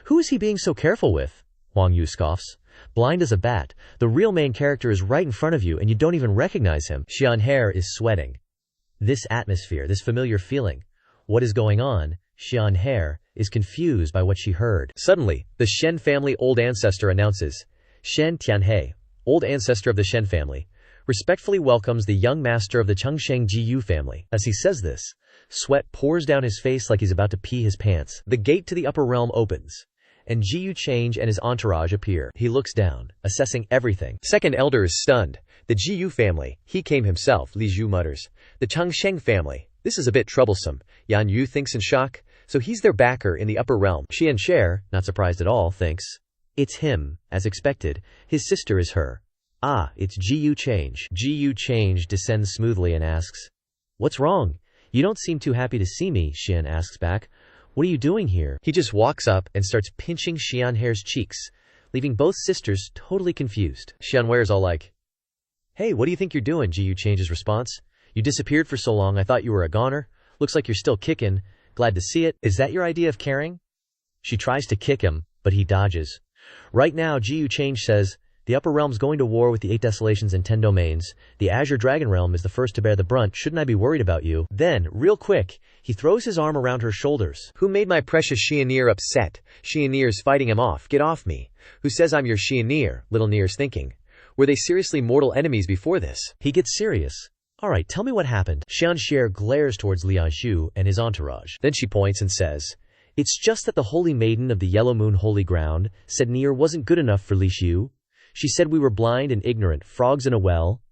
Who is he being so careful with? Huang Yu scoffs. Blind as a bat, the real main character is right in front of you and you don't even recognize him. Xianhe is sweating. This atmosphere, this familiar feeling. What is going on? Xianhe is confused by what she heard. Suddenly, the Shen family old ancestor announces, Shen Tianhe, old ancestor of the Shen family, respectfully welcomes the young master of the Chengsheng Jiyu family. As he says this, sweat pours down his face like he's about to pee his pants. The gate to the upper realm opens, and Jiyu Change and his entourage appear. He looks down, assessing everything. Second elder is stunned. The Jiyu family, he came himself, Li Zhu mutters. The Chengsheng family, this is a bit troublesome. Yan Yu thinks in shock, so he's their backer in the upper realm. Xian Sher, not surprised at all, thinks, it's him, as expected. His sister is her. Ah, it's Jiyu Change. Jiyu Change descends smoothly and asks, what's wrong? You don't seem too happy to see me, Xian asks back. What are you doing here? He just walks up and starts pinching Xianhe's cheeks, leaving both sisters totally confused. Xianwere's all like, hey, what do you think you're doing? Jiyu Change's response. You disappeared for so long, I thought you were a goner. Looks like you're still kicking. Glad to see it. Is that your idea of caring? She tries to kick him, but he dodges. Right now, Jiyu Change says, the Upper Realm's going to war with the 8 Desolations and 10 Domains. The Azure Dragon Realm is the first to bear the brunt. Shouldn't I be worried about you? Then, real quick, he throws his arm around her shoulders. Who made my precious Xian'er upset? Xian'er's fighting him off. Get off me. Who says I'm your Xian'er? Little Nier's thinking. Were they seriously mortal enemies before this? He gets serious. Alright, tell me what happened. Xianxie glares towards Lian Xu and his entourage. Then she points and says, it's just that the Holy Maiden of the Yellow Moon Holy Ground said Nier wasn't good enough for Li Xiu. She said we were blind and ignorant, frogs in a well.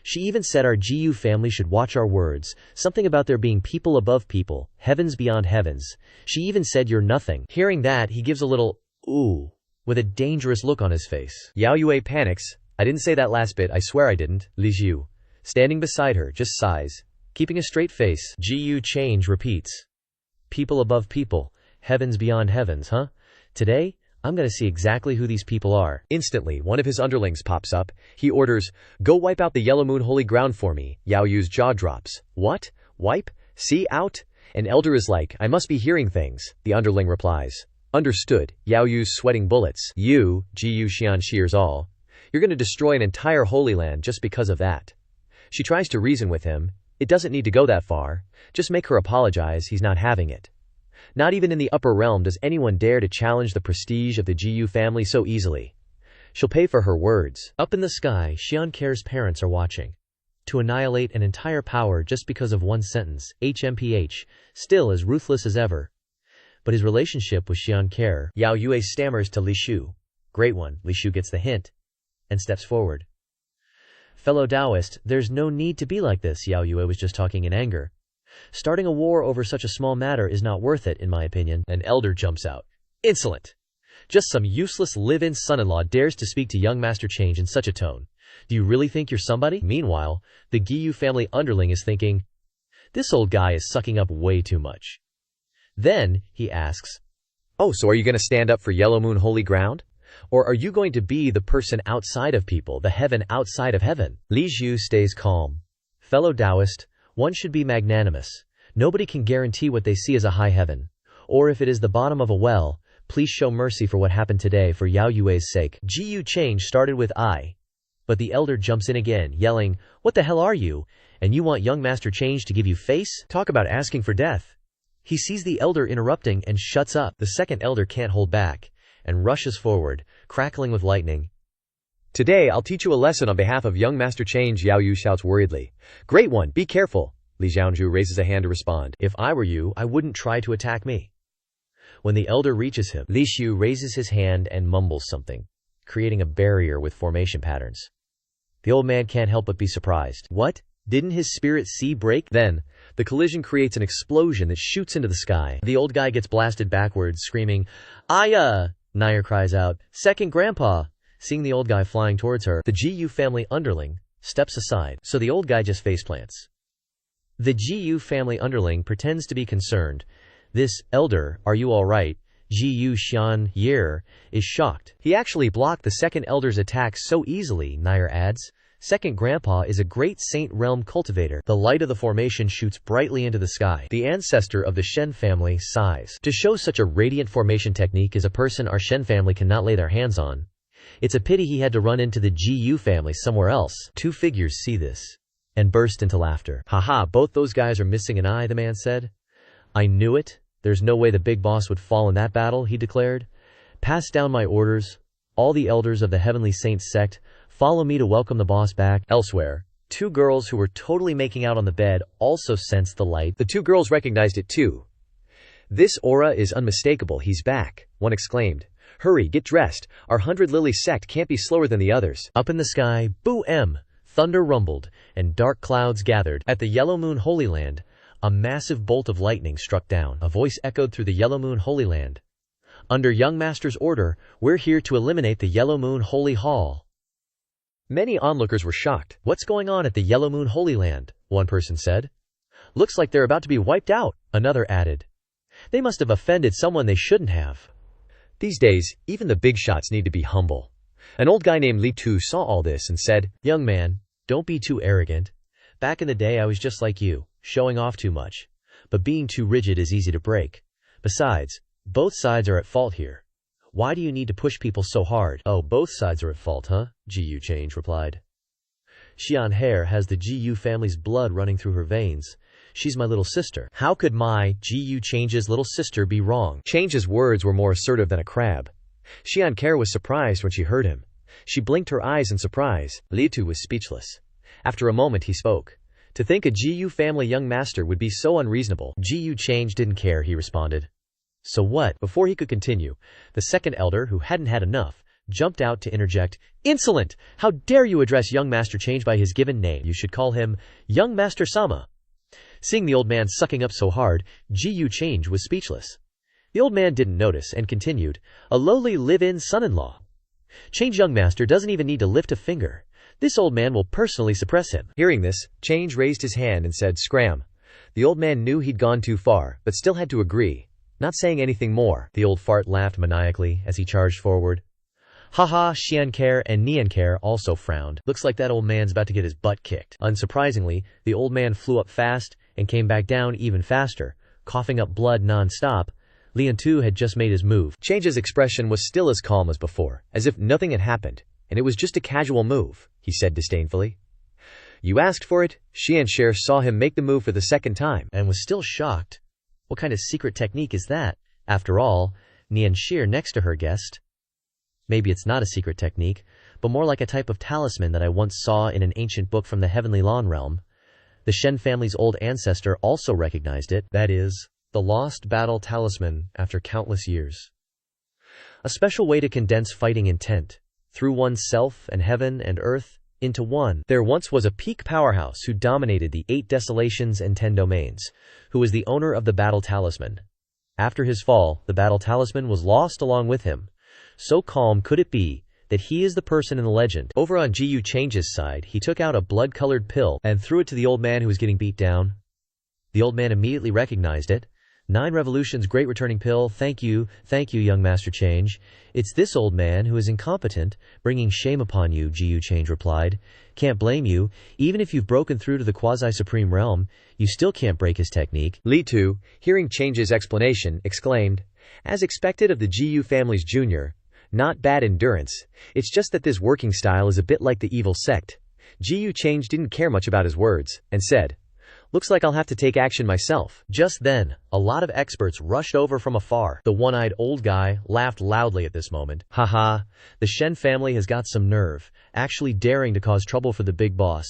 She even said our Jiyu family should watch our words, something about there being people above people, heavens beyond heavens. She even said you're nothing. Hearing that, he gives a little, ooh, with a dangerous look on his face. Yao Yue panics. I didn't say that last bit, I swear I didn't. Li Xiu, standing beside her, just sighs, keeping a straight face. Jiyu Change repeats. People above people, heavens beyond heavens, huh? Today, I'm gonna see exactly who these people are. Instantly, one of his underlings pops up. He orders, go wipe out the Yellow Moon Holy Ground for me. Yao Yu's jaw drops. What? Wipe? See out? An elder is like, I must be hearing things. The underling replies. Understood. Yao Yu's sweating bullets. You, Jiyu Xian shears all. You're gonna destroy an entire Holy Land just because of that. She tries to reason with him. It doesn't need to go that far. Just make her apologize, he's not having it. Not even in the upper realm does anyone dare to challenge the prestige of the Jiyu family so easily. She'll pay for her words. Up in the sky, Xian'er's parents are watching. To annihilate an entire power just because of one sentence, HMPH, still as ruthless as ever. But his relationship with Xian'er, Yao Yue stammers to Li Shu. Great one, Li Shu gets the hint, and steps forward. Fellow Taoist, there's no need to be like this, Yao Yue was just talking in anger. Starting a war over such a small matter is not worth it, in my opinion. An elder jumps out. Insolent! Just some useless live-in son-in-law dares to speak to young Master Change in such a tone. Do you really think you're somebody? Meanwhile, the Giyu family underling is thinking, this old guy is sucking up way too much. Then, he asks, oh, so are you going to stand up for Yellow Moon Holy Ground? Or are you going to be the person outside of people, the heaven outside of heaven? Li Zhu stays calm. Fellow Taoist, one should be magnanimous. Nobody can guarantee what they see as a high heaven. Or if it is the bottom of a well, please show mercy for what happened today for Yao Yue's sake. Jiyu Change started with I. But the elder jumps in again, yelling, what the hell are you? And you want young Master Change to give you face? Talk about asking for death. He sees the elder interrupting and shuts up. The second elder can't hold back, and rushes forward, crackling with lightning. Today, I'll teach you a lesson on behalf of young Master Change, Yao Yu shouts worriedly. Great one, be careful. Li Xiaozhu raises a hand to respond. If I were you, I wouldn't try to attack me. When the elder reaches him, Li Xiu raises his hand and mumbles something, creating a barrier with formation patterns. The old man can't help but be surprised. What? Didn't his spirit sea break? Then, the collision creates an explosion that shoots into the sky. The old guy gets blasted backwards, screaming, Aya! Nair cries out, Second Grandpa! Seeing the old guy flying towards her, the Jiyu family underling steps aside, so the old guy just faceplants. The Jiyu family underling pretends to be concerned. This elder, are you alright? Jiyu Xian Yer is shocked. He actually blocked the second elder's attack so easily, Nair adds. Second Grandpa is a great Saint Realm cultivator. The light of the formation shoots brightly into the sky. The ancestor of the Shen family sighs. To show such a radiant formation technique is a person our Shen family cannot lay their hands on. It's a pity he had to run into the GU family somewhere else. Two figures see this and burst into laughter. Haha, both those guys are missing an eye, the man said. I knew it. There's no way the big boss would fall in that battle, he declared. Pass down my orders. All the elders of the Heavenly Saints sect, follow me to welcome the boss back. Elsewhere, two girls who were totally making out on the bed also sensed the light. The two girls recognized it too. This aura is unmistakable, he's back, one exclaimed. Hurry, get dressed. Our 100 Lily sect can't be slower than the others. Up in the sky, boo-em, thunder rumbled, and dark clouds gathered. At the Yellow Moon Holy Land, a massive bolt of lightning struck down. A voice echoed through the Yellow Moon Holy Land. Under Young Master's order, we're here to eliminate the Yellow Moon Holy Hall. Many onlookers were shocked. What's going on at the Yellow Moon Holy Land? One person said. Looks like they're about to be wiped out, another added. They must have offended someone they shouldn't have. These days, even the big shots need to be humble. An old guy named Litu saw all this and said, Young man, don't be too arrogant. Back in the day I was just like you, showing off too much. But being too rigid is easy to break. Besides, both sides are at fault here. Why do you need to push people so hard? Oh, both sides are at fault, huh? GU Change replied. Xian Hair has the GU family's blood running through her veins. She's my little sister. How could my GU Change's little sister be wrong? Change's words were more assertive than a crab. Xian Care was surprised when she heard him. She blinked her eyes in surprise. Litu was speechless. After a moment he spoke. To think a GU family young master would be so unreasonable. GU Change didn't care, he responded. So what? Before he could continue, the second elder, who hadn't had enough, jumped out to interject. Insolent! How dare you address young Master Change by his given name? You should call him Young Master Sama. Seeing the old man sucking up so hard, GU Change was speechless. The old man didn't notice and continued, a lowly live-in son-in-law. Change young master doesn't even need to lift a finger. This old man will personally suppress him. Hearing this, Change raised his hand and said, Scram. The old man knew he'd gone too far, but still had to agree, not saying anything more. The old fart laughed maniacally as he charged forward. Haha, Xiancare and Niancare also frowned. Looks like that old man's about to get his butt kicked. Unsurprisingly, the old man flew up fast and came back down even faster, coughing up blood non-stop. Lian Tu had just made his move. Change's expression was still as calm as before, as if nothing had happened, and it was just a casual move, he said disdainfully. You asked for it? Xianshare saw him make the move for the second time, and was still shocked. What kind of secret technique is that? After all, Nianshir next to her guessed. Maybe it's not a secret technique, but more like a type of talisman that I once saw in an ancient book from the Heavenly Lan realm. The Shen family's old ancestor also recognized it, that is, the lost battle talisman after countless years. A special way to condense fighting intent, through one's self and heaven and earth, into one. There once was a peak powerhouse who dominated the 8 desolations and 10 domains, who was the owner of the battle talisman. After his fall, the battle talisman was lost along with him. So calm could it be that he is the person in the legend. Over on GU Change's side, he took out a blood-colored pill and threw it to the old man who was getting beat down. The old man immediately recognized it. 9 Revolutions Great Returning Pill, thank you, young Master Change. It's this old man who is incompetent, bringing shame upon you, GU Change replied. Can't blame you, even if you've broken through to the quasi-supreme realm, you still can't break his technique. Li Tu, hearing Change's explanation, exclaimed, as expected of the GU family's junior, not bad endurance, it's just that this working style is a bit like the evil sect. GU Change didn't care much about his words, and said, looks like I'll have to take action myself. Just then, a lot of experts rushed over from afar. The one-eyed old guy laughed loudly at this moment. Haha, the Shen family has got some nerve, actually daring to cause trouble for the big boss.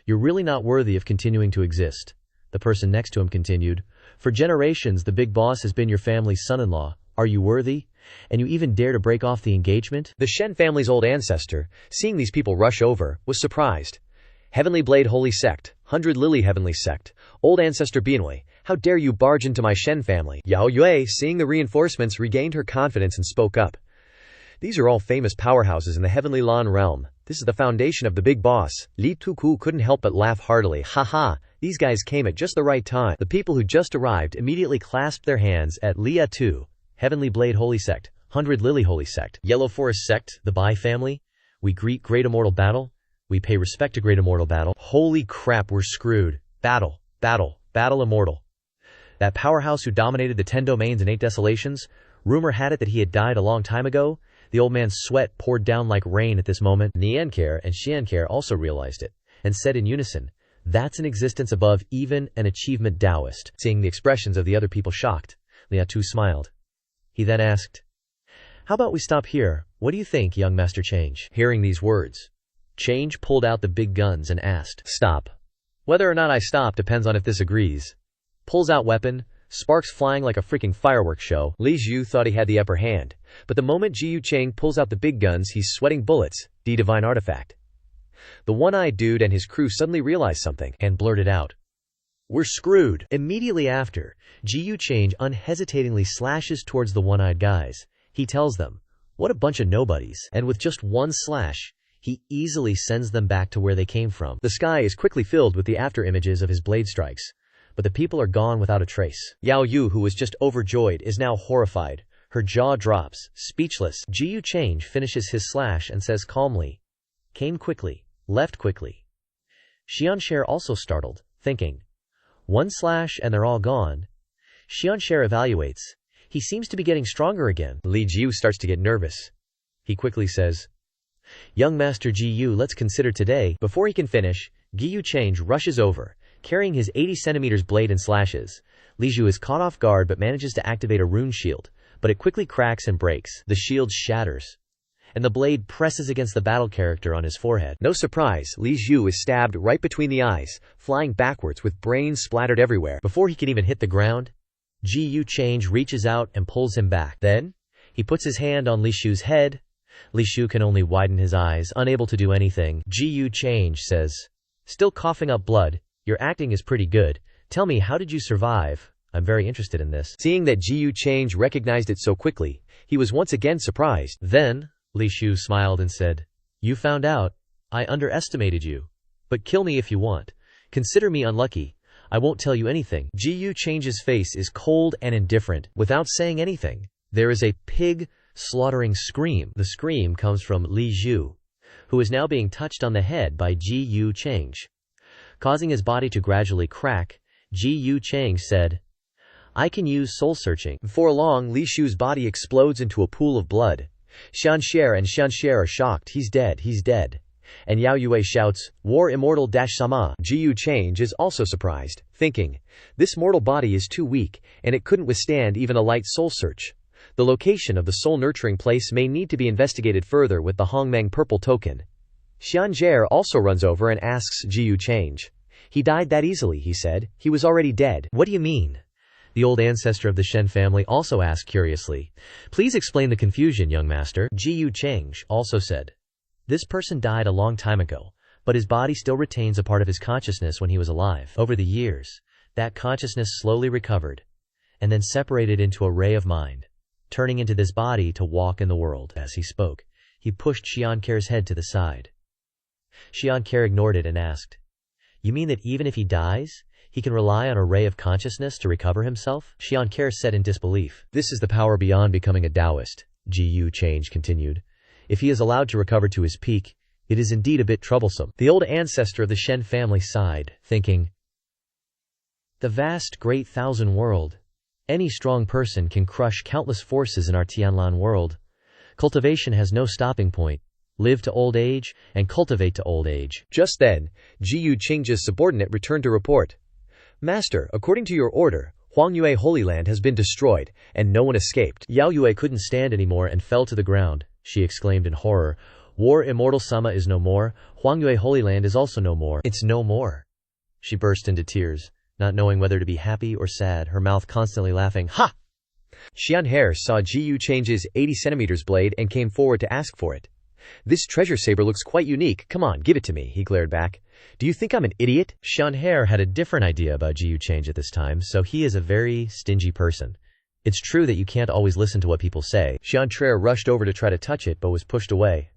You're really not worthy of continuing to exist. The person next to him continued, for generations the big boss has been your family's son-in-law. Are you worthy? And you even dare to break off the engagement? The Shen family's old ancestor, seeing these people rush over, was surprised. Heavenly Blade Holy Sect, 100 Lily Heavenly Sect, Old Ancestor Bianwei, how dare you barge into my Shen family? Yao Yue, seeing the reinforcements, regained her confidence and spoke up. These are all famous powerhouses in the Heavenly Lan realm. This is the foundation of the big boss. Li Tuku couldn't help but laugh heartily. Haha, these guys came at just the right time. The people who just arrived immediately clasped their hands at Lia Tu, Heavenly Blade Holy Sect, 100 Lily Holy Sect, Yellow Forest Sect, the Bai family. We greet Great Immortal Battle. We pay respect to Great Immortal Battle. Holy crap, we're screwed. Battle, battle, battle immortal. That powerhouse who dominated the 10 domains and 8 desolations, rumor had it that he had died a long time ago. The old man's sweat poured down like rain at this moment. Niankare and Xiankare also realized it, and said in unison, "That's an existence above even an achievement Taoist." Seeing the expressions of the other people shocked, Liatu smiled. He then asked, "How about we stop here? What do you think, young Master Change?" Hearing these words, Change pulled out the big guns and asked, "Stop. Whether or not I stop depends on if this agrees." Pulls out weapon, sparks flying like a freaking fireworks show. Li Zhu thought he had the upper hand, but the moment Ji Chang pulls out the big guns, he's sweating bullets. The divine artifact. The one-eyed dude and his crew suddenly realized something and blurted out, "We're screwed." Immediately after, Ji Chang unhesitatingly slashes towards the one-eyed guys. He tells them, "What a bunch of nobodies," and with just one slash, he easily sends them back to where they came from. The sky is quickly filled with the after images of his blade strikes, but the people are gone without a trace. Yao Yu, who was just overjoyed, is now horrified. Her jaw drops, speechless. Ji Chang finishes his slash and says calmly, "Came quickly, left quickly." Xianxer also startled, thinking, "One slash and they're all gone." Xianxer evaluates. He seems to be getting stronger again. Li Jiu starts to get nervous. He quickly says, "Young Master Ji Yu, let's consider today." Before he can finish, Gi Change rushes over, carrying his 80 centimeters blade and slashes. Li Jiu is caught off guard but manages to activate a rune shield, but it quickly cracks and breaks. The shield shatters, and the blade presses against the battle character on his forehead. No surprise, Li Jiu is stabbed right between the eyes, flying backwards with brains splattered everywhere. Before he can even hit the ground, Ji Change reaches out and pulls him back. Then, he puts his hand on Li Shu's head. Li Shu can only widen his eyes, unable to do anything. Ji Change says, "Still coughing up blood, your acting is pretty good. Tell me, how did you survive? I'm very interested in this." Seeing that Ji Change recognized it so quickly, he was once again surprised. Then, Li Shu smiled and said, "You found out. I underestimated you. But kill me if you want. Consider me unlucky. I won't tell you anything." Ji Change's face is cold and indifferent. Without saying anything, there is a pig slaughtering scream. The scream comes from Li Zhu, who is now being touched on the head by Ji Change. Causing his body to gradually crack, Ji Change said, "I can use soul searching." Before long, Li Shu's body explodes into a pool of blood. Xianxer and Xianxer are shocked. "He's dead, he's dead." And Yao Yue shouts, "War immortal Sama." Ji Change is also surprised, thinking, "This mortal body is too weak, and it couldn't withstand even a light soul search. The location of the soul nurturing place may need to be investigated further with the Hongmeng purple token." Xianxer also runs over and asks Ji Change. "He died that easily," he said. "He was already dead." "What do you mean?" The old ancestor of the Shen family also asked curiously. "Please explain the confusion, young master." Ji Change also said, "This person died a long time ago, but his body still retains a part of his consciousness when he was alive. Over the years, that consciousness slowly recovered, and then separated into a ray of mind, turning into this body to walk in the world." As he spoke, he pushed Xiancare's head to the side. Xiancare ignored it and asked, "You mean that even if he dies, he can rely on a ray of consciousness to recover himself?" Xiancare said in disbelief. "This is the power beyond becoming a Taoist," Ji Change continued. "If he is allowed to recover to his peak, it is indeed a bit troublesome." The old ancestor of the Shen family sighed, thinking, "The vast great thousand world. Any strong person can crush countless forces in our Tianlan world. Cultivation has no stopping point. Live to old age, and cultivate to old age." Just then, Ji Change's subordinate returned to report. "Master, according to your order, Huangyue Holy Land has been destroyed, and no one escaped." Yao Yue couldn't stand anymore and fell to the ground. She exclaimed in horror, "War immortal Sama is no more. Huangyue Holy Land is also no more. It's no more." She burst into tears, not knowing whether to be happy or sad, her mouth constantly laughing. "Ha!" Xianher saw Ji Change's 80 centimeters blade and came forward to ask for it. "This treasure saber looks quite unique. Come on, give it to me," he glared back. "Do you think I'm an idiot?" Xianher had a different idea about Ji Change at this time, so he is a very stingy person. It's true that you can't always listen to what people say. Xiantre rushed over to try to touch it but was pushed away.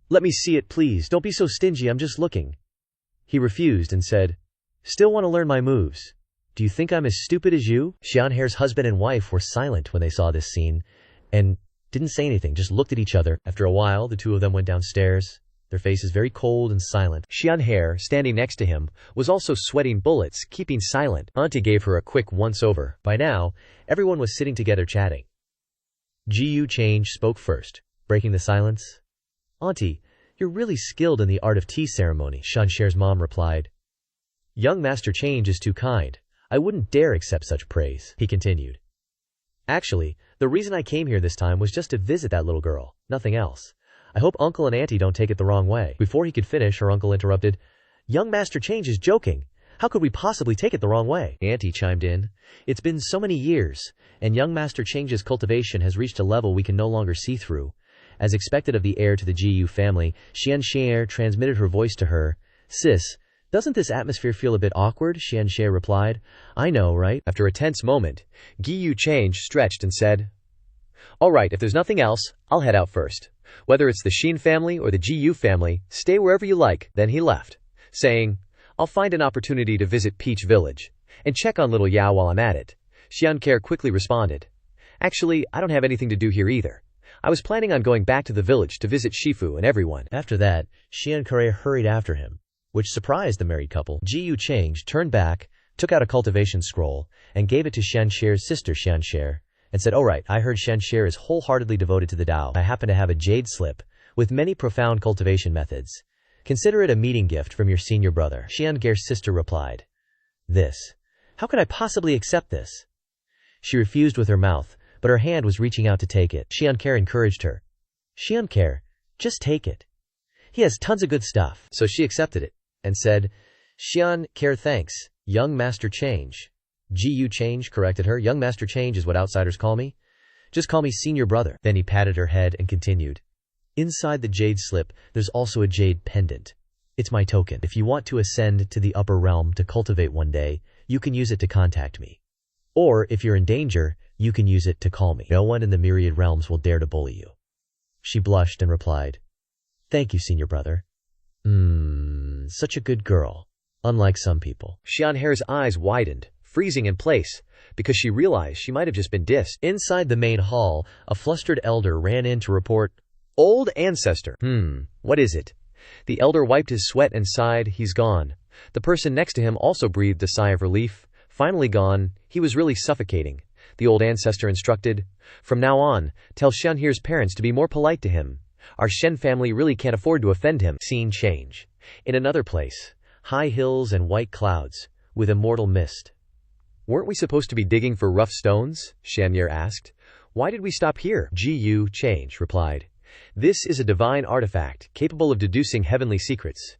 "Let me see it, please. Don't be so stingy, I'm just looking." He refused and said, "Still want to learn my moves? Do you think I'm as stupid as you?" Xianher's husband and wife were silent when they saw this scene, and didn't say anything, just looked at each other. After a while, the two of them went downstairs, their faces very cold and silent. Xianher, standing next to him, was also sweating bullets, keeping silent. Auntie gave her a quick once-over. By now, everyone was sitting together chatting. Ji Change spoke first, breaking the silence. Auntie, you're really skilled in the art of tea ceremony, Shansher's mom replied. Young Master Change is too kind. I wouldn't dare accept such praise, he continued. Actually, the reason I came here this time was just to visit that little girl, nothing else. I hope Uncle and Auntie don't take it the wrong way. Before he could finish, her uncle interrupted. Young Master Change is joking. How could we possibly take it the wrong way? Auntie chimed in. It's been so many years, and young Master Change's cultivation has reached a level we can no longer see through. As expected of the heir to the Gu family, Xianxie transmitted her voice to her. Sis, doesn't this atmosphere feel a bit awkward? Xianxie replied. I know, right? After a tense moment, Gu Change stretched and said, All right, if there's nothing else, I'll head out first. Whether it's the Xin family or the Gu family, stay wherever you like. Then he left, saying, I'll find an opportunity to visit Peach Village and check on little Yao while I'm at it. Xianker quickly responded. Actually, I don't have anything to do here either. I was planning on going back to the village to visit Shifu and everyone. After that, Xianker hurried after him, which surprised the married couple. Ji Change turned back, took out a cultivation scroll, and gave it to Xianxie's sister Xianxie, and said, Alright, I heard Xianxie is wholeheartedly devoted to the Tao. I happen to have a jade slip, with many profound cultivation methods. Consider it a meeting gift from your senior brother. Xianger's sister replied. This. How could I possibly accept this? She refused with her mouth, but her hand was reaching out to take it. Xianker encouraged her. Xianker, just take it. He has tons of good stuff. So she accepted it, and said, Xianker thanks, young Master Change. Ji Change corrected her. Young Master Change is what outsiders call me. Just call me senior brother. Then he patted her head and continued. Inside the jade slip, there's also a jade pendant. It's my token. If you want to ascend to the upper realm to cultivate one day, you can use it to contact me. Or, if you're in danger, you can use it to call me. No one in the myriad realms will dare to bully you. She blushed and replied, Thank you, senior brother. Such a good girl. Unlike some people. Xianher's eyes widened, freezing in place, because she realized she might have just been dissed. Inside the main hall, a flustered elder ran in to report, Old ancestor. What is it? The elder wiped his sweat and sighed. He's gone. The person next to him also breathed a sigh of relief. Finally gone. He was really suffocating. The old ancestor instructed, From now on, tell Xianher's parents to be more polite to him. Our Shen family really can't afford to offend him. Scene change. In another place, high hills and white clouds, with immortal mist. Weren't we supposed to be digging for rough stones? Xianher asked. Why did we stop here? Ji Change replied. This is a divine artifact, capable of deducing heavenly secrets.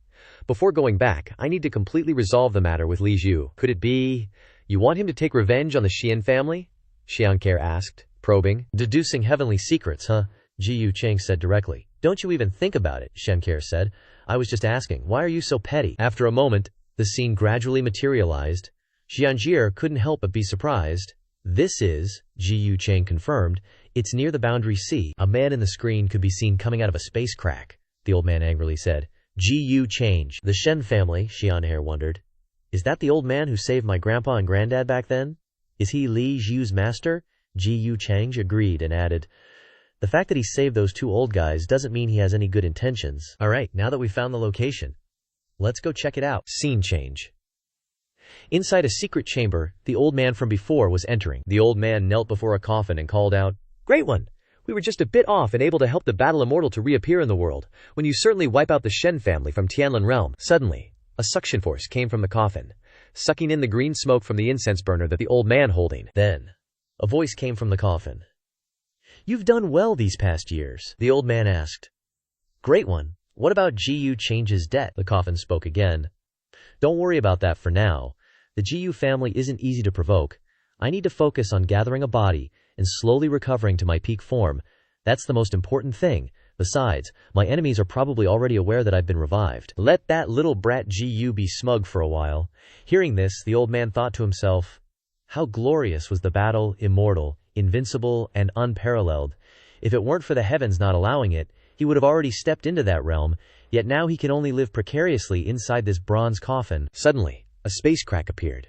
Before going back, I need to completely resolve the matter with Li Zhu. Could it be you want him to take revenge on the Xian family? Xianker asked, probing. Deducing heavenly secrets, huh? Ji Cheng said directly. Don't you even think about it, Xianker said. I was just asking, why are you so petty? After a moment, the scene gradually materialized. Xianjie couldn't help but be surprised. This is, Ji Cheng confirmed, it's near the boundary sea. A man in the screen could be seen coming out of a space crack, the old man angrily said. Ji Change. The Shen family, Xianher wondered. Is that the old man who saved my grandpa and granddad back then? Is he Li Zhu's master? Ji Change agreed and added, The fact that he saved those two old guys doesn't mean he has any good intentions. Alright, now that we found the location, let's go check it out. Scene change. Inside a secret chamber, the old man from before was entering. The old man knelt before a coffin and called out, Great one! We were just a bit off and able to help the battle immortal to reappear in the world, when you certainly wipe out the Shen family from Tianlin realm. Suddenly, a suction force came from the coffin, sucking in the green smoke from the incense burner that the old man holding. Then, a voice came from the coffin. You've done well these past years, the old man asked. Great one. What about Ji Change's debt? The coffin spoke again. Don't worry about that for now. The Ji family isn't easy to provoke. I need to focus on gathering a body and slowly recovering to my peak form. That's the most important thing. Besides, my enemies are probably already aware that I've been revived. Let that little brat Ji be smug for a while. Hearing this, the old man thought to himself, how glorious was the battle, immortal, invincible, and unparalleled. If it weren't for the heavens not allowing it, he would have already stepped into that realm, yet now he can only live precariously inside this bronze coffin. Suddenly, a space crack appeared.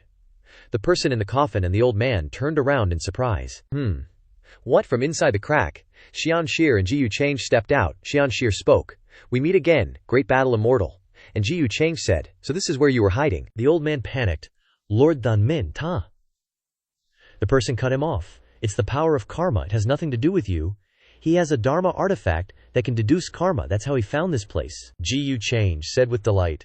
The person in the coffin and the old man turned around in surprise. What? From inside the crack, Xianxie and Ji Change stepped out. Xianxie spoke. We meet again, great battle immortal. And Ji Change said, so this is where you were hiding. The old man panicked. Lord Dan Min, ta. The person cut him off. It's the power of karma. It has nothing to do with you. He has a dharma artifact that can deduce karma. That's how he found this place. Ji Change said with delight.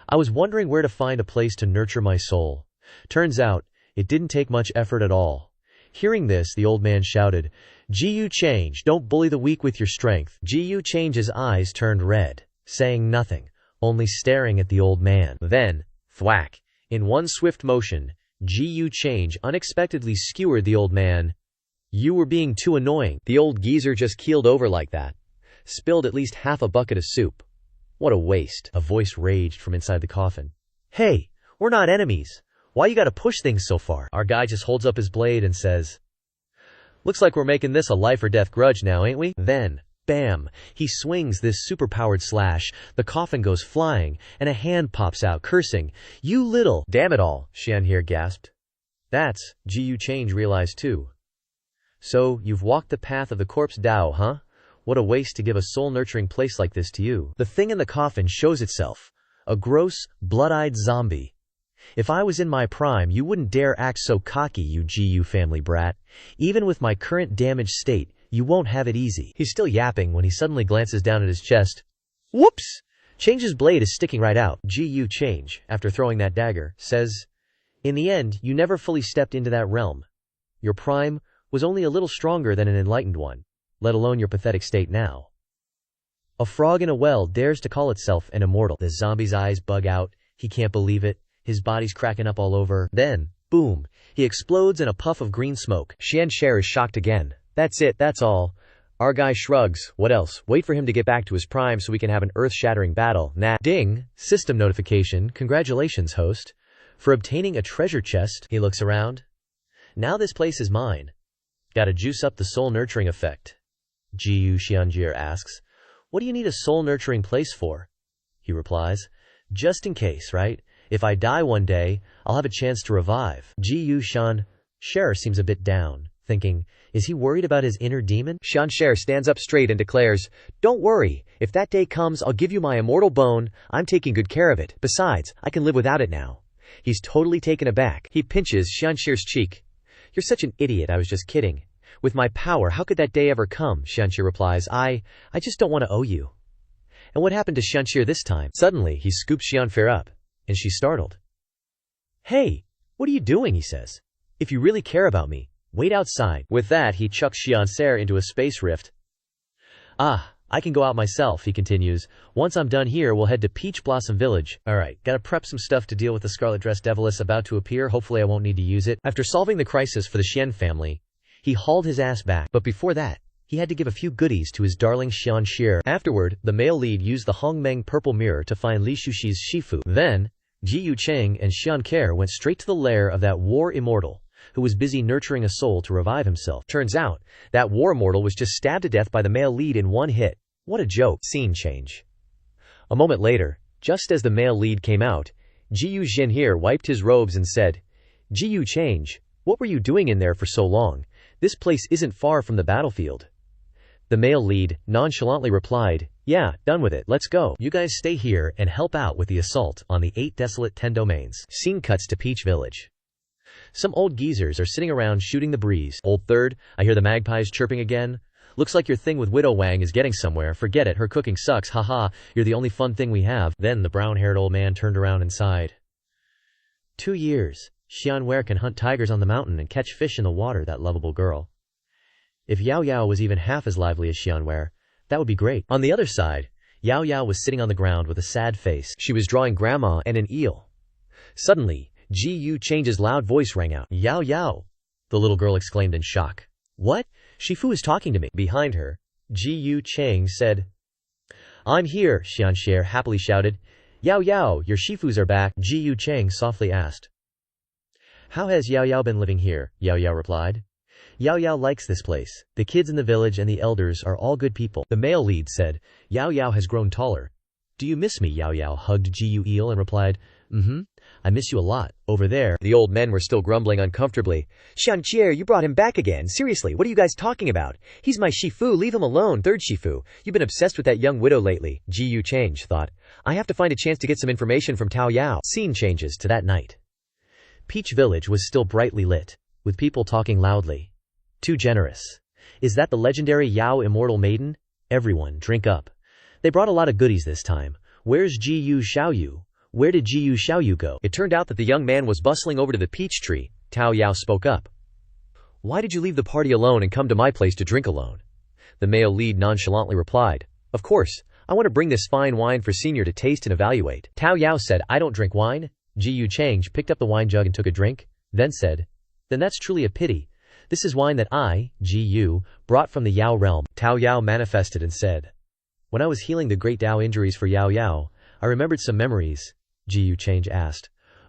I was wondering where to find a place to nurture my soul. Turns out, it didn't take much effort at all. Hearing this, the old man shouted, Ji Change, don't bully the weak with your strength. Ji Change's eyes turned red, saying nothing, only staring at the old man. Then, thwack, in one swift motion, Ji Change unexpectedly skewered the old man. You were being too annoying. The old geezer just keeled over like that. Spilled at least half a bucket of soup. What a waste. A voice raged from inside the coffin. Hey, we're not enemies. Why you gotta push things so far? Our guy just holds up his blade and says, looks like we're making this a life or death grudge now, ain't we? Then, bam, he swings this superpowered slash, the coffin goes flying, and a hand pops out, cursing, you little— Damn it all, Xian here gasped. That's— Ji Change realized too. So, you've walked the path of the corpse Dao, huh? What a waste to give a soul-nurturing place like this to you. The thing in the coffin shows itself. A gross, blood-eyed zombie. If I was in my prime, you wouldn't dare act so cocky, you GU family brat. Even with my current damaged state, you won't have it easy. He's still yapping when he suddenly glances down at his chest. Whoops! Change's blade is sticking right out. GU Change, after throwing that dagger, says, in the end, you never fully stepped into that realm. Your prime was only a little stronger than an enlightened one, let alone your pathetic state now. A frog in a well dares to call itself an immortal. The zombie's eyes bug out. He can't believe it. His body's cracking up all over. Then, boom, he explodes in a puff of green smoke. Xianxia is shocked again. That's it, that's all. Our guy shrugs. What else? Wait for him to get back to his prime so we can have an earth-shattering battle. Nah. Ding. System notification. Congratulations, host. For obtaining a treasure chest. He looks around. Now this place is mine. Gotta juice up the soul-nurturing effect. Jiu Xianjie asks, what do you need a soul-nurturing place for? He replies, just in case, right? If I die one day, I'll have a chance to revive. Jiu Xianxia seems a bit down, thinking, is he worried about his inner demon? Xianxia stands up straight and declares, don't worry, if that day comes, I'll give you my immortal bone. I'm taking good care of it. Besides, I can live without it now. He's totally taken aback. He pinches Xianxia's cheek. You're such an idiot, I was just kidding. With my power, how could that day ever come? Xianxia replies, I just don't want to owe you. And what happened to Xianxia this time? Suddenly, he scoops Xianfei up, and she's startled. Hey, what are you doing? He says. If you really care about me, wait outside. With that, he chucks Xianxia into a space rift. Ah, I can go out myself, he continues. Once I'm done here, we'll head to Peach Blossom Village. Alright, gotta prep some stuff to deal with the Scarlet Dress Deviless about to appear. Hopefully I won't need to use it. After solving the crisis for the Xian family, he hauled his ass back. But before that, he had to give a few goodies to his darling Xianxia. Afterward, the male lead used the Hongmeng purple mirror to find Li Shushi's Shifu. Then, Ji Yucheng and Xianke went straight to the lair of that war immortal, who was busy nurturing a soul to revive himself. Turns out, that war immortal was just stabbed to death by the male lead in one hit. What a joke. Scene change. A moment later, just as the male lead came out, Jiu Zhenhe wiped his robes and said, Jiu Change, what were you doing in there for so long? This place isn't far from the battlefield. The male lead nonchalantly replied, yeah, done with it, let's go. You guys stay here and help out with the assault on the 8 desolate 10 domains. Scene cuts to Peach Village. Some old geezers are sitting around shooting the breeze. Old third, I hear the magpies chirping again. Looks like your thing with Widow Wang is getting somewhere. Forget it, her cooking sucks, haha, you're the only fun thing we have. Then the brown-haired old man turned around and sighed. 2 years. Xianwei can hunt tigers on the mountain and catch fish in the water, that lovable girl. If Yao Yao was even half as lively as Xianwei, that would be great. On the other side, Yao Yao was sitting on the ground with a sad face. She was drawing grandma and an eel. Suddenly, Ji Yu Change's loud voice rang out. Yao Yao! The little girl exclaimed in shock. What? Shifu is talking to me. Behind her, Ji Yu Chang said, I'm here, Xianxia happily shouted. Yao Yao, your Shifus are back. Ji Yu Chang softly asked. How has Yao Yao been living here? Yao Yao replied. Yao Yao likes this place. The kids in the village and the elders are all good people. The male lead said, Yao Yao has grown taller. Do you miss me? Yao Yao hugged Ji Yu Eel and replied, I miss you a lot. Over there, the old men were still grumbling uncomfortably. Xianxia, you brought him back again. Seriously, what are you guys talking about? He's my Shifu, leave him alone. Third Shifu, you've been obsessed with that young widow lately. Ji Yu Change thought. I have to find a chance to get some information from Tao Yao. Scene changes to that night. Peach Village was still brightly lit, with people talking loudly. Too generous. Is that the legendary Yao immortal maiden? Everyone, drink up. They brought a lot of goodies this time. Where's Ji-Yu Xiaoyu? Where did Ji-Yu Xiaoyu go? It turned out that the young man was bustling over to the peach tree. Tao Yao spoke up. Why did you leave the party alone and come to my place to drink alone? The male lead nonchalantly replied. Of course, I want to bring this fine wine for Senior to taste and evaluate. Tao Yao said, I don't drink wine. Ji-Yu Chang picked up the wine jug and took a drink, then said, then that's truly a pity. This is wine that I, Ji-Yu, brought from the Yao realm. Tao Yao manifested and said, when I was healing the great Dao injuries for Yao Yao, I remembered some memories. Ji-Yu Chang asked.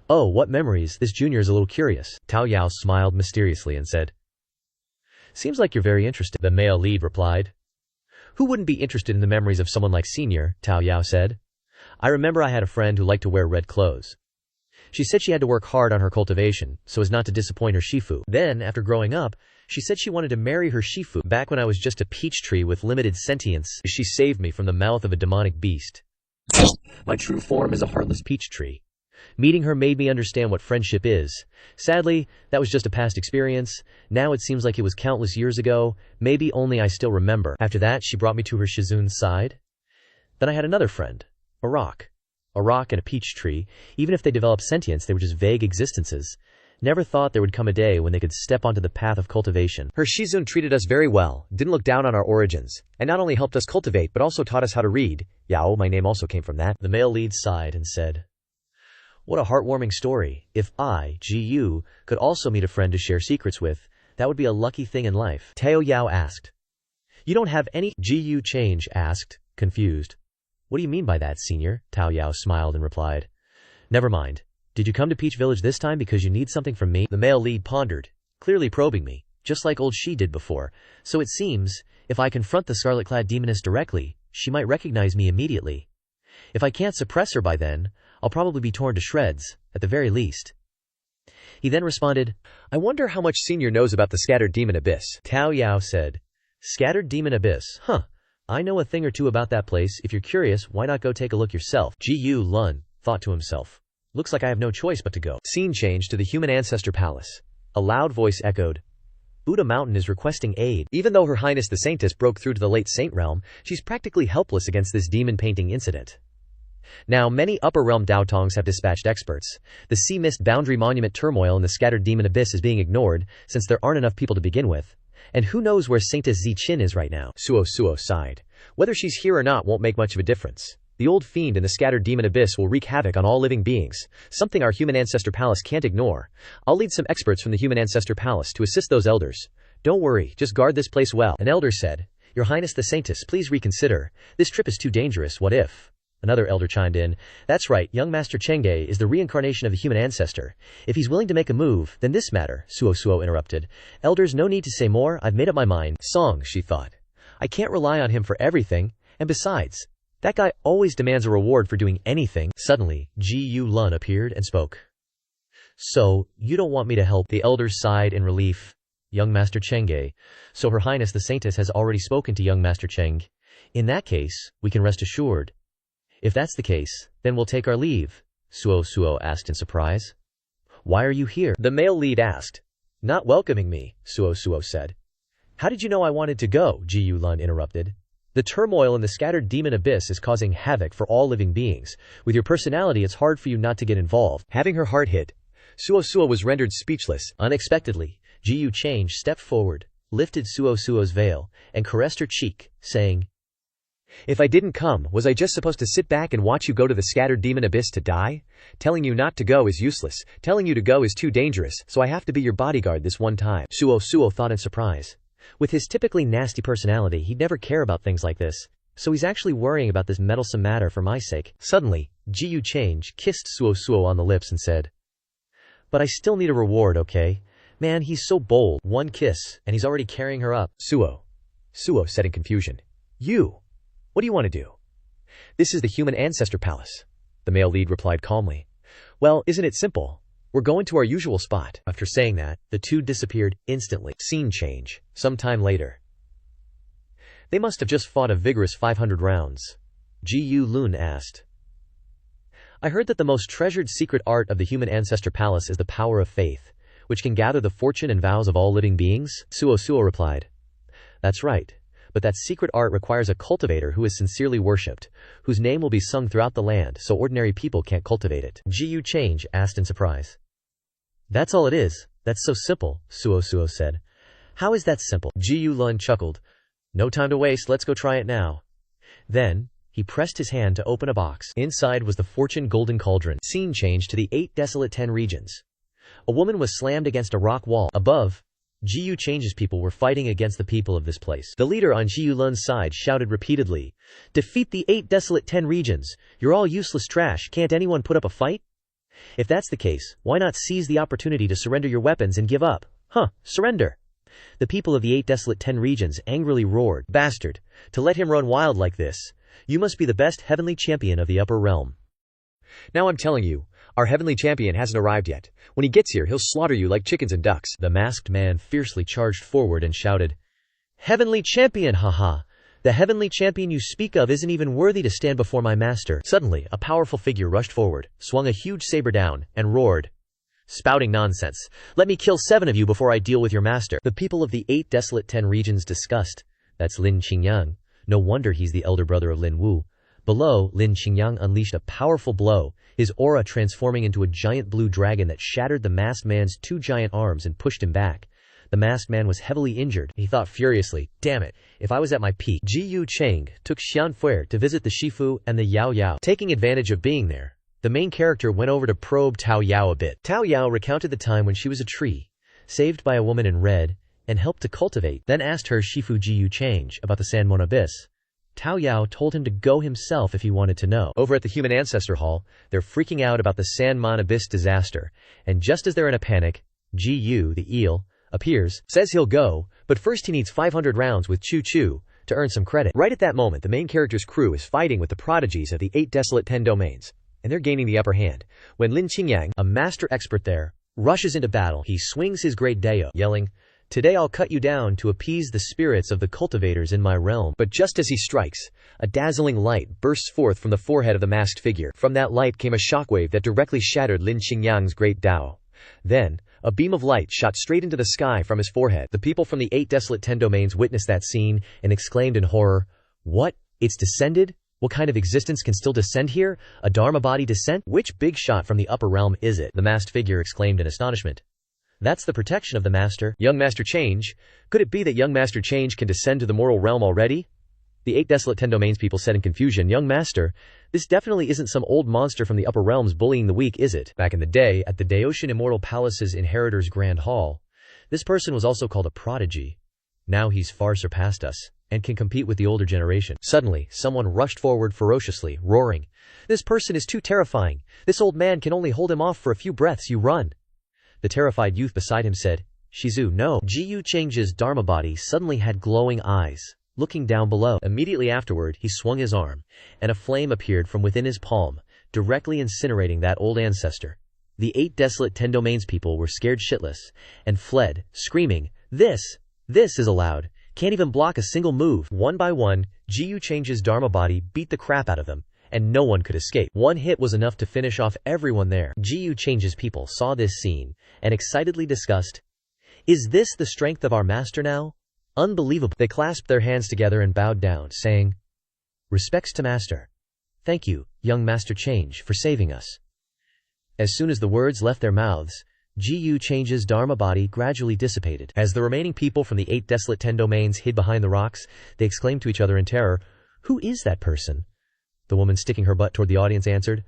Oh, what memories? This junior is a little curious. Tao Yao smiled mysteriously and said, seems like you're very interested. The male lead replied. Who wouldn't be interested in the memories of someone like Senior? Tao Yao said. I remember I had a friend who liked to wear red clothes. She said she had to work hard on her cultivation, so as not to disappoint her shifu. Then, after growing up, she said she wanted to marry her shifu. Back when I was just a peach tree with limited sentience, she saved me from the mouth of a demonic beast. My true form is a heartless peach tree. Meeting her made me understand what friendship is. Sadly, that was just a past experience. Now it seems like it was countless years ago, maybe only I still remember. After that, she brought me to her Shizun's side. Then I had another friend, a rock. A rock and a peach tree. Even if they developed sentience, they were just vague existences. Never thought there would come a day when they could step onto the path of cultivation. Her Shizun treated us very well, didn't look down on our origins, and not only helped us cultivate but also taught us how to read. Yao, my name also came from that. The male lead sighed and said, what a heartwarming story. If I, Ji-Yu, could also meet a friend to share secrets with, that would be a lucky thing in life. Tao Yao asked. You don't have any? Ji-Yu Change asked, confused. What do you mean by that, Senior? Tao Yao smiled and replied. Never mind. Did you come to Peach Village this time because you need something from me? The male lead pondered, clearly probing me, just like old She did before. So it seems, if I confront the scarlet-clad demoness directly, she might recognize me immediately. If I can't suppress her by then, I'll probably be torn to shreds, at the very least. He then responded, I wonder how much Senior knows about the Scattered Demon Abyss. Tao Yao said, Scattered Demon Abyss, huh. I know a thing or two about that place. If you're curious, why not go take a look yourself? Ji-Yu Lun thought to himself. Looks like I have no choice but to go. Scene changed to the Human Ancestor Palace. A loud voice echoed, Buddha Mountain is requesting aid. Even though Her Highness the Saintess broke through to the late Saint realm, she's practically helpless against this demon painting incident. Now, many upper realm Daotongs have dispatched experts. The Sea Mist Boundary Monument turmoil in the Scattered Demon Abyss is being ignored, since there aren't enough people to begin with. And who knows where Saintess Zi-Chin is right now? Suo sighed. Whether she's here or not won't make much of a difference. The old fiend in the Scattered Demon Abyss will wreak havoc on all living beings, something our Human Ancestor Palace can't ignore. I'll lead some experts from the Human Ancestor Palace to assist those elders. Don't worry, just guard this place well. An elder said, Your Highness the Saintess, please reconsider. This trip is too dangerous, what if? Another elder chimed in, That's right, young Master Chengge is the reincarnation of the human ancestor. If he's willing to make a move, then this matter, Suo interrupted. Elders, no need to say more, I've made up my mind. Song, she thought. I can't rely on him for everything, and besides, that guy always demands a reward for doing anything. Suddenly, Ji-Yu Lun appeared and spoke. So, you don't want me to help? The elders sighed in relief. Young Master Chengge. So Her Highness the Saintess has already spoken to young Master Cheng. In that case, we can rest assured. If that's the case, then we'll take our leave, Suo asked in surprise. Why are you here? The male lead asked. Not welcoming me, Suo said. How did you know I wanted to go? Ji-Yu Lun interrupted. The turmoil in the Scattered Demon Abyss is causing havoc for all living beings. With your personality, it's hard for you not to get involved. Having her heart hit, Suo was rendered speechless. Unexpectedly, Ji-Yu Change stepped forward, lifted Suo's veil, and caressed her cheek, saying, If I didn't come, was I just supposed to sit back and watch you go to the Scattered Demon Abyss to die? Telling you not to go is useless. Telling you to go is too dangerous, so I have to be your bodyguard this one time. Suo thought in surprise. With his typically nasty personality, he'd never care about things like this. So he's actually worrying about this meddlesome matter for my sake. Suddenly, Ji-Yu Change kissed Suo on the lips and said, But I still need a reward, okay? Man, he's so bold. One kiss, and he's already carrying her up. Suo said in confusion. You? What do you want to do? This is the Human Ancestor Palace. The male lead replied calmly. Well, isn't it simple? We're going to our usual spot. After saying that, the two disappeared instantly. Scene change. Some time later. They must have just fought a vigorous 500 rounds. Ji-Yu Lun asked. I heard that the most treasured secret art of the Human Ancestor Palace is the power of faith. which can gather the fortune and vows of all living beings? Suo replied. That's right. But that secret art requires a cultivator who is sincerely worshipped, whose name will be sung throughout the land so ordinary people can't cultivate it. Ji Change asked in surprise. That's all it is. That's so simple, Suo said. How is that simple? Ji Lun chuckled. No time to waste, let's go try it now. Then, he pressed his hand to open a box. Inside was the fortune golden cauldron. Scene changed to the 8 desolate 10 regions. A woman was slammed against a rock wall. Above, Ji Change's people were fighting against the people of this place. The leader on Ji Lun's side shouted repeatedly, Defeat the 8 desolate 10 regions. You're all useless trash. Can't anyone put up a fight? If that's the case, why not seize the opportunity to surrender your weapons and give up? Surrender. The people of the 8 desolate 10 regions angrily roared, Bastard, to let him run wild like this. You must be the best heavenly champion of the upper realm. Now I'm telling you, our heavenly champion hasn't arrived yet. When he gets here, he'll slaughter you like chickens and ducks. The masked man fiercely charged forward and shouted, Heavenly champion, haha! The heavenly champion you speak of isn't even worthy to stand before my master. Suddenly, a powerful figure rushed forward, swung a huge saber down, and roared, Spouting nonsense. Let me kill 7 of you before I deal with your master. The people of the 8 desolate 10 regions discussed. That's Lin Qingyang. No wonder he's the elder brother of Lin Wu. Below, Lin Qingyang unleashed a powerful blow, his aura transforming into a giant blue dragon that shattered the masked man's 2 giant arms and pushed him back. The masked man was heavily injured. He thought furiously, Damn it, if I was at my peak. Ji Cheng took Xianfuer to visit the Shifu and the Yao Yao. Taking advantage of being there, the main character went over to probe Tao Yao a bit. Tao Yao recounted the time when she was a tree, saved by a woman in red, and helped to cultivate, then asked her Shifu Ji Change about the Sanmon Abyss. Tao Yao told him to go himself if he wanted to know. Over at the Human Ancestor Hall, they're freaking out about the Sanmon Abyss disaster, and just as they're in a panic, Ji Yu, the eel, appears, says he'll go, but first he needs 500 rounds with Chu Chu to earn some credit. Right at that moment, the main character's crew is fighting with the prodigies of the 8 desolate 10 domains, and they're gaining the upper hand. When Lin Qingyang, a master expert there, rushes into battle, he swings his great Dao, yelling, Today I'll cut you down to appease the spirits of the cultivators in my realm. But just as he strikes, a dazzling light bursts forth from the forehead of the masked figure. From that light came a shockwave that directly shattered Lin Qingyang's great Dao. Then, a beam of light shot straight into the sky from his forehead. The people from the 8 desolate 10 domains witnessed that scene and exclaimed in horror, What? It's descended? What kind of existence can still descend here? A Dharma body descent? Which big shot from the upper realm is it? The masked figure exclaimed in astonishment. That's the protection of the master. Young Master Change? Could it be that young Master Change can descend to the mortal realm already? The 8 desolate 10 domains people said in confusion, Young Master, this definitely isn't some old monster from the upper realms bullying the weak, is it? Back in the day, at the Daoshan Immortal Palace's Inheritor's Grand Hall, this person was also called a prodigy. Now he's far surpassed us, and can compete with the older generation. Suddenly, someone rushed forward ferociously, roaring, This person is too terrifying. This old man can only hold him off for a few breaths. You run. The terrified youth beside him said, Shizu, no. Ji Change's Dharma body suddenly had glowing eyes, looking down below. Immediately afterward, he swung his arm, and a flame appeared from within his palm, directly incinerating that old ancestor. The 8 desolate 10 domains people were scared shitless, and fled, screaming, This is allowed. Can't even block a single move. One by one, Ji Change's Dharma body beat the crap out of them, and no one could escape. One hit was enough to finish off everyone there. Ji Change's people saw this scene, and excitedly discussed, Is this the strength of our master now? Unbelievable. They clasped their hands together and bowed down, saying, Respects to master. Thank you, young Master Change, for saving us. As soon as the words left their mouths, Ji Change's Dharma body gradually dissipated. As the remaining people from the 8 desolate 10 domains hid behind the rocks, they exclaimed to each other in terror, Who is that person? The woman sticking her butt toward the audience answered,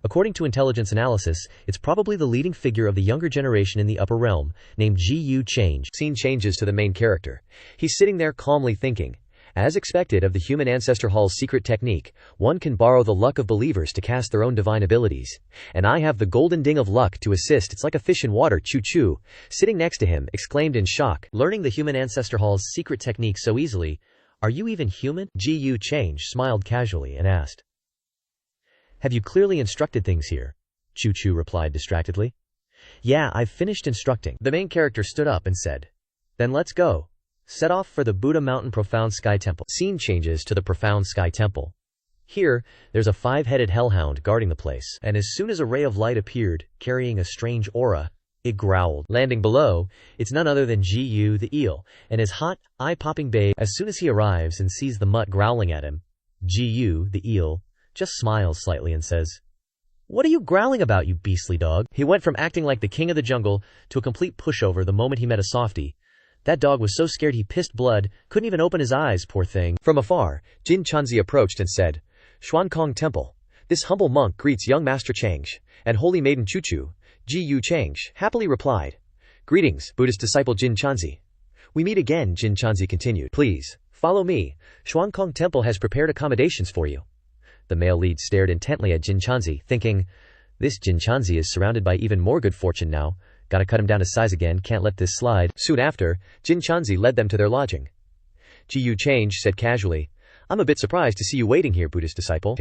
According to intelligence analysis, it's probably the leading figure of the younger generation in the upper realm, named Ji Change. Scene changes to the main character. He's sitting there calmly thinking, As expected of the Human Ancestor Hall's secret technique, one can borrow the luck of believers to cast their own divine abilities. And I have the golden ding of luck to assist. It's like a fish in water. Choo choo. Sitting next to him, exclaimed in shock, learning the Human Ancestor Hall's secret technique so easily. Are you even human? Ji Change smiled casually and asked, Have you clearly instructed things here? Choo choo replied distractedly. Yeah, I've finished instructing. The main character stood up and said, Then let's go. Set off for the Buddha Mountain Profound Sky Temple. Scene changes to the Profound Sky Temple. Here, there's a 5-headed hellhound guarding the place, and as soon as a ray of light appeared, carrying a strange aura, It growled. Landing below, it's none other than Gu the eel, and his hot, eye-popping babe. As soon as he arrives and sees the mutt growling at him, Gu the eel just smiles slightly and says, "What are you growling about, you beastly dog?" He went from acting like the king of the jungle to a complete pushover the moment he met a softie. That dog was so scared he pissed blood, couldn't even open his eyes, poor thing. From afar, Jin Chanzi approached and said, "Xuankong Temple. This humble monk greets young Master Chang'e, and holy maiden Chuchu." Gu Chang'e happily replied, "Greetings, Buddhist disciple Jin Chanzi. We meet again." Jin Chanzi continued, "Please, follow me. Xuankong Temple has prepared accommodations for you." The male lead stared intently at Jin Chanzi, thinking, this Jin Chanzi is surrounded by even more good fortune now. Gotta cut him down to size again, can't let this slide. Soon after, Jin Chanzi led them to their lodging. Gu Chang'e said casually, "I'm a bit surprised to see you waiting here, Buddhist disciple.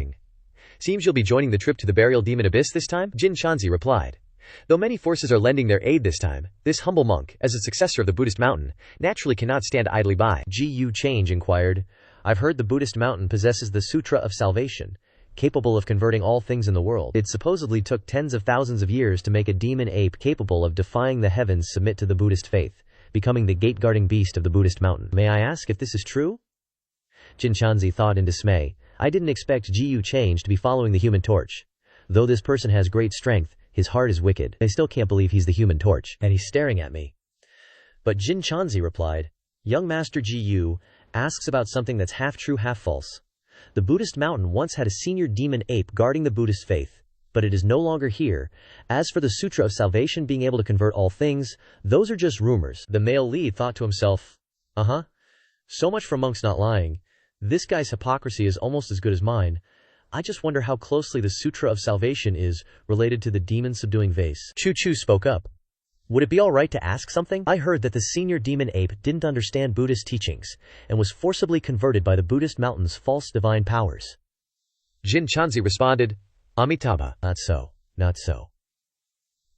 Seems you'll be joining the trip to the burial demon abyss this time?" Jin Chanzi replied. Though many forces are lending their aid this time, this humble monk, as a successor of the Buddhist mountain, naturally cannot stand idly by. Gu Chang'e inquired, "I've heard the Buddhist mountain possesses the Sutra of Salvation, capable of converting all things in the world. It supposedly took tens of thousands of years to make a demon ape capable of defying the heavens submit to the Buddhist faith, becoming the gate-guarding beast of the Buddhist mountain. May I ask if this is true?" Jin Chanzi thought in dismay, "I didn't expect Gu Chang'e to be following the Human Torch. Though this person has great strength, his heart is wicked. I still can't believe he's the Human Torch, and he's staring at me." But Jin Chanzi replied, "Young Master Gu asks about something that's half true, half false. The Buddhist mountain once had a senior demon ape guarding the Buddhist faith, but it is no longer here. As for the Sutra of Salvation being able to convert all things, those are just rumors." The male lead thought to himself, so much for monks not lying. This guy's hypocrisy is almost as good as mine. I just wonder how closely the Sutra of Salvation is related to the demon-subduing vase. Chu spoke up. "Would it be alright to ask something? I heard that the senior demon ape didn't understand Buddhist teachings, and was forcibly converted by the Buddhist mountain's false divine powers." Jin Chanzi responded, "Amitabha, not so, not so.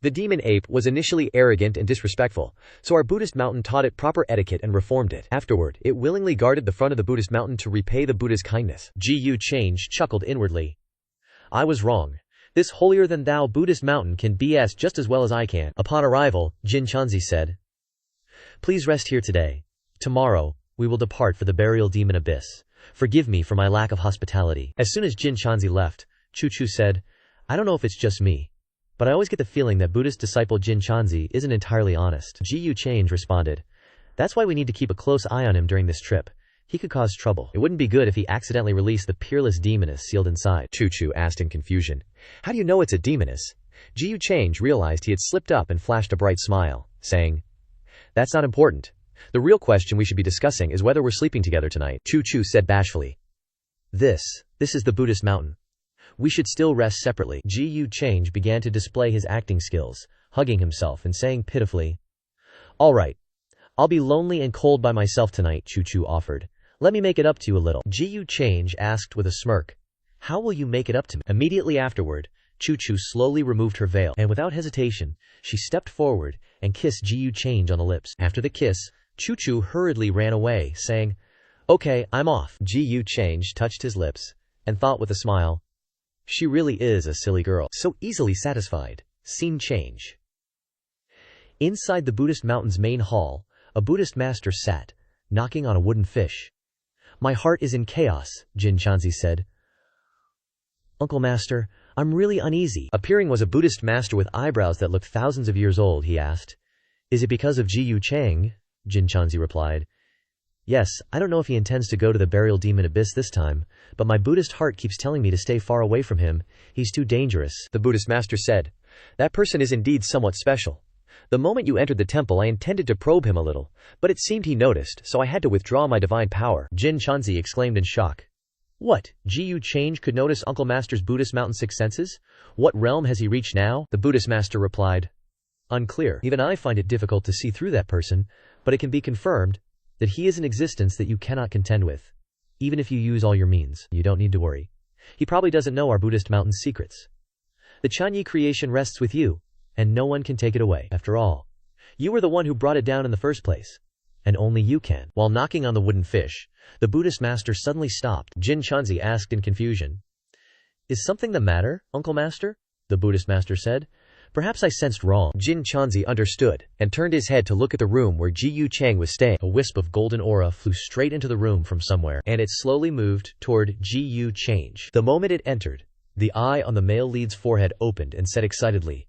The demon ape was initially arrogant and disrespectful, so our Buddhist mountain taught it proper etiquette and reformed it. Afterward, it willingly guarded the front of the Buddhist mountain to repay the Buddha's kindness." Gu Chang'e chuckled inwardly. "I was wrong. This holier-than-thou Buddhist mountain can BS just as well as I can." Upon arrival, Jin Chanzi said, "Please rest here today. Tomorrow, we will depart for the burial demon abyss. Forgive me for my lack of hospitality." As soon as Jin Chanzi left, Chu said, "I don't know if it's just me, but I always get the feeling that Buddhist disciple Jin Chanzi isn't entirely honest." Gu Chang'e responded, "That's why we need to keep a close eye on him during this trip. He could cause trouble. It wouldn't be good if he accidentally released the peerless demoness sealed inside." Chu asked in confusion, "How do you know it's a demoness?" Gu Chang'e realized he had slipped up and flashed a bright smile, saying, "That's not important. The real question we should be discussing is whether we're sleeping together tonight." Chu said bashfully, This is the Buddhist mountain. We should still rest separately." Gu Chang'e began to display his acting skills, hugging himself and saying pitifully, "All right. I'll be lonely and cold by myself tonight," Chu offered. "Let me make it up to you a little." Gu Chang'e asked with a smirk, "How will you make it up to me?" Immediately afterward, Chu slowly removed her veil, and without hesitation, she stepped forward and kissed Gu Chang'e on the lips. After the kiss, Chu hurriedly ran away, saying, "Okay, I'm off." Gu Chang'e touched his lips, and thought with a smile, "She really is a silly girl, so easily satisfied." Scene change. Inside the Buddhist mountain's main hall, a Buddhist master sat, knocking on a wooden fish. "My heart is in chaos," Jin Chanzi said. "Uncle Master, I'm really uneasy." Appearing was a Buddhist master with eyebrows that looked thousands of years old. He asked, "Is it because of Gu Chang'e?" Jin Chanzi replied, "Yes, I don't know if he intends to go to the burial demon abyss this time, but my Buddhist heart keeps telling me to stay far away from him. He's too dangerous." The Buddhist master said, "That person is indeed somewhat special. The moment you entered the temple I intended to probe him a little, but it seemed he noticed, so I had to withdraw my divine power." Jin Chanzi exclaimed in shock. "What? Gu Chang'e could notice Uncle Master's Buddhist mountain sixth senses? What realm has he reached now?" The Buddhist master replied, "Unclear. Even I find it difficult to see through that person, but it can be confirmed that he is an existence that you cannot contend with. Even if you use all your means, you don't need to worry. He probably doesn't know our Buddhist mountain's secrets. The Chanyi creation rests with you, and no one can take it away. After all, you were the one who brought it down in the first place, and only you can." While knocking on the wooden fish, the Buddhist master suddenly stopped. Jin Chanzi asked in confusion, "Is something the matter, Uncle Master?" The Buddhist master said, Perhaps I sensed wrong. Jin Chanzi understood, and turned his head to look at the room where Ji Yu Chang was staying. A wisp of golden aura flew straight into the room from somewhere, and it slowly moved toward Ji Yu Chang. The moment it entered, the eye on the male lead's forehead opened and said excitedly,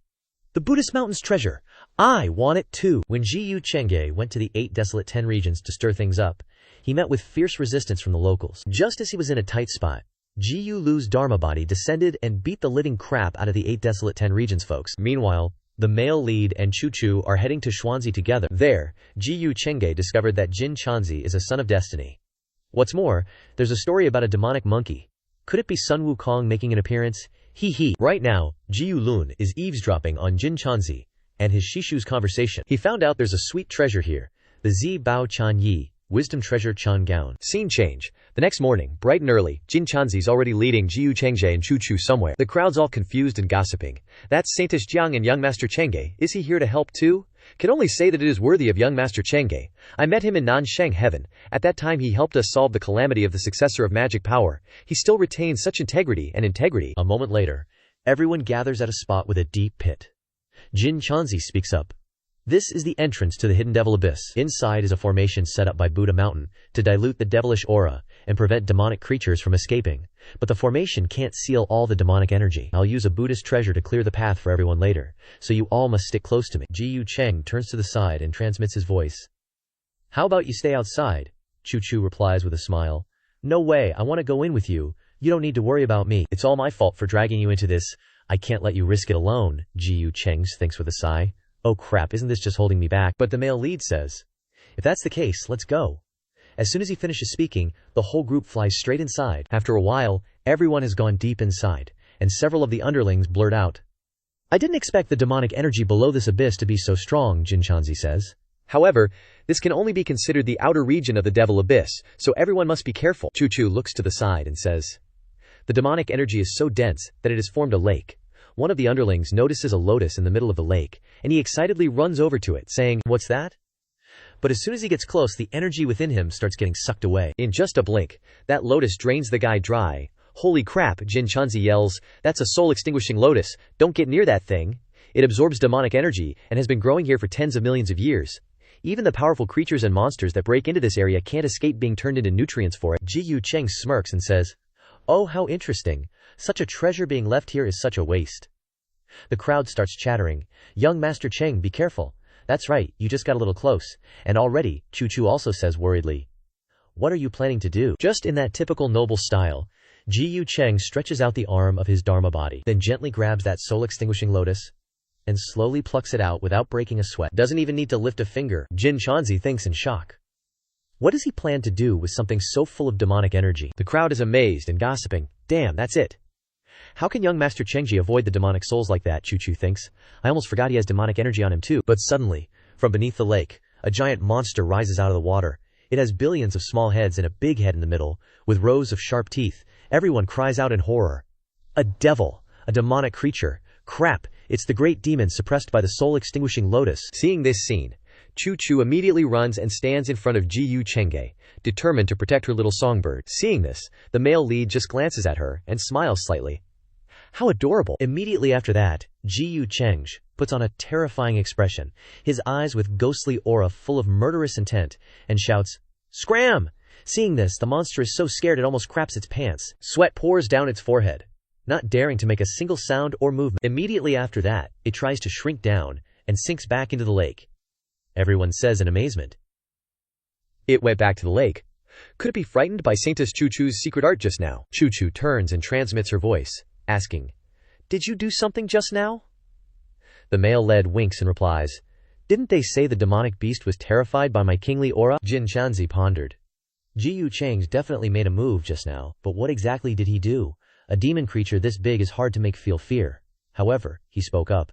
"The Buddhist Mountain's treasure! I want it too!" When Ji Yu Cheng went to the 8 desolate 10 regions to stir things up, he met with fierce resistance from the locals. Just as he was in a tight spot, Ji Yu Lu's Dharma body descended and beat the living crap out of the 8 desolate 10 regions folks. Meanwhile, the male lead and Chu Chu are heading to Xuanzi together. There, Ji Yu Chenge discovered that Jin Chanzi is a son of destiny. What's more, there's a story about a demonic monkey. Could it be Sun Wukong making an appearance? Hee. Right now, Ji Yu Lun is eavesdropping on Jin Chanzi and his Shishu's conversation. He found out there's a sweet treasure here, the Zi Bao Chan Yi, Wisdom Treasure Chan Gaon. Scene change. The next morning, bright and early, Jin Chanzi's already leading Ji Yu Chengge and Chu Chu somewhere. The crowd's all confused and gossiping. That's Saintess Jiang and young Master Chengge. Is he here to help too? Can only say that it is worthy of young Master Chengge. I met him in Nansheng Heaven. At that time he helped us solve the calamity of the successor of magic power. He still retains such integrity. A moment later, everyone gathers at a spot with a deep pit. Jin Chanzi speaks up. This is the entrance to the hidden devil abyss. Inside is a formation set up by Buddha Mountain to dilute the devilish aura and prevent demonic creatures from escaping. But the formation can't seal all the demonic energy. I'll use a Buddhist treasure to clear the path for everyone later, so you all must stick close to me. Ji Yu Cheng turns to the side and transmits his voice. How about you stay outside? Chu Chu replies with a smile. No way, I want to go in with you. You don't need to worry about me. It's all my fault for dragging you into this. I can't let you risk it alone, Ji Yu Cheng thinks with a sigh. Oh crap, isn't this just holding me back? But the male lead says, if that's the case, let's go. As soon as he finishes speaking, the whole group flies straight inside. After a while, everyone has gone deep inside, and several of the underlings blurt out, I didn't expect the demonic energy below this abyss to be so strong, Jin Chanzi says. However, this can only be considered the outer region of the devil abyss, so everyone must be careful. Chu Chu looks to the side and says, the demonic energy is so dense that it has formed a lake. One of the underlings notices a lotus in the middle of the lake, and he excitedly runs over to it, saying, what's that? But as soon as he gets close, the energy within him starts getting sucked away. In just a blink, that lotus drains the guy dry. Holy crap, Jin Chanzi yells, that's a soul-extinguishing lotus, don't get near that thing. It absorbs demonic energy, and has been growing here for tens of millions of years. Even the powerful creatures and monsters that break into this area can't escape being turned into nutrients for it. Ji Yu Cheng smirks and says, oh, how interesting. Such a treasure being left here is such a waste. The crowd starts chattering. Young Master Cheng, be careful. That's right, you just got a little close. And already, Chu Chu also says worriedly, what are you planning to do? Just in that typical noble style, Ji Yu Cheng stretches out the arm of his Dharma body, then gently grabs that soul-extinguishing lotus, and slowly plucks it out without breaking a sweat. Doesn't even need to lift a finger. Jin Chanzi thinks in shock. What does he plan to do with something so full of demonic energy? The crowd is amazed and gossiping. Damn, that's it. How can young Master Chengji avoid the demonic souls like that, Chu Chu thinks. I almost forgot he has demonic energy on him too. But suddenly, from beneath the lake, a giant monster rises out of the water. It has billions of small heads and a big head in the middle, with rows of sharp teeth. Everyone cries out in horror. A devil! A demonic creature! Crap! It's the great demon suppressed by the soul-extinguishing lotus. Seeing this scene, Chu Chu immediately runs and stands in front of Ji Yu Chenge, determined to protect her little songbird. Seeing this, the male lead just glances at her and smiles slightly. How adorable! Immediately after that, Ji Yu Cheng puts on a terrifying expression, his eyes with ghostly aura full of murderous intent, and shouts, Scram! Seeing this, the monster is so scared it almost craps its pants. Sweat pours down its forehead, not daring to make a single sound or movement. Immediately after that, it tries to shrink down and sinks back into the lake. Everyone says in amazement, it went back to the lake. Could it be frightened by Saintess Chu Chu's secret art just now? Chu Chu turns and transmits her voice, asking, did you do something just now? The male lead winks and replies, didn't they say the demonic beast was terrified by my kingly aura? Jin Chanzi pondered. Ji Yu Cheng definitely made a move just now, but what exactly did he do? A demon creature this big is hard to make feel fear. However, he spoke up.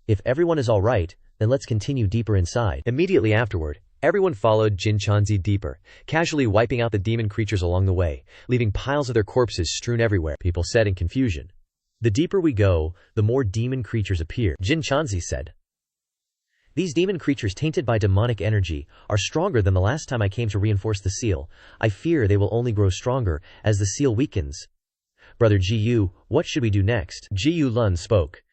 If everyone is all right, then let's continue deeper inside. Immediately afterward, everyone followed Jin Chanzi deeper, casually wiping out the demon creatures along the way, leaving piles of their corpses strewn everywhere. People said in confusion. The deeper we go, the more demon creatures appear. Jin Chanzi said. These demon creatures tainted by demonic energy are stronger than the last time I came to reinforce the seal. I fear they will only grow stronger as the seal weakens. Brother Ji Yu, what should we do next? Ji Yu Lun spoke.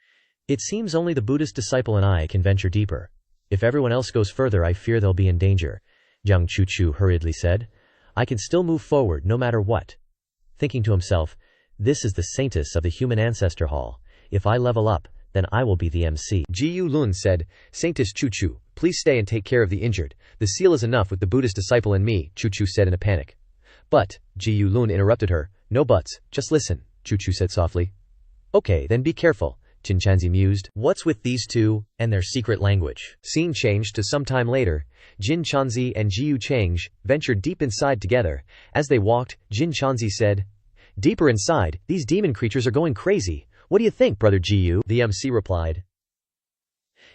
It seems only the Buddhist disciple and I can venture deeper. If everyone else goes further, I fear they'll be in danger, Jiang Chuchu hurriedly said. I can still move forward no matter what. Thinking to himself, this is the saintess of the human ancestor hall. If I level up, then I will be the MC. Jiyu Lun said, Saintess Chuchu, please stay and take care of the injured. The seal is enough with the Buddhist disciple and me, Chuchu said in a panic. But, Jiyu Lun interrupted her. No buts, just listen, Chuchu said softly. Okay, then be careful, Jinchanzi mused. What's with these two and their secret language? Scene changed to some time later. Jinchanzi and Jiyu Change ventured deep inside together. As they walked, Jinchanzi said, Deeper inside, these demon creatures are going crazy. What do you think, brother Jiyu? The MC replied.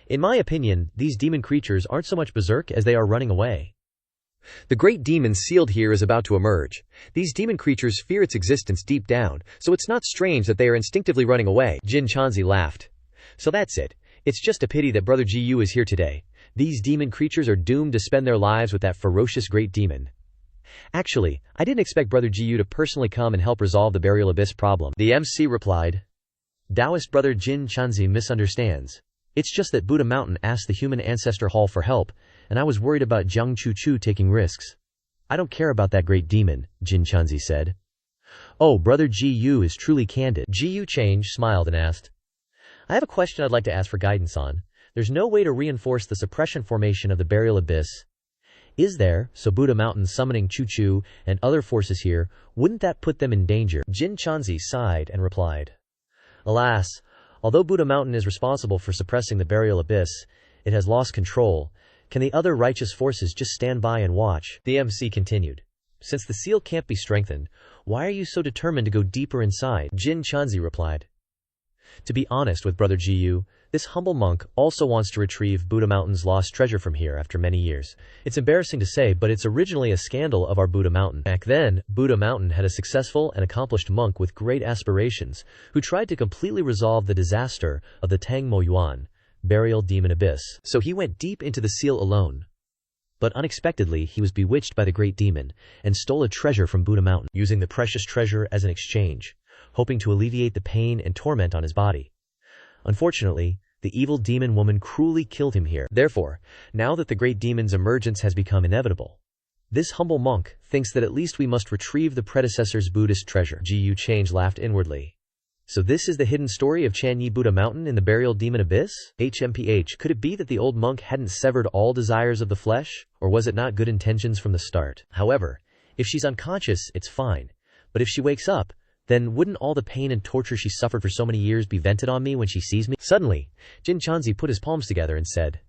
In my opinion, these demon creatures aren't so much berserk as they are running away. The great demon sealed here is about to emerge. These demon creatures fear its existence deep down, so it's not strange that they are instinctively running away. Jinchanzi laughed. So that's it. It's just a pity that brother Jiyu is here today. These demon creatures are doomed to spend their lives with that ferocious great demon. Actually, I didn't expect brother Jiyu to personally come and help resolve the burial abyss problem. The MC replied. Taoist brother Jinchanzi misunderstands. It's just that Buddha Mountain asked the human ancestor hall for help, and I was worried about Jiang Chuchu taking risks. I don't care about that great demon, Jinchanzi said. Oh, brother Jiyu is truly candid. Jiyu Change smiled and asked. I have a question I'd like to ask for guidance on. There's no way to reinforce the suppression formation of the burial abyss. Is there? So Buddha Mountain summoning Chuchu and other forces here, wouldn't that put them in danger? Jinchanzi sighed and replied. Alas, although Buddha Mountain is responsible for suppressing the burial abyss, it has lost control. Can the other righteous forces just stand by and watch? The MC continued. Since the seal can't be strengthened, why are you so determined to go deeper inside? Jinchanzi replied. To be honest with brother Jiyu, this humble monk also wants to retrieve Buddha Mountain's lost treasure from here after many years. It's embarrassing to say, but it's originally a scandal of our Buddha Mountain. Back then, Buddha Mountain had a successful and accomplished monk with great aspirations, who tried to completely resolve the disaster of the Tang Mo Yuan, burial demon abyss. So he went deep into the seal alone. But unexpectedly, he was bewitched by the great demon, and stole a treasure from Buddha Mountain, using the precious treasure as an exchange, hoping to alleviate the pain and torment on his body. Unfortunately, the evil demon woman cruelly killed him here. Therefore, now that the great demon's emergence has become inevitable, this humble monk thinks that at least we must retrieve the predecessor's Buddhist treasure. Jiyu Change laughed inwardly. So this is the hidden story of Chanyi Buddha Mountain in the burial demon abyss? HMPH, could it be that the old monk hadn't severed all desires of the flesh, or was it not good intentions from the start? However, if she's unconscious, it's fine. But if she wakes up, then wouldn't all the pain and torture she suffered for so many years be vented on me when she sees me? Suddenly, Jinchanzi put his palms together and said,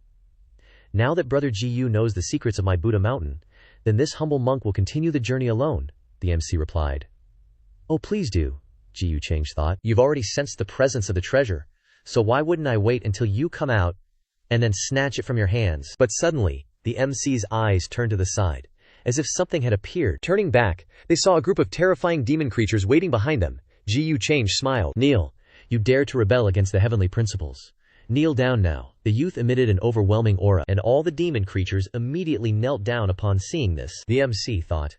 Now that brother Jiyu knows the secrets of my Buddha Mountain, then this humble monk will continue the journey alone, the MC replied. Oh, please do, Jiyu Change thought. You've already sensed the presence of the treasure, so why wouldn't I wait until you come out and then snatch it from your hands? But suddenly, the MC's eyes turned to the side, as if something had appeared. Turning back, they saw a group of terrifying demon creatures waiting behind them. Jiyu Change smiled. Kneel. You dare to rebel against the heavenly principles. Kneel down now. The youth emitted an overwhelming aura, and all the demon creatures immediately knelt down upon seeing this. The MC thought.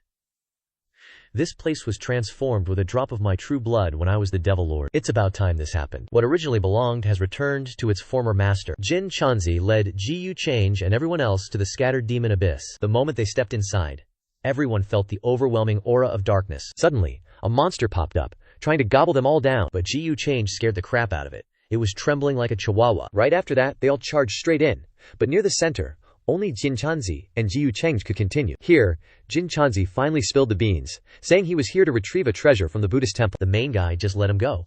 This place was transformed with a drop of my true blood when I was the Devil Lord. It's about time this happened. What originally belonged has returned to its former master. Jinchanzi led Jiyu Change and everyone else to the scattered demon abyss. The moment they stepped inside, everyone felt the overwhelming aura of darkness. Suddenly, a monster popped up, trying to gobble them all down, but Jiyu Change scared the crap out of it. It was trembling like a chihuahua. Right after that, they all charged straight in, but near the center, only Jinchanzi and Jiyu Change could continue. Here, Jinchanzi finally spilled the beans, saying he was here to retrieve a treasure from the Buddhist temple. The main guy just let him go.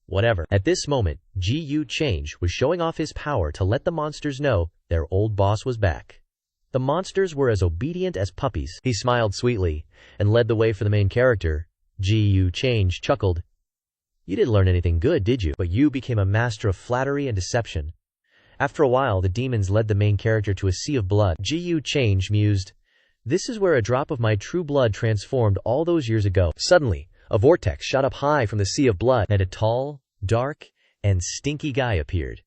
Whatever. At this moment, Jiyu Change was showing off his power to let the monsters know their old boss was back. The monsters were as obedient as puppies. He smiled sweetly and led the way for the main character. Jiyu Change chuckled. You didn't learn anything good, did you? But you became a master of flattery and deception. After a while, the demons led the main character to a sea of blood. Jiyu Change mused, This is where a drop of my true blood transformed all those years ago. Suddenly, a vortex shot up high from the sea of blood, and a tall, dark, and stinky guy appeared,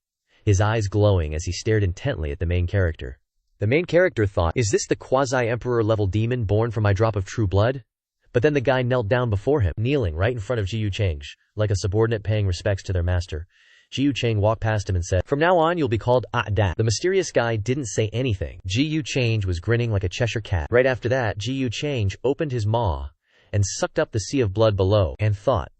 his eyes glowing as he stared intently at the main character. The main character thought, is this the quasi-emperor level demon born from my drop of true blood? But then the guy knelt down before him, kneeling right in front of Jiyu Change, like a subordinate paying respects to their master. Ji Yu Chang walked past him and said, "From now on you'll be called Da." The mysterious guy didn't say anything. Ji Yu Chang was grinning like a Cheshire cat. Right after that, Ji Yu Chang opened his maw and sucked up the sea of blood below, and thought,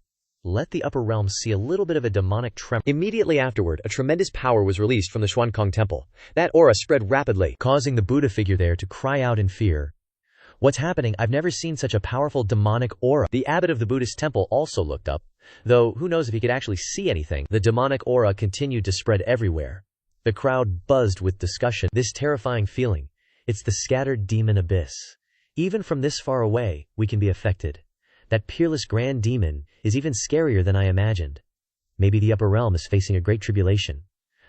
"Let the upper realms see a little bit of a demonic tremor." Immediately afterward, a tremendous power was released from the Xuankong temple. That aura spread rapidly, causing the Buddha figure there to cry out in fear. "What's happening? I've never seen such a powerful demonic aura." The abbot of the Buddhist temple also looked up, though who knows if he could actually see anything. The demonic aura continued to spread everywhere. The crowd buzzed with discussion. This terrifying feeling, it's the scattered demon abyss. Even from this far away, we can be affected. That peerless grand demon is even scarier than I imagined. Maybe the upper realm is facing a great tribulation.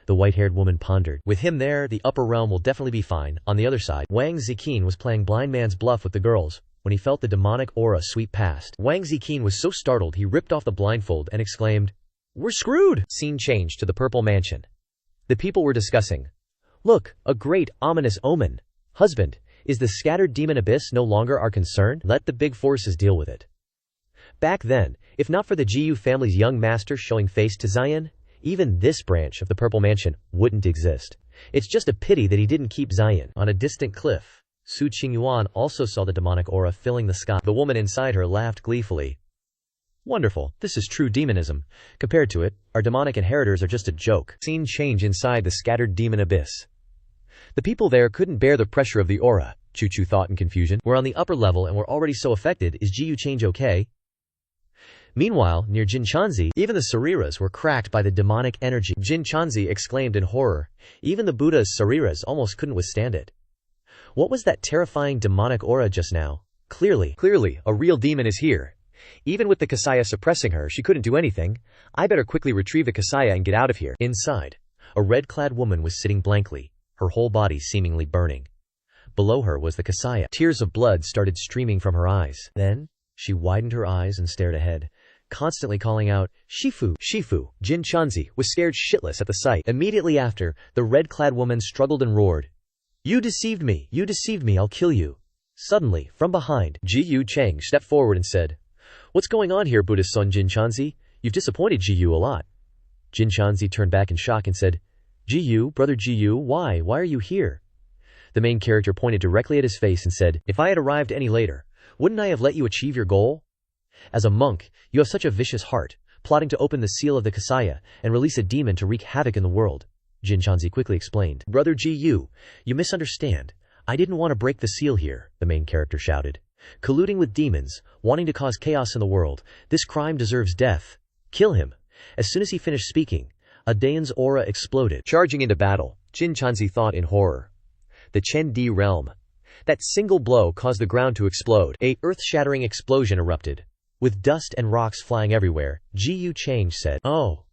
The white-haired woman pondered. With him there, the upper realm will definitely be fine. On the other side, Wang Ziqin was playing blind man's bluff with the girls when he felt the demonic aura sweep past. Wang Ziqin was so startled he ripped off the blindfold and exclaimed, "We're screwed!" Scene changed to the Purple Mansion. The people were discussing. "Look, a great, ominous omen. Husband, is the scattered demon abyss no longer our concern? Let the big forces deal with it." Back then, if not for the Jiyu family's young master showing face to Zion, even this branch of the Purple Mansion wouldn't exist. It's just a pity that he didn't keep Zion. On a distant cliff, Su Qingyuan also saw the demonic aura filling the sky. The woman inside her laughed gleefully. "Wonderful, this is true demonism. Compared to it, our demonic inheritors are just a joke." Scene change inside the scattered demon abyss. The people there couldn't bear the pressure of the aura, Chu thought in confusion. "We're on the upper level and we're already so affected. Is Ji Yu Change okay?" Meanwhile, near Jinchanzi, even the sariras were cracked by the demonic energy. Jinchanzi exclaimed in horror. Even the Buddha's sariras almost couldn't withstand it. What was that terrifying demonic aura just now? Clearly, a real demon is here. Even with the Kasaya suppressing her, she couldn't do anything. I better quickly retrieve the Kasaya and get out of here. Inside, a red-clad woman was sitting blankly, her whole body seemingly burning. Below her was the Kasaya. Tears of blood started streaming from her eyes. Then, she widened her eyes and stared ahead, constantly calling out, "Shifu, Shifu." Jinchanzi was scared shitless at the sight. Immediately after, the red-clad woman struggled and roared, you deceived me, I'll kill you." Suddenly, from behind, Ji Yu Chang stepped forward and said, "What's going on here, Buddhist son Jinchanzi? You've disappointed Ji Yu a lot." Jinchanzi turned back in shock and said, "Ji Yu, brother Ji Yu, why are you here?" The main character pointed directly at his face and said, "If I had arrived any later, wouldn't I have let you achieve your goal? As a monk, you have such a vicious heart, plotting to open the seal of the Kasaya and release a demon to wreak havoc in the world." Jinchanzi quickly explained. "Brother Ji Yu, you misunderstand. I didn't want to break the seal here," the main character shouted. "Colluding with demons, wanting to cause chaos in the world, this crime deserves death. Kill him." As soon as he finished speaking, a Dayan's aura exploded. Charging into battle, Jinchanzi thought in horror. The Chen Di realm. That single blow caused the ground to explode. A earth-shattering explosion erupted. With dust and rocks flying everywhere, Ji Yu Chang said, "Oh,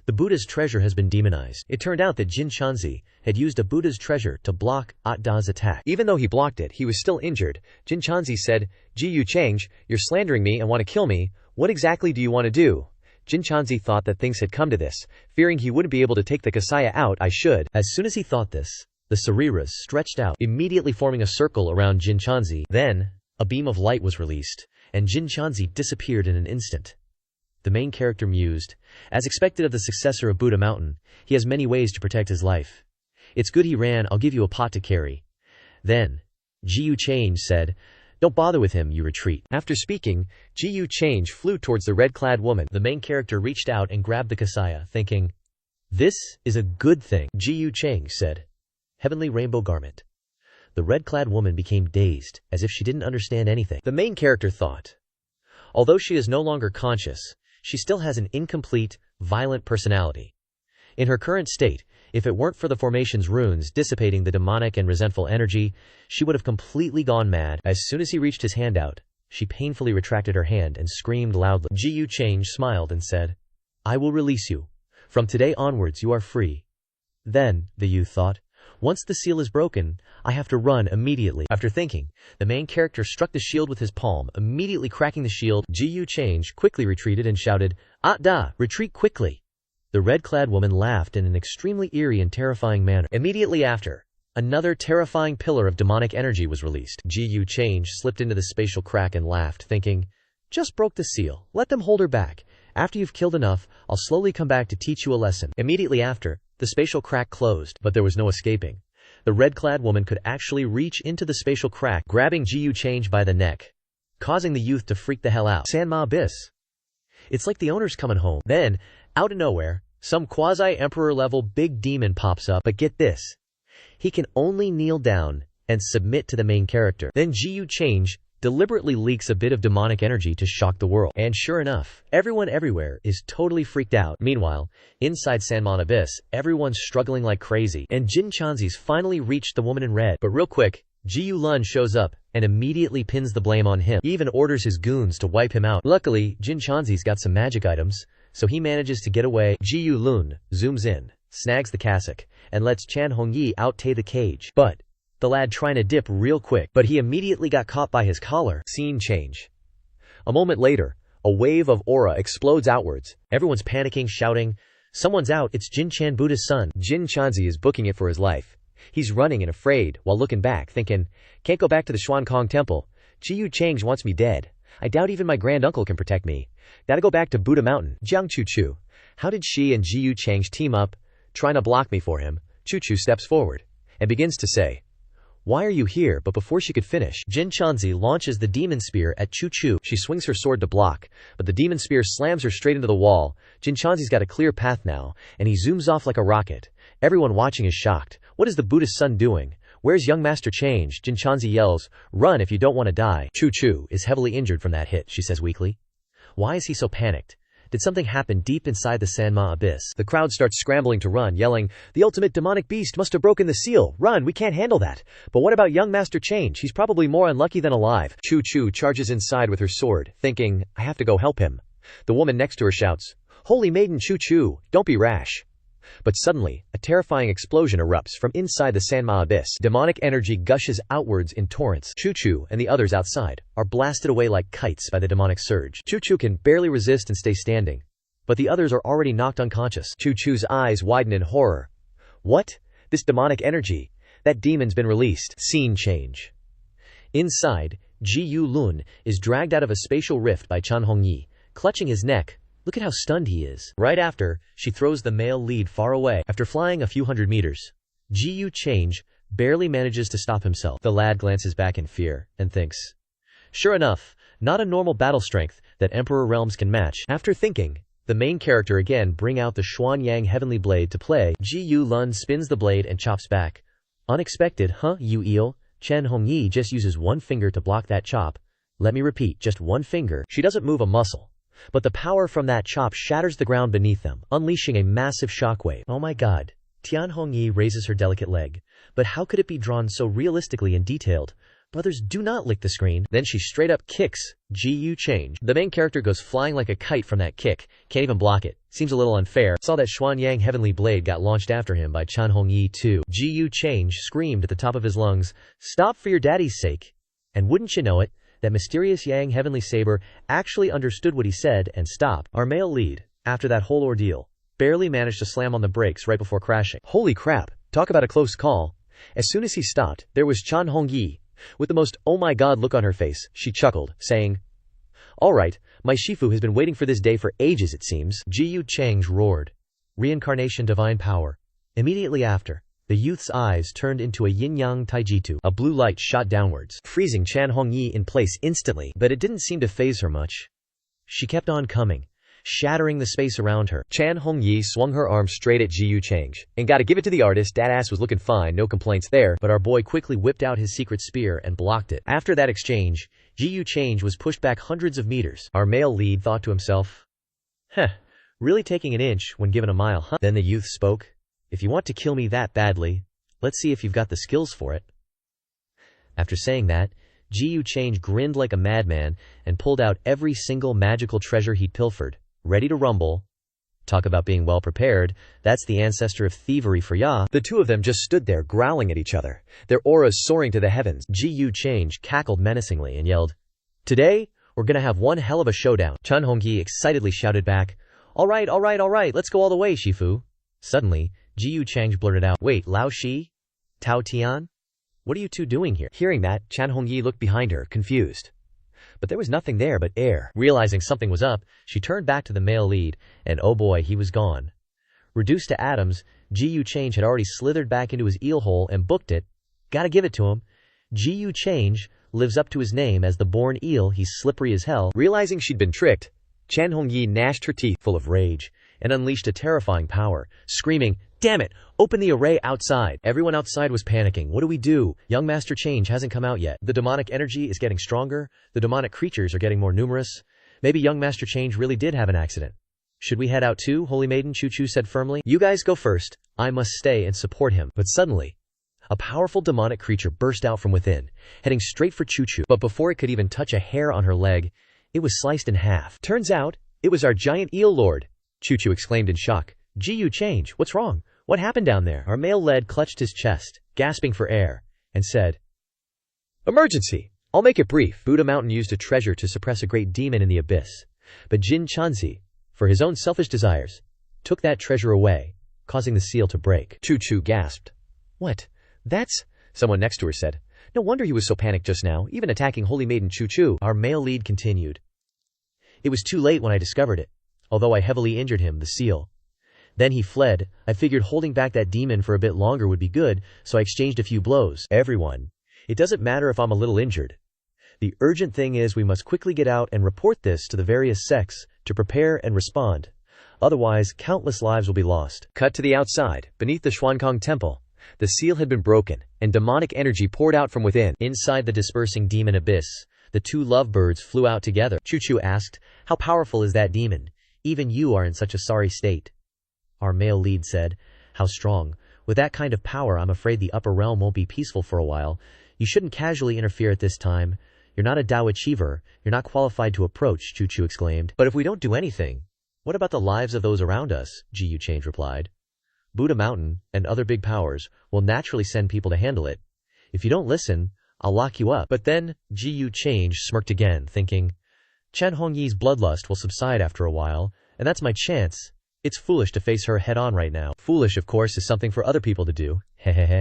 the Buddha's treasure has been demonized." It turned out that Jinchanzi had used a Buddha's treasure to block Da's attack. Even though he blocked it, he was still injured. Jinchanzi said, "Ji Yu Chang, you're slandering me and want to kill me. What exactly do you want to do?" Jinchanzi thought that things had come to this. Fearing he wouldn't be able to take the Kasaya out, As soon as he thought this, the sariras stretched out, immediately forming a circle around Jinchanzi. Then, a beam of light was released, and Jinchanzi disappeared in an instant. The main character mused. As expected of the successor of Buddha Mountain, he has many ways to protect his life. "It's good he ran, I'll give you a pot to carry." Then, Ji Yu Chang said, "Don't bother with him, you retreat." After speaking, Ji Yu Chang flew towards the red-clad woman. The main character reached out and grabbed the Kasaya, thinking, "This is a good thing." Ji Yu Chang said, "Heavenly rainbow garment." The red-clad woman became dazed, as if she didn't understand anything. The main character thought, although she is no longer conscious, she still has an incomplete, violent personality. In her current state, if it weren't for the formation's runes dissipating the demonic and resentful energy, she would have completely gone mad. As soon as he reached his hand out, she painfully retracted her hand and screamed loudly. Ji Yu Chang smiled and said, "I will release you. From today onwards you are free." Then, the youth thought, once the seal is broken, I have to run immediately. After thinking, the main character struck the shield with his palm, immediately cracking the shield. Ji Yu Chang quickly retreated and shouted, Da, retreat quickly." The red-clad woman laughed in an extremely eerie and terrifying manner. Immediately after, another terrifying pillar of demonic energy was released. Ji Yu Chang slipped into the spatial crack and laughed, thinking, Just broke the seal. Let them hold her back. After you've killed enough, I'll slowly come back to teach you a lesson. Immediately after, the spatial crack closed, but there was no escaping. The red-clad woman could actually reach into the spatial crack, grabbing Ji Change by the neck, causing the youth to freak the hell out. Sanma Abyss. It's like the owner's coming home. Then, out of nowhere, some quasi-emperor level big demon pops up, but get this. He can only kneel down and submit to the main character. Then Ji Change deliberately leaks a bit of demonic energy to shock the world. And sure enough, everyone everywhere is totally freaked out. Meanwhile, inside Sanma Abyss, everyone's struggling like crazy, and Jin Chanzi's finally reached the woman in red. But real quick, Ji Lun shows up and immediately pins the blame on him. He even orders his goons to wipe him out. Luckily, Jin Chanzi's got some magic items, so he manages to get away. Ji Lun zooms in, snags the cassock, and lets Chan Hongyi out-tay the cage. But the lad trying to dip real quick, but he immediately got caught by his collar. Scene change. A moment later, a wave of aura explodes outwards. Everyone's panicking, shouting, "Someone's out, it's Jin Chan Buddha's son." Jin Chanzi is booking it for his life. He's running and afraid, while looking back, thinking, can't go back to the Xuan Kong temple. Ji Change wants me dead. I doubt even my granduncle can protect me. Gotta go back to Buddha Mountain. Jiang Chu Chu. How did she and Ji Change team up, trying to block me for him? Chu Chu steps forward and begins to say, "Why are you here?" But before she could finish, Jin Chanzi launches the demon spear at Chu Chu. She swings her sword to block, but the demon spear slams her straight into the wall. Jin Chanzi's got a clear path now, and he zooms off like a rocket. Everyone watching is shocked. What is the Buddhist son doing? Where's young Master Change? Jin Chanzi yells, "Run if you don't want to die." Chu Chu is heavily injured from that hit, she says weakly. Why is he so panicked? Did something happen deep inside the Sanma Abyss? The crowd starts scrambling to run, yelling, "The ultimate demonic beast must have broken the seal. Run, we can't handle that." But what about young Master Change? He's probably more unlucky than alive. Chu Chu charges inside with her sword, thinking, I have to go help him. The woman next to her shouts, "Holy Maiden Chu Chu, don't be rash." But suddenly, a terrifying explosion erupts from inside the Sanma Abyss. Demonic energy gushes outwards in torrents. Chu Chu and the others outside are blasted away like kites by the demonic surge. Chu Chu can barely resist and stay standing, but the others are already knocked unconscious. Chu Chu's eyes widen in horror. What? This demonic energy? That demon's been released. Scene change. Inside, Ji Lun is dragged out of a spatial rift by Chan Hongyi, clutching his neck. Look at how stunned he is. Right after, she throws the male lead far away. After flying a few hundred meters, Ji Change barely manages to stop himself. The lad glances back in fear and thinks, sure enough, not a normal battle strength that Emperor Realms can match. After thinking, the main character again bring out the Xuan Yang Heavenly Blade to play. Ji Lun spins the blade and chops back. Unexpected, huh, you eel? Chen Hongyi just uses one finger to block that chop. Let me repeat, just one finger. She doesn't move a muscle, but the power from that chop shatters the ground beneath them, unleashing a massive shockwave. Oh my god. Tian Hongyi raises her delicate leg. But how could it be drawn so realistically and detailed? Brothers, do not lick the screen. Then she straight up kicks Ji Change. The main character goes flying like a kite from that kick. Can't even block it. Seems a little unfair. Saw that Xuan Yang Heavenly Blade got launched after him by Chan Hongyi too. Ji Change screamed at the top of his lungs, "Stop for your daddy's sake." And wouldn't you know it, that mysterious Yang Heavenly Saber actually understood what he said and stopped. Our male lead, after that whole ordeal, barely managed to slam on the brakes right before crashing. Holy crap, talk about a close call. As soon as he stopped, there was Chan Hongyi. With the most oh my god look on her face, she chuckled, saying, "Alright, my Shifu has been waiting for this day for ages it seems." Ji Change roared. Reincarnation divine power. Immediately after, the youth's eyes turned into a yin-yang taijitu. A blue light shot downwards, freezing Chan Hongyi in place instantly, but it didn't seem to faze her much. She kept on coming, shattering the space around her. Chan Hongyi swung her arm straight at Ji Change. And gotta give it to the artist, that ass was looking fine, no complaints there, but our boy quickly whipped out his secret spear and blocked it. After that exchange, Ji Change was pushed back hundreds of meters. Our male lead thought to himself, really taking an inch when given a mile, huh? Then the youth spoke. If you want to kill me that badly, let's see if you've got the skills for it. After saying that, Ji Change grinned like a madman and pulled out every single magical treasure he'd pilfered, ready to rumble. Talk about being well prepared, that's the ancestor of thievery for ya. The two of them just stood there growling at each other, their auras soaring to the heavens. Ji Change cackled menacingly and yelled, "Today, we're gonna have one hell of a showdown." Chan Hongyi excitedly shouted back, all right, let's go all the way, Shifu." Suddenly, Ji Change blurted out, "Wait, Lao Shi? Tao Tian? What are you two doing here?" Hearing that, Chan Hongyi looked behind her, confused. but there was nothing there but air. Realizing something was up, she turned back to the male lead, and oh boy, he was gone. Reduced to atoms, Gu Change had already slithered back into his eel hole and booked it. Gotta give it to him. Gu Change lives up to his name as the born eel. He's slippery as hell. Realizing she'd been tricked, Chan Hongyi gnashed her teeth full of rage and unleashed a terrifying power, screaming, "Damn it! Open the array outside!" Everyone outside was panicking. What do we do? Young Master Change hasn't come out yet. The demonic energy is getting stronger. The demonic creatures are getting more numerous. Maybe young Master Change really did have an accident. Should we head out too, Holy Maiden? Chu-Chu said firmly. You guys go first. I must stay and support him. But suddenly, a powerful demonic creature burst out from within, heading straight for Chu-Chu. But before it could even touch a hair on her leg, it was sliced in half. Turns out, it was our giant eel lord. Chu-Chu exclaimed in shock. Gu Change, what's wrong? What happened down there? Our male lead clutched his chest, gasping for air, and said, Emergency! I'll make it brief. Buddha Mountain used a treasure to suppress a great demon in the abyss. But Jin Chanzi, for his own selfish desires, took that treasure away, causing the seal to break. Chu-Chu gasped. What? That's... Someone next to her said. No wonder he was so panicked just now, even attacking Holy Maiden Chu-Chu. Our male lead continued. It was too late when I discovered it, although I heavily injured him, the seal. Then he fled. I figured holding back that demon for a bit longer would be good, so I exchanged a few blows. Everyone. It doesn't matter if I'm a little injured. The urgent thing is we must quickly get out and report this to the various sects to prepare and respond. Otherwise, countless lives will be lost. Cut to the outside, beneath the Xuankong Temple. The seal had been broken, and demonic energy poured out from within. Inside the dispersing demon abyss, the two lovebirds flew out together. Chu-Chu asked, How powerful is that demon? Even you are in such a sorry state. Our male lead said, How strong? With that kind of power, I'm afraid the upper realm won't be peaceful for a while. You shouldn't casually interfere at this time. You're not a Dao achiever. You're not qualified to approach, Chu-Chu exclaimed. But if we don't do anything, what about the lives of those around us? Gu Change replied. Buddha Mountain and other big powers will naturally send people to handle it. If you don't listen, I'll lock you up. But then, Gu Change smirked again, thinking, Chan Hongyi's bloodlust will subside after a while, and that's my chance. It's foolish to face her head on right now. Foolish, of course, is something for other people to do. Hehehe.